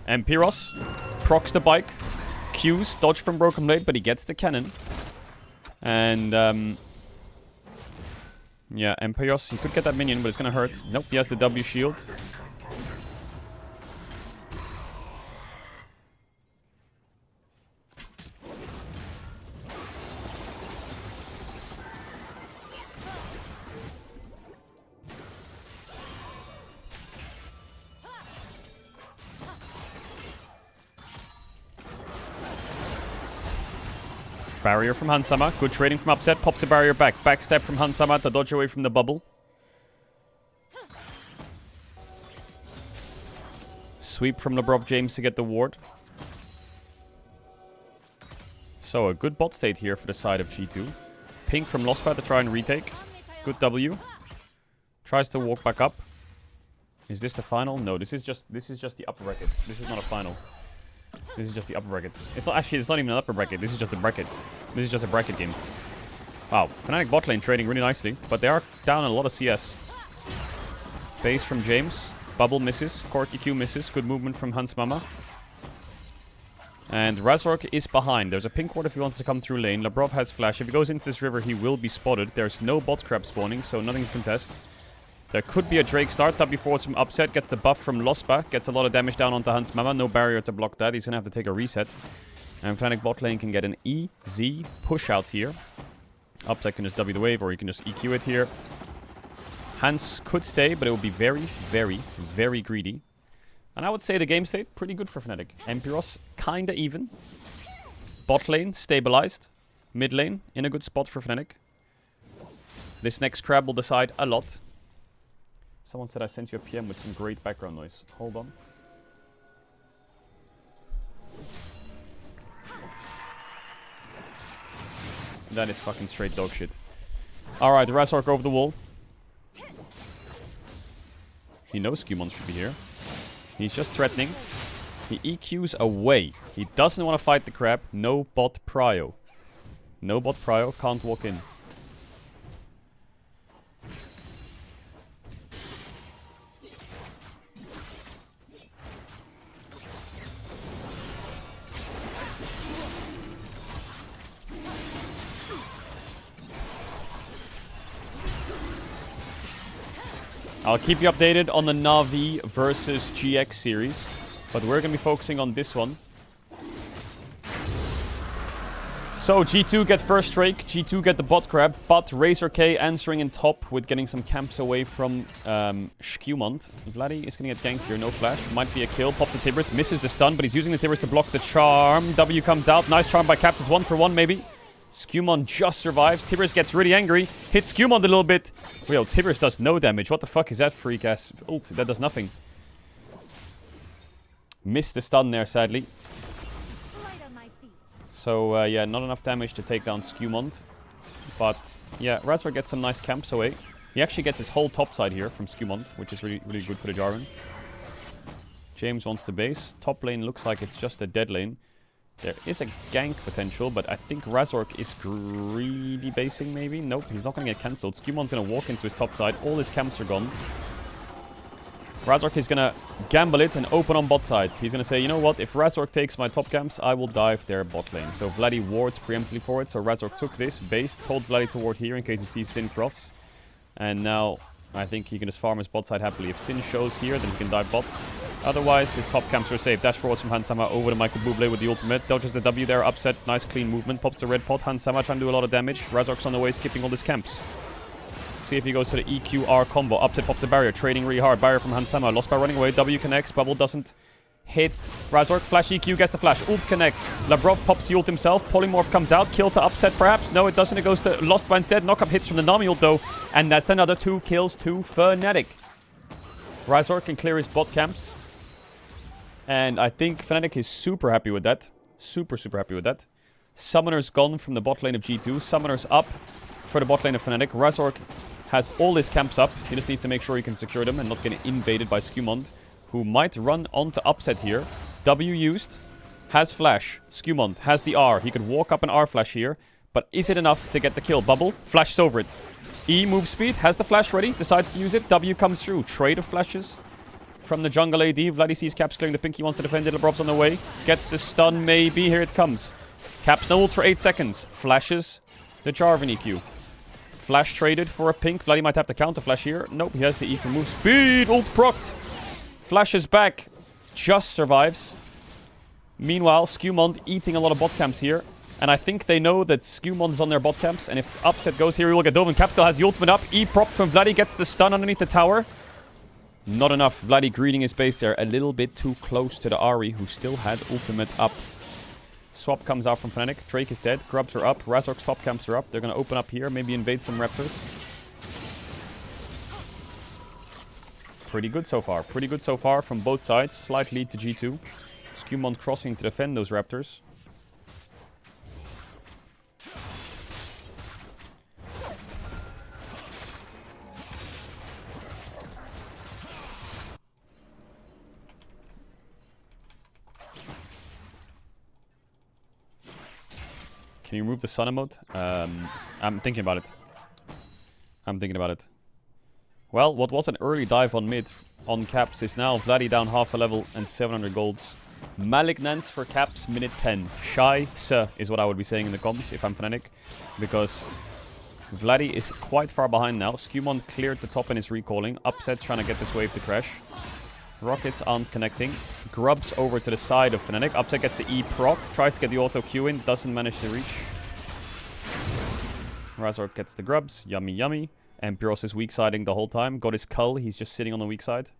And Pyros procs the bike. Q's dodge from Broken Blade, but he gets the cannon. And yeah, and Pyros, he could get that minion, but it's gonna hurt. Nope, he has the W shield. Barrier from Hansama. Good trading from Upset. Pops the barrier back. Backstep from Hansama to dodge away from the bubble. Sweep from Labrov James to get the ward. So a good bot state here for the side of G2. Pink from Lospa to try and retake. Good W. Tries to walk back up. Is this the final? No, this is just the upper bracket. This is not a final. This is just the upper bracket. It's not actually, it's not even an upper bracket. This is just a bracket. This is just a bracket game. Wow, Fnatic bot lane trading really nicely, but they are down a lot of CS. Base from James. Bubble misses. Corky Q misses. Good movement from Hans Mama. And Razork is behind. There's a pink ward if he wants to come through lane. Labrov has flash. If he goes into this river, he will be spotted. There's no bot crab spawning, so nothing to contest. There could be a Drake start. W forwards from Upset. Gets the buff from Lospa. Gets a lot of damage down onto Hans Mama. No barrier to block that. He's going to have to take a reset. And Fnatic bot lane can get an easy push out here. Upset can just W the wave, or you can just EQ it here. Hans could stay, but it will be very, very, very greedy. And I would say the game state, pretty good for Fnatic. Empiros, kinda even. Bot lane, stabilized. Mid lane, in a good spot for Fnatic. This next crab will decide a lot. Someone said I sent you a PM with some great background noise. Hold on. That is fucking straight dog shit. Alright, Razork over the wall. He knows Skewmon should be here. He's just threatening. He EQs away. He doesn't want to fight the crab. No bot prio. No bot prio. Can't walk in. I'll keep you updated on the Na'Vi versus GX series, but we're going to be focusing on this one. So G2 get first Drake, G2 get the bot crab, but Razor K answering in top with getting some camps away from Skewmon. Vladdy is going to get ganked here, no flash. Might be a kill, pops the Tibbers, misses the stun, but he's using the Tibbers to block the charm. W comes out, nice charm by Caps, it's 1-for-1 maybe. Skewmon just survives. Tibbers gets really angry. Hits Skewmon a little bit. Yo, Tibbers does no damage. What the fuck is that freak ass ult? That does nothing. Missed the stun there, sadly. So, yeah, not enough damage to take down Skewmon. But, yeah, Razor gets some nice camps away. He actually gets his whole top side here from Skewmon, which is really, really good for the Jarvan. James wants to base. Top lane looks like it's just a dead lane. There is a gank potential, but I think Razork is greedy basing maybe. Nope, he's not going to get cancelled. Skewmon's going to walk into his top side. All his camps are gone. Razork is going to gamble it and open on bot side. He's going to say, you know what, if Razork takes my top camps, I will dive their bot lane. So Vladdy wards preemptively for it. So Razork took this base, told Vladdy to ward here in case he sees Sin cross. And now I think he can just farm his bot side happily. If Sin shows here, then he can dive bot. Otherwise, his top camps are safe. Dash forwards from Hansama over to Michael Bublé with the ultimate. Dodges the W there, upset. Nice clean movement. Pops the red pot. Hansama trying to do a lot of damage. Razork's on the way, skipping all his camps. See if he goes for the EQR combo. Upset pops the barrier, trading really hard. Barrier from Hansama. Lost by running away. W connects. Bubble doesn't hit. Razork. Flash EQ gets the flash. Ult connects. Labrov pops the ult himself. Polymorph comes out. Kill to upset perhaps. No, it doesn't. It goes to Lost by instead. Knockup hits from the Nami ult though. And that's another 2 kills to Fnatic. Razork can clear his bot camps. And I think Fnatic is super happy with that. Super happy with that. Summoner's gone from the bot lane of G2. Summoner's up for the bot lane of Fnatic. Razork has all his camps up. He just needs to make sure he can secure them and not get invaded by Skewmon, who might run onto upset here. W used. Has flash. Skewmon has the R. He could walk up an R flash here. But is it enough to get the kill? Bubble flashes over it. E move speed. Has the flash ready. Decides to use it. W comes through. Trade of flashes from the jungle AD. Vladdy sees Caps clearing the pink. He wants to defend it. Lebrov's on the way. Gets the stun maybe. Here it comes. Caps no ult for 8 seconds. Flashes the Jarvan EQ. Flash traded for a pink. Vladdy might have to counter flash here. Nope, he has the E for move speed. Ult procced. Flashes back. Just survives. Meanwhile, Skewmon eating a lot of bot camps here. And I think they know that Skewmon's on their bot camps. And if upset goes here, we will get Dove. And Cap still has the ultimate up. E prop from Vladdy. Gets the stun underneath the tower. Not enough. Vladdy greeting his base there. A little bit too close to the Ahri, who still had ultimate up. Swap comes out from Fnatic. Drake is dead. Grubs are up. Razork's top camps are up. They're going to open up here. Maybe invade some Raptors. Pretty good so far. Pretty good so far from both sides. Slight lead to G2. Skewmon crossing to defend those Raptors. Can you remove the sun emote? I'm thinking about it. I'm thinking about it. Well, what was an early dive on mid on Caps is now Vladdy down half a level and 700 golds. Malignance for Caps, minute 10. Scheiße is what I would be saying in the comments if I'm Fnatic. Because Vladdy is quite far behind now. Skewmon cleared the top and is recalling. Upset's trying to get this wave to crash. Rockets aren't connecting. Grubs over to the side of Fnatic. Upset gets the E proc. Tries to get the auto Q in. Doesn't manage to reach. Razork gets the grubs. Yummy, yummy. And Pyros is weak siding the whole time. Got his cull. He's just sitting on the weak side.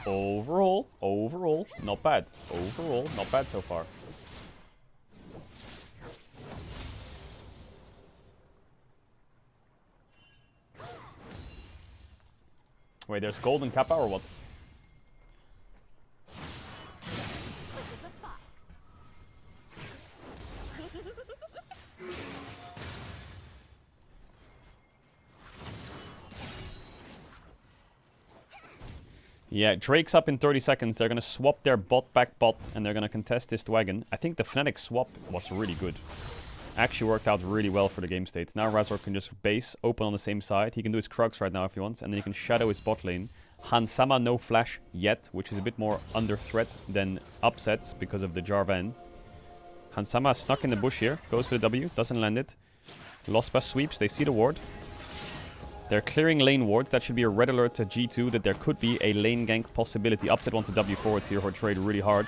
Overall, not bad. Overall, not bad so far. Wait, there's golden Kappa or what? Yeah, Drake's up in 30 seconds. They're going to swap their bot back bot, and they're going to contest this wagon. I think the Fnatic swap was really good. Actually worked out really well for the game state. Now Razor can just base, open on the same side. He can do his Krugs right now if he wants, and then he can shadow his bot lane. Hansama no flash yet, which is a bit more under threat than Upsets because of the Jarvan. Hansama snuck in the bush here, goes for the W, doesn't land it. Lospa sweeps, they see the ward. They're clearing lane wards. That should be a red alert to G2 that there could be a lane gank possibility. Upset wants a W forwards here or trade really hard.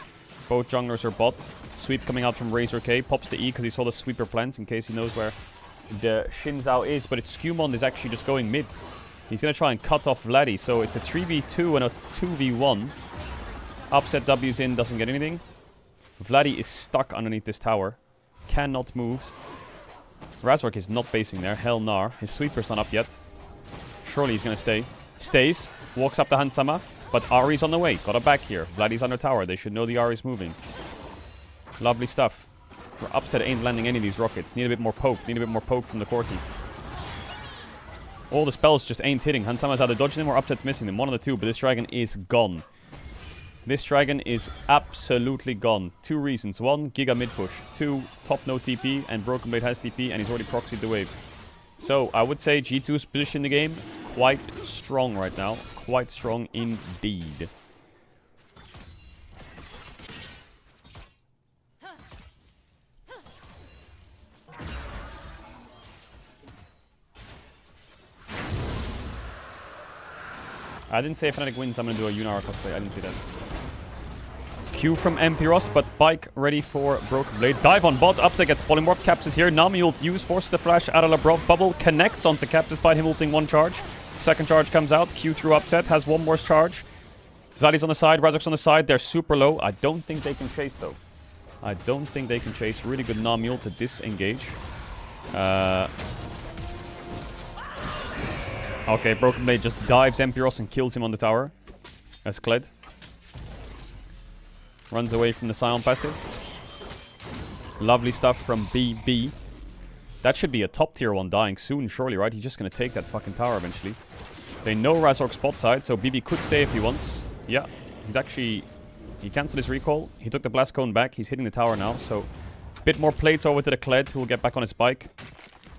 Both junglers are bot. Sweep coming out from Razor K. Pops the E because he saw the sweeper plant in case he knows where the Xin Zhao is. But it's Skewmon is actually just going mid. He's going to try and cut off Vladdy. So it's a 3v2 and a 2v1. Upset W's in, doesn't get anything. Vladdy is stuck underneath this tower. Cannot move. Razork is not basing there. Hell nah. His sweeper's not up yet. Surely he's going to stay. Stays. Walks up to Hansama. But Ari's on the way. Got a back here. Vladdy's under tower. They should know the Ari's moving. Lovely stuff. Upset ain't landing any of these rockets. Need a bit more poke. Need a bit more poke from the core team. All the spells just ain't hitting. Hansama's either dodging them or Upset's missing them. One of the two. But this dragon is gone. This dragon is absolutely gone. 2 reasons. 1, Giga mid push. 2, top no TP. And Broken Blade has TP. And he's already proxied the wave. So I would say G2's position in the game quite strong right now. Quite strong indeed. I didn't say if Fnatic wins, I'm going to do a Yunara cosplay. I didn't see that. Q from Empiros, but Bike ready for Broken Blade. Dive on bot. Upset gets polymorphed. Caps is here. Nami ult use. Forces the flash out of Labrov. Bubble connects onto Cap despite him ulting 1 charge. Second charge comes out. Q through Upset. Has 1 more charge. Vladdy's on the side. Razork's on the side. They're super low. I don't think they can chase though. I don't think they can chase. Really good Nami ult to disengage. Okay, Broken Blade just dives Empiros and kills him on the tower. As Kled runs away from the Scion passive. Lovely stuff from BB. That should be a top tier 1 dying soon, surely, right? He's just going to take that fucking tower eventually. They know Razork's spot side, so BB could stay if he wants. Yeah, he's actually... He cancelled his recall. He took the blast cone back. He's hitting the tower now, so... A bit more plates over to the Kled, who will get back on his bike.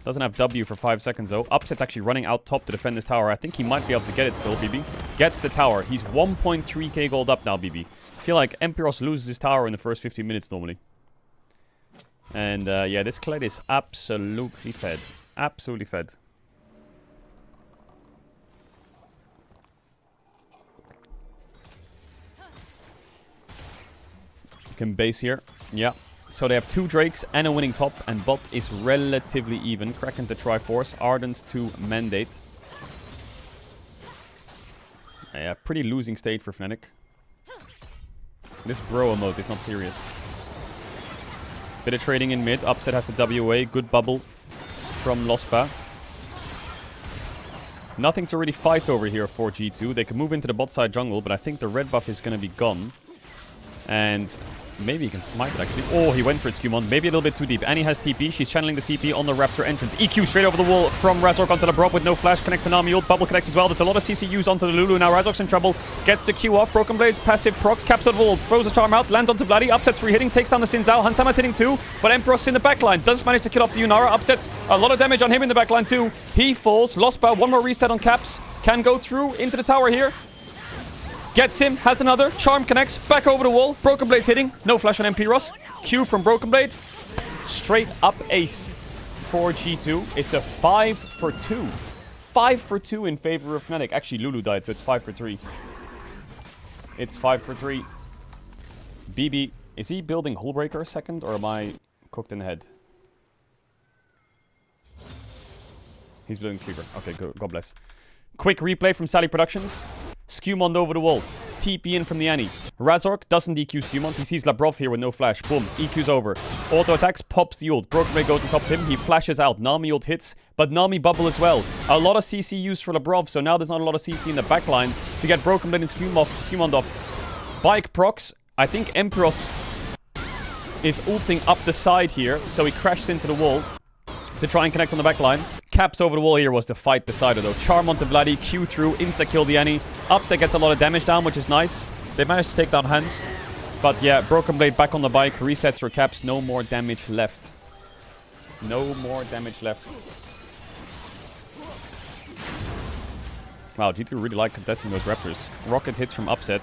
Doesn't have W for 5 seconds, though. Upset's actually running out top to defend this tower. I think he might be able to get it still, BB. Gets the tower. He's 1.3k gold up now, BB. I feel like Empiros loses his tower in the first 15 minutes normally. And yeah, this Kled is absolutely fed. Absolutely fed. You can base here. Yeah. So they have 2 Drakes and a winning top, and bot is relatively even. Kraken to Triforce, Ardent to Mandate. Yeah, pretty losing state for Fnatic. This bro emote is not serious. Bit of trading in mid. Upset has the WA. Good bubble from Lospa. Nothing to really fight over here for G2. They can move into the bot side jungle, but I think the red buff is going to be gone. And maybe he can smite it, actually. Oh, he went for it, Skewmon. Maybe a little bit too deep. Annie has TP. She's channeling the TP on the Raptor entrance. EQ straight over the wall from Razork onto the Brob with no flash. Connects to Nami ult. Bubble connects as well. There's a lot of CCUs onto the Lulu. Now Razork's in trouble. Gets the Q off. Broken Blades, passive procs. Caps the wall. Throws a charm out. Lands onto Vladdy. Upset's free hitting. Takes down the Xin Zhao. Hansama's hitting too. But Emperor's in the backline. Does manage to kill off the Yunara. Upset's a lot of damage on him in the backline too. He falls. Lospa. 1 more reset on Caps. Can go through into the tower here. Gets him, has another. Charm connects, back over the wall. Broken Blade's hitting. No flash on Empiros. Q from Broken Blade. Straight up ace for G2. It's a 5 for 2. 5 for 2 in favor of Fnatic. Actually, Lulu died, so it's 5 for 3. It's 5 for 3. BB, is he building Hullbreaker second, or am I cooked in the head? He's building Cleaver. Okay, good. God bless. Quick replay from Sally Productions. Skewmon over the wall. TP in from the Annie. Razork doesn't EQ Skewmon. He sees Labrov here with no flash. Boom. EQ's over. Auto attacks. Pops the ult. Broken Blade goes on top of him. He flashes out. Nami ult hits. But Nami bubble as well. A lot of CC used for Labrov. So now there's not a lot of CC in the backline to get Broken Blade and Skewmon off. Bike procs. I think Empiros is ulting up the side here. So he crashes into the wall to try and connect on the backline. Caps over the wall here was the fight decider though. Charm onto Vladdy, Q through, insta-kill the Annie. Upset gets a lot of damage down, which is nice. They managed to take down Hans. But yeah, Broken Blade back on the bike, resets for Caps, no more damage left. No more damage left. Wow, G2 really like contesting those Raptors. Rocket hits from Upset.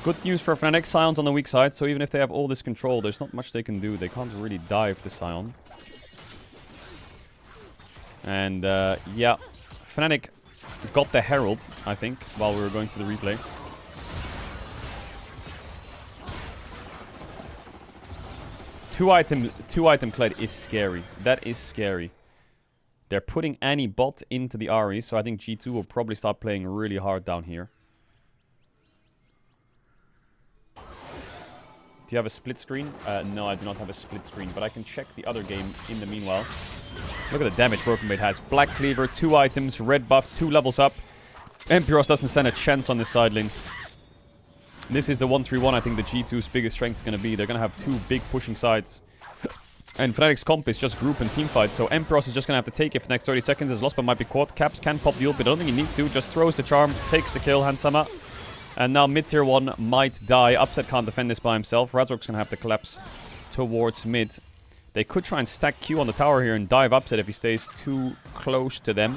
Good news for Fnatic, Scion's on the weak side, so even if they have all this control, there's not much they can do. They can't really dive the Scion. And yeah, Fnatic got the Herald, I think, while we were going to the replay. Two item Kled is scary. That is scary. They're putting Annie bot into the Ahri, so I think G2 will probably start playing really hard down here. Do you have a split screen? No, I do not have a split screen, but I can check the other game in the meanwhile. Look at the damage Broken Blade has. Black Cleaver, 2 items, red buff, 2 levels up. Empiros doesn't stand a chance on this side lane. This is the 1-3-1 I think the G2's biggest strength is going to be. They're going to have 2 big pushing sides. And Fnatic's comp is just group and team fight, so Empiros is just going to have to take it for the next 30 seconds. His lost but might be caught. Caps can pop the ult, but I don't think he needs to. Just throws the charm, takes the kill, Hansama. And now mid-tier 1 might die. Upset can't defend this by himself. Razork's going to have to collapse towards mid. They could try and stack Q on the tower here and dive Upset if he stays too close to them.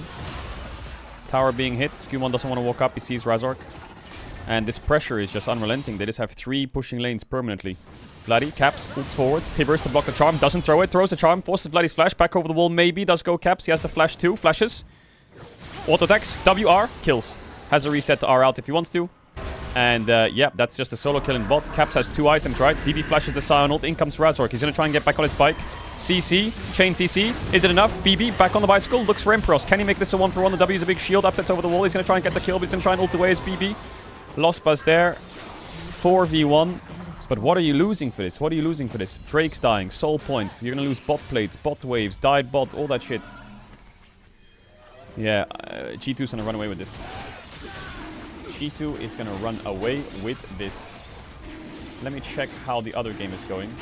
Tower being hit. Skumon doesn't want to walk up. He sees Razork. And this pressure is just unrelenting. They just have 3 pushing lanes permanently. Vladdy, Caps, ults forward. Pivots to block the charm. Doesn't throw it. Throws the charm. Forces Vladdy's flash. Back over the wall. Maybe. Does go Caps. He has the flash too. Flashes. Auto attacks. WR. Kills. Has a reset to R out if he wants to. And yeah, that's just a solo kill in bot. Caps has 2 items, right? BB flashes the Scion ult. In comes Razork. He's going to try and get back on his bike. CC. Chain CC. Is it enough? BB back on the bicycle. Looks for Empiros. Can he make this a 1-for-1? The W is a big shield. Upsets over the wall. He's going to try and get the kill, but he's going to try and ult away his BB. Lost buzz there. 4v1. But what are you losing for this? What are you losing for this? Drake's dying. Soul point. You're going to lose bot plates, bot waves, died bot, all that shit. Yeah, G2's going to run away with this. G2 is going to run away with this. Let me check how the other game is going.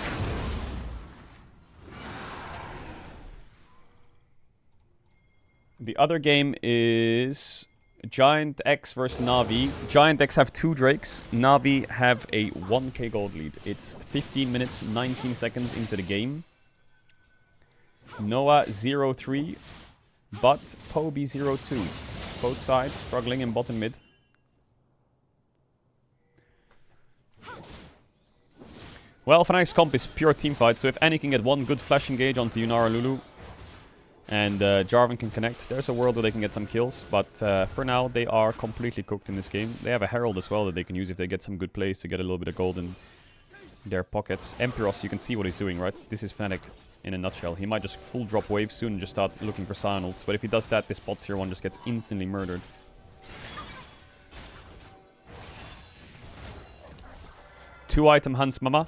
The other game is Giant X versus Na'Vi. Giant X have 2 Drakes. Na'Vi have a 1k gold lead. It's 15 minutes, 19 seconds into the game. Noah 0-3, but Poby 0-2. Both sides struggling in bottom mid. Well, Fnatic's comp is pure teamfight, so if Annie can get 1 good flash engage onto Yunara Lulu, and Jarvan can connect, there's a world where they can get some kills, but for now they are completely cooked in this game. They have a Herald as well that they can use if they get some good plays to get a little bit of gold in their pockets. Empiros, you can see what he's doing, right? This is Fnatic in a nutshell. He might just full drop wave soon and just start looking for Scion ults, but if he does that, this bot tier 1 just gets instantly murdered. Two item Hans Mama.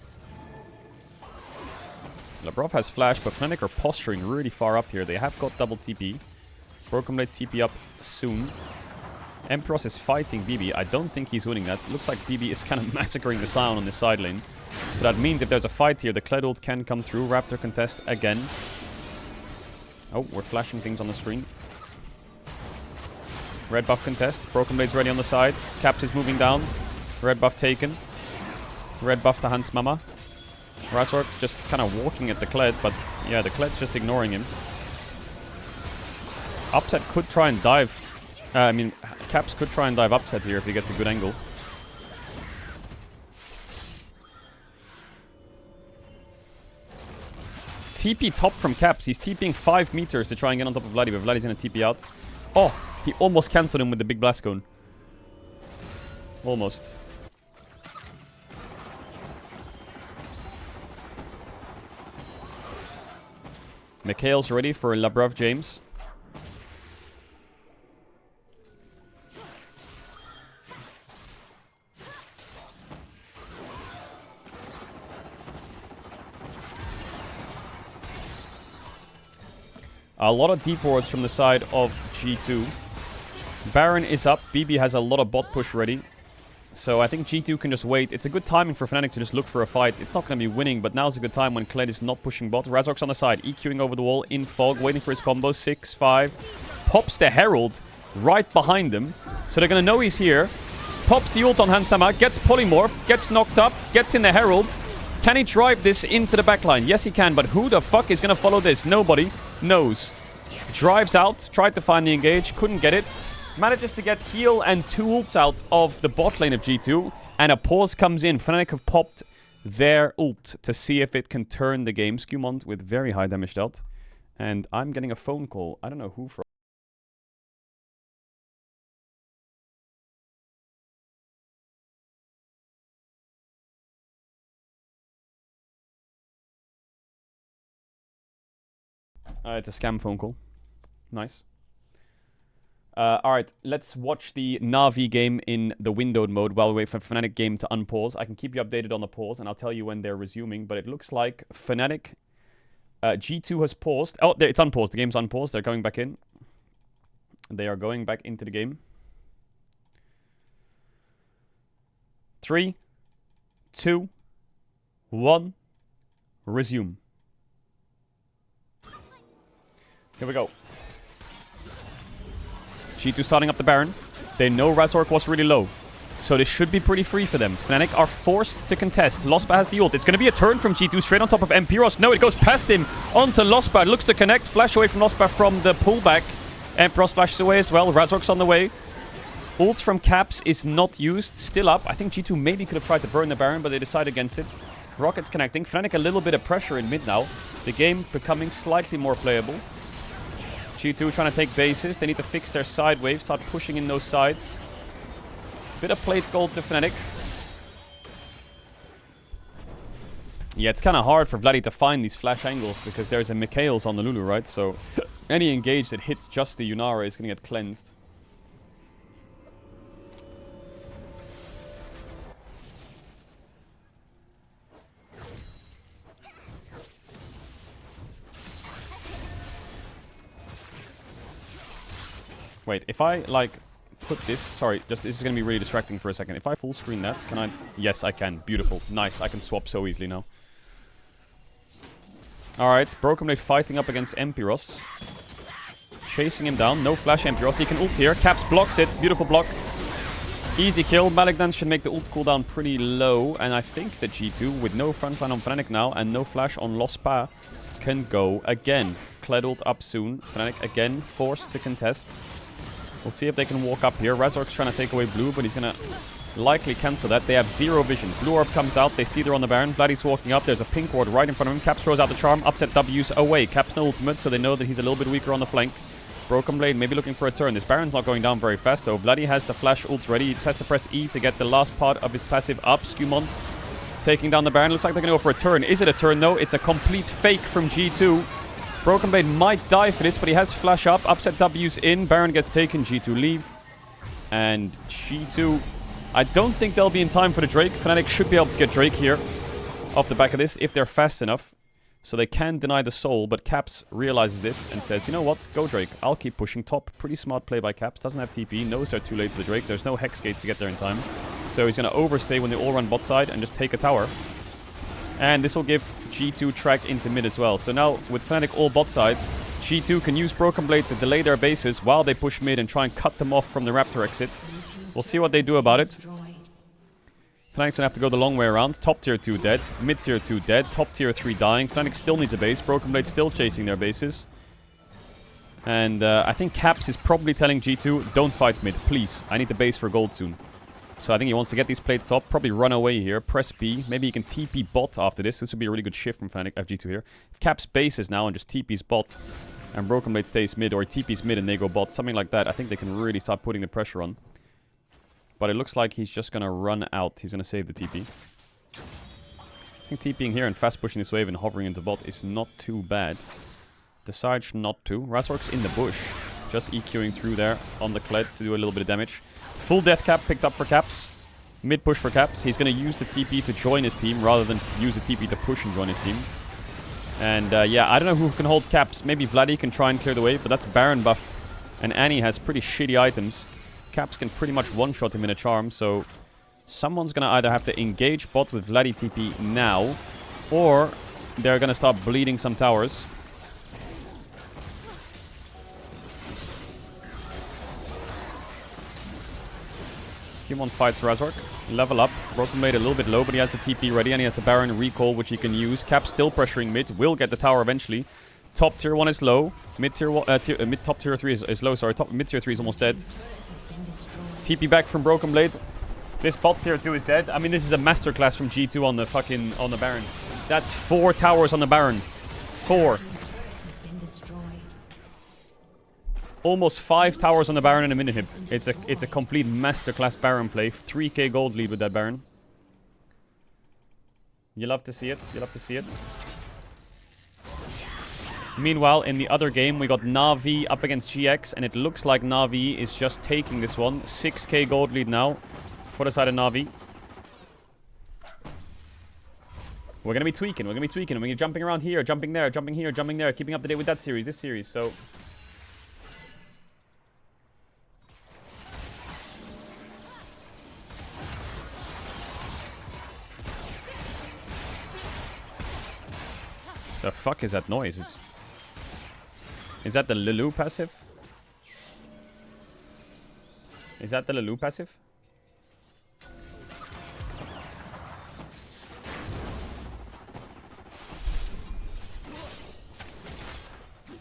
Labrov has flash, but Fnatic are posturing really far up here. They have got double TP. Broken Blade's TP up soon. Empiros is fighting BB. I don't think he's winning that. Looks like BB is kind of massacring the Scion on this side lane. So that means if there's a fight here, the Kled ult can come through. Raptor contest again. Oh, we're flashing things on the screen. Red buff contest. Broken Blade's ready on the side. Caps is moving down. Red buff taken. Red buff to Hans Mama. Razork just kind of walking at the Kled, but yeah, the Kled's just ignoring him. Upset could try and dive. Caps could try and dive Upset here if he gets a good angle. TP top from Caps. He's TPing 5 meters to try and get on top of Vladdy, but Vladdy's gonna TP out. Oh, he almost cancelled him with the big blast cone. Almost. Mikhail's ready for Labrov James. A lot of deep wards from the side of G2. Baron is up. BB has a lot of bot push ready. So I think G2 can just wait. It's a good timing for Fnatic to just look for a fight. It's not going to be winning, but now's a good time when Kled is not pushing bot. Razork's on the side, EQing over the wall in fog, waiting for his combo. 6-5. Pops the Herald right behind him. So they're going to know he's here. Pops the ult on Hansama, gets polymorphed, gets knocked up, gets in the Herald. Can he drive this into the backline? Yes, he can, but who the fuck is going to follow this? Nobody knows. Drives out, tried to find the engage, couldn't get it. Manages to get heal and 2 ults out of the bot lane of G2. And a pause comes in. Fnatic have popped their ult to see if it can turn the game. Skumont with very high damage dealt. And I'm getting a phone call. I don't know who from. It's a scam phone call. Nice. Alright, let's watch the Na'Vi game in the windowed mode while we wait for Fnatic game to unpause. I can keep you updated on the pause, and I'll tell you when they're resuming. But it looks like Fnatic... G2 has paused. Oh, it's unpaused. The game's unpaused. They're going back in. They are going back into the game. 3, 2, 1. Resume. Here we go. G2 starting up the Baron. They know Razork was really low. So this should be pretty free for them. Fnatic are forced to contest. Lospa has the ult. It's going to be a turn from G2 straight on top of Empiros. No, it goes past him onto Lospa. Looks to connect. Flash away from Lospa from the pullback. Empiros flashes away as well. Razork's on the way. Ult from Caps is not used. Still up. I think G2 maybe could have tried to burn the Baron, but they decide against it. Rocket's connecting. Fnatic a little bit of pressure in mid now. The game becoming slightly more playable. G2 trying to take bases. They need to fix their side wave. Start pushing in those sides. Bit of plate gold to Fnatic. Yeah, it's kind of hard for Vladdy to find these flash angles because there's a Mikhails on the Lulu, right? So any engage that hits just the Yunara is going to get cleansed. Wait, if I, like, put this... Sorry, just this is going to be really distracting for a second. If I full screen that, can I... Yes, I can. Beautiful. Nice. I can swap so easily now. Alright, Broken Blade fighting up against Empiros. Chasing him down. No flash Empiros. He can ult here. Caps blocks it. Beautiful block. Easy kill. Malignant should make the ult cooldown pretty low. And I think that G2, with no frontline on Fnatic now and no flash on Lospa, can go again. Kled ult up soon. Fnatic again forced to contest. We'll see if they can walk up here. Razork's trying to take away blue, but he's going to likely cancel that. They have zero vision. Blue orb comes out. They see they're on the Baron. Vladdy's walking up. There's a pink ward right in front of him. Caps throws out the charm. Upset W's away. Caps no ultimate, so they know that he's a little bit weaker on the flank. Broken Blade maybe looking for a turn. This Baron's not going down very fast, though. Vladdy has the flash ult ready. He just has to press E to get the last part of his passive up. Skumont taking down the Baron. Looks like they're going to go for a turn. Is it a turn, though? It's a complete fake from G2. Broken Blade might die for this, but he has flash up. Upset W's in. Baron gets taken. G2 leave. And G2, I don't think they'll be in time for the Drake. Fnatic should be able to get Drake here off the back of this if they're fast enough. So they can deny the soul, but Caps realizes this and says, you know what, go Drake. I'll keep pushing top. Pretty smart play by Caps. Doesn't have TP, knows they're too late for the Drake. There's no Hex gates to get there in time. So he's going to overstay when they all run bot side and just take a tower. And this will give G2 track into mid as well. So now with Fnatic all bot side, G2 can use Broken Blade to delay their bases while they push mid and try and cut them off from the Raptor exit. We'll see what they do about it. Fnatic's gonna have to go the long way around. Top tier 2 dead, mid tier 2 dead, top tier 3 dying. Fnatic still need the base. Broken Blade still chasing their bases. And I think Caps is probably telling G2, don't fight mid, please. I need the base for gold soon. So I think he wants to get these plates top, probably run away here, press B. Maybe he can TP bot after this. This would be a really good shift from Fnatic FG2 here. If Caps bases now and just TP's bot and Broken Blade stays mid, or he TP's mid and they go bot, something like that, I think they can really start putting the pressure on. But it looks like he's just going to run out. He's going to save the TP. I think TPing here and fast pushing this wave and hovering into bot is not too bad. Decides not to. Razork's in the bush. Just EQing through there on the Kled to do a little bit of damage. Full death cap picked up for Caps. Mid push for Caps. He's going to use the TP to join his team rather than use the TP to push and join his team. And yeah, I don't know who can hold Caps. Maybe Vladdy can try and clear the way, but that's Baron buff. And Annie has pretty shitty items. Caps can pretty much one-shot him in a charm, so Someone's gonna either have to engage bot with Vladdy TP now, or they're gonna start bleeding some towers. Skimon fights Razork. Level up. Broken Blade a little bit low, but he has the TP ready and he has the Baron recall, which he can use. Cap still pressuring mid. Will get the tower eventually. Top tier 1 is low. Mid tier 1, top tier 3 is low. Sorry, mid tier 3 is almost dead. TP back from Broken Blade. This bot tier 2 is dead. I mean, this is a masterclass from G2 on the Baron. That's 4 towers on the Baron. 4. Almost 5 towers on the Baron in a minute hip. It's a complete masterclass Baron play. 3k gold lead with that Baron. You love to see it. You love to see it. Meanwhile, in the other game, we got Na'Vi up against GX, and it looks like Na'Vi is just taking this one. 6k gold lead now for the side of Na'Vi. We're going to be tweaking. We're going to be tweaking. We're going to be jumping around here, jumping there, jumping here, jumping there, keeping up to date with that series, this series. So the fuck is that noise? Is that the Lulu passive? Is that the Lulu passive?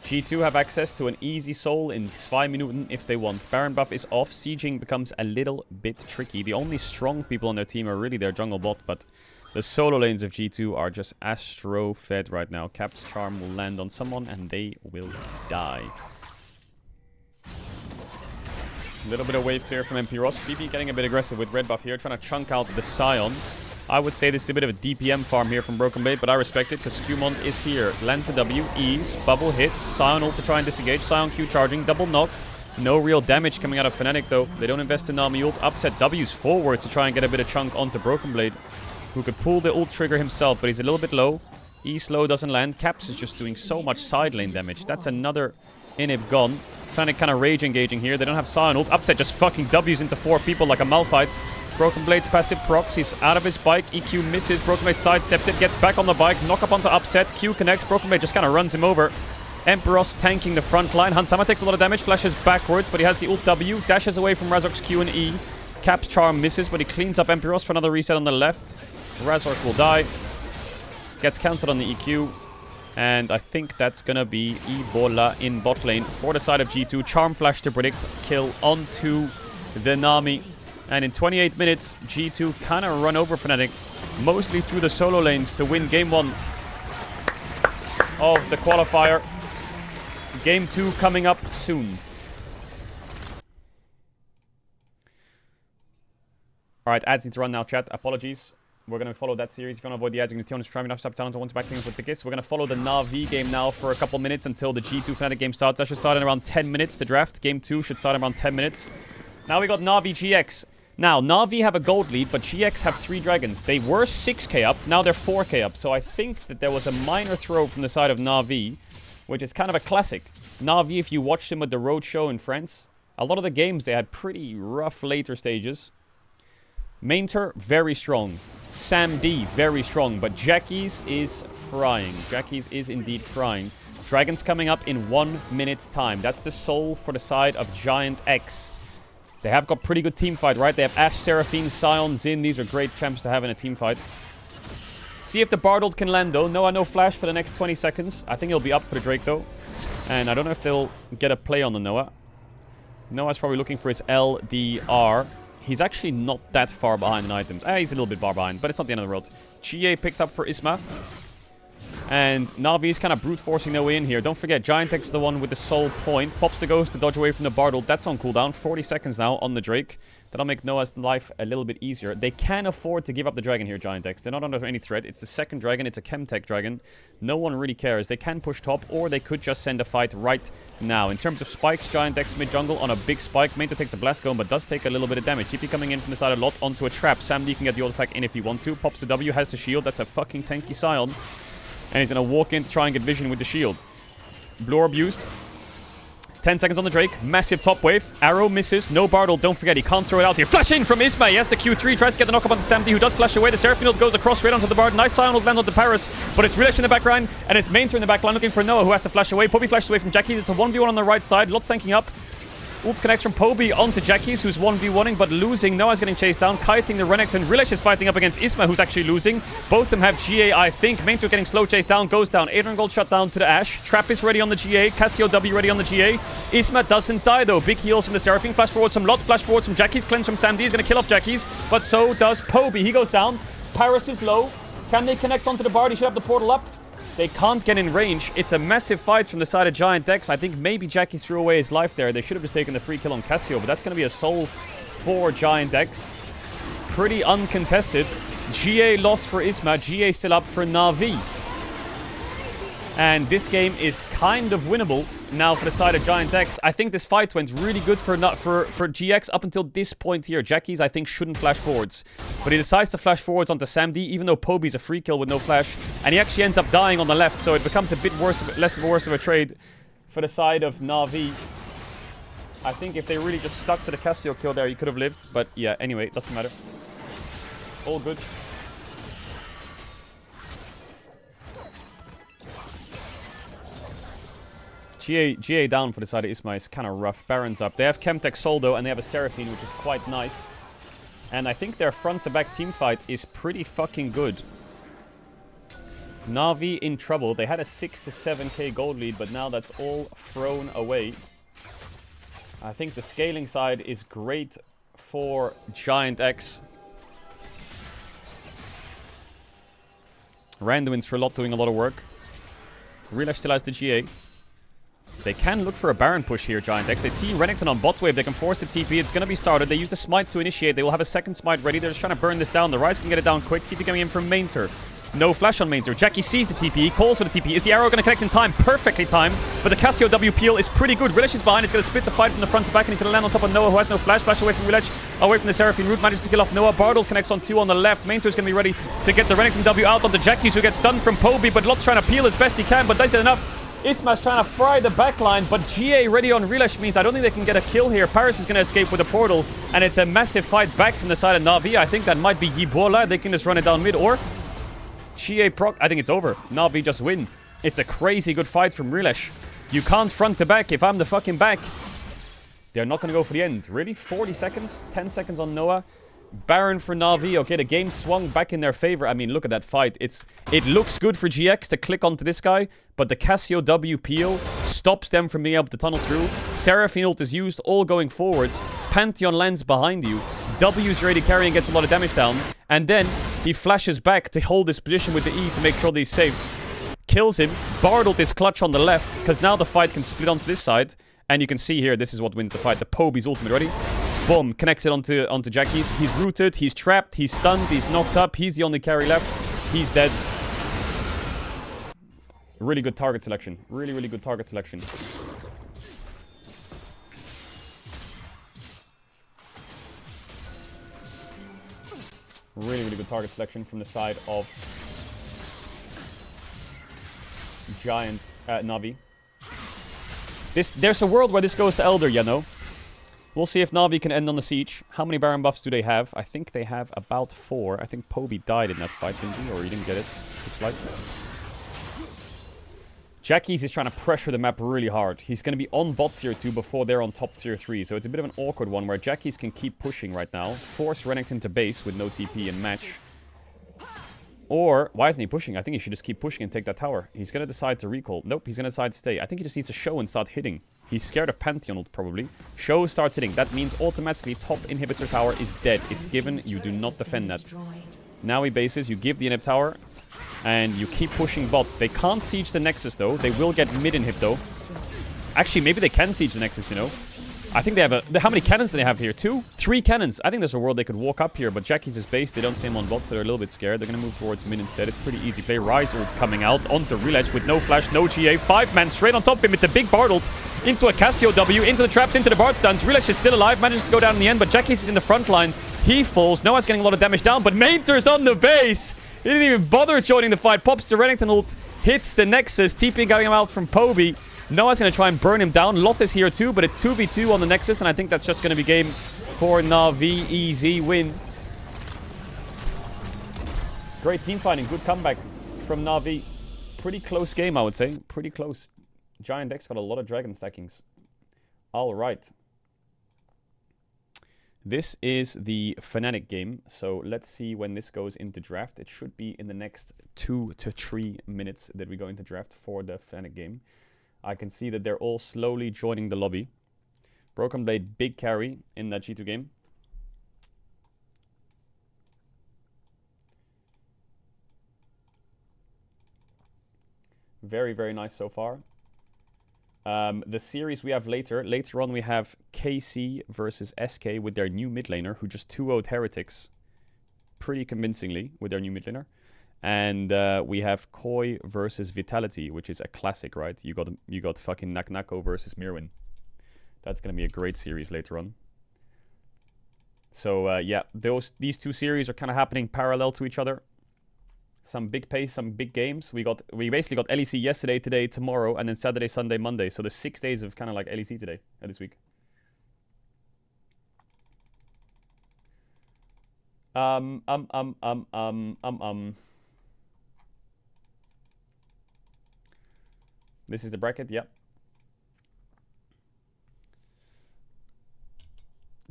G2 have access to an easy soul in 5 minutes if they want. Baron buff is off. Sieging becomes a little bit tricky. The only strong people on their team are really their jungle bot, but the solo lanes of G2 are just astro-fed right now. Cap's Charm will land on someone and they will die. A little bit of wave clear from MP Ross. BB getting a bit aggressive with red buff here, trying to chunk out the Scion. I would say this is a bit of a DPM farm here from Broken Blade, but I respect it because Skewmon is here. Lands a W, E's, bubble hits, Scion ult to try and disengage, Scion Q charging, double knock. No real damage coming out of Fnatic though. They don't invest in Nami ult. Upset W's forwards to try and get a bit of chunk onto Broken Blade, who could pull the ult trigger himself, but he's a little bit low. E slow doesn't land. Caps is just doing so much side lane damage. That's another inhib gone. Fnatic kind of rage engaging here. They don't have Scion ult. Upset just fucking W's into 4 people like a Malphite. Broken Blade's passive procs. He's out of his bike. EQ misses. Broken Blade sidesteps it. Gets back on the bike. Knock up onto Upset. Q connects. Broken Blade just kind of runs him over. Emperos tanking the front line. Hansama takes a lot of damage. Flashes backwards, but he has the ult W. Dashes away from Razork's Q and E. Cap's Charm misses, but he cleans up Emperos for another reset on the left. Razork will die. Gets cancelled on the EQ. And I think that's going to be Ebola in bot lane for the side of G2. Charm Flash to predict kill onto the Nami. And in 28 minutes, G2 kind of run over Fnatic, mostly through the solo lanes to win game 1 of the qualifier. Game 2 coming up soon. Alright, ads need to run now, chat. Apologies. We're going to follow that series. If you want to avoid the ads, you can tune in to sub-channels. I want to back things with the gifts. We're going to follow the Na'Vi game now for a couple minutes until the G2 Fnatic game starts. That should start in around 10 minutes. The draft, game 2, should start in around 10 minutes. Now we got Na'Vi GX. Now, Na'Vi have a gold lead, but GX have 3 dragons. They were 6k up, now they're 4k up. So I think that there was a minor throw from the side of Na'Vi, which is kind of a classic. Na'Vi, if you watched him at the Roadshow in France, a lot of the games, they had pretty rough later stages. Mainter, very strong. Sam D, very strong. But Jackie's is frying. Jackie's is indeed frying. Dragons coming up in 1 minute's time. That's the soul for the side of Giant X. They have got pretty good team fight, right? They have Ashe, Seraphine, Sion, Xin. These are great champs to have in a team fight. See if the Bardold can land, though. Noah, no flash for the next 20 seconds. I think he'll be up for the Drake, though. And I don't know if they'll get a play on the Noah. Noah's probably looking for his LDR. He's actually not that far behind in items. He's a little bit far behind, but it's not the end of the world. GA picked up for Isma. And Na'Vi's kind of brute forcing their way in here. Don't forget, Giant X is the one with the soul point. Pops the ghost to dodge away from the Bardold. That's on cooldown. 40 seconds now on the Drake. That'll make Noah's life a little bit easier. They can afford to give up the dragon here, Giant X. They're not under any threat. It's the second dragon. It's a Chemtech dragon. No one really cares. They can push top, or they could just send a fight right now. In terms of spikes, Giant X mid-jungle on a big spike. Mainter takes a blast cone, but does take a little bit of damage. TP coming in from the side a lot onto a trap. Sam D can get the ult attack in if he wants to. Pops the W, has the shield. That's a fucking tanky Sion. And he's going to walk in to try and get vision with the shield. Blue Orb used. 10 seconds on the Drake. Massive top wave. Arrow misses. No Bartle. Don't forget, he can't throw it out here. Flash in from Isma. He has the Q3. Tries to get the knock up on the Samdi, who does flash away. The Seraphine ult goes across straight onto the Bard. Nice Sion ult land onto Paris. But it's Rilesh in the backline. And it's Mainter in the backline looking for Noah, who has to flash away. Poby flashes away from Jackies. It's a 1v1 on the right side. Lot tanking up. Ult connects from Poby onto Jackies, who's 1v1ing but losing. Noah's getting chased down, kiting the Renekton. Rilesh is fighting up against Isma, who's actually losing. Both of them have GA, I think. Mainter getting slow chased down, goes down. Adrian Gold shut down to the Ashe. Trap is ready on the GA. Cassio W ready on the GA. Isma doesn't die though. Big heals from the Seraphine. Flash forward some Lot, flash forward some Jackies. Cleanse from Sam D is going to kill off Jackies, but so does Poby. He goes down. Paris is low. Can they connect onto the Bard? He should have the portal up. They can't get in range. It's a massive fight from the side of Giant X. I think maybe Jackie threw away his life there. They should have just taken the free kill on Cassio, but that's going to be a soul for Giant X. Pretty uncontested. GA lost for Isma. GA still up for Na'Vi. And this game is kind of winnable now for the side of Giant X. I think this fight went really good for GX up until this point here. Jackies, I think, shouldn't flash forwards. But he decides to flash forwards onto Sam D, even though Poby's a free kill with no flash. And he actually ends up dying on the left, so it becomes a bit less of a trade for the side of Na'Vi. I think if they really just stuck to the Cassio kill there, he could have lived. But yeah, anyway, it doesn't matter. All good. GA down for the side of Isma is kind of rough. Baron's up. They have Chemtech Soldo and they have a Seraphine, which is quite nice. And I think their front-to-back team fight is pretty fucking good. Na'Vi in trouble. They had a 6 to 7k gold lead, but now that's all thrown away. I think the scaling side is great for Giant X. Randomins for Lot doing a lot of work. Rilesh still has the GA. They can look for a Baron push here, Giant X. They see Renekton on bot wave. They can force the TP. It's going to be started. They use the Smite to initiate. They will have a second Smite ready. They're just trying to burn this down. The Rise can get it down quick. TP coming in from Mainter. No flash on Mainter. Jackie sees the TP. He calls for the TP. Is the arrow going to connect in time? Perfectly timed. But the Cassio W peel is pretty good. Rilesh is behind. It's going to split the fight from the front to back. And he's going to land on top of Noah, who has no flash. Flash away from Rilesh. Away from the Seraphine. Root manages to kill off Noah. Bartle connects on 2 on the left. Mainter is going to be ready to get the Renekton W out on the Jackies, who gets stunned from Poby. But Lot's trying to peel as best he can. But that's enough. Isma's trying to fry the backline, but GA ready on Rilesh means I don't think they can get a kill here. Paris is going to escape with a portal, and it's a massive fight back from the side of Na'Vi. I think that might be Yibola. They can just run it down mid, or GA proc. I think it's over. Na'Vi just win. It's a crazy good fight from Rilesh. You can't front to back if I'm the fucking back. They're not going to go for the end. Really? 40 seconds? 10 seconds on Noah. Baron for Na'Vi. Okay, the game swung back in their favor. I mean, look at that fight. It looks good for GX to click onto this guy, but the Cassio W peel stops them from being able to tunnel through. Seraphine ult is used, all going forwards. Pantheon lands behind you. W's ready carrying, gets a lot of damage down. And then he flashes back to hold his position with the E to make sure that he's safe. Kills him. Bardled is clutch on the left, because now the fight can split onto this side. And you can see here, this is what wins the fight. The Poby's ultimate ready. Boom, connects it onto Jackies. He's rooted, he's trapped, he's stunned, he's knocked up. He's the only carry left. He's dead. Really good target selection. Really, really good target selection. Really, really good target selection from the side of Giant Na'Vi. There's a world where this goes to Elder, you know. We'll see if Na'Vi can end on the siege. How many Baron buffs do they have? I think they have about 4. I think Poby died in that fight, didn't he? Or he didn't get it. Looks like. Jackies is trying to pressure the map really hard. He's going to be on bot tier 2 before they're on top tier 3. So it's a bit of an awkward one where Jackies can keep pushing right now. Force Renekton to base with no TP and match. Or, why isn't he pushing? I think he should just keep pushing and take that tower. He's going to decide to recall. Nope, he's going to decide to stay. I think he just needs to show and start hitting. He's scared of Pantheon ult, probably. Show starts hitting. That means automatically top inhibitor tower is dead. It's given. You do not defend that. Now he bases. You give the inhib tower. And you keep pushing bots. They can't siege the Nexus, though. They will get mid-inhib, though. Actually, maybe they can siege the Nexus, you know. I think they have how many cannons do they have here? 2? 3 cannons. I think there's a world they could walk up here, but Jackie's is base. They don't see him on bot, so they're a little bit scared. They're going to move towards mid instead. It's pretty easy play. Rise ult coming out onto Rilesh with no flash, no GA. 5-man straight on top of him. It's a big Bard ult into a Cassio W, into the traps, into the Bard stuns. Rilesh is still alive, manages to go down in the end, but Jackie's is in the front line. He falls. Noah's getting a lot of damage down, but Mainter's on the base. He didn't even bother joining the fight. Pops the Renekton ult, hits the Nexus. TP getting him out from Poby. Noah's going to try and burn him down. Lot is here too, but it's 2v2 on the Nexus, and I think that's just going to be game for Na'Vi. Easy win. Great team fighting. Good comeback from Na'Vi. Pretty close game, I would say. Pretty close. Giant X got a lot of dragon stackings. All right. This is the Fnatic game, so let's see when this goes into draft. It should be in the next 2 to 3 minutes that we go into draft for the Fnatic game. I can see that they're all slowly joining the lobby. Broken Blade, big carry in that G2 game. Very, very nice so far. The series we have later on we have KC versus SK with their new mid laner who just 2-0'd Heretics pretty convincingly with their new mid laner. And we have Koi versus Vitality, which is a classic, right? You got fucking Naknako versus Mirwin. That's gonna be a great series later on. So yeah, these two series are kind of happening parallel to each other. Some big pace, some big games. We basically got LEC yesterday, today, tomorrow, and then Saturday, Sunday, Monday. So there's 6 days of kind of like LEC today, this week. This is the bracket, yep.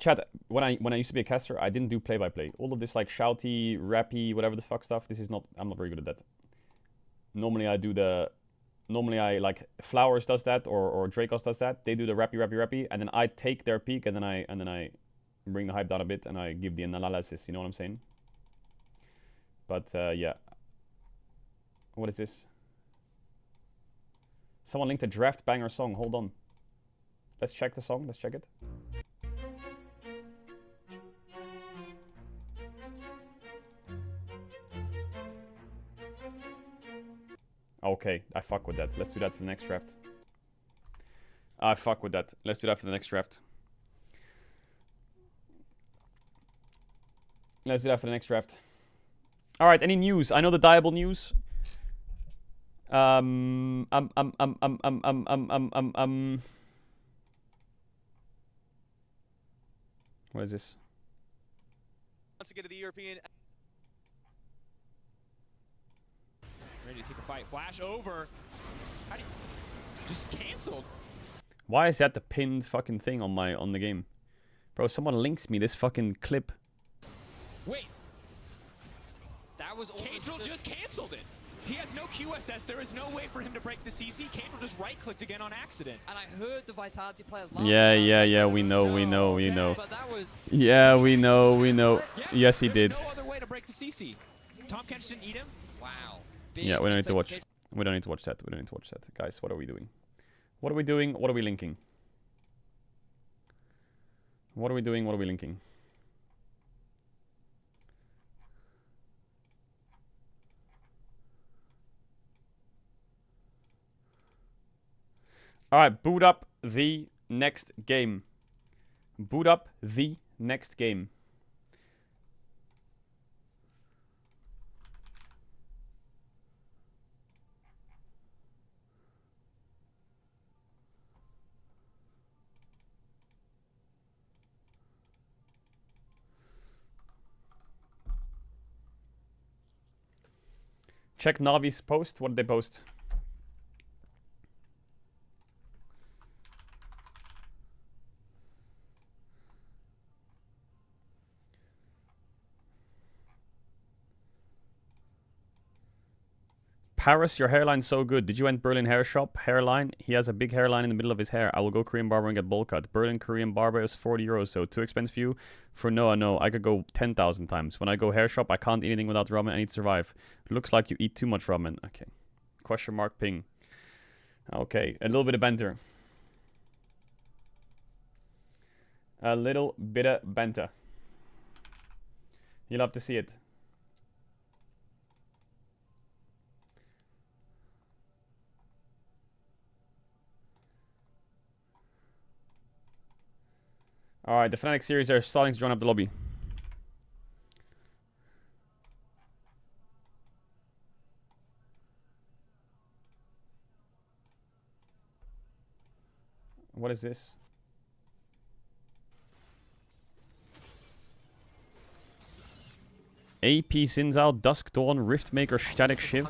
Chat, when I used to be a caster, I didn't do play-by-play. All of this like shouty, rappy, whatever the fuck stuff, I'm not very good at that. Normally like Flowers does that or Dracos does that. They do the rappy, and then I take their peak and then I bring the hype down a bit and I give the analysis, you know what I'm saying? But yeah. What is this? Someone linked a draft banger song. Hold on. Let's check the song. Let's check it. Okay, I fuck with that. Let's do that for the next draft. I fuck with that. Let's do that for the next draft. Let's do that for the next draft. Alright, any news? I know the Diable news. What is this? Once again to the European. Ready to take a fight. Flash over. How do you... Just cancelled. Why is that the pinned fucking thing on the game? Bro, someone links me this fucking clip. Wait. That was Caedrel just cancelled it. He has no QSS. There is no way for him to break the CC. Caedrel just right-clicked again on accident. And I heard the Vitality players laugh. Yeah, we know. But that was... Yeah, we know. Yes, he did. No other way to break the CC. Tom Kench didn't eat him. Wow. Yeah, we don't need to watch. We don't need to watch that. Guys, what are we doing? What are we doing? What are we linking? What are we doing? What are we linking? Alright, boot up the next game. Boot up the next game. Check Navi's post. What did they post? Paris, your hairline's so good. Did you enter Berlin hair shop? Hairline? He has a big hairline in the middle of his hair. I will go Korean barber and get bowl cut. Berlin Korean barber is 40 euros, so too expensive for you? For Noah, no. I could go 10,000 times. When I go hair shop, I can't eat anything without ramen. I need to survive. Looks like you eat too much ramen. Okay. Question mark ping. Okay. A little bit of banter. A little bit of banter. You'll have to see it. Alright, the Fnatic series are starting to join up the lobby. What is this? AP Sinzao, Dusk Dawn, Riftmaker, Static Shiv.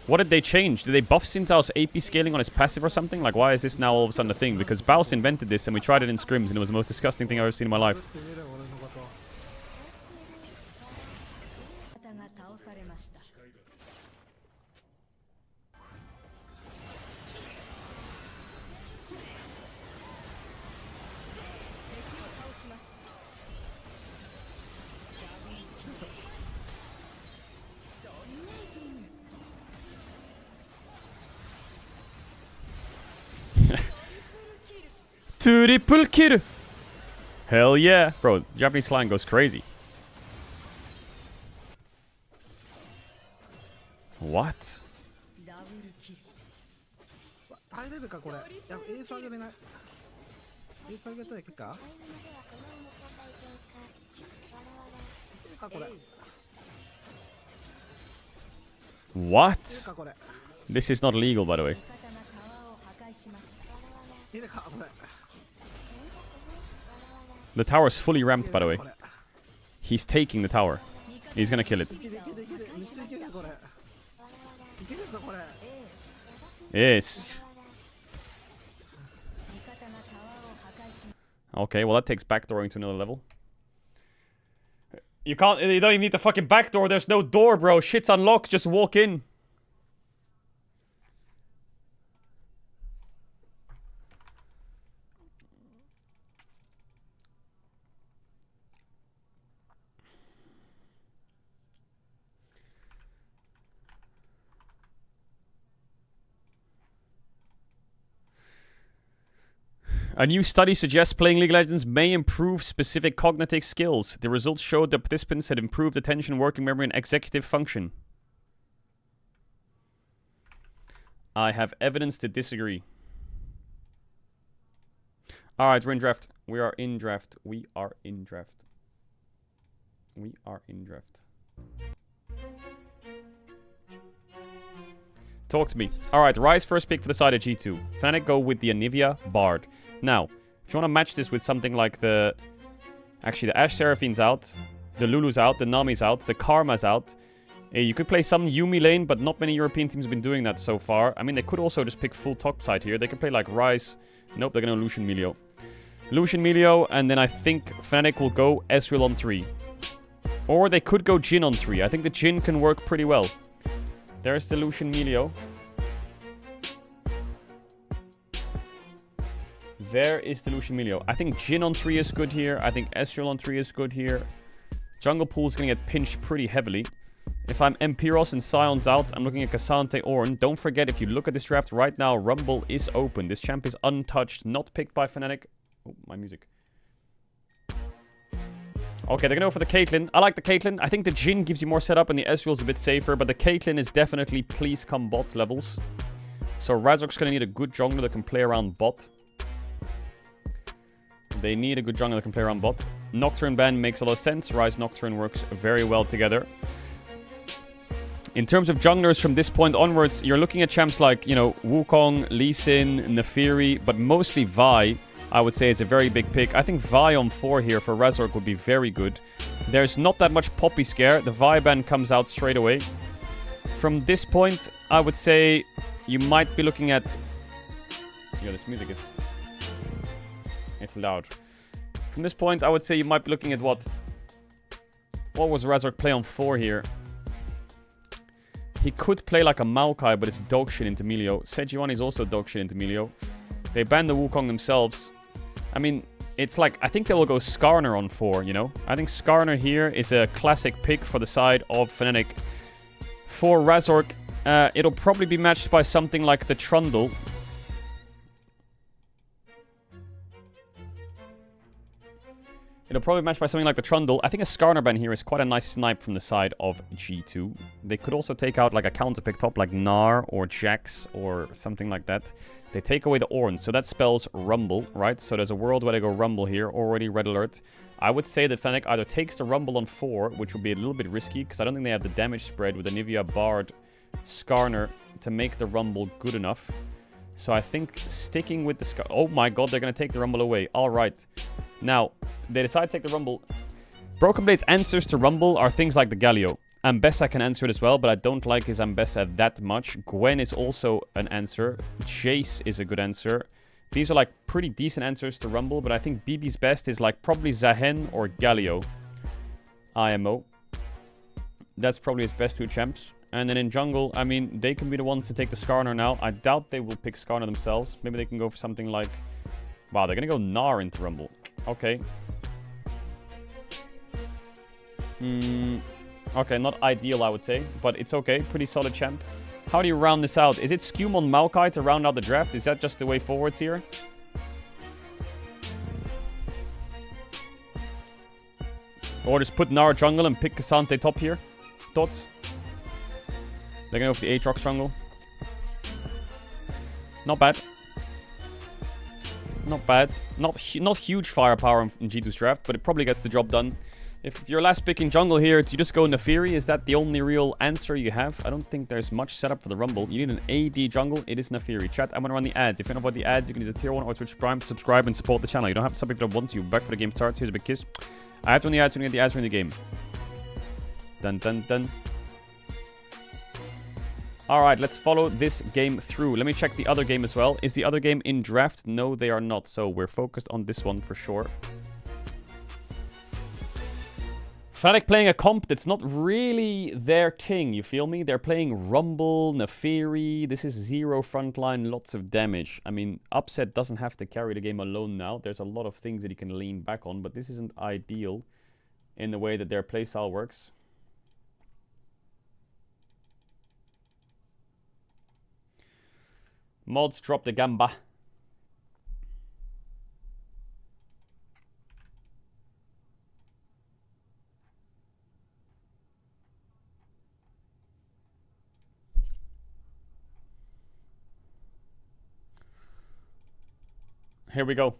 What did they change? Did they buff Sinzao's AP scaling on his passive or something? Like, why is this now all of a sudden a thing? Because Baus invented this and we tried it in scrims and it was the most disgusting thing I've ever seen in my life. Triple kill! Hell yeah! Bro, Japanese slang goes crazy. What? 耐えれるかこれ。やっぱエース上げれない。エース上げたらいけるか？いけるかこれ。 What? This is not legal, by the way. いけるかこれ。 The tower is fully ramped, by the way. He's taking the tower. He's gonna kill it. Yes. Okay, well that takes backdooring to another level. You don't even need the fucking backdoor. There's no door, bro. Shit's unlocked. Just walk in. A new study suggests playing League of Legends may improve specific cognitive skills. The results showed that participants had improved attention, working memory, and executive function. I have evidence to disagree. Alright, we're in draft. We are in draft. We are in draft. We are in draft. Talk to me. Alright, Ryze first pick for the side of G2. Fnatic go with the Anivia Bard. Now, if you want to match this with something like the... Actually, the Ashe Seraphine's out. The Lulu's out. The Nami's out. The Karma's out. You could play some Yuumi lane, but not many European teams have been doing that so far. I mean, they could also just pick full top side here. They could play like Ryze. Nope, they're going to Lucian Melio. Lucian Melio, and then I think Fnatic will go Ezreal on 3. Or they could go Jhin on 3. I think the Jhin can work pretty well. There's the Lucian Melio. There is the Lucian Melio. I think Jhin on 3 is good here. I think Ezreal on 3 is good here. Jungle Pool's going to get pinched pretty heavily. If I'm Empiros and Sion's out, I'm looking at Cassante Ornn. Don't forget, if you look at this draft right now, Rumble is open. This champ is untouched, not picked by Fnatic. Oh, my music. Okay, they're going to go for the Caitlyn. I like the Caitlyn. I think the Jhin gives you more setup and the Ezreal's a bit safer, but the Caitlyn is definitely please come bot levels. So Razork's going to need a good jungler that can play around bot. They need a good jungler that can play around bot. Nocturne ban makes a lot of sense. Ryze Nocturne works very well together. In terms of junglers from this point onwards, you're looking at champs like, you know, Wukong, Lee Sin, Naafiri, but mostly Vi, I would say, is a very big pick. I think Vi on 4 here for Razork would be very good. There's not that much Poppy scare. The Vi ban comes out straight away. From this point, I would say you might be looking at... Yeah, this music is... It's loud. From this point, I would say you might be looking at what was Razork play on 4 here? He could play like a Maokai, but it's dog shit into Melio. Sejuani is also dog shit into Melio. They banned the Wukong themselves. I mean, it's like, I think they will go Skarner on 4, you know? I think Skarner here is a classic pick for the side of Fnatic. For Razork, it'll probably be matched by something like the Trundle. It'll probably match by something like the Trundle. I think a Skarner ban here is quite a nice snipe from the side of G2. They could also take out like a counter pick top like Gnar or Jax or something like that. They take away the Ornn, so that spells Rumble, right? So there's a world where they go Rumble here, already red alert. I would say that Fnatic either takes the Rumble on 4, which would be a little bit risky, because I don't think they have the damage spread with Anivia Bard Skarner to make the Rumble good enough. So I think sticking with the oh my god, they're going to take the Rumble away. Alright. Now, they decide to take the Rumble. Broken Blade's answers to Rumble are things like the Galio. Ambessa can answer it as well, but I don't like his Ambessa that much. Gwen is also an answer. Jace is a good answer. These are like pretty decent answers to Rumble, but I think BB's best is like probably Zahen or Galio. IMO. That's probably his best two champs. And then in jungle, I mean, they can be the ones to take the Skarner now. I doubt they will pick Skarner themselves. Maybe they can go for something like... Wow, they're going to go Gnar into Rumble. Okay. Okay, not ideal, I would say. But it's okay. Pretty solid champ. How do you round this out? Is it Skumon Maokai to round out the draft? Is that just the way forwards here? Or just put Gnar jungle and pick K'Sante top here? Thoughts? They're gonna go for the Aatrox jungle. Not bad. Not bad. Not huge firepower in G2's draft, but it probably gets the job done. If your last pick in jungle here, do you just go Nefiri? Is that the only real answer you have? I don't think there's much setup for the Rumble. You need an AD jungle. It is Nefiri. Chat, I'm gonna run the ads. If you know about the ads, you can use a tier 1 or Twitch Prime to subscribe and support the channel. You don't have to sub if you don't want to. Back for the game starts. Here's a big kiss. I have to run the ads to get the ads during the game. Dun dun dun. Alright, let's follow this game through. Let me check the other game as well. Is the other game in draft? No, they are not. So we're focused on this one for sure. Fnatic playing a comp that's not really their thing, you feel me? They're playing Rumble, Nefiri. This is 0 frontline, lots of damage. I mean, Upset doesn't have to carry the game alone now. There's a lot of things that he can lean back on, but this isn't ideal in the way that their playstyle works. Mods drop the Gamba. Here we go.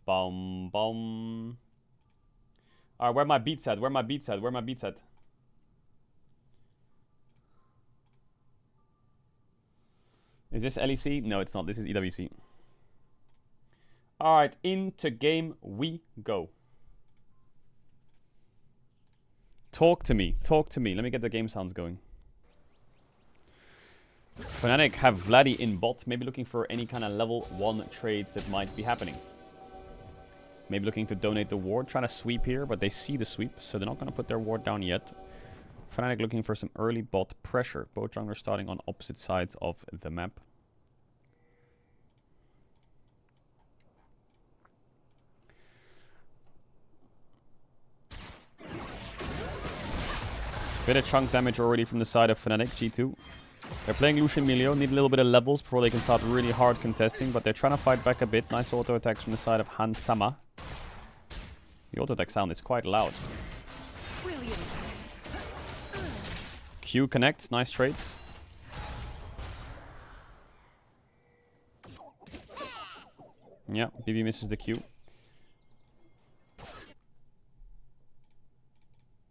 Bum bum. Alright, where are my beats at? Where are my beats at? Where are my beats at? Is this LEC? No, it's not. This is EWC. Alright, into game we go. Talk to me. Talk to me. Let me get the game sounds going. Fnatic have Vladdy in bot. Maybe looking for any kind of level 1 trades that might be happening. Maybe looking to donate the ward. Trying to sweep here, but they see the sweep, so they're not going to put their ward down yet. Fnatic looking for some early bot pressure. Both junglers starting on opposite sides of the map. Bit of chunk damage already from the side of Fnatic, G2. They're playing Lucian Milio, need a little bit of levels before they can start really hard contesting, but they're trying to fight back a bit. Nice auto attacks from the side of Hansama. The auto attack sound is quite loud. Q connects, nice trades. Yeah, BB misses the Q.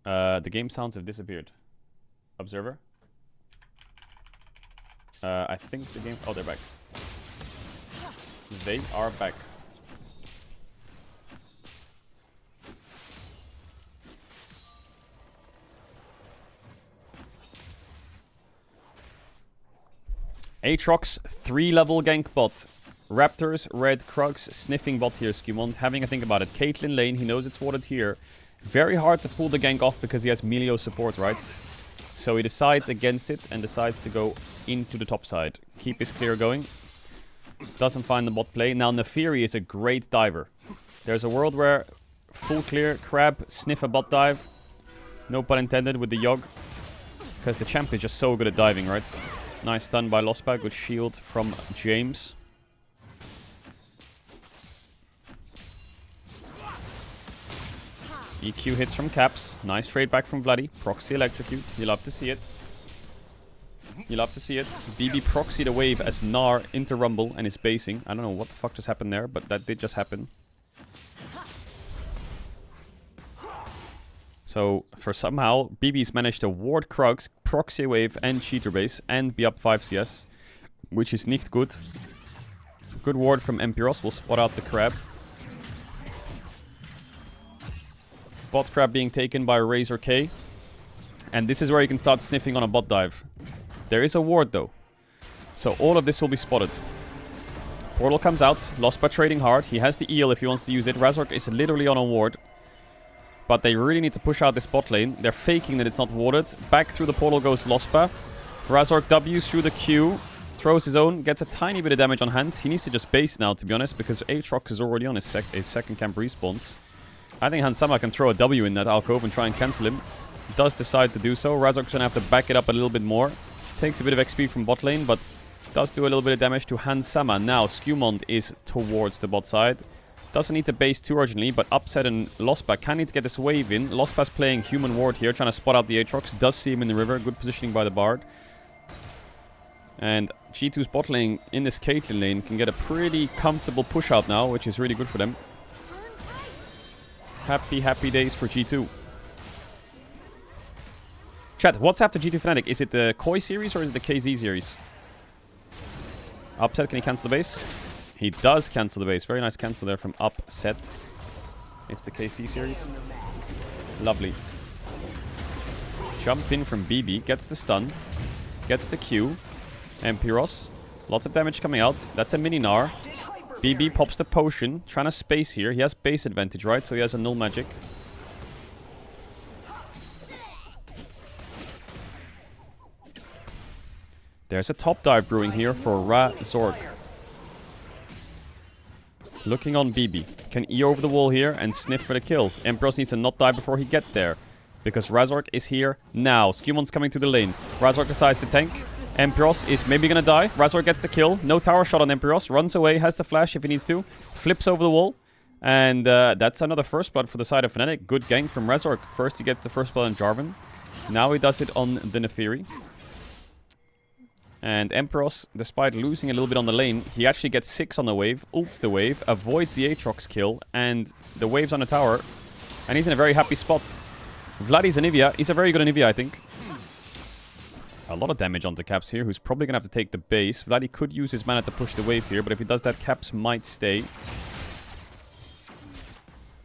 The game sounds have disappeared. Observer? I think the game... Oh, they're back. They are back. Aatrox, 3-level gank bot. Raptors, red, Krugs, sniffing bot here, Skimont. Having a think about it. Caitlyn lane, he knows it's warded here. Very hard to pull the gank off because he has Milio support, right? So he decides against it and decides to go into the top side. Keep his clear going. Doesn't find the bot play. Now Nefiri is a great diver. There's a world where full clear, crab, sniff a bot dive. No pun intended with the Yogg. Because the champ is just so good at diving, right? Nice stun by Lospa. Good shield from James. EQ hits from Caps. Nice trade back from Vladdy. Proxy electrocute. You love to see it. You love to see it. BB proxied a wave as Gnar into Rumble and is basing. I don't know what the fuck just happened there, but that did just happen. So, for somehow, BB's managed to ward Krugs, proxy a wave and cheater base and be up 5 CS. Which is nicht good. Good ward from Empiros. We'll spot out the crab. Bot crab being taken by Razor K. And this is where you can start sniffing on a bot dive. There is a ward though. So all of this will be spotted. Portal comes out. Lost by trading hard. He has the eel if he wants to use it. Razork is literally on a ward. But they really need to push out this bot lane. They're faking that it's not warded. Back through the portal goes Lospa. Razork W's through the Q. Throws his own. Gets a tiny bit of damage on Hans. He needs to just base now, to be honest. Because Aatrox is already on his second camp respawns. I think Hans Sama can throw a W in that alcove and try and cancel him. Does decide to do so. Razork's gonna have to back it up a little bit more. Takes a bit of XP from bot lane, but does do a little bit of damage to Hans Sama. Now, Skewmond is towards the bot side. Doesn't need to base too urgently, but Upset and Lospa can need to get this wave in. Lospa's playing Human Ward here, trying to spot out the Aatrox. Does see him in the river. Good positioning by the Bard. And G2's bot lane in this Caitlyn lane can get a pretty comfortable push out now, which is really good for them. Happy days for G2. Chat, what's after G2 Fnatic? Is it the Koi series or is it the KZ series? Upset, can he cancel the base? He does cancel the base. Very nice cancel there from Upset. It's the KC series. Lovely. Jump in from BB. Gets the stun. Gets the Q. Empiros. Lots of damage coming out. That's a mini Gnar. BB pops the potion. Trying to space here. He has base advantage, right? So he has a null magic. There's a top dive brewing here for Razork. Looking on BB. Can E over the wall here and sniff for the kill. Empiros needs to not die before he gets there. Because Razork is here now. Skewmond's coming to the lane. Razork decides to tank. Empiros is maybe gonna die. Razork gets the kill. No tower shot on Empiros. Runs away. Has the flash if he needs to. Flips over the wall. And that's another first blood for the side of Fnatic. Good gank from Razork. First he gets the first blood on Jarvan. Now he does it on the Neferi. And Empiros, despite losing a little bit on the lane, he actually gets 6 on the wave, ults the wave, avoids the Aatrox kill, and the wave's on the tower. And he's in a very happy spot. Vladdy's Anivia. He's a very good Anivia, I think. A lot of damage onto Caps here, who's probably going to have to take the base. Vladdy could use his mana to push the wave here, but if he does that, Caps might stay.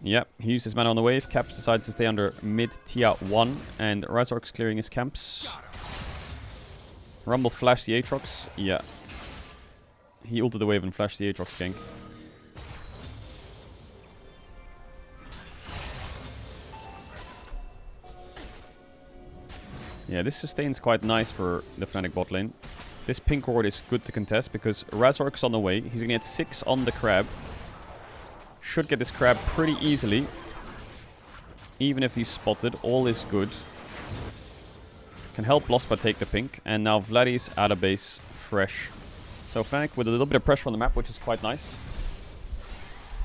Yep, he used his mana on the wave. Caps decides to stay under mid tier 1, and Razork's clearing his camps. Rumble flashed the Aatrox. Yeah. He ulted the wave and flashed the Aatrox gank. Yeah, this sustains quite nice for the Fnatic bot lane. This pink ward is good to contest because Razork's on the way. He's gonna get 6 on the crab. Should get this crab pretty easily. Even if he's spotted, all is good. Can help Lospa take the pink, and now Vladdy's out of base, fresh. So Fnatic with a little bit of pressure on the map, which is quite nice.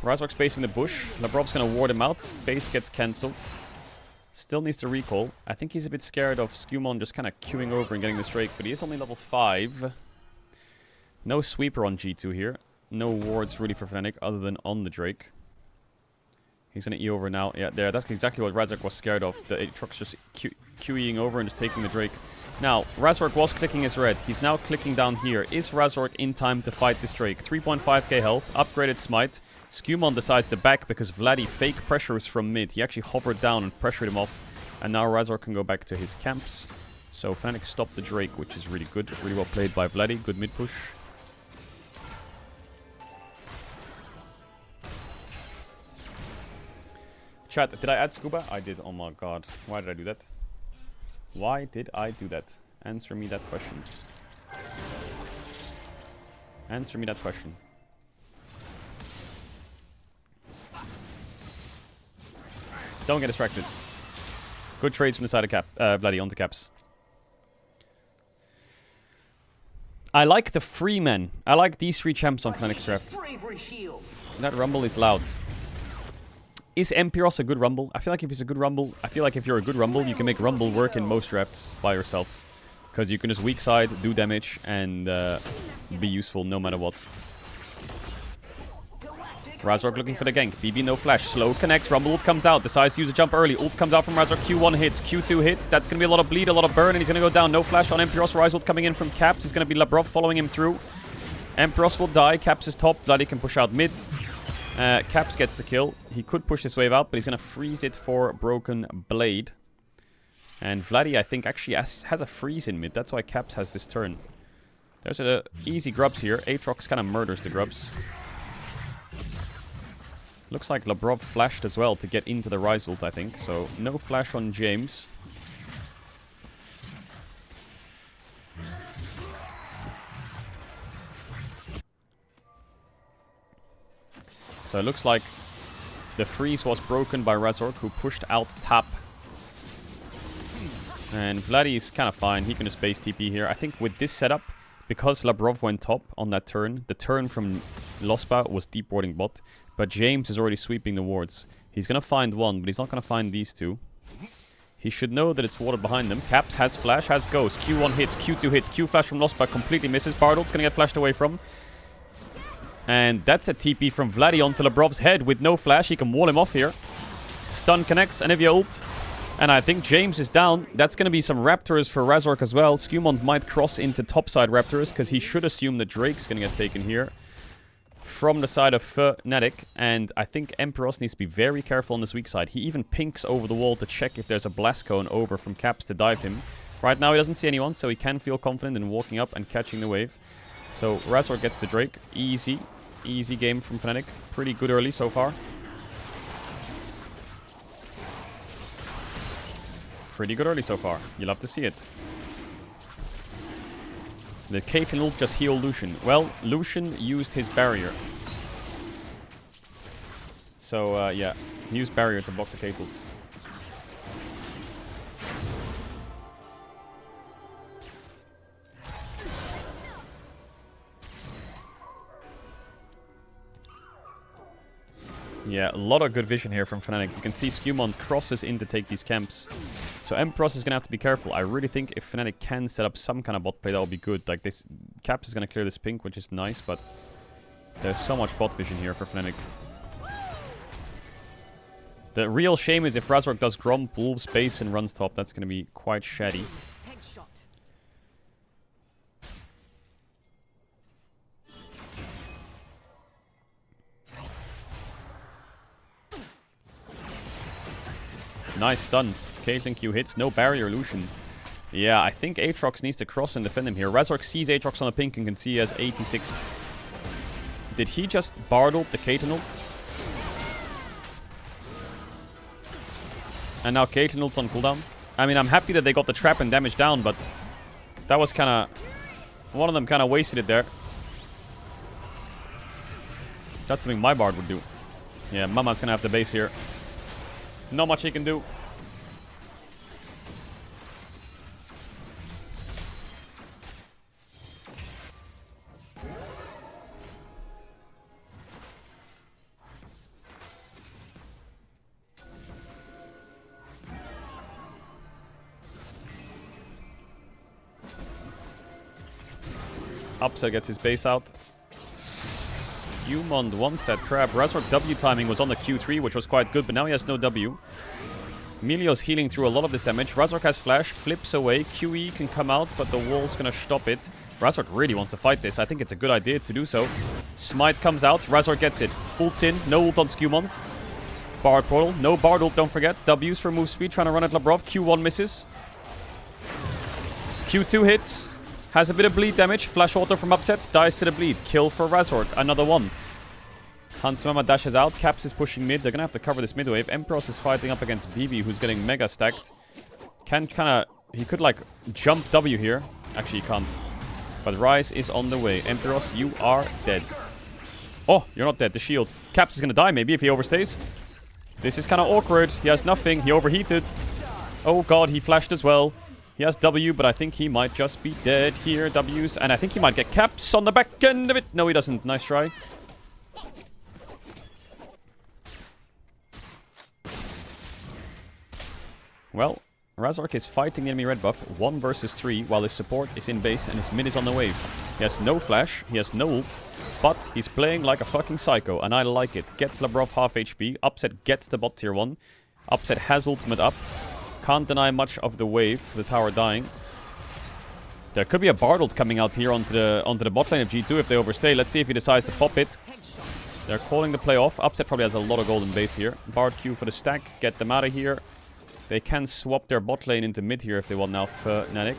Razork's basing the bush. Labrov's gonna ward him out. Base gets cancelled. Still needs to recall. I think he's a bit scared of Skewmon just kind of queuing over and getting this Drake, but he is only level 5. No sweeper on G2 here. No wards really for Fnatic other than on the Drake. He's gonna E over now. Yeah, there. That's exactly what Razork was scared of. The Aatrox just QEing over and just taking the Drake. Now, Razork was clicking his red. He's now clicking down here. Is Razork in time to fight this Drake? 3.5k health. Upgraded smite. Skewmon decides to back because Vladdy fake pressures from mid. He actually hovered down and pressured him off. And now Razork can go back to his camps. So Fnatic stopped the Drake, which is really good. Really well played by Vladdy. Good mid push. Chat, did I add Scuba? I did. Oh my god. Why did I do that? Why did I do that? Answer me that question. Answer me that question. Don't get distracted. Good trades from the side of Vladdy onto Caps. I like the free men. I like these 3 champs on Fnatic's draft. That Rumble is loud. Is Empiros a good Rumble? I feel like if he's a good Rumble, I feel like if you're a good Rumble, you can make Rumble work in most drafts by yourself. Because you can just weak side, do damage, and be useful no matter what. Razork looking for the gank. BB no flash. Slow connects. Rumble ult comes out. Decides to use a jump early. Ult comes out from Razork. Q1 hits. Q2 hits. That's going to be a lot of bleed, a lot of burn, and he's going to go down. No flash on Empiros. Rise ult coming in from Caps. It's going to be Labrov following him through. Empiros will die. Caps is top. Vladdy can push out mid. Caps gets the kill. He could push this wave out, but he's going to freeze it for Broken Blade. And Vladdy, I think, actually has a freeze in mid. That's why Caps has this turn. There's a easy grubs here. Aatrox kind of murders the grubs. Looks like Labrov flashed as well to get into the Rise ult, I think. So, no flash on James. So, it looks like the freeze was broken by Razork, who pushed out tap. And Vladdy is kind of fine. He can just base TP here. I think with this setup, because Labrov went top on that turn, the turn from Lospa was deep warding bot. But James is already sweeping the wards. He's going to find one, but he's not going to find these two. He should know that it's warded behind them. Caps has flash, has ghost. Q1 hits, Q2 hits. Q flash from Lospa completely misses. Bardol's going to get flashed away from. And that's a TP from Vladdy onto Labrov's head with no flash. He can wall him off here. Stun connects, Anivia ult. And I think James is down. That's going to be some Raptors for Razork as well. Skewmont might cross into topside Raptors because he should assume that Drake's going to get taken here from the side of Fnatic. And I think Empiros needs to be very careful on this weak side. He even pinks over the wall to check if there's a Blast Cone over from Caps to dive him. Right now he doesn't see anyone, so he can feel confident in walking up and catching the wave. So Razork gets the Drake. Easy game from Fnatic. Pretty good early so far. Pretty good early so far. You love to see it. The Caitlyn ult just healed Lucian. Well, Lucian used his barrier. So, yeah. He used barrier to block the Caitlyn ult. Yeah, a lot of good vision here from Fnatic. You can see Skewmont crosses in to take these camps. So Empiros is going to have to be careful. I really think if Fnatic can set up some kind of bot play, that will be good. Like this, Caps is going to clear this pink, which is nice, but there's so much bot vision here for Fnatic. The real shame is if Razork does Gromp, Wolves, base, and runs top. That's going to be quite shady. Nice stun. Caitlyn Q hits. No barrier, Lucian. Yeah, I think Aatrox needs to cross and defend him here. Razork sees Aatrox on the pink and can see he has 86. Did he just Bardle the Caitlyn ult? And now Caitlyn ult's on cooldown. I mean, I'm happy that they got the trap and damage down, but that was kind of... one of them kind of wasted it there. That's something my Bard would do. Yeah, Mama's going to have the base here. Not much he can do. Upset gets his base out. Skewmont wants that trap. Razork W timing was on the Q3, which was quite good, but now he has no W. Melio's healing through a lot of this damage. Razork has flash, flips away. QE can come out, but the wall's gonna stop it. Razork really wants to fight this. I think it's a good idea to do so. Smite comes out. Razork gets it. Ults in. No ult on Skewmont. Bard portal. No Bard ult, don't forget. W's for move speed, trying to run at Labrov. Q1 misses. Q2 hits. Has a bit of bleed damage. Flash auto from Upset. Dies to the bleed. Kill for Razork. Another one. Hansmama dashes out. Caps is pushing mid. They're going to have to cover this mid wave. Empiros is fighting up against BB, who's getting mega stacked. He could like jump W here. Actually, he can't. But Rise is on the way. Empiros, you are dead. Oh, you're not dead. The shield. Caps is going to die maybe if he overstays. This is kind of awkward. He has nothing. He overheated. Oh god, he flashed as well. He has W, but I think he might just be dead here. W's. And I think he might get Caps on the back end of it. No, he doesn't. Nice try. Well, Razork is fighting the enemy red buff 1 versus 3 while his support is in base and his mid is on the wave. He has no flash, he has no ult, but he's playing like a fucking psycho and I like it. Gets Labrov half HP, Upset gets the bot tier 1. Upset has ultimate up. Can't deny much of the wave, the tower dying. There could be a Bard ult coming out here onto the bot lane of G2 if they overstay. Let's see if he decides to pop it. They're calling the play off. Upset probably has a lot of golden base here. Bard Q for the stack, get them out of here. They can swap their bot lane into mid here if they want now for Fnatic.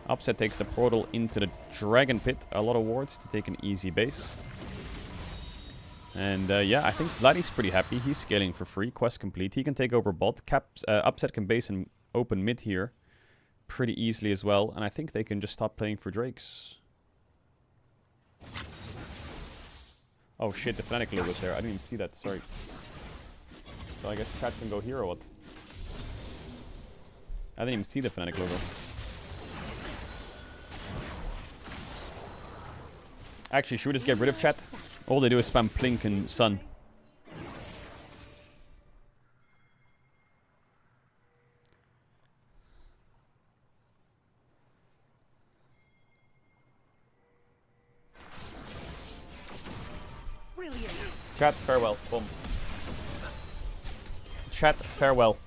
Upset takes the portal into the Dragon Pit. A lot of wards to take an easy base. And yeah, I think Vladdy's pretty happy. He's scaling for free. Quest complete. He can take over bot. Upset can base and open mid here pretty easily as well. And I think they can just stop playing for Drakes. Oh shit, the Fnatic logo's there. I didn't even see that. Sorry. So I guess chat can go here or what? I didn't even see the Fnatic logo. Actually, should we just get rid of chat? All they do is spam Plink and Sun. Chat, farewell. Boom. Chat, farewell.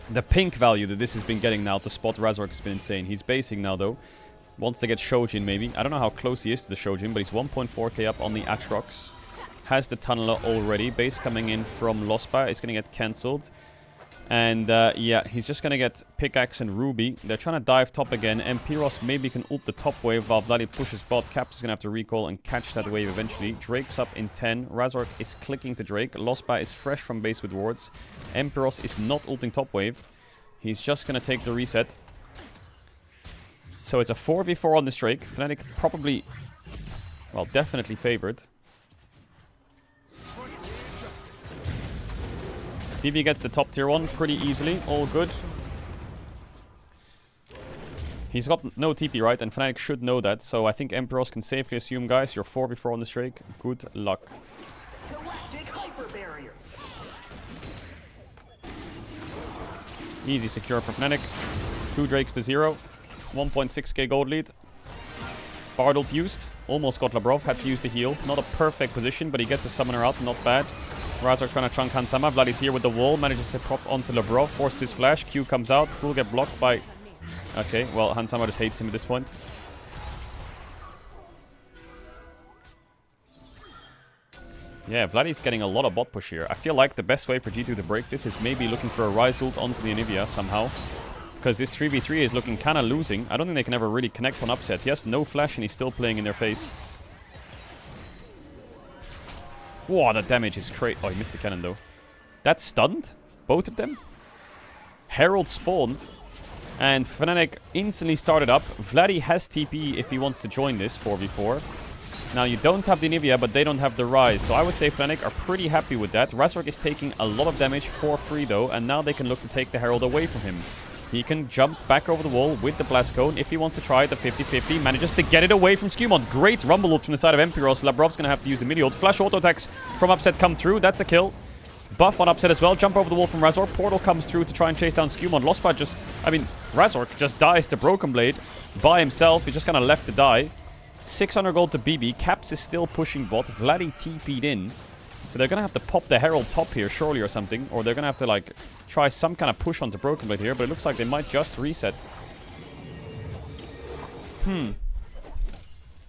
The pink value that this has been getting now to spot Razork has been insane. He's basing now though. Wants to get Shojin maybe. I don't know how close he is to the Shojin, but he's 1.4k up on the Atrox. Has the Tunneler already. Base coming in from Lospa is going to get cancelled. And yeah, he's just going to get Pickaxe and Ruby. They're trying to dive top again. Empiros maybe can ult the top wave while Vladdy pushes bot. Caps is going to have to recall and catch that wave eventually. Drake's up in 10. Razork is clicking to Drake. Lospa is fresh from base with wards. Empiros is not ulting top wave. He's just going to take the reset. So it's a 4v4 on this Drake. Fnatic probably, well, definitely favored. BB gets the top tier 1 pretty easily. All good. He's got no TP, right? And Fnatic should know that. So I think Emperos can safely assume, guys, you're 4v4 on this Drake. Good luck. Easy secure for Fnatic. 2 Drakes to 0. 1.6k gold lead. Bard ult used. Almost got Labrov. Had to use the heal. Not a perfect position, but he gets a summoner out. Not bad. Razork trying to chunk Hansama. Vladdy's here with the wall. Manages to pop onto Labrov. Forces his flash. Q comes out. Will get blocked by... Okay, well, Hansama just hates him at this point. Yeah, Vladdy's getting a lot of bot push here. I feel like the best way for G2 to break this is maybe looking for a Rise ult onto the Anivia somehow. Because this 3v3 is looking kind of losing. I don't think they can ever really connect on Upset. He has no flash and he's still playing in their face. Wow, that damage is crazy. Oh, he missed the cannon though. That's stunned. Both of them. Herald spawned. And Fnatic instantly started up. Vladdy has TP if he wants to join this 4v4. Now, you don't have the Anivia, but they don't have the Rise. So I would say Fnatic are pretty happy with that. Razork is taking a lot of damage for free, though. And now they can look to take the Herald away from him. He can jump back over the wall with the Blast Cone if he wants to try the 50-50. Manages to get it away from Skewmon. Great Rumble ult from the side of Empiros. Labrov's going to have to use the mini ult. Flash auto attacks from Upset come through. That's a kill. Buff on Upset as well. Jump over the wall from Razork. Portal comes through to try and chase down Skewmon. Lospa just... Razork just dies to Broken Blade by himself. He just kind of left to die. 600 gold to BB. Caps is still pushing bot. Vladdy TP'd in. So they're going to have to pop the Herald top here, surely, or something. Or they're going to have to, like, try some kind of push onto Broken Blade here. But it looks like they might just reset.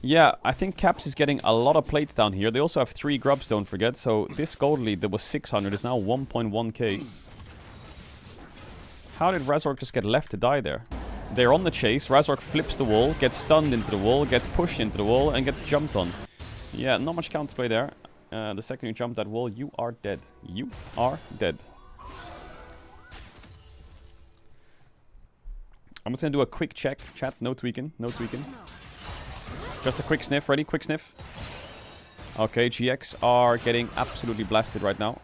Yeah, I think Caps is getting a lot of plates down here. They also have 3 grubs, don't forget. So this gold lead that was 600 is now 1.1k. How did Razork just get left to die there? They're on the chase. Razork flips the wall, gets stunned into the wall, gets pushed into the wall, and gets jumped on. Yeah, not much counterplay there. The second you jump that wall, you are dead. You are dead. I'm just going to do a quick check. Chat, no tweaking. No tweaking. Just a quick sniff. Ready? Quick sniff. Okay, GX are getting absolutely blasted right now.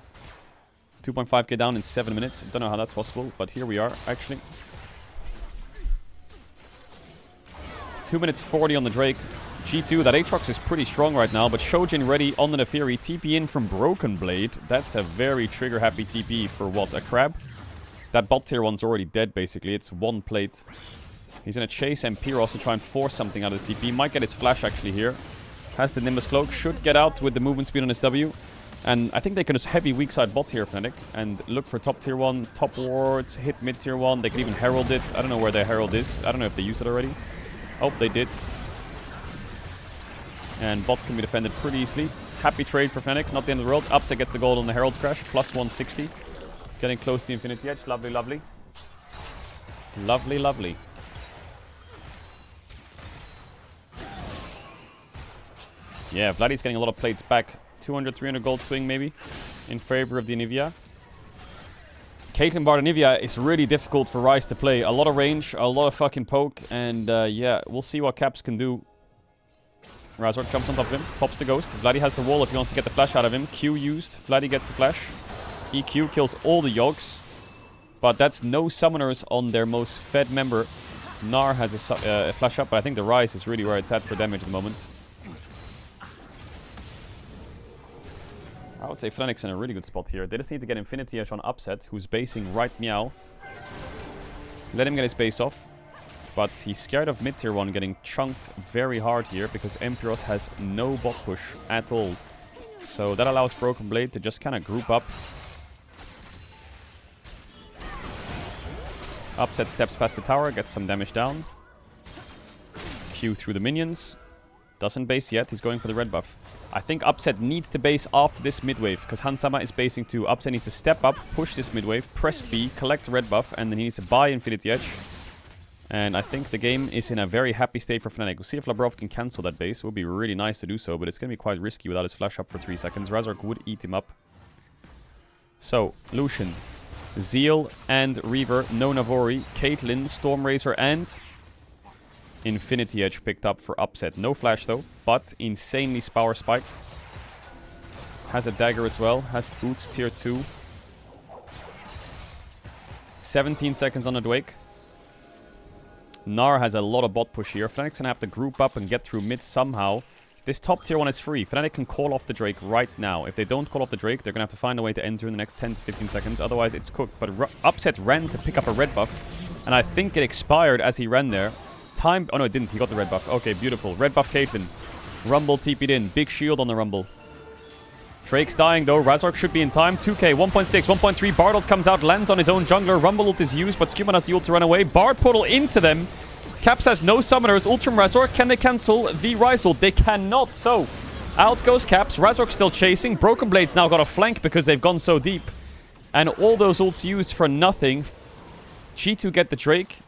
2.5k down in 7 minutes. Don't know how that's possible, but here we are, actually. 2 minutes 40 on the Drake. G2, that Aatrox is pretty strong right now, but Shojin ready on the Neferi. TP in from Broken Blade. That's a very trigger-happy TP for what, a crab? That bot tier 1's already dead, basically. It's one plate. He's going to chase Empiros to try and force something out of his TP. Might get his flash, actually, here. Has the Nimbus Cloak. Should get out with the movement speed on his W. And I think they can just heavy weak side bot here, Fnatic, and look for top tier 1, top wards, hit mid tier 1. They could even herald it. I don't know where their herald is. I don't know if they used it already. Oh, they did. And bots can be defended pretty easily. Happy trade for Fnatic, not the end of the world. Upset gets the gold on the herald crash, plus 160. Getting close to the Infinity Edge. Lovely, lovely. Lovely, lovely. Yeah, Vladdy's getting a lot of plates back. 200, 300 gold swing maybe in favor of the Anivia. Caitlyn Bard Anivia is really difficult for Ryze to play. A lot of range, a lot of fucking poke, and yeah, we'll see what Caps can do. Razork jumps on top of him, pops the ghost. Vladdy has the wall if he wants to get the flash out of him. Q used, Vladdy gets the flash. EQ kills all the Yogs, but that's no summoners on their most fed member. Gnar has a flash up, but I think the Ryze is really where it's at for damage at the moment. I would say Fnatic's in a really good spot here. They just need to get Infinity Edge on Upset, who's basing right meow. Let him get his base off. But he's scared of mid-tier 1 getting chunked very hard here, because Empiros has no bot push at all. So that allows Broken Blade to just kind of group up. Upset steps past the tower, gets some damage down. Q through the minions. Doesn't base yet, he's going for the red buff. I think Upset needs to base after this mid wave, because Hansama is basing too. Upset needs to step up, push this mid wave, press B, collect the red buff, and then he needs to buy Infinity Edge. And I think the game is in a very happy state for Fnatic. We'll see if Labrov can cancel that base. It would be really nice to do so, but it's going to be quite risky without his flash up for 3 seconds. Razork would eat him up. So, Lucian, Zeal and Reaver, no Navori, Caitlyn, Stormrazor, and Infinity Edge picked up for Upset. No flash though, but insanely power spiked. Has a dagger as well, has boots tier 2. 17 seconds on the Drake. Gnar has a lot of bot push here. Fnatic's gonna have to group up and get through mid somehow. This top tier 1 is free. Fnatic can call off the Drake right now. If they don't call off the Drake, they're gonna have to find a way to enter in the next 10 to 15 seconds. Otherwise, it's cooked. But Upset ran to pick up a red buff, and I think it expired as he ran there. Time... Oh no, it didn't. He got the red buff. Okay, beautiful. Red buff Caitlyn. Rumble TP'd in. Big shield on the Rumble. Drake's dying though. Razork should be in time. 2k, 1.6, 1.3. Bardolt comes out, lands on his own jungler. Rumble ult is used, but Scuman has the ult to run away. Bard portal into them. Caps has no summoners. Ult from Razork. Can they cancel the Ryze ult? They cannot. So, out goes Caps. Razork still chasing. Broken Blade's now got a flank because they've gone so deep. And all those ults used for nothing. G2 get the Drake.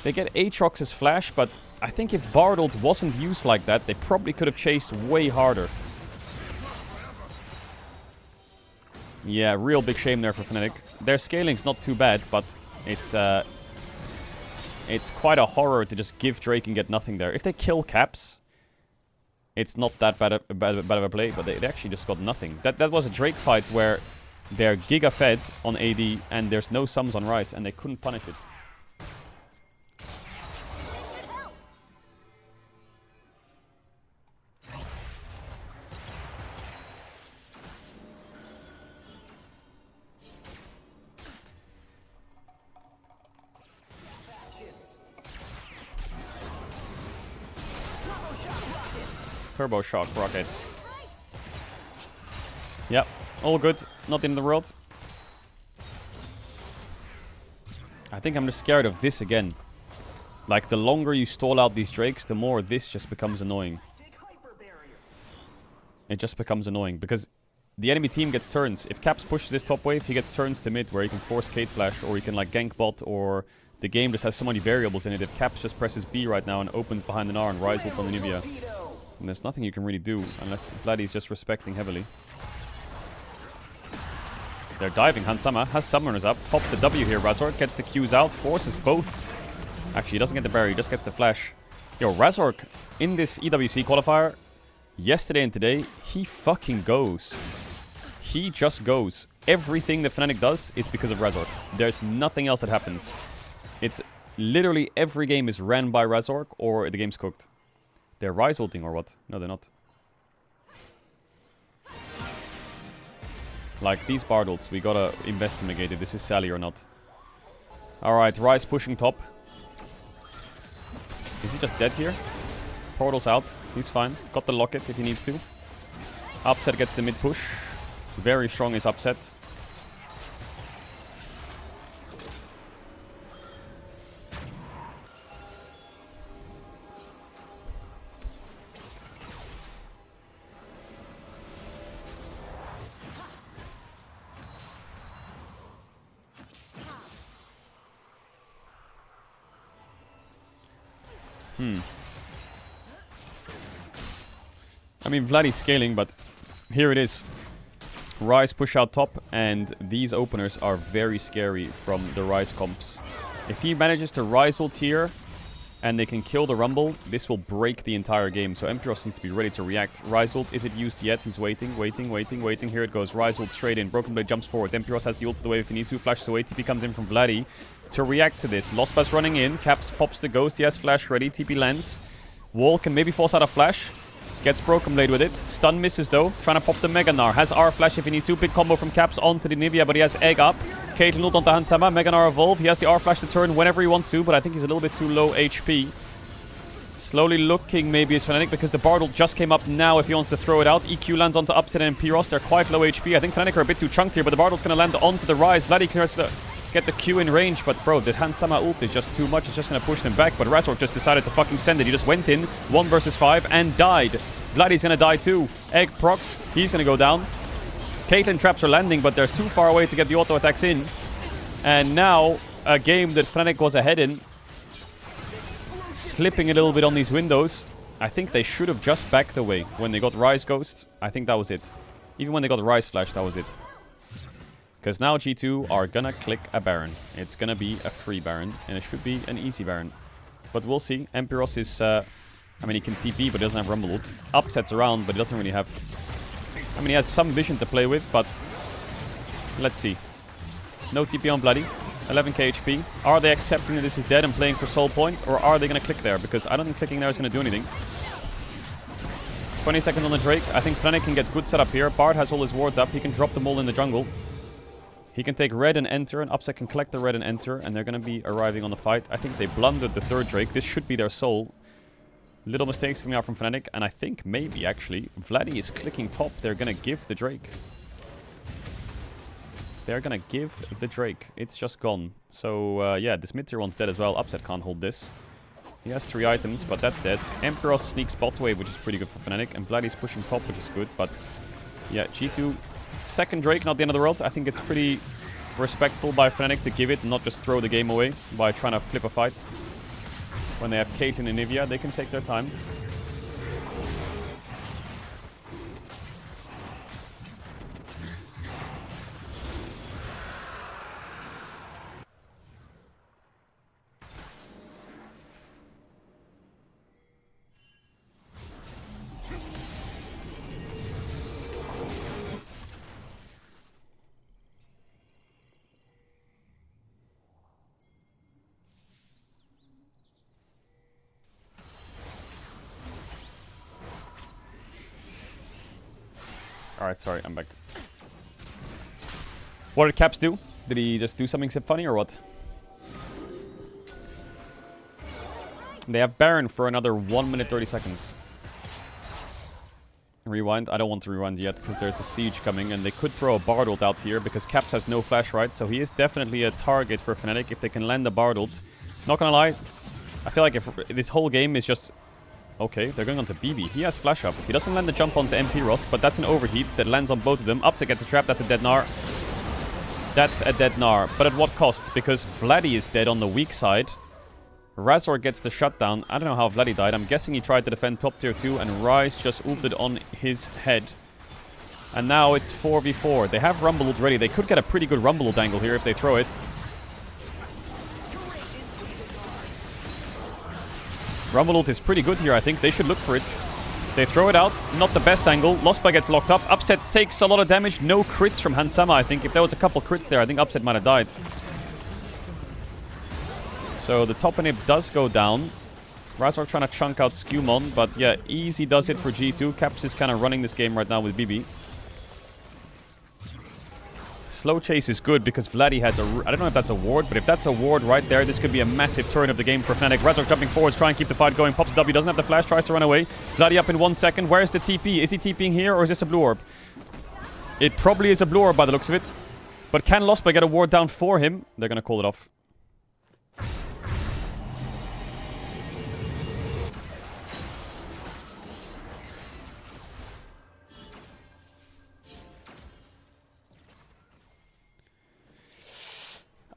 They get Aatrox's flash, but I think if Bard ult wasn't used like that, they probably could have chased way harder. Yeah, real big shame there for Fnatic. Their scaling's not too bad, but it's quite a horror to just give Drake and get nothing there. If they kill Caps, it's not that bad of a play, but they actually just got nothing. That was a Drake fight where they're giga fed on AD and there's no sums on Ryze, and they couldn't punish it. Turbo shock rockets. Yep, all good. Not in the world. I think I'm just scared of this again. Like, the longer you stall out these Drakes, the more this just becomes annoying. It just becomes annoying, because the enemy team gets turns. If Caps pushes this top wave, he gets turns to mid, where he can force Kate Flash, or he can, like, gank bot, or the game just has so many variables in it. If Caps just presses B right now and opens behind the Gnar and Ryze ults on the Nivea, and there's nothing you can really do, unless Vladdy's just respecting heavily. They're diving. Hansama has summoners up. Pops the W here. Razork gets the Qs out. Forces both. Actually, he doesn't get the barrier. He just gets the flash. Yo, Razork in this EWC qualifier, yesterday and today, he fucking goes. He just goes. Everything that Fnatic does is because of Razork. There's nothing else that happens. It's literally every game is ran by Razork or the game's cooked. They're Rise ulting or what? No, they're not. Like, these Bard ults, we gotta investigate if this is Sally or not. Alright, Rise pushing top. Is he just dead here? Portal's out. He's fine. Got the locket if he needs to. Upset gets the mid push. Very strong is Upset. I mean, Vladdy's scaling, but here it is. Rise push out top, and these openers are very scary from the Rise comps. If he manages to Rise ult here, and they can kill the Rumble, this will break the entire game. So Empiros needs to be ready to react. Rise ult, is it used yet? He's waiting. Here it goes. Rise ult straight in. Broken Blade jumps forwards. Empiros has the ult for the wave if he needs to. Flashes away. TP comes in from Vladdy to react to this. Lost Pass running in. Caps pops the Ghost. He has Flash ready. TP lands. Wall can maybe force out a Flash. Gets Broken Blade with it. Stun misses though. Trying to pop the Mega Gnar. Has R Flash if he needs to. Big combo from Caps onto the Nivea, but he has Egg up. Caedrel ult onto Hans Sama. Mega Gnar evolve. He has the R Flash to turn whenever he wants to, but I think he's a little bit too low HP. Slowly looking maybe as Fnatic because the Bard ult just came up now if he wants to throw it out. EQ lands onto Upset and Pyros. They're quite low HP. I think Fnatic are a bit too chunked here, but the Bard ult's going to land onto the Rise. Vladdy can get the Q in range, but bro, the Hans Sama ult is just too much. It's just going to push them back, but Razork just decided to fucking send it. He just went in 1 versus 5 and died. Vladdy's going to die too. Egg procced. He's going to go down. Caitlyn traps are landing, but they're too far away to get the auto attacks in. And now, a game that Fnatic was ahead in, slipping a little bit on these windows. I think they should have just backed away when they got Rise Ghost. I think that was it. Even when they got Rise Flash, that was it. Because now G2 are gonna click a Baron. It's gonna be a free Baron, and it should be an easy Baron. But we'll see. Empiros is... I mean, he can TP, but he doesn't have Rumble ult. Upsets around, but he doesn't really have... I mean, he has some vision to play with, but... Let's see. No TP on Vladdy. 11k HP. Are they accepting that this is dead and playing for Soul Point? Or are they going to click there? Because I don't think clicking there is going to do anything. 20 seconds on the Drake. I think Fnatic can get good setup here. Bard has all his wards up. He can drop them all in the jungle. He can take red and enter. And Upset can collect the red and enter. And they're going to be arriving on the fight. I think they blundered the third Drake. This should be their soul. Little mistakes coming out from Fnatic. And I think maybe, actually, Vladdy is clicking top. They're going to give the Drake. They're gonna give the Drake. It's just gone. So, yeah, this mid-tier one's dead as well. Upset can't hold this. He has 3 items, but that's dead. Empiros sneaks bot wave, which is pretty good for Fnatic. And Vladdy's pushing top, which is good. But, yeah, G2. Second Drake, not the end of the world. I think it's pretty respectful by Fnatic to give it and not just throw the game away by trying to flip a fight. When they have Caitlyn and Nivea, they can take their time. Alright, sorry, I'm back. What did Caps do? Did he just do something funny or what? They have Baron for another 1 minute 30 seconds. Rewind? I don't want to rewind yet because there's a siege coming and they could throw a Bard ult out here because Caps has no flash, right? So he is definitely a target for Fnatic if they can land a Bard ult. Not gonna lie, I feel like if this whole game is just... Okay, they're going on to BB. He has flash up. He doesn't land the jump onto Empiros, but that's an overheat that lands on both of them. Upset gets a trap. That's a dead Gnar. That's a dead Gnar. But at what cost? Because Vladdy is dead on the weak side. Razor gets the shutdown. I don't know how Vladdy died. I'm guessing he tried to defend top tier 2 and Rise just ulted on his head. And now it's 4v4. They have Rumble ult ready. They could get a pretty good Rumble ult angle here if they throw it. Rumble ult is pretty good here, I think. They should look for it. They throw it out. Not the best angle. Lostby gets locked up. Upset takes a lot of damage. No crits from Hans Sama, I think. If there was a couple crits there, I think Upset might have died. So the top inhib does go down. Razork trying to chunk out Skewmon, but yeah, easy does it for G2. Caps is kind of running this game right now with BB. Slow chase is good because Vladdy has a... I don't know if that's a ward, but if that's a ward right there, this could be a massive turn of the game for Fnatic. Razork jumping forwards, trying to keep the fight going. Pops W, doesn't have the flash, tries to run away. Vladdy up in 1 second. Where's the TP? Is he TPing here or is this a blue orb? It probably is a blue orb by the looks of it. But can Lospa get a ward down for him? They're going to call it off.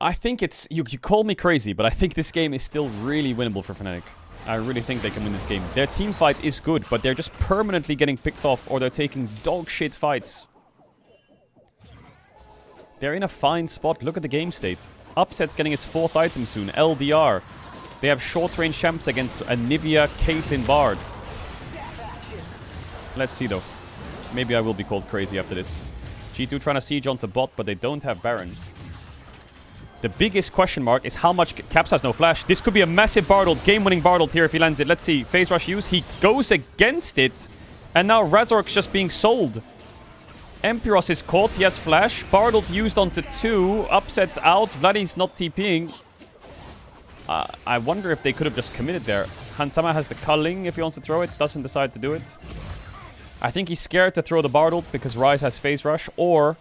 I think it's... You call me crazy, but I think this game is still really winnable for Fnatic. I really think they can win this game. Their team fight is good, but they're just permanently getting picked off or they're taking dog shit fights. They're in a fine spot. Look at the game state. Upset's getting his 4th item soon. LDR. They have short-range champs against a Nivea Caitlyn Bard. Let's see, though. Maybe I will be called crazy after this. G2 trying to siege onto bot, but they don't have Baron. The biggest question mark is how much... Caps has no flash. This could be a massive Bardald, game-winning Bardald here if he lands it. Let's see. Phase rush use. He goes against it. And now Razork's just being sold. Empiros is caught. He has flash. Bardald used onto 2. Upset's out. Vladdy's not TPing. I wonder if they could have just committed there. Hansama has the culling if he wants to throw it. Doesn't decide to do it. I think he's scared to throw the Bardald because Ryze has phase rush. Or...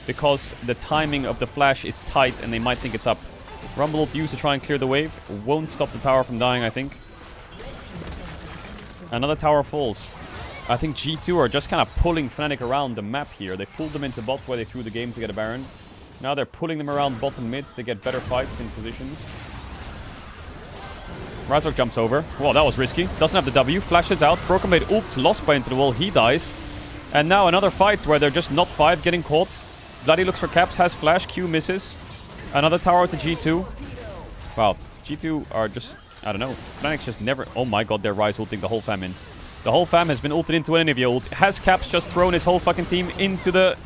because the timing of the flash is tight and they might think it's up. Rumble ult used to try and clear the wave. Won't stop the tower from dying, I think. Another tower falls. I think G2 are just kind of pulling Fnatic around the map here. They pulled them into bot where they threw the game to get a Baron. Now they're pulling them around bot and mid to get better fights in positions. Razork jumps over. Whoa, that was risky. Doesn't have the W. Flashes out. Broken Blade ults Lospa into the wall. He dies. And now another fight where they're just not 5 getting caught. Vladdy looks for caps, has flash, Q misses. Another tower to G2. Wow, G2 are just... I don't know. Fnatic's just never... Oh my god, they're Ryze ulting the whole fam in. The whole fam has been ulted into an Nivea ult. Has Caps just thrown his whole fucking team into the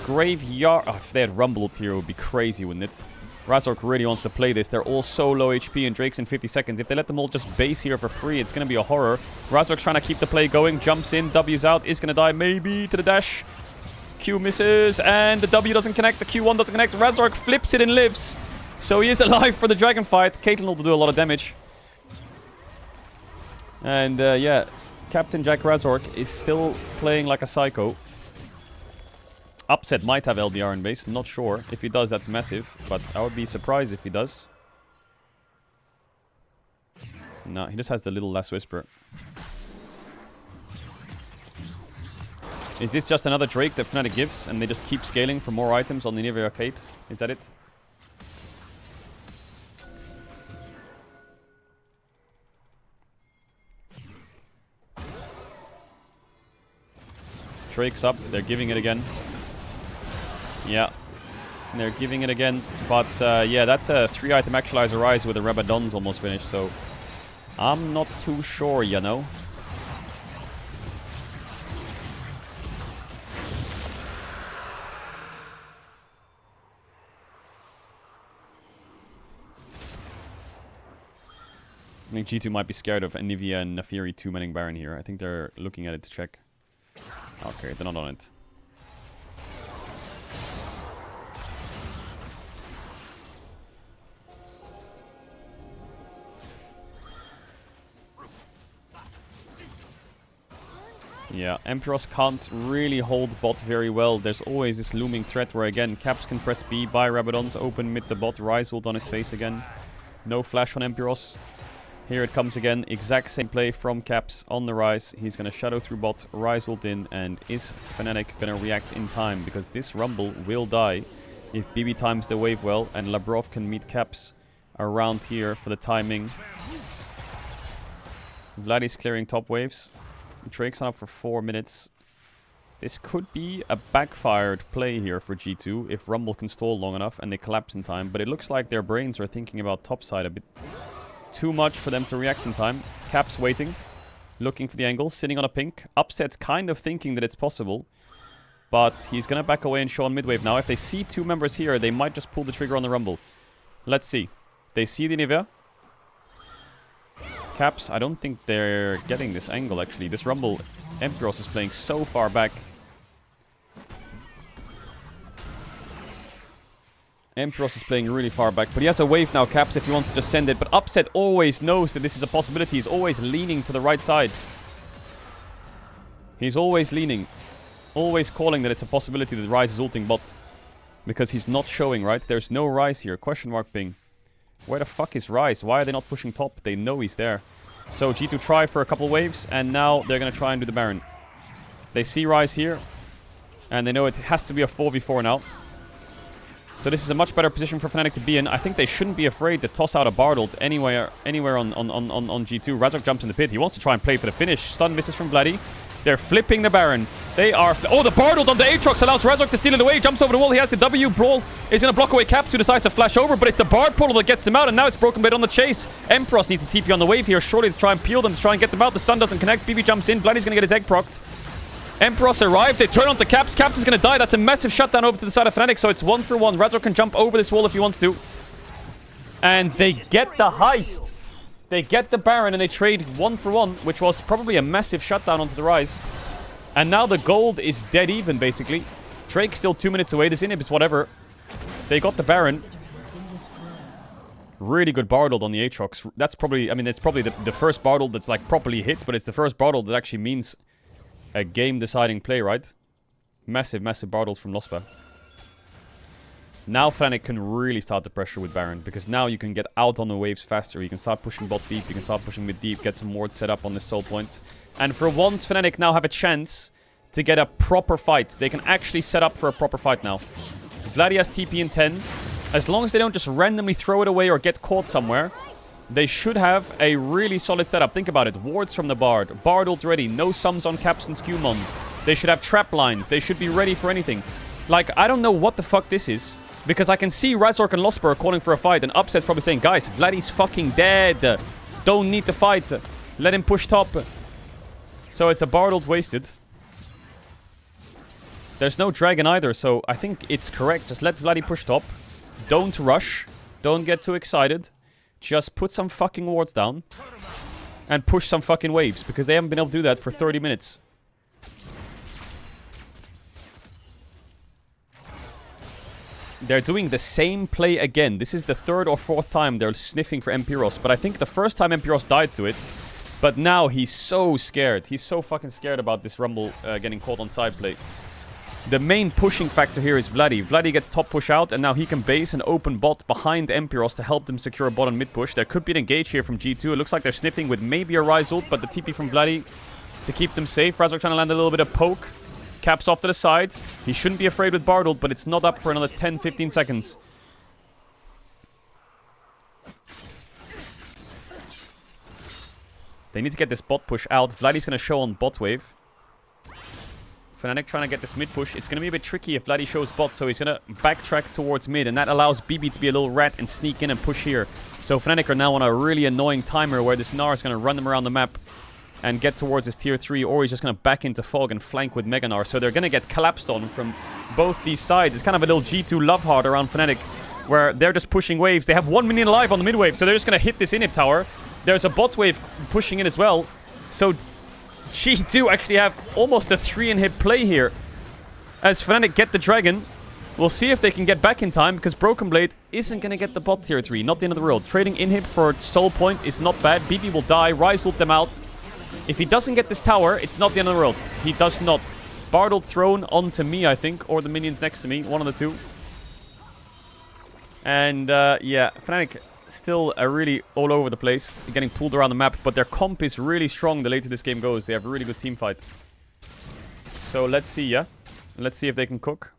graveyard? Oh, if they had Rumble ult here, it would be crazy, wouldn't it? Razork really wants to play this. They're all so low HP and Drake's in 50 seconds. If they let them all just base here for free, it's going to be a horror. Razork's trying to keep the play going. Jumps in, W's out, is going to die maybe to the dash. Q misses, and the W doesn't connect. The Q1 doesn't connect. Razork flips it and lives. So he is alive for the dragon fight. Caitlyn will do a lot of damage. And yeah, Captain Jack Razork is still playing like a psycho. Upset might have LDR in base. Not sure. If he does, that's massive. But I would be surprised if he does. No, he just has the little Last Whisper. Is this just another Drake that Fnatic gives and they just keep scaling for more items on the Nivea Arcade? Is that it? Drake's up. They're giving it again. Yeah. They're giving it again. But yeah, that's a 3-item actualizer Ryze with a Rabadon's almost finished. So I'm not too sure, you know. I think G2 might be scared of Anivia and Nafiri 2-manning Baron here. I think they're looking at it to check. Okay, they're not on it. Yeah, Empiros can't really hold bot very well. There's always this looming threat where, again, Caps can press B, buy Rabadon's, open mid the bot, Ryze ult on his face again. No flash on Empiros. Here it comes again. Exact same play from Caps on the Ryze. He's going to shadow through bot, Ryze ult in, and is Fnatic going to react in time? Because this Rumble will die if BB times the wave well, and Labrov can meet Caps around here for the timing. Vladdy's clearing top waves. Drake's up for 4 minutes. This could be a backfired play here for G2 if Rumble can stall long enough and they collapse in time. But it looks like their brains are thinking about topside a bit too much for them to react in time. Caps waiting, looking for the angle, sitting on a pink. Upset's kind of thinking that it's possible, but he's going to back away and show on mid-wave now. If they see 2 members here, they might just pull the trigger on the Rumble. Let's see. They see the Nivea. Caps, I don't think they're getting this angle, actually. This Rumble, Empiros is playing so far back. Empiros is playing really far back, but he has a wave now, Caps, if he wants to just send it. But Upset always knows that this is a possibility. He's always leaning to the right side. He's always leaning. Always calling that it's a possibility that Ryze is ulting bot. Because he's not showing, right? There's no Ryze here. Question mark ping. Where the fuck is Ryze? Why are they not pushing top? They know he's there. So G2 try for a couple waves, and now they're going to try and do the Baron. They see Ryze here, and they know it has to be a 4v4 now. So this is a much better position for Fnatic to be in. I think they shouldn't be afraid to toss out a Bardolt anywhere on G2. Razork jumps in the pit. He wants to try and play for the finish. Stun misses from Vladdy. They're flipping the Baron. They are... Oh, the Bardolt on the Aatrox allows Razork to steal it away. He jumps over the wall. He has the W. Brawl is going to block away Caps, who decides to flash over, but it's the Bard portal that gets them out, and now it's Broken Blade on the chase. Empiros needs to TP on the wave here, surely to try and peel them, to try and get them out. The stun doesn't connect. BB jumps in. Vladdy's going to get his egg procced. Empiros arrives. They turn onto Caps. Caps is going to die. That's a massive shutdown over to the side of Fnatic, so it's 1-for-1. Razork can jump over this wall if he wants to. And they get the heist. They get the Baron, and they trade 1-for-1, which was probably a massive shutdown onto the Ryze. And now the gold is dead even, basically. Drake's still 2 minutes away. This inhib is whatever. They got the Baron. Really good Bardold on the Aatrox. That's probably... I mean, it's probably the first Bardold that's, like, properly hit, but it's the first Bardold that actually means a game-deciding play, right? Massive, massive Bardold from Lospa. Now Fnatic can really start the pressure with Baron, because now you can get out on the waves faster. You can start pushing bot deep, you can start pushing mid deep, get some wards set up on this soul point. And for once, Fnatic now have a chance to get a proper fight. They can actually set up for a proper fight now. Vladdy has TP in 10. As long as they don't just randomly throw it away or get caught somewhere, they should have a really solid setup. Think about it. Wards from the Bard. Bard ult ready. No sums on Caps and Skewmon. They should have trap lines. They should be ready for anything. Like, I don't know what the fuck this is. Because I can see Razork and Losper calling for a fight. And Upset's probably saying, guys, Vladdy's fucking dead. Don't need to fight. Let him push top. So it's a Bard ult wasted. There's no dragon either, so I think it's correct. Just let Vladdy push top. Don't rush. Don't get too excited. Just put some fucking wards down. And push some fucking waves, because they haven't been able to do that for 30 minutes. They're doing the same play again. This is the third or fourth time they're sniffing for Empiros. But I think the first time Empiros died to it. But now he's so scared. He's so fucking scared about this Rumble getting caught on side play. The main pushing factor here is Vladdy. Vladdy gets top push out, and now he can base an open bot behind Empiros to help them secure a bottom mid push. There could be an engage here from G2. It looks like they're sniffing with maybe a Ryze ult, but the TP from Vladdy to keep them safe. Razork trying to land a little bit of poke. Caps off to the side. He shouldn't be afraid with Bard ult, but it's not up for another 10-15 seconds. They need to get this bot push out. Vladdy's going to show on bot wave. Fnatic trying to get this mid push. It's going to be a bit tricky if Vladdy shows bot, so he's going to backtrack towards mid, and that allows BB to be a little rat and sneak in and push here. So Fnatic are now on a really annoying timer where this Gnar is going to run them around the map and get towards his tier 3, or he's just going to back into Fog and flank with Mega Gnar. So they're going to get collapsed on from both these sides. It's kind of a little G2 love heart around Fnatic, where they're just pushing waves. They have 1 minion alive on the mid wave, so they're just going to hit this inhib tower. There's a bot wave pushing in as well. So G2 actually have almost a 3 inhib play here. As Fnatic get the dragon, we'll see if they can get back in time, because Broken Blade isn't going to get the bot tier 3. Not the end of the world. Trading inhib for soul point is not bad. BB will die. Ryze ult them out. If he doesn't get this tower, it's not the end of the world. He does not. Bardold thrown onto me, I think, or the minions next to me. One of the two. And yeah, Fnatic still really all over the place, getting pulled around the map, but their comp is really strong the later this game goes. They have a really good team fight. So let's see, yeah? Let's see if they can cook.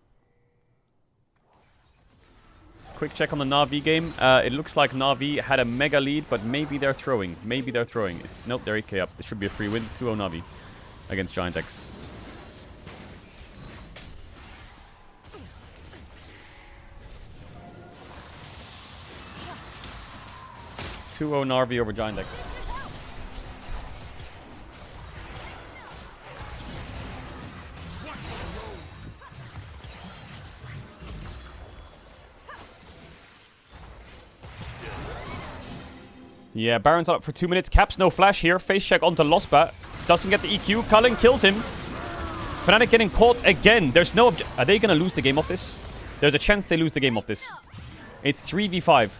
Quick check on the Na'Vi game. It looks like Na'Vi had a mega lead, but maybe they're throwing. Maybe they're throwing. It's nope, they're 8k up. This should be a free win. 2-0 Na'Vi against Giant X. 2-0 Na'Vi over Giant X. Yeah, Baron's up for 2 minutes. Caps no flash here. Face check onto Lospa. Doesn't get the EQ. Cullen kills him. Fnatic getting caught again. There's no... Are they going to lose the game of this? There's a chance they lose the game of this. It's 3v5.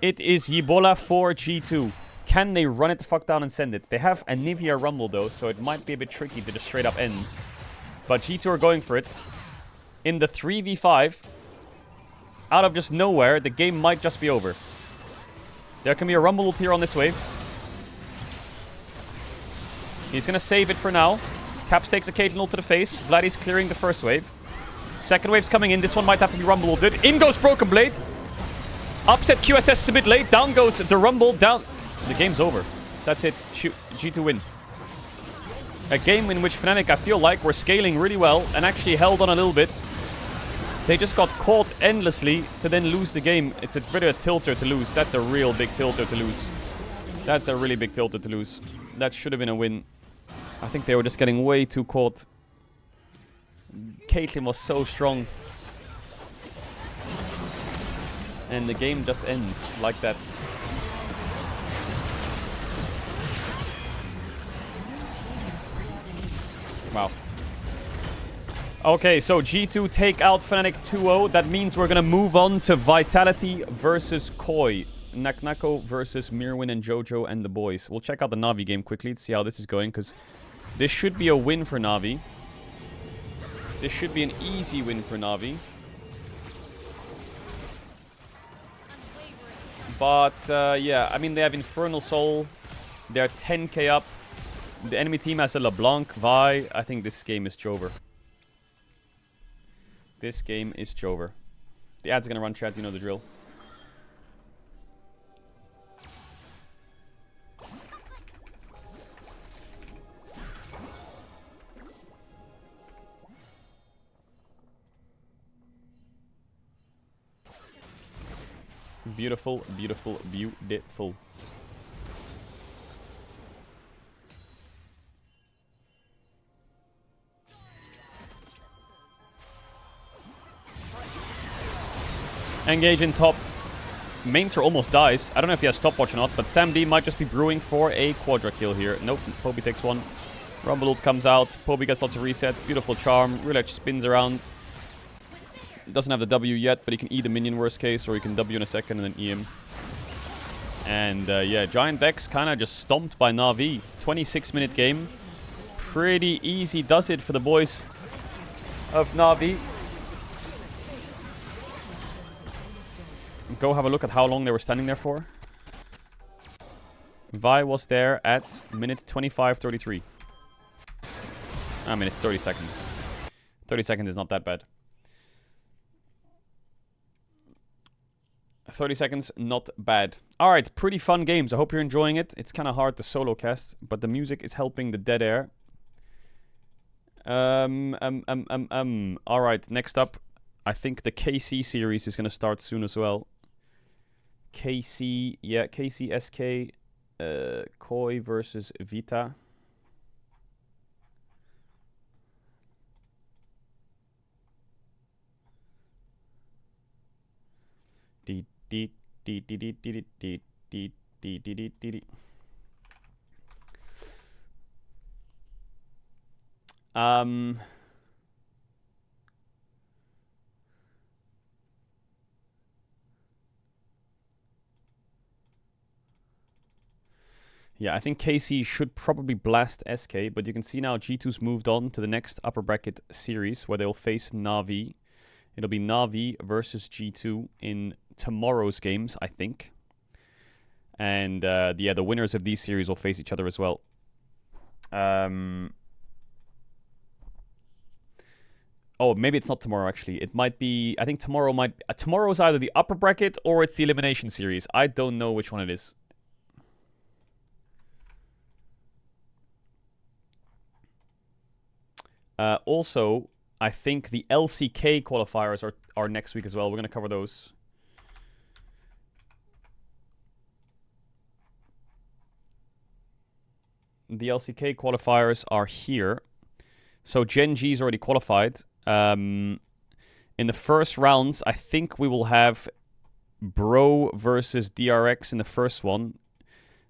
It is Yibola for G2. Can they run it the fuck down and send it? They have a Nivea Rumble though, so it might be a bit tricky to just straight up end. But G2 are going for it. In the 3v5, out of just nowhere, the game might just be over. There can be a Rumble ult here on this wave. He's gonna save it for now. Caps takes a Caedrel ult to the face. Vladdy's clearing the first wave. Second wave's coming in. This one might have to be Rumble ulted. In goes Broken Blade. Upset QSS is a bit late. Down goes the Rumble. Down. The game's over. That's it. G2 win. A game in which Fnatic, I feel like, were scaling really well and actually held on a little bit. They just got caught endlessly to then lose the game. It's a bit of a tilter to lose. That's a real big tilter to lose. That's a really big tilter to lose. That should have been a win. I think they were just getting way too caught. Caitlyn was so strong. And the game just ends like that. Wow. Okay, so G2 take out Fnatic 2-0. That means we're going to move on to Vitality versus Koi. Naknako versus Mirwin and Jojo and the boys. We'll check out the Na'Vi game quickly to see how this is going, because this should be a win for Na'Vi. This should be an easy win for Na'Vi. But, yeah, I mean, they have Infernal Soul. They're 10k up. The enemy team has a LeBlanc, Vi. I think this game is Jover. This game is Jover. The ad's gonna run, chat, you know the drill. Beautiful, beautiful, beautiful. Engage in top. Mainter almost dies. I don't know if he has stopwatch or not, but Sam D might just be brewing for a quadra kill here. Nope, Poby takes one. Rumble ult comes out. Poby gets lots of resets. Beautiful charm. Rulech spins around. Doesn't have the W yet, but he can E the minion worst case, or he can W in a second and then E him. And yeah, Giant Vex kind of just stomped by Na'Vi. 26-minute game. Pretty easy does it for the boys of Na'Vi. Go have a look at how long they were standing there for. Vi was there at minute 25:33. I mean, it's 30 seconds. 30 seconds is not that bad. 30 seconds, not bad. Alright, pretty fun games. I hope you're enjoying it. It's kind of hard to solo cast, but the music is helping the dead air. Alright, next up, I think the KC series is going to start soon as well. KC, yeah, KCSK, Koi versus Vita. Yeah, I think KC should probably blast SK, but you can see now G2's moved on to the next upper bracket series where they'll face Na'Vi. It'll be Na'Vi versus G2 in tomorrow's games, I think. And yeah, the winners of these series will face each other as well. Oh, maybe it's not tomorrow, actually. It might be... I think tomorrow might... tomorrow's either the upper bracket or it's the elimination series. I don't know which one it is. Also, I think the LCK qualifiers are next week as well. We're going to cover those. The LCK qualifiers are here. So Gen G is already qualified. In the first rounds, I think we will have Bro versus DRX in the first one.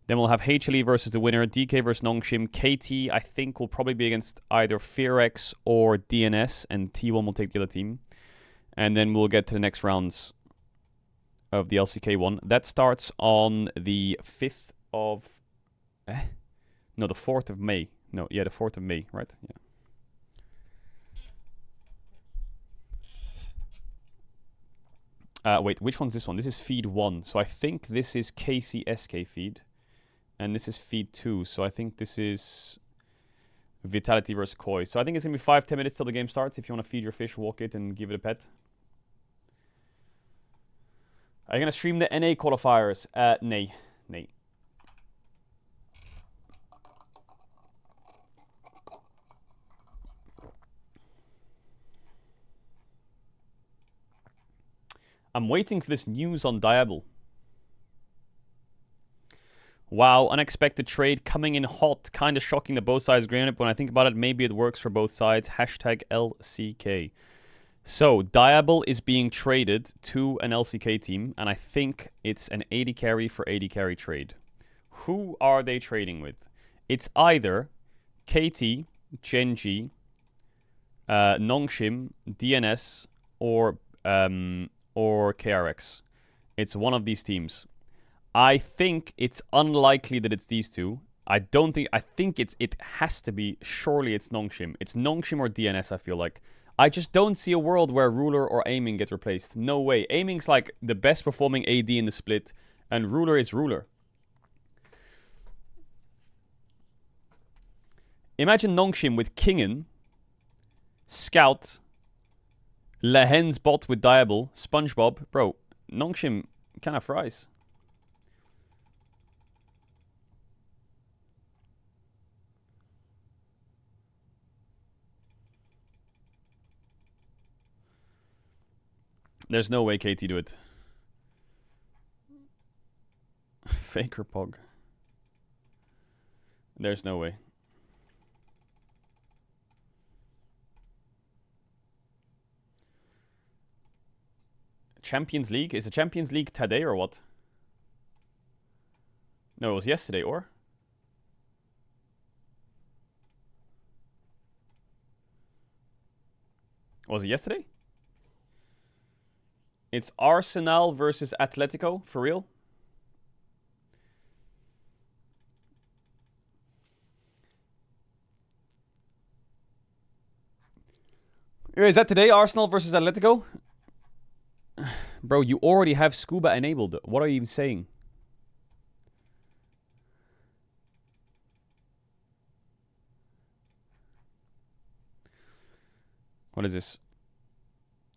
Then we'll have HLE versus the winner, DK versus Nongshim. KT, I think, will probably be against either Fearx or DNS, and T1 will take the other team. And then we'll get to the next rounds of the LCK one. That starts on the 5th of... No, the 4th of May. No, yeah, the 4th of May, right? Yeah. Wait, which one's this one? This is feed 1. So I think this is KCSK feed. And this is feed 2. So I think this is Vitality versus Koi. So I think it's going to be 5-10 minutes till the game starts. If you want to feed your fish, walk it and give it a pet. Are you going to stream the NA qualifiers? Nay. Nay. I'm waiting for this news on Diable. Wow, unexpected trade coming in hot. Kind of shocking that both sides agree on it, but when I think about it, maybe it works for both sides. Hashtag LCK. So, Diable is being traded to an LCK team, and I think it's an 80 carry for 80 carry trade. Who are they trading with? It's either KT, Genji, Nongshim, DNS, or KRX. It's one of these teams. I think it's unlikely that it's these two. I think it has to be, surely it's Nongshim. It's Nongshim or DNS, I feel like. I just don't see a world where Ruler or Aiming get replaced. No way. Aiming's like the best performing AD in the split, and Ruler is Ruler. Imagine Nongshim with Kingen, Scout, Lehen's bot with Diable, SpongeBob. Bro, Nongshim kind of fries. There's no way KT do it. Faker Pog. There's no way. Champions League? Is the Champions League today or what? No, it was yesterday, or? Was it yesterday? It's Arsenal versus Atletico, for real? Is that today, Arsenal versus Atletico? Bro, you already have Scuba enabled. What are you even saying? What is this?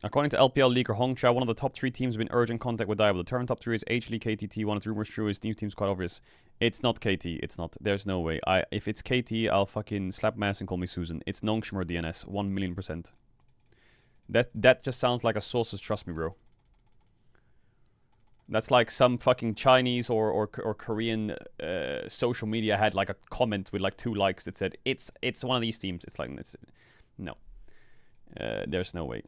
According to LPL leaker Hongcha, one of the top 3 teams have been urgent contact with Diable. The term top 3 is HLE, KTT. One of the rumors true is new team's quite obvious. It's not KT. It's not. There's no way. If it's KT, I'll fucking slap my ass and call me Susan. It's Nongshim or DNS. 1,000,000%. That just sounds like a sausage, trust me, bro. That's like some fucking Chinese or Korean social media had like a comment with like 2 likes that said, it's one of these teams. It's like, no. There's no way.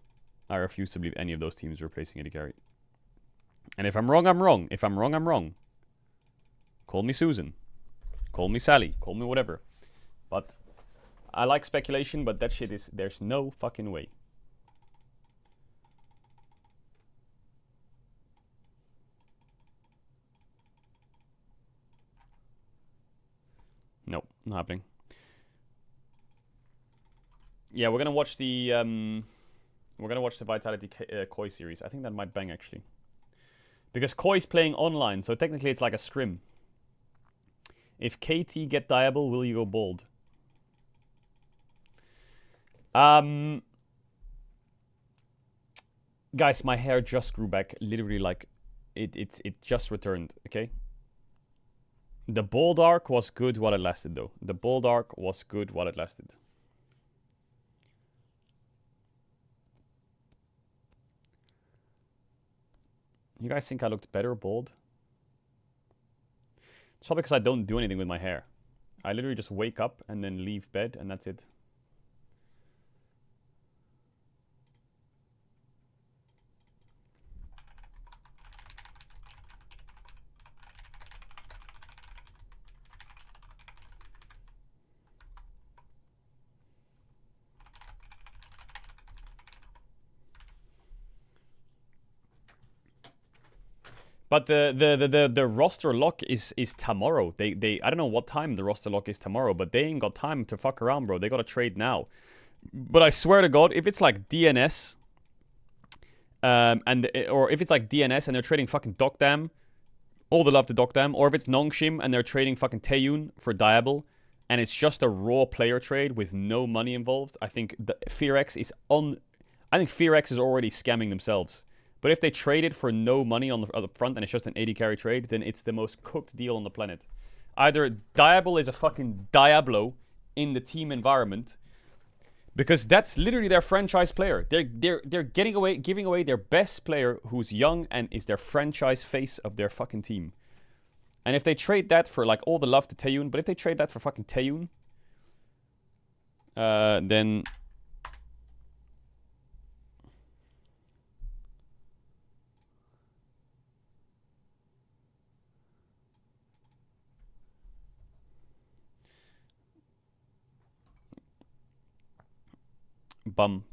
I refuse to believe any of those teams are replacing AD carry. And if I'm wrong, I'm wrong. If I'm wrong, I'm wrong. Call me Susan. Call me Sally. Call me whatever. But I like speculation, but that shit is... There's no fucking way. No, not happening. Yeah, we're gonna watch the... We're going to watch the Vitality Koi series. I think that might bang, actually. Because Koi's playing online, so technically it's like a scrim. If KT get Diable, will you go bold? Guys, my hair just grew back. Literally, like, it just returned, okay? The bold arc was good while it lasted, though. The bold arc was good while it lasted. You guys think I looked better bald? It's probably because I don't do anything with my hair. I literally just wake up and then leave bed and that's it. But the roster lock is tomorrow. They I don't know what time the roster lock is tomorrow, but they ain't got time to fuck around, bro. They gotta trade now. But I swear to God, if it's like DNS, or if it's like DNS and they're trading fucking Dokdam, all the love to Dokdam, or if it's Nongshim and they're trading fucking Taeyun for Diable, and it's just a raw player trade with no money involved, I think FearX is on. I think FearX is already scamming themselves. But if they trade it for no money on the front and it's just an 80 carry trade, then it's the most cooked deal on the planet. Either Diable is a fucking Diablo in the team environment, because that's literally their franchise player. They're giving away their best player who's young and is their franchise face of their fucking team. And if they trade that for like all the love to Taeyun, but if they trade that for fucking Taeyun, then bum.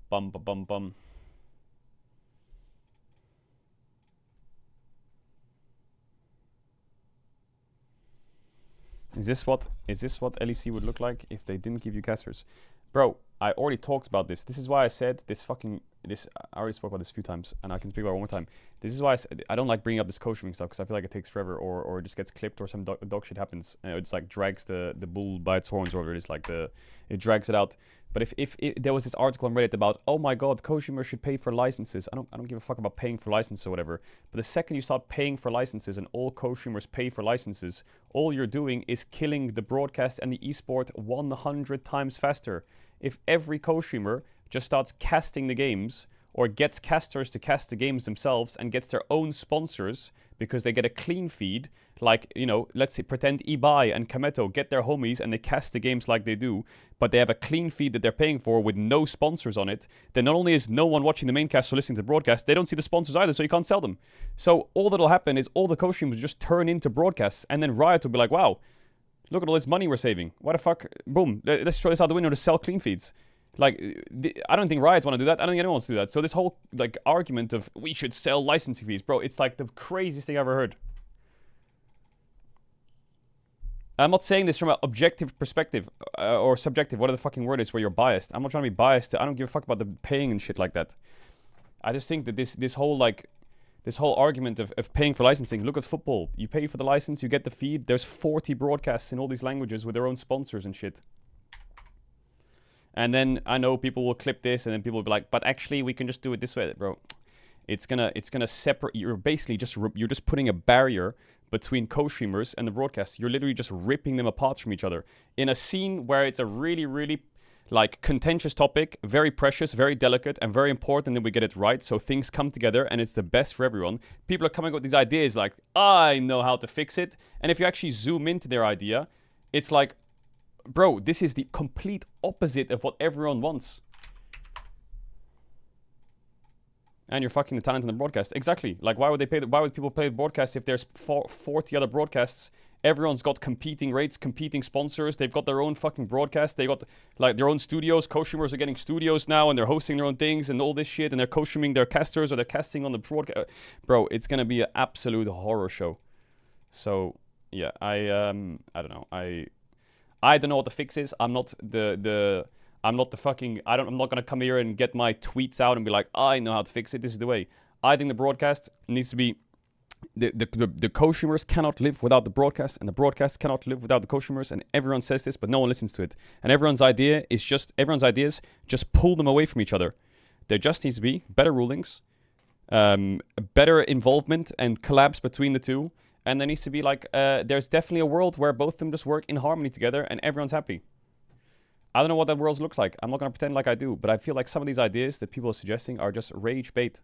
Is this what LEC would look like if they didn't give you casters? Bro, I already talked about this. This is why I said I already spoke about this a few times, and I can speak about it one more time. This is why I don't like bringing up this coaching stuff, because I feel like it takes forever, or it just gets clipped, or some dog shit happens, and it just like drags the bull by its horns, or it is like it drags it out. But if there was this article on Reddit about, oh my god, Kojima should pay for licenses. I don't give a fuck about paying for licenses or whatever. But the second you start paying for licenses and all Kojimers pay for licenses, all you're doing is killing the broadcast and the esport 100 times faster. If every Kojimer just starts casting the games, or gets casters to cast the games themselves and gets their own sponsors because they get a clean feed, like, you know, let's say pretend Ibai and Kameto get their homies and they cast the games like they do, but they have a clean feed that they're paying for with no sponsors on it, then not only is no one watching the main cast or listening to the broadcast, they don't see the sponsors either, so you can't sell them. So all that'll happen is all the coach will just turn into broadcasts, and then Riot will be like, wow, look at all this money we're saving. Why the fuck? Boom, let's throw this out the window to sell clean feeds. Like, I don't think Riot want to do that. I don't think anyone wants to do that. So this whole, like, argument of we should sell licensing fees, bro, it's like the craziest thing I've ever heard. I'm not saying this from an objective perspective, or subjective, whatever the fucking word is, where you're biased. I'm not trying to be biased. I don't give a fuck about the paying and shit like that. I just think that this whole argument of paying for licensing, look at football. You pay for the license, you get the feed. There's 40 broadcasts in all these languages with their own sponsors and shit. And then I know people will clip this, and then people will be like, but actually we can just do it this way, bro. It's gonna separate. You're just putting a barrier between co-streamers and the broadcast. You're literally just ripping them apart from each other in a scene where it's a really, really like contentious topic, very precious, very delicate, and very important that we get it right, so things come together and it's the best for everyone. People are coming up with these ideas like, I know how to fix it. And if you actually zoom into their idea, it's like, bro, this is the complete opposite of what everyone wants. And you're fucking the talent in the broadcast. Exactly. Like, why would people play the broadcast if there's 40 other broadcasts? Everyone's got competing rates, competing sponsors. They've got their own fucking broadcast. They got like their own studios. Co-streamers are getting studios now, and they're hosting their own things and all this shit. And they're co-streaming their casters, or they're casting on the broadcast. Bro, it's gonna be an absolute horror show. So yeah, I don't know. I don't know what the fix is. I'm not gonna come here and get my tweets out and be like, I know how to fix it. This is the way. I think the broadcast needs to be the co-streamers cannot live without the broadcast, and the broadcast cannot live without the co-streamers, and everyone says this, but no one listens to it. And everyone's ideas just pull them away from each other. There just needs to be better rulings, better involvement and collabs between the two. And there needs to be like, there's definitely a world where both of them just work in harmony together and everyone's happy. I don't know what that world looks like. I'm not going to pretend like I do, but I feel like some of these ideas that people are suggesting are just rage bait.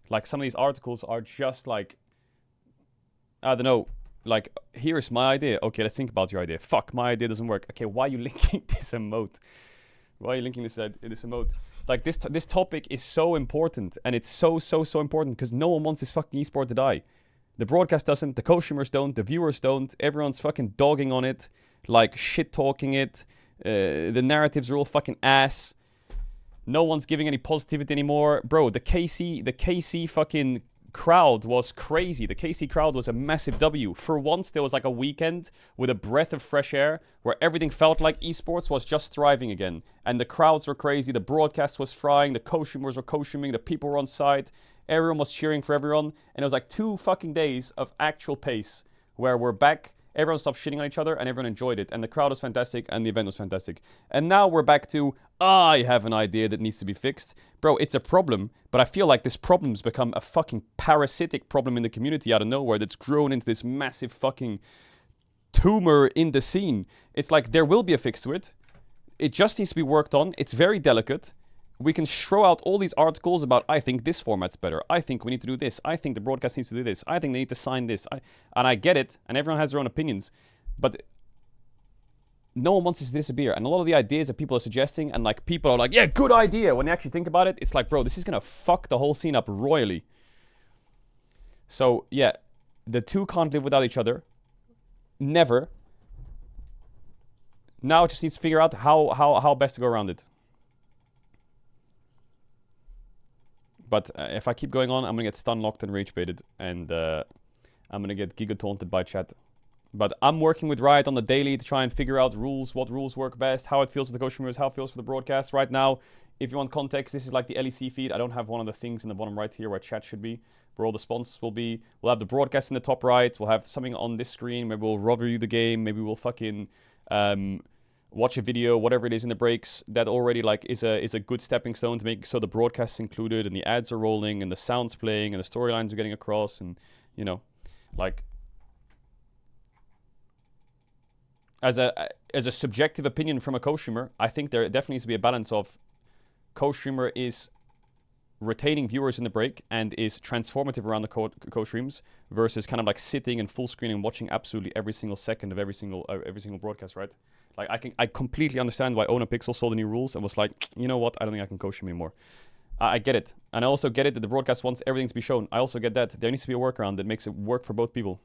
Like, some of these articles are just like, I don't know, like, here's my idea. Okay, let's think about your idea. Fuck, my idea doesn't work. Okay, why are you linking this emote? Why are you linking this emote? Like, this topic is so important, and it's so important because no one wants this fucking esport to die. The broadcast doesn't, the co-streamers don't, the viewers don't, everyone's fucking dogging on it, like shit-talking it, the narratives are all fucking ass, no one's giving any positivity anymore. Bro, the KC fucking crowd was crazy. The KC crowd was a massive W. For once, there was like a weekend with a breath of fresh air where everything felt like esports was just thriving again. And the crowds were crazy. The broadcast was frying. The co-streamers were co-streaming. The people were on site. Everyone was cheering for everyone. And it was like 2 fucking days of actual pace where we're back. Everyone stopped shitting on each other and everyone enjoyed it. And the crowd was fantastic and the event was fantastic. And now we're back to, I have an idea that needs to be fixed. Bro, it's a problem, but I feel like this problem's become a fucking parasitic problem in the community out of nowhere that's grown into this massive fucking tumor in the scene. It's like there will be a fix to it. It just needs to be worked on. It's very delicate. We can throw out all these articles about, I think this format's better. I think we need to do this. I think the broadcast needs to do this. I think they need to sign this. And I get it, and everyone has their own opinions. But no one wants this to disappear. And a lot of the ideas that people are suggesting, and like people are like, yeah, good idea. When they actually think about it, it's like, bro, this is going to fuck the whole scene up royally. So, yeah, the two can't live without each other. Never. Now it just needs to figure out how best to go around it. But if I keep going on, I'm going to get stun locked and rage baited. And I'm going to get giga taunted by chat. But I'm working with Riot on the daily to try and figure out rules, what rules work best, how it feels for the co-streamers, how it feels for the broadcast. Right now, if you want context, this is like the LEC feed. I don't have one of the things in the bottom right here where chat should be, where all the sponsors will be. We'll have the broadcast in the top right. We'll have something on this screen. Maybe we'll review the game. Maybe we'll fucking watch a video, whatever it is in the breaks. That already like is a good stepping stone to make so the broadcast's included and the ads are rolling and the sound's playing and the storylines are getting across and, you know, like... As a subjective opinion from a co-streamer, I think there definitely needs to be a balance of co-streamer is retaining viewers in the break and is transformative around the co-streams versus kind of like sitting and full screen and watching absolutely every single second of every single broadcast, right? Like I completely understand why Ona Pixel saw the new rules and was like, you know what, I don't think I can co-stream anymore. I get it. And I also get it that the broadcast wants everything to be shown. I also get that. There needs to be a workaround that makes it work for both people.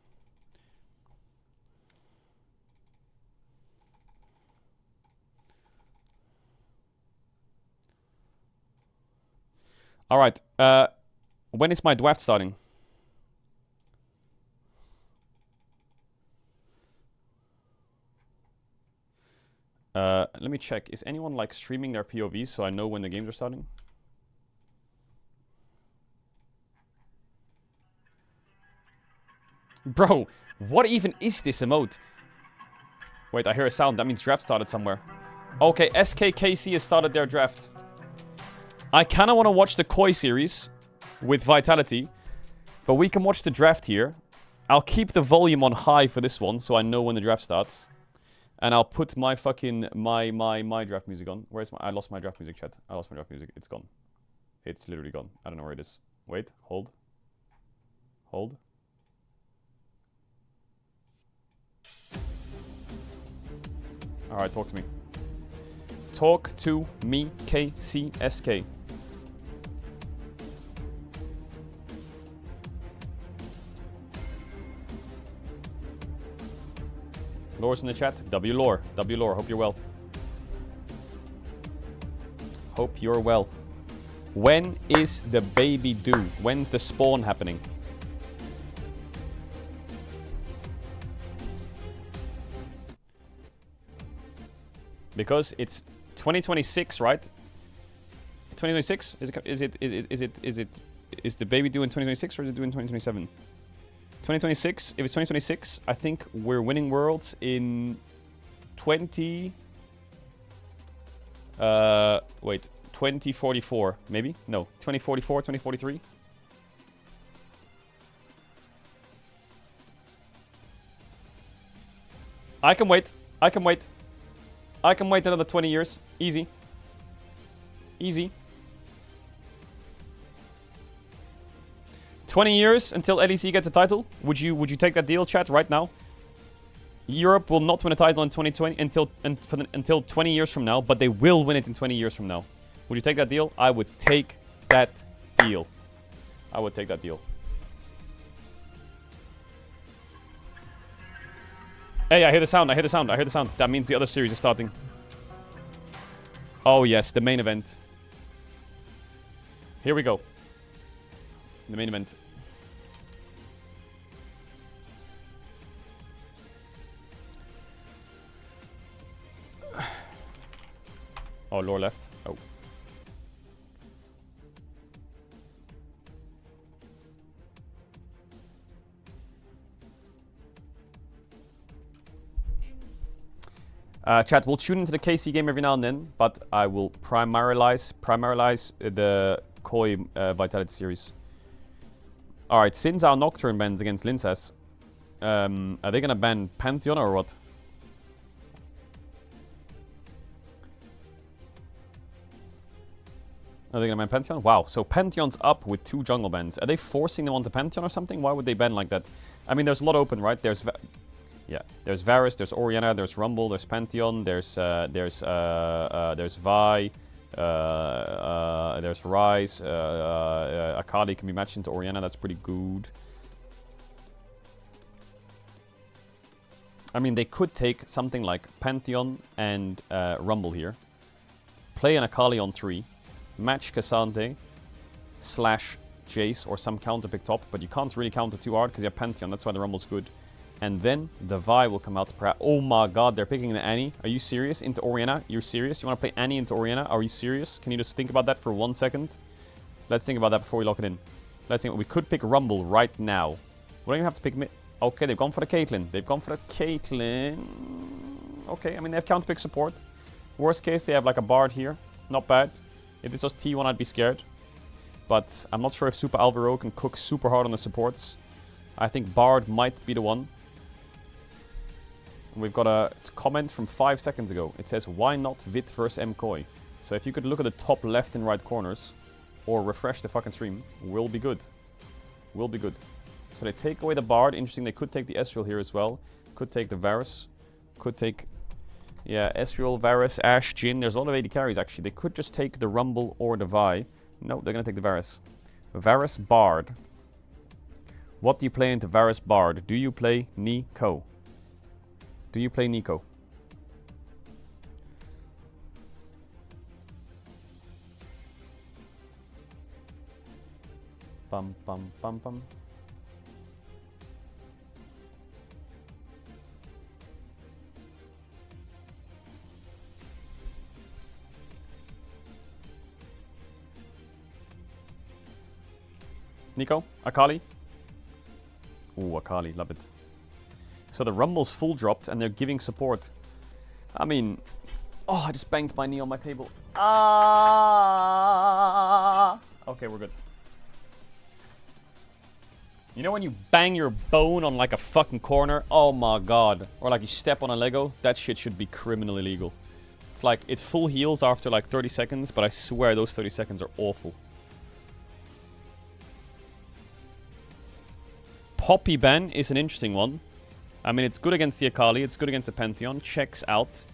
All right. When is my draft starting? Let me check. Is anyone like streaming their POVs so I know when the games are starting? Bro, what even is this emote? Wait, I hear a sound. That means draft started somewhere. Okay, SKKC has started their draft. I kind of want to watch the Koi series with Vitality, but we can watch the draft here. I'll keep the volume on high for this one, so I know when the draft starts. And I'll put my fucking, my draft music on. Where's my, I lost my draft music, chat. I lost my draft music. It's gone. It's literally gone. I don't know where it is. Wait, hold. Hold. Alright, talk to me. Talk to me, KCSK. Lore's in the chat. W Lore. W Lore. Hope you're well. Hope you're well. When is the baby due? When's the spawn happening? Because it's 2026, right? 2026? Is the baby due in 2026 or is it due in 2027? 2026. If it's 2026, I think we're winning worlds in 2044, maybe? No, 2044, 2043. I can wait. I can wait. I can wait another 20 years. Easy. Easy. 20 years until LEC gets a title. Would you take that deal, chat, right now? Europe will not win a title in 2020 until 20 years from now, but they will win it in 20 years from now. Would you take that deal? I would take that deal. I would take that deal. Hey, I hear the sound. I hear the sound. I hear the sound. That means the other series is starting. Oh yes, the main event. Here we go. The main event. Oh, lore left. Oh. Chat, we'll tune into the KC game every now and then, but I will primarilize the Koi Vitality series. Alright, since our Nocturne bans against Lincess, are they gonna ban Pantheon or what? Are they gonna ban Pantheon? Wow, so Pantheon's up with 2 jungle bans. Are they forcing them onto Pantheon or something? Why would they ban like that? I mean, there's a lot open, right? There's Varus, there's Orianna, there's Rumble, there's Pantheon, there's Vi, there's Ryze, Akali can be matched into Orianna, that's pretty good. I mean, they could take something like Pantheon and Rumble here, play an Akali on 3, match Cassandre / Jace or some counter pick top, but you can't really counter too hard because you have Pantheon, that's why the Rumble's good. And then the Vi will come out to perhaps... Oh my god, they're picking the Annie. Are you serious? Into Orianna? You're serious? You want to play Annie into Orianna? Are you serious? Can you just think about that for 1 second? Let's think about that before we lock it in. Let's think. We could pick Rumble right now. We don't even have to pick... Okay, they've gone for the Caitlyn. They've gone for the Caitlyn. Okay, I mean, they have counter pick support. Worst case, they have like a Bard here. Not bad. If this was T1, I'd be scared. But I'm not sure if Super Alvaro can cook super hard on the supports. I think Bard might be the one. We've got a comment from 5 seconds ago. It says, why not Vit versus MKoi? So if you could look at the top left and right corners, or refresh the fucking stream, we'll be good. We'll be good. So they take away the Bard. Interesting, they could take the Ezreal here as well. Could take the Varus. Could take, yeah, Ezreal, Varus, Ashe, Jhin. There's a lot of AD carries actually. They could just take the Rumble or the Vi. No, they're going to take the Varus. Varus, Bard. What do you play into Varus, Bard? Do you play Neeko? Do you play Neeko? Bum bum bum bum. Neeko? Akali? Ooh, Akali, love it. So the Rumble's full dropped and they're giving support. I mean... Oh, I just banged my knee on my table. Ah! Okay, we're good. You know when you bang your bone on like a fucking corner? Oh my god. Or like you step on a Lego? That shit should be criminally illegal. It's like, it full heals after like 30 seconds, but I swear those 30 seconds are awful. Poppy ban is an interesting one. I mean, it's good against the Akali, it's good against the Pantheon. Checks out.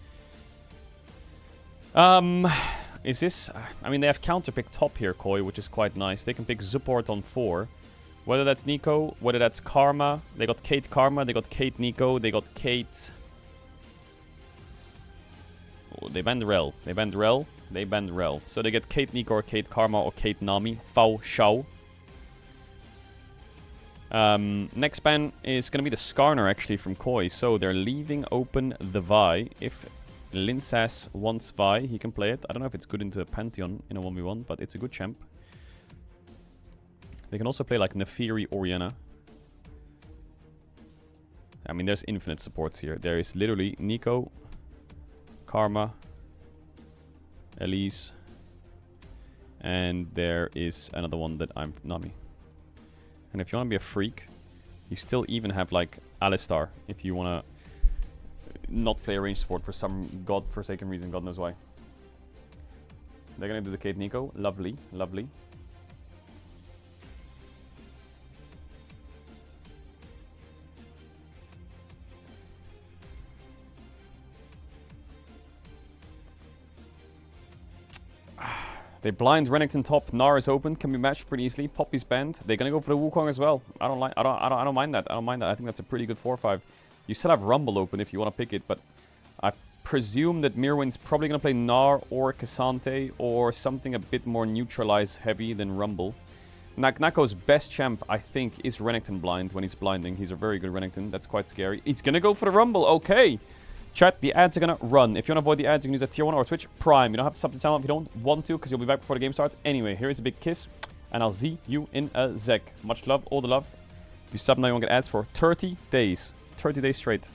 Is this... I mean, they have counterpick top here, Koi, which is quite nice. They can pick support on 4. Whether that's Neeko, whether that's Karma. They got Kate Karma, they got Kate Neeko, they got Kate... Oh, they banned Rel. They banned Rel. They banned Rel. So they get Kate Neeko or Kate Karma or Kate Nami. Fao Shao. Next ban is going to be the Skarner actually from Koi. So they're leaving open the Vi. If Lincess wants Vi, he can play it. I don't know if it's good into Pantheon in a 1v1, but it's a good champ. They can also play like Nefiri Orianna. I mean, there's infinite supports here. There is literally Neeko, Karma, Elise, and there is another one that I'm Nami. And if you want to be a freak, you still even have like Alistar if you want to not play a range support for some godforsaken reason, God knows why. They're going to dedicate Neeko. Lovely, lovely. They blind Renekton top. Gnar is open. Can be matched pretty easily. Poppy's banned. They're gonna go for the Wukong as well. I don't mind that. I don't mind that. I think that's a pretty good 4-5. You still have Rumble open if you want to pick it, but I presume that Mirwin's probably gonna play Gnar or Cassante or something a bit more neutralize heavy than Rumble. Nako's best champ, I think, is Renekton blind when he's blinding. He's a very good Renekton. That's quite scary. He's gonna go for the Rumble. Okay. Chat, the ads are gonna run. If you want to avoid the ads, you can use a tier 1 or Twitch Prime. You don't have to sub the channel if you don't want to, because you'll be back before the game starts. Anyway, here is a big kiss, and I'll see you in a sec. Much love, all the love. If you sub now, you won't get ads for 30 days. 30 days straight.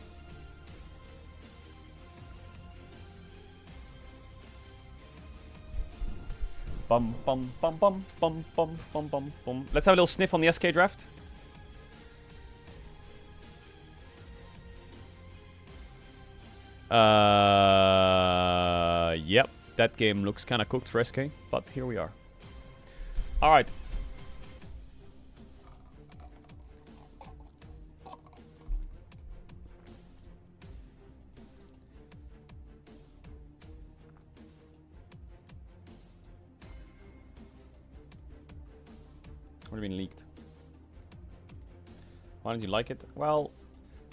Bum bum bum bum bum bum bum bum bum. Let's have a little sniff on the SK draft. Yep, that game looks kind of cooked for SK, but here we are. All right. What do you mean leaked? Why don't you like it? Well,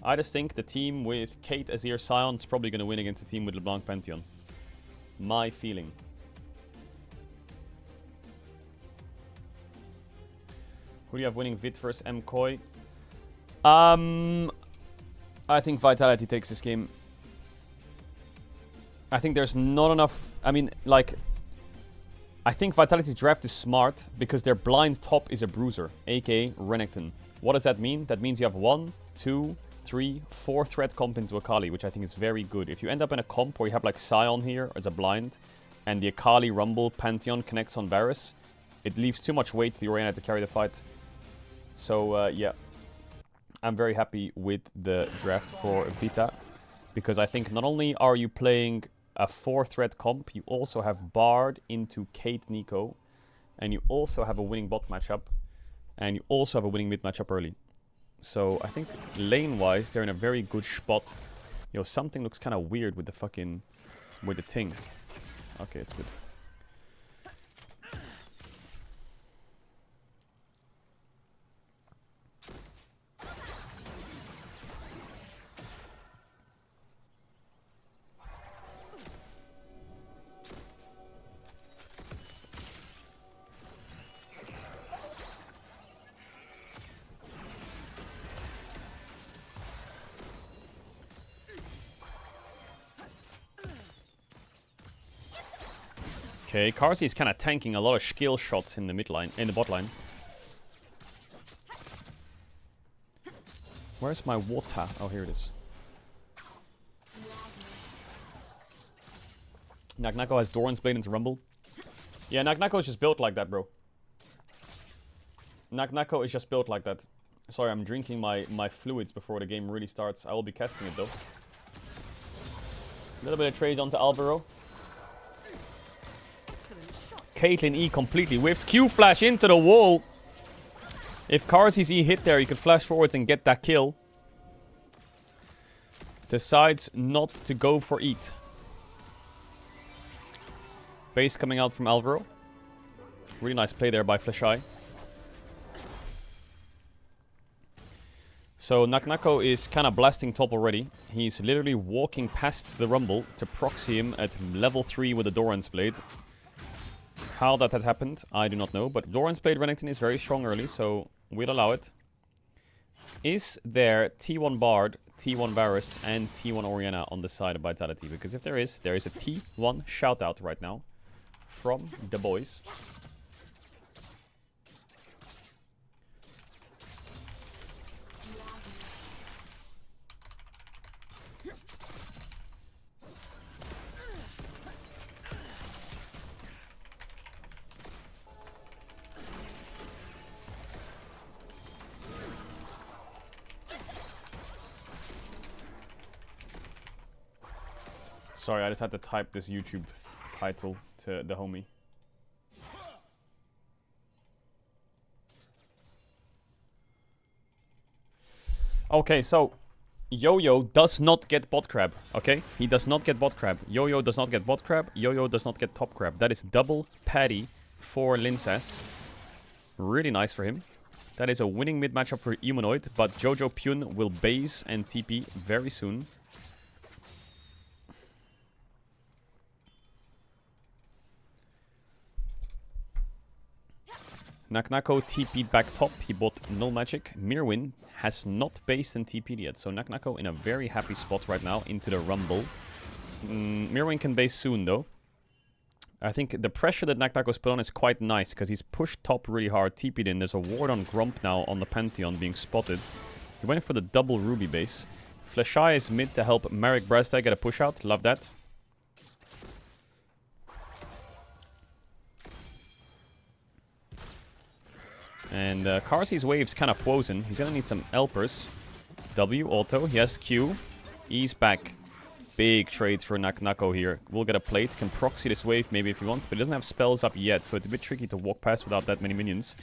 I just think the team with Kate, Azir, Sion is probably going to win against the team with LeBlanc, Pantheon. My feeling. Who do you have winning Vid versus MCoy? I think Vitality takes this game. I think there's not enough... I mean, like... I think Vitality's draft is smart because their blind top is a bruiser, aka Renekton. What does that mean? That means you have 1, 2, 3, 4 threat comp into Akali, which I think is very good. If you end up in a comp where you have like Sion here as a blind, and the Akali Rumble Pantheon connects on Varus, it leaves too much weight to the Orianna to carry the fight. So yeah, I'm very happy with the draft for Vita, because I think not only are you playing a 4-threat comp, you also have Bard into Kate Nico, and you also have a winning bot matchup, and you also have a winning mid matchup early. So I think lane-wise, they're in a very good spot. Yo, something looks kind of weird with the fucking... with the ting. Okay, it's good. Okay, Karsi is kind of tanking a lot of skill shots in the mid line, in the bot line. Where's my water? Oh, here it is. Nagnako has Doran's Blade into Rumble. Yeah, Nagnako is just built like that, bro. Nagnako is just built like that. Sorry, I'm drinking my fluids before the game really starts. I will be casting it, though. A little bit of trade onto Alvaro. Caitlyn E completely whiffs. Q flash into the wall. If Karsi's E hit there, you could flash forwards and get that kill. Decides not to go for eat. Base coming out from Alvaro. Really nice play there by Flashai. So Nagnako is kind of blasting top already. He's literally walking past the Rumble to proxy him at level 3 with the Doran's Blade. How that had happened, I do not know. But Doran's Blade Renekton is very strong early, so we'll allow it. Is there T1 Bard, T1 Varus, and T1 Orianna on the side of Vitality? Because if there is a T1 shout out right now from the boys. Sorry, I just had to type this YouTube title to the homie. Okay, so Yo-Yo does not get bot crab, okay? He does not get bot crab. Yo-Yo does not get bot crab. Yo-Yo does not get top crab. That is double patty for Linsas. Really nice for him. That is a winning mid matchup for Humanoid, but Jojo Pyun will base and TP very soon. Naknako TP'd back top. He bought Null Magic. Mirwin has not based and TP'd yet. So Naknako in a very happy spot right now into the Rumble. Mirwin can base soon though. I think the pressure that Naknako's put on is quite nice because he's pushed top really hard, TP'd in. There's a ward on Grump now on the Pantheon being spotted. He went for the double Ruby base. Flashai is mid to help Marek Brazda get a push out. Love that. And Karzi's wave's kind of frozen. He's gonna need some Elpers. W, auto. He has Q. E's back. Big trades for Naknako here. We'll get a plate. Can proxy this wave maybe if he wants, but he doesn't have spells up yet, so it's a bit tricky to walk past without that many minions.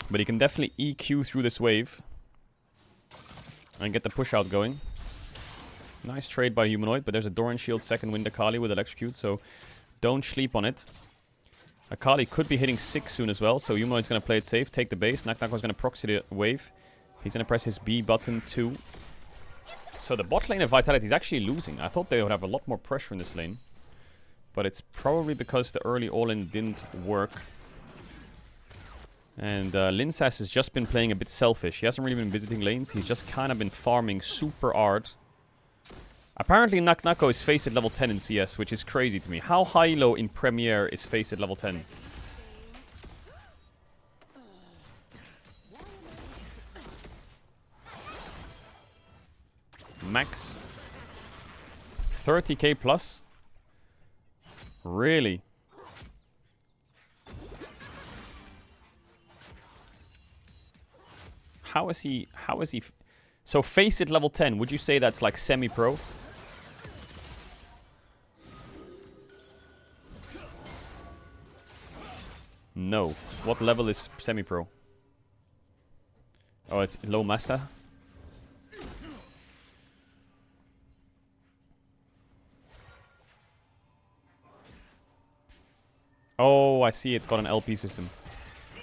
But he can definitely EQ through this wave. And get the push out going. Nice trade by Humanoid, but there's a Doran Shield second wind Akali with Electrocute, so don't sleep on it. Akali could be hitting 6 soon as well, so Humanoid's going to play it safe, take the base. Naknako's going to proxy the wave. He's going to press his B button too. So the bot lane of Vitality is actually losing. I thought they would have a lot more pressure in this lane. But it's probably because the early all-in didn't work. And Linsas has just been playing a bit selfish. He hasn't really been visiting lanes. He's just kind of been farming super hard. Apparently Naknako is faced at level 10 in CS, which is crazy to me. How high-low in Premier is faced at level 10? Max 30k plus? Really? How is he so face it level 10, would you say that's like semi-pro? No. What level is semi-pro? Oh, it's low master? Oh, I see. It's got an LP system.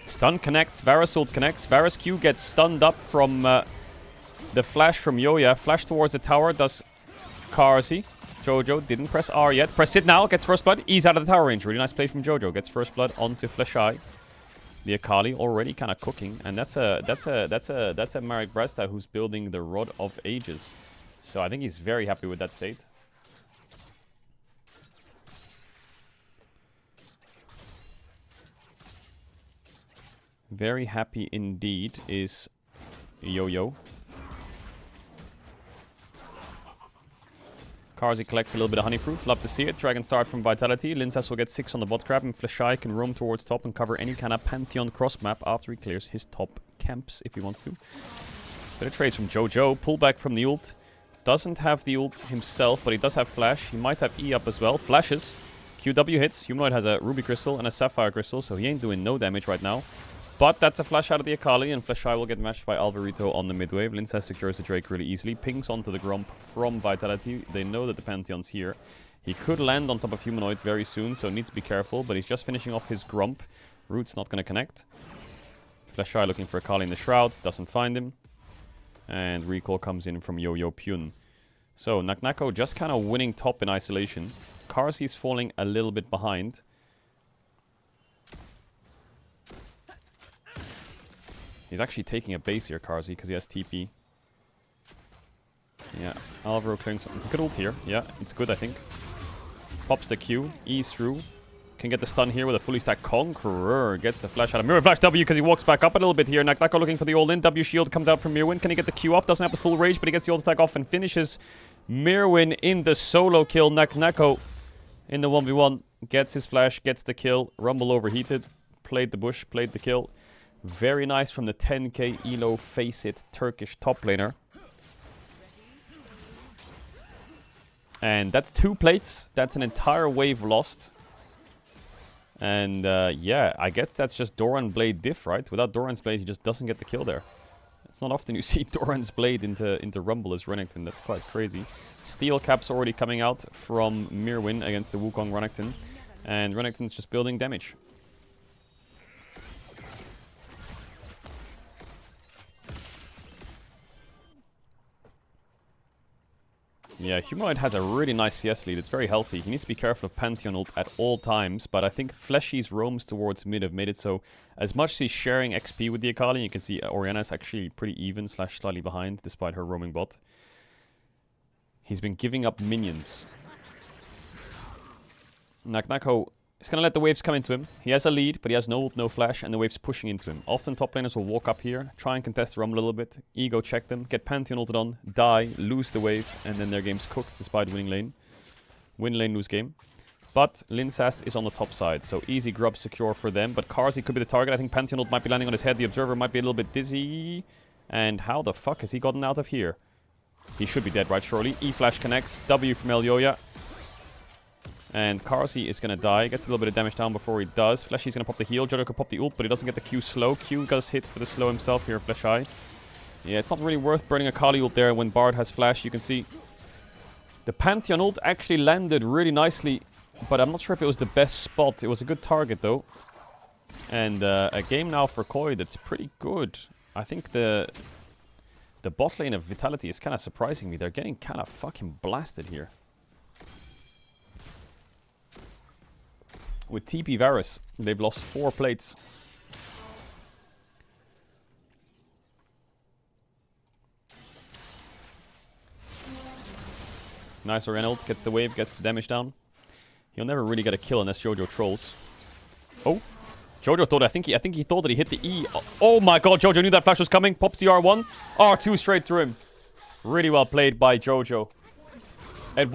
Stun connects. Varus ult connects. Varus Q gets stunned up from the flash from Yoya. Flash towards the tower does Karzi. Jojo didn't press R yet. Press it now. Gets first blood. He's out of the tower range. Really nice play from Jojo. Gets first blood onto Flashai. The Akali already kind of cooking. And that's a Marek Brazda who's building the Rod of Ages. So I think he's very happy with that state. Very happy indeed is Yo-Yo. Karzi collects a little bit of honey fruit. Love to see it. Dragon start from Vitality. Linsas will get 6 on the bot crab, and Flashai can roam towards top and cover any kind of Pantheon cross map after he clears his top camps if he wants to. Bit of trades from Jojo. Pullback from the ult. Doesn't have the ult himself, but he does have flash. He might have E up as well. Flashes. QW hits. Humanoid has a Ruby Crystal and a Sapphire Crystal, so he ain't doing no damage right now. But that's a flash out of the Akali, and Flashai will get matched by Alvarito on the mid-wave. Linsas secures the Drake really easily. Pings onto the Grump from Vitality. They know that the Pantheon's here. He could land on top of Humanoid very soon, so needs to be careful. But he's just finishing off his Grump. Root's not going to connect. Flashai looking for Akali in the Shroud. Doesn't find him. And recall comes in from Yo-Yo Pyun. So Naknako just kind of winning top in isolation. Karzi's falling a little bit behind. He's actually taking a base here, Karzi, because he has TP. Yeah, Alvaro clearing some good ult here. Yeah, it's good, I think. Pops the Q, E's through. Can get the stun here with a fully stacked Conqueror. Gets the flash out of Mirror Flash W because he walks back up a little bit here. Naknako looking for the all-in. W shield comes out from Mirwin. Can he get the Q off? Doesn't have the full rage, but he gets the ult attack off and finishes Mirwin in the solo kill. Naknako in the 1v1. Gets his flash, gets the kill. Rumble overheated. Played the bush, played the kill. Very nice from the 10k elo face it Turkish top laner. And that's 2 plates. That's an entire wave lost. And yeah, I guess that's just Doran Blade diff, right? Without Doran's Blade, he just doesn't get the kill there. It's not often you see Doran's Blade into Rumble as Renekton. That's quite crazy. Steel Cap's already coming out from Mirwin against the Wukong Renekton. And Renekton's just building damage. Yeah, Humanoid has a really nice CS lead. It's very healthy. He needs to be careful of Pantheon ult at all times, but I think Fleshy's roams towards mid have made it so as much as he's sharing XP with the Akali, you can see Orianna is actually pretty even / slightly behind despite her roaming bot. He's been giving up minions. Naknako is going to let the waves come into him. He has a lead, but he has no ult, no flash, and the waves pushing into him. Often top laners will walk up here, try and contest the rumble a little bit, ego check them, get Pantheon ulted on, die, lose the wave, and then their game's cooked despite winning lane. Win lane, lose game. But Linsas is on the top side, so easy grub secure for them. But Karzi could be the target. I think Pantheon ult might be landing on his head. The Observer might be a little bit dizzy. And how the fuck has he gotten out of here? He should be dead, right? Surely. E-Flash connects. W from Elyoya. And Karzi is going to die. Gets a little bit of damage down before he does. Fleshy's going to pop the heal. Jojo could pop the ult, but he doesn't get the Q slow. Q does hit for the slow himself here, Fleshy. Yeah, it's not really worth burning a Kali ult there when Bard has flash. You can see the Pantheon ult actually landed really nicely, but I'm not sure if it was the best spot. It was a good target, though. And a game now for Koi that's pretty good. I think the bot lane of Vitality is kind of surprising me. They're getting kind of fucking blasted here. With TP Varus, they've lost 4 plates. Nice Reynolds, gets the wave, gets the damage down. He'll never really get a kill unless Jojo trolls. Oh, Jojo thought, I think he thought that he hit the E. Oh my god, Jojo knew that flash was coming. Pops the R1. R2 straight through him. Really well played by Jojo. And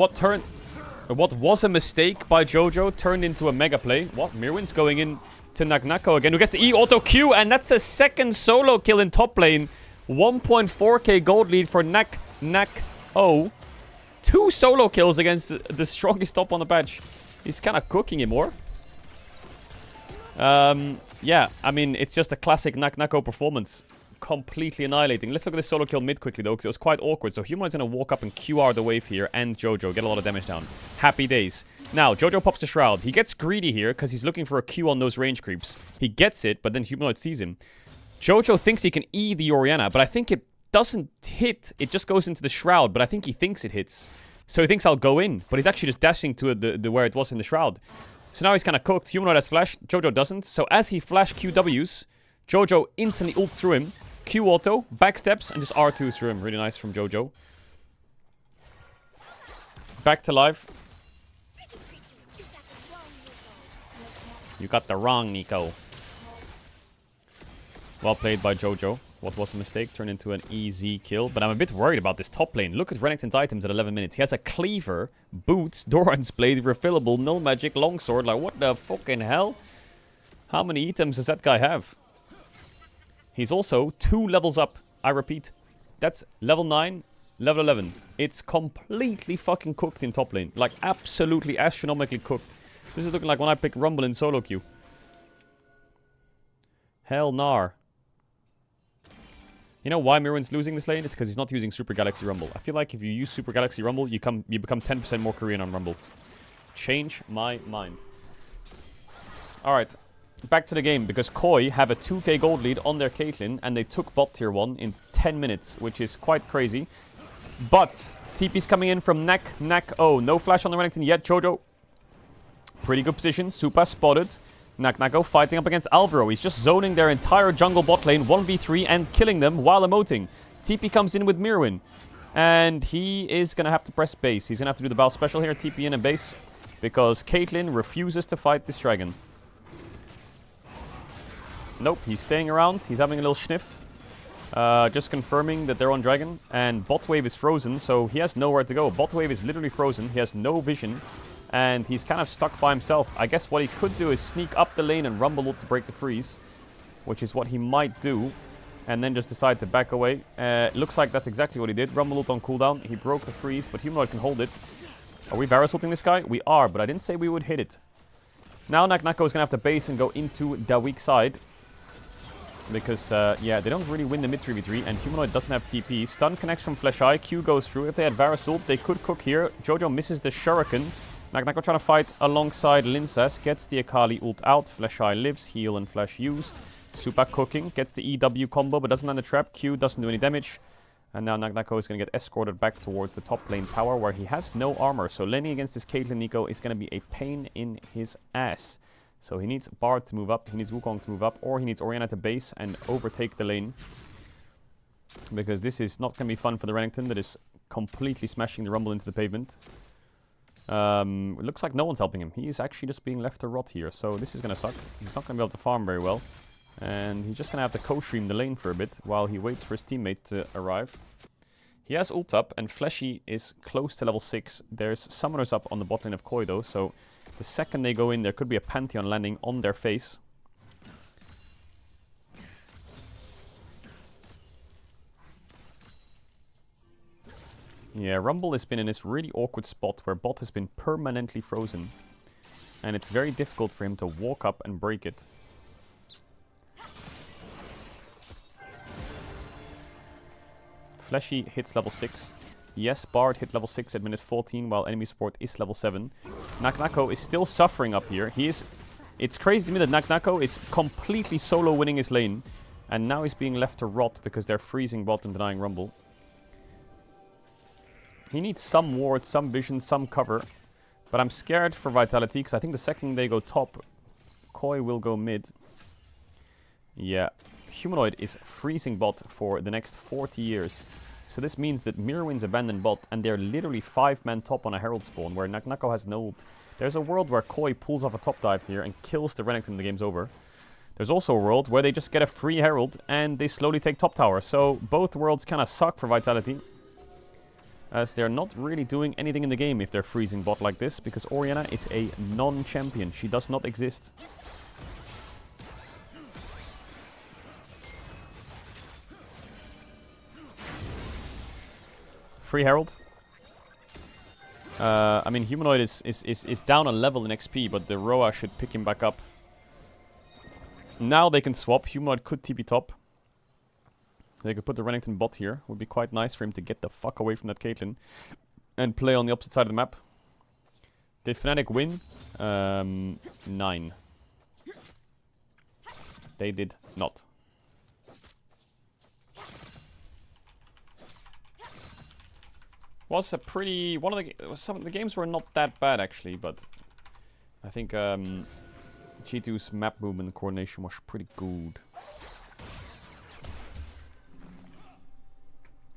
what was a mistake by Jojo turned into a mega play. What? Mirwin's going in to Naknako again, who gets the E auto Q, and that's a second solo kill in top lane. 1.4k gold lead for Nak-O. 2 solo kills against the strongest top on the patch. He's kind of cooking him more. Yeah, I mean, it's just a classic Nak-O performance. Completely annihilating. Let's look at this solo kill mid quickly, though, because it was quite awkward. So Humanoid's going to walk up and QR the wave here, and Jojo get a lot of damage down. Happy days. Now, Jojo pops the Shroud. He gets greedy here, because he's looking for a Q on those range creeps. He gets it, but then Humanoid sees him. Jojo thinks he can E the Orianna, but I think it doesn't hit. It just goes into the Shroud, but I think he thinks it hits. So he thinks I'll go in, but he's actually just dashing to the where it was in the Shroud. So now he's kind of cooked. Humanoid has flash, Jojo doesn't. So as he flash QWs, Jojo instantly ult through him. Q auto, backsteps, and just R2 through him. Really nice from Jojo. Back to life. You got the wrong Nico. Well played by Jojo. What was a mistake turned into an easy kill. But I'm a bit worried about this top lane. Look at Renekton's items at 11 minutes. He has a cleaver, boots, Doran's blade, refillable, no magic, longsword. Like, what the fucking hell? How many items does that guy have? He's also 2 levels up. I repeat. That's level 9, level 11. It's completely fucking cooked in top lane. Like, absolutely astronomically cooked. This is looking like when I picked Rumble in solo queue. Hell nar. You know why Mirwin's losing this lane? It's because he's not using Super Galaxy Rumble. I feel like if you use Super Galaxy Rumble, you become 10% more Korean on Rumble. Change my mind. Alright. Back to the game, because Koi have a 2k gold lead on their Caitlyn, and they took bot tier 1 in 10 minutes, which is quite crazy. But TP's coming in from Nak-O. No flash on the Renekton yet. Jojo. Pretty good position. Supa spotted. Nak-O fighting up against Alvaro. He's just zoning their entire jungle bot lane 1v3 and killing them while emoting. TP comes in with Mirwin. And he is going to have to press base. He's going to have to do the Bao special here. TP in and base. Because Caitlyn refuses to fight this dragon. Nope, he's staying around. He's having a little sniff. Just confirming that they're on dragon. And bot wave is frozen, so he has nowhere to go. Bot wave is literally frozen. He has no vision. And he's kind of stuck by himself. I guess what he could do is sneak up the lane and rumble ult to break the freeze. Which is what he might do. And then just decide to back away. Looks like that's exactly what he did. Rumble ult on cooldown. He broke the freeze, but Humanoid can hold it. Are we Varus ulting this guy? We are, but I didn't say we would hit it. Now Nak-O is going to have to base and go into the weak side. Because, yeah, they don't really win the mid 3v3, and Humanoid doesn't have TP. Stun connects from Flash Eye, Q goes through. If they had Varus ult, they could cook here. Jojo misses the Shuriken. Nak-O trying to fight alongside Linsas, gets the Akali ult out. Flash Eye lives, heal and flash used. Supa cooking, gets the EW combo, but doesn't land the trap. Q doesn't do any damage. And now Nagnako is going to get escorted back towards the top lane tower where he has no armor. So laning against this Caitlyn Nico is going to be a pain in his ass. So he needs Bard to move up, he needs Wukong to move up, or he needs Orianna to base and overtake the lane. Because this is not going to be fun for the Renekton that is completely smashing the Rumble into the pavement. It looks like no one's helping him. He is actually just being left to rot here. So this is going to suck. He's not going to be able to farm very well. And he's just going to have to co-stream the lane for a bit while he waits for his teammate to arrive. He has ult up and Fleshy is close to level 6. There's summoners up on the bot lane of Koi though. So the second they go in, there could be a Pantheon landing on their face. Yeah, Rumble has been in this really awkward spot where bot has been permanently frozen. And it's very difficult for him to walk up and break it. Fleshy hits level 6. Yes, Bard hit level 6 at minute 14 while enemy support is level 7. Nagnako is still suffering up here. It's crazy to me that Nagnako is completely solo winning his lane. And now he's being left to rot because they're freezing bot and denying Rumble. He needs some wards, some vision, some cover. But I'm scared for Vitality because I think the second they go top, Koi will go mid. Yeah. Humanoid is freezing bot for the next 40 years. So this means that Mirwin's abandoned bot and they're literally 5-man top on a Herald spawn where Nagnako has no ult. There's a world where Koi pulls off a top dive here and kills the Renekton and the game's over. There's also a world where they just get a free Herald and they slowly take top tower. So both worlds kind of suck for Vitality. As they're not really doing anything in the game if they're freezing bot like this. Because Orianna is a non-champion. She does not exist. Free Herald. I mean, Humanoid is down a level in XP, but the Roa should pick him back up. Now they can swap. Humanoid could TP top. They could put the Renekton bot here. Would be quite nice for him to get the fuck away from that Caitlyn. And play on the opposite side of the map. Did Fnatic win? 9. They did not. Was a pretty... some of the games were not that bad actually, but... I think G2's map movement and coordination was pretty good.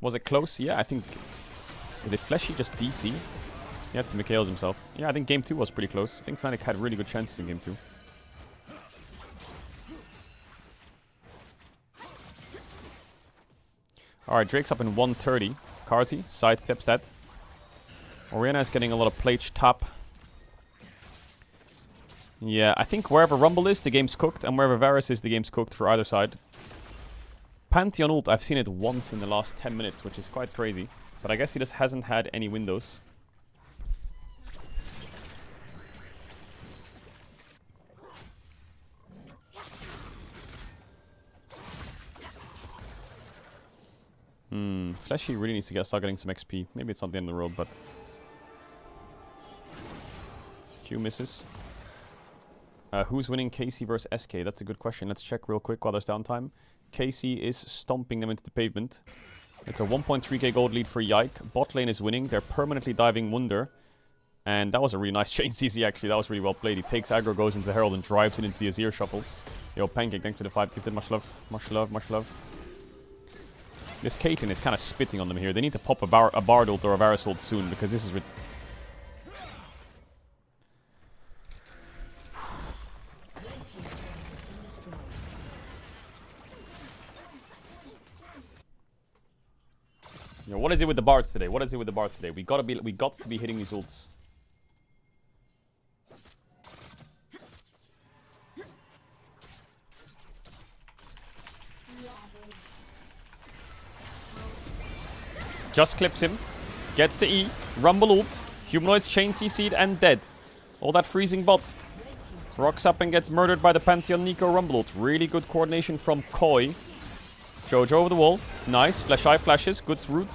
Was it close? Yeah, I think... Did Fleshy just DC? He had to Mikhails himself. Yeah, I think game 2 was pretty close. I think Fnatic had really good chances in game 2. Alright, Drake's up in 130. Karzi sidesteps that. Orianna is getting a lot of plate top. Yeah, I think wherever Rumble is, the game's cooked. And wherever Varus is, the game's cooked for either side. Pantheon ult, I've seen it once in the last 10 minutes, which is quite crazy. But I guess he just hasn't had any windows. Fleshy really needs to start getting some XP. Maybe it's not the end of the road, but... Q misses. Who's winning KC versus SK? That's a good question. Let's check real quick while there's downtime. KC is stomping them into the pavement. It's a 1.3k gold lead for Yike. Bot lane is winning. They're permanently diving Wunder. And that was a really nice chain CC actually. That was really well played. He takes aggro, goes into the Herald and drives it into the Azir shuffle. Yo, Pancake, thanks for the 5 gifted. Much love. Much love, much love. This Caitlyn is kind of spitting on them here. They need to pop a Bard ult or a Varus ult soon because this is... Yo, what is it with the Bards today? What is it with the Bards today? We got to be hitting these ults. Just clips him. Gets the E. Rumble ult. Humanoids chain CC'd and dead. All that freezing bot. Rocks up and gets murdered by the Pantheon Nico Rumble ult. Really good coordination from Koi. Jojo over the wall. Nice. Flash eye flashes. Good route.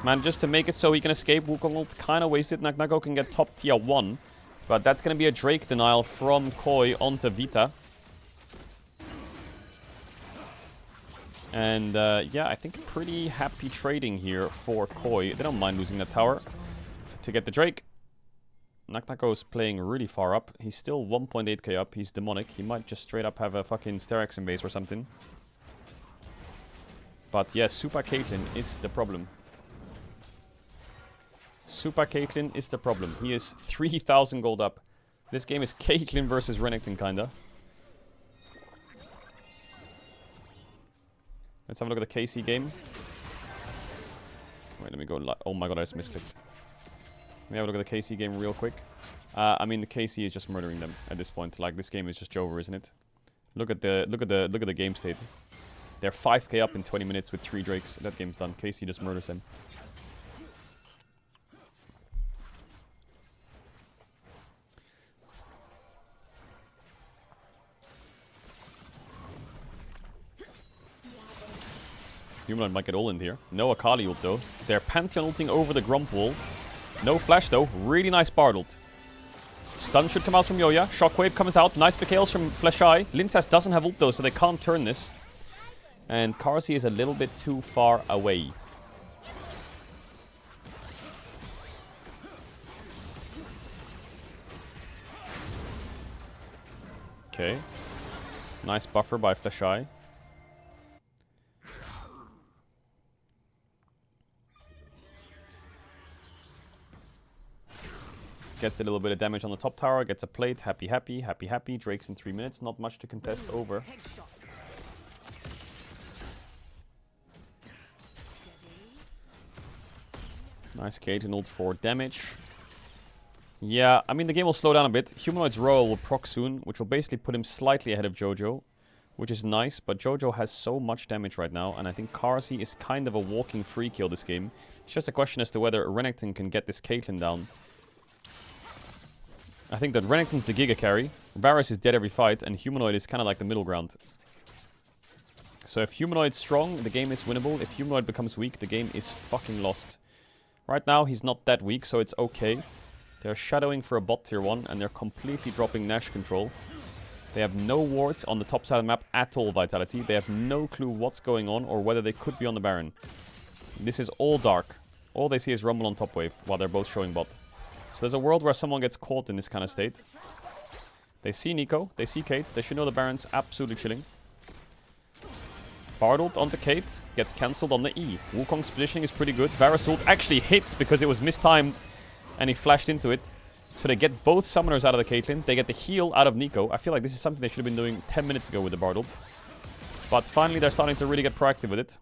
Manages to make it so he can escape. Wukong ult kind of wasted. Nagnako can get top tier 1. But that's going to be a Drake denial from Koi onto Vita. And yeah, I think pretty happy trading here for Koi. They don't mind losing that tower to get the Drake. Naknako is playing really far up. He's still 1.8k up. He's demonic. He might just straight up have a fucking Sterex in base or something. But yeah, Super Caitlyn is the problem. Super Caitlyn is the problem. He is 3,000 gold up. This game is Caitlyn versus Renekton, kinda. Let's have a look at the KC game. Wait, let me go. Oh my god, I just misclicked. Let me have a look at the KC game real quick. I mean, the KC is just murdering them at this point. Like, this game is just over, isn't it? Look at the game state. They're 5k up in 20 minutes with 3 Drakes. That game's done. KC just murders them. Humanoid might get all in here. No Akali ult though. They're Pantheon ulting over the Grump wall. No flash though. Really nice Bard ult. Stun should come out from Yoya. Shockwave comes out. Nice PKLs from Fleshai. Linsas doesn't have ult though, so they can't turn this. And Karsi is a little bit too far away. Okay. Nice buffer by Fleshai. Gets a little bit of damage on the top tower, gets a plate, happy, happy, happy, happy. Drake's in 3 minutes, not much to contest over. Nice Caedrel ult for damage. Yeah, I mean the game will slow down a bit. Humanoid's Royal will proc soon, which will basically put him slightly ahead of Jojo. Which is nice, but Jojo has so much damage right now, and I think Karsi is kind of a walking free kill this game. It's just a question as to whether Renekton can get this Caitlyn down. I think that Renekton's the Giga carry, Varus is dead every fight, and Humanoid is kind of like the middle ground. So if Humanoid's strong, the game is winnable. If Humanoid becomes weak, the game is fucking lost. Right now, he's not that weak, so it's okay. They're shadowing for a bot tier 1, and they're completely dropping Nash control. They have no wards on the top side of the map at all, Vitality. They have no clue what's going on, or whether they could be on the Baron. This is all dark. All they see is Rumble on top wave, while they're both showing bot. So there's a world where someone gets caught in this kind of state. They see Nico, they see Kate, they should know the Baron's absolutely chilling. Bard ult onto Kate, gets cancelled on the E. Wukong's positioning is pretty good. Varus ult actually hits because it was mistimed and he flashed into it. So they get both summoners out of the Caitlyn, they get the heal out of Nico. I feel like this is something they should have been doing 10 minutes ago with the Bard ult. But finally they're starting to really get proactive with it.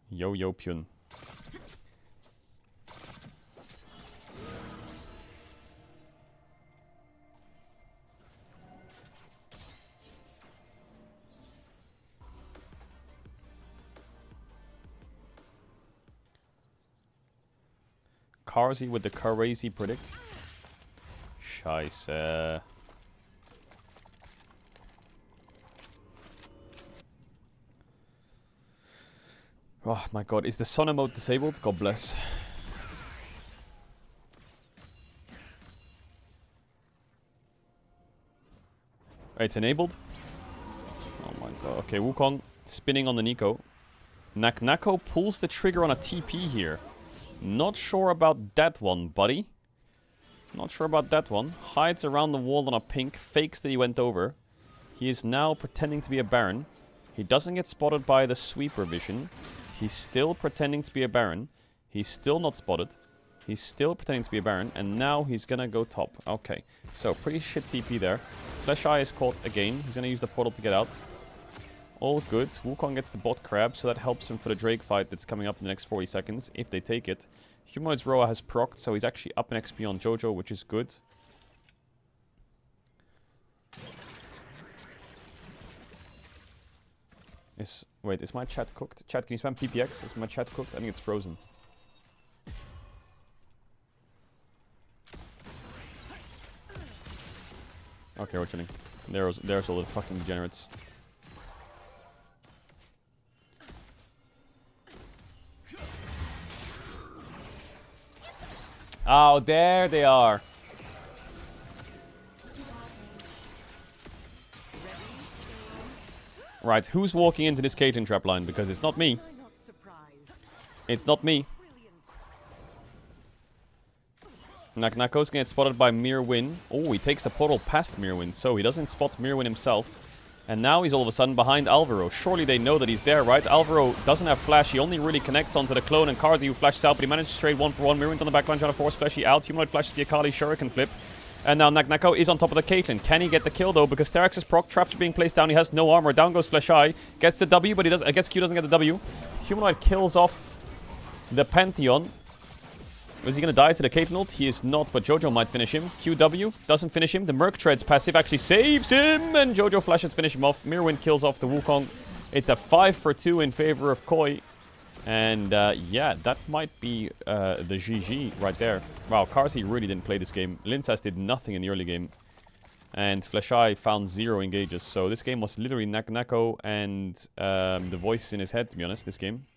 Yo Pyun. Karsi with the crazy predict. Scheiße. Oh my god, is the Sun emote disabled? God bless. It's enabled. Oh my god. Okay, Wukong spinning on the Nico. Naknako pulls the trigger on a TP here. Not sure about that one, buddy. Not sure about that one. Hides around the wall on a pink. Fakes that he went over. He is now pretending to be a Baron. He doesn't get spotted by the sweeper vision. He's still pretending to be a Baron. He's still not spotted. He's still pretending to be a Baron. And now he's gonna go top. Okay. So, pretty shit TP there. Fleshai is caught again. He's gonna use the portal to get out. All good. Wukong gets the bot crab, so that helps him for the Drake fight that's coming up in the next 40 seconds, if they take it. Humanoid's Roa has procced, so he's actually up in XP on Jojo, which is good. Wait, is my chat cooked? Chat, can you spam PPX? Is my chat cooked? I think it's frozen. Okay, we're chilling. There's all the fucking degenerates. Oh, there they are. Right, who's walking into this Caitlyn trap line? Because it's not me. It's not me. Nako's gonna get spotted by Mirwin. Oh, he takes the portal past Mirwin, so he doesn't spot Mirwin himself. And now he's all of a sudden behind Alvaro. Surely they know that he's there, right? Alvaro doesn't have flash. He only really connects onto the clone and Karzi, who flashes out, but he managed to trade 1-for-1. Mirwin's on the backline trying to force Fleshy out. Humanoid flashes the Akali Shuriken flip. And now Nako is on top of the Caitlyn. Can he get the kill though? Because Sterex's proc, traps are being placed down. He has no armor. Down goes Fleshai. Gets the W, but he doesn't. I guess Q doesn't get the W. Humanoid kills off the Pantheon. Is he going to die to the Caitlyn ult? He is not, but Jojo might finish him. QW doesn't finish him. The Merc Treads passive actually saves him, and Jojo flashes to finish him off. Mirwin kills off the Wukong. It's a 5-for-2 in favor of Koi. And yeah, that might be the GG right there. Wow, Karzi really didn't play this game. Linsas did nothing in the early game. And Fleshai found 0 engages. So this game was literally Nako and the voices in his head, to be honest, this game.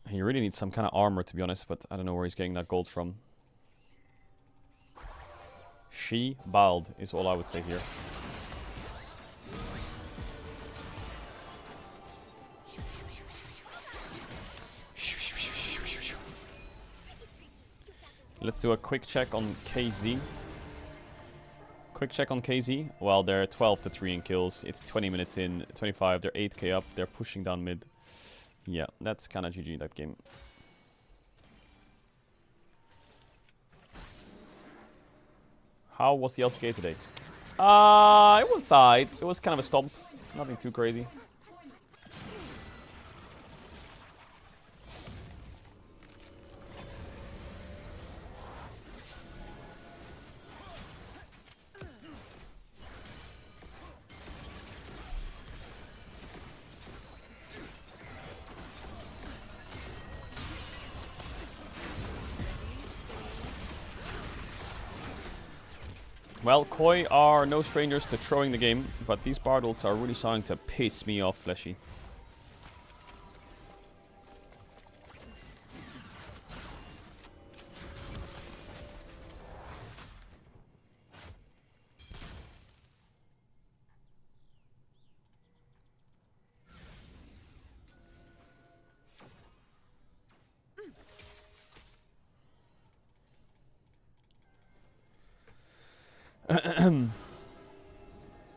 He really needs some kind of armor, to be honest, but I don't know where he's getting that gold from. She bald is all I would say here. Let's do a quick check on KZ. Quick check on KZ. Well, they're 12-3 in kills. It's 20 minutes in, 25. They're 8k up. They're pushing down mid. Yeah, that's kind of GG that game. How was the LCK today? It was side. It was kind of a stomp. Nothing too crazy. Well, Koi are no strangers to throwing the game, but these Bard ults are really starting to piss me off, Fleshy.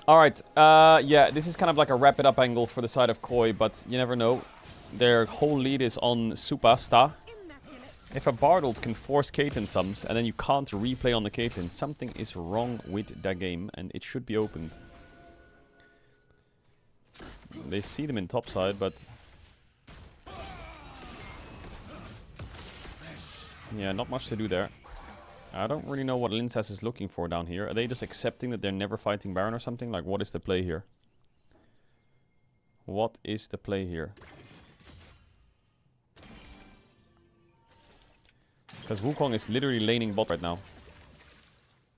Alright, yeah, this is kind of like a wrap it up angle for the side of Koi, but you never know. Their whole lead is on Supasta. If a Bard ult can force Caitlyn sums, and then you can't replay on the Caitlyn, something is wrong with that game, and it should be opened. They see them in topside, but... yeah, not much to do there. I don't really know what Linsas is looking for down here. Are they just accepting that they're never fighting Baron or something? Like, what is the play here? What is the play here? Because Wukong is literally laning bot right now.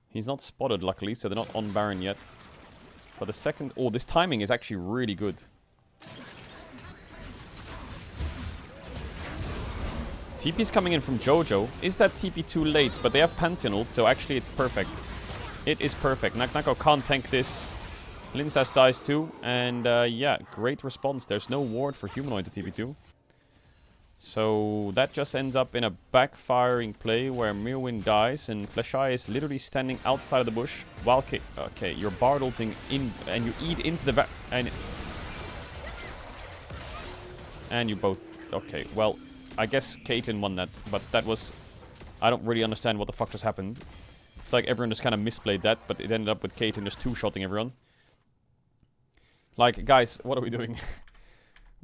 He's not spotted, luckily, so they're not on Baron yet. But the second... oh, this timing is actually really good. TP's coming in from Jojo. Is that TP too late? But they have Pantheon ult, so actually it's perfect. It is perfect. Nako can't tank this. Linsas dies too. And yeah, great response. There's no ward for Humanoid to TP2. So that just ends up in a backfiring play where Mirwin dies and Fleshai is literally standing outside of the bush while... okay, you're Bard ulting in and you eat into the back... and you both... okay, well... I guess Caitlyn won that, but that was... I don't really understand what the fuck just happened. It's like everyone just kind of misplayed that, but it ended up with Caitlyn just two-shotting everyone. Like, guys, what are we doing?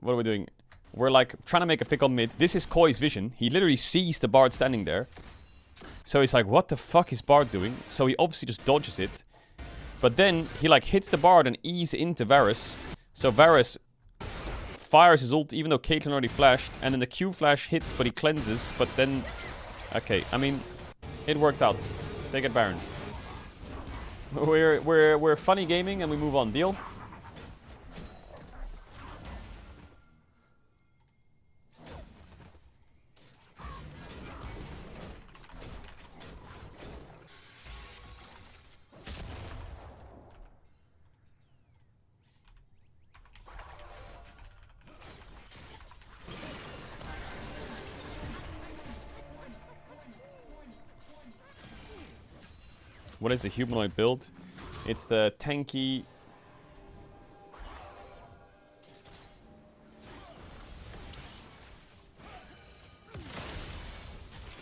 What are we doing? We're like trying to make a pick on mid. This is Koi's vision. He literally sees the Bard standing there. So he's like, what the fuck is Bard doing? So he obviously just dodges it. But then he like hits the Bard and ease into Varus. So Varus... fires his ult even though Caitlyn already flashed, and then the Q flash hits but he cleanses, but then... okay, I mean, it worked out. Take it, Baron. We're funny gaming and we move on. Deal? What is the humanoid build? It's the tanky...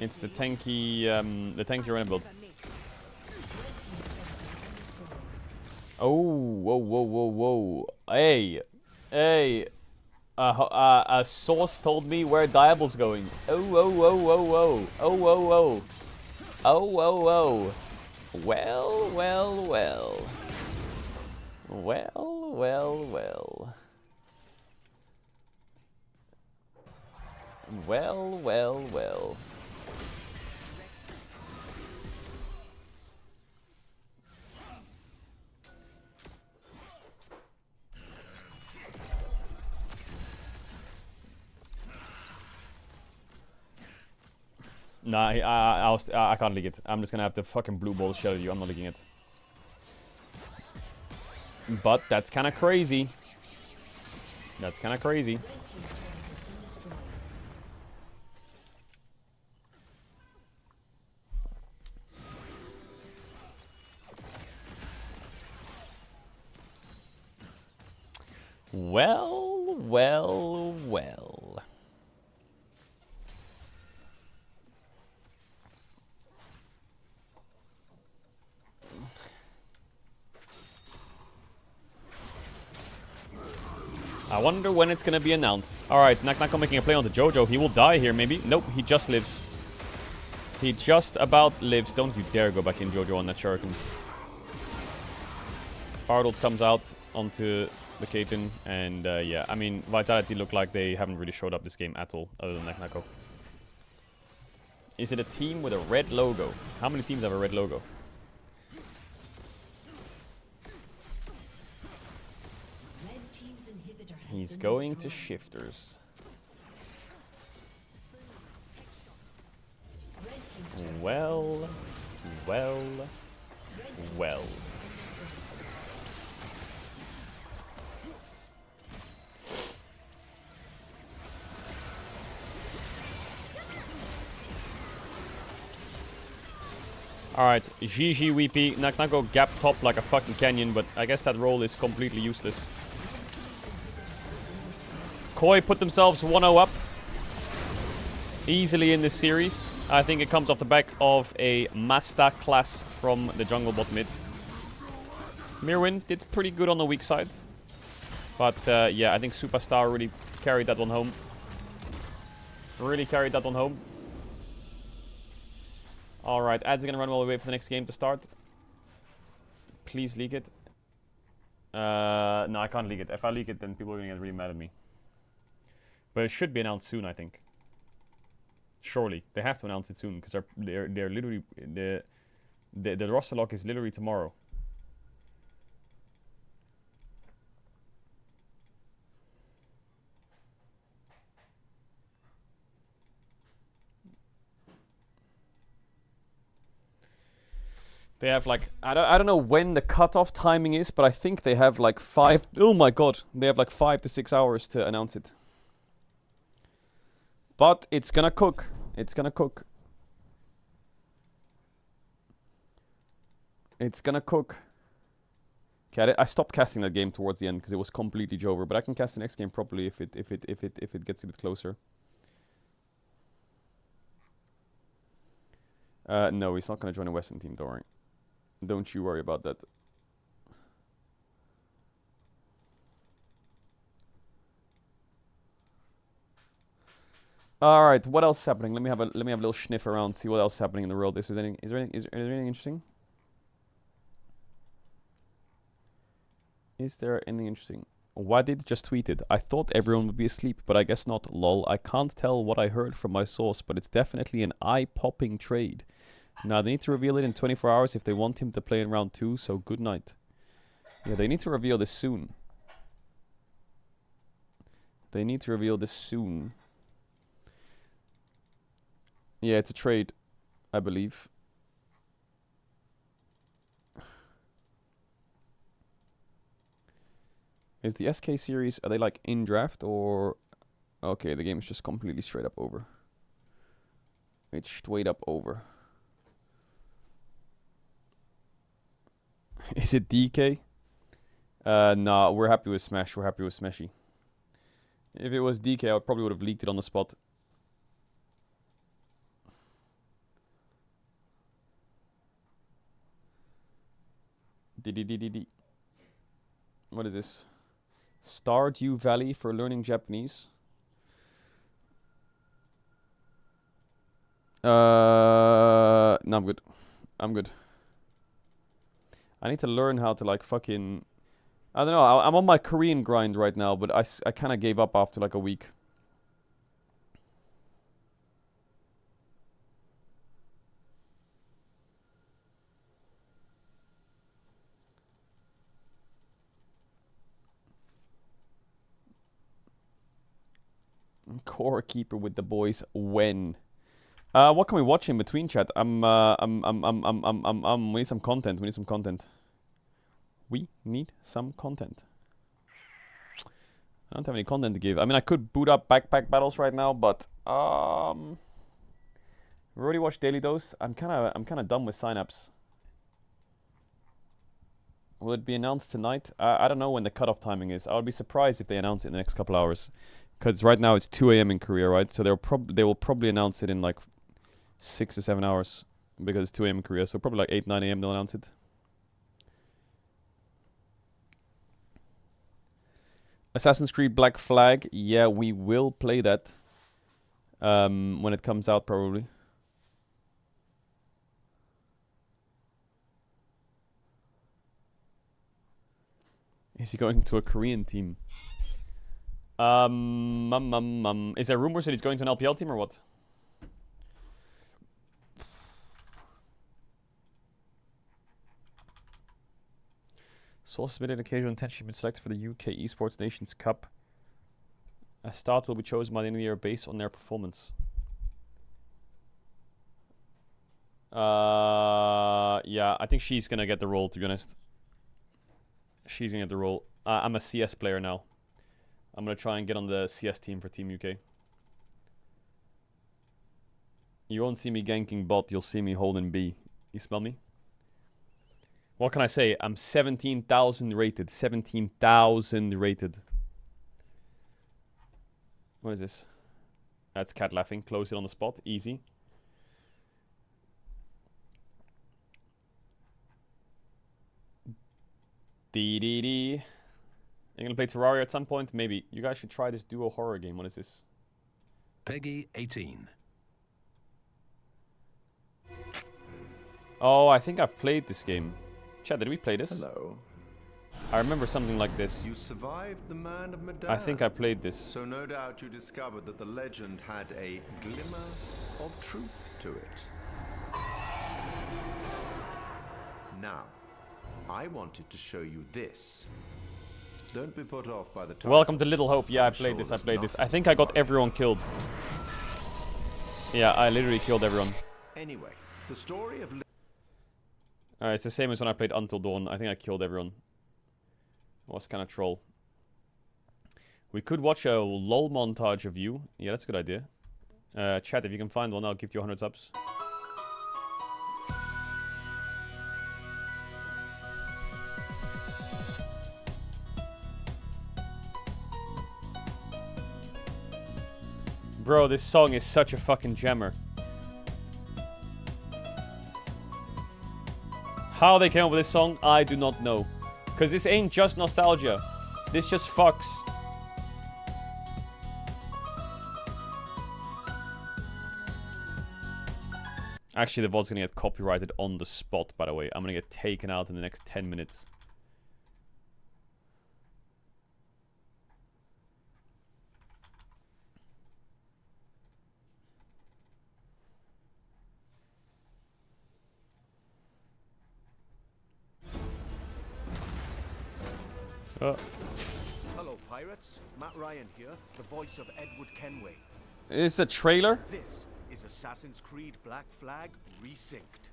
It's the tanky arena build. Oh, whoa, whoa, whoa, whoa. Hey, hey. A source told me where Diable's going. Oh, whoa, whoa, whoa, whoa. Oh, whoa, whoa. Oh, whoa, whoa. Well, well, well. Well, well, well. Well, well, well. Nah, I can't leak it. I'm just gonna have to fucking blue ball shell you. I'm not leaking it. But that's kind of crazy. That's kind of crazy. Well, well, well. I wonder when it's gonna be announced. Alright, Naknako making a play on the Jojo. He will die here, maybe. Nope, he just lives. He just about lives. Don't you dare go back in Jojo on that Shuriken. Arnold comes out onto the Caitlyn, and yeah, I mean, Vitality look like they haven't really showed up this game at all, other than Naknako. Is it a team with a red logo? How many teams have a red logo? He's going to shifters. Well, well, well. Alright, GG Weepy. Naknako gap top like a fucking canyon, but I guess that roll is completely useless. Koi put themselves 1-0 up easily in this series. I think it comes off the back of a master class from the jungle bot mid. Mirwin did pretty good on the weak side. But yeah, I think Superstar really carried that one home. Really carried that one home. Alright, ads are gonna run while we wait for the next game to start. Please leak it. No, I can't leak it. If I leak it, then people are gonna get really mad at me. But it should be announced soon, I think. Surely. They have to announce it soon, because they're literally... The roster lock is literally tomorrow. They have like... I don't know when the cutoff timing is, but I think they have like 5... Oh my god. They have like 5 to 6 hours to announce it. But it's gonna cook. It's gonna cook. It's gonna cook. Okay, I stopped casting that game towards the end because it was completely Jover, but I can cast the next game properly if it gets a bit closer. No, he's not gonna join a Western team, don't worry. Don't you worry about that. All right, what else is happening? Let me have a little sniff around, see what else is happening in the world. Is there anything interesting? Is there anything interesting? Wadid just tweeted, I thought everyone would be asleep, but I guess not. Lol. I can't tell what I heard from my source, but it's definitely an eye-popping trade. Now they need to reveal it in 24 hours if they want him to play in round 2. So good night. Yeah, they need to reveal this soon. They need to reveal this soon. Yeah, it's a trade, I believe. Is the SK series, are they like in draft or... Okay, the game is just completely straight up over. It's straight up over. Is it DK? Nah, we're happy with Smash. We're happy with Smashy. If it was DK, I probably would have leaked it on the spot. What is this? Stardew Valley for learning Japanese. No, I'm good. I'm good. I need to learn how to like fucking... I don't know, I'm on my Korean grind right now, but I kind of gave up after like a week. Core keeper with the boys when? What can we watch in between, chat? We need some content. We need some content. We need some content. I don't have any content to give. I mean, I could boot up backpack battles right now, but we already watched Daily Dose. I'm kind of done with signups. Will it be announced tonight? I don't know when the cutoff timing is. I would be surprised if they announce it in the next couple hours, because right now it's 2 a.m. in Korea, right? So they will probably announce it in like 6 to 7 hours, because it's 2 a.m. in Korea. So probably like 8, 9 a.m. they'll announce it. Assassin's Creed Black Flag. Yeah, we will play that when it comes out, probably. Is he going to a Korean team? Is there rumors that he's going to an LPL team or what? Source submitted occasional intention been selected for the UK Esports Nations Cup. A start will be chosen by the end of the year based on their performance. Yeah, I think she's gonna get the role, to be honest. She's gonna get the role. I'm a CS player now. I'm gonna try and get on the CS team for Team UK. You won't see me ganking bot, you'll see me holding B. You smell me? What can I say? I'm 17,000 rated. 17,000 rated. What is this? That's cat laughing. Close it on the spot. Easy. Dee. You're gonna play Terraria at some point? Maybe. You guys should try this duo horror game. What is this? Peggy 18. Oh, I think I've played this game. Chad, did we play this? Hello. I remember something like this. You survived the Man of Medan. I think I played this. So no doubt you discovered that the legend had a glimmer of truth to it. Now, I wanted to show you this. Don't be put off by the title. Welcome to Little Hope. Yeah, I played this. I think I got everyone killed. Yeah, I literally killed everyone. Anyway, the story of... It's the same as when I played Until Dawn. I think I killed everyone. It was kind of troll. We could watch a LOL montage of you. Yeah, that's a good idea. Chat, if you can find one, I'll give you 100 subs. Bro, this song is such a fucking jammer. How they came up with this song, I do not know. Because this ain't just nostalgia. This just fucks. Actually, the VOD's gonna get copyrighted on the spot, by the way. I'm gonna get taken out in the next 10 minutes. Hello, pirates. Matt Ryan here, the voice of Edward Kenway. It's a trailer? This is Assassin's Creed Black Flag Resynced.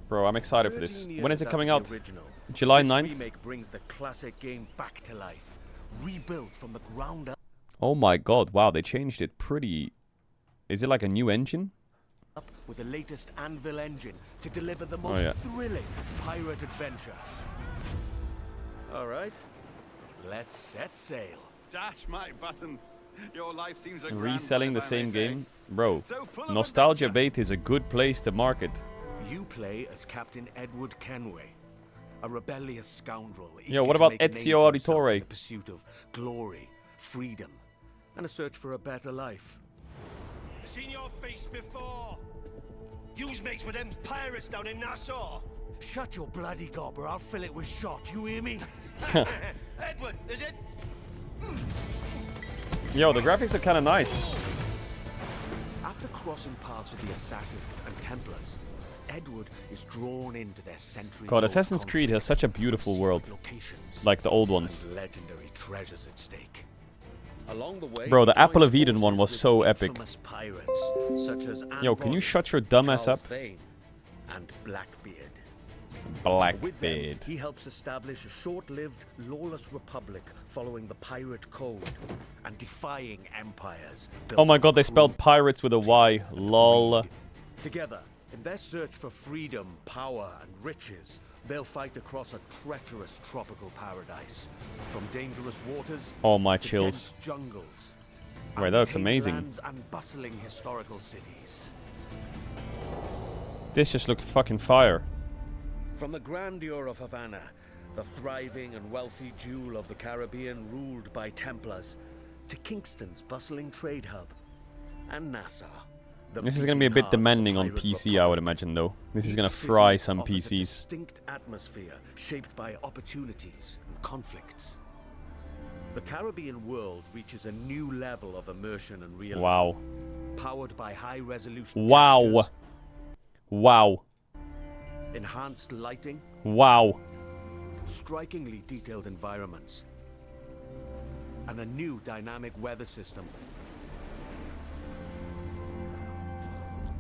Bro, I'm excited for this. 13 When is it years coming after out? the original, July this 9th? remake brings the classic game back to life, rebuilt from the ground up Oh my god, wow, they changed it pretty... Is it like a new engine? with the latest Anvil engine to deliver the most thrilling pirate adventure. All right, let's set sail. Dash my buttons. Your life seems a grand Reselling the one, if I same eh? may say. game? Bro, So full of Nostalgia Bait is a good place to market. You play as Captain Edward Kenway, a rebellious scoundrel. Yo, what eager to about make a name Ezio for himself Auditore? in the pursuit of glory, freedom, and a search for a better life. I've seen your face before. You's mates with them pirates down in Nassau. Shut your bloody gob or I'll fill it with shot, you hear me? Edward, is it? Yo, the graphics are kind of nice. After crossing paths with the Assassins and Templars, Edward is drawn into their centuries. God, Assassin's Creed has such a beautiful world. Like the old ones. And legendary treasures at stake. Along the way, Bro, the he Apple of joins Eden one was forces so with epic. infamous pirates, such as Yo, Anne can you Bonny, shut your dumb ass Charles up? Vane, and Blackbeard. With them, Blackbeard. he helps establish a short-lived, lawless republic following the pirate code and defying empires. Oh my god, they spelled pirates with a Y. Lol. Together, in their search for freedom, power, and riches, they'll fight across a treacherous tropical paradise, from dangerous waters Oh my to chills. dense jungles, Right, that looks untamed amazing. lands and bustling historical cities. This just looked fucking fire. From the grandeur of Havana, the thriving and wealthy jewel of the Caribbean ruled by Templars, to Kingston's bustling trade hub, and Nassau. the This is gonna be a bit beating heart of the demanding on pirate PC, I would imagine, though. This is Each gonna city fry some offers a PCs. distinct atmosphere shaped by opportunities and conflicts. The Caribbean world reaches a new level of immersion and realism. Wow. Powered by high-resolution Wow. textures, Wow. enhanced lighting, Wow. strikingly detailed environments, and a new dynamic weather system.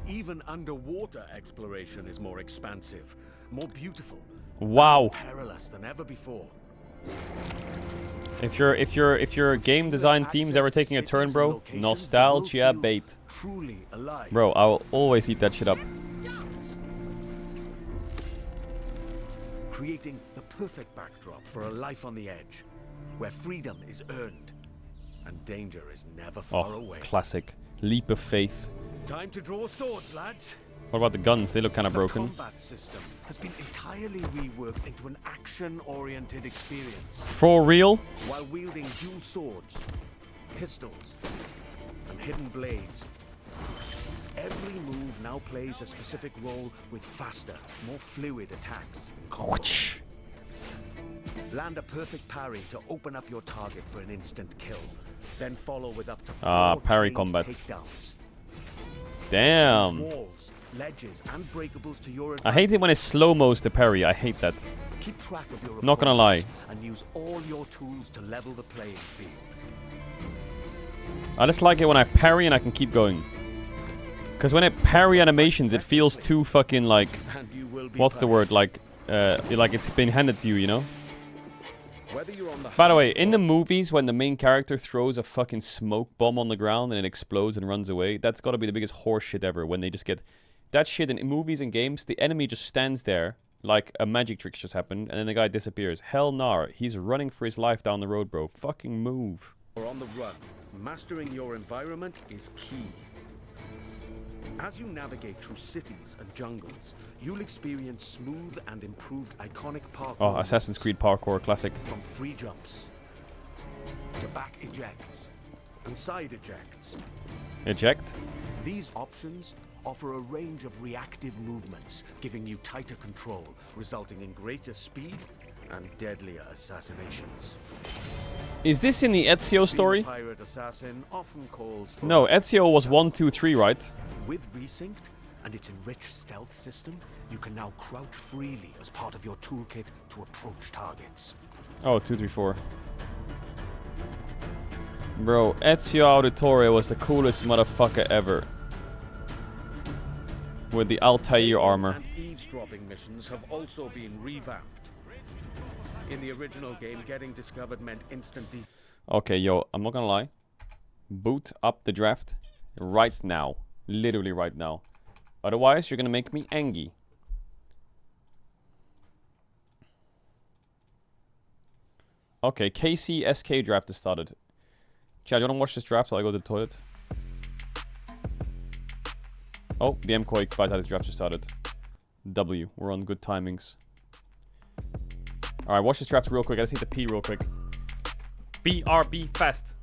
Even underwater exploration is more expansive, more beautiful, Wow. more perilous than ever before. If your game design team's ever taking a turn, bro, nostalgia bait. Truly alive. Bro, I will always eat that shit up. Creating the perfect backdrop for a life on the edge, where freedom is earned and danger is never far Oh, away. classic. Leap of faith. Time to draw swords, lads. What about the guns? They look kind of broken. The combat system has been entirely reworked into an action-oriented experience. For real? While wielding dual swords, pistols, and hidden blades, every move now plays a specific role with faster, more fluid attacks and combos. Land a perfect parry to open up your target for an instant kill, then follow with up to 4 parry chained combat. takedowns. Damn. Use walls, ledges, and breakables to your I hate it when it slow-mos the parry. I hate that. Keep track of your Not gonna lie. opponents and use all your tools to level the playing field. I just like it when I parry and I can keep going. Because when I parry animations, it feels too fucking like... And you will be What's the word? Like it's been handed to you, you know? Whether you're on the By the way, in the movies, when the main character throws a fucking smoke bomb on the ground and it explodes and runs away, that's gotta be the biggest horse shit ever. When they just get... That shit in movies and games, the enemy just stands there like a magic trick just happened and then the guy disappears. Hell nah, he's running for his life down the road, bro. Fucking move. or on the run, mastering your environment is key. As you navigate through cities and jungles, you'll experience smooth and improved iconic parkour. Oh, Assassin's Creed parkour, classic. From free jumps to back ejects and side ejects. Eject? These options offer a range of reactive movements, giving you tighter control, resulting in greater speed and deadlier assassinations. Is this in the Ezio story? Being a pirate assassin often calls for No, Ezio was 1, 2, 3, right? With Resynced and its enriched stealth system, you can now crouch freely as part of your toolkit to approach targets. Oh, 2, 3, 4. Bro, Ezio Auditore was the coolest motherfucker ever. With the Altair armor. And eavesdropping missions have also been revamped. In the original game, getting discovered meant instant Okay, yo, I'm not gonna lie. Boot up the draft right now. Literally right now. Otherwise, you're gonna make me angry. Okay, KCSK draft is started. Chad, you wanna watch this draft while I go to the toilet? Oh, the M-Quake Vitality draft just started. W, we're on good timings. Alright, watch this draft real quick. I just need to pee real quick. BRB fast.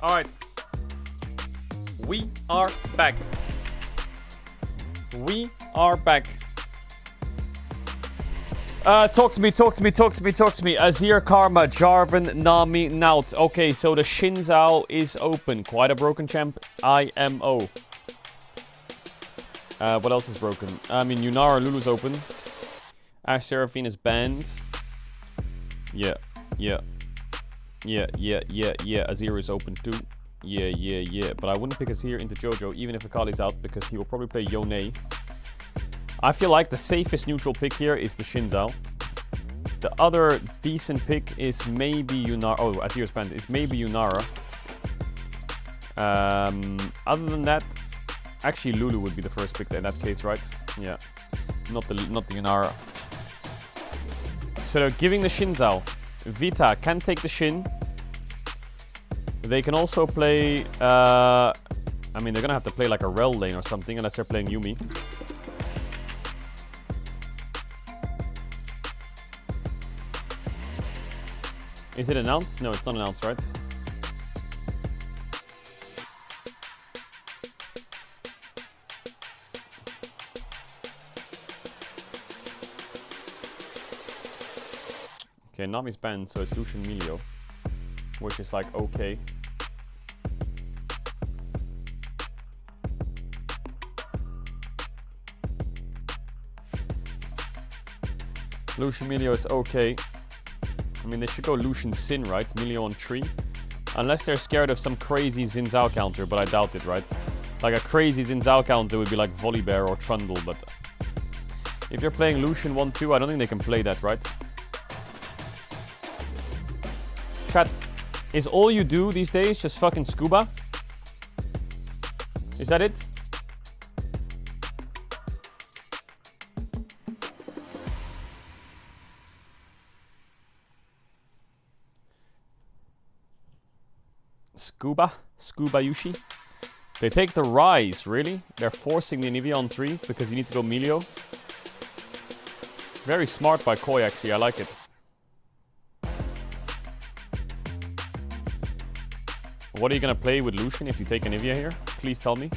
Alright. We are back. We are back. Talk to me. Azir, Karma, Jarvan, Nami, Naut. Okay, so the Xin Zhao is open. Quite a broken champ. IMO. What else is broken? I mean, Yunara Lulu's open. Ash Seraphine is banned. Yeah. Azir is open too. Yeah. But I wouldn't pick Azir into Jojo, even if Akali's out, because he will probably play Yone. I feel like the safest neutral pick here is the Xin Zhao. The other decent pick is maybe Yunara. Oh, Azir's banned. Is maybe Yunara. Other than that, actually Lulu would be the first pick in that case, right? Yeah. Not the Yunara. So they're giving the Xin Zhao. Vita can take the Shin. They can also play... I mean, they're gonna have to play like a Rel lane or something, unless they're playing Yumi. Is it announced? No, it's not announced, right? Okay, Nami's banned, so it's Lucian Melio, which is like okay. Lucian Melio is okay. I mean, they should go Lucian Sin, right? Melio on 3. Unless they're scared of some crazy Xin Zhao counter, but I doubt it, right? Like a crazy Xin Zhao counter would be like Volibear or Trundle, but... if you're playing Lucian 1-2, I don't think they can play that, right? Chat, is all you do these days just fucking scuba? Is that it? Scuba Yushi. They take the Rise, really? They're forcing the Anivia on 3 because you need to go Melio. Very smart by Koi, actually. I like it. What are you gonna play with Lucian if you take Anivia here? Please tell me.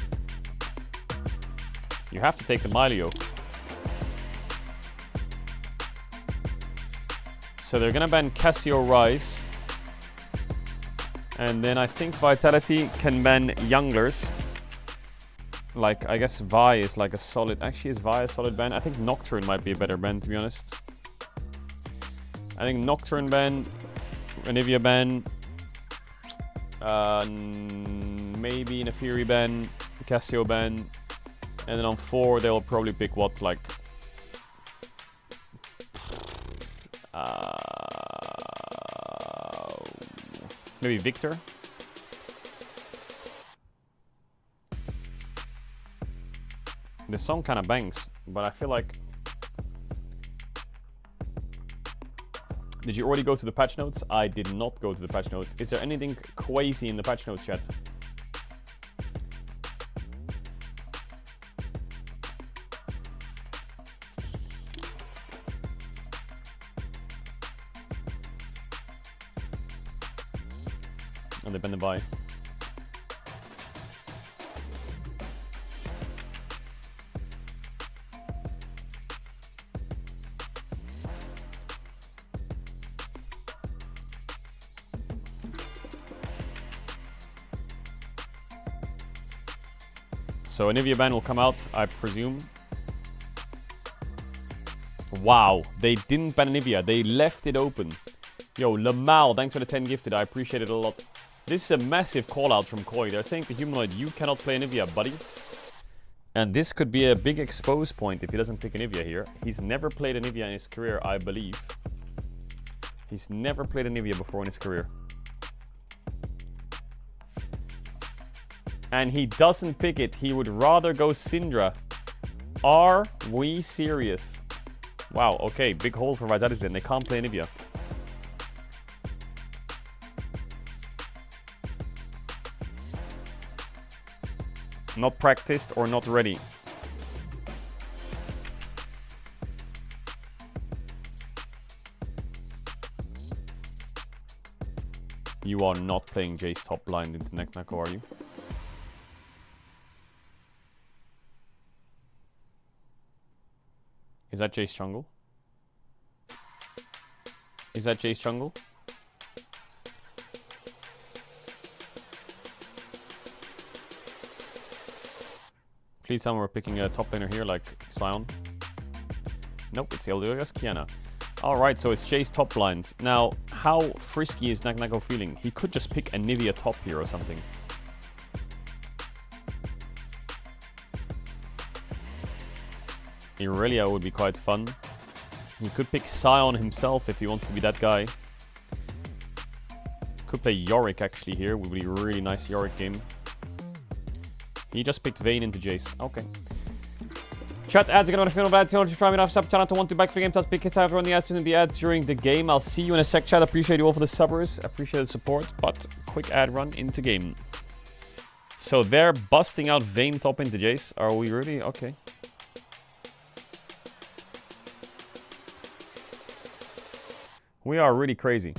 You have to take the Melio. So they're gonna ban Cassio Rise. And then I think Vitality can ban Younglers. Like, I guess Vi is like a solid... actually, is Vi a solid ban? I think Nocturne might be a better ban, to be honest. I think Nocturne ban, Anivia ban, maybe Nefiri ban, Cassio ban, and then on 4 they'll probably pick what, like... maybe Victor? This song kind of bangs, but I feel like... Did you already go to the patch notes? I did not go to the patch notes. Is there anything crazy in the patch notes, chat? Oh, they bend the buy. So a Nivea ban will come out, I presume. Wow, they didn't ban Nivea, they left it open. Yo, Lamal, thanks for the 10 gifted, I appreciate it a lot. This is a massive call out from Koi. They're saying to Humanoid, you cannot play Nivea, buddy. And this could be a big expose point if he doesn't pick a Nivea here. He's never played a Nivea in his career, I believe. He's never played a Nivea before in his career. And he doesn't pick it. He would rather go Syndra. Are we serious? Wow, okay. Big hole for Vitality then. They can't play Nivea. Not practiced or not ready. You are not playing Jace top blind into Neknako, are you? Is that Jace jungle? Is that Jace jungle? Please tell me we're picking a top laner here like Sion. Nope, it's Eldora's Kiana. Alright, so it's Jace top blind. Now, how frisky is Neknako feeling? He could just pick a Nivea top here or something. Irelia would be quite fun. He could pick Sion himself if he wants to be that guy. Could play Yorick actually here. Would be a really nice Yorick game. He just picked Vayne into Jace. Okay. Chat ads again on the film bad to try me off sub channel to 1 to back for game to pick it out on the ads in the ads during the game. I'll see you in a sec, chat. Appreciate you all for the subbers. Appreciate the support. But quick ad run into game. So they're busting out Vayne top into Jace. Are we really? Okay. We are really crazy.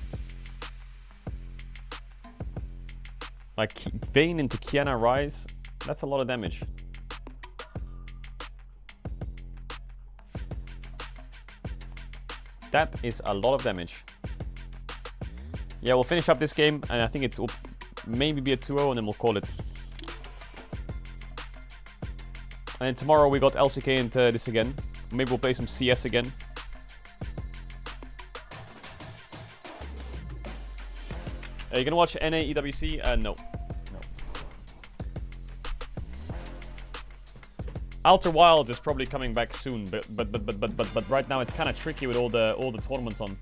Like, Vayne into Kiana Rise, that's a lot of damage. That is a lot of damage. Yeah, we'll finish up this game, and I think it'll maybe be a 2-0, and then we'll call it. And then tomorrow we got LCK into this again. Maybe we'll play some CS again. Are you gonna watch NA EWC? No. Outer Wilds is probably coming back soon, but right now it's kind of tricky with all the tournaments on.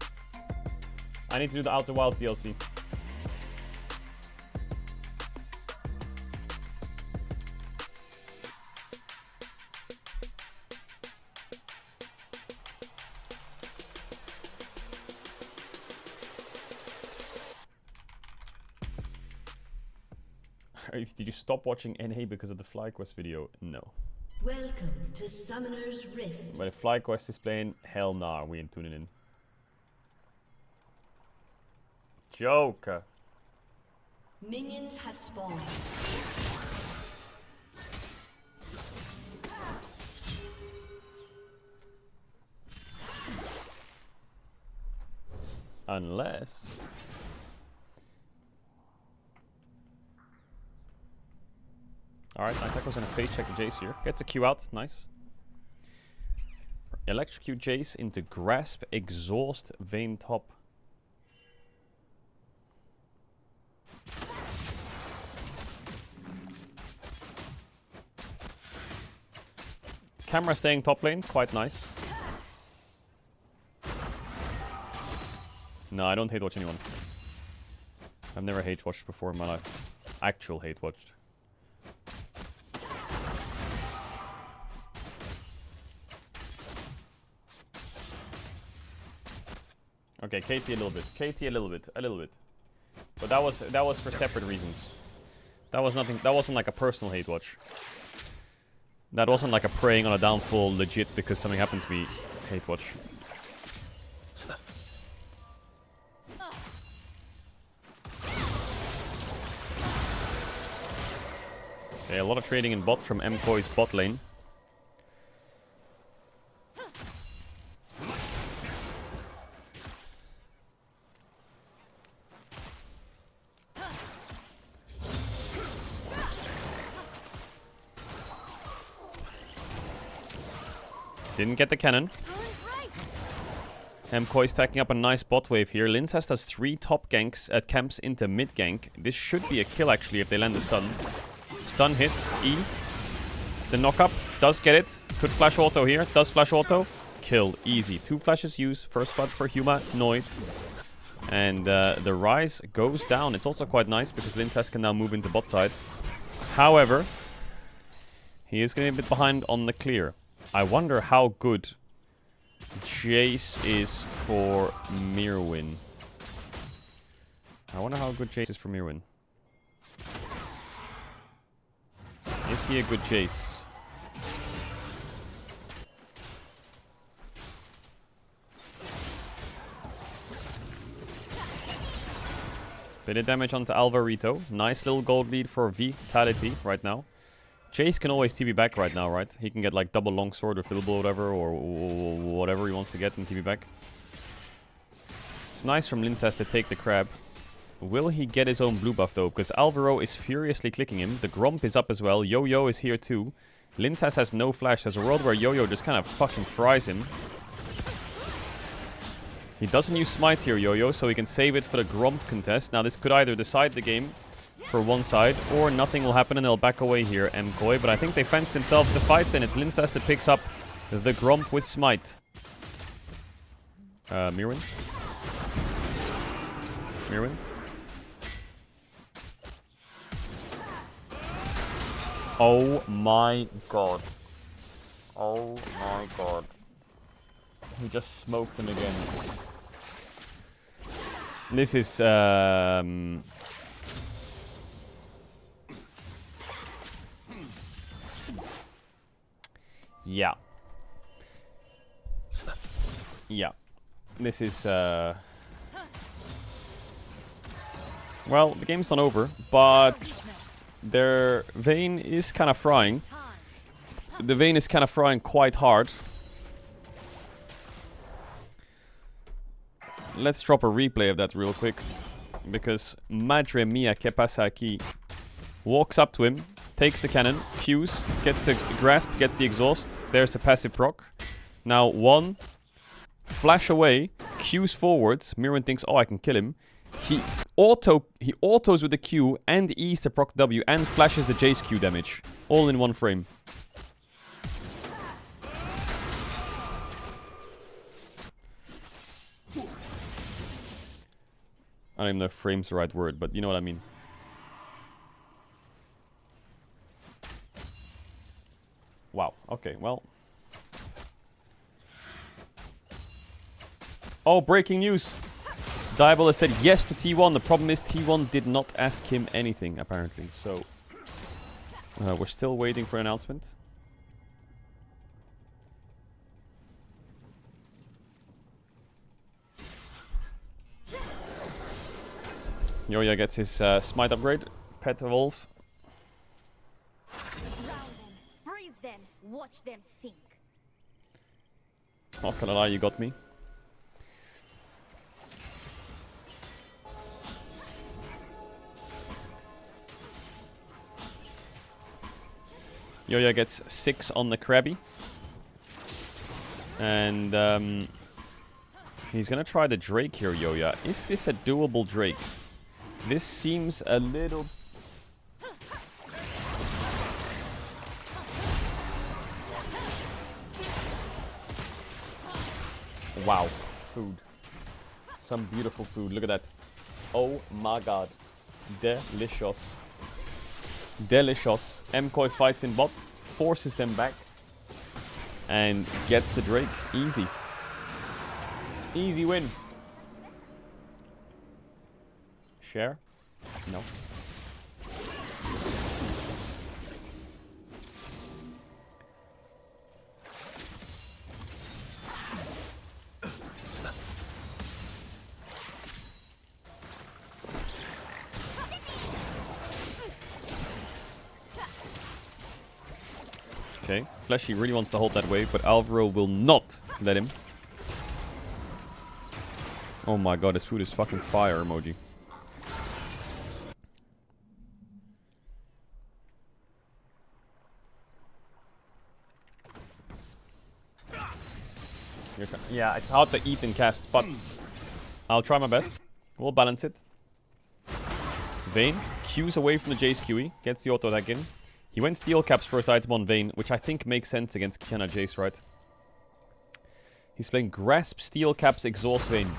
I need to do the Outer Wilds DLC. Did you stop watching NA because of the FlyQuest video? No. Welcome to Summoner's Rift. But if FlyQuest is playing, hell nah, we ain't tuning in. Joker. Minions have spawned. Unless... Alright, Neknako's gonna face check the Jace here. Gets a Q out, nice. Electrocute Jace into Grasp, Exhaust, Vayne top. Camera staying top lane, quite nice. No, I don't hate watch anyone. I've never hate watched before in my life. Actual hate watched. Okay, KT a little bit. KT a little bit. A little bit. But that was for separate reasons. That was nothing. That wasn't like a personal hate watch. That wasn't like a preying on a downfall legit because something happened to me hate watch. Okay, a lot of trading in bot from MKOI's bot lane. Didn't get the cannon. MKOI stacking up a nice bot wave here. Lincest does 3 top ganks at camps into mid gank. This should be a kill actually if they land the stun. Stun hits, E. The knockup, does get it. Could flash auto here, does flash auto. Kill, easy. 2 flashes used, first blood for humanoid. And the rise goes down. It's also quite nice because Lincest can now move into bot side. However, he is getting a bit behind on the clear. I wonder how good Jace is for Mirwin. I wonder how good Jace is for Mirwin. Is he a good Jace? Bit of damage onto Alvarito. Nice little gold lead for Vitality right now. Jace can always TP back right now, right? He can get like double longsword or fiddle or whatever, or whatever he wants to get and TP back. It's nice from Lincest to take the crab. Will he get his own blue buff though? Because Alvaro is furiously clicking him. The Gromp is up as well. Yo-Yo is here too. Lincest has no flash. There's a world where Yo-Yo just kind of fucking fries him. He doesn't use Smite here, Yo-Yo, so he can save it for the Gromp contest. Now this could either decide the game for one side, or nothing will happen and they'll back away here, MKOI. But I think they fenced themselves the fight, and it's Lincest that picks up the Gromp with Smite. Mirwin? Mirwin? Oh my god. Oh my god. He just smoked him again. This is, yeah. Yeah. This is, well, the game's not over, but their Vayne is kind of frying. The Vayne is kind of frying quite hard. Let's drop a replay of that real quick. Because Madre Mia que pasa aquí walks up to him, takes the cannon, Qs, gets the grasp, gets the exhaust. There's a passive proc. Now 1, flash away, Qs forwards. Mirwin thinks, oh, I can kill him. He autos with the Q and E's the proc W and flashes the Jace Q damage. All in one frame. I don't even know if frame's the right word, but you know what I mean. Wow, okay, well. Oh, breaking news! Diabol has said yes to T1. The problem is T1 did not ask him anything, apparently. So, we're still waiting for an announcement. Yoya gets his smite upgrade. Pet evolve. Freeze them. Watch them sink. Not gonna lie, you got me. Yoya gets 6 on the Krabby. And he's gonna try the Drake here, Yoya. Is this a doable Drake? This seems a little... Wow. Food. Some beautiful food. Look at that. Oh my god. Delicious. Delicious. MKOI fights in bot. Forces them back. And gets the Drake. Easy. Easy win. Share? No. Okay, Fleshy really wants to hold that wave, but Alvaro will not let him. Oh my god, his food is fucking fire emoji. Yeah, it's hard to eat and cast, but I'll try my best. We'll balance it. Vayne Q's away from the Jace QE, gets the auto attack in. He went Steel Cap's first item on Vayne, which I think makes sense against Kiana Jace, right? He's playing Grasp, Steel Caps, Exhaust Vayne.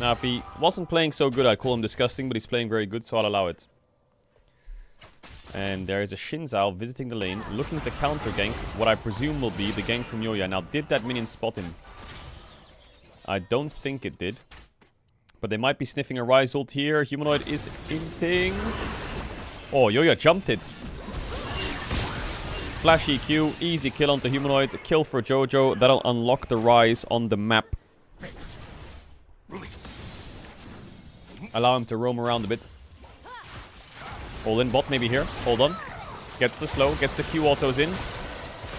Now, if he wasn't playing so good, I'd call him disgusting, but he's playing very good, so I'll allow it. And there is a Xin Zhao visiting the lane, looking to counter gank what I presume will be the gank from Yoya. Now, did that minion spot him? I don't think it did. But they might be sniffing a Rise ult here. Humanoid is inting. Oh, Yoya jumped it. Flashy Q, easy kill onto Humanoid. Kill for Jojo. That'll unlock the Rise on the map. Allow him to roam around a bit. All in bot maybe here. Hold on. Gets the slow, gets the Q autos in.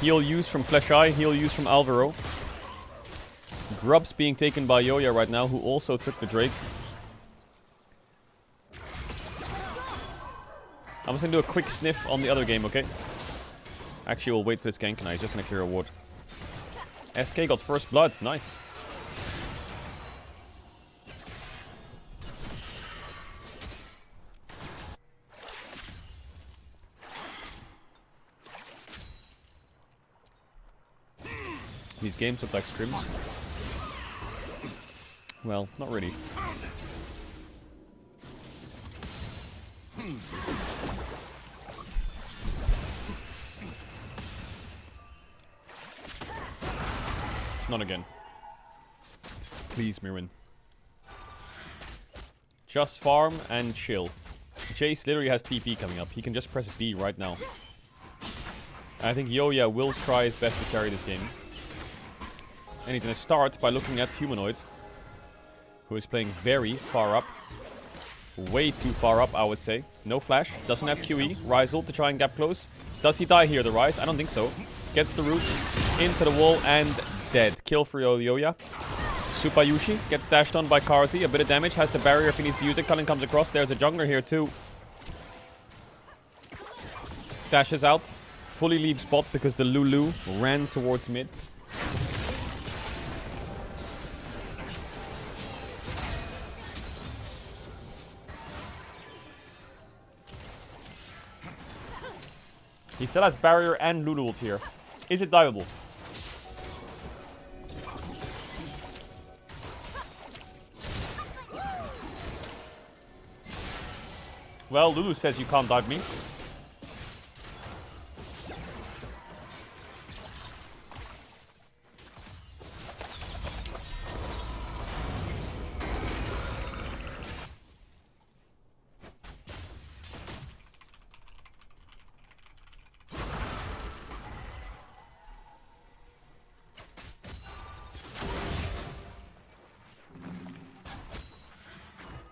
Heal use from Flesh Eye, heal use from Alvaro. Grub's being taken by Yoya right now, who also took the Drake. I'm just gonna do a quick sniff on the other game, okay? Actually, we'll wait for this gank, and I'm just gonna clear a ward. SK got first blood, nice. These games look like scrims. Well, not really. Not again. Please, Mirwin. Just farm and chill. Jace literally has TP coming up. He can just press B right now. I think Yoya will try his best to carry this game. And he's going to start by looking at Humanoid, who is playing very far up. Way too far up, I would say. No flash, doesn't have QE. Rise ult to try and gap close. Does he die here, the Rise? I don't think so. Gets the root, into the wall, and dead. Kill for Yoya. Supayushi gets dashed on by Karzi. A bit of damage, has the barrier if he needs to use it. Cullen comes across. There's a jungler here too. Dashes out. Fully leaves bot because the Lulu ran towards mid. He still has barrier and Lulu ult here. Is it diveable? Well, Lulu says you can't dive me.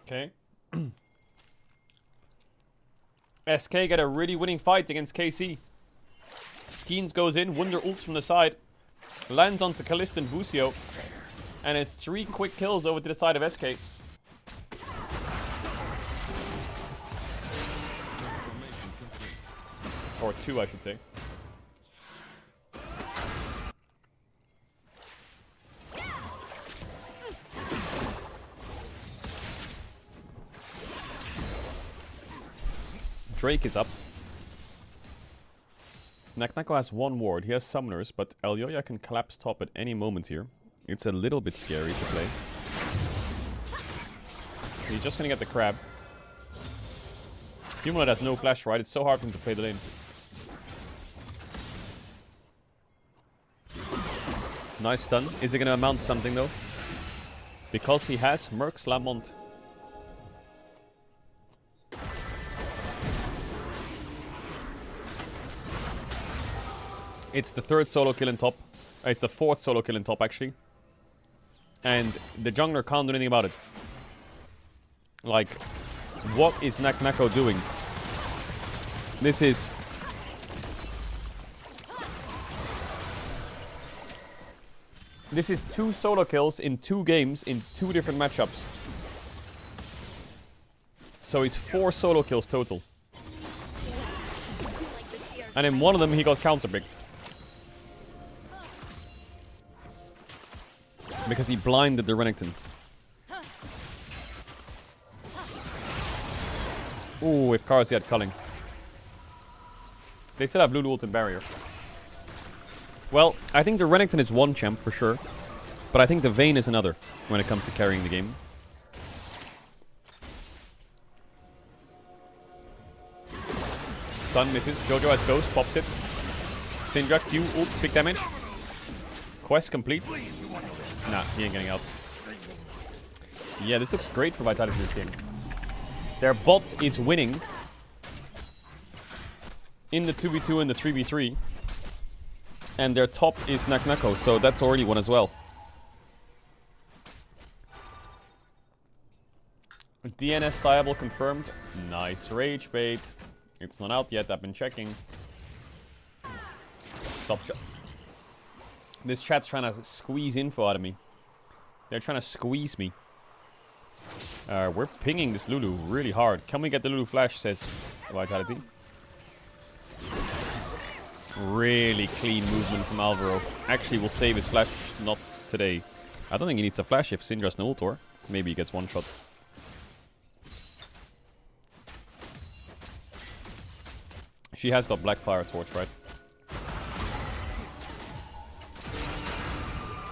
Okay. SK get a really winning fight against KC. Skeens goes in, Wunder ults from the side. Lands onto Kalista and Busio. And it's 3 quick kills over to the side of SK. Or 2, I should say. Drake is up. Naknako has 1 ward. He has summoners, but Elyoya can collapse top at any moment here. It's a little bit scary to play. He's just gonna get the crab. Humanoid has no flash, right? It's so hard for him to play the lane. Nice stun. Is it gonna amount to something though? Because he has Merc's Lamont. It's the 3rd solo kill in top. It's the 4th solo kill in top, actually. And the jungler can't do anything about it. Like, what is Nako doing? This is... This is 2 solo kills in 2 games in 2 different matchups. So he's 4 solo kills total. And in one of them he got counterpicked. Because he blinded the Renekton. Ooh, if Karsi had culling. They still have Lulu ult and barrier. Well, I think the Renekton is one champ for sure. But I think the Vayne is another when it comes to carrying the game. Stun misses. Jojo has Ghost, pops it. Syndra, Q, ult, big damage. Quest complete. Nah, he ain't getting out. Yeah, this looks great for Vitality this game. Their bot is winning in the 2v2 and the 3v3. And their top is Nako, so that's already one as well. DNS viable confirmed. Nice rage bait. It's not out yet, I've been checking. Stop chat. This chat's trying to squeeze info out of me. They're trying to squeeze me. We're pinging this Lulu really hard. Can we get the Lulu flash, says Vitality. Really clean movement from Alvaro. Actually, we'll save his flash, not today. I don't think he needs a flash if Syndra's no ult, or maybe he gets one shot. She has got Black Fire Torch, right?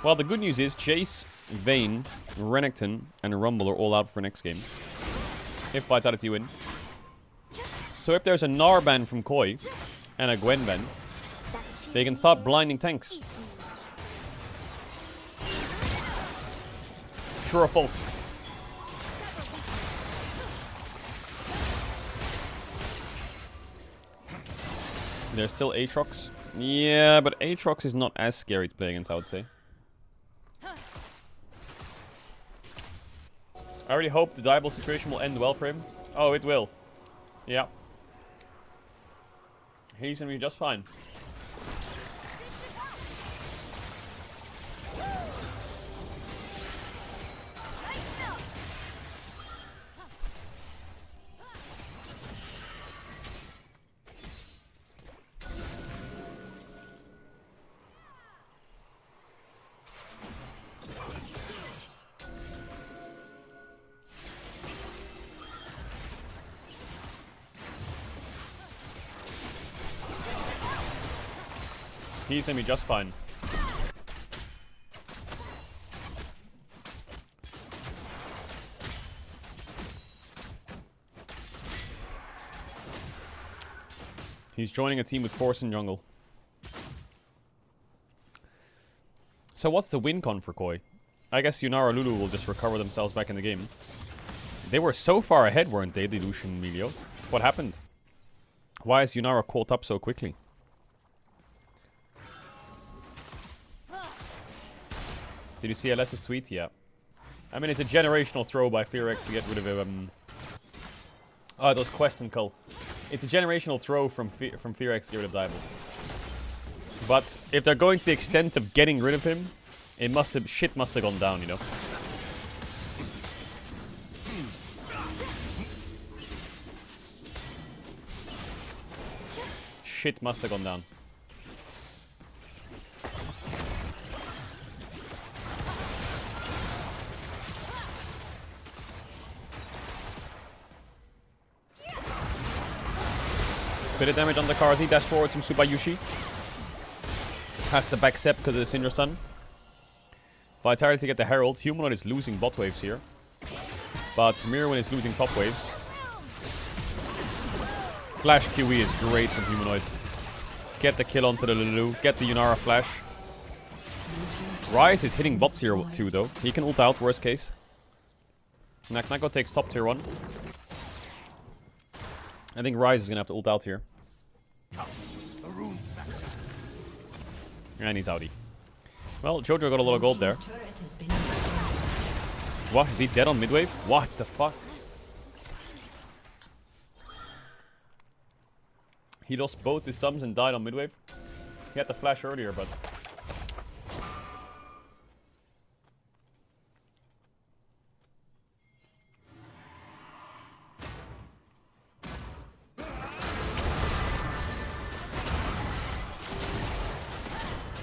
Well, the good news is Jace, Vayne, Renekton, and Rumble are all out for next game. If Vitality win. So if there's a Gnar ban from Koi and a Gwen ban, they can start blinding tanks. True or false? There's still Aatrox. Yeah, but Aatrox is not as scary to play against, I would say. I really hope the Diable situation will end well for him. Oh, it will. Yeah. He's gonna be just fine. He's gonna be just fine. He's joining a team with Force and Jungle. So what's the win con for Koi? I guess Yunar or Lulu will just recover themselves back in the game. They were so far ahead, weren't they, the Lucian and Emilio? What happened? Why is Yunara caught up so quickly? Did you see LS's tweet? Yeah. I mean, it's a generational throw by FearX to get rid of him. Oh, it was Quest and Cull. It's a generational throw from FearX to get rid of Diable. But if they're going to the extent of getting rid of him, it must have, shit must have gone down, you know. Shit must have gone down. Bit of damage on the Karthi, dash forward from Subayushi. Has to backstep because of the Syndra stun. Vitality to get the Herald. Humanoid is losing bot waves here. But Mirwin is losing top waves. Flash QE is great from Humanoid. Get the kill onto the Lulu. Get the Yunara flash. Ryze is hitting bot tier 2 though. He can ult out, worst case. Nako takes top tier 1. I think Ryze is gonna have to ult out here. And he's outie. Well, Jojo got a lot of gold there. What? Is he dead on midwave? What the fuck? He lost both his subs and died on midwave. He had the flash earlier, but...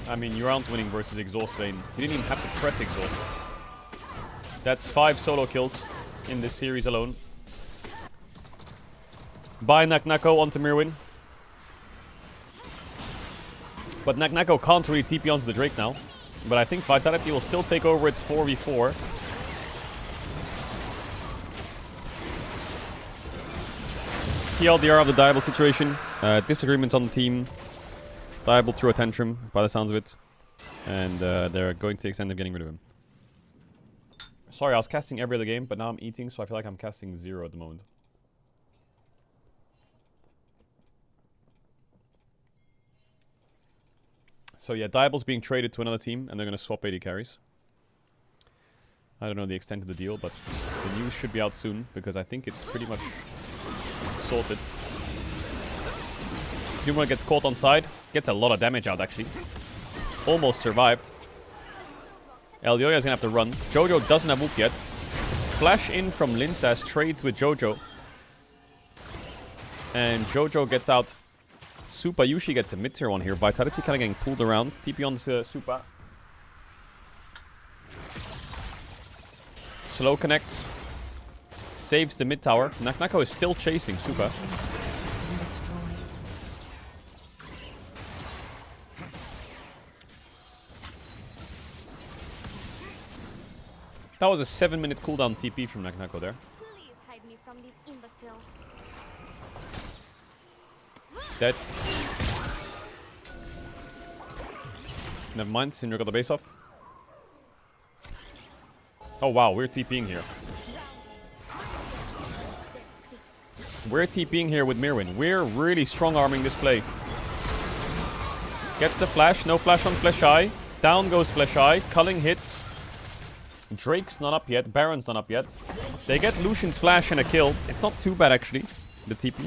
I mean, you aren't winning versus Exhaust lane. He didn't even have to press Exhaust. That's 5 solo kills in this series alone. Bye Naknako onto Mirwin. But Naknako can't really TP onto the Drake now. But I think Vitality will still take over its 4v4. TLDR of the Diable situation. Disagreements on the team. Diable threw a tantrum, by the sounds of it. And they're going to the extent of getting rid of him. Sorry, I was casting every other game, but now I'm eating, so I feel like I'm casting 0 at the moment. So yeah, Diable's being traded to another team, and they're going to swap AD carries. I don't know the extent of the deal, but the news should be out soon, because I think it's pretty much sorted. Humor gets caught on side. Gets a lot of damage out, actually. Almost survived. Elioya is going to have to run. Jojo doesn't have ult yet. Flash in from Linsas, trades with Jojo. And Jojo gets out. Supa Yushi gets a mid-tier one here. Vitality kind of getting pulled around. TP on Supa. Slow connects. Saves the mid tower. Naknako is still chasing Supa. That was a 7-minute cooldown TP from Naknako there. Please hide me from these imbeciles. Dead. Never mind, Syndra got the base off. Oh wow, we're TPing here. We're TPing here with Mirwin. We're really strong-arming this play. Gets the flash, no flash on Fleshai. Down goes Fleshai, Culling hits. Drake's not up yet, Baron's not up yet. They get Lucian's flash and a kill. It's not too bad actually, the TP.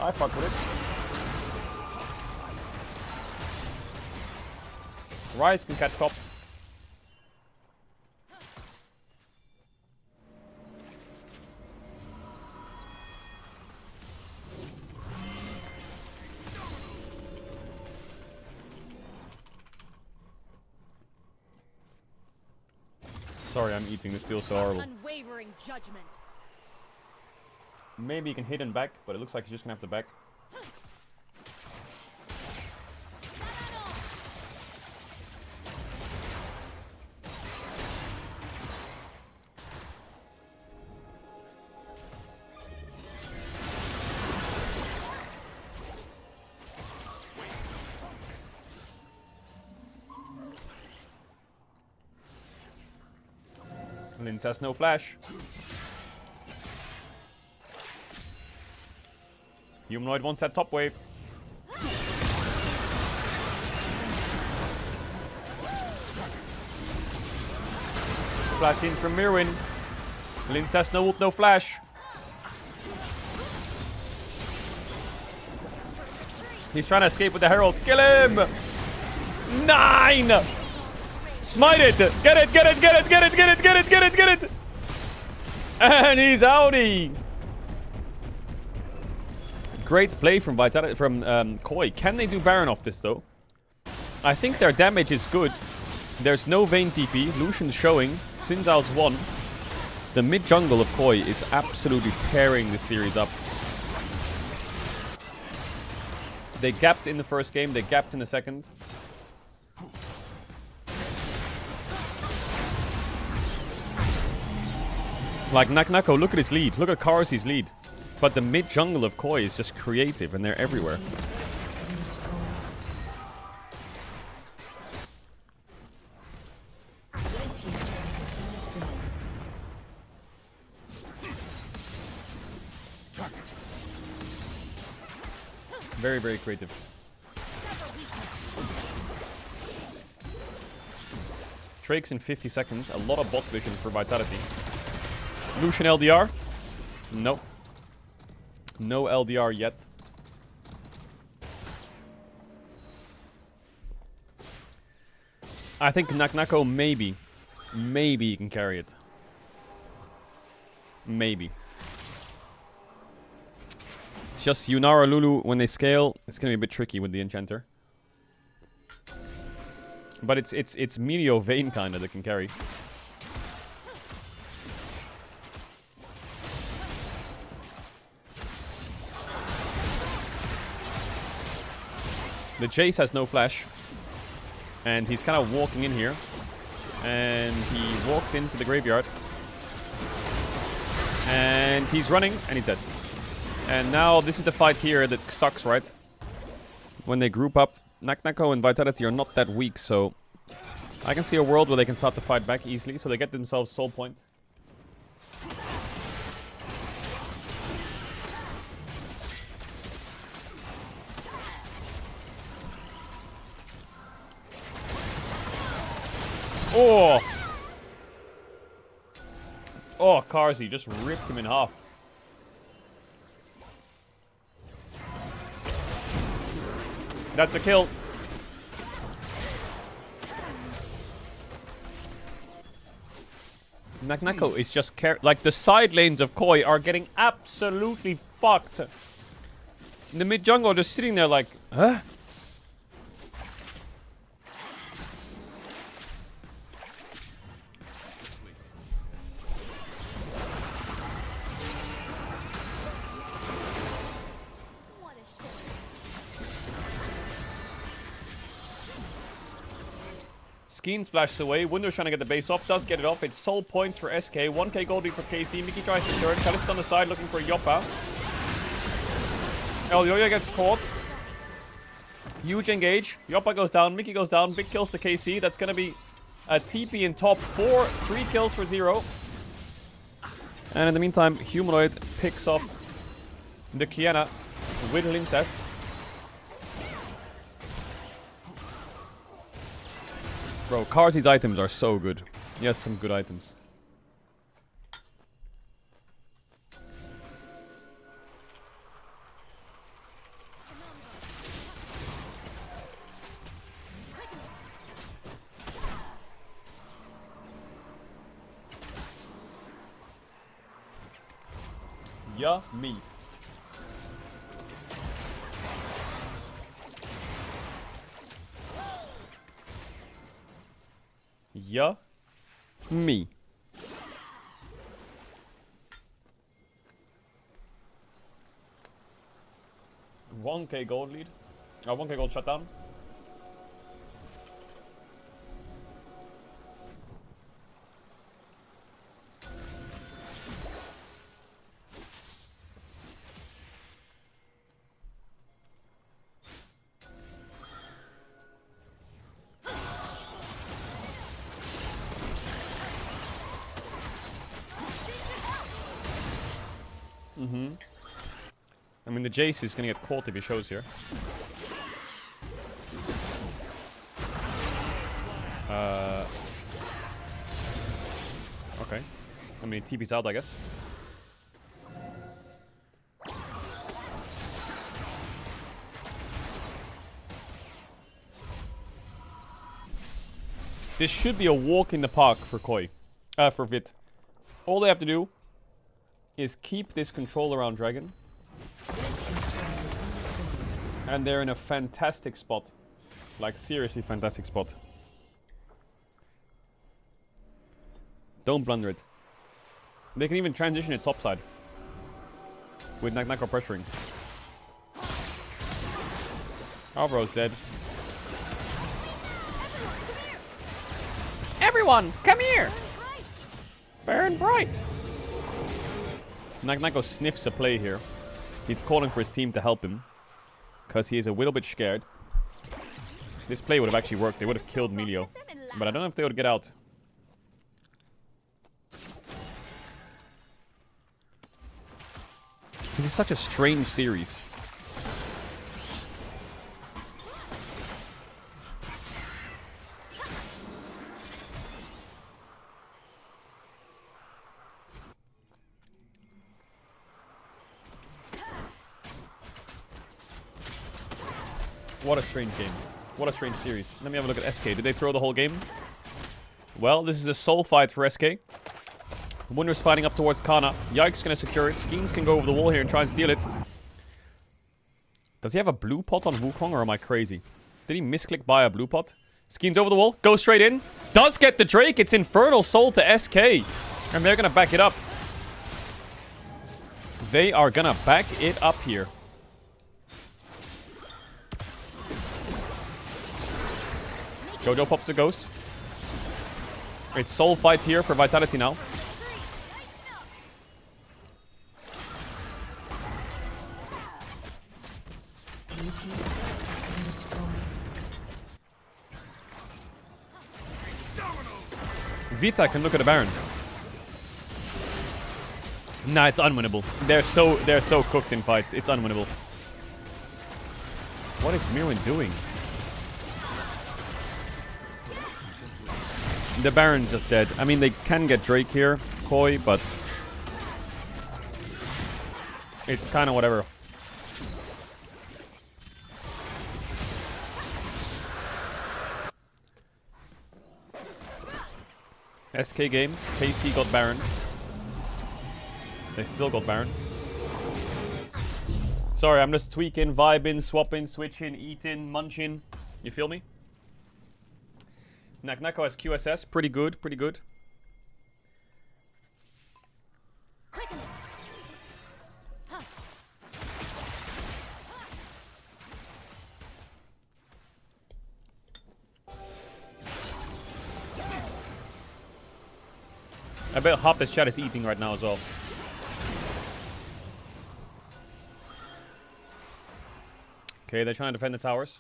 I fuck with it. Ryze can catch top. Sorry, I'm eating. This feels so horrible. Unwavering judgment. Maybe he can hit and back, but it looks like he's just gonna have to back. Linz has no flash. Humanoid wants that top wave. Flash in from Mirwin. Linz has no ult, no flash. He's trying to escape with the Herald. Kill him! 9! Smite it! Get it, get it, get it, get it, get it, get it, get it, get it! And he's outie! Great play from Vitality, from Koi. Can they do Baron off this though? I think their damage is good. There's no Vayne TP. Lucian's showing. Xin Zhao's won. The mid jungle of Koi is absolutely tearing this series up. They gapped in the first game. They gapped in the second. Like Naknako, look at his lead. Look at Karasi's lead. But the mid jungle of Koi is just creative and they're everywhere. Very, very creative. Drake's in 50 seconds. A lot of bot vision for Vitality. Lucian LDR? Nope. No LDR yet. I think Naknako maybe he can carry it. Maybe. It's just Yunara Lulu, when they scale, it's gonna be a bit tricky with the Enchanter. But it's Melio Vayne kinda that can carry. The Jace has no flash. And he's kind of walking in here. And he walked into the graveyard. And he's running, and he's dead. And now this is the fight here that sucks, right? When they group up, Naknako and Vitality are not that weak, so I can see a world where they can start to fight back easily, so they get themselves soul point. Oh! Oh, Karzi just ripped him in half. That's a kill. Naknako is just like the side lanes of Koi are getting absolutely fucked. In the mid jungle just sitting there like, huh? Skeens flashes away. Window's trying to get the base off. Does get it off. It's soul points for SK. 1k gold lead for KC. Mickey tries to turn. Kalista on the side looking for Yoppa. El Yoyo gets caught. Huge engage. Yoppa goes down. Mickey goes down. Big kills to KC. That's going to be a TP in top 4. 3 kills for 0. And in the meantime, Humanoid picks off the Kiana with Lincest. Bro, Karzi's items are so good. He has some good items. Yummy. Me. $1k gold lead. 1k gold shutdown. I mean, the Jace is gonna get caught if he shows here. Okay. I mean, TP's out, I guess. This should be a walk in the park for Koi. For Vit. All they have to do is keep this control around Dragon. And they're in a fantastic spot. Like, seriously fantastic spot. Don't blunder it. They can even transition it topside. With Naknako pressuring. Alvaro's dead. Everyone, come here! Burn bright! Naknako sniffs a play here. He's calling for his team to help him. Because he is a little bit scared. This play would have actually worked. They would have killed Melio. But I don't know if they would get out. This is such a strange series. What a strange game. What a strange series. Let me have a look at SK. Did they throw the whole game? Well, this is a soul fight for SK. Winner's fighting up towards Kana. Yike's gonna secure it. Skeens can go over the wall here and try and steal it. Does he have a blue pot on Wukong, or am I crazy? Did he misclick by a blue pot? Skeens over the wall. Goes straight in. Does get the Drake. It's Infernal Soul to SK. And they're gonna back it up. They are gonna back it up here. Jojo pops a ghost. It's soul fight here for Vitality now. Vita can look at the Baron. Nah, it's unwinnable. They're so cooked in fights. It's unwinnable. What is Mirwin doing? The Baron just dead. I mean, they can get Drake here, Koi, but it's kind of whatever. SK game. KC got Baron. They still got Baron. Sorry, I'm just tweaking, vibing, swapping, switching, eating, munching. You feel me? Naknako has QSS. Pretty good, pretty good. I bet half this chat is eating right now as well. Okay, they're trying to defend the towers.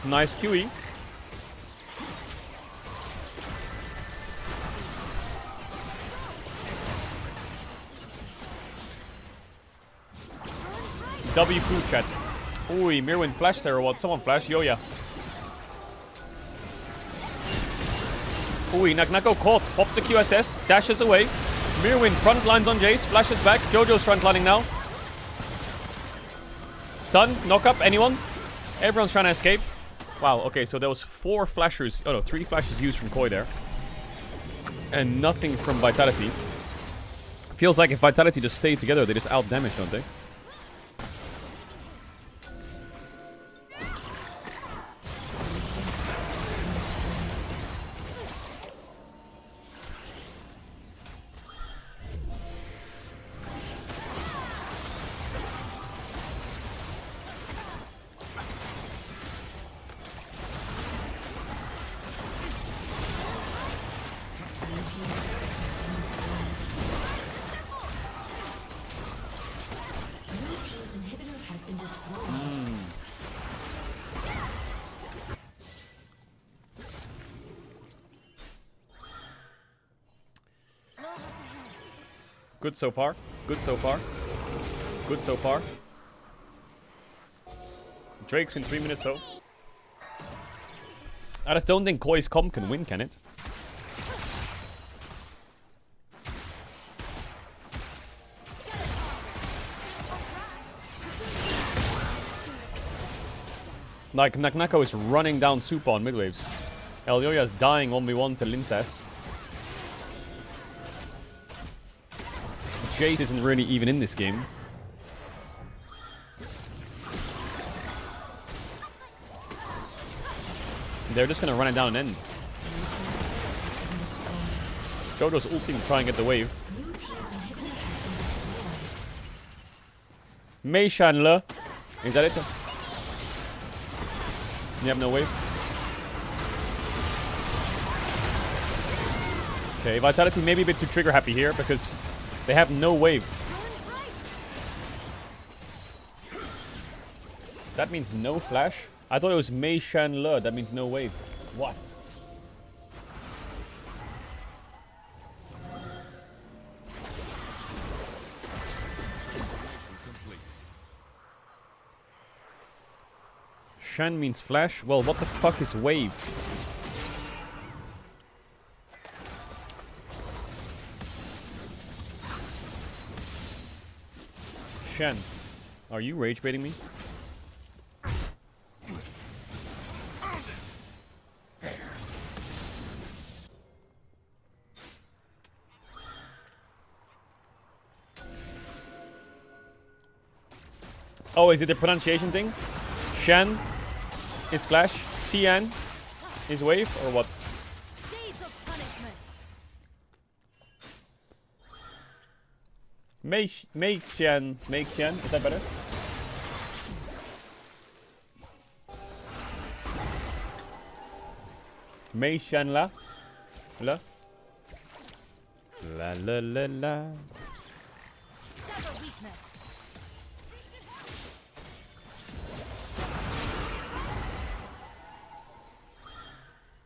Nice QE. W food chat. Ooh, Mirwin flash there or what? Someone flash. Yo, yeah. Ooh, Naknako caught. Pops the QSS. Dashes away. Mirwin front lines on Jace. Flashes back. Jojo's front lining now. Stun. Knock up. Anyone? Everyone's trying to escape. Wow, okay, so there was 4 flashers. Oh no, 3 flashes used from Koi there. And nothing from Vitality. Feels like if Vitality just stayed together, they just out-damage, don't they? Good so far. Good so far. Good so far. Drake's in 3 minutes though. I just don't think Koi's comp can win, can it? Like, Naknako is running down super on mid waves. Elyoya's dying 1v1 to Lincess. Jace isn't really even in this game. They're just gonna run it down and end. Jojo's ulting to try and get the wave. Mei Shanle. Is that it? You have no wave? Okay, Vitality may be a bit too trigger happy here because they have no wave. That means no flash? I thought it was Mei Shanle. That means no wave. What? Shan means flash? Well, what the fuck is wave? Shen. Are you rage baiting me? Oh, is it the pronunciation thing? Shen is flash, Cian is wave, or what? Make Shen, is that better? Mei Shen la? La? La la la la.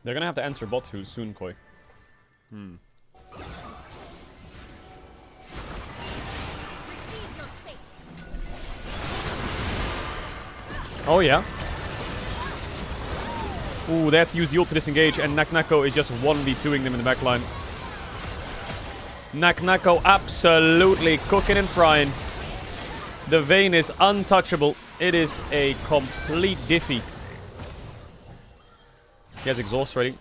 They're gonna have to answer bot soon, Koi. Oh yeah. Ooh, they have to use the ult to disengage, and Naknako is just 1v2ing them in the back line. Naknako absolutely cooking and frying. The Vayne is untouchable. It is a complete diffie. He has exhaust ready.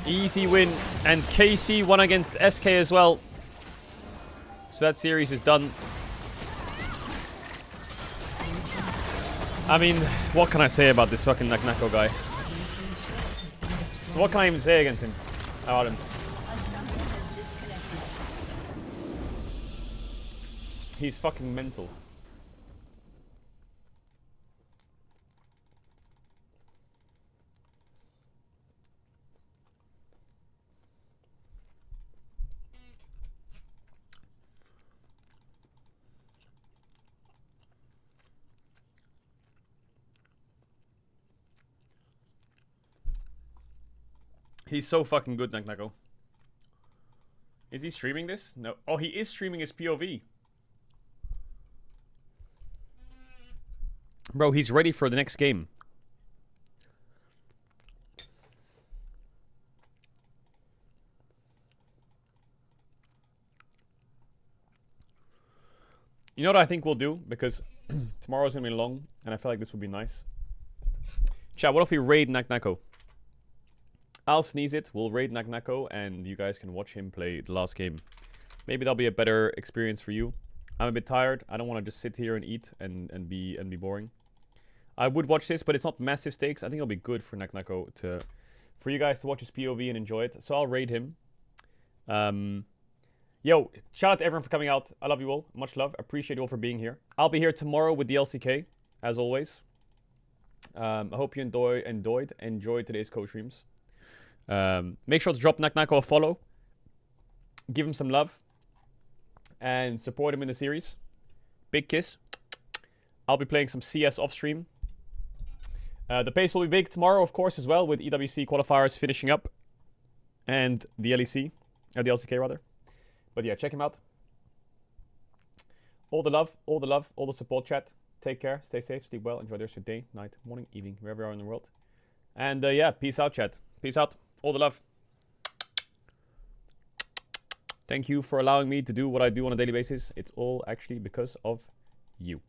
Easy win. And KC won against SK as well. So that series is done. I mean, what can I say about this fucking Naknako guy? What can I even say against him? About him? He's fucking mental. He's so fucking good, Naknako. Is he streaming this? No. Oh, he is streaming his POV. Bro, he's ready for the next game. You know what I think we'll do? Because tomorrow's gonna be long, and I feel like this would be nice. Chat, what if we raid Naknako? I'll sneeze it, we'll raid Naknako, and you guys can watch him play the last game. Maybe that'll be a better experience for you. I'm a bit tired. I don't want to just sit here and eat and be boring. I would watch this, but it's not massive stakes. I think it'll be good for Naknako for you guys to watch his POV and enjoy it. So I'll raid him. Yo, shout out to everyone for coming out. I love you all. Much love. Appreciate you all for being here. I'll be here tomorrow with the LCK, as always. I hope you enjoyed today's co-streams. Make sure to drop Naknako a follow. Give him some love. And support him in the series. Big kiss. I'll be playing some CS off stream. The pace will be big tomorrow, of course, as well, with EWC qualifiers finishing up. And the LEC. The LCK, rather. But yeah, check him out. All the love, all the support, chat. Take care, stay safe, sleep well, enjoy the rest of your day, night, morning, evening, wherever you are in the world. And yeah, peace out, chat. Peace out. All the love. Thank you for allowing me to do what I do on a daily basis. It's all actually because of you.